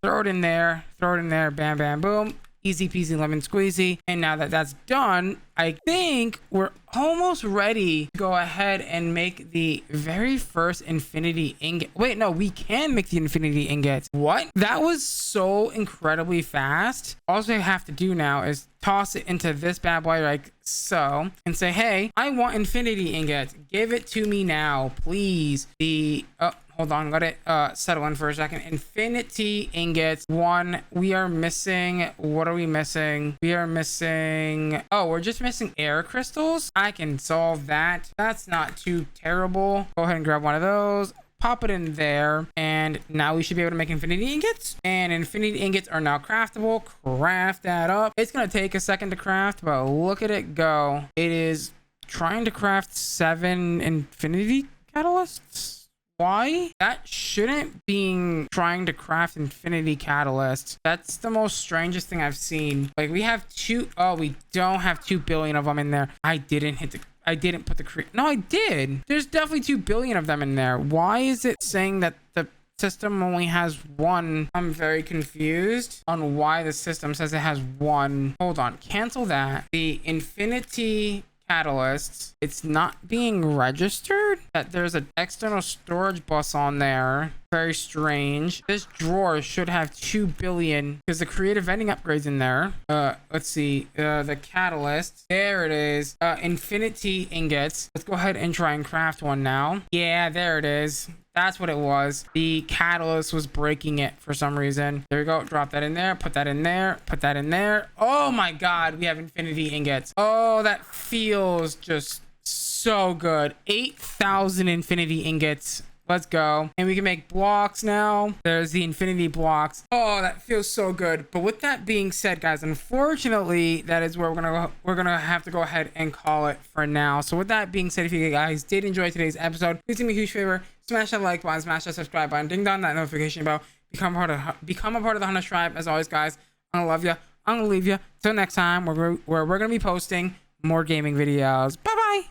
Throw it in there, bam bam boom, easy peasy lemon squeezy. And now that that's done, I think we're almost ready to go ahead and make the very first infinity ingot. Wait, no, we can make the infinity ingots. What? That was so incredibly fast. All I have to do now is toss it into this bad boy like so and say, hey, I want infinity ingots. Give it to me now, please. Hold on, let it settle in for a second. Infinity ingots. 1. We are missing. What are we missing? We are missing. Oh, we're just missing air crystals. I can solve that. That's not too terrible. Go ahead and grab one of those. Pop it in there, and now we should be able to make infinity ingots. And infinity ingots are now craftable. Craft that up. It's gonna take a second to craft, but look at it go. It is trying to craft 7 infinity catalysts. Why? That shouldn't be trying to craft infinity catalysts. That's the most strangest thing I've seen. Like, we have 2. Oh, we don't have 2 billion of them in there. I didn't put the no, I did. There's definitely 2 billion of them in there. Why is it saying that the system only has 1? I'm very confused on why the system says it has 1. Hold on, cancel that. The infinity catalysts, it's not being registered. That there's an external storage bus on there. Very strange. This drawer should have 2 billion because the creative vending upgrades in there. Let's see, the catalyst, there it is. Infinity ingots. Let's go ahead and try and craft one now. Yeah, there it is. That's what it was. The catalyst was breaking it for some reason. There we go. Drop that in there. Put that in there. Put that in there. Oh my god, we have infinity ingots. Oh, that feels just so good. 8,000 infinity ingots. Let's go. And we can make blocks now. There's the infinity blocks. Oh, that feels so good. But with that being said, guys, unfortunately, that is where we're gonna have to go ahead and call it for now. So with that being said, if you guys did enjoy today's episode, please do me a huge favor. Smash that like button, smash that subscribe button, ding dong that notification bell. Become a part of the Hunter tribe. As always, guys, I'm gonna love you. I'm gonna leave you. Till next time, where we're gonna be posting more gaming videos. Bye bye.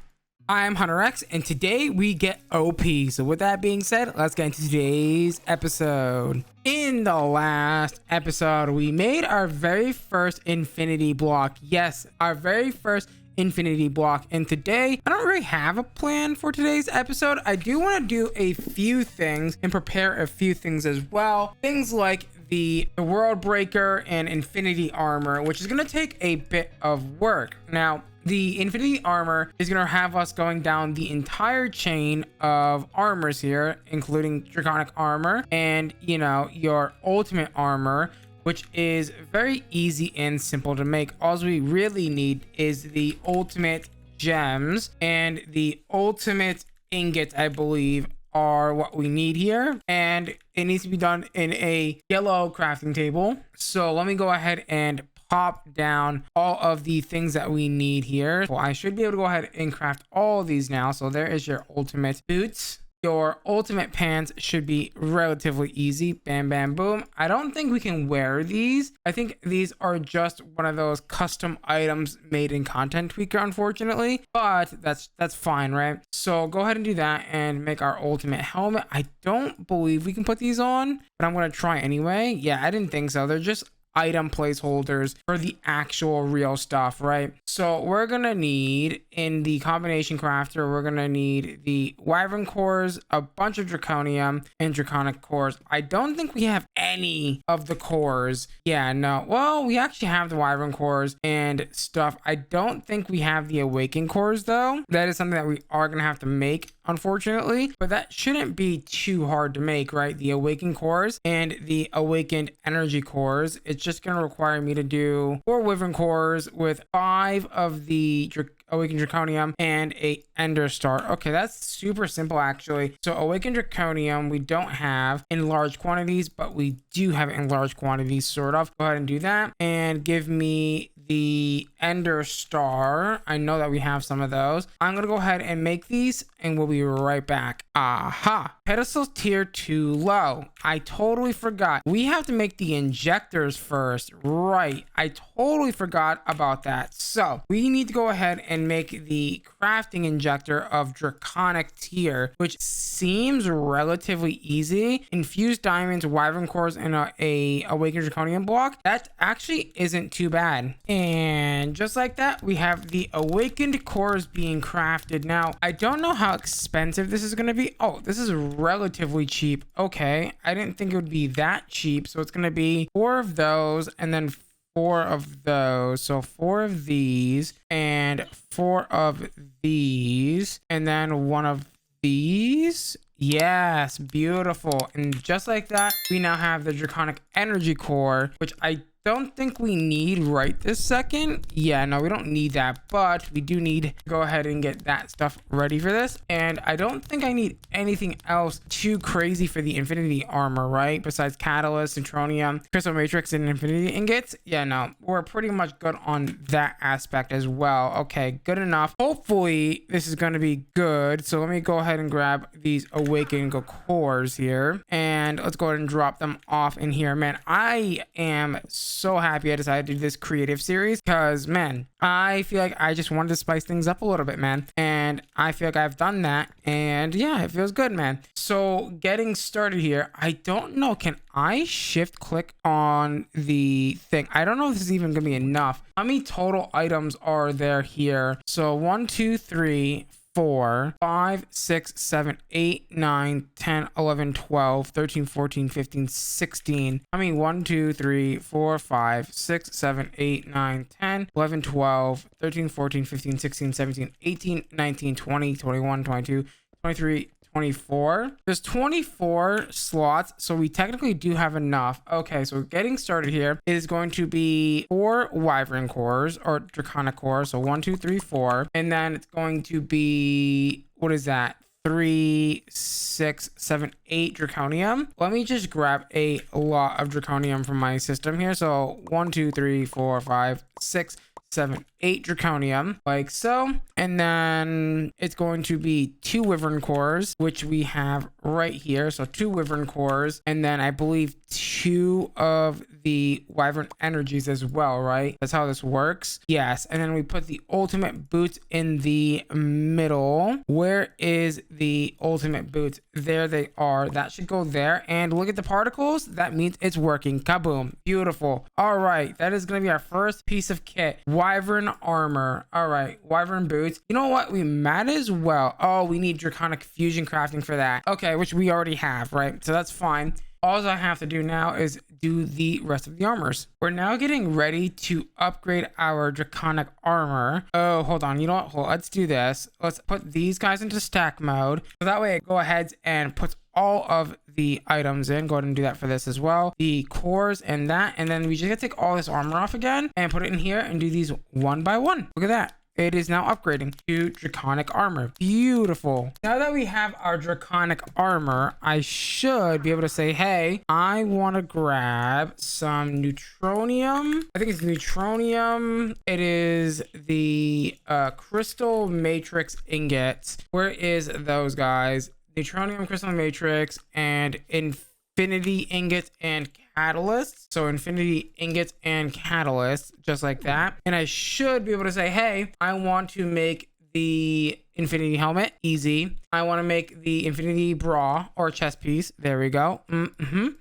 I'm HunterX, and today we get OP. So with that being said, let's get into today's episode. In the last episode, we made our very first infinity block. Yes, our very first infinity block. And today, I don't really have a plan for today's episode. I do want to do a few things and prepare a few things as well. Things like the world breaker and infinity armor, which is going to take a bit of work. Now, the infinity armor is going to have us going down the entire chain of armors here, including draconic armor and, you know, your ultimate armor, which is very easy and simple to make. All we really need is the ultimate gems, and the ultimate ingots, I believe, are what we need here, and it needs to be done in a yellow crafting table. So let me go ahead and pop down all of the things that we need here. Well, I should be able to go ahead and craft all of these now. So there is your ultimate boots. Your ultimate pants should be relatively easy. Bam, bam, boom. I don't think we can wear these. I think these are just one of those custom items made in Content Tweaker, unfortunately. But that's fine, right? So go ahead and do that and make our ultimate helmet. I don't believe we can put these on, but I'm going to try anyway. Yeah, I didn't think so. They're just item placeholders for the actual real stuff, right? So we're gonna need, in the combination crafter, we're gonna need the wyvern cores, a bunch of draconium, and draconic cores. I don't think we have any of the cores. Yeah, no. Well, we actually have the wyvern cores and stuff. I don't think we have the awakened cores, though. That is something that we are gonna have to make, unfortunately, but that shouldn't be too hard to make, right? The awakened cores and the awakened energy cores. It's just going to require me to do 4 wyvern cores with 5 of the awakened draconium and a ender star. Okay, that's super simple, actually. So awakened draconium we don't have in large quantities, but we do have it in large quantities, sort of. Go ahead and do that and give me the ender star. I know that we have some of those. I'm gonna go ahead and make these, and we'll be right back. Aha, pedestals tier too low. I totally forgot. We have to make the injectors first, right? I totally forgot about that. So we need to go ahead and and make the crafting injector of draconic tier, which seems relatively easy. Infused diamonds, wyvern cores, and a awakened draconian block. That actually isn't too bad. And just like that, we have the awakened cores being crafted. Now, I don't know how expensive this is going to be. Oh, this is relatively cheap. Okay, I didn't think it would be that cheap. So it's going to be 4 of those and then 4 of those. So 4 of these and 4 of these and then 1 of these. Yes, beautiful. And just like that, we now have the draconic energy core, which I don't think we need right this second. Yeah, no, we don't need that, but we do need to go ahead and get that stuff ready for this. And I don't think I need anything else too crazy for the infinity armor, right? Besides catalyst, neutronium, crystal matrix, and infinity ingots. Yeah, no, we're pretty much good on that aspect as well. Okay, good enough. Hopefully this is going to be good. So let me go ahead and grab these awakened cores here, and let's go ahead and drop them off in here. Man, I am so happy I decided to do this creative series because, man, I feel like I just wanted to spice things up a little bit, man, and I feel like I've done that, and yeah, it feels good, man. So getting started here, I don't know, can I shift click on the thing? I don't know if this is even gonna be enough. How many total items are there here? So 1, 2, 3, 4, 5, 6, 7, 8, 9, 10, 11, 12, 13, 14, 15, 16. I mean, 1, 2, 3, 4, 5, 6, 7, 8, 9, 10, 11, 12, 13, 14, 15, 16, 17, 18, 19, 20, 21, 22, 23, 24. There's 24 slots, so we technically do have enough. Okay, so getting started here is going to be 4 wyvern cores or draconic cores. So 1, 2, 3, 4, and then it's going to be, what is that? 3, 6, 7, 8 draconium. Let me just grab a lot of draconium from my system here. So 1, 2, 3, 4, 5, 6, 7, 8 draconium, like so. And then it's going to be 2 wyvern cores, which we have right here. So 2 wyvern cores, and then I believe 2 of the wyvern energies as well, right? That's how this works. Yes. And then we put the ultimate boots in the middle. Where is the ultimate boots? There they are. That should go there. And look at the particles. That means it's working. Kaboom. Beautiful. All right, that is going to be our first piece of kit. Wyvern armor. All right, wyvern boots. You know what? We might as well. Oh, we need draconic fusion crafting for that. Okay, which we already have, right? So that's fine. All I have to do now is do the rest of the armors. We're now getting ready to upgrade our draconic armor. Oh, hold on. You know what? Hold, let's do this. Let's put these guys into stack mode. So that way it go ahead and puts all of the items in. Go ahead and do that for this as well. The cores and that. And then we just gotta take all this armor off again and put it in here and do these one by one. Look at that. It is now upgrading to draconic armor. Beautiful. Now that we have our draconic armor, I should be able to say, hey, I want to grab some neutronium. I think it's neutronium. It is the crystal matrix ingots. Where is those guys? Neutronium, crystal matrix, and infinity ingots and catalysts. So infinity ingots and catalysts, just like that. And I should be able to say, hey, I want to make the infinity helmet. Easy. I want to make the infinity bra or chest piece. There we go.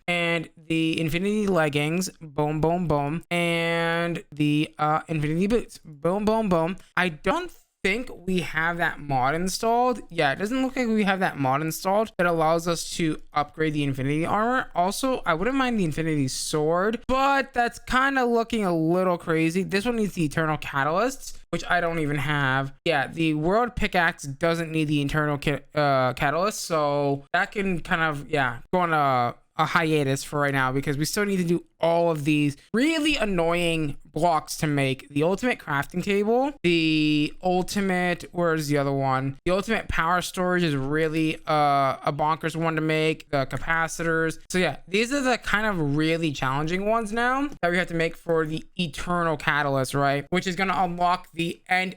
And the infinity leggings. Boom, boom, boom. And the infinity boots. Boom, boom, boom. I don't think we have that mod installed. Yeah, it doesn't look like we have that mod installed that allows us to upgrade the infinity armor. Also, I wouldn't mind the infinity sword, but that's kind of looking a little crazy. This one needs the eternal catalysts, which I don't even have. Yeah, the world pickaxe doesn't need the internal catalyst, so that can kind of, yeah, go on a hiatus for right now because we still need to do all of these really annoying blocks to make. The ultimate crafting table, the ultimate, where's the other one? The ultimate power storage is really a bonkers one to make. The capacitors. So yeah, these are the kind of really challenging ones now that we have to make for the eternal catalyst, right? Which is going to unlock the end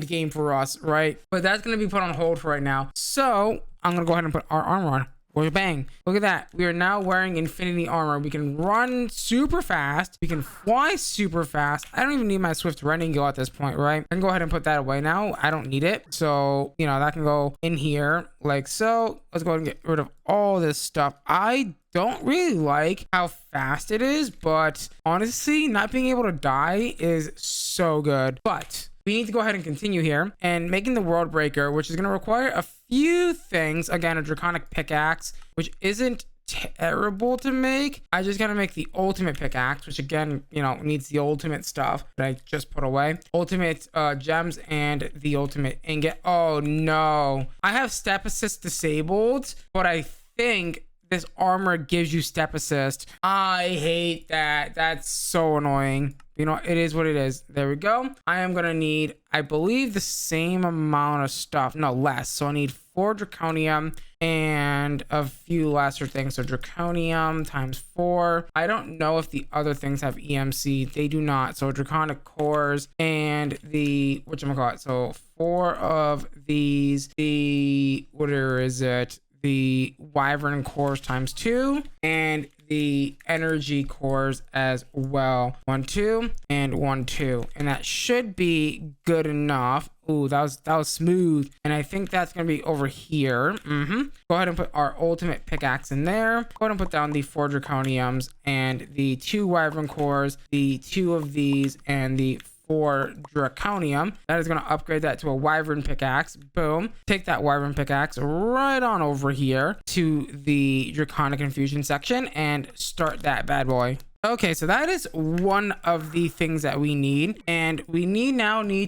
game for us, right? But that's going to be put on hold for right now. So I'm going to go ahead and put our armor on. Well, bang. Look at that. We are now wearing infinity armor. We can run super fast. We can fly super fast. I don't even need my swift running go at this point, right? I can go ahead and put that away now. I don't need it. So, you know, that can go in here like so. Let's go ahead and get rid of all this stuff. I don't really like how fast it is, but honestly, not being able to die is so good. But we need to go ahead and continue here and making the world breaker, which is going to require a few things. Again, a draconic pickaxe, which isn't terrible to make. I just gotta make the ultimate pickaxe, which again, you know, needs the ultimate stuff that I just put away. Ultimate gems and the ultimate ingot. Oh no, I have step assist disabled, but I think this armor gives you step assist. I hate that. That's so annoying. You know, it is what it is. There we go. I am gonna need, I believe, the same amount of stuff, no less. So I need 4 draconium and a few lesser things. So draconium times 4. I don't know if the other things have EMC. They do not. So draconic cores and the whatchamacallit. So 4 of these. The whatever is it? The wyvern cores times 2 and the energy cores as well. 1 2 and 1 2, and that should be good enough. Ooh, that was smooth, and I think that's gonna be over here. Go ahead and put our ultimate pickaxe in there. Go ahead and put down the 4 draconiums and the 2 wyvern cores, the 2 of these, and the 4 draconium. That is going to upgrade that to a wyvern pickaxe. Boom. Take that wyvern pickaxe right on over here to the draconic infusion section and start that bad boy. Okay, so that is one of the things that we need, and we need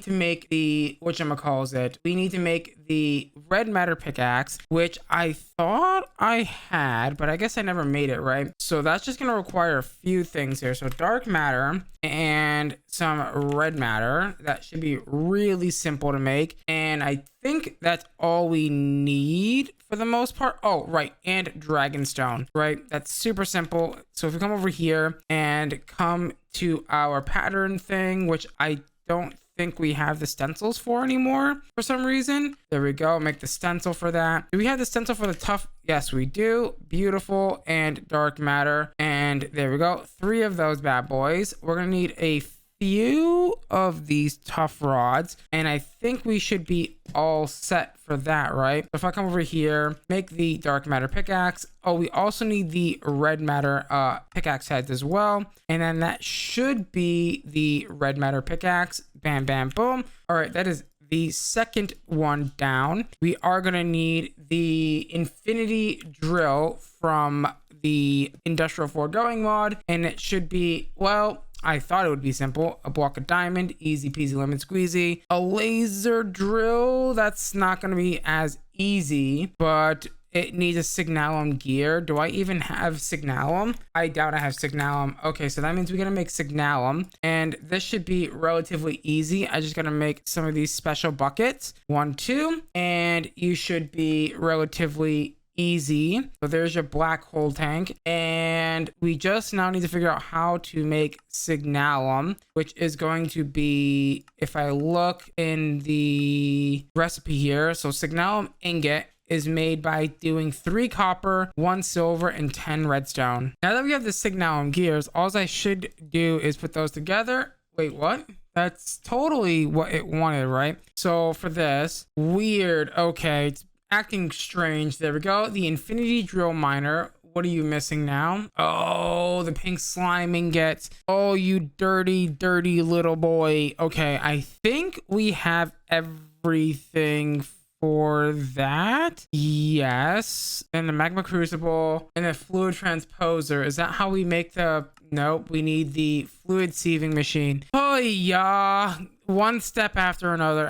to make the whatchamacallit. We need to make the red matter pickaxe, which I thought I had, but I guess I never made it, right? So that's just gonna require a few things here. So dark matter and some red matter. That should be really simple to make, and I think that's all we need for the most part. Oh, right, and dragonstone, right? That's super simple. So if we come over here and come to our pattern thing, which I don't think we have the stencils for anymore for some reason. There we go. Make the stencil for that. Do we have the stencil for the tough? Yes, we do. Beautiful. And dark matter. And there we go. 3 of those bad boys. We're going to need a few of these tough rods, and I think we should be all set for that, right? So if I come over here, make the dark matter pickaxe. Oh, we also need the red matter pickaxe heads as well, and then that should be the red matter pickaxe. Bam, bam, boom. All right, that is the second one down. We are gonna need the infinity drill from the industrial foregoing mod, and it should be, well, I thought it would be simple. A block of diamond, easy peasy lemon squeezy. A laser drill, that's not going to be as easy, but it needs a signalum gear. Do I even have signalum? I doubt I have signalum. Okay, so that means we're going to make signalum, and this should be relatively easy. I just got to make some of these special buckets. 1 2, and you should be relatively easy. So there's your black hole tank, and we just now need to figure out how to make signalum, which is going to be, if I look in the recipe here, so signalum ingot is made by doing 3 copper, 1 silver, and 10 redstone. Now that we have the signalum gears, all I should do is put those together. Wait, what? That's totally what it wanted, right? So for this, weird. Okay, it's acting strange. There we go. The infinity drill miner. What are you missing now? Oh, the pink slime ingot. Oh, you dirty, dirty little boy. Okay, I think we have everything for that. Yes. And the magma crucible and the fluid transposer. Is that how we make the... Nope, we need the fluid sieving machine. Oh yeah, one step after another.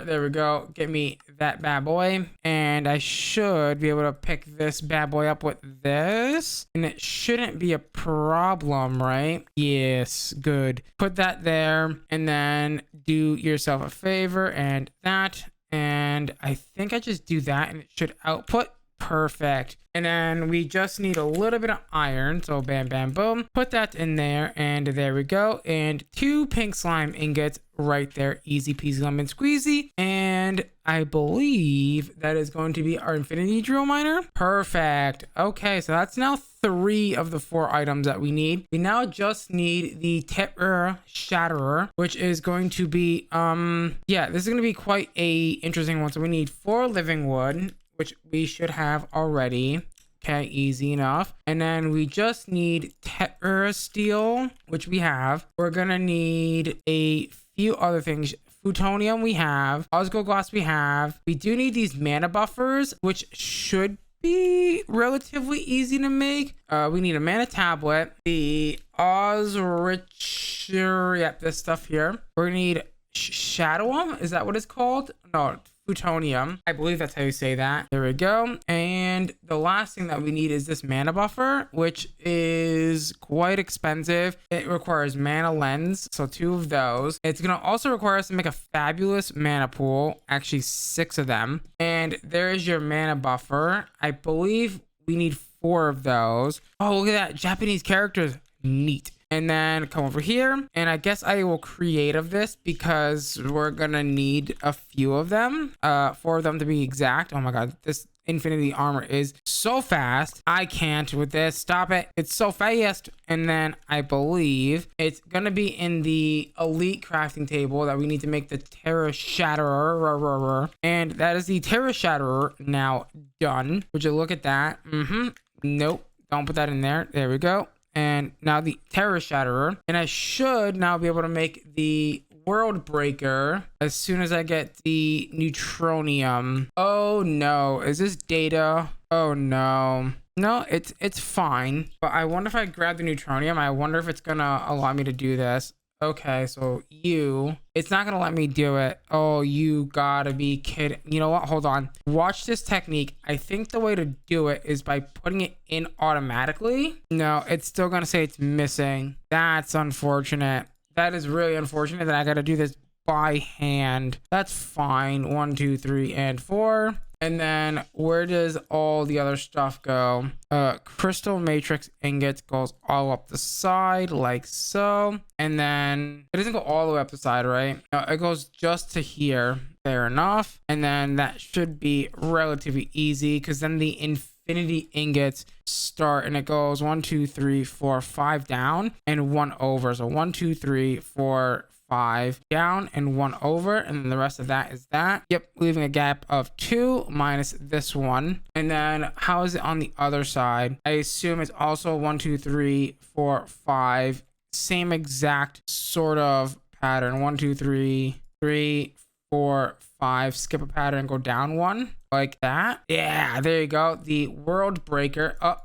There we go. Get me that bad boy, and I should be able to pick this bad boy up with this, and it shouldn't be a problem, right? Yes, good. Put that there, and then do yourself a favor and that, and I think I just do that, and it should output. Perfect. And then we just need a little bit of iron. So bam, bam, boom. Put that in there. And there we go. And 2 pink slime ingots right there. Easy peasy lemon squeezy. And I believe that is going to be our infinity drill miner. Perfect. Okay, so that's now 3 of the 4 items that we need. We now just need the Terra Shatterer, which is going to be, yeah, this is going to be quite a interesting one. So we need 4 living wood, which we should have already. Okay, easy enough. And then we just need Terra Steel, which we have. We're gonna need a few other things. Plutonium we have. Osgo glass we have. We do need these mana buffers, which should be relatively easy to make. We need a mana tablet. The Osricher, yep, this stuff here. We're gonna need Shadowum. Is that what it's called? No. Plutonium. I believe that's how you say that. There we go. And the last thing that we need is this mana buffer, which is quite expensive. It requires mana lens, so 2 of those. It's going to also require us to make a fabulous mana pool, actually 6 of them. And there's your mana buffer. I believe we need 4 of those. Oh, look at that. Japanese characters. Neat. And then come over here, and I guess I will create of this because we're gonna need a few of them, 4 of them to be exact. Oh my god, this infinity armor is so fast. I can't with this. Stop it. It's so fast. And then I believe it's gonna be in the elite crafting table that we need to make the Terra Shatterer, and that is the Terra Shatterer now done. Would you look at that? Nope, don't put that in there. There we go. And now the Terra Shatterer, and I should now be able to make the World Breaker as soon as I get the Neutronium. Oh no, is this data? Oh no. No, it's fine. But I wonder if I grab the Neutronium, I wonder if it's gonna allow me to do this. Okay, so it's not gonna let me do it. Oh, you gotta be kidding. You know what? Hold on. Watch this technique. I think the way to do it is by putting it in automatically. No, it's still gonna say it's missing. That's unfortunate. That is really unfortunate that I gotta do this by hand. That's fine. 1, 2, 3, and 4. And then where does all the other stuff go? Crystal matrix ingot goes all up the side like so. And then it doesn't go all the way up the side, right? No, it goes just to here. Fair enough. And then that should be relatively easy because then the infinity ingots start and it goes 1, 2, 3, 4, 5 down and 1 over. So 1, 2, 3, 4, 5 down and 1 over, and then the rest of that is that. Yep, leaving a gap of 2 minus this one. And then how is it on the other side? I assume it's also 1, 2, 3, 4, 5. Same exact sort of pattern. 1, 2, 3, 3, 4, 5. Skip a pattern, go down 1 like that. Yeah, there you go. The World Breaker. Oh,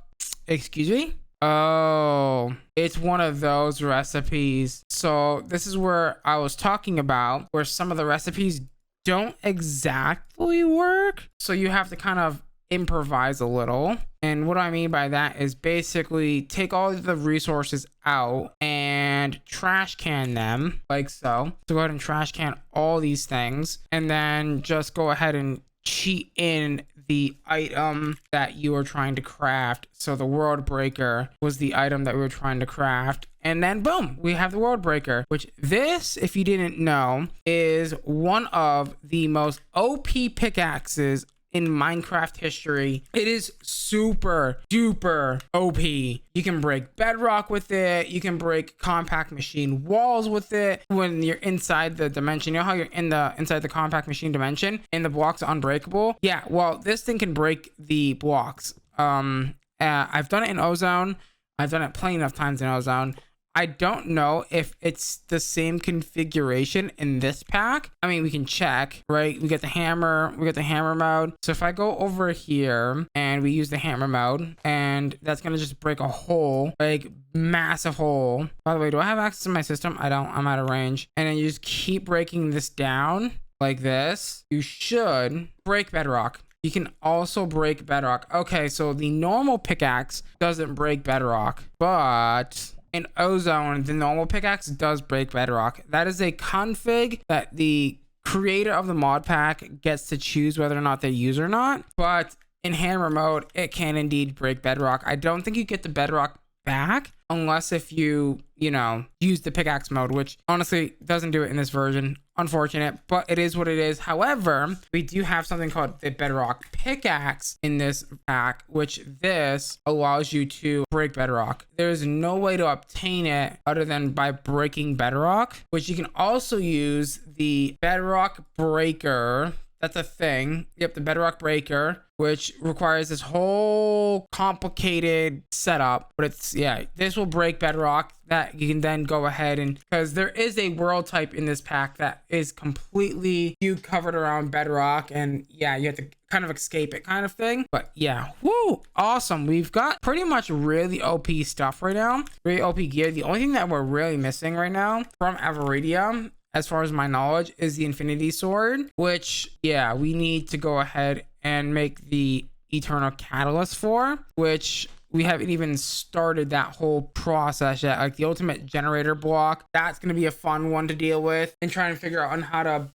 excuse me. Oh, it's one of those recipes. So this is where I was talking about where some of the recipes don't exactly work. So you have to kind of improvise a little. And what I mean by that is basically take all of the resources out and trash can them like so. So go ahead and trash can all these things and then just go ahead and cheat in the item that you were trying to craft. So the World Breaker was the item that we were trying to craft. And then boom, we have the World Breaker, which this, if you didn't know, is one of the most OP pickaxes in Minecraft history. It is super duper OP. You can break bedrock with it. You can break compact machine walls with it when you're inside the dimension. You know how you're inside the compact machine dimension and the blocks are unbreakable? Yeah, well, this thing can break the blocks. I've done it in Ozone. I've done it plenty enough times in Ozone. I don't know if it's the same configuration in this pack. I mean, we can check, right? We get the hammer mode. So if I go over here and we use the hammer mode, and that's gonna just break a hole, like massive hole. By the way, do I have access to my system? I don't, I'm out of range. And then you just keep breaking this down like this. You should break bedrock. You can also break bedrock. Okay, so the normal pickaxe doesn't break bedrock, but in Ozone, the normal pickaxe does break bedrock. That is a config that the creator of the mod pack gets to choose whether or not they use or not. But in hammer mode, it can indeed break bedrock. I don't think you get the bedrock back unless if you use the pickaxe mode, which honestly doesn't do it in this version. Unfortunate, but it is what it is. However, we do have something called the bedrock pickaxe in this pack, which this allows you to break bedrock. There's no way to obtain it other than by breaking bedrock, which you can also use the bedrock breaker. That's a thing. Yep, the bedrock breaker, which requires this whole complicated setup. But it's, yeah, this will break bedrock that you can then go ahead and, because there is a world type in this pack that is completely covered around bedrock. And yeah, you have to kind of escape it kind of thing. But yeah, woo, awesome. We've got pretty much really OP stuff right now. Really OP gear. The only thing that we're really missing right now from Avaridia, as far as my knowledge, is the Infinity Sword, which, yeah, we need to go ahead and make the Eternal Catalyst for, which we haven't even started that whole process yet. Like the ultimate generator block, that's going to be a fun one to deal with and try and figure out on how to,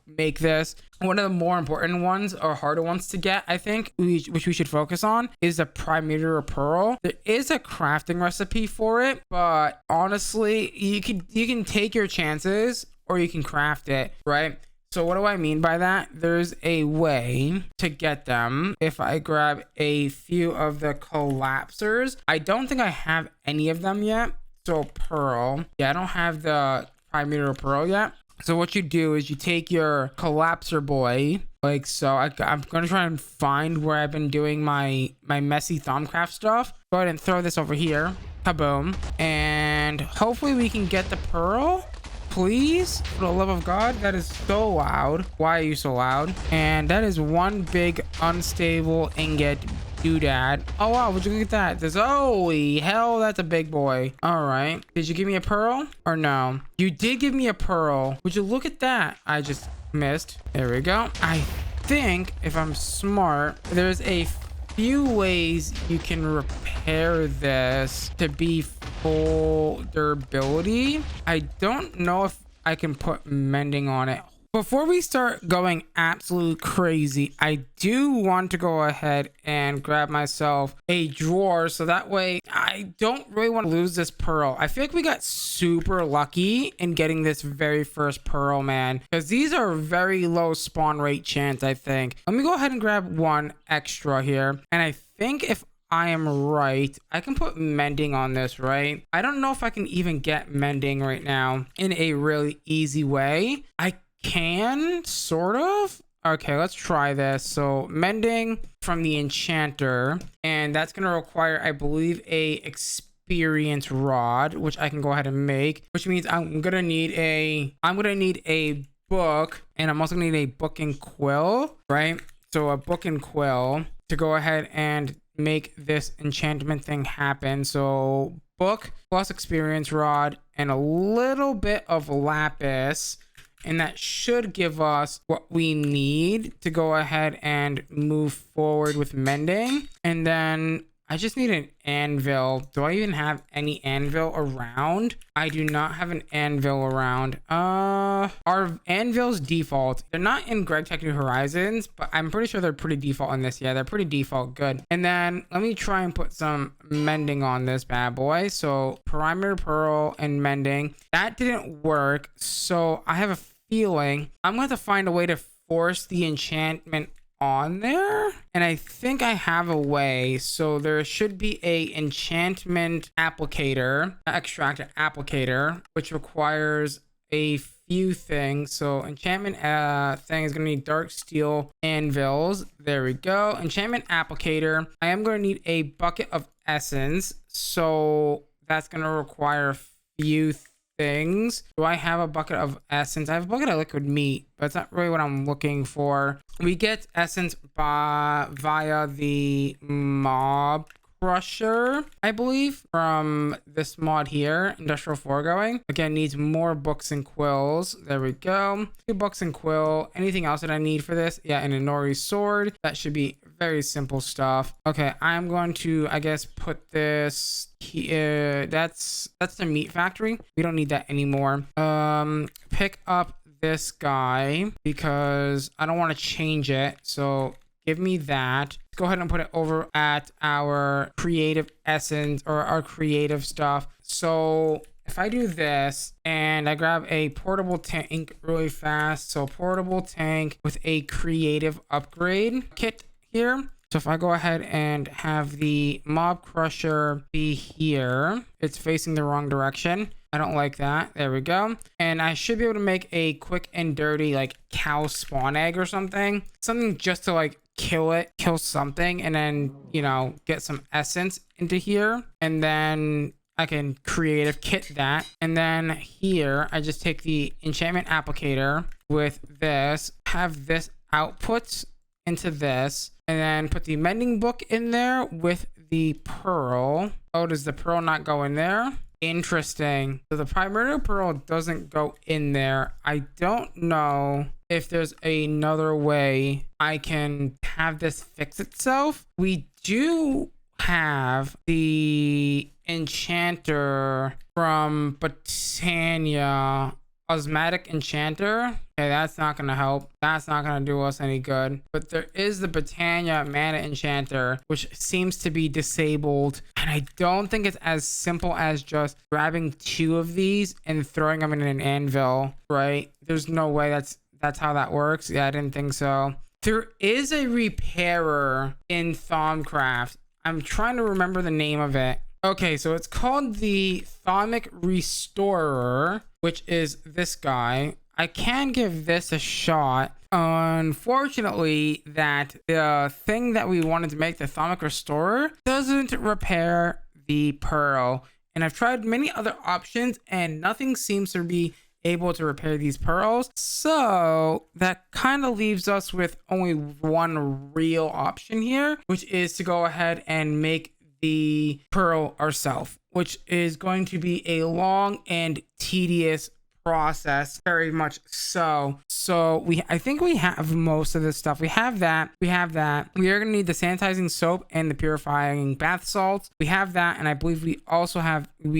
make this. One of the more important ones or harder ones to get, I think, which we should focus on, is a Primeter Pearl. There is a crafting recipe for it, but honestly, you can take your chances or you can craft it, right? So what do I mean by that? There's a way to get them. If I grab a few of the collapsers, I don't think I have any of them yet. So pearl, yeah, I don't have the Primeter Pearl yet. So what you do is you take your collapser boy, like so. I'm gonna try and find where I've been doing my messy Thaumcraft stuff. Go ahead and throw this over here, kaboom, and hopefully we can get the pearl. Please, for the love of God. That is so loud. Why are you so loud? And that is one big unstable ingot doodad. Oh wow, would you look at that? There's, holy hell, that's a big boy. All right, did you give me a pearl or no? You did give me a pearl. Would you look at that? I just missed. There we go. I think if I'm smart, there's a few ways you can repair this to be full durability. I don't know if I can put mending on it. Before we start going absolute crazy, I do want to go ahead and grab myself a drawer so that way I don't really want to lose this pearl. I feel like we got super lucky in getting this very first pearl, man, because these are very low spawn rate chance, I think. Let me go ahead and grab one extra here. And I think if I am right, I can put mending on this, right? I don't know if I can even get mending right now in a really easy way. I can, sort of. Okay, let's try this. So mending from the enchanter, and that's going to require, I believe, a experience rod, which I can go ahead and make, which means I'm going to need a book, and I'm also going to need a book and quill, right? So a book and quill to go ahead and make this enchantment thing happen. So book plus experience rod and a little bit of lapis, and that should give us what we need to go ahead and move forward with mending. And then I just need an anvil. Do I even have any anvil around? I do not have an anvil around. Our anvils default. They're not in Greg Tech New Horizons, but I'm pretty sure they're pretty default in this. Yeah, they're pretty default. Good. And then let me try and put some mending on this bad boy. So Primeter Pearl and mending. That didn't work. So I have a feeling I'm going to have to find a way to force the enchantment on there, and I think I have a way. So there should be a enchantment applicator, extractor applicator, which requires a few things. So enchantment thing is going to need dark steel anvils. There we go. Enchantment applicator. I am going to need a bucket of essence, so that's going to require a few things. Do I have a bucket of essence? I have a bucket of liquid meat, but it's not really what I'm looking for. We get essence via the mob crusher, I believe, from this mod here, industrial foregoing. Again, needs more books and quills. There we go. 2 books and quill. Anything else that I need for this? Yeah, an Inori sword. That should be very simple stuff. Okay, I'm going to, I guess, put this here. That's the meat factory. We don't need that anymore. Pick up this guy because I don't want to change it. So give me that. Let's go ahead and put it over at our creative essence or our creative stuff. So if I do this and I grab a portable tank really fast, so portable tank with a creative upgrade kit here. So if I go ahead and have the mob crusher be here, it's facing the wrong direction. I don't like that. There we go. And I should be able to make a quick and dirty like cow spawn egg or something. Something just to like kill something, and then, you know, get some essence into here. And then I can creative kit that. And then here, I just take the enchantment applicator with this, have this output into this, and then put the mending book in there with the pearl. Oh, does the pearl not go in there? Interesting. So the primordial pearl doesn't go in there. I don't know if there's another way I can have this fix itself. We do have the enchanter from Botania, osmatic enchanter. Okay, that's not gonna help. That's not gonna do us any good. But there is the Botania mana enchanter, which seems to be disabled, and I don't think it's as simple as just grabbing 2 of these and throwing them in an anvil, right? There's no way that's how that works. Yeah, I didn't think so. There is a repairer in Thaumcraft. I'm trying to remember the name of it. Okay, so it's called the Thermic Restorer, which is this guy. I can give this a shot. Unfortunately, that the thing that we wanted to make, the Thermic Restorer, doesn't repair the pearl. And I've tried many other options and nothing seems to be able to repair these pearls. So that kind of leaves us with only one real option here, which is to go ahead and make the pearl ourselves, which is going to be a long and tedious process, very much so. I think we have most of this stuff. We have that. We are going to need the sanitizing soap and the purifying bath salts. We have that, and I believe we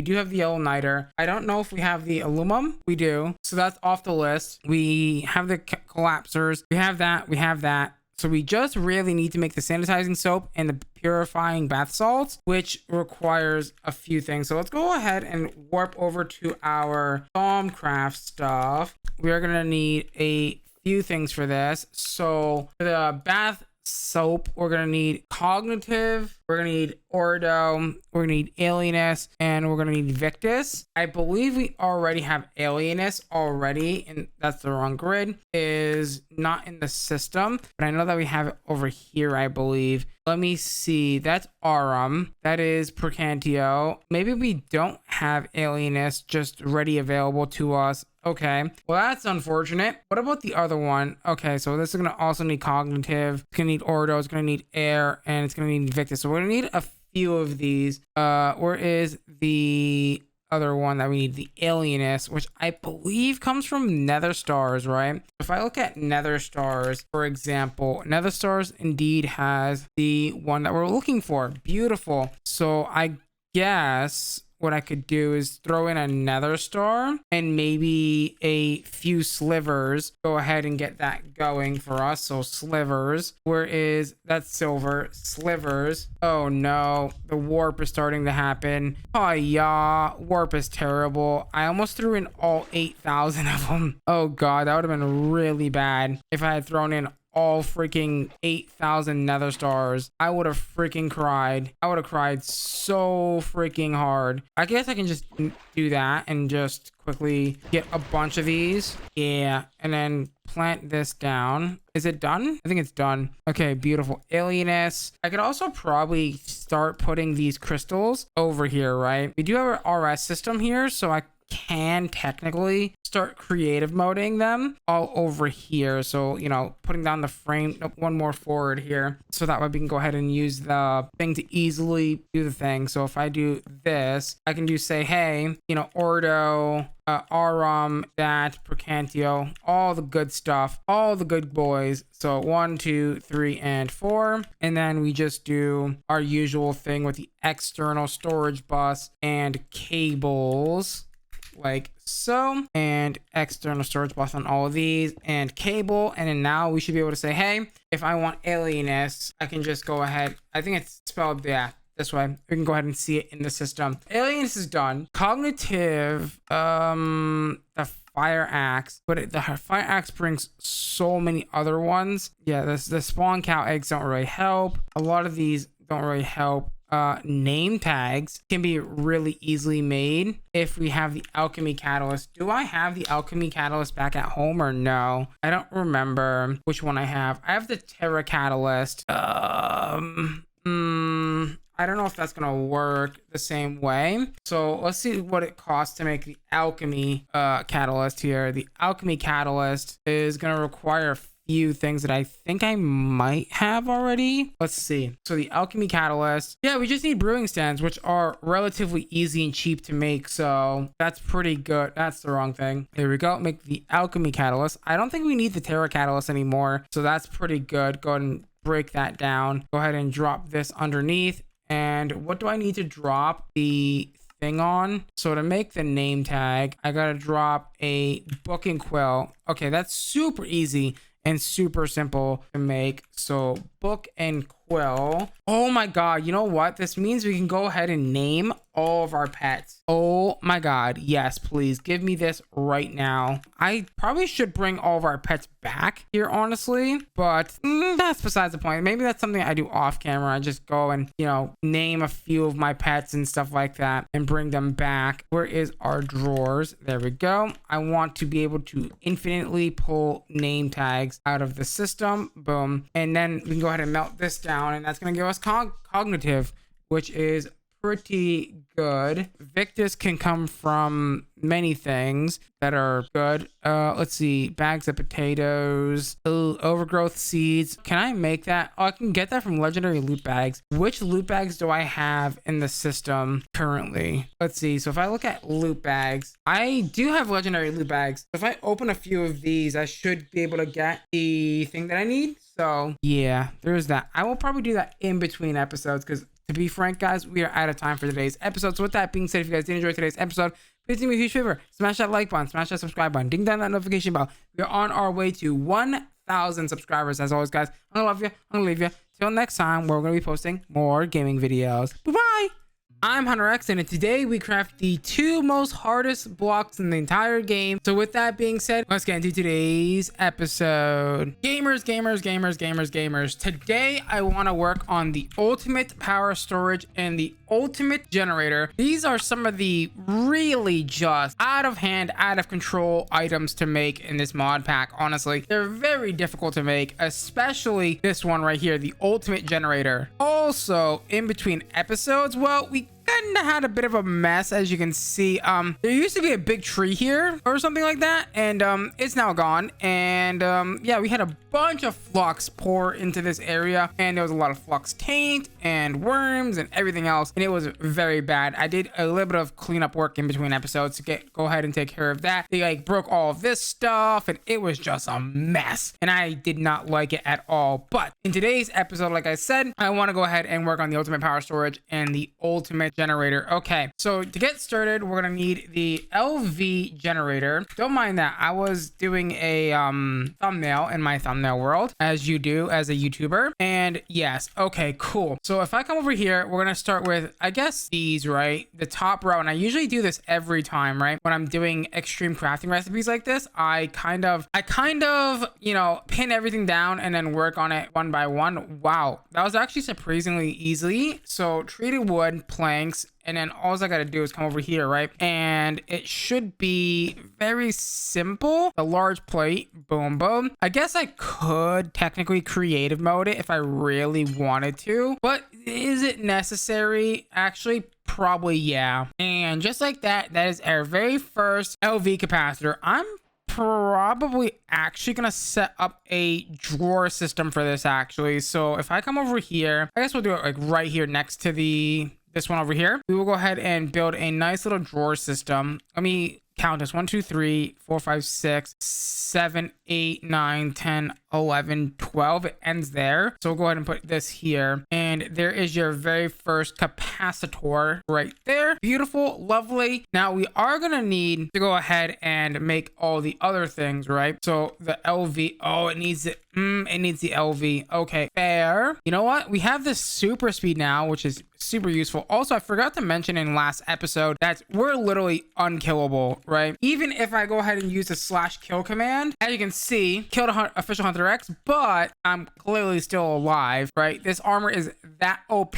do have the yellow niter. I don't know if we have the aluminum. We do, so that's off the list. We have the collapsers. We have that. So we just really need to make the sanitizing soap and the purifying bath salts, which requires a few things. So let's go ahead and warp over to our Thaumcraft stuff. We are going to need a few things for this. So for the bath soap, we're going to need cognitive, we're going to need ordo, we're going to need alienus, and we're going to need victus. I believe we already have alienus already, and that's the wrong grid, is not in the system, but I know that we have it over here, I believe. Let me see. That's aurum. That is Procantio. Maybe we don't have alienus just ready available to us. Okay, well, that's unfortunate. What about the other one? Okay, so this is going to also need cognitive. It's going to need ordo. It's going to need air, and it's going to need victus. So we're going to need a few of these. Where is the other one that we need? The alienus, which I believe comes from nether stars, right? If I look at nether stars, for example, nether stars indeed has the one that we're looking for. Beautiful. So I guess what I could do is throw in a nether star and maybe a few slivers. Go ahead and get that going for us. So slivers, where is that? Silver slivers. Oh no, the warp is starting to happen. Oh yeah, warp is terrible. I almost threw in all 8,000 of them. Oh god, that would have been really bad if I had thrown in all freaking 8,000 nether stars. I would have freaking cried. I would have cried so freaking hard. I guess I can just do that and just quickly get a bunch of these. Yeah, and then plant this down. Is it done? I think it's done. Okay, beautiful. Alienus. I could also probably start putting these crystals over here, right? We do have our RS system here, so I can technically start creative moding them all over here. So, you know, putting down the frame one more forward here, so that way we can go ahead and use the thing to easily do the thing. So if I do this, I can do say, hey, you know, ordo, aurum, that, procantio, all the good stuff, all the good boys. So 1, 2, 3, and 4, and then we just do our usual thing with the external storage bus and cables, like so, and external storage bus on all of these, and cable. And then now we should be able to say, hey, if I want alienist, I can just go ahead. I think it's spelled, yeah, this way. We can go ahead and see it in the system. Alienist is done. Cognitive, the fire axe, but the fire axe brings so many other ones. Yeah, the spawn cow eggs don't really help. A lot of these don't really help. Name tags can be really easily made if we have the alchemy catalyst. Do I have the alchemy catalyst back at home or no? I don't remember which one I have. I have the Terra catalyst. I don't know if that's gonna work the same way. So let's see what it costs to make the alchemy catalyst here. The alchemy catalyst is gonna require a few things that I think I might have already. Let's see. So the alchemy catalyst, yeah, we just need brewing stands, which are relatively easy and cheap to make. So that's pretty good. That's the wrong thing. There we go. Make the alchemy catalyst. I don't think we need the Terra catalyst anymore. So that's pretty good. Go ahead and break that down. Go ahead and drop this underneath. And what do I need to drop the thing on? So to make the name tag, I gotta drop a book and quill. Okay, that's super easy and super simple to make. So book and quill. Oh my god, you know what? This means we can go ahead and name all of our pets. Oh my god, yes, please give me this right now. I probably should bring all of our pets back here, honestly, but that's besides the point. Maybe that's something I do off camera. I just go and, you know, name a few of my pets and stuff like that and bring them back. Where is our drawers? There we go. I want to be able to infinitely pull name tags out of the system. Boom. And then we can go ahead and melt this down, and that's going to give us cognitive, which is pretty good. Victus can come from many things that are good. Let's see, bags of potatoes. Ooh, overgrowth seeds. Can I make that? Oh, I can get that from legendary loot bags. Which loot bags do I have in the system currently? Let's see. So if I look at loot bags, I do have legendary loot bags. If I open a few of these, I should be able to get the thing that I need. So yeah, there's that. I will probably do that in between episodes because, to be frank, guys, we are out of time for today's episode. So with that being said, if you guys did enjoy today's episode, please do me a huge favor. Smash that like button, smash that subscribe button, ding down that notification bell. We are on our way to 1,000 subscribers. As always, guys, I'm gonna love you. I'm gonna leave you. Till next time, where we're gonna be posting more gaming videos. Bye-bye. I'm HunterX, and today we craft the 2 most hardest blocks in the entire game. So with that being said, let's get into today's episode. Gamers. Today I want to work on the ultimate power storage and the ultimate generator. These are some of the really just out of hand, out of control items to make in this mod pack. Honestly, they're very difficult to make, especially this one right here, the ultimate generator. Also, in between episodes, well, we kind of had a bit of a mess, as you can see. There used to be a big tree here or something like that, and it's now gone. And yeah, we had a bunch of flux pour into this area, and there was a lot of flux taint and worms and everything else, and it was very bad. I did a little bit of cleanup work in between episodes to go ahead and take care of that. They like broke all of this stuff, and it was just a mess, and I did not like it at all. But in today's episode, like I said, I want to go ahead and work on the ultimate power storage and the ultimate generator. Okay, so to get started, we're gonna need the LV generator. Don't mind that, I was doing a thumbnail in my thumbnail world, as you do as a YouTuber. And yes, okay, cool. So if I come over here, we're gonna start with, I guess, these, right? The top row. And I usually do this every time, right? When I'm doing extreme crafting recipes like this, I kind of, you know, pin everything down and then work on it one by one. Wow, that was actually surprisingly easy. So treated wood, planks, and then all I gotta do is come over here, right? And it should be very simple. A large plate, boom, boom. I guess I could technically creative mode it if I really wanted to, but is it necessary? Actually, probably yeah. And just like that, that is our very first LV capacitor. I'm probably actually gonna set up a drawer system for this, actually. So if I come over here, I guess we'll do it like right here next to this one over here. We will go ahead and build a nice little drawer system. Let me count this: 1, 2, 3, 4, 5, 6, 7, 8, 9, 10, 11, 12. It ends there. So we'll go ahead and put this here. And And there is your very first capacitor right there. Beautiful, lovely. Now we are gonna need to go ahead and make all the other things, right? So the LV, oh, it needs it. It needs the LV. Okay, fair. You know what? We have this super speed now, which is super useful. Also, I forgot to mention in last episode that we're literally unkillable, right? Even if I go ahead and use the /kill command, as you can see, killed official HunterX, but I'm clearly still alive, right? This armor is that OP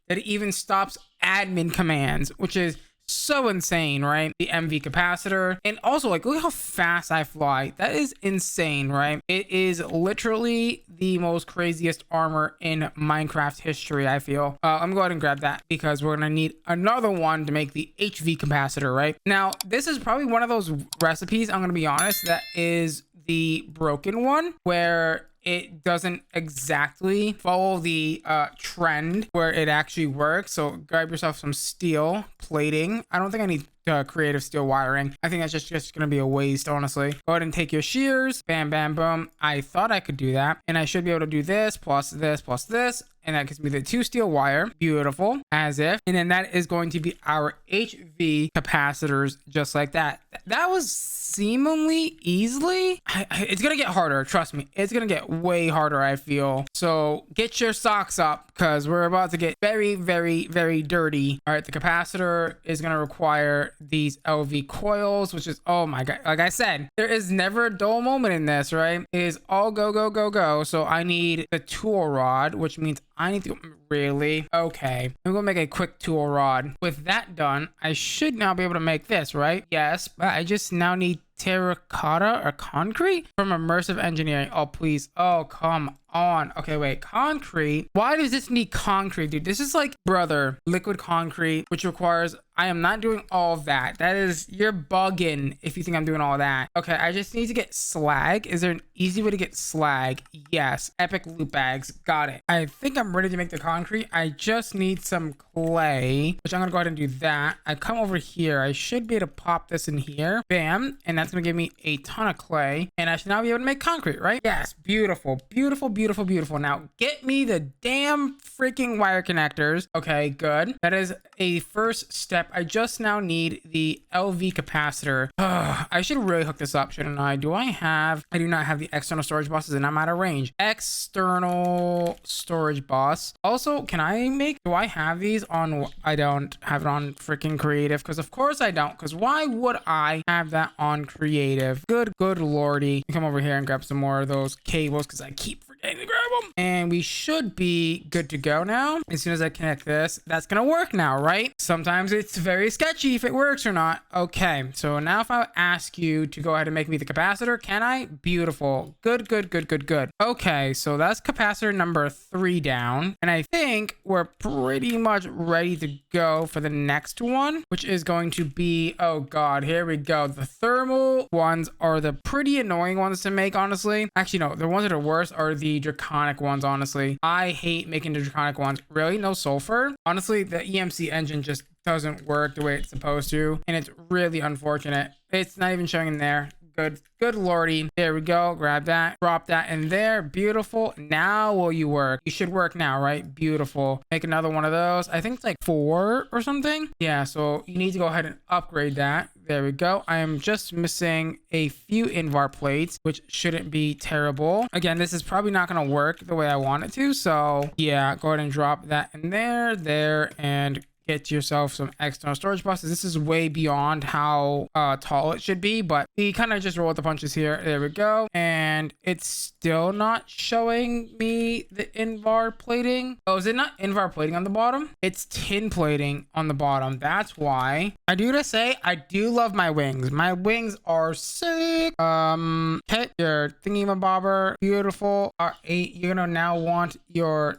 that it even stops admin commands, which is so insane, right? The MV capacitor. And also, like, look how fast I fly. That is insane, right? It is literally the most craziest armor in Minecraft history, I feel. I'm gonna go ahead and grab that because we're gonna need another one to make the HV capacitor, right? Now, this is probably one of those recipes, I'm gonna be honest, that is the broken one, where it doesn't exactly follow the trend where it actually works. So grab yourself some steel plating. I don't think I need creative steel wiring. I think that's just gonna be a waste, honestly. Go ahead and take your shears. Bam, bam, boom. I thought I could do that, and I should be able to do this plus this plus this, and that gives me the 2 steel wire. Beautiful, as if. And then that is going to be our HV capacitors, just like that. That was seemingly easily. It's gonna get harder, trust me. It's gonna get way harder, I feel. So get your socks up because we're about to get very, very, very dirty. All right, the capacitor is gonna require these LV coils, which is, oh my god, like I said, there is never a dull moment in this, right? It is all go, go, go, go. So I need the tool rod, which means I need to really, okay, I'm gonna make a quick tool rod. With that done, I should now be able to make this, right? Yes, but I just now need terracotta or concrete from immersive engineering. Oh please, oh come on. Okay, wait, concrete. Why does this need concrete, dude? This is like, brother, liquid concrete, which requires, I am not doing all of that. That is, you're bugging if you think I'm doing all that. Okay, I just need to get slag. Is there an easy way to get slag? Yes, epic loot bags. Got it. I think I'm ready to make the concrete. I just need some clay, which I'm gonna go ahead and do that. I come over here. I should be able to pop this in here. Bam. And that's gonna give me a ton of clay. And I should now be able to make concrete, right? Yes, beautiful, beautiful, beautiful, beautiful. Now get me the damn freaking wire connectors. Okay, good. That is a first step. I just now need the LV capacitor. I should really hook this up, shouldn't I? I do not have the external storage buses, and I'm out of range. External storage bus. Also, do I have these on? I don't have it on freaking creative, because of course I don't, because why would I have that on creative? Good lordy. Come over here and grab some more of those cables, because I keep forgetting to grab them. And we should be good to go now. As soon as I connect this, that's gonna work now, right? Sometimes it's very sketchy if it works or not. Okay, so now if I ask you to go ahead and make me the capacitor, can I? Beautiful. Good. Okay, so that's capacitor number 3 down, and I think we're pretty much ready to go for the next one, which is going to be, oh god, here we go. The thermal ones are the pretty annoying ones to make, honestly. Actually, no, the ones that are worse are the draconic ones, honestly. I hate making the draconic ones. Really? No sulfur? Honestly, the EMC engine just doesn't work the way it's supposed to, and it's really unfortunate. It's not even showing in there. Good lordy. There we go. Grab that, drop that in there. Beautiful. Now will you work? You should work now, right? Beautiful. Make another one of those. I think it's like 4 or something. Yeah, so you need to go ahead and upgrade that. There we go. I am just missing a few invar plates, which shouldn't be terrible. Again, this is probably not going to work the way I want it to, so yeah, go ahead and drop that in there, and get yourself some external storage buses. This is way beyond how tall it should be, but we kind of just roll with the punches here. There we go. And it's still not showing me the invar plating. Oh, is it not invar plating on the bottom? It's tin plating on the bottom. That's why. I do gotta say, I do love my wings. My wings are sick. Okay, your thingy-mabobber. Beautiful. All right, you're gonna now want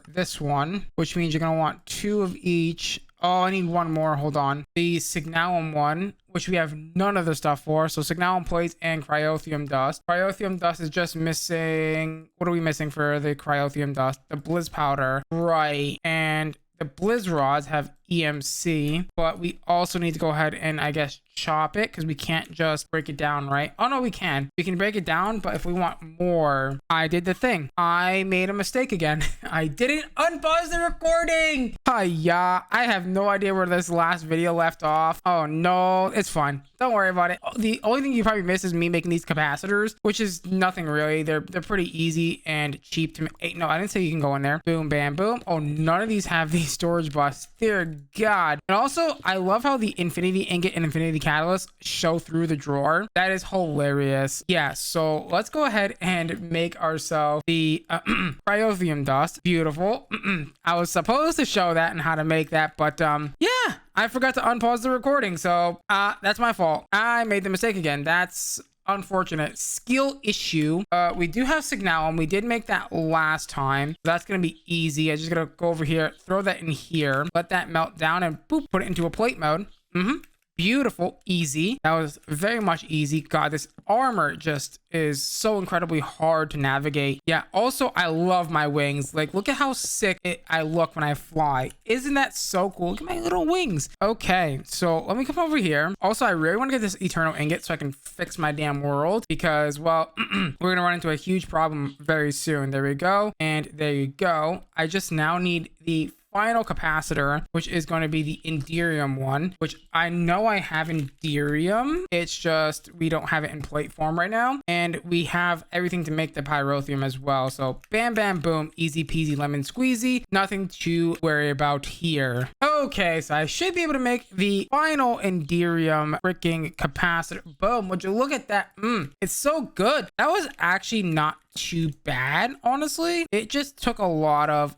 this one, which means you're gonna want 2 of each. Oh, I need one more. Hold on. The Signalum one, which we have none of the stuff for. So Signalum plates and Cryothium dust. Cryothium dust is just missing. What are we missing for the Cryothium dust? The Blizz powder. Right. And the Blizz rods have EMC, but we also need to go ahead and I guess chop it because we can't just break it down, right? Oh no, we can break it down, but if we want more, I did the thing. I made a mistake again. I didn't unpause the recording. Yeah, I have no idea where this last video left off. Oh no, it's fine, don't worry about it. The only thing you probably missed is me making these capacitors, which is nothing really. They're pretty easy and cheap to make. No, I didn't say you can go in there. Boom, bam, boom. Oh, none of these have these storage buses. Dear God. And also, I love how the infinity ingot and infinity catalyst show through the drawer. That is hilarious. Yeah, so let's go ahead and make ourselves the cryothium dust. Beautiful. I was supposed to show that and how to make that, but yeah, I forgot to unpause the recording, so that's my fault. I made the mistake again. That's unfortunate. Skill issue. We do have signal, and we did make that last time. That's gonna be easy. I just gotta go over here, throw that in here, let that melt down, and boop, put it into a plate mode. Beautiful. Easy. That was very much easy. God, this armor just is so incredibly hard to navigate. Yeah, also I love my wings. Like, look at how sick I look when I fly. Isn't that so cool? Look at my little wings. Okay, so let me come over here. Also, I really want to get this eternal ingot so I can fix my damn world, because, well, we're gonna run into a huge problem very soon. There we go, and there you go. I just now need the final capacitor, which is going to be the Enderium one, which I know I have Enderium. It's just we don't have it in plate form right now, and we have everything to make the Pyrotheum as well. So bam, bam, boom, easy peasy lemon squeezy, nothing to worry about here. Okay, so I should be able to make the final Enderium freaking capacitor. Boom, would you look at that? It's so good. That was actually not too bad, honestly. It just took a lot of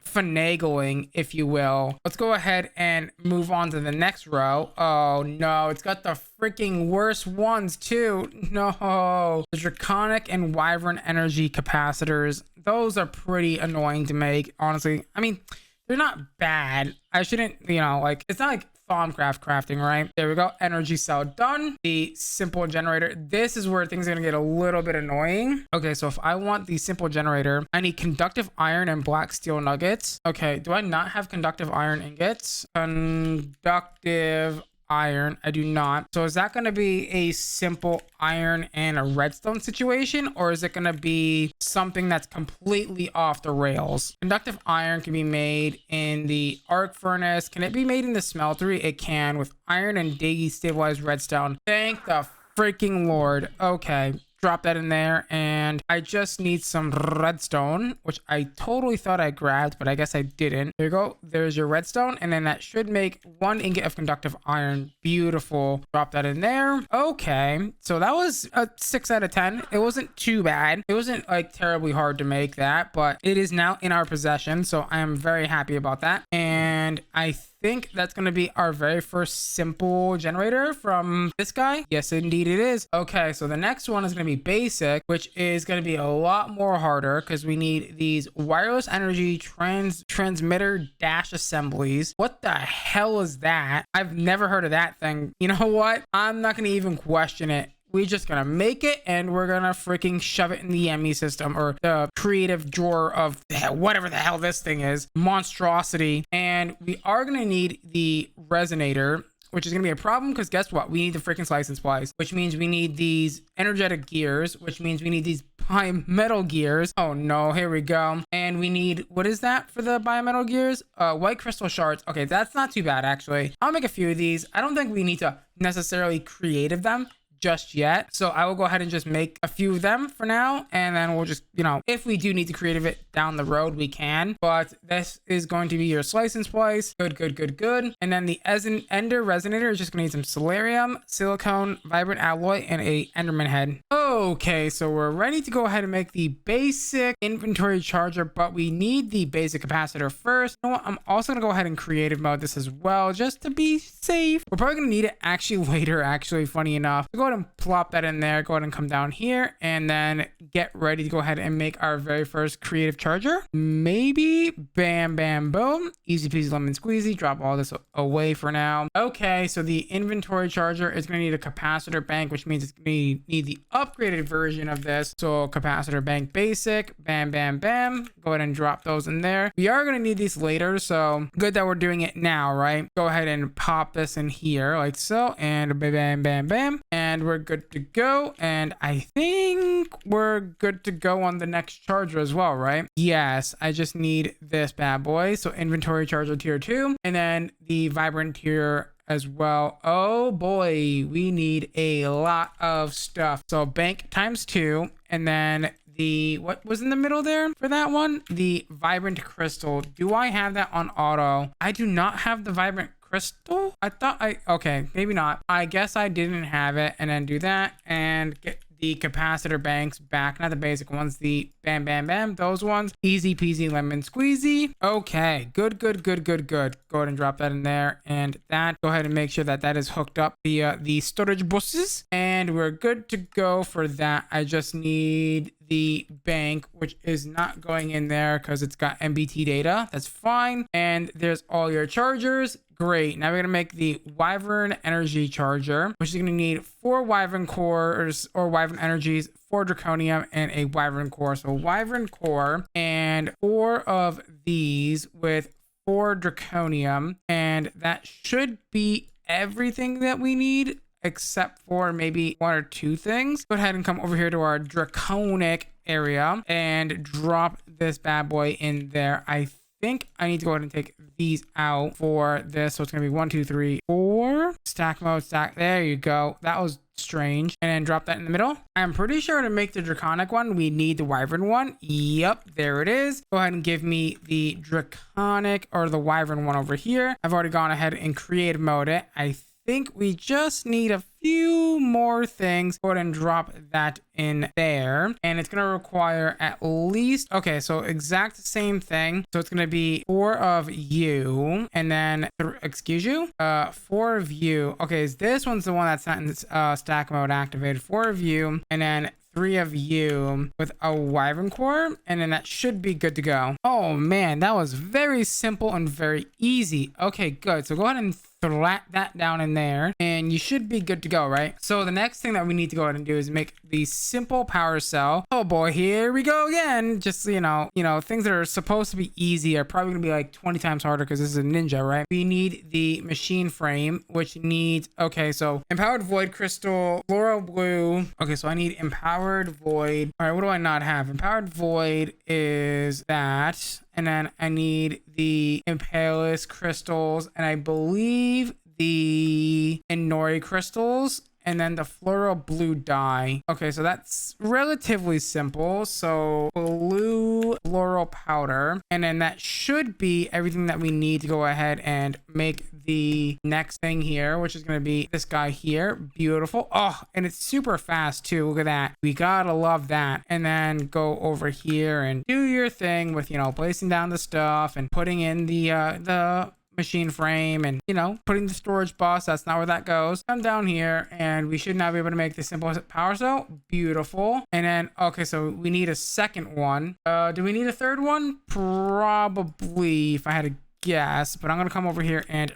finagling, if you will. Let's go ahead and move on to the next row. Oh no, it's got the freaking worst ones too. No, the draconic and wyvern energy capacitors, those are pretty annoying to make, honestly. I mean, they're not bad. I shouldn't, you know, like, it's not like Thaumcraft crafting, right? There we go. Energy cell done. The simple generator. This is where things are gonna get a little bit annoying. Okay, so if I want the simple generator, I need conductive iron and black steel nuggets. Okay, do I not have conductive iron ingots? Conductive iron, I do not. So is that going to be a simple iron and a redstone situation, or is it going to be something that's completely off the rails? Conductive iron can be made in the arc furnace. Can it be made in the smeltery? It can, with iron and destabilized redstone. Thank the freaking Lord. Okay, drop that in there, and I just need some redstone, which I totally thought I grabbed, but I guess I didn't. There you go. There's your redstone, and then that should make 1 ingot of conductive iron. Beautiful. Drop that in there. Okay, so that was a 6 out of 10. It wasn't too bad. It wasn't like terribly hard to make that, but it is now in our possession, so I am very happy about that. And I think that's going to be our very first simple generator from this guy. Yes, indeed it is. Okay, so the next one is going to be basic, which is going to be a lot more harder because we need these wireless energy transmitter dash assemblies. What the hell is that? I've never heard of that thing. You know what? I'm not going to even question it. We're just gonna make it, and we're gonna freaking shove it in the ME system, or the creative drawer of whatever the hell this thing is, monstrosity. And we are gonna need the resonator, which is gonna be a problem because guess what? We need the freaking slice and splice, which means we need these energetic gears, which means we need these bimetal gears. Oh no, here we go. And we need, what is that for the bimetal gears? White crystal shards. Okay, that's not too bad actually. I'll make a few of these. I don't think we need to necessarily creative them just yet, so I will go ahead and just make a few of them for now, and then we'll just, you know, if we do need to creative it down the road, we can. But this is going to be your slice and splice. Good. And then the ender resonator is just gonna need some solarium, silicone, vibrant alloy, and a enderman head. Okay, so we're ready to go ahead and make the basic inventory charger, but we need the basic capacitor first. You know what? I'm also gonna go ahead and creative mode this as well, just to be safe. We're probably gonna need it actually later, actually, funny enough. So go ahead and plop that in there. Go ahead and come down here and then get ready to go ahead and make our very first creative charger. Maybe. Bam, bam, boom. Easy peasy lemon squeezy. Drop all this away for now. Okay, so the inventory charger is going to need a capacitor bank, which means it's going to need the upgraded version of this. So capacitor bank basic. Bam, bam, bam. Go ahead and drop those in there. We are going to need these later, so good that we're doing it now, right? Go ahead and pop this in here like so, and bam, bam, bam, bam, and we're good to go. And I think we're good to go on the next charger as well, right? Yes, I just need this bad boy. So inventory charger tier 2, and then the vibrant tier as well. Oh boy, we need a lot of stuff. So bank times 2, and then the, what was in the middle there for that one? The vibrant crystal. Do I have that on auto? I do not have the vibrant crystal. I thought okay, maybe not. I guess I didn't have it. And then do that and get the capacitor banks back, not the basic ones, the bam, bam, bam, those ones. Easy peasy lemon squeezy. Okay, good. Go ahead and drop that in there, and that, go ahead and make sure that that is hooked up via the storage buses, and we're good to go for that. I just need the bank, which is not going in there because it's got MBT data. That's fine. And there's all your chargers. Great. Now we're gonna make the Wyvern energy charger, which is gonna need 4 Wyvern cores or Wyvern energies, 4 draconium, and a Wyvern core. So Wyvern core and 4 of these with 4 draconium, and that should be everything that we need, except for maybe 1 or 2 things. Go ahead and come over here to our draconic area and drop this bad boy in there. I think I need to go ahead and take these out for this. So it's going to be 1, 2, 3, 4. Stack mode, stack. There you go. That was strange. And then drop that in the middle. I'm pretty sure to make the draconic one, we need the wyvern one. Yep, there it is. Go ahead and give me the draconic or the wyvern one over here. I've already gone ahead and creative mode it. I think we just need a few more things. Go ahead and drop that in there, and it's going to require at least, okay, so exact same thing. So it's going to be 4 of you, and then excuse you, 4 of you. Okay, this one's the one that's not in this, stack mode activated. 4 of you, and then 3 of you with a wyvern core, and then that should be good to go. Oh man, that was very simple and very easy. Okay, good. So go ahead and flat that down in there, and you should be good to go, right? So the next thing that we need to go ahead and do is make the simple power cell. Oh boy, here we go again. Just, you know, things that are supposed to be easy are probably gonna be like 20 times harder because this is a ninja, right? We need the machine frame, which needs, okay, so empowered void crystal, floral blue. Okay, so I need empowered void. All right, what do I not have? Empowered void is that. And then I need the Impalis crystals, and I believe the Inori crystals, and then the floral blue dye. Okay, so that's relatively simple. So blue floral powder, and then that should be everything that we need to go ahead and make the next thing here, which is going to be this guy here. Beautiful. Oh, and it's super fast too. Look at that. We gotta love that. And then go over here and do your thing with, you know, placing down the stuff and putting in the machine frame and, you know, putting the storage bus. That's not where that goes. Come down here and we should now be able to make the simple power cell. Beautiful. And then, okay, so we need a second one. Do we need a third one? Probably, if I had to guess, but I'm gonna come over here and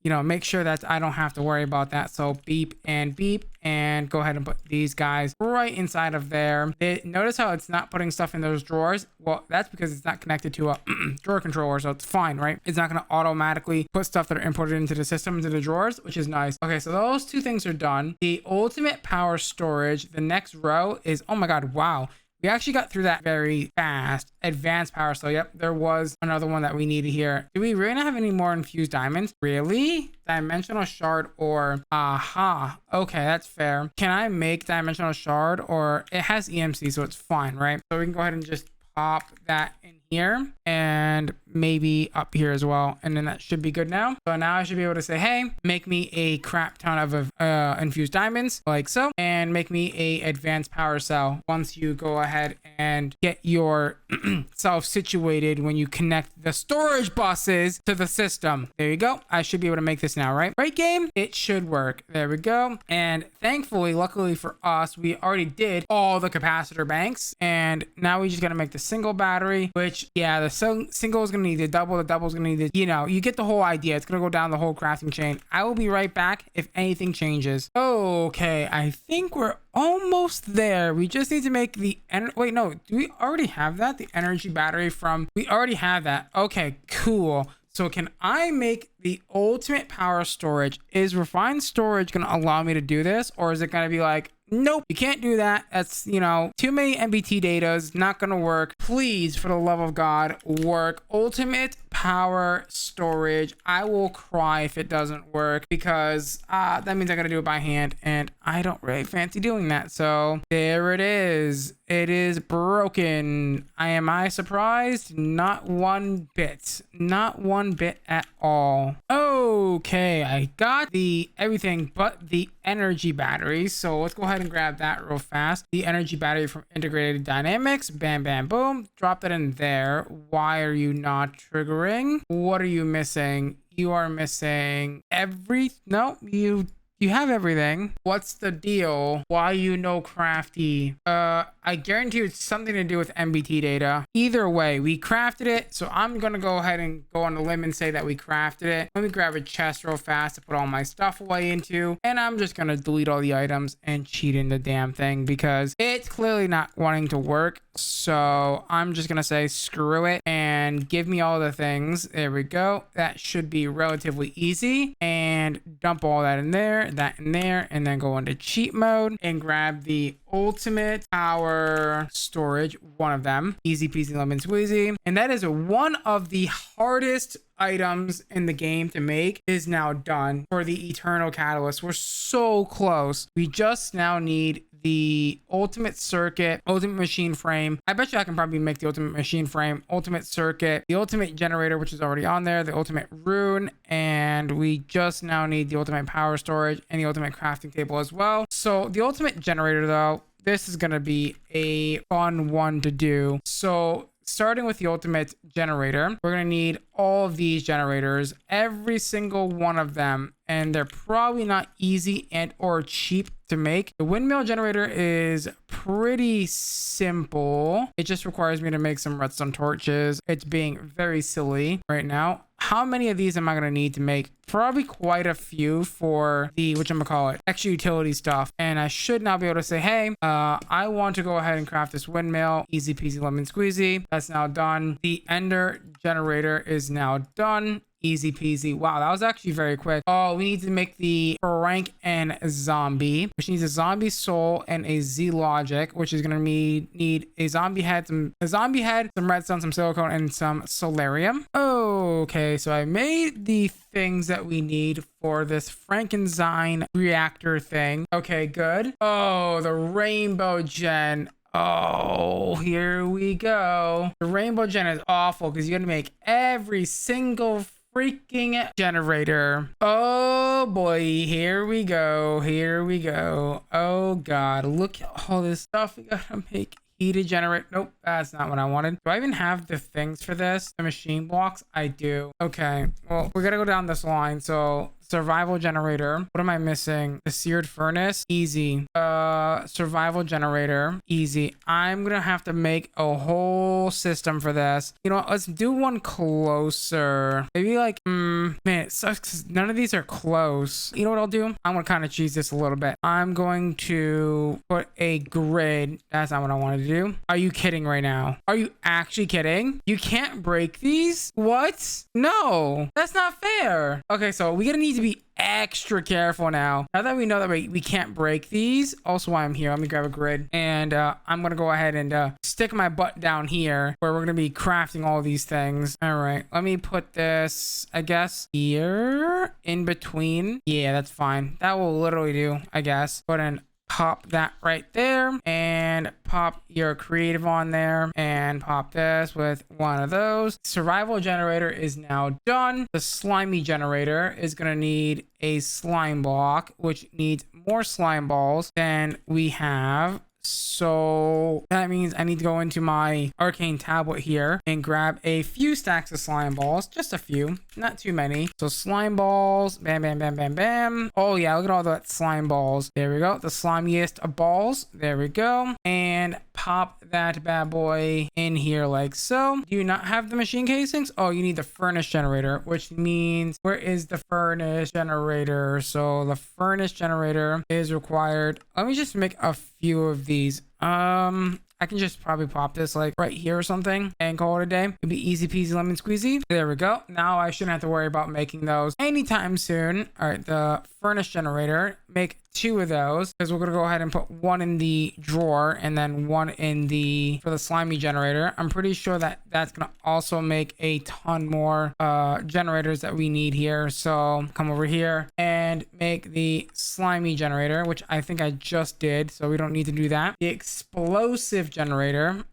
you know, make sure that I don't have to worry about that. So beep, and go ahead and put these guys right inside of there. Notice how it's not putting stuff in those drawers. Well, that's because it's not connected to a drawer controller, so it's fine, right? It's not gonna automatically put stuff that are imported into the system into the drawers, which is nice. Okay, so those 2 things are done. The ultimate power storage, the next row is, oh my god, wow, we actually got through that very fast. Advanced power cell. Yep, there was another one that we needed here. Do we really not have any more infused diamonds? Really? Dimensional shard or aha. Okay, that's fair. Can I make dimensional shard? Or it has EMC, so it's fine, right? So we can go ahead and just pop that in here and maybe up here as well, and then that should be good now. So now I should be able to say, hey, make me a crap ton of infused diamonds like so, and make me a advanced power cell once you go ahead and get your self situated when you connect the storage buses to the system. There you go. I should be able to make this now, right game? It should work. There we go. And thankfully, luckily for us, we already did all the capacitor banks, and now we just got to make the single battery, which, yeah, the single is going to need the double is going to need the, you know, you get the whole idea. It's going to go down the whole crafting chain. I will be right back if anything changes. Okay, I think we're almost there. We just need to make the wait, no, do we already have that? The energy battery from, we already have that. Okay, cool. So can I make the ultimate power storage? Is refined storage going to allow me to do this? Or is it going to be like, nope, you can't do that. That's, you know, too many MBT data is not going to work. Please, for the love of God, work. Ultimate power storage. I will cry if it doesn't work, because that means I got to do it by hand, and I don't really fancy doing that. So there it is. It is broken. Am I surprised? Not one bit. Not one bit at all. Okay, I got the everything but the energy battery. So let's go ahead and grab that real fast. The energy battery from Integrated Dynamics. Bam, bam, boom. Drop that in there. Why are you not triggering? What are you missing? You are missing no, you have everything. What's the deal? Why you no crafty? I guarantee you it's something to do with MBT data. Either way, we crafted it. So I'm going to go ahead and go on the limb and say that we crafted it. Let me grab a chest real fast to put all my stuff away into. And I'm just going to delete all the items and cheat in the damn thing, because it's clearly not wanting to work. So I'm just going to say screw it and give me all the things. There we go. That should be relatively easy. And dump all that in there, that in there, and then go into cheat mode and grab the ultimate power storage, one of them. Easy peasy lemon squeezy. And that is one of the hardest items in the game to make, is now done for the eternal catalyst. We're so close. We just now need the ultimate circuit, ultimate machine frame. I bet you I can probably make the ultimate machine frame, ultimate circuit, the ultimate generator, which is already on there, the ultimate rune, and we just now need the ultimate power storage and the ultimate crafting table as well. So the ultimate generator, though, this is going to be a fun one to do. So starting with the ultimate generator, we're going to need all of these generators, every single one of them, and they're probably not easy and or cheap to make. The windmill generator is pretty simple. It just requires me to make some redstone torches. It's being very silly right now. How many of these am I going to need to make? Probably quite a few for the whatchamacallit, extra utility stuff. And I should now be able to say, hey, I want to go ahead and craft this windmill. Easy peasy lemon squeezy. That's now done. The ender generator is now done. Easy peasy. Wow, that was actually very quick. Oh, we need to make the Frank and Zombie, which needs a zombie soul and a Z logic, which is gonna need a zombie head, some redstone, some silicone, and some solarium. Okay, so I made the things that we need for this Frankenstein reactor thing. Okay, good. Oh, the rainbow gen. Oh, here we go. The rainbow gen is awful because you got to make every single freaking generator. Oh boy, here we go. Here we go. Oh god, look at all this stuff we gotta make. Heated generator. Nope, that's not what I wanted. Do I even have the things for this? The machine blocks? I do. Okay, well, we gotta go down this line. So survival generator. What am I missing? The seared furnace. Easy. Survival generator. Easy. I'm gonna have to make a whole system for this. You know what? Let's do one closer. Maybe like, man, it sucks because none of these are close. You know what I'll do? I'm gonna kind of cheese this a little bit. I'm going to put a grid. That's not what I wanted to do. Are you kidding right now? Are you actually kidding? You can't break these? What? No, that's not fair. Okay, so we're gonna need to be extra careful now that we know that we can't break these. Also, while I'm here, let me grab a grid, and I'm gonna go ahead and stick my butt down here where we're gonna be crafting all these things. All right, let me put this, I guess, here in between. Yeah, that's fine. That will literally do, I guess. Put an pop that right there, and pop your creative on there, and pop this with one of those. Survival generator is now done. The slimy generator is going to need a slime block, which needs more slime balls than we have. So that means I need to go into my arcane tablet here and grab a few stacks of slime balls, just a few, not too many. So slime balls, bam, bam, bam, bam, bam. Oh yeah, look at all that slime balls. There we go. The slimiest of balls. There we go. And pop that bad boy in here like so. Do you not have the machine casings? Oh, you need the furnace generator, which means where is the furnace generator? So the furnace generator is required. Let me just make a few of these. I can just probably pop this like right here or something and call it a day. It'd be easy peasy lemon squeezy. There we go. Now I shouldn't have to worry about making those anytime soon. All right, the furnace generator, make 2 of those because we're gonna go ahead and put 1 in the drawer and then 1 in the for the slimy generator. I'm pretty sure that that's gonna also make a ton more generators that we need here. So come over here and make the slimy generator, which I think I just did, so we don't need to do that. The explosive generator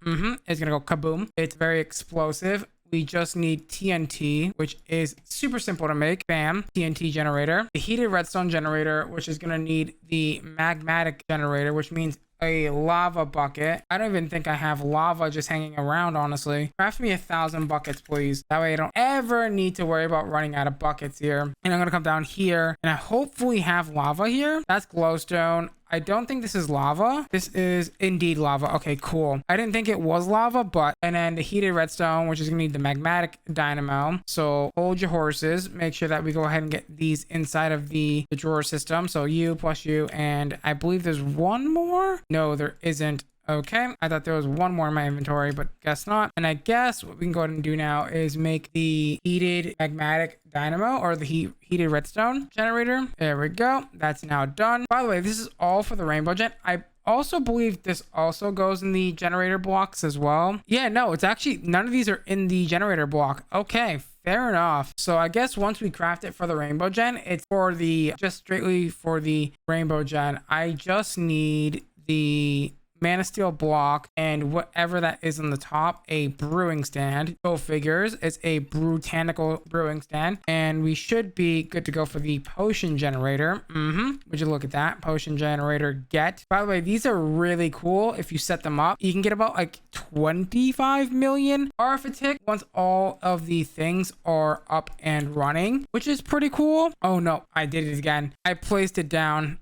is gonna go kaboom. It's very explosive. We just need TNT, which is super simple to make. Bam, TNT generator. The heated redstone generator, which is going to need the magmatic generator, which means a lava bucket. I don't even think I have lava just hanging around, honestly. Craft me 1,000 buckets, please. That way I don't ever need to worry about running out of buckets here. And I'm going to come down here and I hopefully have lava here. That's glowstone. I don't think this is lava. This is indeed lava. Okay, cool. I didn't think it was lava, but... And then the heated redstone, which is going to need the magmatic dynamo. So hold your horses. Make sure that we go ahead and get these inside of the drawer system. So you plus you. And I believe there's one more. No, there isn't. Okay, I thought there was one more in my inventory, but guess not. And I guess what we can go ahead and do now is make the heated magmatic dynamo or the heated redstone generator. There we go. That's now done. By the way, this is all for the rainbow gen. I also believe this also goes in the generator blocks as well. Yeah, no, it's actually none of these are in the generator block. Okay, fair enough. So I guess once we craft it for the rainbow gen, it's for the just straightly for the rainbow gen. I just need the Mana Steel block and whatever that is on the top, a brewing stand. Go figures, it's a botanical brewing stand, and we should be good to go for the potion generator. Would you look at that potion generator get? By the way, these are really cool. If you set them up, you can get about like 25 million arithmetic once all of the things are up and running, which is pretty cool. Oh no, I did it again. I placed it down.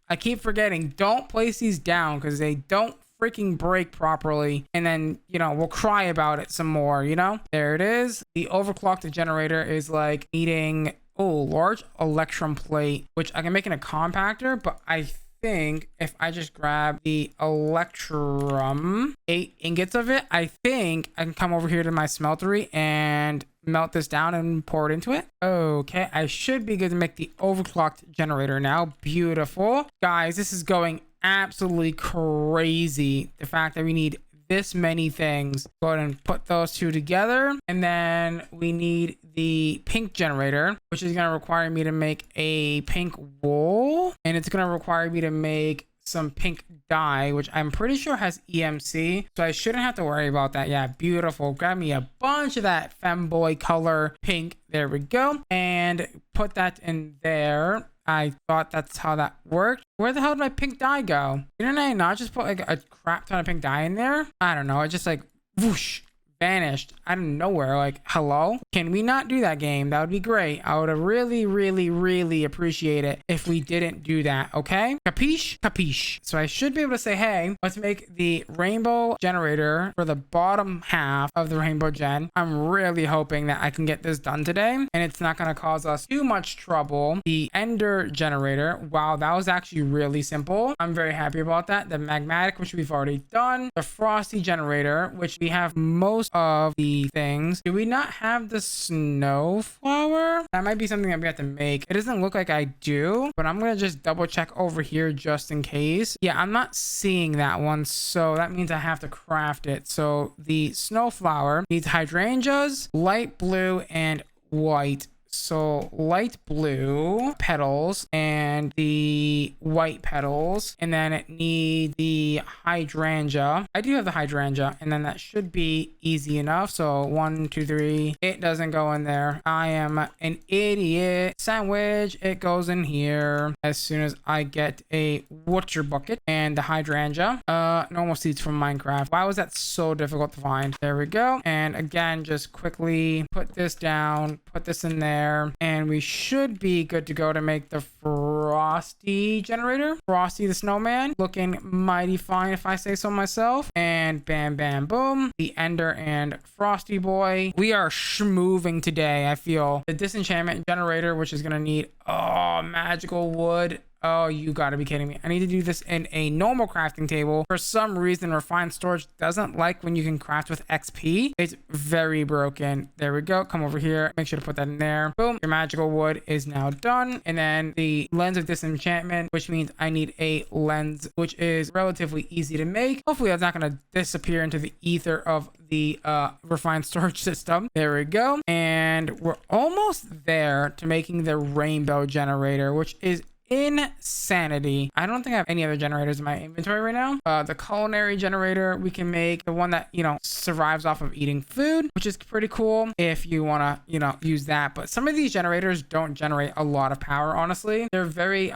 I keep forgetting. Don't place these down because they don't freaking break properly. And then, you know, we'll cry about it some more, you know? There it is. The overclocked generator is like needing, large electrum plate, which I can make in a compactor, but I think if I just grab the electrum, 8 ingots of it, I think I can come over here to my smeltery and melt this down and pour it into it. Okay, I should be good to make the overclocked generator now. Beautiful. Guys, this is going absolutely crazy. The fact that we need this many things. Go ahead and put those 2 together. And then we need the pink generator, which is going to require me to make a pink wool. And it's going to require me to make some pink dye, which I'm pretty sure has EMC, so I shouldn't have to worry about that. Yeah, beautiful. Grab me a bunch of that femboy color pink. There we go, and put that in there. I thought that's how that worked. Where the hell did my pink dye go? Didn't I not just put like a crap ton of pink dye in there? I don't know. It just like whoosh, vanished out of nowhere. Like, hello? Can we not do that, game? That would be great. I would have really appreciate it if we didn't do that, okay? Capiche? Capiche. So I should be able to say, hey, let's make the rainbow generator for the bottom half of the rainbow gen. I'm really hoping that I can get this done today and it's not going to cause us too much trouble. The ender generator. Wow, that was actually really simple. I'm very happy about that. The magmatic, which we've already done. The frosty generator, which we have most of the things. Do we not have the snow flower? That might be something that we have to make. It doesn't look like I do, but I'm gonna just double check over here just in case. Yeah, I'm not seeing that one, so that means I have to craft it. So the snow flower needs hydrangeas, light blue and white. So light blue petals and the white petals, and then it needs the hydrangea. I do have the hydrangea, and then that should be easy enough. So 1, 2, 3. It doesn't go in there. I am an idiot. Sandwich. It goes in here as soon as I get a water bucket and the hydrangea. Normal seeds from Minecraft. Why was that so difficult to find? There we go. And again, just quickly put this down, put this in there, and we should be good to go to make the Frosty generator. Frosty the snowman, looking mighty fine if I say so myself. And bam, bam, boom. The Ender and Frosty boy. We are schmoving today, I feel. The disenchantment generator, which is gonna need magical wood. Oh, you gotta be kidding me. I need to do this in a normal crafting table. For some reason, refined storage doesn't like when you can craft with XP. It's very broken. There we go. Come over here. Make sure to put that in there. Boom. Your magical wood is now done. And then the lens of disenchantment, which means I need a lens, which is relatively easy to make. Hopefully that's not gonna disappear into the ether of the refined storage system. There we go. And we're almost there to making the rainbow generator, which is insanity. I don't think I have any other generators in my inventory right now. The culinary generator, we can make the one that, survives off of eating food, which is pretty cool if you want to, use that. But some of these generators don't generate a lot of power, honestly. They're very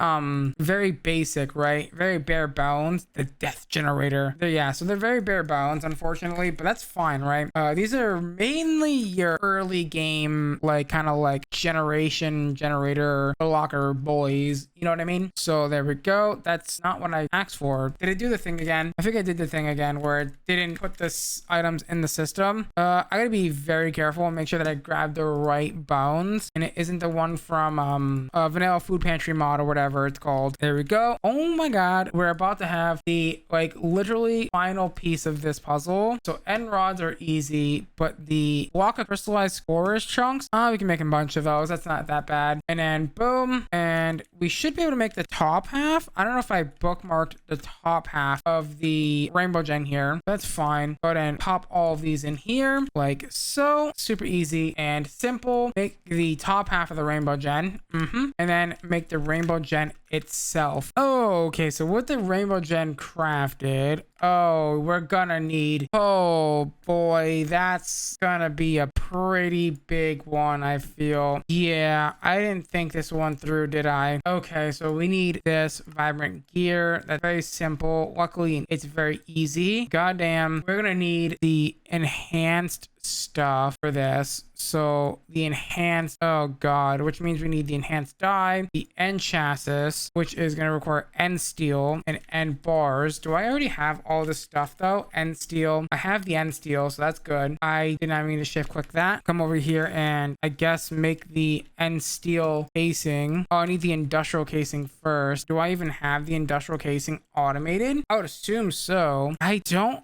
basic, right? Very bare bones. The death generator. So they're very bare bones, unfortunately, but that's fine, right? These are mainly your early game, kind of generation generator blocker boys. You know what I mean? So there we go. That's not what I asked for. Did it do the thing again? I think I did the thing again where it didn't put this items in the system. I gotta be very careful and make sure that I grab the right bones and it isn't the one from Vanilla Food Pantry mod or whatever it's called. There we go. Oh my god, we're about to have the literally final piece of this puzzle. So end rods are easy, but the block of crystallized scorers chunks, we can make a bunch of those. That's not that bad. And then boom, and we should be able to make the top half. I don't know if I bookmarked the top half of the rainbow gen here. That's fine. Go ahead and pop all of these in here like so. Super easy and simple. Make the top half of the rainbow gen. And then make the rainbow gen itself. Oh, okay. So with the rainbow gen crafted, we're gonna need, oh boy, that's gonna be a pretty big one, I feel. Yeah, I didn't think this one through, did I? Okay, so we need this vibrant gear. That's very simple. Luckily, it's very easy. Goddamn, we're gonna need the enhanced stuff for this. So the enhanced, oh god, which means we need the enhanced dye, the end chassis, which is going to require end steel and end bars. Do I already have all this stuff though? End steel. I have the end steel, so that's good. I did not mean to shift click that. Come over here and I guess make the end steel casing. Oh, I need the industrial casing first. Do I even have the industrial casing automated? I would assume so. I don't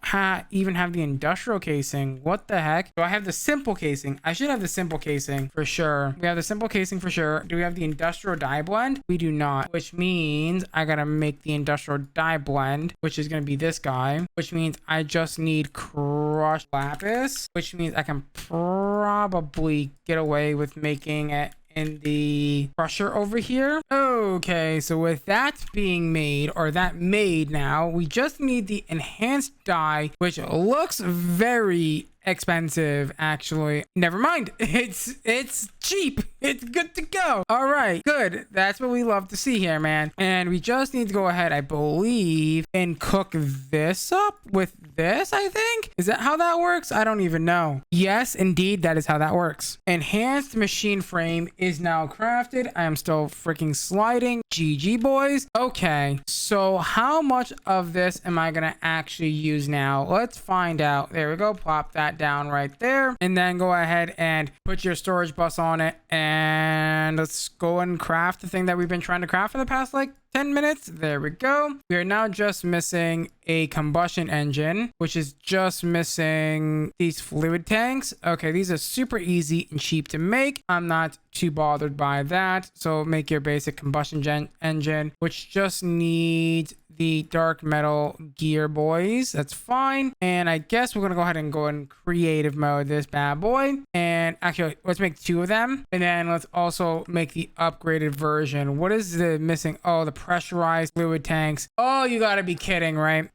even have the industrial casing. What the heck? Do I have the simple casing? I should have the simple casing for sure. We have the simple casing for sure. Do we have the industrial dye blend? We do not, which means I gotta make the industrial dye blend, which is gonna be this guy, which means I just need crushed lapis, which means I can probably get away with making it in the crusher over here. Okay, so with that being made, or that made now, we just need the enhanced dye, which looks very expensive, actually. Never mind. It's cheap. It's good to go. All right, good. That's what we love to see here, man. And we just need to go ahead, I believe, and cook this up with this, I think. Is that how that works? I don't even know. Yes, indeed, that is how that works. Enhanced machine frame is now crafted. I am still freaking sliding. GG, boys. Okay, so how much of this am I gonna actually use now? Let's find out. There we go. Plop that down right there, and then go ahead and put your storage bus on it, and let's go and craft the thing that we've been trying to craft for the past 10 minutes. There we go. We are now just missing a combustion engine, which is just missing these fluid tanks. Okay, these are super easy and cheap to make. I'm not too bothered by that. So make your basic combustion engine, which just needs the dark metal gear boys. That's fine. And I guess we're gonna go ahead and go in creative mode this bad boy. And actually, let's make 2 of them. And then let's also make the upgraded version. What is the missing? Oh, the pressurized fluid tanks. Oh, you gotta be kidding, right?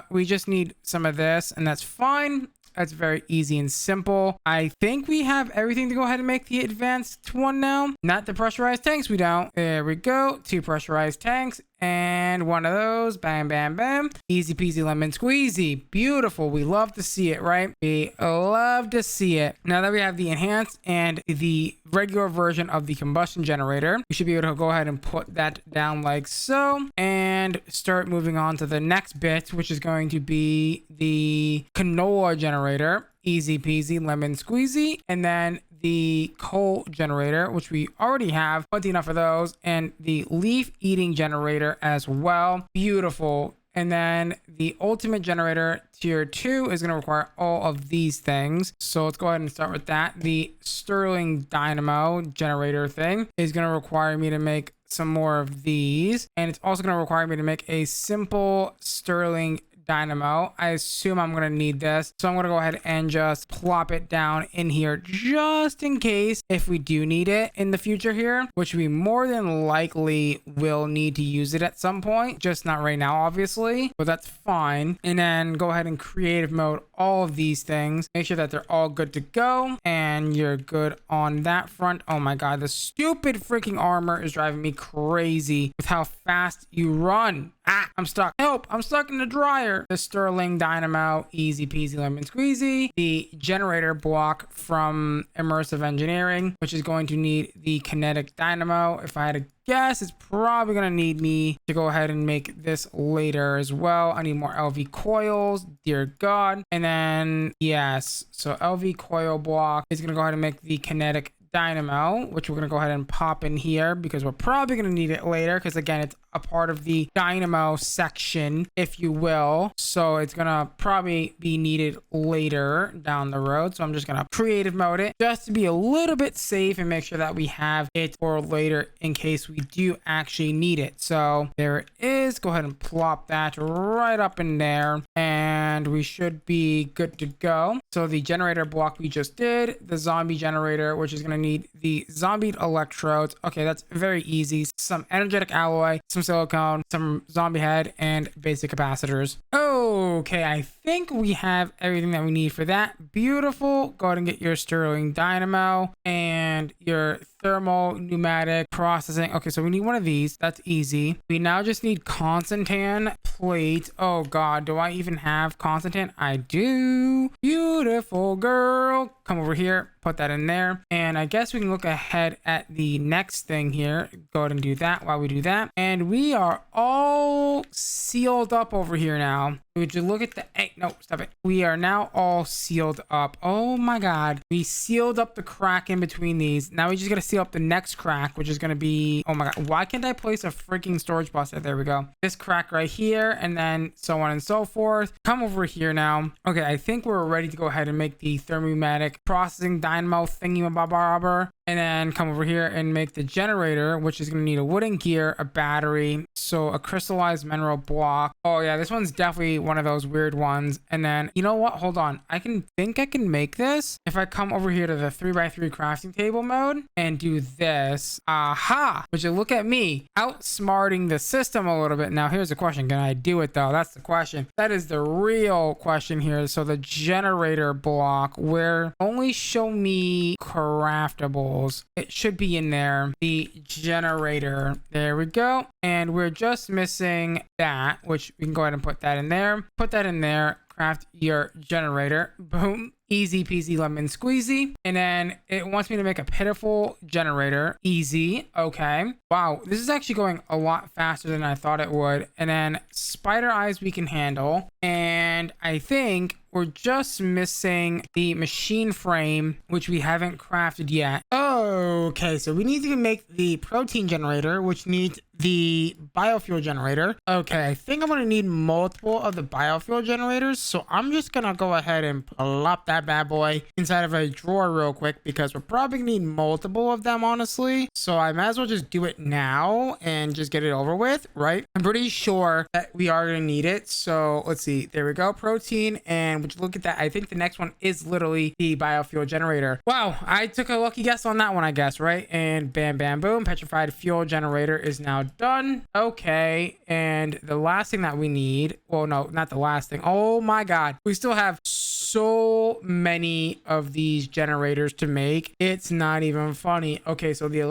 We just need some of this, and that's fine. That's very easy and simple. I think we have everything to go ahead and make the advanced one now. Not the pressurized tanks, we don't. There we go. 2 pressurized tanks and 1 of those. Bam, bam, bam. Easy peasy lemon squeezy. Beautiful. We love to see it, right? We love to see it. Now that we have the enhanced and the regular version of the combustion generator, we should be able to go ahead and put that down like so and start moving on to the next bit, which is going to be the canola generator. Easy peasy lemon squeezy. And then the coal generator, which we already have plenty enough of those, and the leaf eating generator as well. Beautiful. And then the ultimate generator tier 2 is going to require all of these things. So let's go ahead and start with that. The Sterling Dynamo generator thing is going to require me to make some more of these. And it's also going to require me to make a simple Sterling Dynamo. I assume I'm going to need this. So I'm going to go ahead and just plop it down in here just in case if we do need it in the future here, which we more than likely will need to use it at some point, just not right now, obviously, but that's fine. And then go ahead and creative mode all of these things. Make sure that they're all good to go and you're good on that front. Oh my God, the stupid freaking armor is driving me crazy with how fast you run. I'm stuck. Help, I'm stuck in the dryer. The Sterling Dynamo, easy peasy lemon squeezy. The generator block from Immersive Engineering, which is going to need the kinetic dynamo. If I had to guess, it's probably going to need me to go ahead and make this later as well. I need more LV coils, dear God. And then, yes, so LV coil block is going to go ahead and make the kinetic dynamo, which we're going to go ahead and pop in here because we're probably going to need it later because, again, it's a part of the dynamo section, if you will. So it's going to probably be needed later down the road. So I'm just going to creative mode it just to be a little bit safe and make sure that we have it for later in case we do actually need it. So there it is. Go ahead and plop that right up in there and we should be good to go. So the generator block we just did, the zombie generator, which is going to need the zombie electrodes. Okay, that's very easy. Some energetic alloy, some silicone, some zombie head, and basic capacitors. Okay, I think we have everything that we need for that. Beautiful. Go ahead and get your Sterling Dynamo and your thermal pneumatic processing. Okay, so we need one of these. That's easy. We now just need Constantan plate. Oh God, do I even have Constantan? I do. Beautiful girl. Come over here, put that in there. And I guess we can look ahead at the next thing here. Go ahead and do that while we do that. And we are all sealed up over here now. Would you look at the, hey, no, stop it. We are now all sealed up. Oh my God. We sealed up the crack in between these. Now we just got to seal up the next crack, which is going to be, oh my God. Why can't I place a freaking storage bus there? There we go. This crack right here, and then so on and so forth. Come over here now. Okay, I think we're ready to go ahead and make the thermopneumatic processing dynamo thingy-mabobber. And then come over here and make the generator, which is going to need a wooden gear, a battery, so a crystallized mineral block. Oh yeah, this one's definitely one of those weird ones. And then, you know what? Hold on. I can make this if I come over here to the 3x3 crafting table mode and do this. Aha! Would you look at me outsmarting the system a little bit. Now, here's the question. Can I do it though? That's the question. That is the real question here. So the generator block, where only show me craftables. It should be in there. The generator. There we go. And we're just missing that, which we can go ahead and put that in there. Put that in there. Craft your generator. Boom. Easy peasy lemon squeezy. And then it wants me to make a pitiful generator. Easy. Okay. Wow. This is actually going a lot faster than I thought it would. And then spider eyes we can handle. And I think we're just missing the machine frame, which we haven't crafted yet. Okay, so we need to make the protein generator, which needs the biofuel generator. Okay, I think I'm gonna need multiple of the biofuel generators, so I'm just gonna go ahead and plop that bad boy inside of a drawer real quick because we're probably gonna need multiple of them, honestly. So I might as well just do it now and just get it over with, right? I'm pretty sure that we are gonna need it. So let's see, there we go, protein, and would you look at that? I think the next one is literally the biofuel generator. Wow, I took a lucky guess on that one, I guess, right? And bam, bam, boom, petrified fuel generator is now done. Okay, and the last thing that we need, well, no, not the last thing. Oh my god, we still have so many of these generators to make. It's not even funny. Okay, so the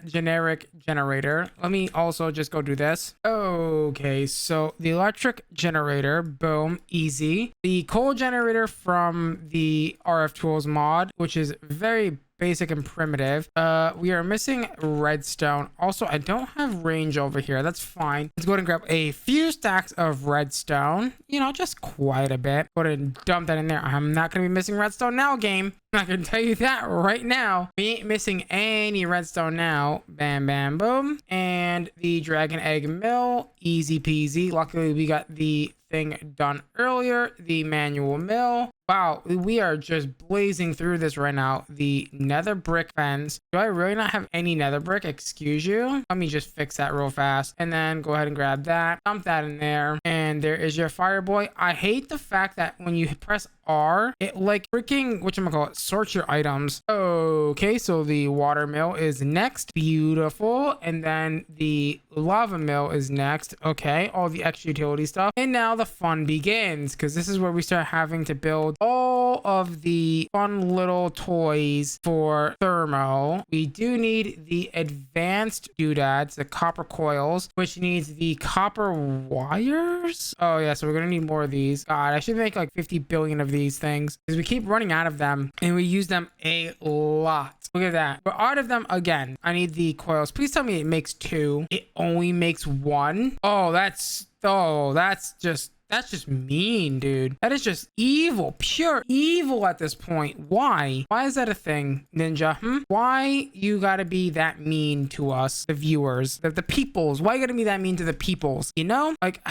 generic generator, let me also just go do this. Okay, so the electric generator, boom, easy. The coal generator from the RF tools mod, which is very basic and primitive. We are missing redstone. Also, I don't have range over here. That's fine. Let's go ahead and grab a few stacks of redstone. You know, just quite a bit. Go ahead and dump that in there. I'm not gonna be missing redstone now, game. I can tell you that right now. We ain't missing any redstone now. Bam, bam, boom. And the dragon egg mill, easy peasy. Luckily, we got the thing done earlier, the manual mill. Wow, we are just blazing through this right now. The nether brick fence. Do I really not have any nether brick? Excuse you. Let me just fix that real fast. And then go ahead and grab that. Dump that in there. And there is your fire boy. I hate the fact that when you press R, it like freaking, whatchamacallit, sorts your items. Okay, so the water mill is next. Beautiful. And then the lava mill is next. Okay, all the extra utility stuff. And now the fun begins, because this is where we start having to build all of the fun little toys for thermo. We do need the advanced doodads, the copper coils, which needs the copper wires. Oh yeah, so we're gonna need more of these. God, I should make like 50 billion of these things because we keep running out of them and we use them a lot. Look at that. We're out of them again. I need the coils. Please tell me it makes 2. It only makes 1. Oh, that's just mean, dude. That is just evil, pure evil at this point. Why is that a thing, Ninja? Why you gotta be that mean to us, the viewers, the peoples? Why you gotta be that mean to the peoples? You know, like,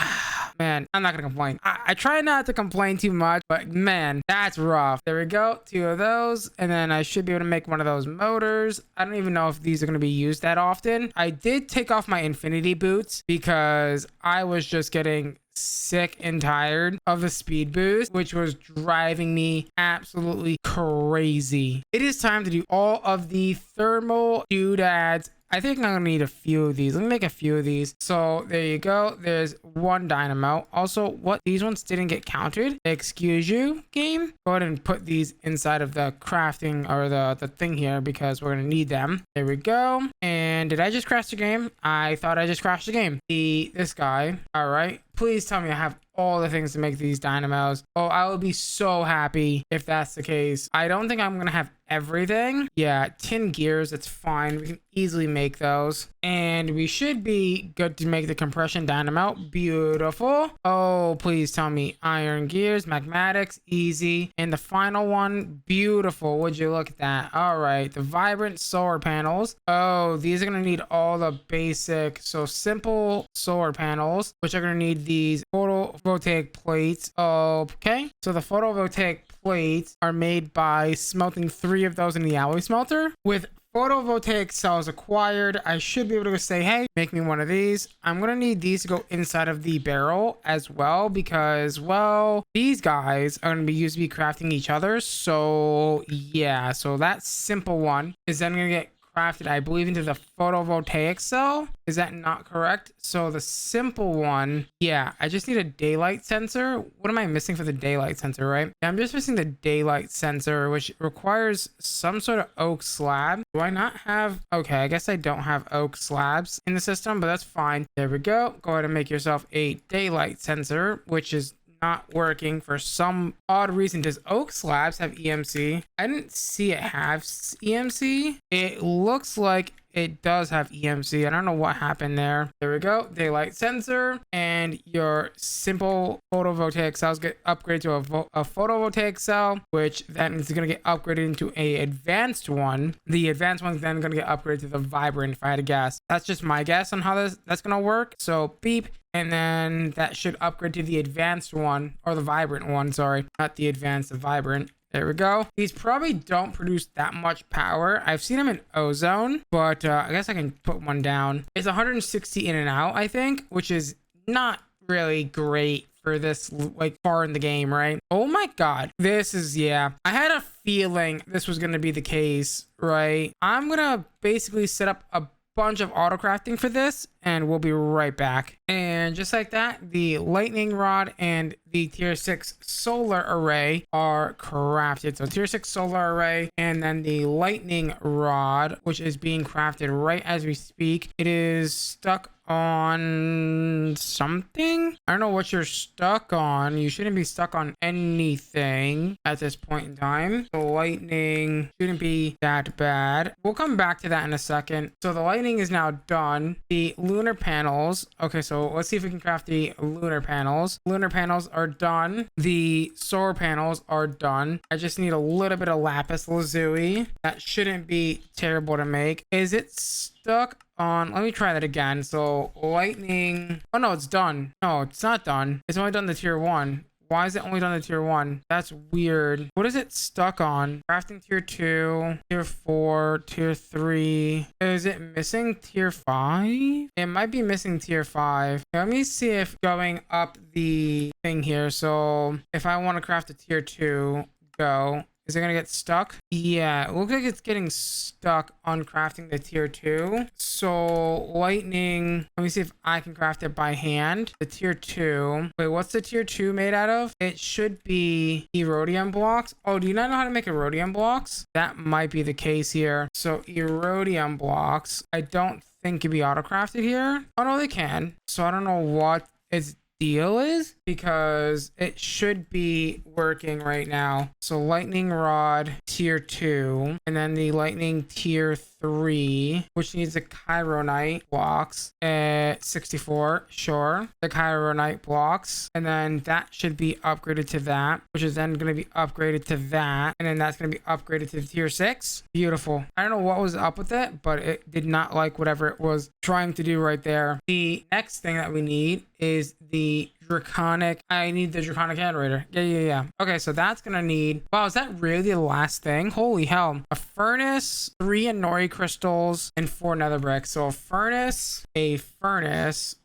man, I'm not gonna complain. I try not to complain too much, but man, that's rough. There we go, 2 of those, and then I should be able to make one of those motors. I don't even know if these are gonna be used that often. I did take off my infinity boots because I was just getting sick and tired of the speed boost, which was driving me absolutely crazy. It is time to do all of the thermal doodads. I think I'm gonna need a few of these. Let me make a few of these. So there you go. There's 1 dynamo. Also, what, these ones didn't get counted? Excuse you, game. Go ahead and put these inside of the crafting or the thing here because we're gonna need them. There we go. And did I just crash the game? I thought I just crashed the game. This guy. All right. Please tell me I have all the things to make these dynamos. Oh, I would be so happy if that's the case. I don't think I'm gonna have everything. Yeah, tin gears, it's fine. We can easily make those. And we should be good to make the compression dynamo. Beautiful. Oh, please tell me iron gears, magmatics, easy. And the final one, beautiful. Would you look at that? All right, the vibrant solar panels. Oh, these are gonna need all the basic, so simple solar panels, which are gonna need these photovoltaic plates. Okay, so the photovoltaic plates are made by smelting 3 of those in the alloy smelter. With photovoltaic cells acquired, I should be able to say, hey, make me one of these. I'm gonna need these to go inside of the barrel as well because, well, these guys are gonna be used to be crafting each other. So yeah, so that simple one is then gonna get crafted, I believe, into the photovoltaic cell. Is that not correct? So the simple one, yeah, I just need a daylight sensor. What am I missing for the daylight sensor, right? Yeah, I'm just missing the daylight sensor, which requires some sort of oak slab. Do I not have? Okay, I guess I don't have oak slabs in the system, but that's fine. There we go. Go ahead and make yourself a daylight sensor, which is not working for some odd reason. Does oak slabs have EMC? I didn't see it have EMC. It looks like it does have EMC. I don't know what happened there. There we go. Daylight sensor, and your simple photovoltaic cells get upgraded to a photovoltaic cell, which then is going to get upgraded into a advanced one. The advanced one's then going to get upgraded to the vibrant, if I had to guess. That's just my guess on how that's going to work. So beep. And then that should upgrade to the advanced one, or the vibrant one, sorry, not the advanced, the vibrant. There we go. These probably don't produce that much power. I've seen them in ozone, but I guess I can put one down. It's 160 in and out, I think, which is not really great for this like far in the game, right? Oh my god, this is, yeah, I had a feeling this was going to be the case, right? I'm gonna basically set up a bunch of auto crafting for this, and we'll be right back. And just like that, the lightning rod and the tier 6 solar array are crafted. So tier 6 solar array, and then the lightning rod, which is being crafted right as we speak. It is stuck on something. I don't know what you're stuck on. You shouldn't be stuck on anything at this point in time. The lightning shouldn't be that bad. We'll come back to that in a second. So the lightning is now done. The lunar panels, okay, so let's see if we can craft the lunar panels. Lunar panels are done. The solar panels are done. I just need a little bit of lapis lazuli. That shouldn't be terrible to make. Is it stuck on, let me try that again. So lightning, oh no, it's done. No, it's not done. It's only done the tier 1. Why is it only done the tier 1? That's weird. What is it stuck on? Crafting tier 2, tier 4, tier 3. Is it missing tier 5? It might be missing tier 5. Let me see if going up the thing here. So if I want to craft a tier 2, go. Is it gonna get stuck? Yeah, it looks like it's getting stuck on crafting the tier 2. So lightning, let me see if I can craft it by hand. The tier 2. Wait, what's the tier 2 made out of? It should be erodium blocks. Oh, do you not know how to make erodium blocks? That might be the case here. So erodium blocks, I don't think can be auto crafted here. Oh no, they can. So I don't know what its deal is, because it should be working right now. So lightning rod tier 2, and then the lightning tier 3, which needs the chironite blocks at 64. Sure, the chironite blocks, and then that should be upgraded to that, which is then going to be upgraded to that, and then that's going to be upgraded to tier 6. Beautiful. I don't know what was up with it, but it did not like whatever it was trying to do right there. The next thing that we need is the draconic. I need the draconic generator. Yeah. Okay, so that's gonna need, wow, is that really the last thing? Holy hell. A furnace, 3 Inori crystals, and 4 nether bricks. So a furnace,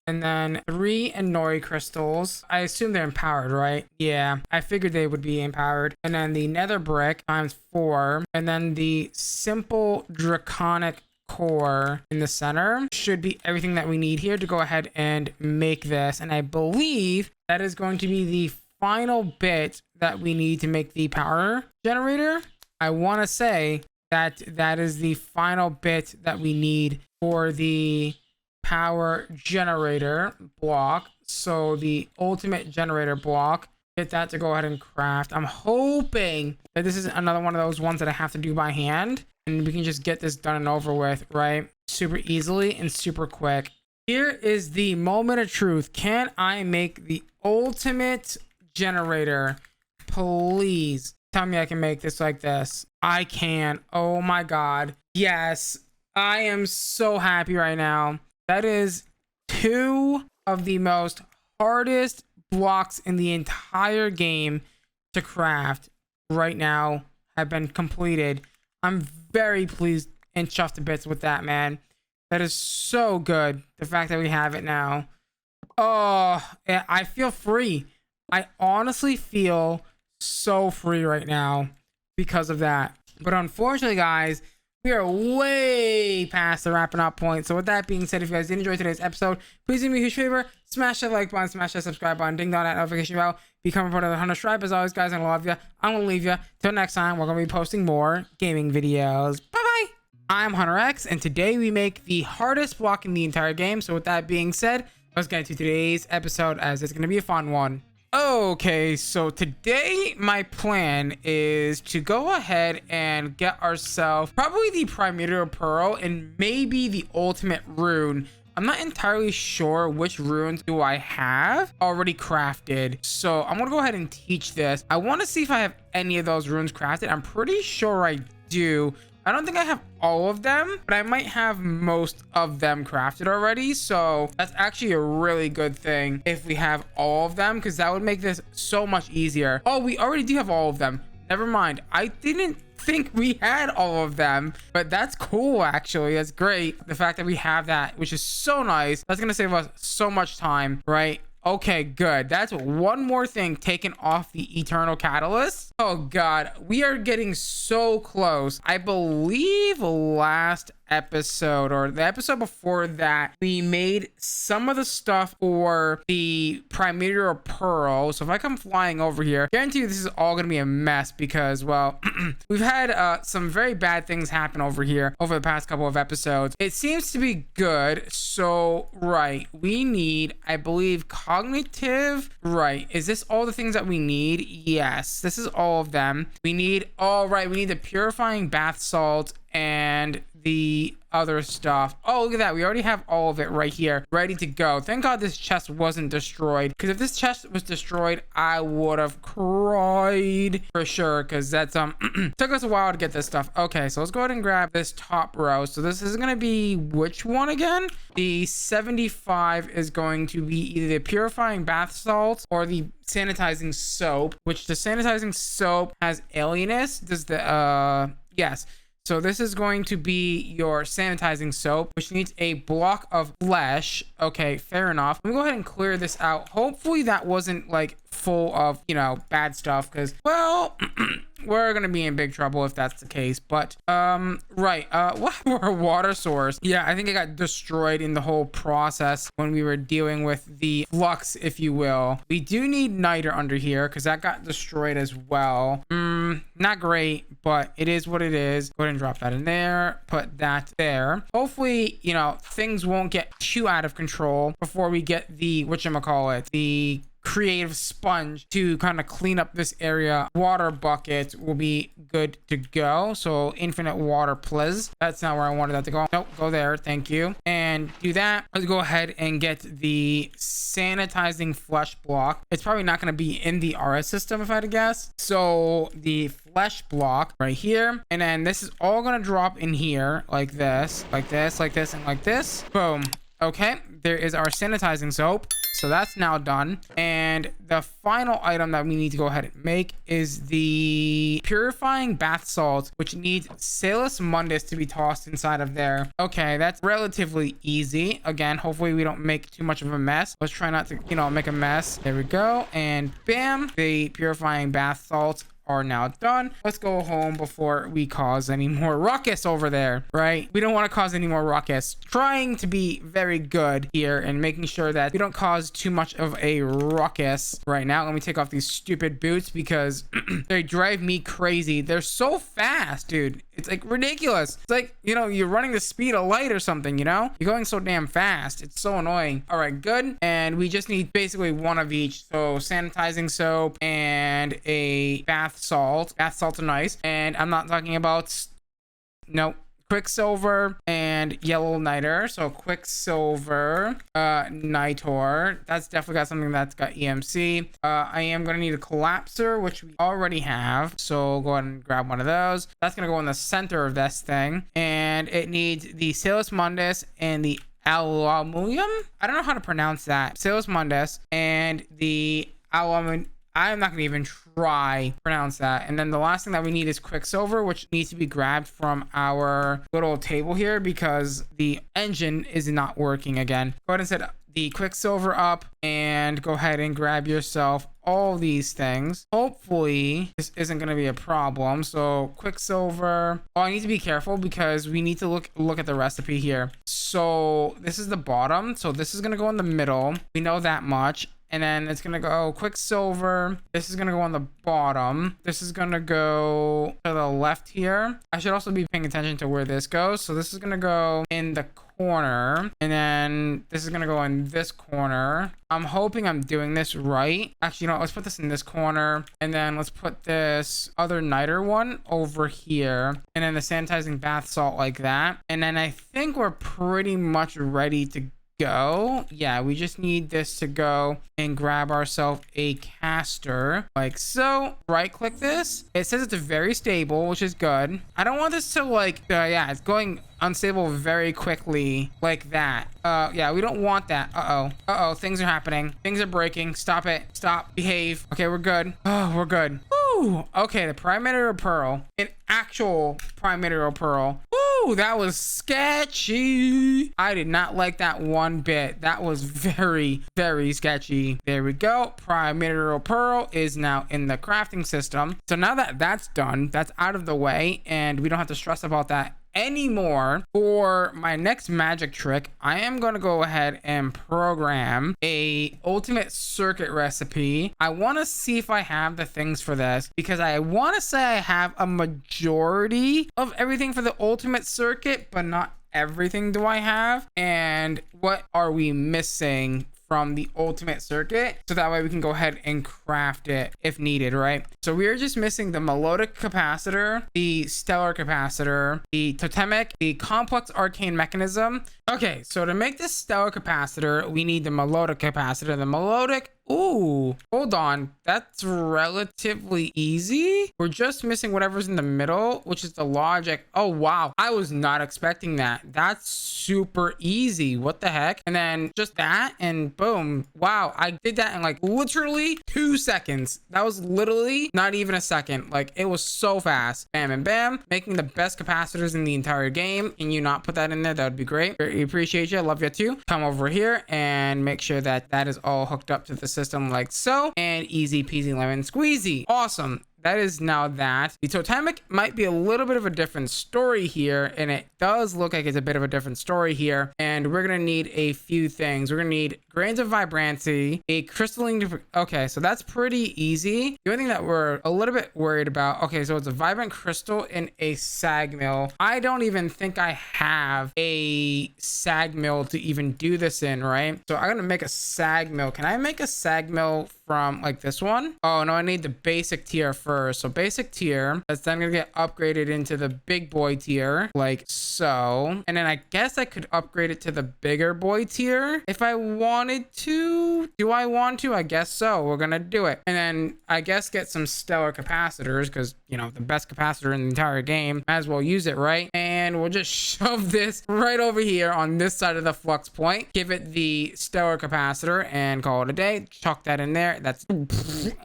and then 3 Inori crystals. I assume they're empowered, right? Yeah, I figured they would be empowered. And then the nether brick times 4, and then the simple draconic core in the center should be everything that we need here to go ahead and make this. And I believe that is going to be the final bit that we need to make the power generator. I want to say that that is the final bit that we need for the power generator block. So the ultimate generator block, get that to go ahead and craft. I'm hoping that this is another one of those ones that I have to do by hand, and we can just get this done and over with, right? Super easily and super quick. Here is the moment of truth. Can I make the ultimate generator? Please tell me I can make this like this. I can. Oh my god. Yes. I am so happy right now. That is 2 of the most hardest blocks in the entire game to craft right now have been completed. I'm very pleased and chuffed to bits with that, man. That is so good. The fact that we have it now. Oh, I feel free. I honestly feel so free right now because of that. But unfortunately, guys, we are way past the wrapping up point. So with that being said, if you guys did enjoy today's episode, please do me a huge favor. Smash that like button, smash that subscribe button, ding dong that notification bell. Become a part of the HunterX tribe. As always, guys, I'm gonna love you. I'm gonna leave you. Till next time, we're gonna be posting more gaming videos. Bye-bye. I'm HunterX, and today we make the hardest block in the entire game. So with that being said, let's get into today's episode, as it's gonna be a fun one. Okay, so today my plan is to go ahead and get ourselves probably the primordial pearl and maybe the ultimate rune. I'm not entirely sure which runes do I have already crafted, so I'm gonna go ahead and teach this. I want to see if I have any of those runes crafted. I'm pretty sure I do. I don't think I have all of them, but I might have most of them crafted already. So that's actually a really good thing if we have all of them, because that would make this so much easier. Oh, we already do have all of them. Never mind. I didn't think we had all of them, but that's cool. Actually, that's great. The fact that we have that, which is so nice. That's going to save us so much time, right? Okay, good. That's one more thing taken off the eternal catalyst. Oh god, we are getting so close. I believe last episode or the episode before that, we made some of the stuff for the primordial pearl. So if I come flying over here, guarantee you this is all gonna be a mess because, well, we've had some very bad things happen over here over the past couple of episodes. It seems to be good. So right, we need, I believe, cognitive. Right, is this all the things that we need? Yes, this is all of them. We need, all right, we need the purifying bath salt and the other stuff. Oh, look at that. We already have all of it right here ready to go. Thank god this chest wasn't destroyed, because if this chest was destroyed, I would have cried for sure, because that's took us a while to get this stuff. Okay, so let's go ahead and grab this top row. So this is going to be which one again? The 75 is going to be either the purifying bath salts or the sanitizing soap, which the sanitizing soap has alienness. Does the yes. So this is going to be your sanitizing soap, which needs a block of flesh. Okay, fair enough. Let me go ahead and clear this out. Hopefully that wasn't like full of, you know, bad stuff, because, well, we're gonna be in big trouble if that's the case. But right, what were water source? Yeah, I think it got destroyed in the whole process when we were dealing with the flux, if you will. We do need niter under here because that got destroyed as well. Not great, but it is what it is. Go ahead and drop that in there, put that there. Hopefully, you know, things won't get too out of control before we get the whatchamacallit, the creative sponge to kind of clean up this area. Water bucket will be good to go. So infinite water, please. That's not where I wanted that to go. Nope, go there. Thank you. And do that. Let's go ahead and get the sanitizing flesh block. It's probably not going to be in the RS system if I had to guess. So the flesh block right here, and then this is all going to drop in here like this, like this, like this, and like this. Boom. Okay, there is our sanitizing soap. So that's now done. And the final item that we need to go ahead and make is the purifying bath salt, which needs Salus Mundus to be tossed inside of there. Okay, that's relatively easy. Again, hopefully we don't make too much of a mess. Let's try not to, you know, make a mess. There we go. And bam, the purifying bath salts are now done. Let's go home before we cause any more ruckus over there, right? We don't want to cause any more ruckus. Trying to be very good here and making sure that we don't cause too much of a ruckus right now. Let me take off these stupid boots because they drive me crazy. They're so fast, dude. It's like ridiculous. It's like, you know, you're running the speed of light or something, you know? You're going so damn fast. It's so annoying. All right, good. And we just need basically one of each. So sanitizing soap and a bath salt. Bath salts are nice. And I'm not talking about, nope, Quicksilver and yellow niter. So Quicksilver, nitor. That's definitely got something that's got EMC. I am going to need a collapser, which we already have. So go ahead and grab one of those. That's going to go in the center of this thing. And it needs the Salus Mundus and the aluminium. I don't know how to pronounce that. Salus Mundus and the aluminium. I'm not going to even try to pronounce that. And then the last thing that we need is Quicksilver, which needs to be grabbed from our little table here because the engine is not working again. Go ahead and set the Quicksilver up and go ahead and grab yourself all these things. Hopefully this isn't going to be a problem. So Quicksilver. Oh, I need to be careful because we need to look at the recipe here. So this is the bottom. So this is going to go in the middle. We know that much. and then it's gonna go Quicksilver. This is gonna go on the bottom. This is gonna go to the left here. I should also be paying attention to where this goes. So this is gonna go in the corner, and then this is gonna go in this corner. I'm hoping I'm doing this right. Actually, you know what? Let's put this in this corner, and then let's put this other niter one over here, and then the sanitizing bath salt like that. And then I think we're pretty much ready to go. Yeah, we just need this to go and grab ourselves a caster like so. Right click this. It says it's very stable, which is good. I don't want this to like yeah, it's going unstable very quickly like that. Yeah, we don't want that. Uh-oh, things are happening. Things are breaking. Stop it. Stop. Behave. Okay, we're good. Oh, we're good. Woo. Okay, the primary pearl. An actual primary pearl. Woo, that was sketchy. I did not like that one bit. That was very, very sketchy. There we go. Primary pearl is now in the crafting system. So now that that's done, that's out of the way, and we don't have to stress about that anymore. For my next magic trick, I am going to go ahead and program a ultimate circuit recipe. I want to see if I have the things for this, because I want to say I have a majority of everything for the ultimate circuit, but not everything do I have. And what are we missing from the ultimate circuit, so that way we can go ahead and craft it if needed, right? So we are just missing the melodic capacitor, the stellar capacitor, the totemic, the complex arcane mechanism. Okay, so to make this stellar capacitor, we need the melodic capacitor. The melodic, ooh, hold on, that's relatively easy. We're just missing whatever's in the middle, which is the logic. Oh wow, I was not expecting that. That's super easy. What the heck? And then just that, and boom. Wow, I did that in like literally 2 seconds. That was literally not even a second. Like, it was so fast. Bam and bam, making the best capacitors in the entire game. Can you not put that in there? That would be great. Very appreciate you. I love you too. Come over here and make sure that that is all hooked up to the system like so, and easy peasy lemon squeezy. Awesome. That is now that. The totemic might be a little bit of a different story here, and it does look like it's a bit of a different story here. And we're gonna need a few things. We're gonna need grains of vibrancy, a crystalline. Okay, so that's pretty easy. The only thing that we're a little bit worried about, okay, so it's a vibrant crystal and a sag mill. I don't even think I have a sag mill to even do this in, right? So I'm gonna make a sag mill. Can I make a sag mill from like this one? Oh no, I need the basic tier first. So basic tier, that's then gonna get upgraded into the big boy tier like so. And then I guess I could upgrade it to the bigger boy tier if I wanted to. Do I want to? I guess so. We're gonna do it. And then I guess get some stellar capacitors, because you know, the best capacitor in the entire game, might as well use it, right? And we'll just shove this right over here on this side of the flux point, give it the stellar capacitor, and call it a day. Chuck that in there. That's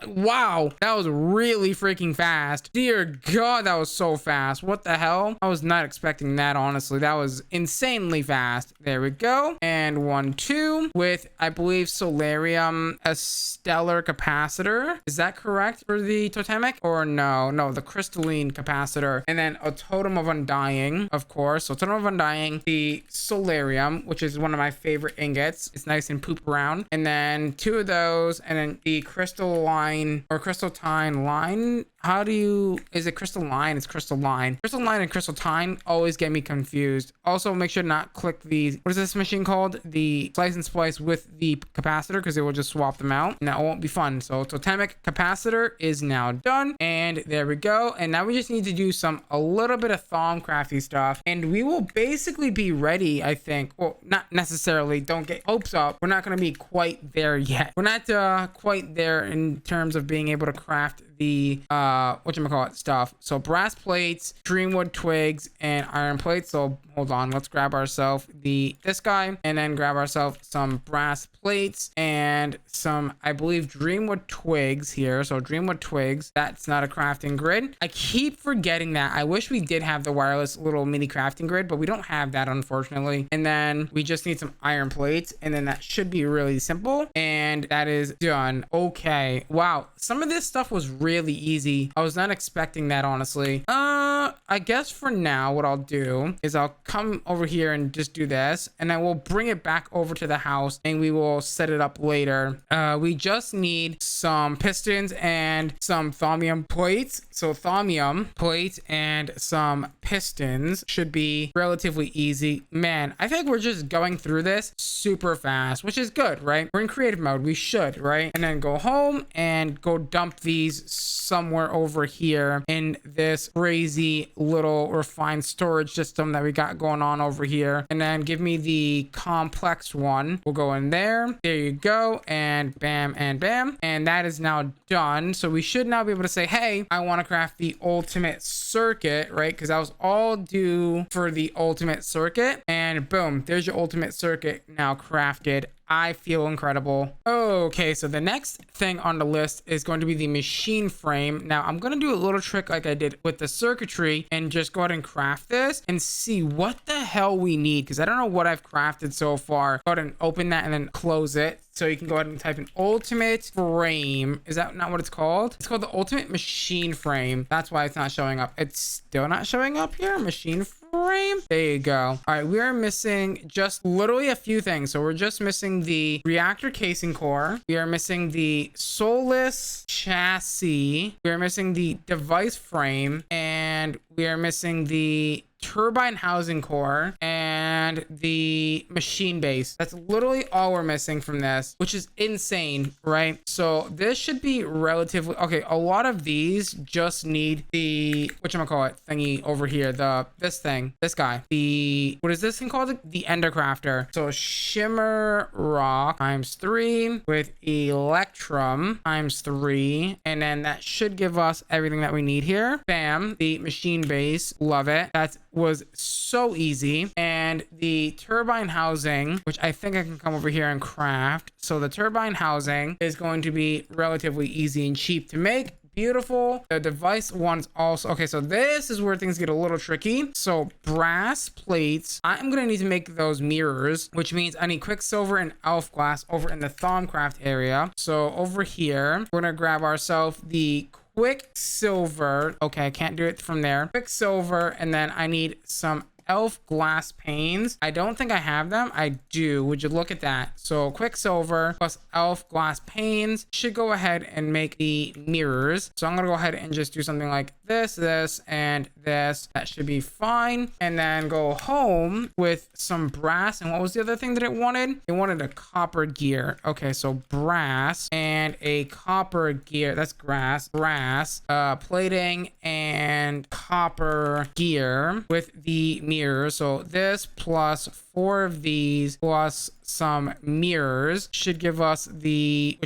wow, that was really freaking fast. Dear God, that was so fast. What the hell? I was not expecting that, honestly. That was insanely fast. There we go. And 1 2 with, I believe, solarium, a stellar capacitor. Is that correct for the totemic? Or no, the crystalline capacitor. And then a totem of undying, of course. So totem of undying, the solarium, which is one of my favorite ingots. It's nice and poop around. And then 2 of those, and then the crystalline or crystalline line. How do you, is it crystalline? It's crystalline. Crystalline and crystalline always get me confused. Also, make sure to not click the, what is this machine called? The slice and splice with the capacitor, because it will just swap them out, and that won't be fun. So totemic capacitor is now done, and there we go. And now we just need to do a little bit of Thaumcrafty stuff, and we will basically be ready, I think. Well, not necessarily, don't get hopes up. We're not going to be quite there yet. We're not quite there in terms of being able to craft the whatchamacallit stuff. So brass plates, dreamwood twigs, and iron plates. So hold on, let's grab ourselves this guy, and then grab ourselves some brass plates and some, I believe, dreamwood twigs here. So dreamwood twigs, that's not a crafting grid. I keep forgetting that. I wish we did have the wireless little mini crafting grid, but we don't have that, unfortunately. And then we just need some iron plates, and then that should be really simple, and that is done. Okay, wow, some of this stuff was really easy. I was not expecting that, honestly. I guess for now, what I'll do is I'll come over here and just do this, and then we'll bring it back over to the house and we will set it up later. We just need some pistons and some thaumium plates. So thaumium plates and some pistons should be relatively easy. Man, I think we're just going through this super fast, which is good, right? We're in creative mode. We should, right? And then go home and go dump these somewhere over here in this crazy little refined storage system that we got going on over here. And then give me the complex one. We'll go in there. There you go. And bam and bam. And that is now done. So we should now be able to say, hey, I want to craft the ultimate circuit, right? Because that was all due for the ultimate circuit. And boom, there's your ultimate circuit now crafted. I feel incredible. Okay, so the next thing on the list is going to be the machine frame. Now, I'm going to do a little trick like I did with the circuitry and just go ahead and craft this and see what the hell we need, because I don't know what I've crafted so far. Go ahead and open that and then close it. So you can go ahead and type in ultimate frame. Is that not what it's called? It's called the ultimate machine frame. That's why it's not showing up. It's still not showing up here. Machine frame. There you go. All right, we are missing just literally a few things. So we're just missing the reactor casing core. We are missing the soulless chassis. We are missing the device frame, and we are missing the turbine housing core and the machine base. That's literally all we're missing from this, which is insane, right? So this should be relatively okay. A lot of these just need the whatchamacallit thingy over here, this guy, what is this thing called? The ender crafter. So shimmer rock times 3 with electrum times 3, and then that should give us everything that we need here. Bam. The machine base, love it. That was so easy. And the turbine housing, which I think I can come over here and craft. So the turbine housing is going to be relatively easy and cheap to make. Beautiful. The device one's also okay. So this is where things get a little tricky. So brass plates, I'm gonna need to make those mirrors, which means I need quicksilver and elf glass over in the Thaumcraft area. So over here, we're gonna grab ourselves the quicksilver. Okay, I can't do it from there. Quicksilver, and then I need some elf glass panes. I don't think I have them. I do. Would you look at that? So quicksilver plus elf glass panes should go ahead and make the mirrors. So I'm gonna go ahead and just do something like this, and this. That should be fine. And then go home with some brass. And what was the other thing that it wanted? It wanted a copper gear. Okay, so brass and a copper gear. That's brass, plating and copper gear with the mirrors. So this plus 4 of these plus some mirrors should give us the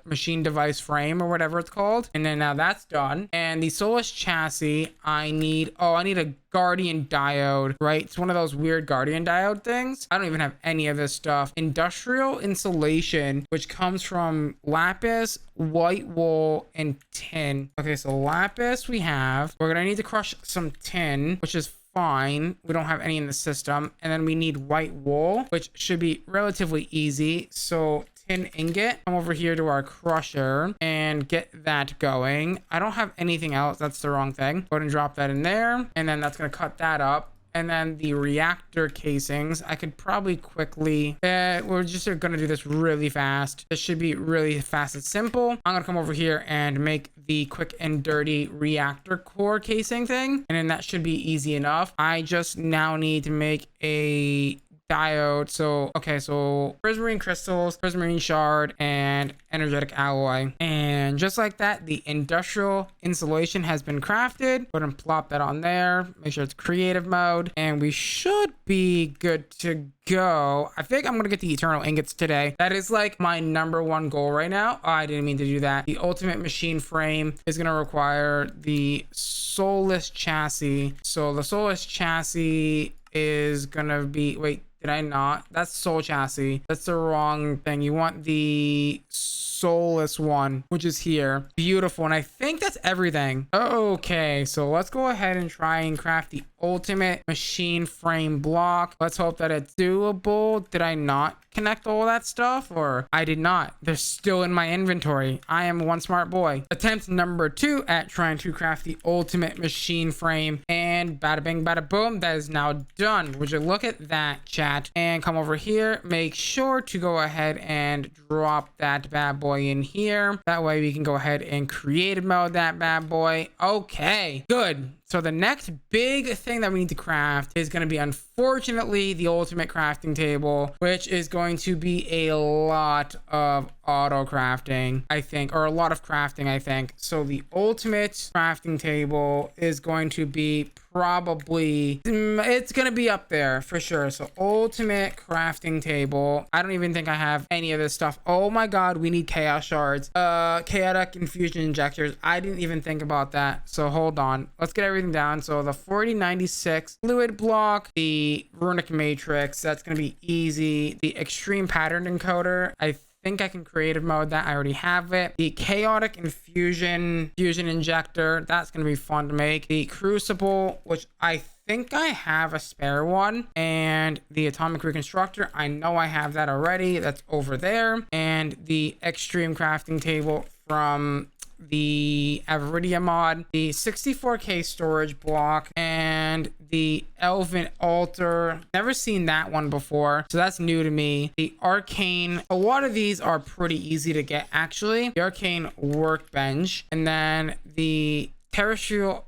machine device frame or whatever it's called. And then now that's done. And the soulless chassis, I need a guardian diode, right? It's one of those weird guardian diode things. I don't even have any of this stuff. Industrial insulation, which comes from lapis, white wool, and tin. Okay, so lapis we have. We're gonna need to crush some tin, which is fine. We don't have any in the system. And then we need white wool, which should be relatively easy. So tin ingot, come over here to our crusher and get that going. I don't have anything else. That's the wrong thing. Go ahead and drop that in there. And then that's going to cut that up. And then the reactor casings, I could probably quickly, we're just going to do this really fast. This should be really fast and simple. I'm going to come over here and make the quick and dirty reactor core casing thing. And then that should be easy enough. I just now need to make a diode. So prismarine crystals, prismarine shard, and energetic alloy. And just like that, the industrial insulation has been crafted. Go ahead and plop that on there. Make sure it's creative mode. And we should be good to go. I think I'm gonna get the eternal ingots today. That is like my #1 goal right now. Oh, I didn't mean to do that. The ultimate machine frame is gonna require the soulless chassis. So the soulless chassis is gonna be, wait, did I not? That's soul chassis. That's the wrong thing. You want the soulless one, which is here. Beautiful. And I think that's everything. Okay, so let's go ahead and try and craft the ultimate machine frame block. Let's hope that it's doable. Did I not connect all that stuff, or I did not? They're still in my inventory. I am one smart boy. Attempt number 2 at trying to craft the ultimate machine frame, and bada bing bada boom, that is now done. Would you look at that, chat? And come over here, make sure to go ahead and drop that bad boy in here. That way we can go ahead and creative mode that bad boy. Okay, good. So the next big thing that we need to craft is going to be, unfortunately, the ultimate crafting table, which is going to be a lot of auto crafting, I think, or a lot of crafting, I think. So the ultimate crafting table is going to be probably, it's going to be up there for sure. So ultimate crafting table. I don't even think I have any of this stuff. Oh my God, we need chaos shards, chaotic infusion injectors. I didn't even think about that. So hold on, let's get everything down. So the 4096 fluid block, the runic matrix, that's going to be easy. The extreme pattern encoder, I think I can creative mode that. I already have it. The chaotic infusion injector, that's going to be fun to make. The crucible, which I think I have a spare one, and the atomic reconstructor, I know I have that already. That's over there. And the extreme crafting table from the Averidia mod, the 64k storage block, and the Elven altar. Never seen that one before, so that's new to me. The arcane, a lot of these are pretty easy to get actually. The arcane workbench, and then the terrestrial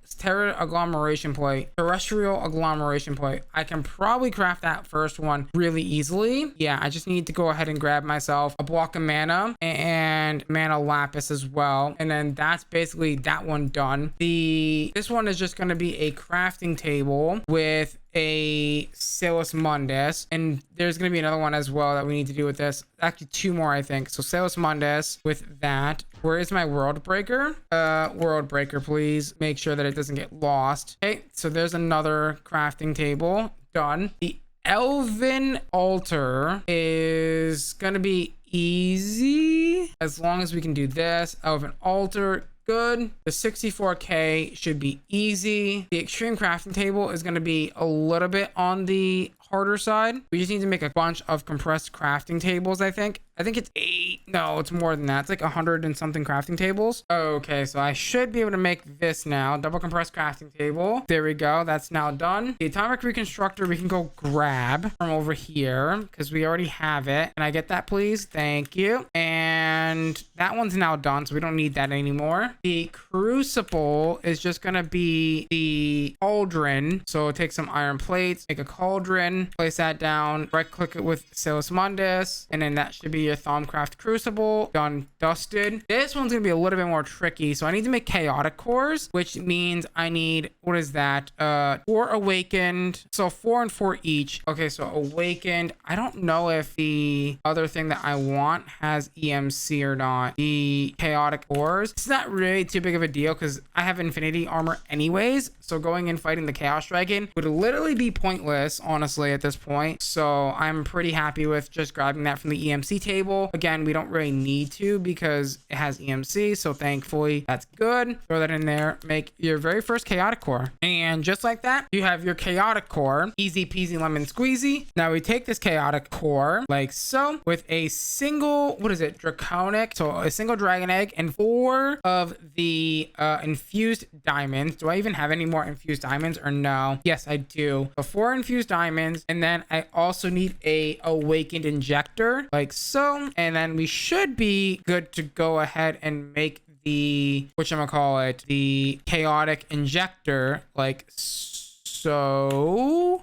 agglomeration plate. I can probably craft that first one really easily. Yeah, I just need to go ahead and grab myself a block of mana and mana lapis as well, and then that's basically that one done. This one is just going to be a crafting table with a Salus Mundus, and there's going to be another one as well that we need to do with this. Actually 2 more, I think. So Salus Mundus with that. Where is my world breaker? World breaker, please make sure that it doesn't get lost. Okay, so there's another crafting table done. The Elven altar is gonna be easy as long as we can do this. Elven altar, good. The 64k should be easy. The extreme crafting table is going to be a little bit on the harder side. We just need to make a bunch of compressed crafting tables. I think it's 8. No, it's more than that. It's like 100 and something crafting tables. Okay, so I should be able to make this now. Double compressed crafting table. There we go. That's now done. The atomic reconstructor we can go grab from over here because we already have it. Can I get that, please? Thank you. And that one's now done, so we don't need that anymore. The crucible is just gonna be the cauldron. So take some iron plates, make a cauldron, place that down, right click it with Salus Mundus, and then that should be your Thaumcraft crucible done, dusted. This one's gonna be a little bit more tricky, so I need to make chaotic cores, which means I need, what is that, 4 awakened, so 4 and 4 each. Okay, so awakened, I don't know if the other thing that I want has EMC or not. The chaotic cores, it's not really too big of a deal because I have infinity armor anyways, so going and fighting the chaos dragon would literally be pointless honestly at this point. So I'm pretty happy with just grabbing that from the EMC table. Again, we don't really need to because it has EMC, so thankfully that's good. Throw that in there, make your very first chaotic core, and just like that you have your chaotic core. Easy peasy lemon squeezy. Now we take this chaotic core like so with a single, what is it, draconic, so a single dragon egg and 4 of the infused diamonds. Do I even have any more infused diamonds or no? Yes, I do. So 4 infused diamonds, and then I also need a awakened injector like so, and then we should be good to go ahead and make the, whatchamacallit, the chaotic injector like so.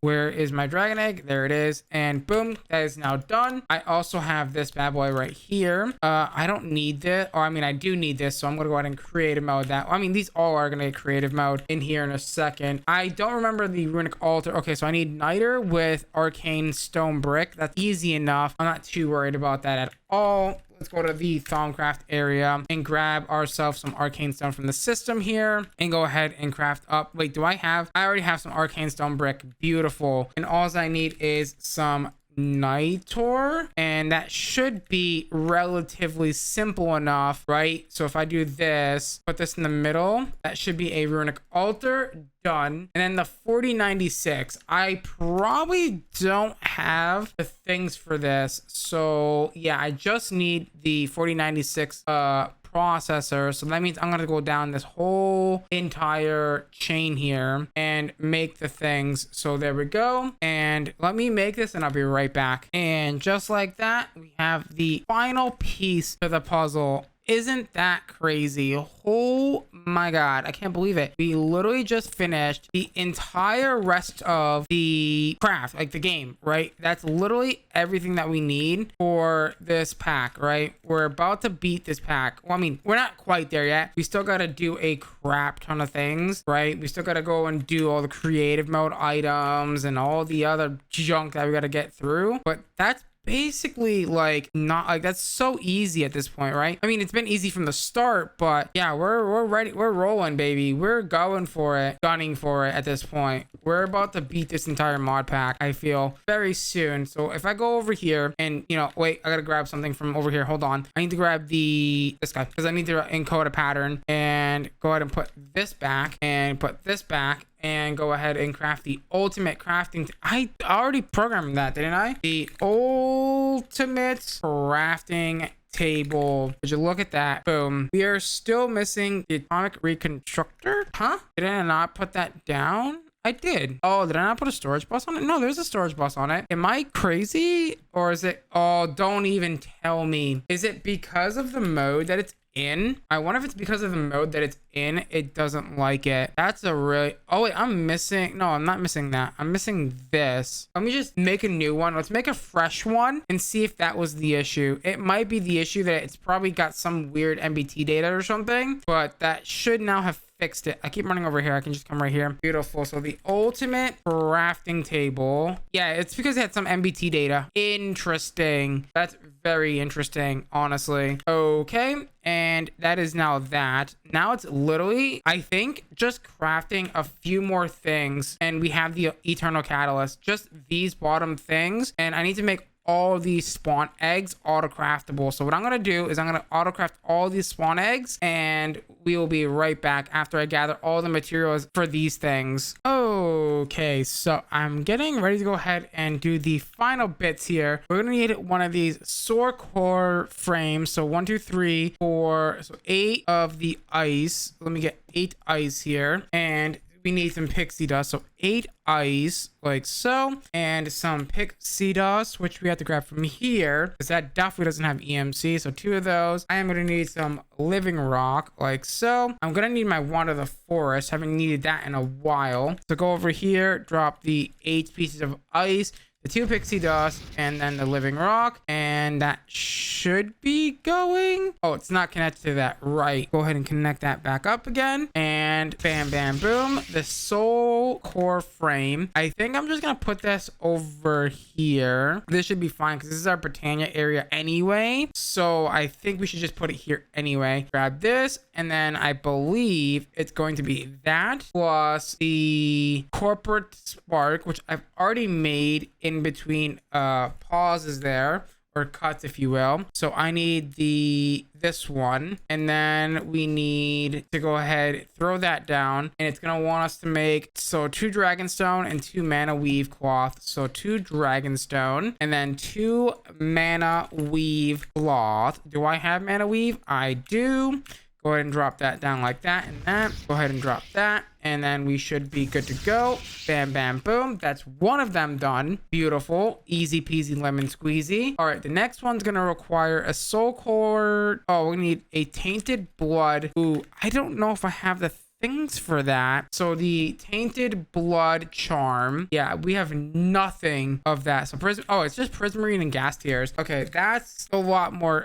Where is my dragon egg? There it is, and boom, that is now done. I also have this bad boy right here. I don't need this, or I mean I do need this, so I'm gonna go ahead and creative mode that. I mean, these all are gonna get creative mode in here in a second. I don't remember the runic altar. Okay, so I need niter with arcane stone brick. That's easy enough. I'm not too worried about that at all. Let's go to the Thaumcraft area and grab ourselves some arcane stone from the system here and go ahead and craft up. Wait, I already have some arcane stone brick. Beautiful. And all I need is some igniter, and that should be relatively simple enough, right? So if I do this, put this in the middle, that should be a runic altar. Done. And then the 4096, I probably don't have the things for this, so yeah, I just need the 4096 processor. So that means I'm gonna go down this whole entire chain here and make the things. So there we go, and let me make this and I'll be right back. And just like that, we have the final piece to the puzzle. Isn't that crazy? Oh my god, I can't believe it. We literally just finished the entire rest of the craft, like the game, right? That's literally everything that we need for this pack, right? We're about to beat this pack. Well, I mean, we're not quite there yet. We still got to do a crap ton of things, right? We still got to go and do all the creative mode items and all the other junk that we got to get through. But that's basically like not like that's so easy at this point, right? I mean, it's been easy from the start, but yeah, we're ready, we're rolling, baby. We're going for it, gunning for it at this point. We're about to beat this entire mod pack, I feel, very soon. So if I go over here and, you know, wait, I gotta grab something from over here. Hold on, I need to grab this guy because I need to encode a pattern and go ahead and put this back and put this back and go ahead and craft the ultimate crafting. I already programmed that, didn't I? The ultimate crafting table. Would you look at that? Boom. We are still missing the atomic reconstructor. Huh? Did I not put that down? I did. Oh, did I not put a storage bus on it? No, there's a storage bus on it. Am I crazy? Or is it? Oh, don't even tell me. Is it because of the mode that it's in? I wonder if it's because of the mode that it's in, it doesn't like it. That's a really... Oh wait, I'm missing... No, I'm not missing that. I'm missing this. Let me just make a new one. Let's make a fresh one and see if that was the issue. It might be the issue that it's probably got some weird MBT data or something, but that should now have fixed it. I keep running over here. I can just come right here. Beautiful. So the ultimate crafting table. Yeah, it's because it had some MBT data. Interesting. That's very interesting, honestly. Okay, and that is now that. Now it's literally, I think, just crafting a few more things, and we have the eternal catalyst. Just these bottom things, and I need to make all these spawn eggs auto craftable. So what I'm gonna do is I'm gonna auto craft all these spawn eggs, and we will be right back after I gather all the materials for these things. Okay, so I'm getting ready to go ahead and do the final bits here. We're gonna need one of these sword core frames. So 1 2 3 4, so 8 of the ice. Let me get 8 ice here, and we need some pixie dust. So 8 ice, like so, and some pixie dust, which we have to grab from here because that definitely doesn't have EMC. So 2 of those. I am going to need some living rock, like so. I'm going to need my wand of the forest. Haven't needed that in a while. So go over here, drop the 8 pieces of ice, the 2 pixie dust, and then the living rock, and that should be going. Oh, it's not connected to that. Right. Go ahead and connect that back up again, and bam, bam, boom. The soul core frame. I think I'm just gonna put this over here. This should be fine because this is our Botania area anyway. So I think we should just put it here anyway. Grab this, and then I believe it's going to be that plus the corporate spark, which I've already made in between pauses there, or cuts, if you will. So I need this one, and then we need to go ahead, throw that down, and it's gonna want us to make 2 dragonstone and 2 mana weave cloth. So 2 dragonstone and then 2 mana weave cloth. Do I have mana weave? I do. Go ahead and drop that down like that and that. Go ahead and drop that, and then we should be good to go. Bam, bam, boom. That's one of them done. Beautiful. Easy peasy lemon squeezy. All right, the next one's gonna require a soul core. Oh, we need a tainted blood. Ooh, I don't know if I have the things for that. So the tainted blood charm. Yeah, we have nothing of that. So prism. Oh, it's just prismarine and gas tears. Okay, that's a lot more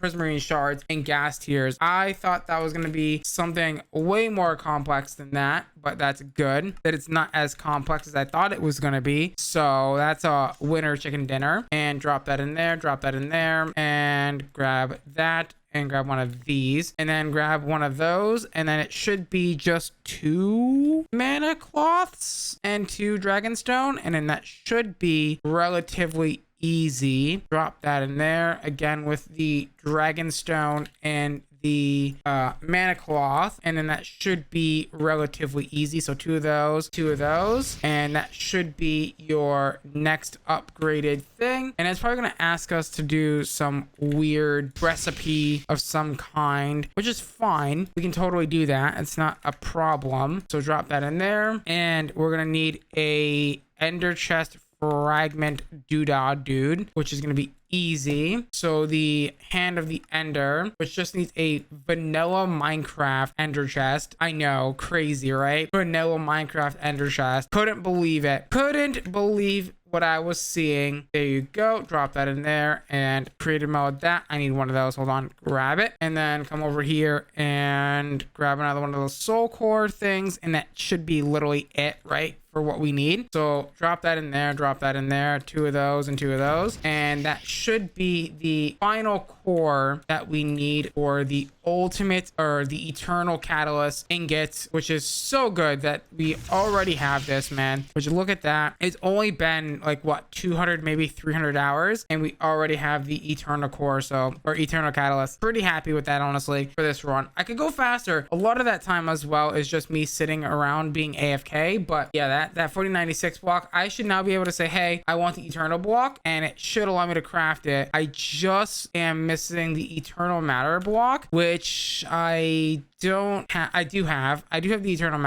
prismarine shards and gas tears. I thought that was gonna be something way more complex than that, but that's good that it's not as complex as I thought it was gonna be. So that's a winner chicken dinner. And drop that in there, drop that in there, and grab that and grab one of these, and then grab one of those, and then it should be just 2 mana cloths and 2 dragonstone, and then that should be relatively easy. Drop that in there again with the dragonstone and the mana cloth, and then that should be relatively easy. So 2 of those, and that should be your next upgraded thing. And it's probably going to ask us to do some weird recipe of some kind, which is fine. We can totally do that. It's not a problem. So drop that in there, and we're going to need a ender chest fragment doodah dude, which is going to be easy. So the hand of the ender, which just needs a vanilla Minecraft ender chest. I know, crazy, right? Vanilla Minecraft ender chest. Couldn't believe it. Couldn't believe what I was seeing. There you go. Drop that in there and creative mode that. I need one of those. Hold on. Grab it. And then come over here and grab another one of those soul core things. And that should be literally it, right? For what we need. So drop that in there, drop that in there, 2 of those and 2 of those, and that should be the final core that we need for the ultimate or the eternal catalyst ingot, which is so good that we already have this, man. Would you look at that? It's only been like what, 200 maybe 300 hours, and we already have the eternal core, so, or eternal catalyst. Pretty happy with that, honestly, for this run. I could go faster. A lot of that time as well is just me sitting around being AFK, but yeah, that 4096 block, I should now be able to say, hey, I want the eternal block, and it should allow me to craft it. I just am missing the eternal matter block, which I don't have. I do have the eternal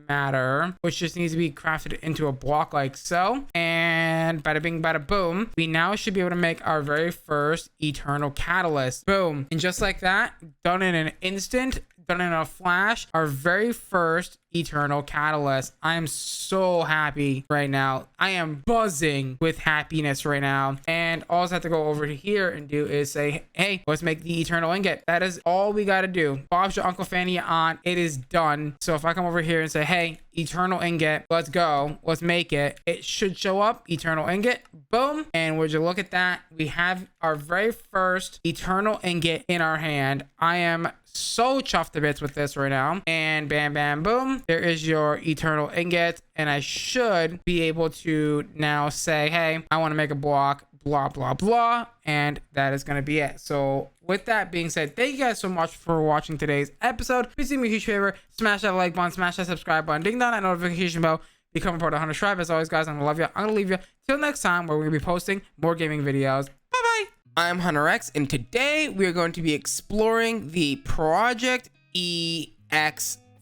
matter, which just needs to be crafted into a block like so, and bada bing bada boom, we now should be able to make our very first eternal catalyst. Boom. And just like that, done in an instant, done in a flash, our very first eternal catalyst. I am so happy right now. I am buzzing with happiness right now. And all I have to go over here and do is say, hey, let's make the eternal ingot. That is all we got to do. Bob's your Uncle Fanny on. It is done. So if I come over here and say, hey, eternal ingot, let's go, let's make it, it should show up, eternal ingot, boom. And would you look at that, we have our very first eternal ingot in our hand. I am so chuffed to bits with this right now. And bam bam boom, there is your eternal ingot, and I should be able to now say, hey, I want to make a block, blah blah blah, and that is going to be it. So with that being said, thank you guys so much for watching today's episode. Please do me a huge favor, smash that like button, smash that subscribe button, ding down that notification bell, become a part of HunterX tribe. As always, guys, I'm gonna love you. I'm gonna leave you till next time, where we're gonna be posting more gaming videos. Bye bye. I'm HunterX, and today we are going to be exploring the ProjectEX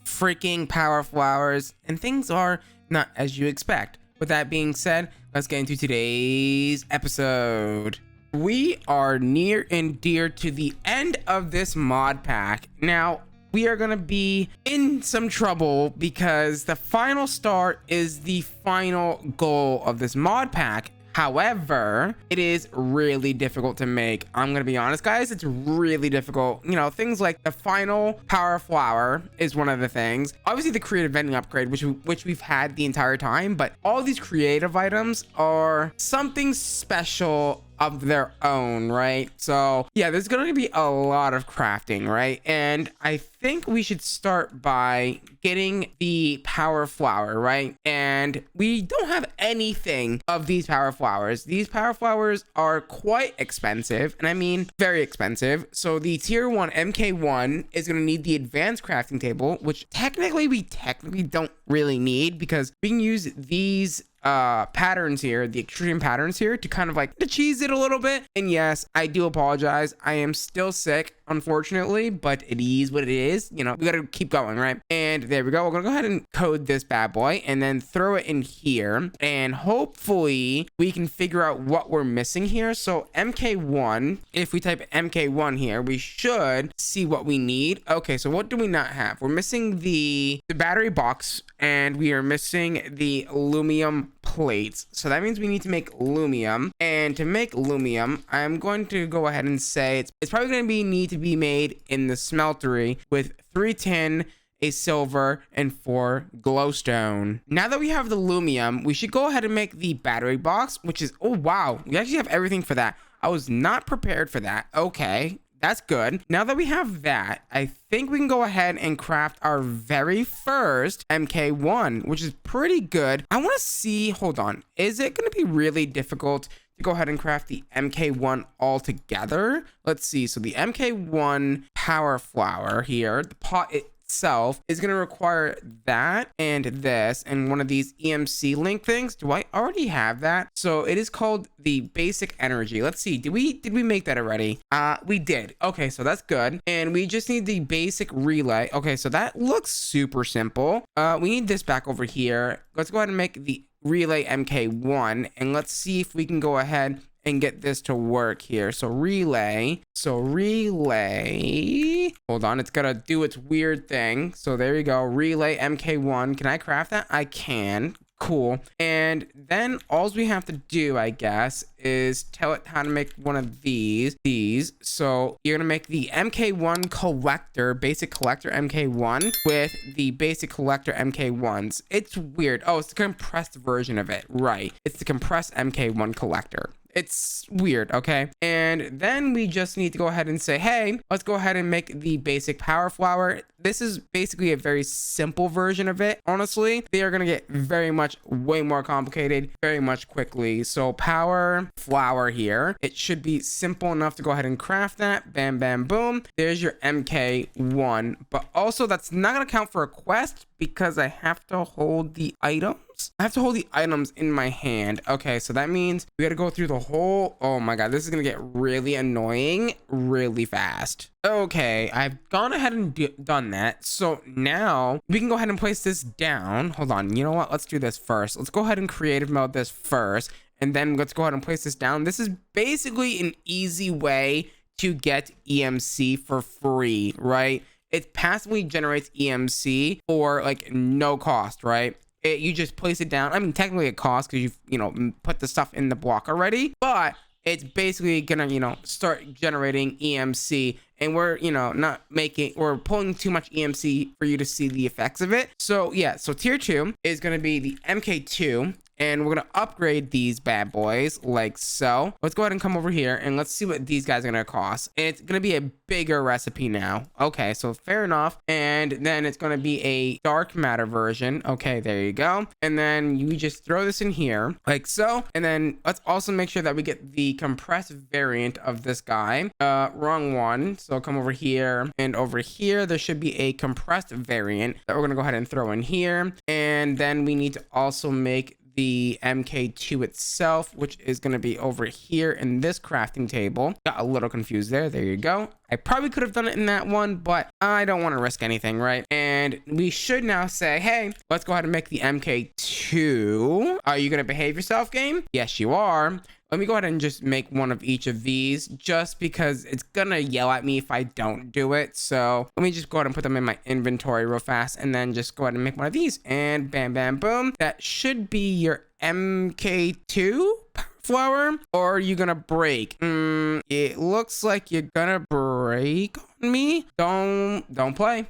freaking power flowers, and things are not as you expect. With that being said, let's get into today's episode. We are near and dear to the end of this mod pack. Now, we are going to be in some trouble because the final start is the final goal of this mod pack. However, it is really difficult to make. I'm going to be honest, guys. It's really difficult. You know, things like the final power flower is one of the things. Obviously, the creative vending upgrade, which we've had the entire time. But all these creative items are something special of their own, right? So yeah, there's going to be a lot of crafting, right? And I think we should start by getting the power flower, right? And we don't have anything of these power flowers. These power flowers are quite expensive, and I mean very expensive. So the tier 1 MK1 is going to need the advanced crafting table, which we technically don't really need, because we can use these patterns here, the extreme patterns here, to kind of like to cheese it a little bit. And yes, I do apologize, I am still sick, unfortunately, but it is what it is. You know, we gotta keep going, right? And there we go. We're gonna go ahead and code this bad boy and then throw it in here, and hopefully we can figure out what we're missing here. So MK1, if we type MK1 here, we should see what we need. Okay, so what do we not have? We're missing the battery box, and we are missing the aluminum plates. So that means we need to make lumium, and to make lumium, I'm going to go ahead and say it's probably going to need to be made in the smeltery with 3 tin, a silver, and 4 glowstone. Now that we have the lumium, we should go ahead and make the battery box, which is, oh wow, we actually have everything for that. I was not prepared for that. Okay. That's good. Now that we have that, I think we can go ahead and craft our very first MK1, which is pretty good. I want to see, hold on, is it going to be really difficult to go ahead and craft the MK1 all together? Let's see. So the MK1 power flower here, the pot itself is going to require that and this and one of these EMC link things. Do I already have that? So it is called the basic energy. Let's see. Did we make that already? We did. Okay, so that's good. And we just need the basic relay. Okay, so that looks super simple. We need this back over here. Let's go ahead and make the relay MK1 and let's see if we can go ahead and get this to work here. So relay, hold on, it's gotta do its weird thing. So there you go, relay MK1. Can I craft that? I can. Cool. And then all we have to do, I guess, is tell it how to make one of these. So you're gonna make the MK1 collector, basic collector MK1 with the basic collector MK1s. It's weird. Oh, it's the compressed version of it. Right. It's the compressed MK1 collector. It's weird, okay? And then we just need to go ahead and say, hey, let's go ahead and make the basic power flower. This is basically a very simple version of it. Honestly, they are going to get very much way more complicated very much quickly. So power flower here. It should be simple enough to go ahead and craft that. Bam, bam, boom. There's your MK1. But also that's not going to count for a quest because I have to hold the items. I have to hold the items in my hand. Okay, so that means we got to go through the whole... Oh my god, this is going to get really annoying really fast. Okay, I've gone ahead and done that. So now we can go ahead and place this down. Hold on, you know what? Let's do this first. Let's go ahead and creative mode this first. And then let's go ahead and place this down. This is basically an easy way to get EMC for free, right? It passively generates EMC for like no cost, right? You just place it down. I mean, technically it costs because you've, put the stuff in the block already, but it's basically gonna, start generating EMC, and we're, we're pulling too much EMC for you to see the effects of it. So yeah, so tier 2 is gonna be the MK2. And we're going to upgrade these bad boys like so. Let's go ahead and come over here and let's see what these guys are going to cost. And it's going to be a bigger recipe now. Okay, so fair enough. And then it's going to be a dark matter version. Okay, there you go. And then you just throw this in here like so. And then let's also make sure that we get the compressed variant of this guy. Wrong one. So come over here, and over here there should be a compressed variant that we're going to go ahead and throw in here. And then we need to also make the MK2 itself, which is going to be over here in this crafting table. Got a little confused there. There you go. I probably could have done it in that one, but I don't want to risk anything, right? And we should now say, hey, let's go ahead and make the MK2. Are you going to behave yourself, game? Yes, you are. Let me go ahead and just make one of each of these just because it's gonna yell at me if I don't do it. So let me just go ahead and put them in my inventory real fast and then just go ahead and make one of these, and bam, bam, boom. That should be your MK2 flower. Or are you gonna break? It looks like you're gonna break on me. Don't play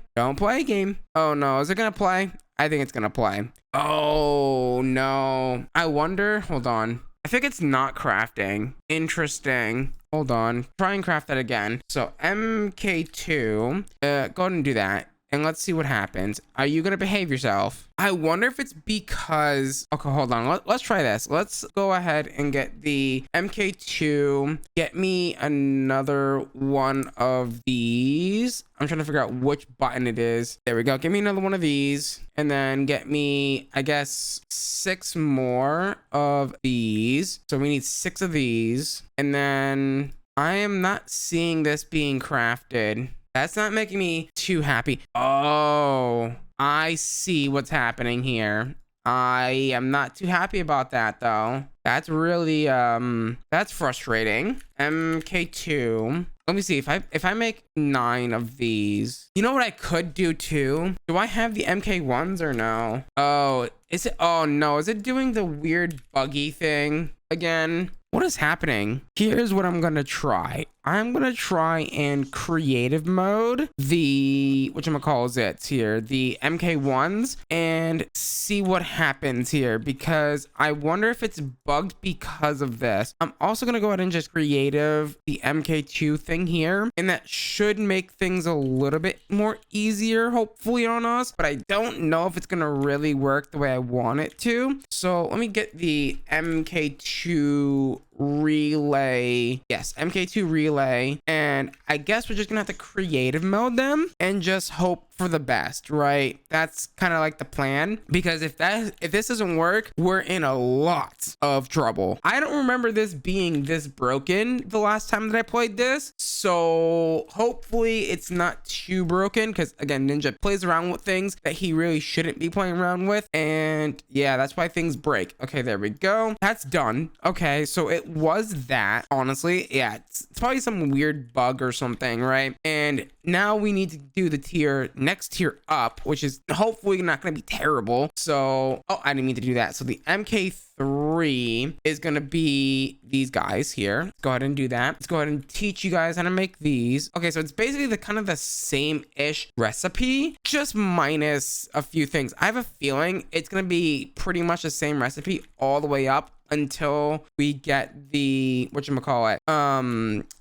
game. Oh no, is it gonna play? I think it's gonna play. Oh no, I wonder, hold on. I think it's not crafting. Interesting. Hold on. Try and craft that again. So MK2. Go ahead and do that. And let's see what happens. Are you going to behave yourself? I wonder if it's because... Okay, hold on. Let's try this. Let's go ahead and get the MK2. Get me another one of these. I'm trying to figure out which button it is. There we go. Give me another one of these. And then get me, I guess, 6 more of these. So we need 6 of these. And then I am not seeing this being crafted. That's not making me too happy. Oh, I see what's happening here. I am not too happy about that though. That's really, that's frustrating. MK2. Let me see if I make 9 of these. You know what I could do too? Do I have the MK1s or no? Oh, is it? Oh no, is it doing the weird buggy thing again? What is happening? Here's what I'm gonna try. I'm gonna try and creative mode the whatchamacallit here, the MK1s, and see what happens here, because I wonder if it's bugged because of this. I'm also gonna go ahead and just creative the MK2 thing here, and that should make things a little bit more easier, hopefully, on us, but I don't know if it's gonna really work the way I want it to. So let me get the MK2 relay. Yes, MK2 relay, and I guess we're just gonna have to creative mode them and just hope for the best, right? That's kind of like the plan, because if this doesn't work, we're in a lot of trouble. I don't remember this being this broken the last time that I played this, so hopefully it's not too broken, because again, Ninja plays around with things that he really shouldn't be playing around with, and yeah, that's why things break. Okay, there we go. That's done. Okay, so it was that, honestly. Yeah, it's probably some weird bug or something, right? And now we need to do the next tier up, which is hopefully not going to be terrible. So, oh, I didn't mean to do that. So the MK3 is going to be these guys here. Let's go ahead and do that. Let's go ahead and teach you guys how to make these. Okay, so it's basically the kind of the same-ish recipe, just minus a few things. I have a feeling it's going to be pretty much the same recipe all the way up until we get the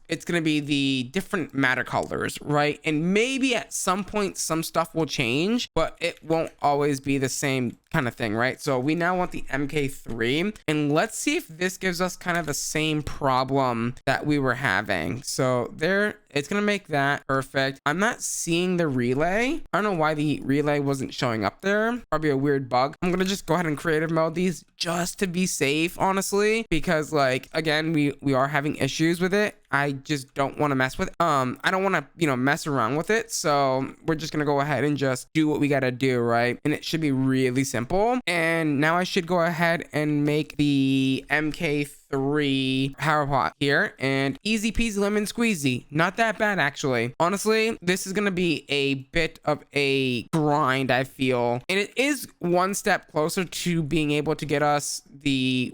it's gonna be the different matter colors, right? And maybe at some point some stuff will change, but it won't always be the same kind of thing, right? So we now want the MK3, and let's see if this gives us kind of the same problem that we were having. So there, it's gonna make that perfect. I'm not seeing the relay. I don't know why the relay wasn't showing up there. Probably a weird bug. I'm gonna just go ahead and creative mode these just to be safe, honestly, because like, again, we are having issues with it. I just don't want to mess with it. I don't want to, mess around with it. So we're just going to go ahead and just do what we got to do, right? And it should be really simple. And now I should go ahead and make the MK3 power pot here, and easy peasy lemon squeezy. Not that bad, actually. Honestly, this is going to be a bit of a grind, I feel. And it is one step closer to being able to get us the,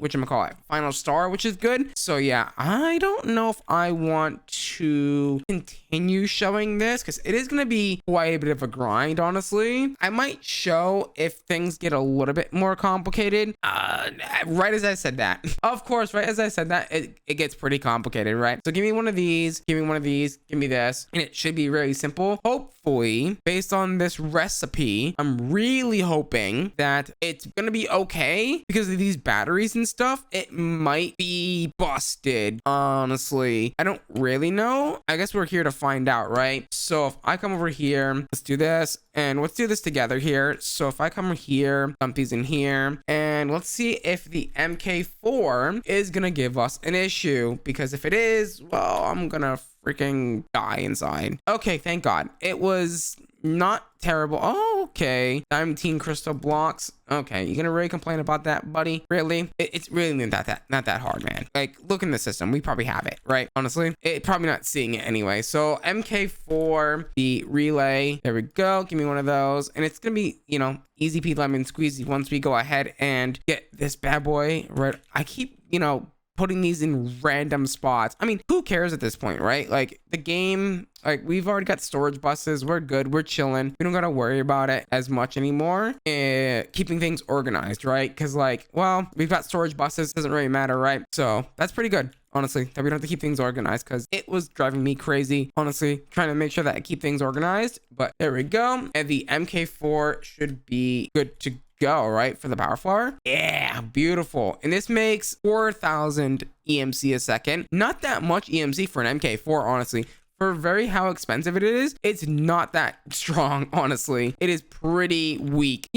final star, which is good. So yeah, I don't know if I want to continue showing this, because it is going to be quite a bit of a grind, honestly. I might show if things get a little bit more complicated. Right as I said that. Of course, right as I said that, it gets pretty complicated, right? So give me one of these, give me one of these, give me this, and it should be really simple. Hopefully, based on this recipe, I'm really hoping that it's going to be okay, because of these batteries and stuff. It might be busted, honestly. I don't really know. I guess we're here to find out, right? So if I come over here, let's do this, and let's do this together here. So if I come over here, dump these in here, and let's see if the MK4 is gonna give us an issue, because if it is, well, I'm gonna freaking die inside. Okay, thank God. It was not terrible. Oh, okay. Diamond crystal blocks. Okay, you gonna really complain about that, buddy? Really? It's really not that hard, man. Like, look in the system. We probably have it, right? Honestly, probably not seeing it anyway. So MK4, the relay. There we go. Give me one of those, and it's gonna be, easy pea lemon squeezy once we go ahead and get this bad boy right. I keep, putting these in random spots. I mean, who cares at this point, right? Like, the game, like, we've already got storage buses. We're good. We're chilling. We don't got to worry about it as much anymore. Keeping things organized, right? Because, like, well, we've got storage buses. Doesn't really matter, right? So that's pretty good, honestly, that we don't have to keep things organized, because it was driving me crazy, honestly, trying to make sure that I keep things organized. But there we go. And the MK4 should be good to go, right, for the power flower. Yeah, beautiful. And this makes 4,000 EMC a second. Not that much EMC for an MK4, honestly. For how expensive it is, it's not that strong, honestly. It is pretty weak.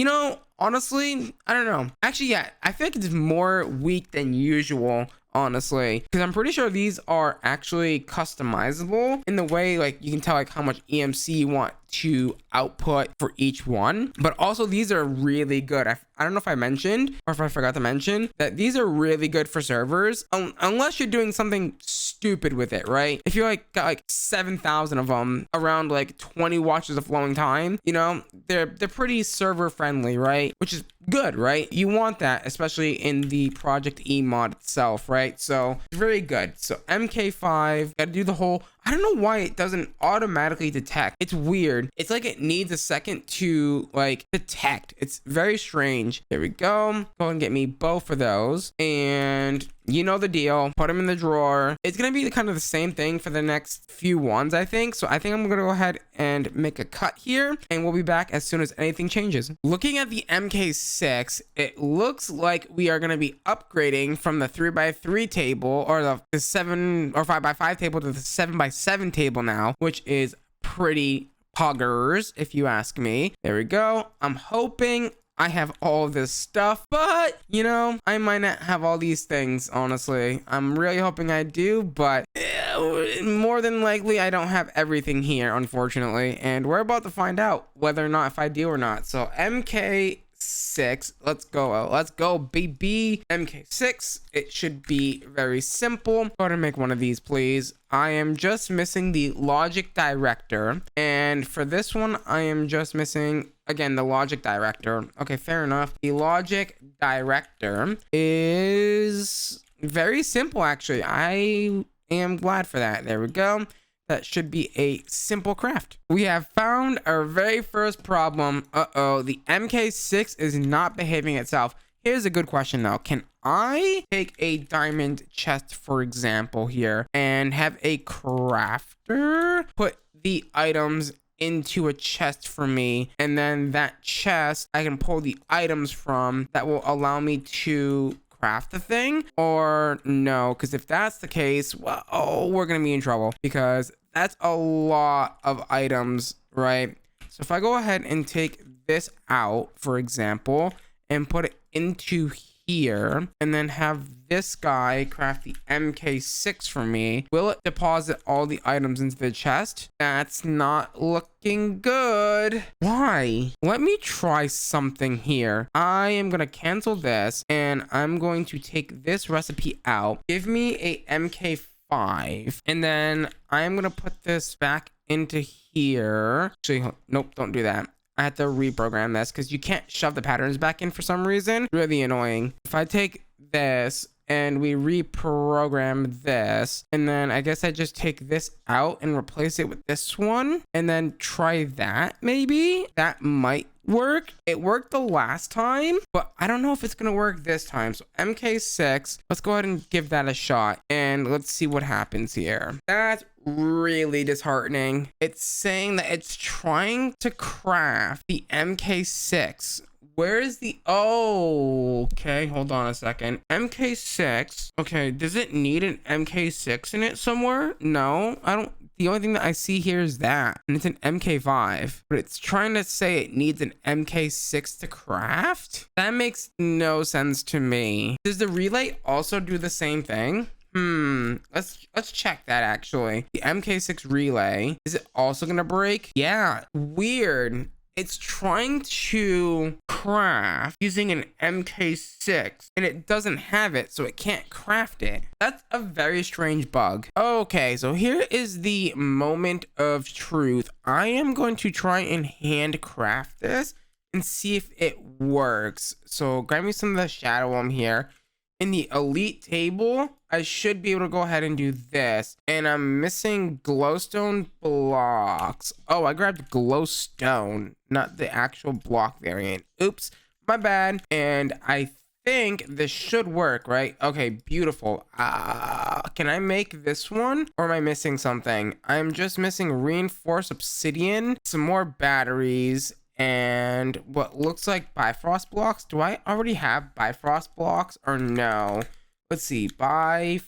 Honestly, I don't know. Actually, yeah, I feel like it's more weak than usual, honestly, because I'm pretty sure these are actually customizable in the way, like, you can tell like how much EMC you want to output for each one. But also, these are really good. I don't know if I mentioned, or if I forgot to mention, that these are really good for servers, unless you're doing something stupid with it, right? If you got like 7,000 of them around like 20 watches of flowing time, they're pretty server friendly, right? Which is good, right? You want that, especially in the ProjectE mod itself, right? So it's very good. So MK5, gotta do the whole, I don't know why it doesn't automatically detect. It's weird. It's like it needs a second to like detect. It's very strange. There we go. Go and get me both of those. And you know the deal. Put them in the drawer. It's going to be kind of the same thing for the next few ones, I think. So I think I'm going to go ahead and make a cut here. And we'll be back as soon as anything changes. Looking at the MK6, it looks like we are going to be upgrading from the 3x3 table or the 7 or 5x5 table to the 7x7 table now, which is pretty poggers, if you ask me. There we go. I'm hoping I have all this stuff, but you know, I might not have all these things, honestly. I'm really hoping I do, but more than likely I don't have everything here, unfortunately, and we're about to find out whether or not if I do or not. So MK6, let's go baby. MK6, it should be very simple. Go ahead and make one of these, please. I am just missing the logic director, and for this one I am just missing again the logic director. Okay, fair enough. The logic director is very simple, actually. I am glad for that. There we go. That should be a simple craft. We have found our very first problem. The MK6 is not behaving itself. Here's a good question though. Can I take a diamond chest, for example, here and have a crafter put the items into a chest for me, and then that chest I can pull the items from that will allow me to craft the thing? Or no? Because if that's the case, well, we're gonna be in trouble because that's a lot of items, right? So if I go ahead and take this out, for example, and put it into here, and then have this guy craft the MK6 for me, will it deposit all the items into the chest? That's not looking good. Why? Let me try something here. I am gonna cancel this, and I'm going to take this recipe out. Give me a MK5, and then I'm gonna put this back into here. Actually, nope, don't do that. I had to reprogram this because you can't shove the patterns back in for some reason. Really annoying. If I take this and we reprogram this, and then I guess I just take this out and replace it with this one, and then try that, maybe that might work. It worked the last time, but I don't know if it's gonna work this time. So MK6, let's go ahead and give that a shot, and let's see what happens here. That's really disheartening. It's saying that it's trying to craft the MK6. Where is the, oh, okay, hold on a second. MK6, okay, does it need an MK6 in it somewhere? No, I don't. The only thing that I see here is that, and it's an MK5, but it's trying to say it needs an MK6 to craft? That makes no sense to me. Does the relay also do the same thing? Let's check that actually. The MK6 relay, is it also gonna break? Yeah, weird. It's trying to craft using an MK6 and it doesn't have it, so it can't craft it. That's a very strange bug. Okay, so here is the moment of truth. I am going to try and handcraft this and see if it works. So grab me some of the shadow here. In the elite table, I should be able to go ahead and do this. And I'm missing glowstone blocks. Oh, I grabbed glowstone, not the actual block variant. Oops, my bad. And I think this should work, right? Okay, beautiful. Can I make this one? Or am I missing something? I'm just missing reinforced obsidian, some more batteries, and what looks like Bifrost blocks. Do I already have Bifrost blocks or no? Let's see. Bifrost.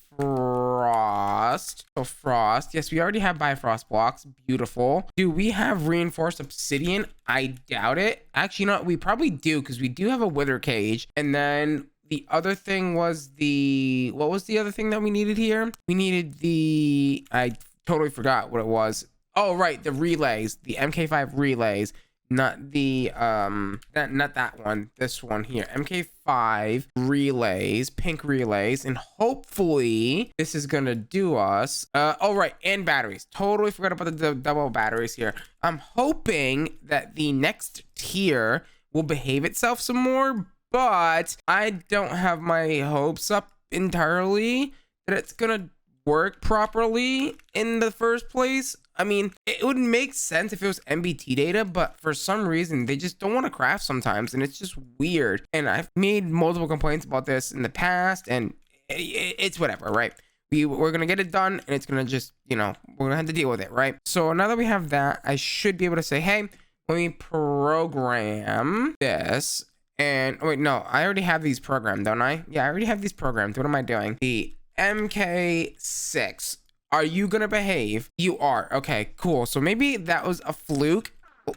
So frost. Yes, we already have Bifrost blocks. Beautiful. Do we have reinforced obsidian? I doubt it. Actually, no, we probably do because we do have a wither cage. And then the other thing was the, what was the other thing that we needed here? We needed the, I totally forgot what it was. Oh, right. The relays, the MK5 relays. Not the not that one, this one here. MK5 relays, pink relays, and hopefully this is gonna do us. Oh right, and batteries. Totally forgot about the double batteries here. I'm hoping that the next tier will behave itself some more, but I don't have my hopes up entirely that it's gonna work properly in the first place. I mean, it would make sense if it was MBT data, but for some reason they just don't want to craft sometimes, and it's just weird. And I've made multiple complaints about this in the past, and it's whatever, right? We're gonna get it done, and it's gonna just, you know, we're gonna have to deal with it, right? So now that we have that, I should be able to say, hey, let me program this. And oh wait, no, I already have these programmed, don't I? Yeah, I already have these programmed. What am I doing? The MK6. Are you gonna behave? You are. Okay, cool. So maybe that was a fluke.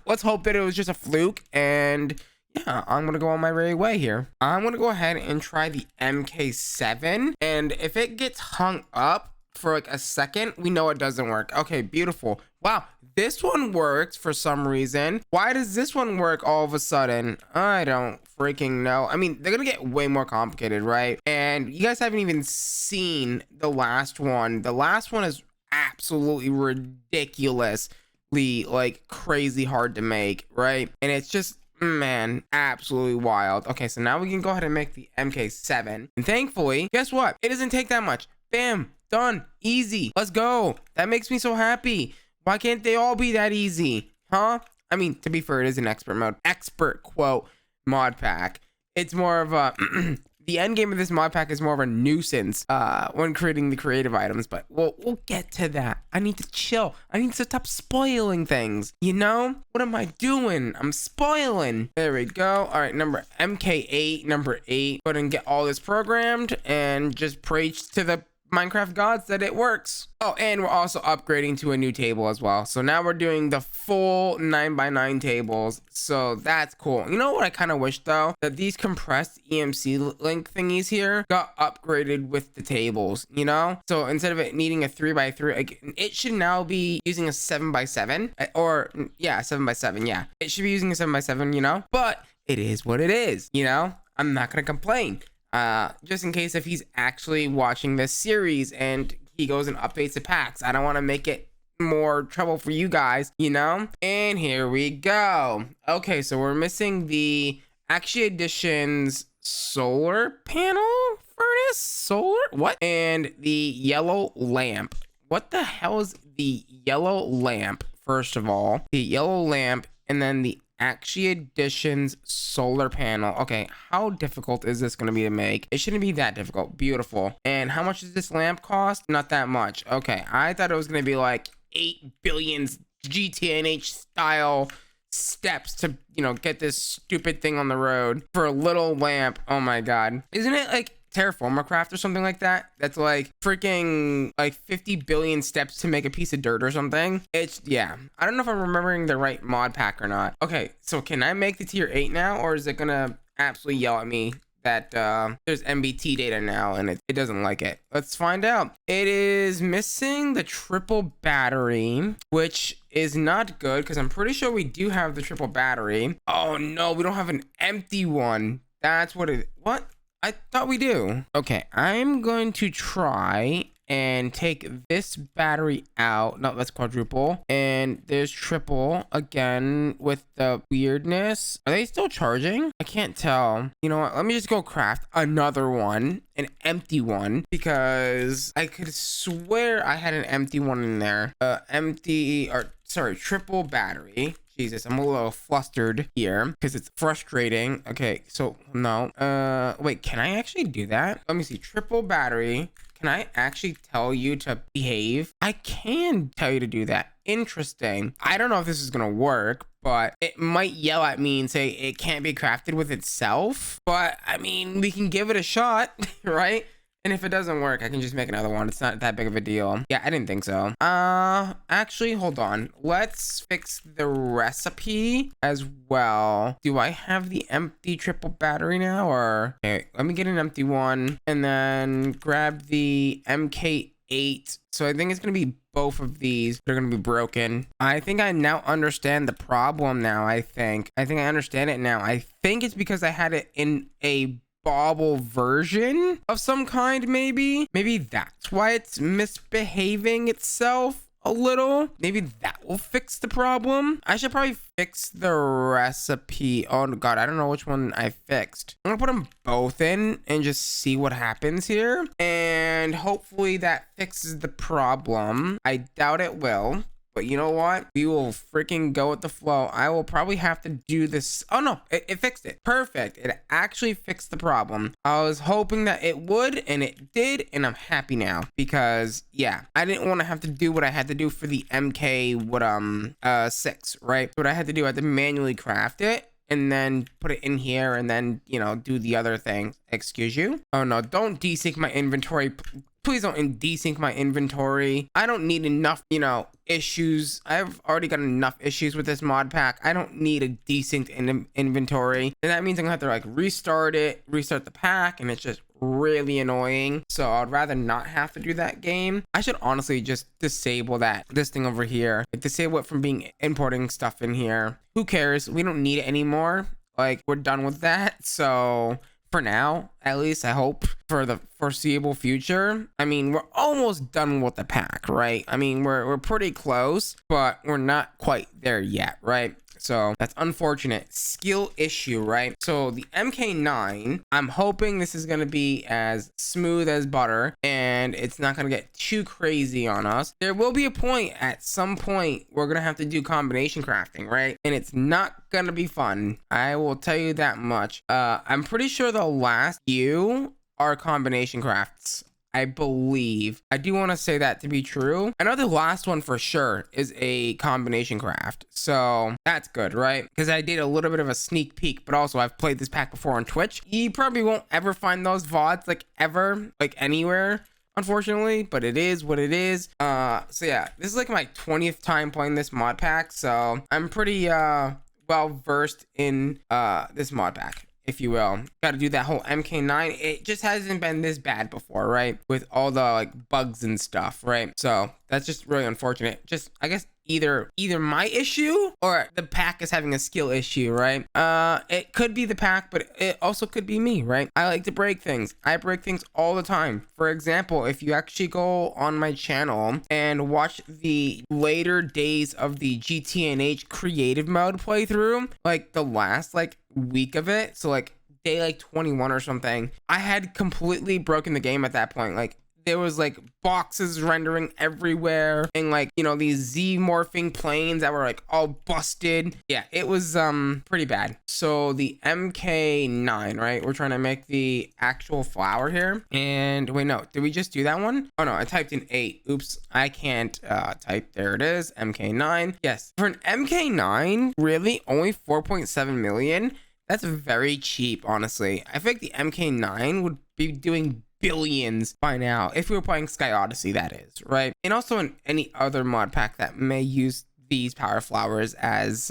Let's hope that it was just a fluke. And yeah, I'm gonna go on my merry way here. I'm gonna go ahead and try the MK7. And if it gets hung up for like a second, we know it doesn't work. Okay, beautiful. Wow, this one works for some reason. Why does this one work all of a sudden? I don't freaking know. I mean, they're gonna get way more complicated, right? And you guys haven't even seen the last one. The last one is absolutely ridiculously like crazy hard to make, right? And it's just, man, absolutely wild. Okay, so now we can go ahead and make the MK7. And thankfully, guess what? It doesn't take that much. Bam, done, easy. Let's go. That makes me so happy. Why can't they all be that easy? Huh? I mean, to be fair, it is an expert mode. Expert quote mod pack. It's more of a the end game of this mod pack is more of a nuisance when creating the creative items, but we'll get to that. I need to chill. I need to stop spoiling things. You know? What am I doing? I'm spoiling. There we go. All right, number MK8, number 8. Go ahead and get all this programmed and just preach to the Minecraft gods that it works. Oh, and we're also upgrading to a new table as well. So now we're doing the full 9x9 tables. So that's cool. You know what I kind of wish though? That these compressed EMC link thingies here got upgraded with the tables, you know? So instead of it needing a 3x3, it should now be using a 7x7 or yeah, 7x7. Yeah, it should be using a 7x7, you know? But it is what it is, you know? I'm not going to complain. Just in case if he's actually watching this series and he goes and updates the packs, I don't want to make it more trouble for you guys, you know? And here we go. Okay, so we're missing the Axia Edition's solar panel furnace? Solar? What? And the yellow lamp. What the hell is the yellow lamp? First of all, the yellow lamp, and then the Axia Edition's solar panel. Okay, how difficult is this going to be to make? It shouldn't be that difficult. Beautiful. And how much does this lamp cost? Not that much. Okay, I thought it was going to be like 8 billion GTNH style steps to, you know, get this stupid thing on the road for a little lamp. Oh my god. Isn't it like Terraformcraft or something like that? That's like freaking like 50 billion steps to make a piece of dirt or something. It's, yeah, I don't know if I'm remembering the right mod pack or not. Okay, so can I make the tier 8 now, or is it gonna absolutely yell at me that there's MBT data now and it doesn't like it? Let's find out. It is missing the triple battery, which is not good because I'm pretty sure we do have the triple battery. Oh no, we don't have an empty one. That's what it, what? I thought we do. Okay, I'm going to try and take this battery out. No, that's quadruple. And there's triple again with the weirdness. Are they still charging? I can't tell. You know what? Let me just go craft another one, an empty one, because I could swear I had an empty one in there. Triple battery. Jesus, I'm a little flustered here because it's frustrating. Okay, so no. Wait, can I actually do that? Let me see. Triple battery. Can I actually tell you to behave? I can tell you to do that. Interesting. I don't know if this is gonna work, but it might yell at me and say it can't be crafted with itself. But I mean, we can give it a shot, right? And if it doesn't work, I can just make another one. It's not that big of a deal. Yeah, I didn't think so. Actually, hold on. Let's fix the recipe as well. Do I have the empty triple battery now, or? Okay, let me get an empty one and then grab the MK8. So I think it's going to be both of these. They're going to be broken. I think I now understand the problem now, I think. I understand it now. I think it's because I had it in a bobble version of some kind, maybe that's why it's misbehaving itself a little. Maybe that will fix the problem. I should probably fix the recipe. Oh god, I don't know which one I fixed. I'm gonna put them both in and just see what happens here, and hopefully that fixes the problem. I doubt it will, but you know what? We will freaking go with the flow. I will probably have to do this. Oh no, it fixed it. Perfect. It actually fixed the problem. I was hoping that it would, and it did, and I'm happy now because yeah, I didn't want to have to do what I had to do for the MK 6, right? What I had to do, I had to manually craft it and then put it in here and then, you know, do the other thing. Excuse you. Oh no, don't desync my inventory. Please don't desync my inventory. I don't need enough, you know, issues. I've already got enough issues with this mod pack. I don't need a desynced inventory. And that means I'm gonna have to like restart the pack, and it's just really annoying. So I'd rather not have to do that game. I should honestly just disable this thing over here. Like, disable it from being importing stuff in here. Who cares? We don't need it anymore. Like, we're done with that. So for now, at least, I hope for the foreseeable future. I mean, we're almost done with the pack, right? I mean, we're pretty close, but we're not quite there yet, right? So that's unfortunate. Skill issue, right? So the MK9, I'm hoping this is going to be as smooth as butter and it's not going to get too crazy on us. There will be a point, at some point, we're going to have to do combination crafting, right? And it's not going to be fun. I will tell you that much. I'm pretty sure the last few are combination crafts. I believe. I do want to say that to be true. I know the last one for sure is a combination craft. So that's good, right? Because I did a little bit of a sneak peek, but also I've played this pack before on Twitch. You probably won't ever find those VODs like ever, like anywhere, unfortunately, but it is what it is. So yeah, this is like my 20th time playing this mod pack. So I'm pretty well versed in this mod pack, if you will. Got to do that whole MK9. It just hasn't been this bad before, right? With all the like bugs and stuff, right? So that's just really unfortunate. Just, I guess, either my issue or the pack is having a skill issue, right? It could be the pack, but it also could be me, right? I like to break things. I break things all the time. For example, if you actually go on my channel and watch the later days of the GTNH creative mode playthrough, like the last like week of it, so like day like 21 or something, I had completely broken the game at that point. Like, there was like boxes rendering everywhere and like, you know, these Z morphing planes that were like all busted. Yeah, it was pretty bad. So the MK9, right? We're trying to make the actual flower here. And wait, no, did we just do that one? Oh no, I typed in 8. Oops, I can't type. There it is, MK9. Yes, for an MK9, really only 4.7 million. That's very cheap, honestly. I think the MK9 would be doing billions by now if we were playing Sky Odyssey, that is, right? And also in any other mod pack that may use these power flowers as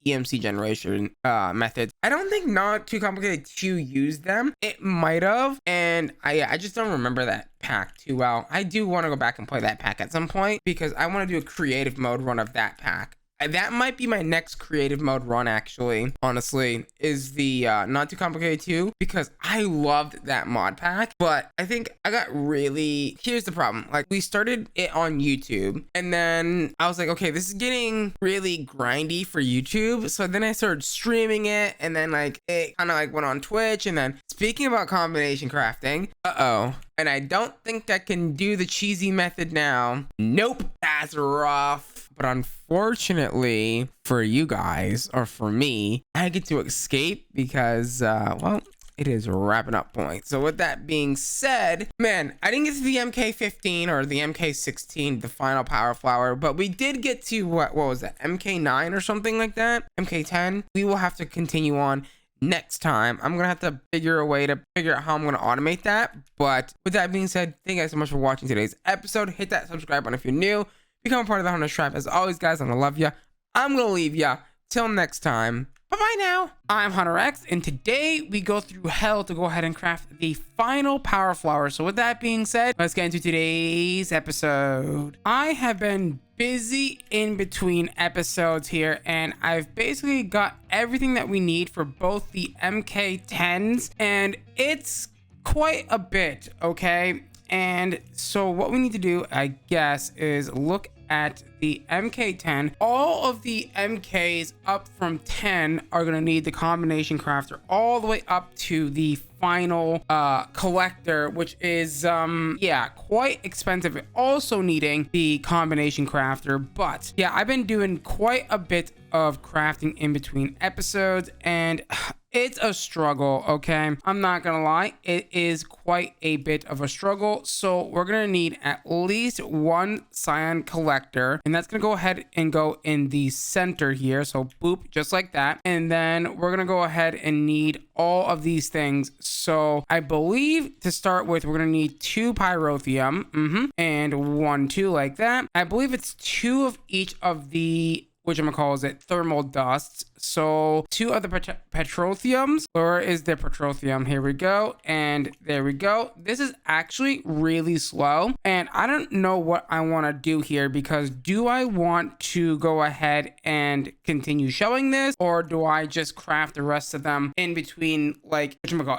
EMC generation methods. I don't think Not Too Complicated to use them. It might have, and I just don't remember that pack too well. I do want to go back and play that pack at some point because I want to do a creative mode run of that pack. That might be my next creative mode run, actually, honestly, is the Not Too Complicated 2, because I loved that mod pack, but I think I got really... Here's the problem. Like, we started it on YouTube, and then I was like, okay, this is getting really grindy for YouTube, so then I started streaming it, and then, like, it kind of, like, went on Twitch, and then, speaking about combination crafting, and I don't think I can do the cheesy method now. Nope, that's rough. But unfortunately for you guys, or for me, I get to escape because, well, it is wrapping up point. So with that being said, man, I didn't get to the MK15 or the MK16, the final power flower, but we did get to, what was that, MK9 or something like that? MK10? We will have to continue on next time. I'm gonna have to figure a way to figure out how I'm gonna automate that. But with that being said, thank you guys so much for watching today's episode. Hit that subscribe button if you're new. Become a part of the HunterX tribe. As always, guys, I'm gonna love you. I'm gonna leave ya. Till next time. Bye-bye now. I'm HunterX, and today we go through hell to go ahead and craft the final power flower. So with that being said, let's get into today's episode. I have been busy in between episodes here, and I've basically got everything that we need for both the MK10s, and it's quite a bit, okay? And so what we need to do, I guess, is look at the MK10, all of the MKs up from 10 are going to need the combination crafter all the way up to the final collector, which is yeah, quite expensive, also needing the combination crafter. But yeah, I've been doing quite a bit of crafting in between episodes, and it's a struggle, okay? I'm not gonna lie, it is quite a bit of a struggle. So we're gonna need at least one cyan collector, and that's gonna go ahead and go in the center here. So boop, just like that. And then we're gonna go ahead and need all of these things. So I believe to start with, we're gonna need 2 pyrotheum, and 1, 2 like that. I believe it's 2 of each of the thermal dusts. So 2 of the petroleums. Where is the petroleum? Here we go. And there we go. This is actually really slow. And I don't know what I want to do here, because do I want to go ahead and continue showing this, or do I just craft the rest of them in between, like,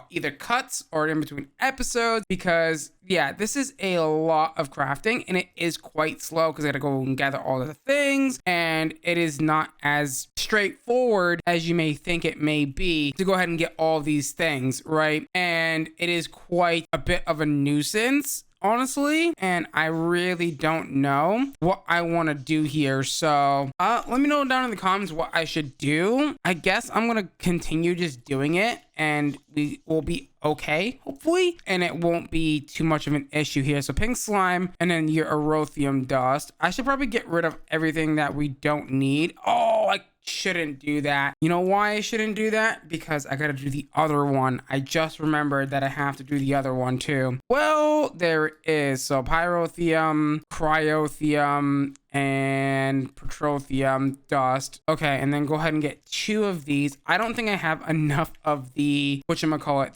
either cuts or in between episodes? Because yeah, this is a lot of crafting, and it is quite slow because I gotta go and gather all of the things, and it is not as straightforward as you may think it may be to go ahead and get all these things, right? And it is quite a bit of a nuisance, honestly, and I really don't know what I want to do here. So let me know down in the comments what I should do. I guess I'm gonna continue just doing it, and we will be okay, hopefully, and it won't be too much of an issue here. So pink slime, and then your erothium dust. I should probably get rid of everything that we don't need. Oh, I shouldn't do that. You know why I shouldn't do that? Because I gotta do the other one. I just remembered that I have to do the other one too. Well, there it is. So pyrotheum, cryotheum, and petroleum dust. Okay, and then go ahead and get 2 of these. I don't think I have enough of the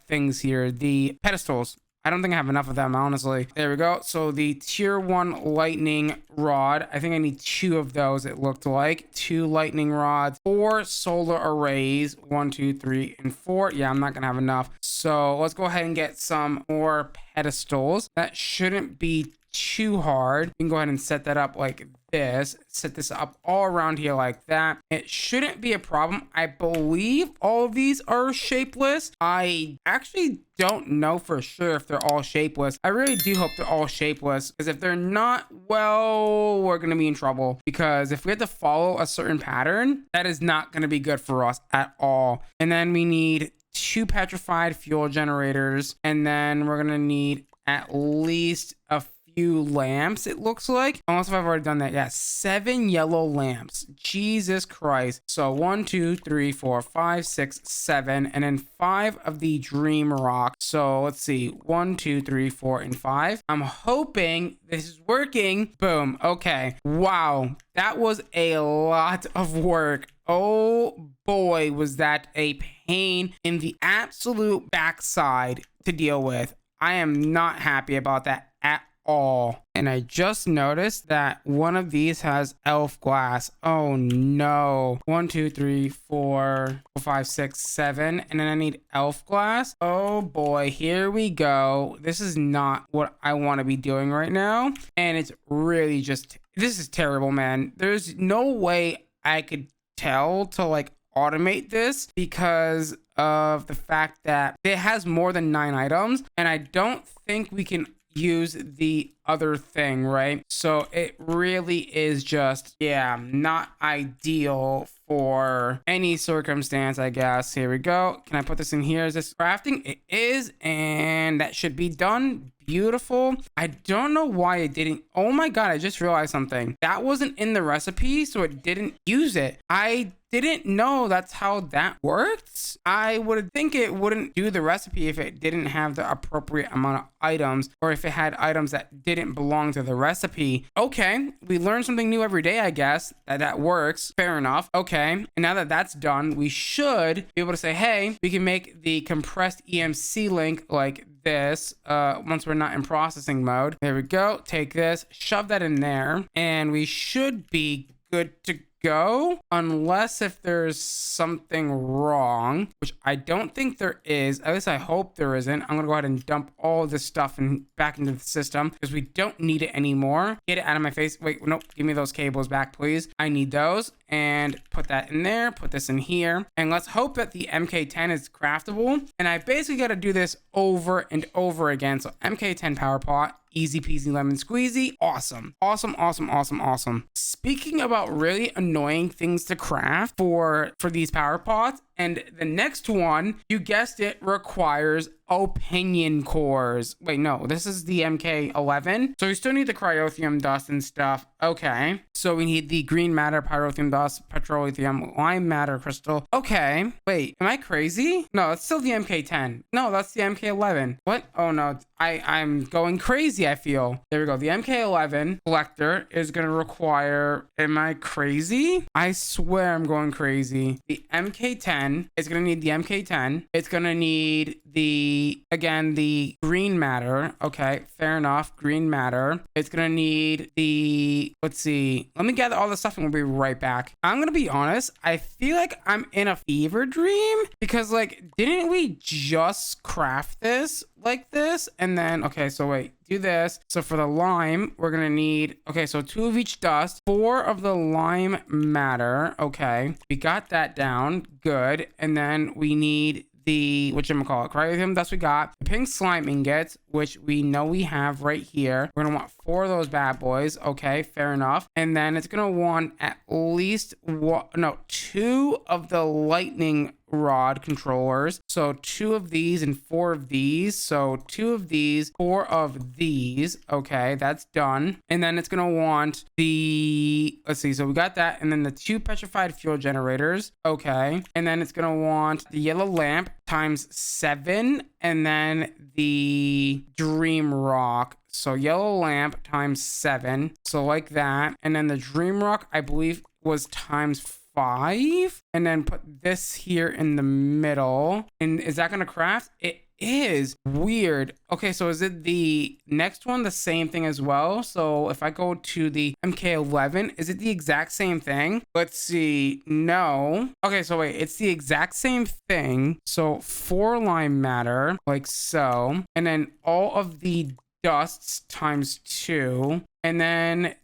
things here, the pedestals. I don't think I have enough of them, honestly. There we go. So the tier 1 lightning rod, I think I need 2 of those, it looked like. 2 lightning rods, 4 solar arrays, 1, 2, 3, and 4. Yeah, I'm not gonna have enough. So let's go ahead and get some more pedestals. That shouldn't be too hard. You can go ahead and set that up like this. Set this up all around here like that. It shouldn't be a problem. I believe all of these are shapeless. I actually don't know for sure if they're all shapeless. I really do hope they're all shapeless, because if they're not, well, we're gonna be in trouble, because if we have to follow a certain pattern, that is not gonna be good for us at all. And then we need 2 petrified fuel generators, and then we're gonna need at least a few lamps, it looks like, unless if I've already done that. Yeah, 7 yellow lamps. Jesus Christ. So 1, 2, 3, 4, 5, 6, 7, and then 5 of the dream rock. So let's see, 1, 2, 3, 4, and 5. I'm hoping this is working. Boom. Okay, wow, that was a lot of work. Oh boy, was that a pain in the absolute backside to deal with. I am not happy about that at all. And I just noticed that one of these has elf glass. Oh no. 1, 2, 3, 4, 5, 6, 7, and then I need elf glass. Oh boy, here we go. This is not what I want to be doing right now, and it's really just, this is terrible, man. There's no way I could tell to like automate this because of the fact that it has more than 9 items, and I don't think we can use the other thing, right? So it really is just, yeah, not ideal for any circumstance, I guess. Here we go. Can I put this in here? Is this crafting? It is, and that should be done. Beautiful. I don't know why it didn't. Oh my god, I just realized something. That wasn't in the recipe, so it didn't use it. I didn't know that's how that works. I would think it wouldn't do the recipe if it didn't have the appropriate amount of items, or if it had items that didn't belong to the recipe. Okay, we learn something new every day, I guess. That works. Fair enough. Okay, and now that that's done, we should be able to say, hey, we can make the compressed EMC link like this once we're not in processing mode. There we go. Take this, shove that in there, and we should be good to go, unless if there's something wrong, which I don't think there is. At least I hope there isn't. I'm gonna go ahead and dump all this stuff back into the system because we don't need it anymore. Get it out of my face. Wait, nope. Give me those cables back, please. I need those. And put that in there. Put this in here. And let's hope that the MK10 is craftable. And I basically got to do this over and over again. So MK10 power pot. Easy peasy lemon squeezy. Awesome. Awesome, awesome, awesome, awesome. Speaking about really annoying things to craft for these power pots, and the next one, you guessed it, requires opinion cores. Wait, no, this is the MK11. So we still need the cryothium dust and stuff. Okay. So we need the green matter, pyrotheum dust, petrolithium, lime matter crystal. Okay. Wait, am I crazy? No, it's still the MK10. No, that's the MK11. What? Oh no, I'm going crazy, I feel. There we go. The MK11 collector is going to require, am I crazy? I swear I'm going crazy. The MK10 is going to need the MK10. It's going to need the green matter. Okay, fair enough. Green matter. It's going to need the, let's see. Let me gather all the stuff and we'll be right back. I'm going to be honest. I feel like I'm in a fever dream because like, didn't we just craft this like this? And then, okay, so wait, do this. So for the lime, we're going to need, okay, so 2 of each dust, 4 of the lime matter. Okay, we got that down. Good. And then we need the whatchamacallit, cryothium dust we got, the pink slime ingots, which we know we have right here. We're gonna want 4 of those bad boys. Okay, fair enough. And then it's gonna want at least 2 of the lightning rod controllers. So 2 of these and 4 of these. So 2 of these, 4 of these. Okay, that's done. And then it's gonna want the, let's see, so we got that, and then the 2 petrified fuel generators. Okay, and then it's gonna want the yellow lamp times 7, and then the dream rock. So yellow lamp times 7, so like that. And then the dream rock, I believe, was times 5, and then put this here in the middle. And is that gonna craft? It is. Weird. Okay, so is it the next one the same thing as well? So if I go to the MK11, is it the exact same thing? Let's see. No. Okay, so wait, it's the exact same thing. So 4 lime matter, like so, and then all of the dusts times 2. And then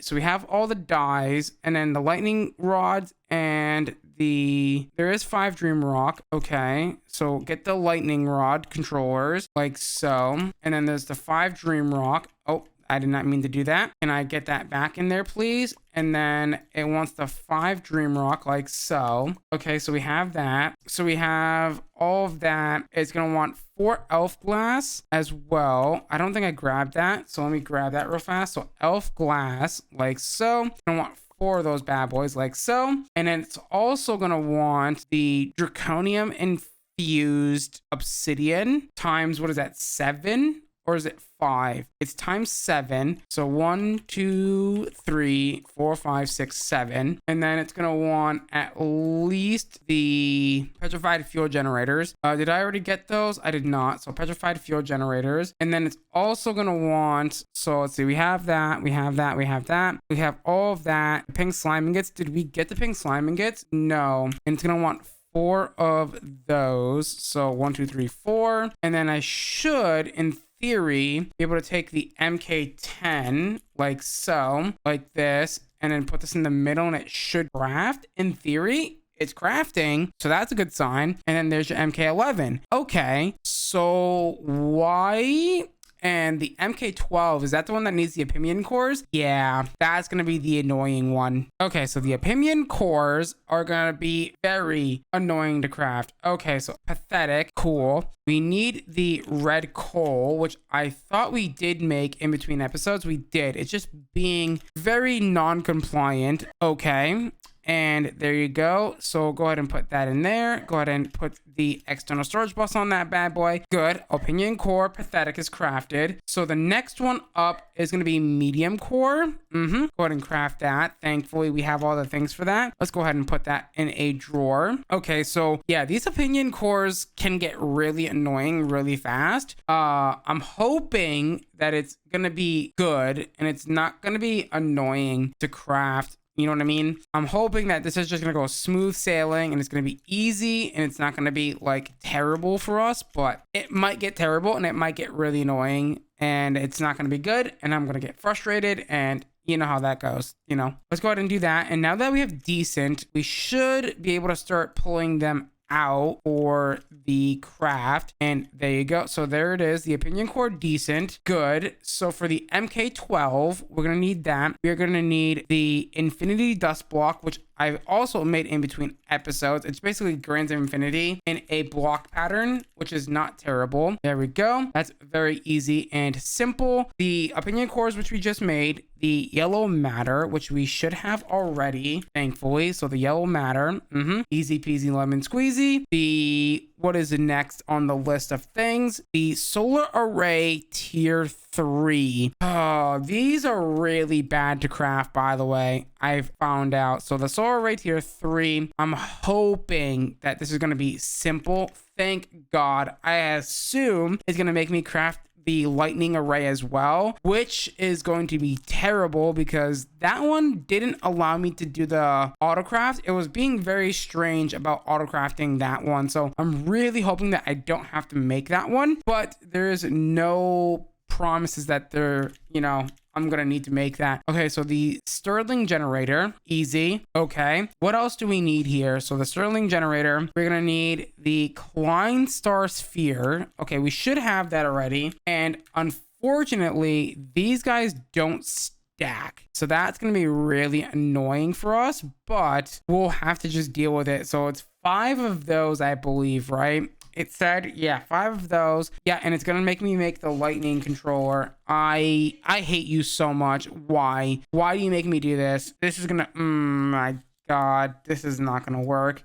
so we have all the dyes, and then the lightning rods, and there is 5 dream rock. Okay, so get the lightning rod controllers like so. And then there's the 5 dream rock. Oh, I did not mean to do that. Can I get that back in there, please? And then it wants the 5 dream rock like so. Okay, so we have that. So we have all of that. It's gonna want 4 elf glass as well. I don't think I grabbed that, so let me grab that real fast. So elf glass like so. It's gonna want 4 of those bad boys like so. And then it's also gonna want the draconium infused obsidian times, what is that, 7? Or is it 5? It's times 7. So 1, 2, 3, 4, 5, 6, 7. And then it's going to want at least the petrified fuel generators. Did I already get those? I did not. So petrified fuel generators. And then it's also going to want, so let's see, we have that, we have that, we have that. We have all of that. Pink slime ingots. Did we get the pink slime ingots? No. And it's going to want 4 of those. So 1, 2, 3, 4. And then I should, in theory, be able to take the MK10 like so, like this, and then put this in the middle, and it should craft. In theory, it's crafting, so that's a good sign. And then there's your MK11. Okay, so why? And the MK12, is that the one that needs the opinion cores? Yeah, that's going to be the annoying one. Okay, so the opinion cores are going to be very annoying to craft. Okay, so pathetic. Cool. We need the red coal, which I thought we did make in between episodes. We did. It's just being very non-compliant. Okay. And there you go. So go ahead and put that in there. Go ahead and put the external storage bus on that bad boy. Good. Opinion core pathetic is crafted. So the next one up is going to be medium core. Go ahead and craft that. Thankfully, we have all the things for that. Let's go ahead and put that in a drawer. Okay, so yeah, these opinion cores can get really annoying really fast. I'm hoping that it's going to be good and it's not going to be annoying to craft You know what I mean? I'm hoping that this is just going to go smooth sailing and it's going to be easy and it's not going to be like terrible for us, but it might get terrible and it might get really annoying and it's not going to be good and I'm going to get frustrated and you know how that goes, you know. Let's go ahead and do that. And now that we have decent, we should be able to start pulling them out for the craft, and there you go. So there it is, the opinion core decent, good. So for the MK12 we're gonna need that. We're gonna need the infinity dust block, which I've also made in between episodes. It's basically Grains of Infinity in a block pattern, which is not terrible. There we go. That's very easy and simple. The opinion cores, which we just made, the yellow matter, which we should have already, thankfully. So the yellow matter, easy peasy lemon squeezy. The what is next on the list of things? The solar array tier 3. Oh, these are really bad to craft, by the way. I've found out. So the solar array tier 3, I'm hoping that this is going to be simple. Thank God. I assume it's going to make me craft the lightning array as well, which is going to be terrible because that one didn't allow me to do the autocraft. It was being very strange about autocrafting that one. So I'm really hoping that I don't have to make that one, but there is no promises that they're, you know, I'm gonna need to make that. Okay, so the Sterling generator, easy. Okay, what else do we need here? So the Sterling generator, we're gonna need the Klein Star Sphere. Okay, we should have that already. And unfortunately, these guys don't stack. So that's gonna be really annoying for us, but we'll have to just deal with it. So it's 5 of those, I believe, right? It said, yeah, 5 of those. Yeah, and it's gonna make me make the lightning controller. I hate you so much. Why do you make me do this? This is gonna, my God, this is not gonna work.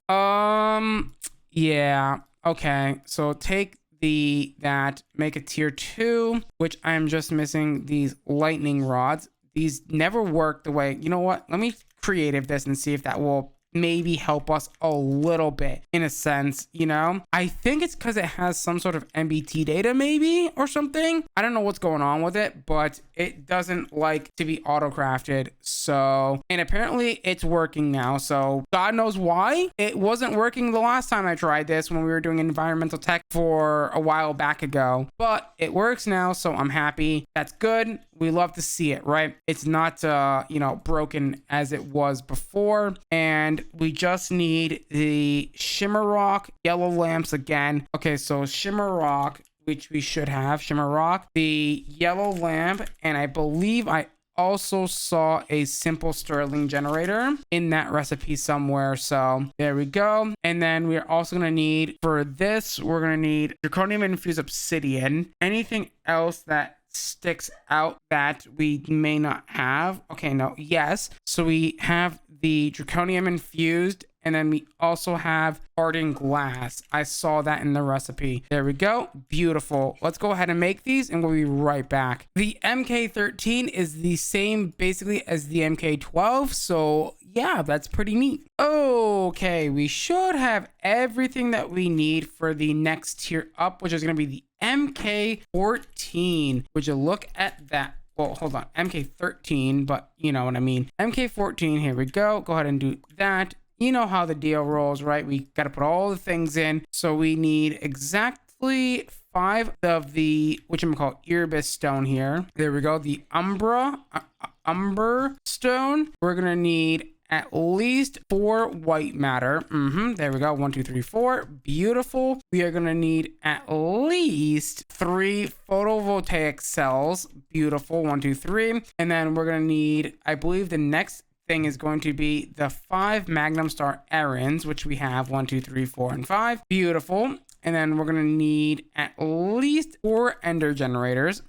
Yeah, okay. So take that, make a tier 2, which I'm just missing these lightning rods. These never work the way, you know what? Let me creative this and see if that will maybe help us a little bit in a sense, you know. I think it's because it has some sort of MBT data maybe or something. I don't know what's going on with it, but it doesn't like to be auto crafted. So, and apparently it's working now, so God knows why it wasn't working the last time I tried this when we were doing environmental tech for a while back ago, but it works now, so I'm happy. That's good. We love to see it, right? It's not you know, broken as it was before. And we just need the shimmer rock yellow lamps again. Okay, so shimmer rock, which we should have, shimmer rock, the yellow lamp, and I believe I also saw a simple Sterling generator in that recipe somewhere. So there we go. And then we're also going to need, for this, we're going to need draconium infused obsidian. Anything else that sticks out that we may not have? Okay, no, yes. So we have the draconium infused, and then we also have hardened glass. I saw that in the recipe. There we go. Beautiful. Let's go ahead and make these and we'll be right back. The MK13 is the same basically as the MK12. So yeah, that's pretty neat. Okay, we should have everything that we need for the next tier up, which is going to be the MK14. Would you look at that? Well, hold on, MK13, but you know what I mean. MK14, here we go. Go ahead and do that. You know how the deal rolls, right? We got to put all the things in. So we need exactly 5 of the, whatchamacallit, Erebus stone here. There we go. The Umber stone. We're going to need at least 4 white matter. There we go. 1, 2, 3, 4. Beautiful. We are going to need at least 3 photovoltaic cells. Beautiful. 1, 2, 3. And then we're going to need, I believe the next thing is going to be the 5 Magnum Star errands, which we have 1, 2, 3, 4, and 5. Beautiful. And then we're going to need at least 4 ender generators,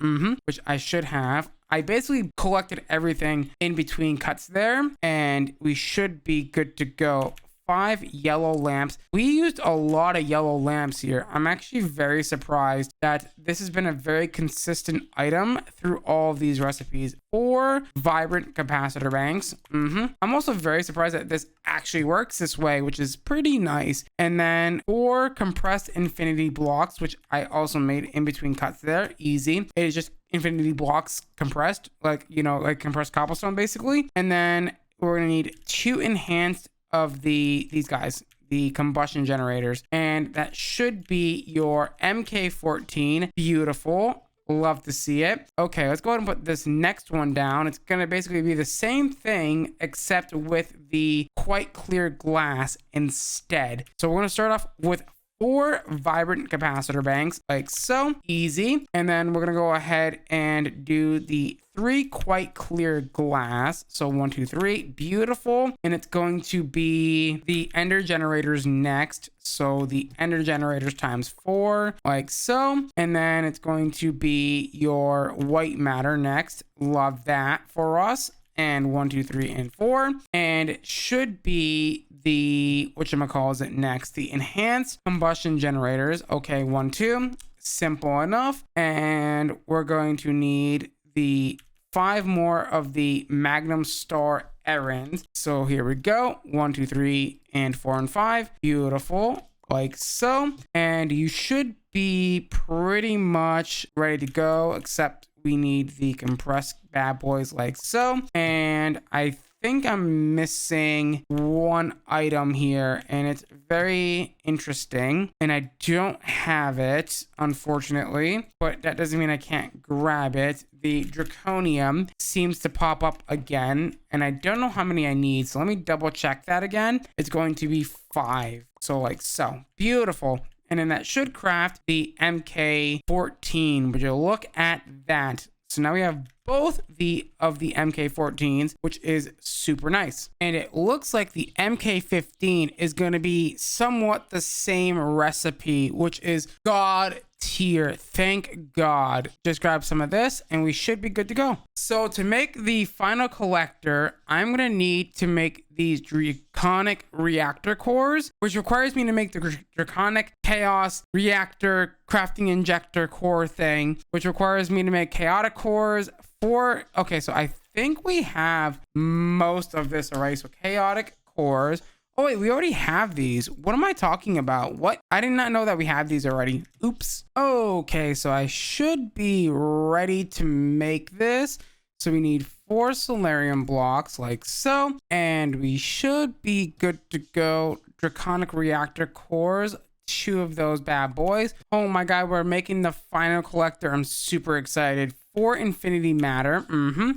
which I should have. I basically collected everything in between cuts there, and we should be good to go. 5 yellow lamps. We used a lot of yellow lamps here. I'm actually very surprised that this has been a very consistent item through all of these recipes. 4 vibrant capacitor banks. I'm also very surprised that this actually works this way, which is pretty nice. And then 4 compressed infinity blocks, which I also made in between cuts there. Easy. It is just infinity blocks compressed, like, you know, like compressed cobblestone basically. And then we're gonna need 2 enhanced of these guys, the combustion generators, and that should be your MK14. Beautiful. Love to see it. Okay, let's go ahead and put this next one down. It's gonna basically be the same thing except with the quite clear glass instead. So we're gonna start off with 4 vibrant capacitor banks, like so. Easy. And then we're gonna go ahead and do the 3 quite clear glass. So 1, 2, 3. Beautiful. And it's going to be the ender generators next. So the ender generators times 4, like so. And then it's going to be your white matter next. Love that for us. And 1, 2, 3, and 4. And it should be the, whatchamacallit next, the enhanced combustion generators. Okay, 1, 2. Simple enough. And we're going to need the 5 more of the Magnum Star errands. So here we go. 1, 2, 3, and 4, and 5. Beautiful. Like so. And you should be pretty much ready to go, except we need the compressed bad boys like so. And I think I'm missing 1 item here, and it's very interesting, and I don't have it, unfortunately, but that doesn't mean I can't grab it. The draconium seems to pop up again, and I don't know how many I need, so let me double check that again. It's going to be 5. So like so. Beautiful. And then that should craft the MK14. Would you look at that? So now we have both of the MK14s, which is super nice. And it looks like the MK15 is going to be somewhat the same recipe, which is God tier. Thank God. Just grab some of this and we should be good to go. So to make the final collector, I'm going to need to make these draconic reactor cores, which requires me to make the draconic chaos reactor crafting injector core thing, which requires me to make chaotic cores. Okay, so I think we have most of this already. So chaotic cores. Oh wait, we already have these. What am I talking about? What? I did not know that we have these already. Oops. Okay, so I should be ready to make this. So we need 4 solarium blocks like so. And we should be good to go. Draconic reactor cores. 2 of those bad boys. Oh my God, we're making the final collector. I'm super excited. 4 infinity matter.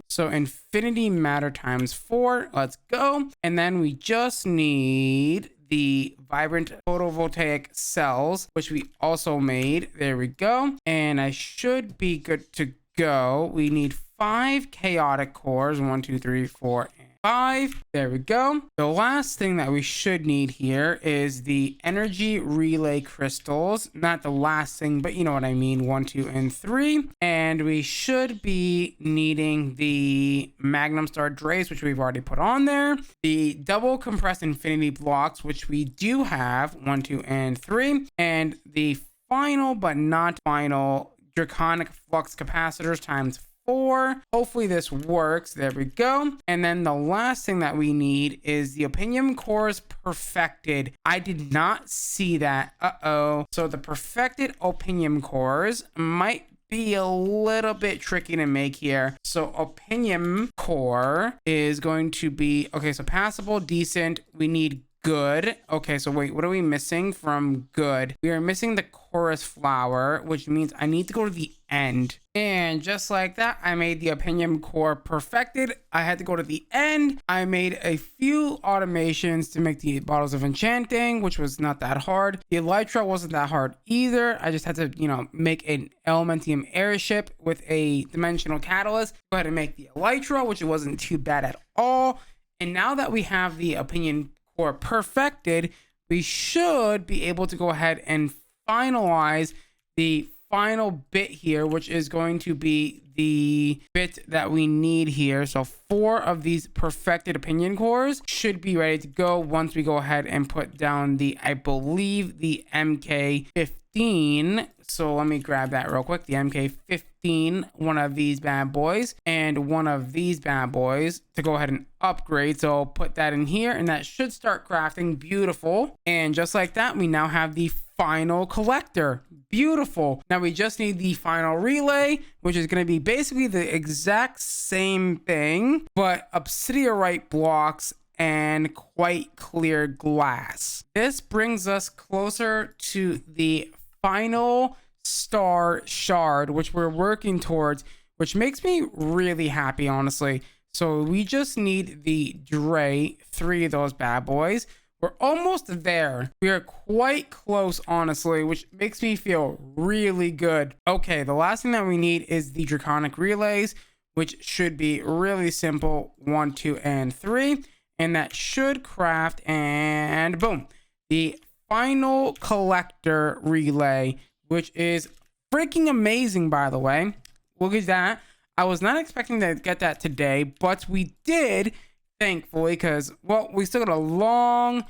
So infinity matter times 4. Let's go. And then we just need the vibrant photovoltaic cells, which we also made. There we go. And I should be good to go. We need 5 chaotic cores. 1, 2, 3, 4, and 5. There we go. The last thing that we should need here is the energy relay crystals. Not the last thing, but you know what I mean. 1, 2, and 3. And we should be needing the Magnum Star Drays, which we've already put on there. The double compressed infinity blocks, which we do have. 1, 2, and 3. And the final but not final draconic flux capacitors times 4. Hopefully this works. There we go. And then the last thing that we need is the opinion cores perfected. I did not see that. So the perfected opinion cores might be a little bit tricky to make here. So opinion core is going to be, okay, so passable, decent. We need good. Okay, so wait, what are we missing from good? We are missing the chorus flower, which means I need to go to the end. And just like that, I made the opinion core perfected. I had to go to the end. I made a few automations to make the bottles of enchanting, which was not that hard. The elytra wasn't that hard either. I just had to, make an elementium airship with a dimensional catalyst. Go ahead and make the elytra, which wasn't too bad at all. And now that we have the opinion core perfected, we should be able to go ahead and finalize the final bit here, which is going to be the bit that we need here. So 4 of these perfected opinion cores should be ready to go once we go ahead and put down the, I believe, the MK15. So let me grab that real quick. The MK15, one of these bad boys, and one of these bad boys to go ahead and upgrade. So I'll put that in here and that should start crafting. Beautiful. And just like that, we now have the final collector. Beautiful. Now we just need the final relay, which is going to be basically the exact same thing, but obsidianite blocks and quite clear glass. This brings us closer to the final star shard, which we're working towards, which makes me really happy, honestly. So we just need the Dre, 3 of those bad boys. We're almost there. We are quite close, honestly, which makes me feel really good. Okay, the last thing that we need is the Draconic Relays, which should be really simple. 1, 2, and 3. And that should craft, and boom. The final collector relay, which is freaking amazing, by the way. Look at that. I was not expecting to get that today, but we did, thankfully, because, well, we still got a long,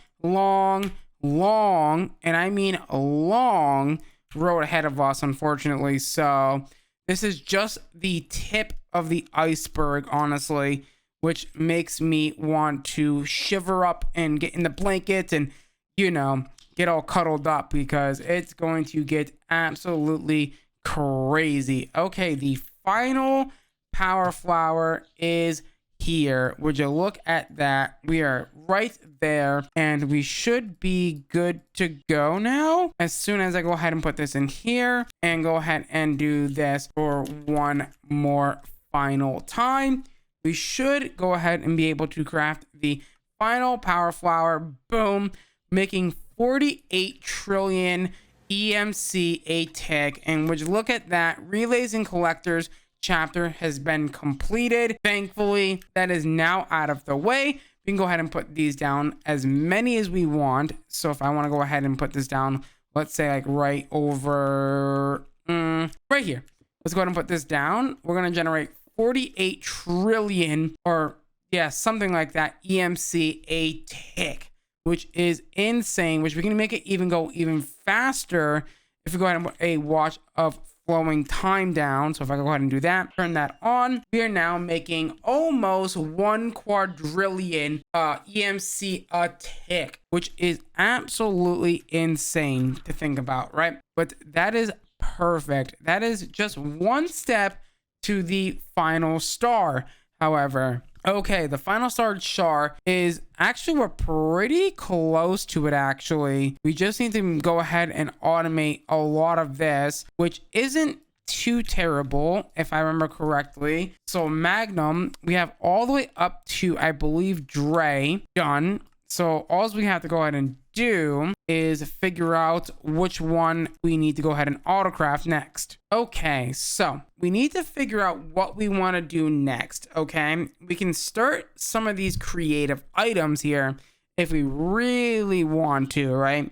and I mean a long road ahead of us, unfortunately. So this is just the tip of the iceberg, honestly, which makes me want to shiver up and get in the blankets and, you know, get all cuddled up, because it's going to get absolutely crazy. Okay, the final power flower is here. Would you look at that? We are right there, and we should be good to go now. As soon as I go ahead and put this in here and go ahead and do this for one more final time, we should go ahead and be able to craft the final power flower. Boom, making 48 trillion EMC a tick. And would you look at that? Relays and collectors chapter has been completed. Thankfully, that is now out of the way. We can go ahead and put these down as many as we want. So if I want to go ahead and put this down, let's say like right over right here. Let's go ahead and put this down. We're going to generate 48 trillion, or yeah, something like that, EMC a tick, which is insane, which we can make it even go even faster if we go ahead and put a watch of flowing time down. So if I go ahead and do that, turn that on, we are now making almost 1 quadrillion EMC a tick, which is absolutely insane to think about, right? But that is perfect. That is just one step to the final star. However, okay, the final star char is actually, we're pretty close to it, actually. We just need to go ahead and automate a lot of this, which isn't too terrible, if I remember correctly. So Magnum, we have all the way up to, I believe, Dre done. So all we have to go ahead and do is figure out which one we need to go ahead and autocraft next. Okay, so we need to figure out what we want to do next. Okay, we can start some of these creative items here if we really want to, right?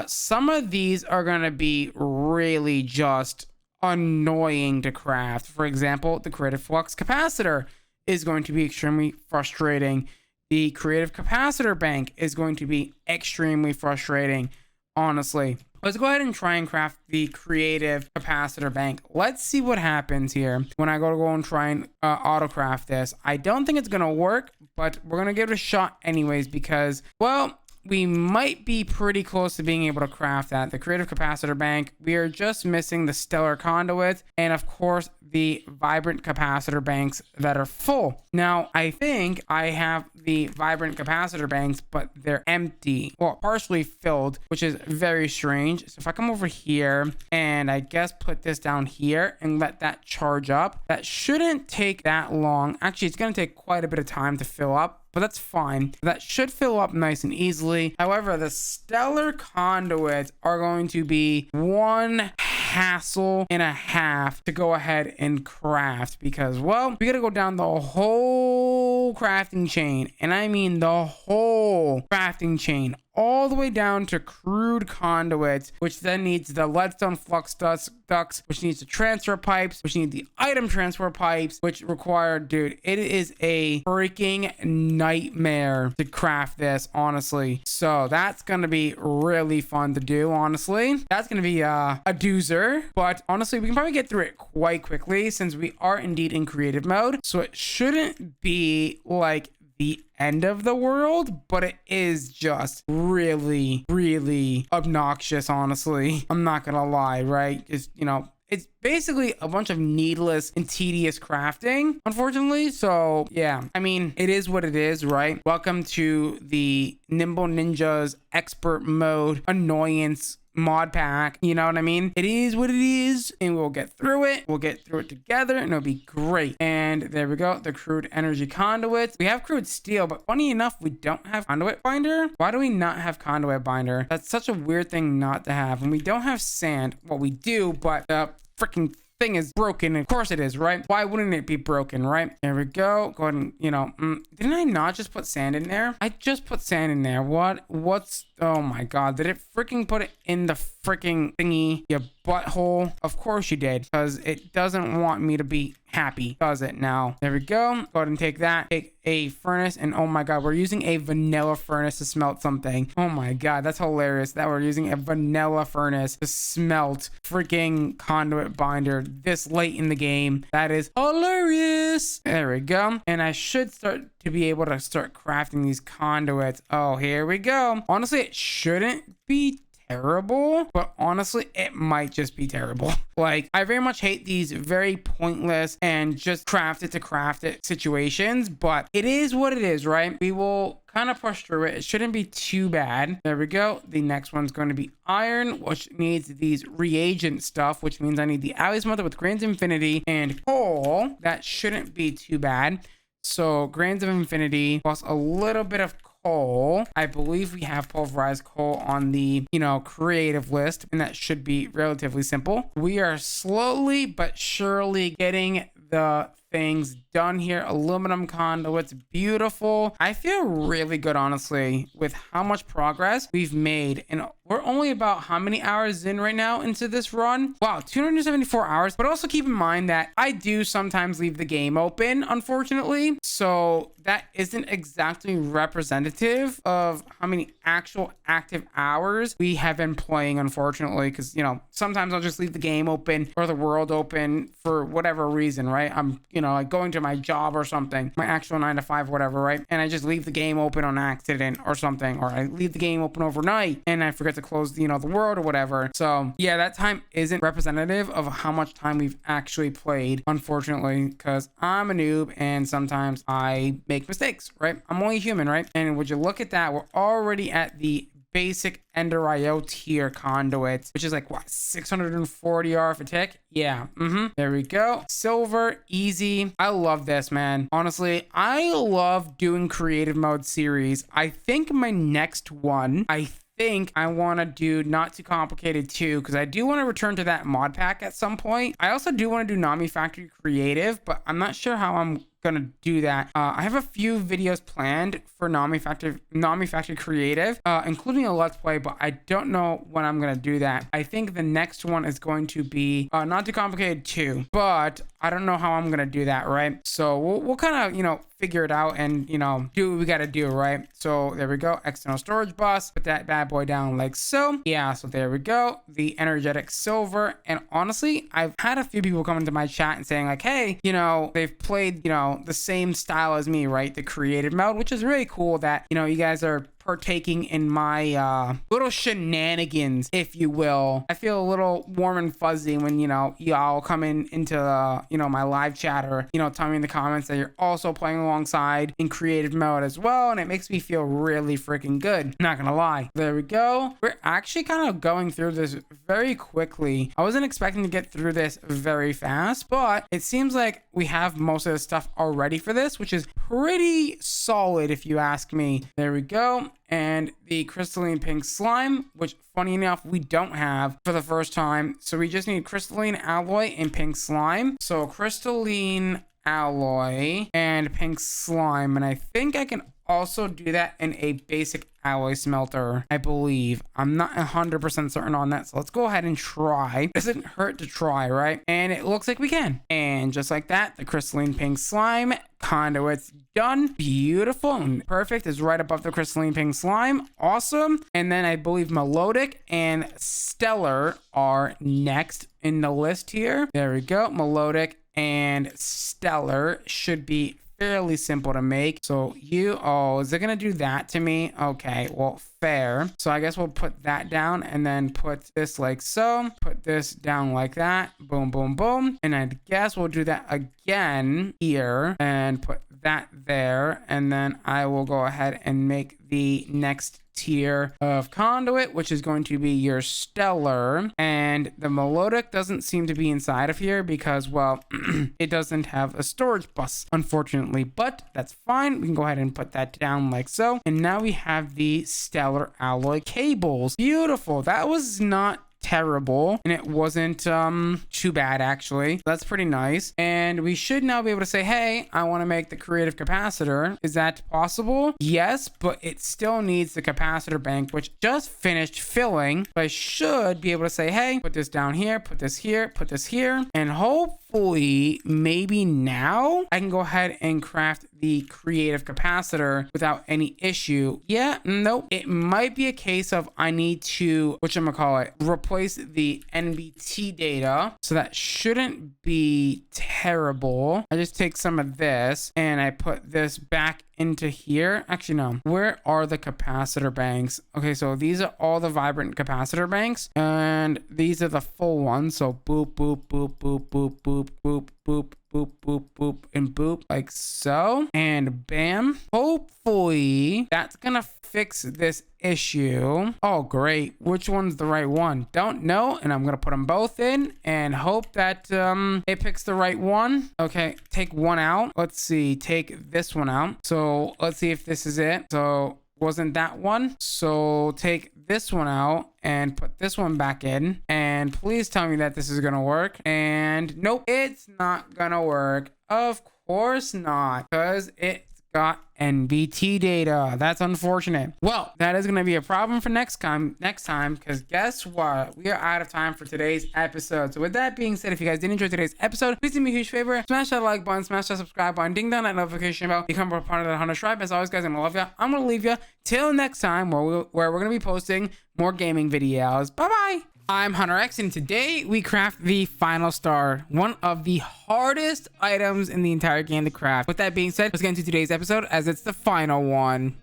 Some of these are going to be really just annoying to craft. For example, the Creative Flux Capacitor is going to be extremely frustrating. The Creative Capacitor Bank is going to be extremely frustrating, honestly. Let's go ahead and try and craft the Creative Capacitor Bank. Let's see what happens here when I go and try and autocraft this. I don't think it's going to work, but we're going to give it a shot anyways, because, well, we might be pretty close to being able to craft that. The Creative Capacitor Bank, we are just missing the Stellar Conduit, and of course, the Vibrant Capacitor Banks that are full. Now, I think I have the Vibrant Capacitor Banks, but they're empty, well, partially filled, which is very strange. So if I come over here and I guess put this down here and let that charge up, that shouldn't take that long. Actually, it's going to take quite a bit of time to fill up, but that's fine. That should fill up nice and easily. However, the Stellar Conduits are going to be one hassle and a half to go ahead and craft, because, well, we got to go down the whole crafting chain, and I mean the whole crafting chain, all the way down to crude conduits, which then needs the leadstone flux ducts, which needs the transfer pipes, which need the item transfer pipes, which require, dude, it is a freaking nightmare to craft this, honestly. So that's gonna be really fun to do, honestly. That's gonna be a doozer, but honestly, we can probably get through it quite quickly since we are indeed in creative mode. So it shouldn't be like the end of the world, but it is just really, really obnoxious, honestly. I'm not gonna lie, right? Just, it's basically a bunch of needless and tedious crafting, unfortunately. So yeah, I mean, it is what it is, right? Welcome to the Nimble Ninjas expert mode annoyance mod pack, you know what I mean? It is what it is, and we'll get through it. We'll get through it together, and it'll be great. And there we go, the crude energy conduits. We have crude steel, but funny enough, we don't have conduit binder. Why do we not have conduit binder? That's such a weird thing not to have. And we don't have sand. Well, we do, but freaking thing is broken. Of course it is, right? Why wouldn't it be broken, right? There we go. Go ahead and, didn't I not just put sand in there? I just put sand in there. What's, oh my God. Did it freaking put it in the freaking thingy, you butthole? Of course you did, because it doesn't want me to be happy, does it now? There we go. Go ahead and take that. Take a furnace, and oh my God, we're using a vanilla furnace to smelt something. Oh my God, that's hilarious that we're using a vanilla furnace to smelt freaking conduit binder this late in the game. That is hilarious. There we go. And I should start to be able to start crafting these conduits. Oh, here we go. Honestly, it shouldn't be terrible, but honestly it might just be terrible. Like, I very much hate these very pointless and just craft it situations, but it is what it is, right? We will kind of push through it. It shouldn't be too bad. There we go. The next one's going to be iron, which needs these reagent stuff, which means I need the alloy smelter with grains of infinity and coal. That shouldn't be too bad. So grains of infinity plus a little bit of coal. I believe we have pulverized coal on the, creative list, and that should be relatively simple. We are slowly but surely getting the things done here. Aluminum conduits, beautiful. I feel really good, honestly, with how much progress we've made. And we're only about how many hours in right now into this run? Wow, 274 hours. But also keep in mind that I do sometimes leave the game open, unfortunately. So that isn't exactly representative of how many actual active hours we have been playing, unfortunately, because, sometimes I'll just leave the game open or the world open for whatever reason, right? I'm, like going to my job or something, my actual 9 to 5, whatever, right? And I just leave the game open on accident or something, or I leave the game open overnight and I forget to close, the world or whatever. So yeah, that time isn't representative of how much time we've actually played, unfortunately, because I'm a noob and sometimes I make mistakes, right? I'm only human, right? And would you look at that? We're already at the basic Ender IO tier conduits, which is like what, 640 R for tick? Yeah. There we go. Silver, easy. I love this, man. Honestly, I love doing creative mode series. I think my next one, I want to do Not Too Complicated too, because I do want to return to that mod pack at some point. I also do want to do Nami Factory Creative, but I'm not sure how I'm gonna do that. I have a few videos planned for Nami Factory Creative, including a let's play, but I don't know when I'm gonna do that. I think the next one is going to be Not Too Complicated 2, but I don't know how I'm gonna do that, right? So we'll kind of figure it out and do what we gotta do, right? So there we go. External storage bus, put that bad boy down like so. Yeah, so there we go. The energetic silver. And honestly, I've had a few people come into my chat and saying like, hey, they've played the same style as me, right? The creative mode, which is really cool that you guys are partaking in my little shenanigans, if you will. I feel a little warm and fuzzy when y'all come into my live chat or tell me in the comments that you're also playing alongside in creative mode as well, and it makes me feel really freaking good, not gonna lie. There we go. We're actually kind of going through this very quickly. I wasn't expecting to get through this very fast, but it seems like we have most of the stuff already for this, which is pretty solid if you ask me. There we go. And the crystalline pink slime, which funny enough we don't have for the first time, so we just need crystalline alloy and pink slime. So crystalline alloy and pink slime, and I think I can also do that in a basic alloy smelter, I believe. I'm not 100% certain on that, so let's go ahead and try. Doesn't hurt to try, right? And it looks like we can. And just like that, the crystalline pink slime conduit's done. Beautiful and perfect. Is right above the crystalline pink slime. Awesome. And then I believe melodic and stellar are next in the list here. There we go. Melodic and stellar should be fairly simple to make. So is it gonna do that to me? Okay, well, fair. So I guess we'll put that down and then put this like so, put this down like that, boom, boom, boom. And I guess we'll do that again here and put that there. And then I will go ahead and make the next tier of conduit, which is going to be your stellar, and the melodic doesn't seem to be inside of here because, well, it doesn't have a storage bus, unfortunately, but that's fine. We can go ahead and put that down like so. And now we have the stellar alloy cables. Beautiful. That was not terrible, and it wasn't too bad, actually. That's pretty nice. And we should now be able to say, hey, I want to make the creative capacitor. Is that possible? Yes, but it still needs the capacitor bank, which just finished filling. So I should be able to say, hey, put this down here, put this here, put this here, and hopefully maybe now I can go ahead and craft the creative capacitor without any issue. Yeah, nope. It might be a case of I need to, whatchamacallit, replace the NBT data. So that shouldn't be terrible. I just take some of this and I put this back into here. Actually, no. Where are the capacitor banks? Okay, so these are all the vibrant capacitor banks, and these are the full ones. So boop, boop, boop, boop, boop, boop, boop, boop, boop, boop, boop, and boop, like so. And bam. Hopefully that's gonna fix this issue. Oh, great. Which one's the right one? Don't know. And I'm gonna put them both in and hope that it picks the right one. Okay, take one out. Let's see. Take this one out. So let's see if this is it. So wasn't that one? So take this one out and put this one back in, and please tell me that this is gonna work. And nope, it's not gonna work. Of course not, because it's got NBT data. That's unfortunate. Well, that is going to be a problem for next time, because guess what? We are out of time for today's episode. So with that being said, if you guys did enjoy today's episode, please do me a huge favor. Smash that like button, smash that subscribe button, ding down that notification bell, become a part of the Hunter tribe. As always, guys, I'm going to love you. I'm going to leave you till next time where we're going to be posting more gaming videos. Bye-bye. I'm HunterX, and today we craft the final star, one of the hardest items in the entire game to craft. With that being said, let's get into today's episode as it's the final one.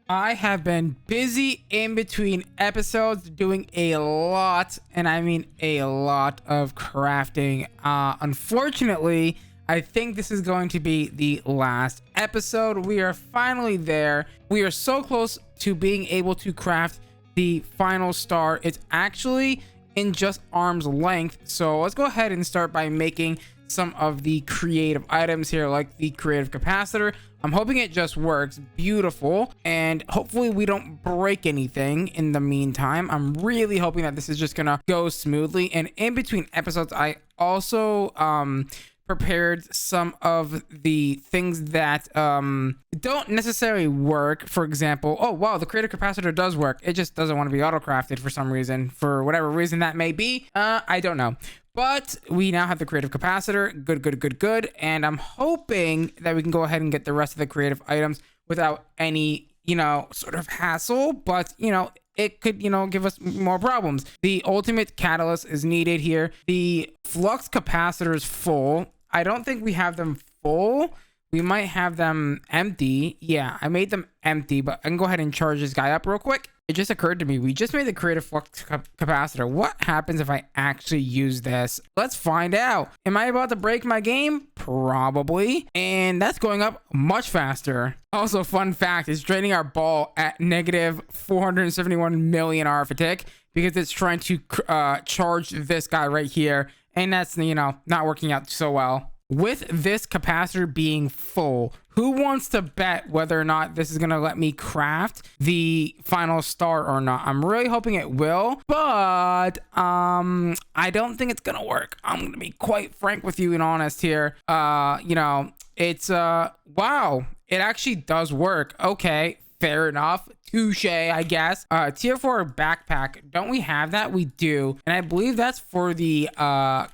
I have been busy in between episodes doing a lot, and I mean a lot of crafting. Unfortunately, I think this is going to be the last episode. We are finally there. We are so close to being able to craft the final star. It's actually in just arm's length. So let's go ahead and start by making some of the creative items here, like the creative capacitor. I'm hoping it just works beautiful, and hopefully we don't break anything in the meantime. I'm really hoping that this is just gonna go smoothly. And in between episodes, I also prepared some of the things that don't necessarily work. For example, oh wow, the creative capacitor does work. It just doesn't want to be auto crafted for some reason, for whatever reason that may be. I don't know. But we now have the creative capacitor. Good. And I'm hoping that we can go ahead and get the rest of the creative items without any, sort of hassle. But, it could, give us more problems. The ultimate catalyst is needed here. The flux capacitor is full. I don't think we have them full. We might have them empty. Yeah, I made them empty, but I can go ahead and charge this guy up real quick. It just occurred to me, we just made the creative flux capacitor. What happens if I actually use this? Let's find out. Am I about to break my game? Probably. And that's going up much faster. Also, fun fact, it's draining our ball at negative 471 million R of a tick because it's trying to charge this guy right here. And that's, not working out so well. With this capacitor being full, who wants to bet whether or not this is going to let me craft the final star or not? I'm really hoping it will, but I don't think it's going to work. I'm going to be quite frank with you and honest here. It's wow, it actually does work. Okay, fair enough. Touche, I guess. Tier 4 backpack. Don't we have that? We do. And I believe that's for the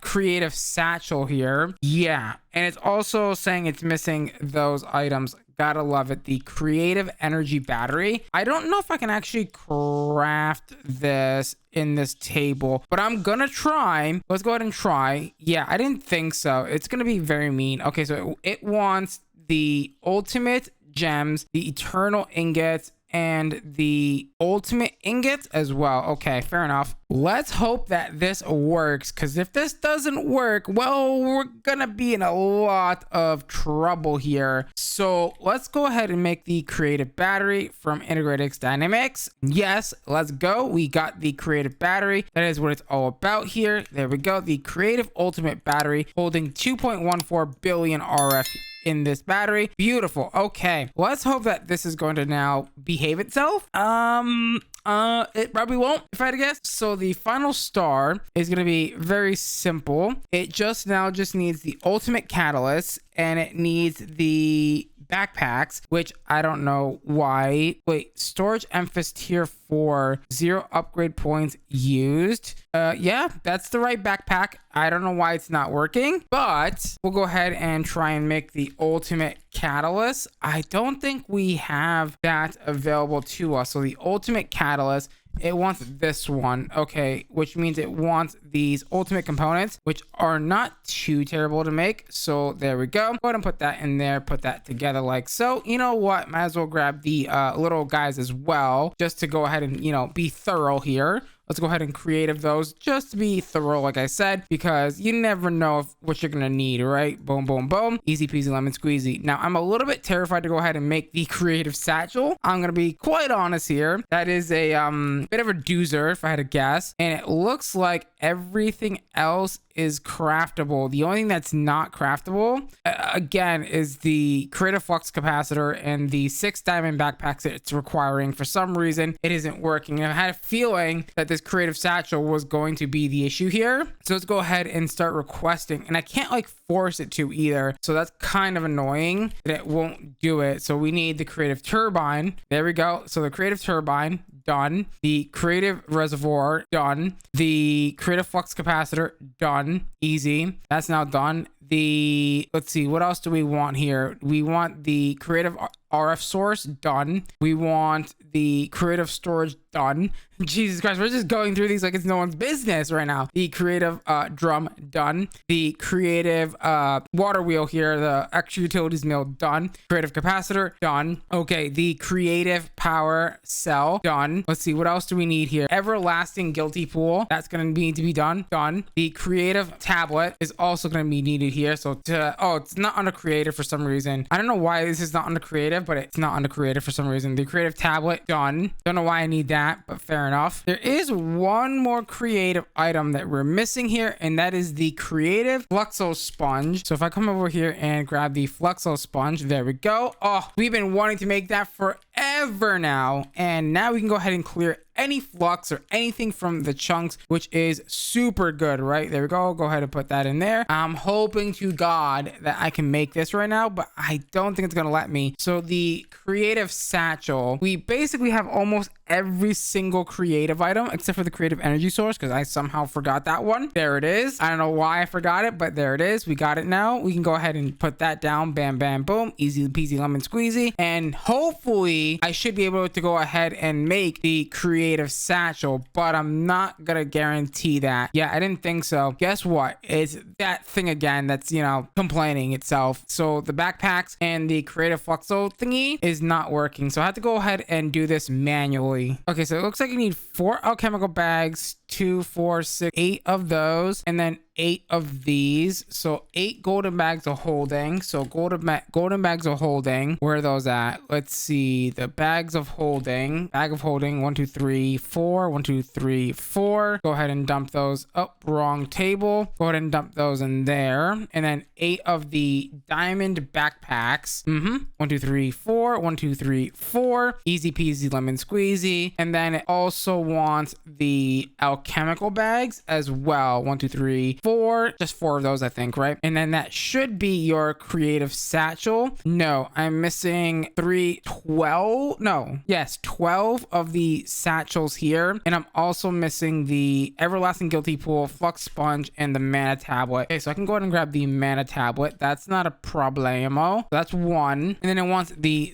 creative satchel here. Yeah. And it's also saying it's missing those items. Gotta love it. The creative energy battery. I don't know if I can actually craft this in this table, but I'm gonna try. Let's go ahead and try. Yeah, I didn't think so. It's gonna be very mean. Okay, so it wants the ultimate gems, the eternal ingots, and the ultimate ingots as well. Okay, fair enough. Let's hope that this works, because if this doesn't work, well, we're gonna be in a lot of trouble here. So let's go ahead and make the creative battery from Integrated Dynamics. Yes, let's go. We got the creative battery. That is what it's all about here. There we go. The creative ultimate battery holding 2.14 billion RF in this battery. Beautiful. Okay, let's hope that this is going to now behave itself. It probably won't, if I had to guess. So the final star is going to be very simple. It just needs the ultimate catalyst, and it needs the backpacks, which I don't know why. Wait, storage emphasis tier 4, 0 upgrade points used. Yeah, that's the right backpack. I don't know why it's not working, but we'll go ahead and try and make the ultimate catalyst. I don't think we have that available to us. So the ultimate catalyst, it wants this one. Okay, which means it wants these ultimate components, which are not too terrible to make. So there we go. Go ahead and put that in there, put that together like so. You know what, might as well grab the little guys as well, just to go ahead and, you know, be thorough here. Let's go ahead and creative those just to be thorough, like I said, because you never know what you're gonna need, right? Boom, boom, boom. Easy peasy lemon squeezy. Now, I'm a little bit terrified to go ahead and make the creative satchel. I'm gonna be quite honest here. That is a bit of a doozer, if I had to guess. And it looks like everything else is craftable. The only thing that's not craftable, again, is the creative flux capacitor and the 6 diamond backpacks it's requiring. For some reason, it isn't working. And I had a feeling that this creative satchel was going to be the issue here. So let's go ahead and start requesting. And I can't like force it to either. So that's kind of annoying that it won't do it. So we need the creative turbine. There we go. So the creative turbine, done. The creative reservoir, done. The creative flux capacitor, done. Easy. That's now done. Let's see, what else do we want here? We want the creative RF source, done. We want the creative storage, done. Jesus Christ, we're just going through these like it's no one's business right now. The creative drum, done. The creative water wheel here, the extra utilities mill, done. Creative capacitor, done. Okay, the creative power cell, done. Let's see, what else do we need here? Everlasting guilty pool, that's gonna need to be done. The creative tablet is also gonna be needed here. So it's not under creative for some reason. I don't know why this is not under creative, but it's not under creative for some reason. The creative tablet, done. Don't know why I need that, but fair enough. There is one more creative item that we're missing here, and that is the creative fluxo sponge. So if I come over here and grab the fluxo sponge, there we go. Oh, we've been wanting to make that forever now, and now we can go ahead and clear any flux or anything from the chunks, which is super good, right? There we go. Go ahead and put that in there. I'm hoping to God that I can make this right now, but I don't think it's gonna let me. So the creative satchel, we basically have almost every single creative item except for the creative energy source, because I somehow forgot that one. There it is. I don't know why I forgot it, but there it is. We got it now. We can go ahead and put that down. Bam, bam, boom. Easy peasy lemon squeezy. And hopefully I should be able to go ahead and make the creative satchel, but I'm not gonna guarantee that. Yeah, I didn't think so. Guess what? It's that thing again that's, you know, complaining itself. So the backpacks and the creative fluxo thingy is not working. So I have to go ahead and do this manually. Okay, so it looks like you need 4 alchemical bags, 2, 4, 6, 8 of those, and then 8 of these. So 8 golden bags of holding. So golden bags of holding. Where are those at? Let's see. The bags of holding. Bag of holding. 1, 2, 3, 4. 1, 2, 3, 4. Go ahead and dump those. Oh, wrong table. Go ahead and dump those in there. And then 8 of the diamond backpacks. 1, 2, 3, 4. 1, 2, 3, 4. Easy peasy lemon squeezy. And then it also wants the alchemical bags as well. 1, 2, 3, 4. Just 4 of those, I think, right? And then that should be your creative satchel. No, I'm missing 12 of the satchels here. And I'm also missing the everlasting guilty pool, flux sponge, and the mana tablet. Okay, so I can go ahead and grab the mana tablet. That's not a problemo. That's 1. And then it wants the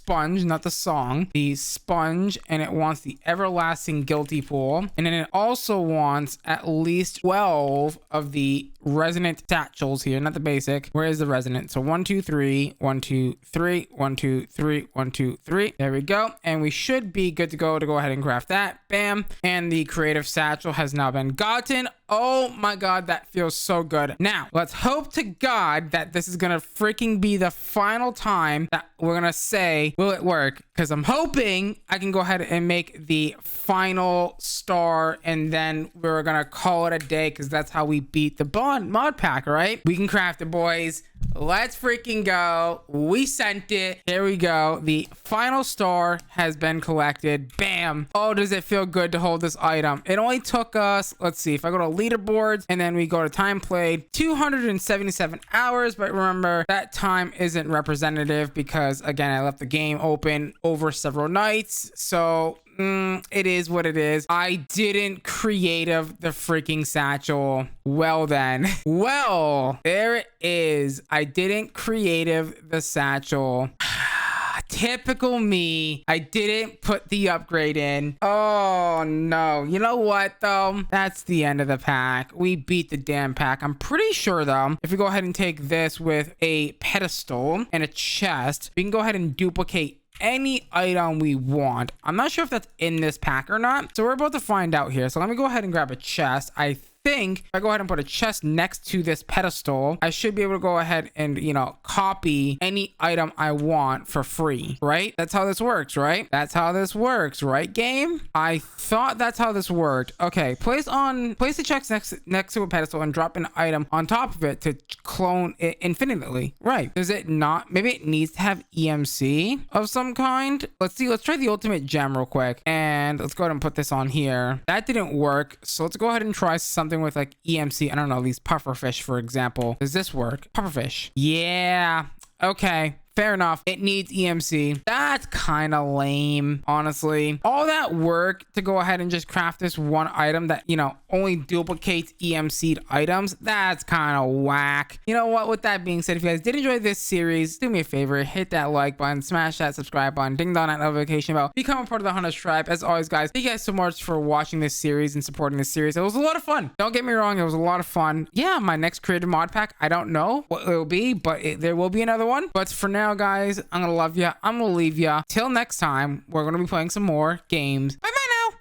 sponge, not the song, the sponge, and it wants the everlasting guilty pool. And then it also wants at least 12 of the resonant satchels here, not the basic. Where is the resonant? So 1 2 3 1 2 3 1 2 3 1 2 3. There we go. And we should be good to go ahead and craft that. Bam. And the creative satchel has now been gotten. Oh my god, that feels so good. Now, let's hope to god that this is gonna freaking be the final time that we're gonna say, will it work? Because I'm hoping I can go ahead and make the final star, and then we're gonna call it a day, because that's how we beat the mod pack, right? We can craft it, boys. Let's freaking go. We sent it. Here we go. The final star has been collected. Bam. Oh, does it feel good to hold this item? It only took us, let's see, if I go to leaderboards and then we go to time played, 277 hours. But remember, that time isn't representative because, again, I left the game open over several nights. So it is what it is. I didn't creative the freaking satchel. Well then. Well, there it is. I didn't creative the satchel. Typical me. I didn't put the upgrade in. Oh no. You know what though? That's the end of the pack. We beat the damn pack. I'm pretty sure though, if we go ahead and take this with a pedestal and a chest, we can go ahead and duplicate any item we want. I'm not sure if that's in this pack or not, so we're about to find out here. So let me go ahead and grab a chest. I think if I go ahead and put a chest next to this pedestal, I should be able to go ahead and, you know, copy any item I want for free, right? That's how this works, right? That's how this works, right, game? I thought that's how this worked. Okay, place the chest next to a pedestal and drop an item on top of it to clone it infinitely. Right. Does it not? Maybe it needs to have EMC of some kind. Let's see. Let's try the ultimate gem real quick. And let's go ahead and put this on here. That didn't work. So let's go ahead and try something with like EMC. I don't know, these pufferfish, for example. Does this work? Pufferfish. Yeah. Okay. Fair enough. It needs EMC. That's kind of lame, honestly. All that work to go ahead and just craft this one item that, you know, only duplicates EMC'd items. That's kind of whack. You know what? With that being said, if you guys did enjoy this series, do me a favor, hit that like button, smash that subscribe button, ding dong that notification bell, become a part of the Hunters tribe. As always, guys, thank you guys so much for watching this series and supporting this series. It was a lot of fun. Don't get me wrong. It was a lot of fun. Yeah, my next creative mod pack, I don't know what it will be, but there will be another one. But for now, guys, I'm gonna love you. I'm gonna leave you till next time. We're gonna be playing some more games. Bye bye.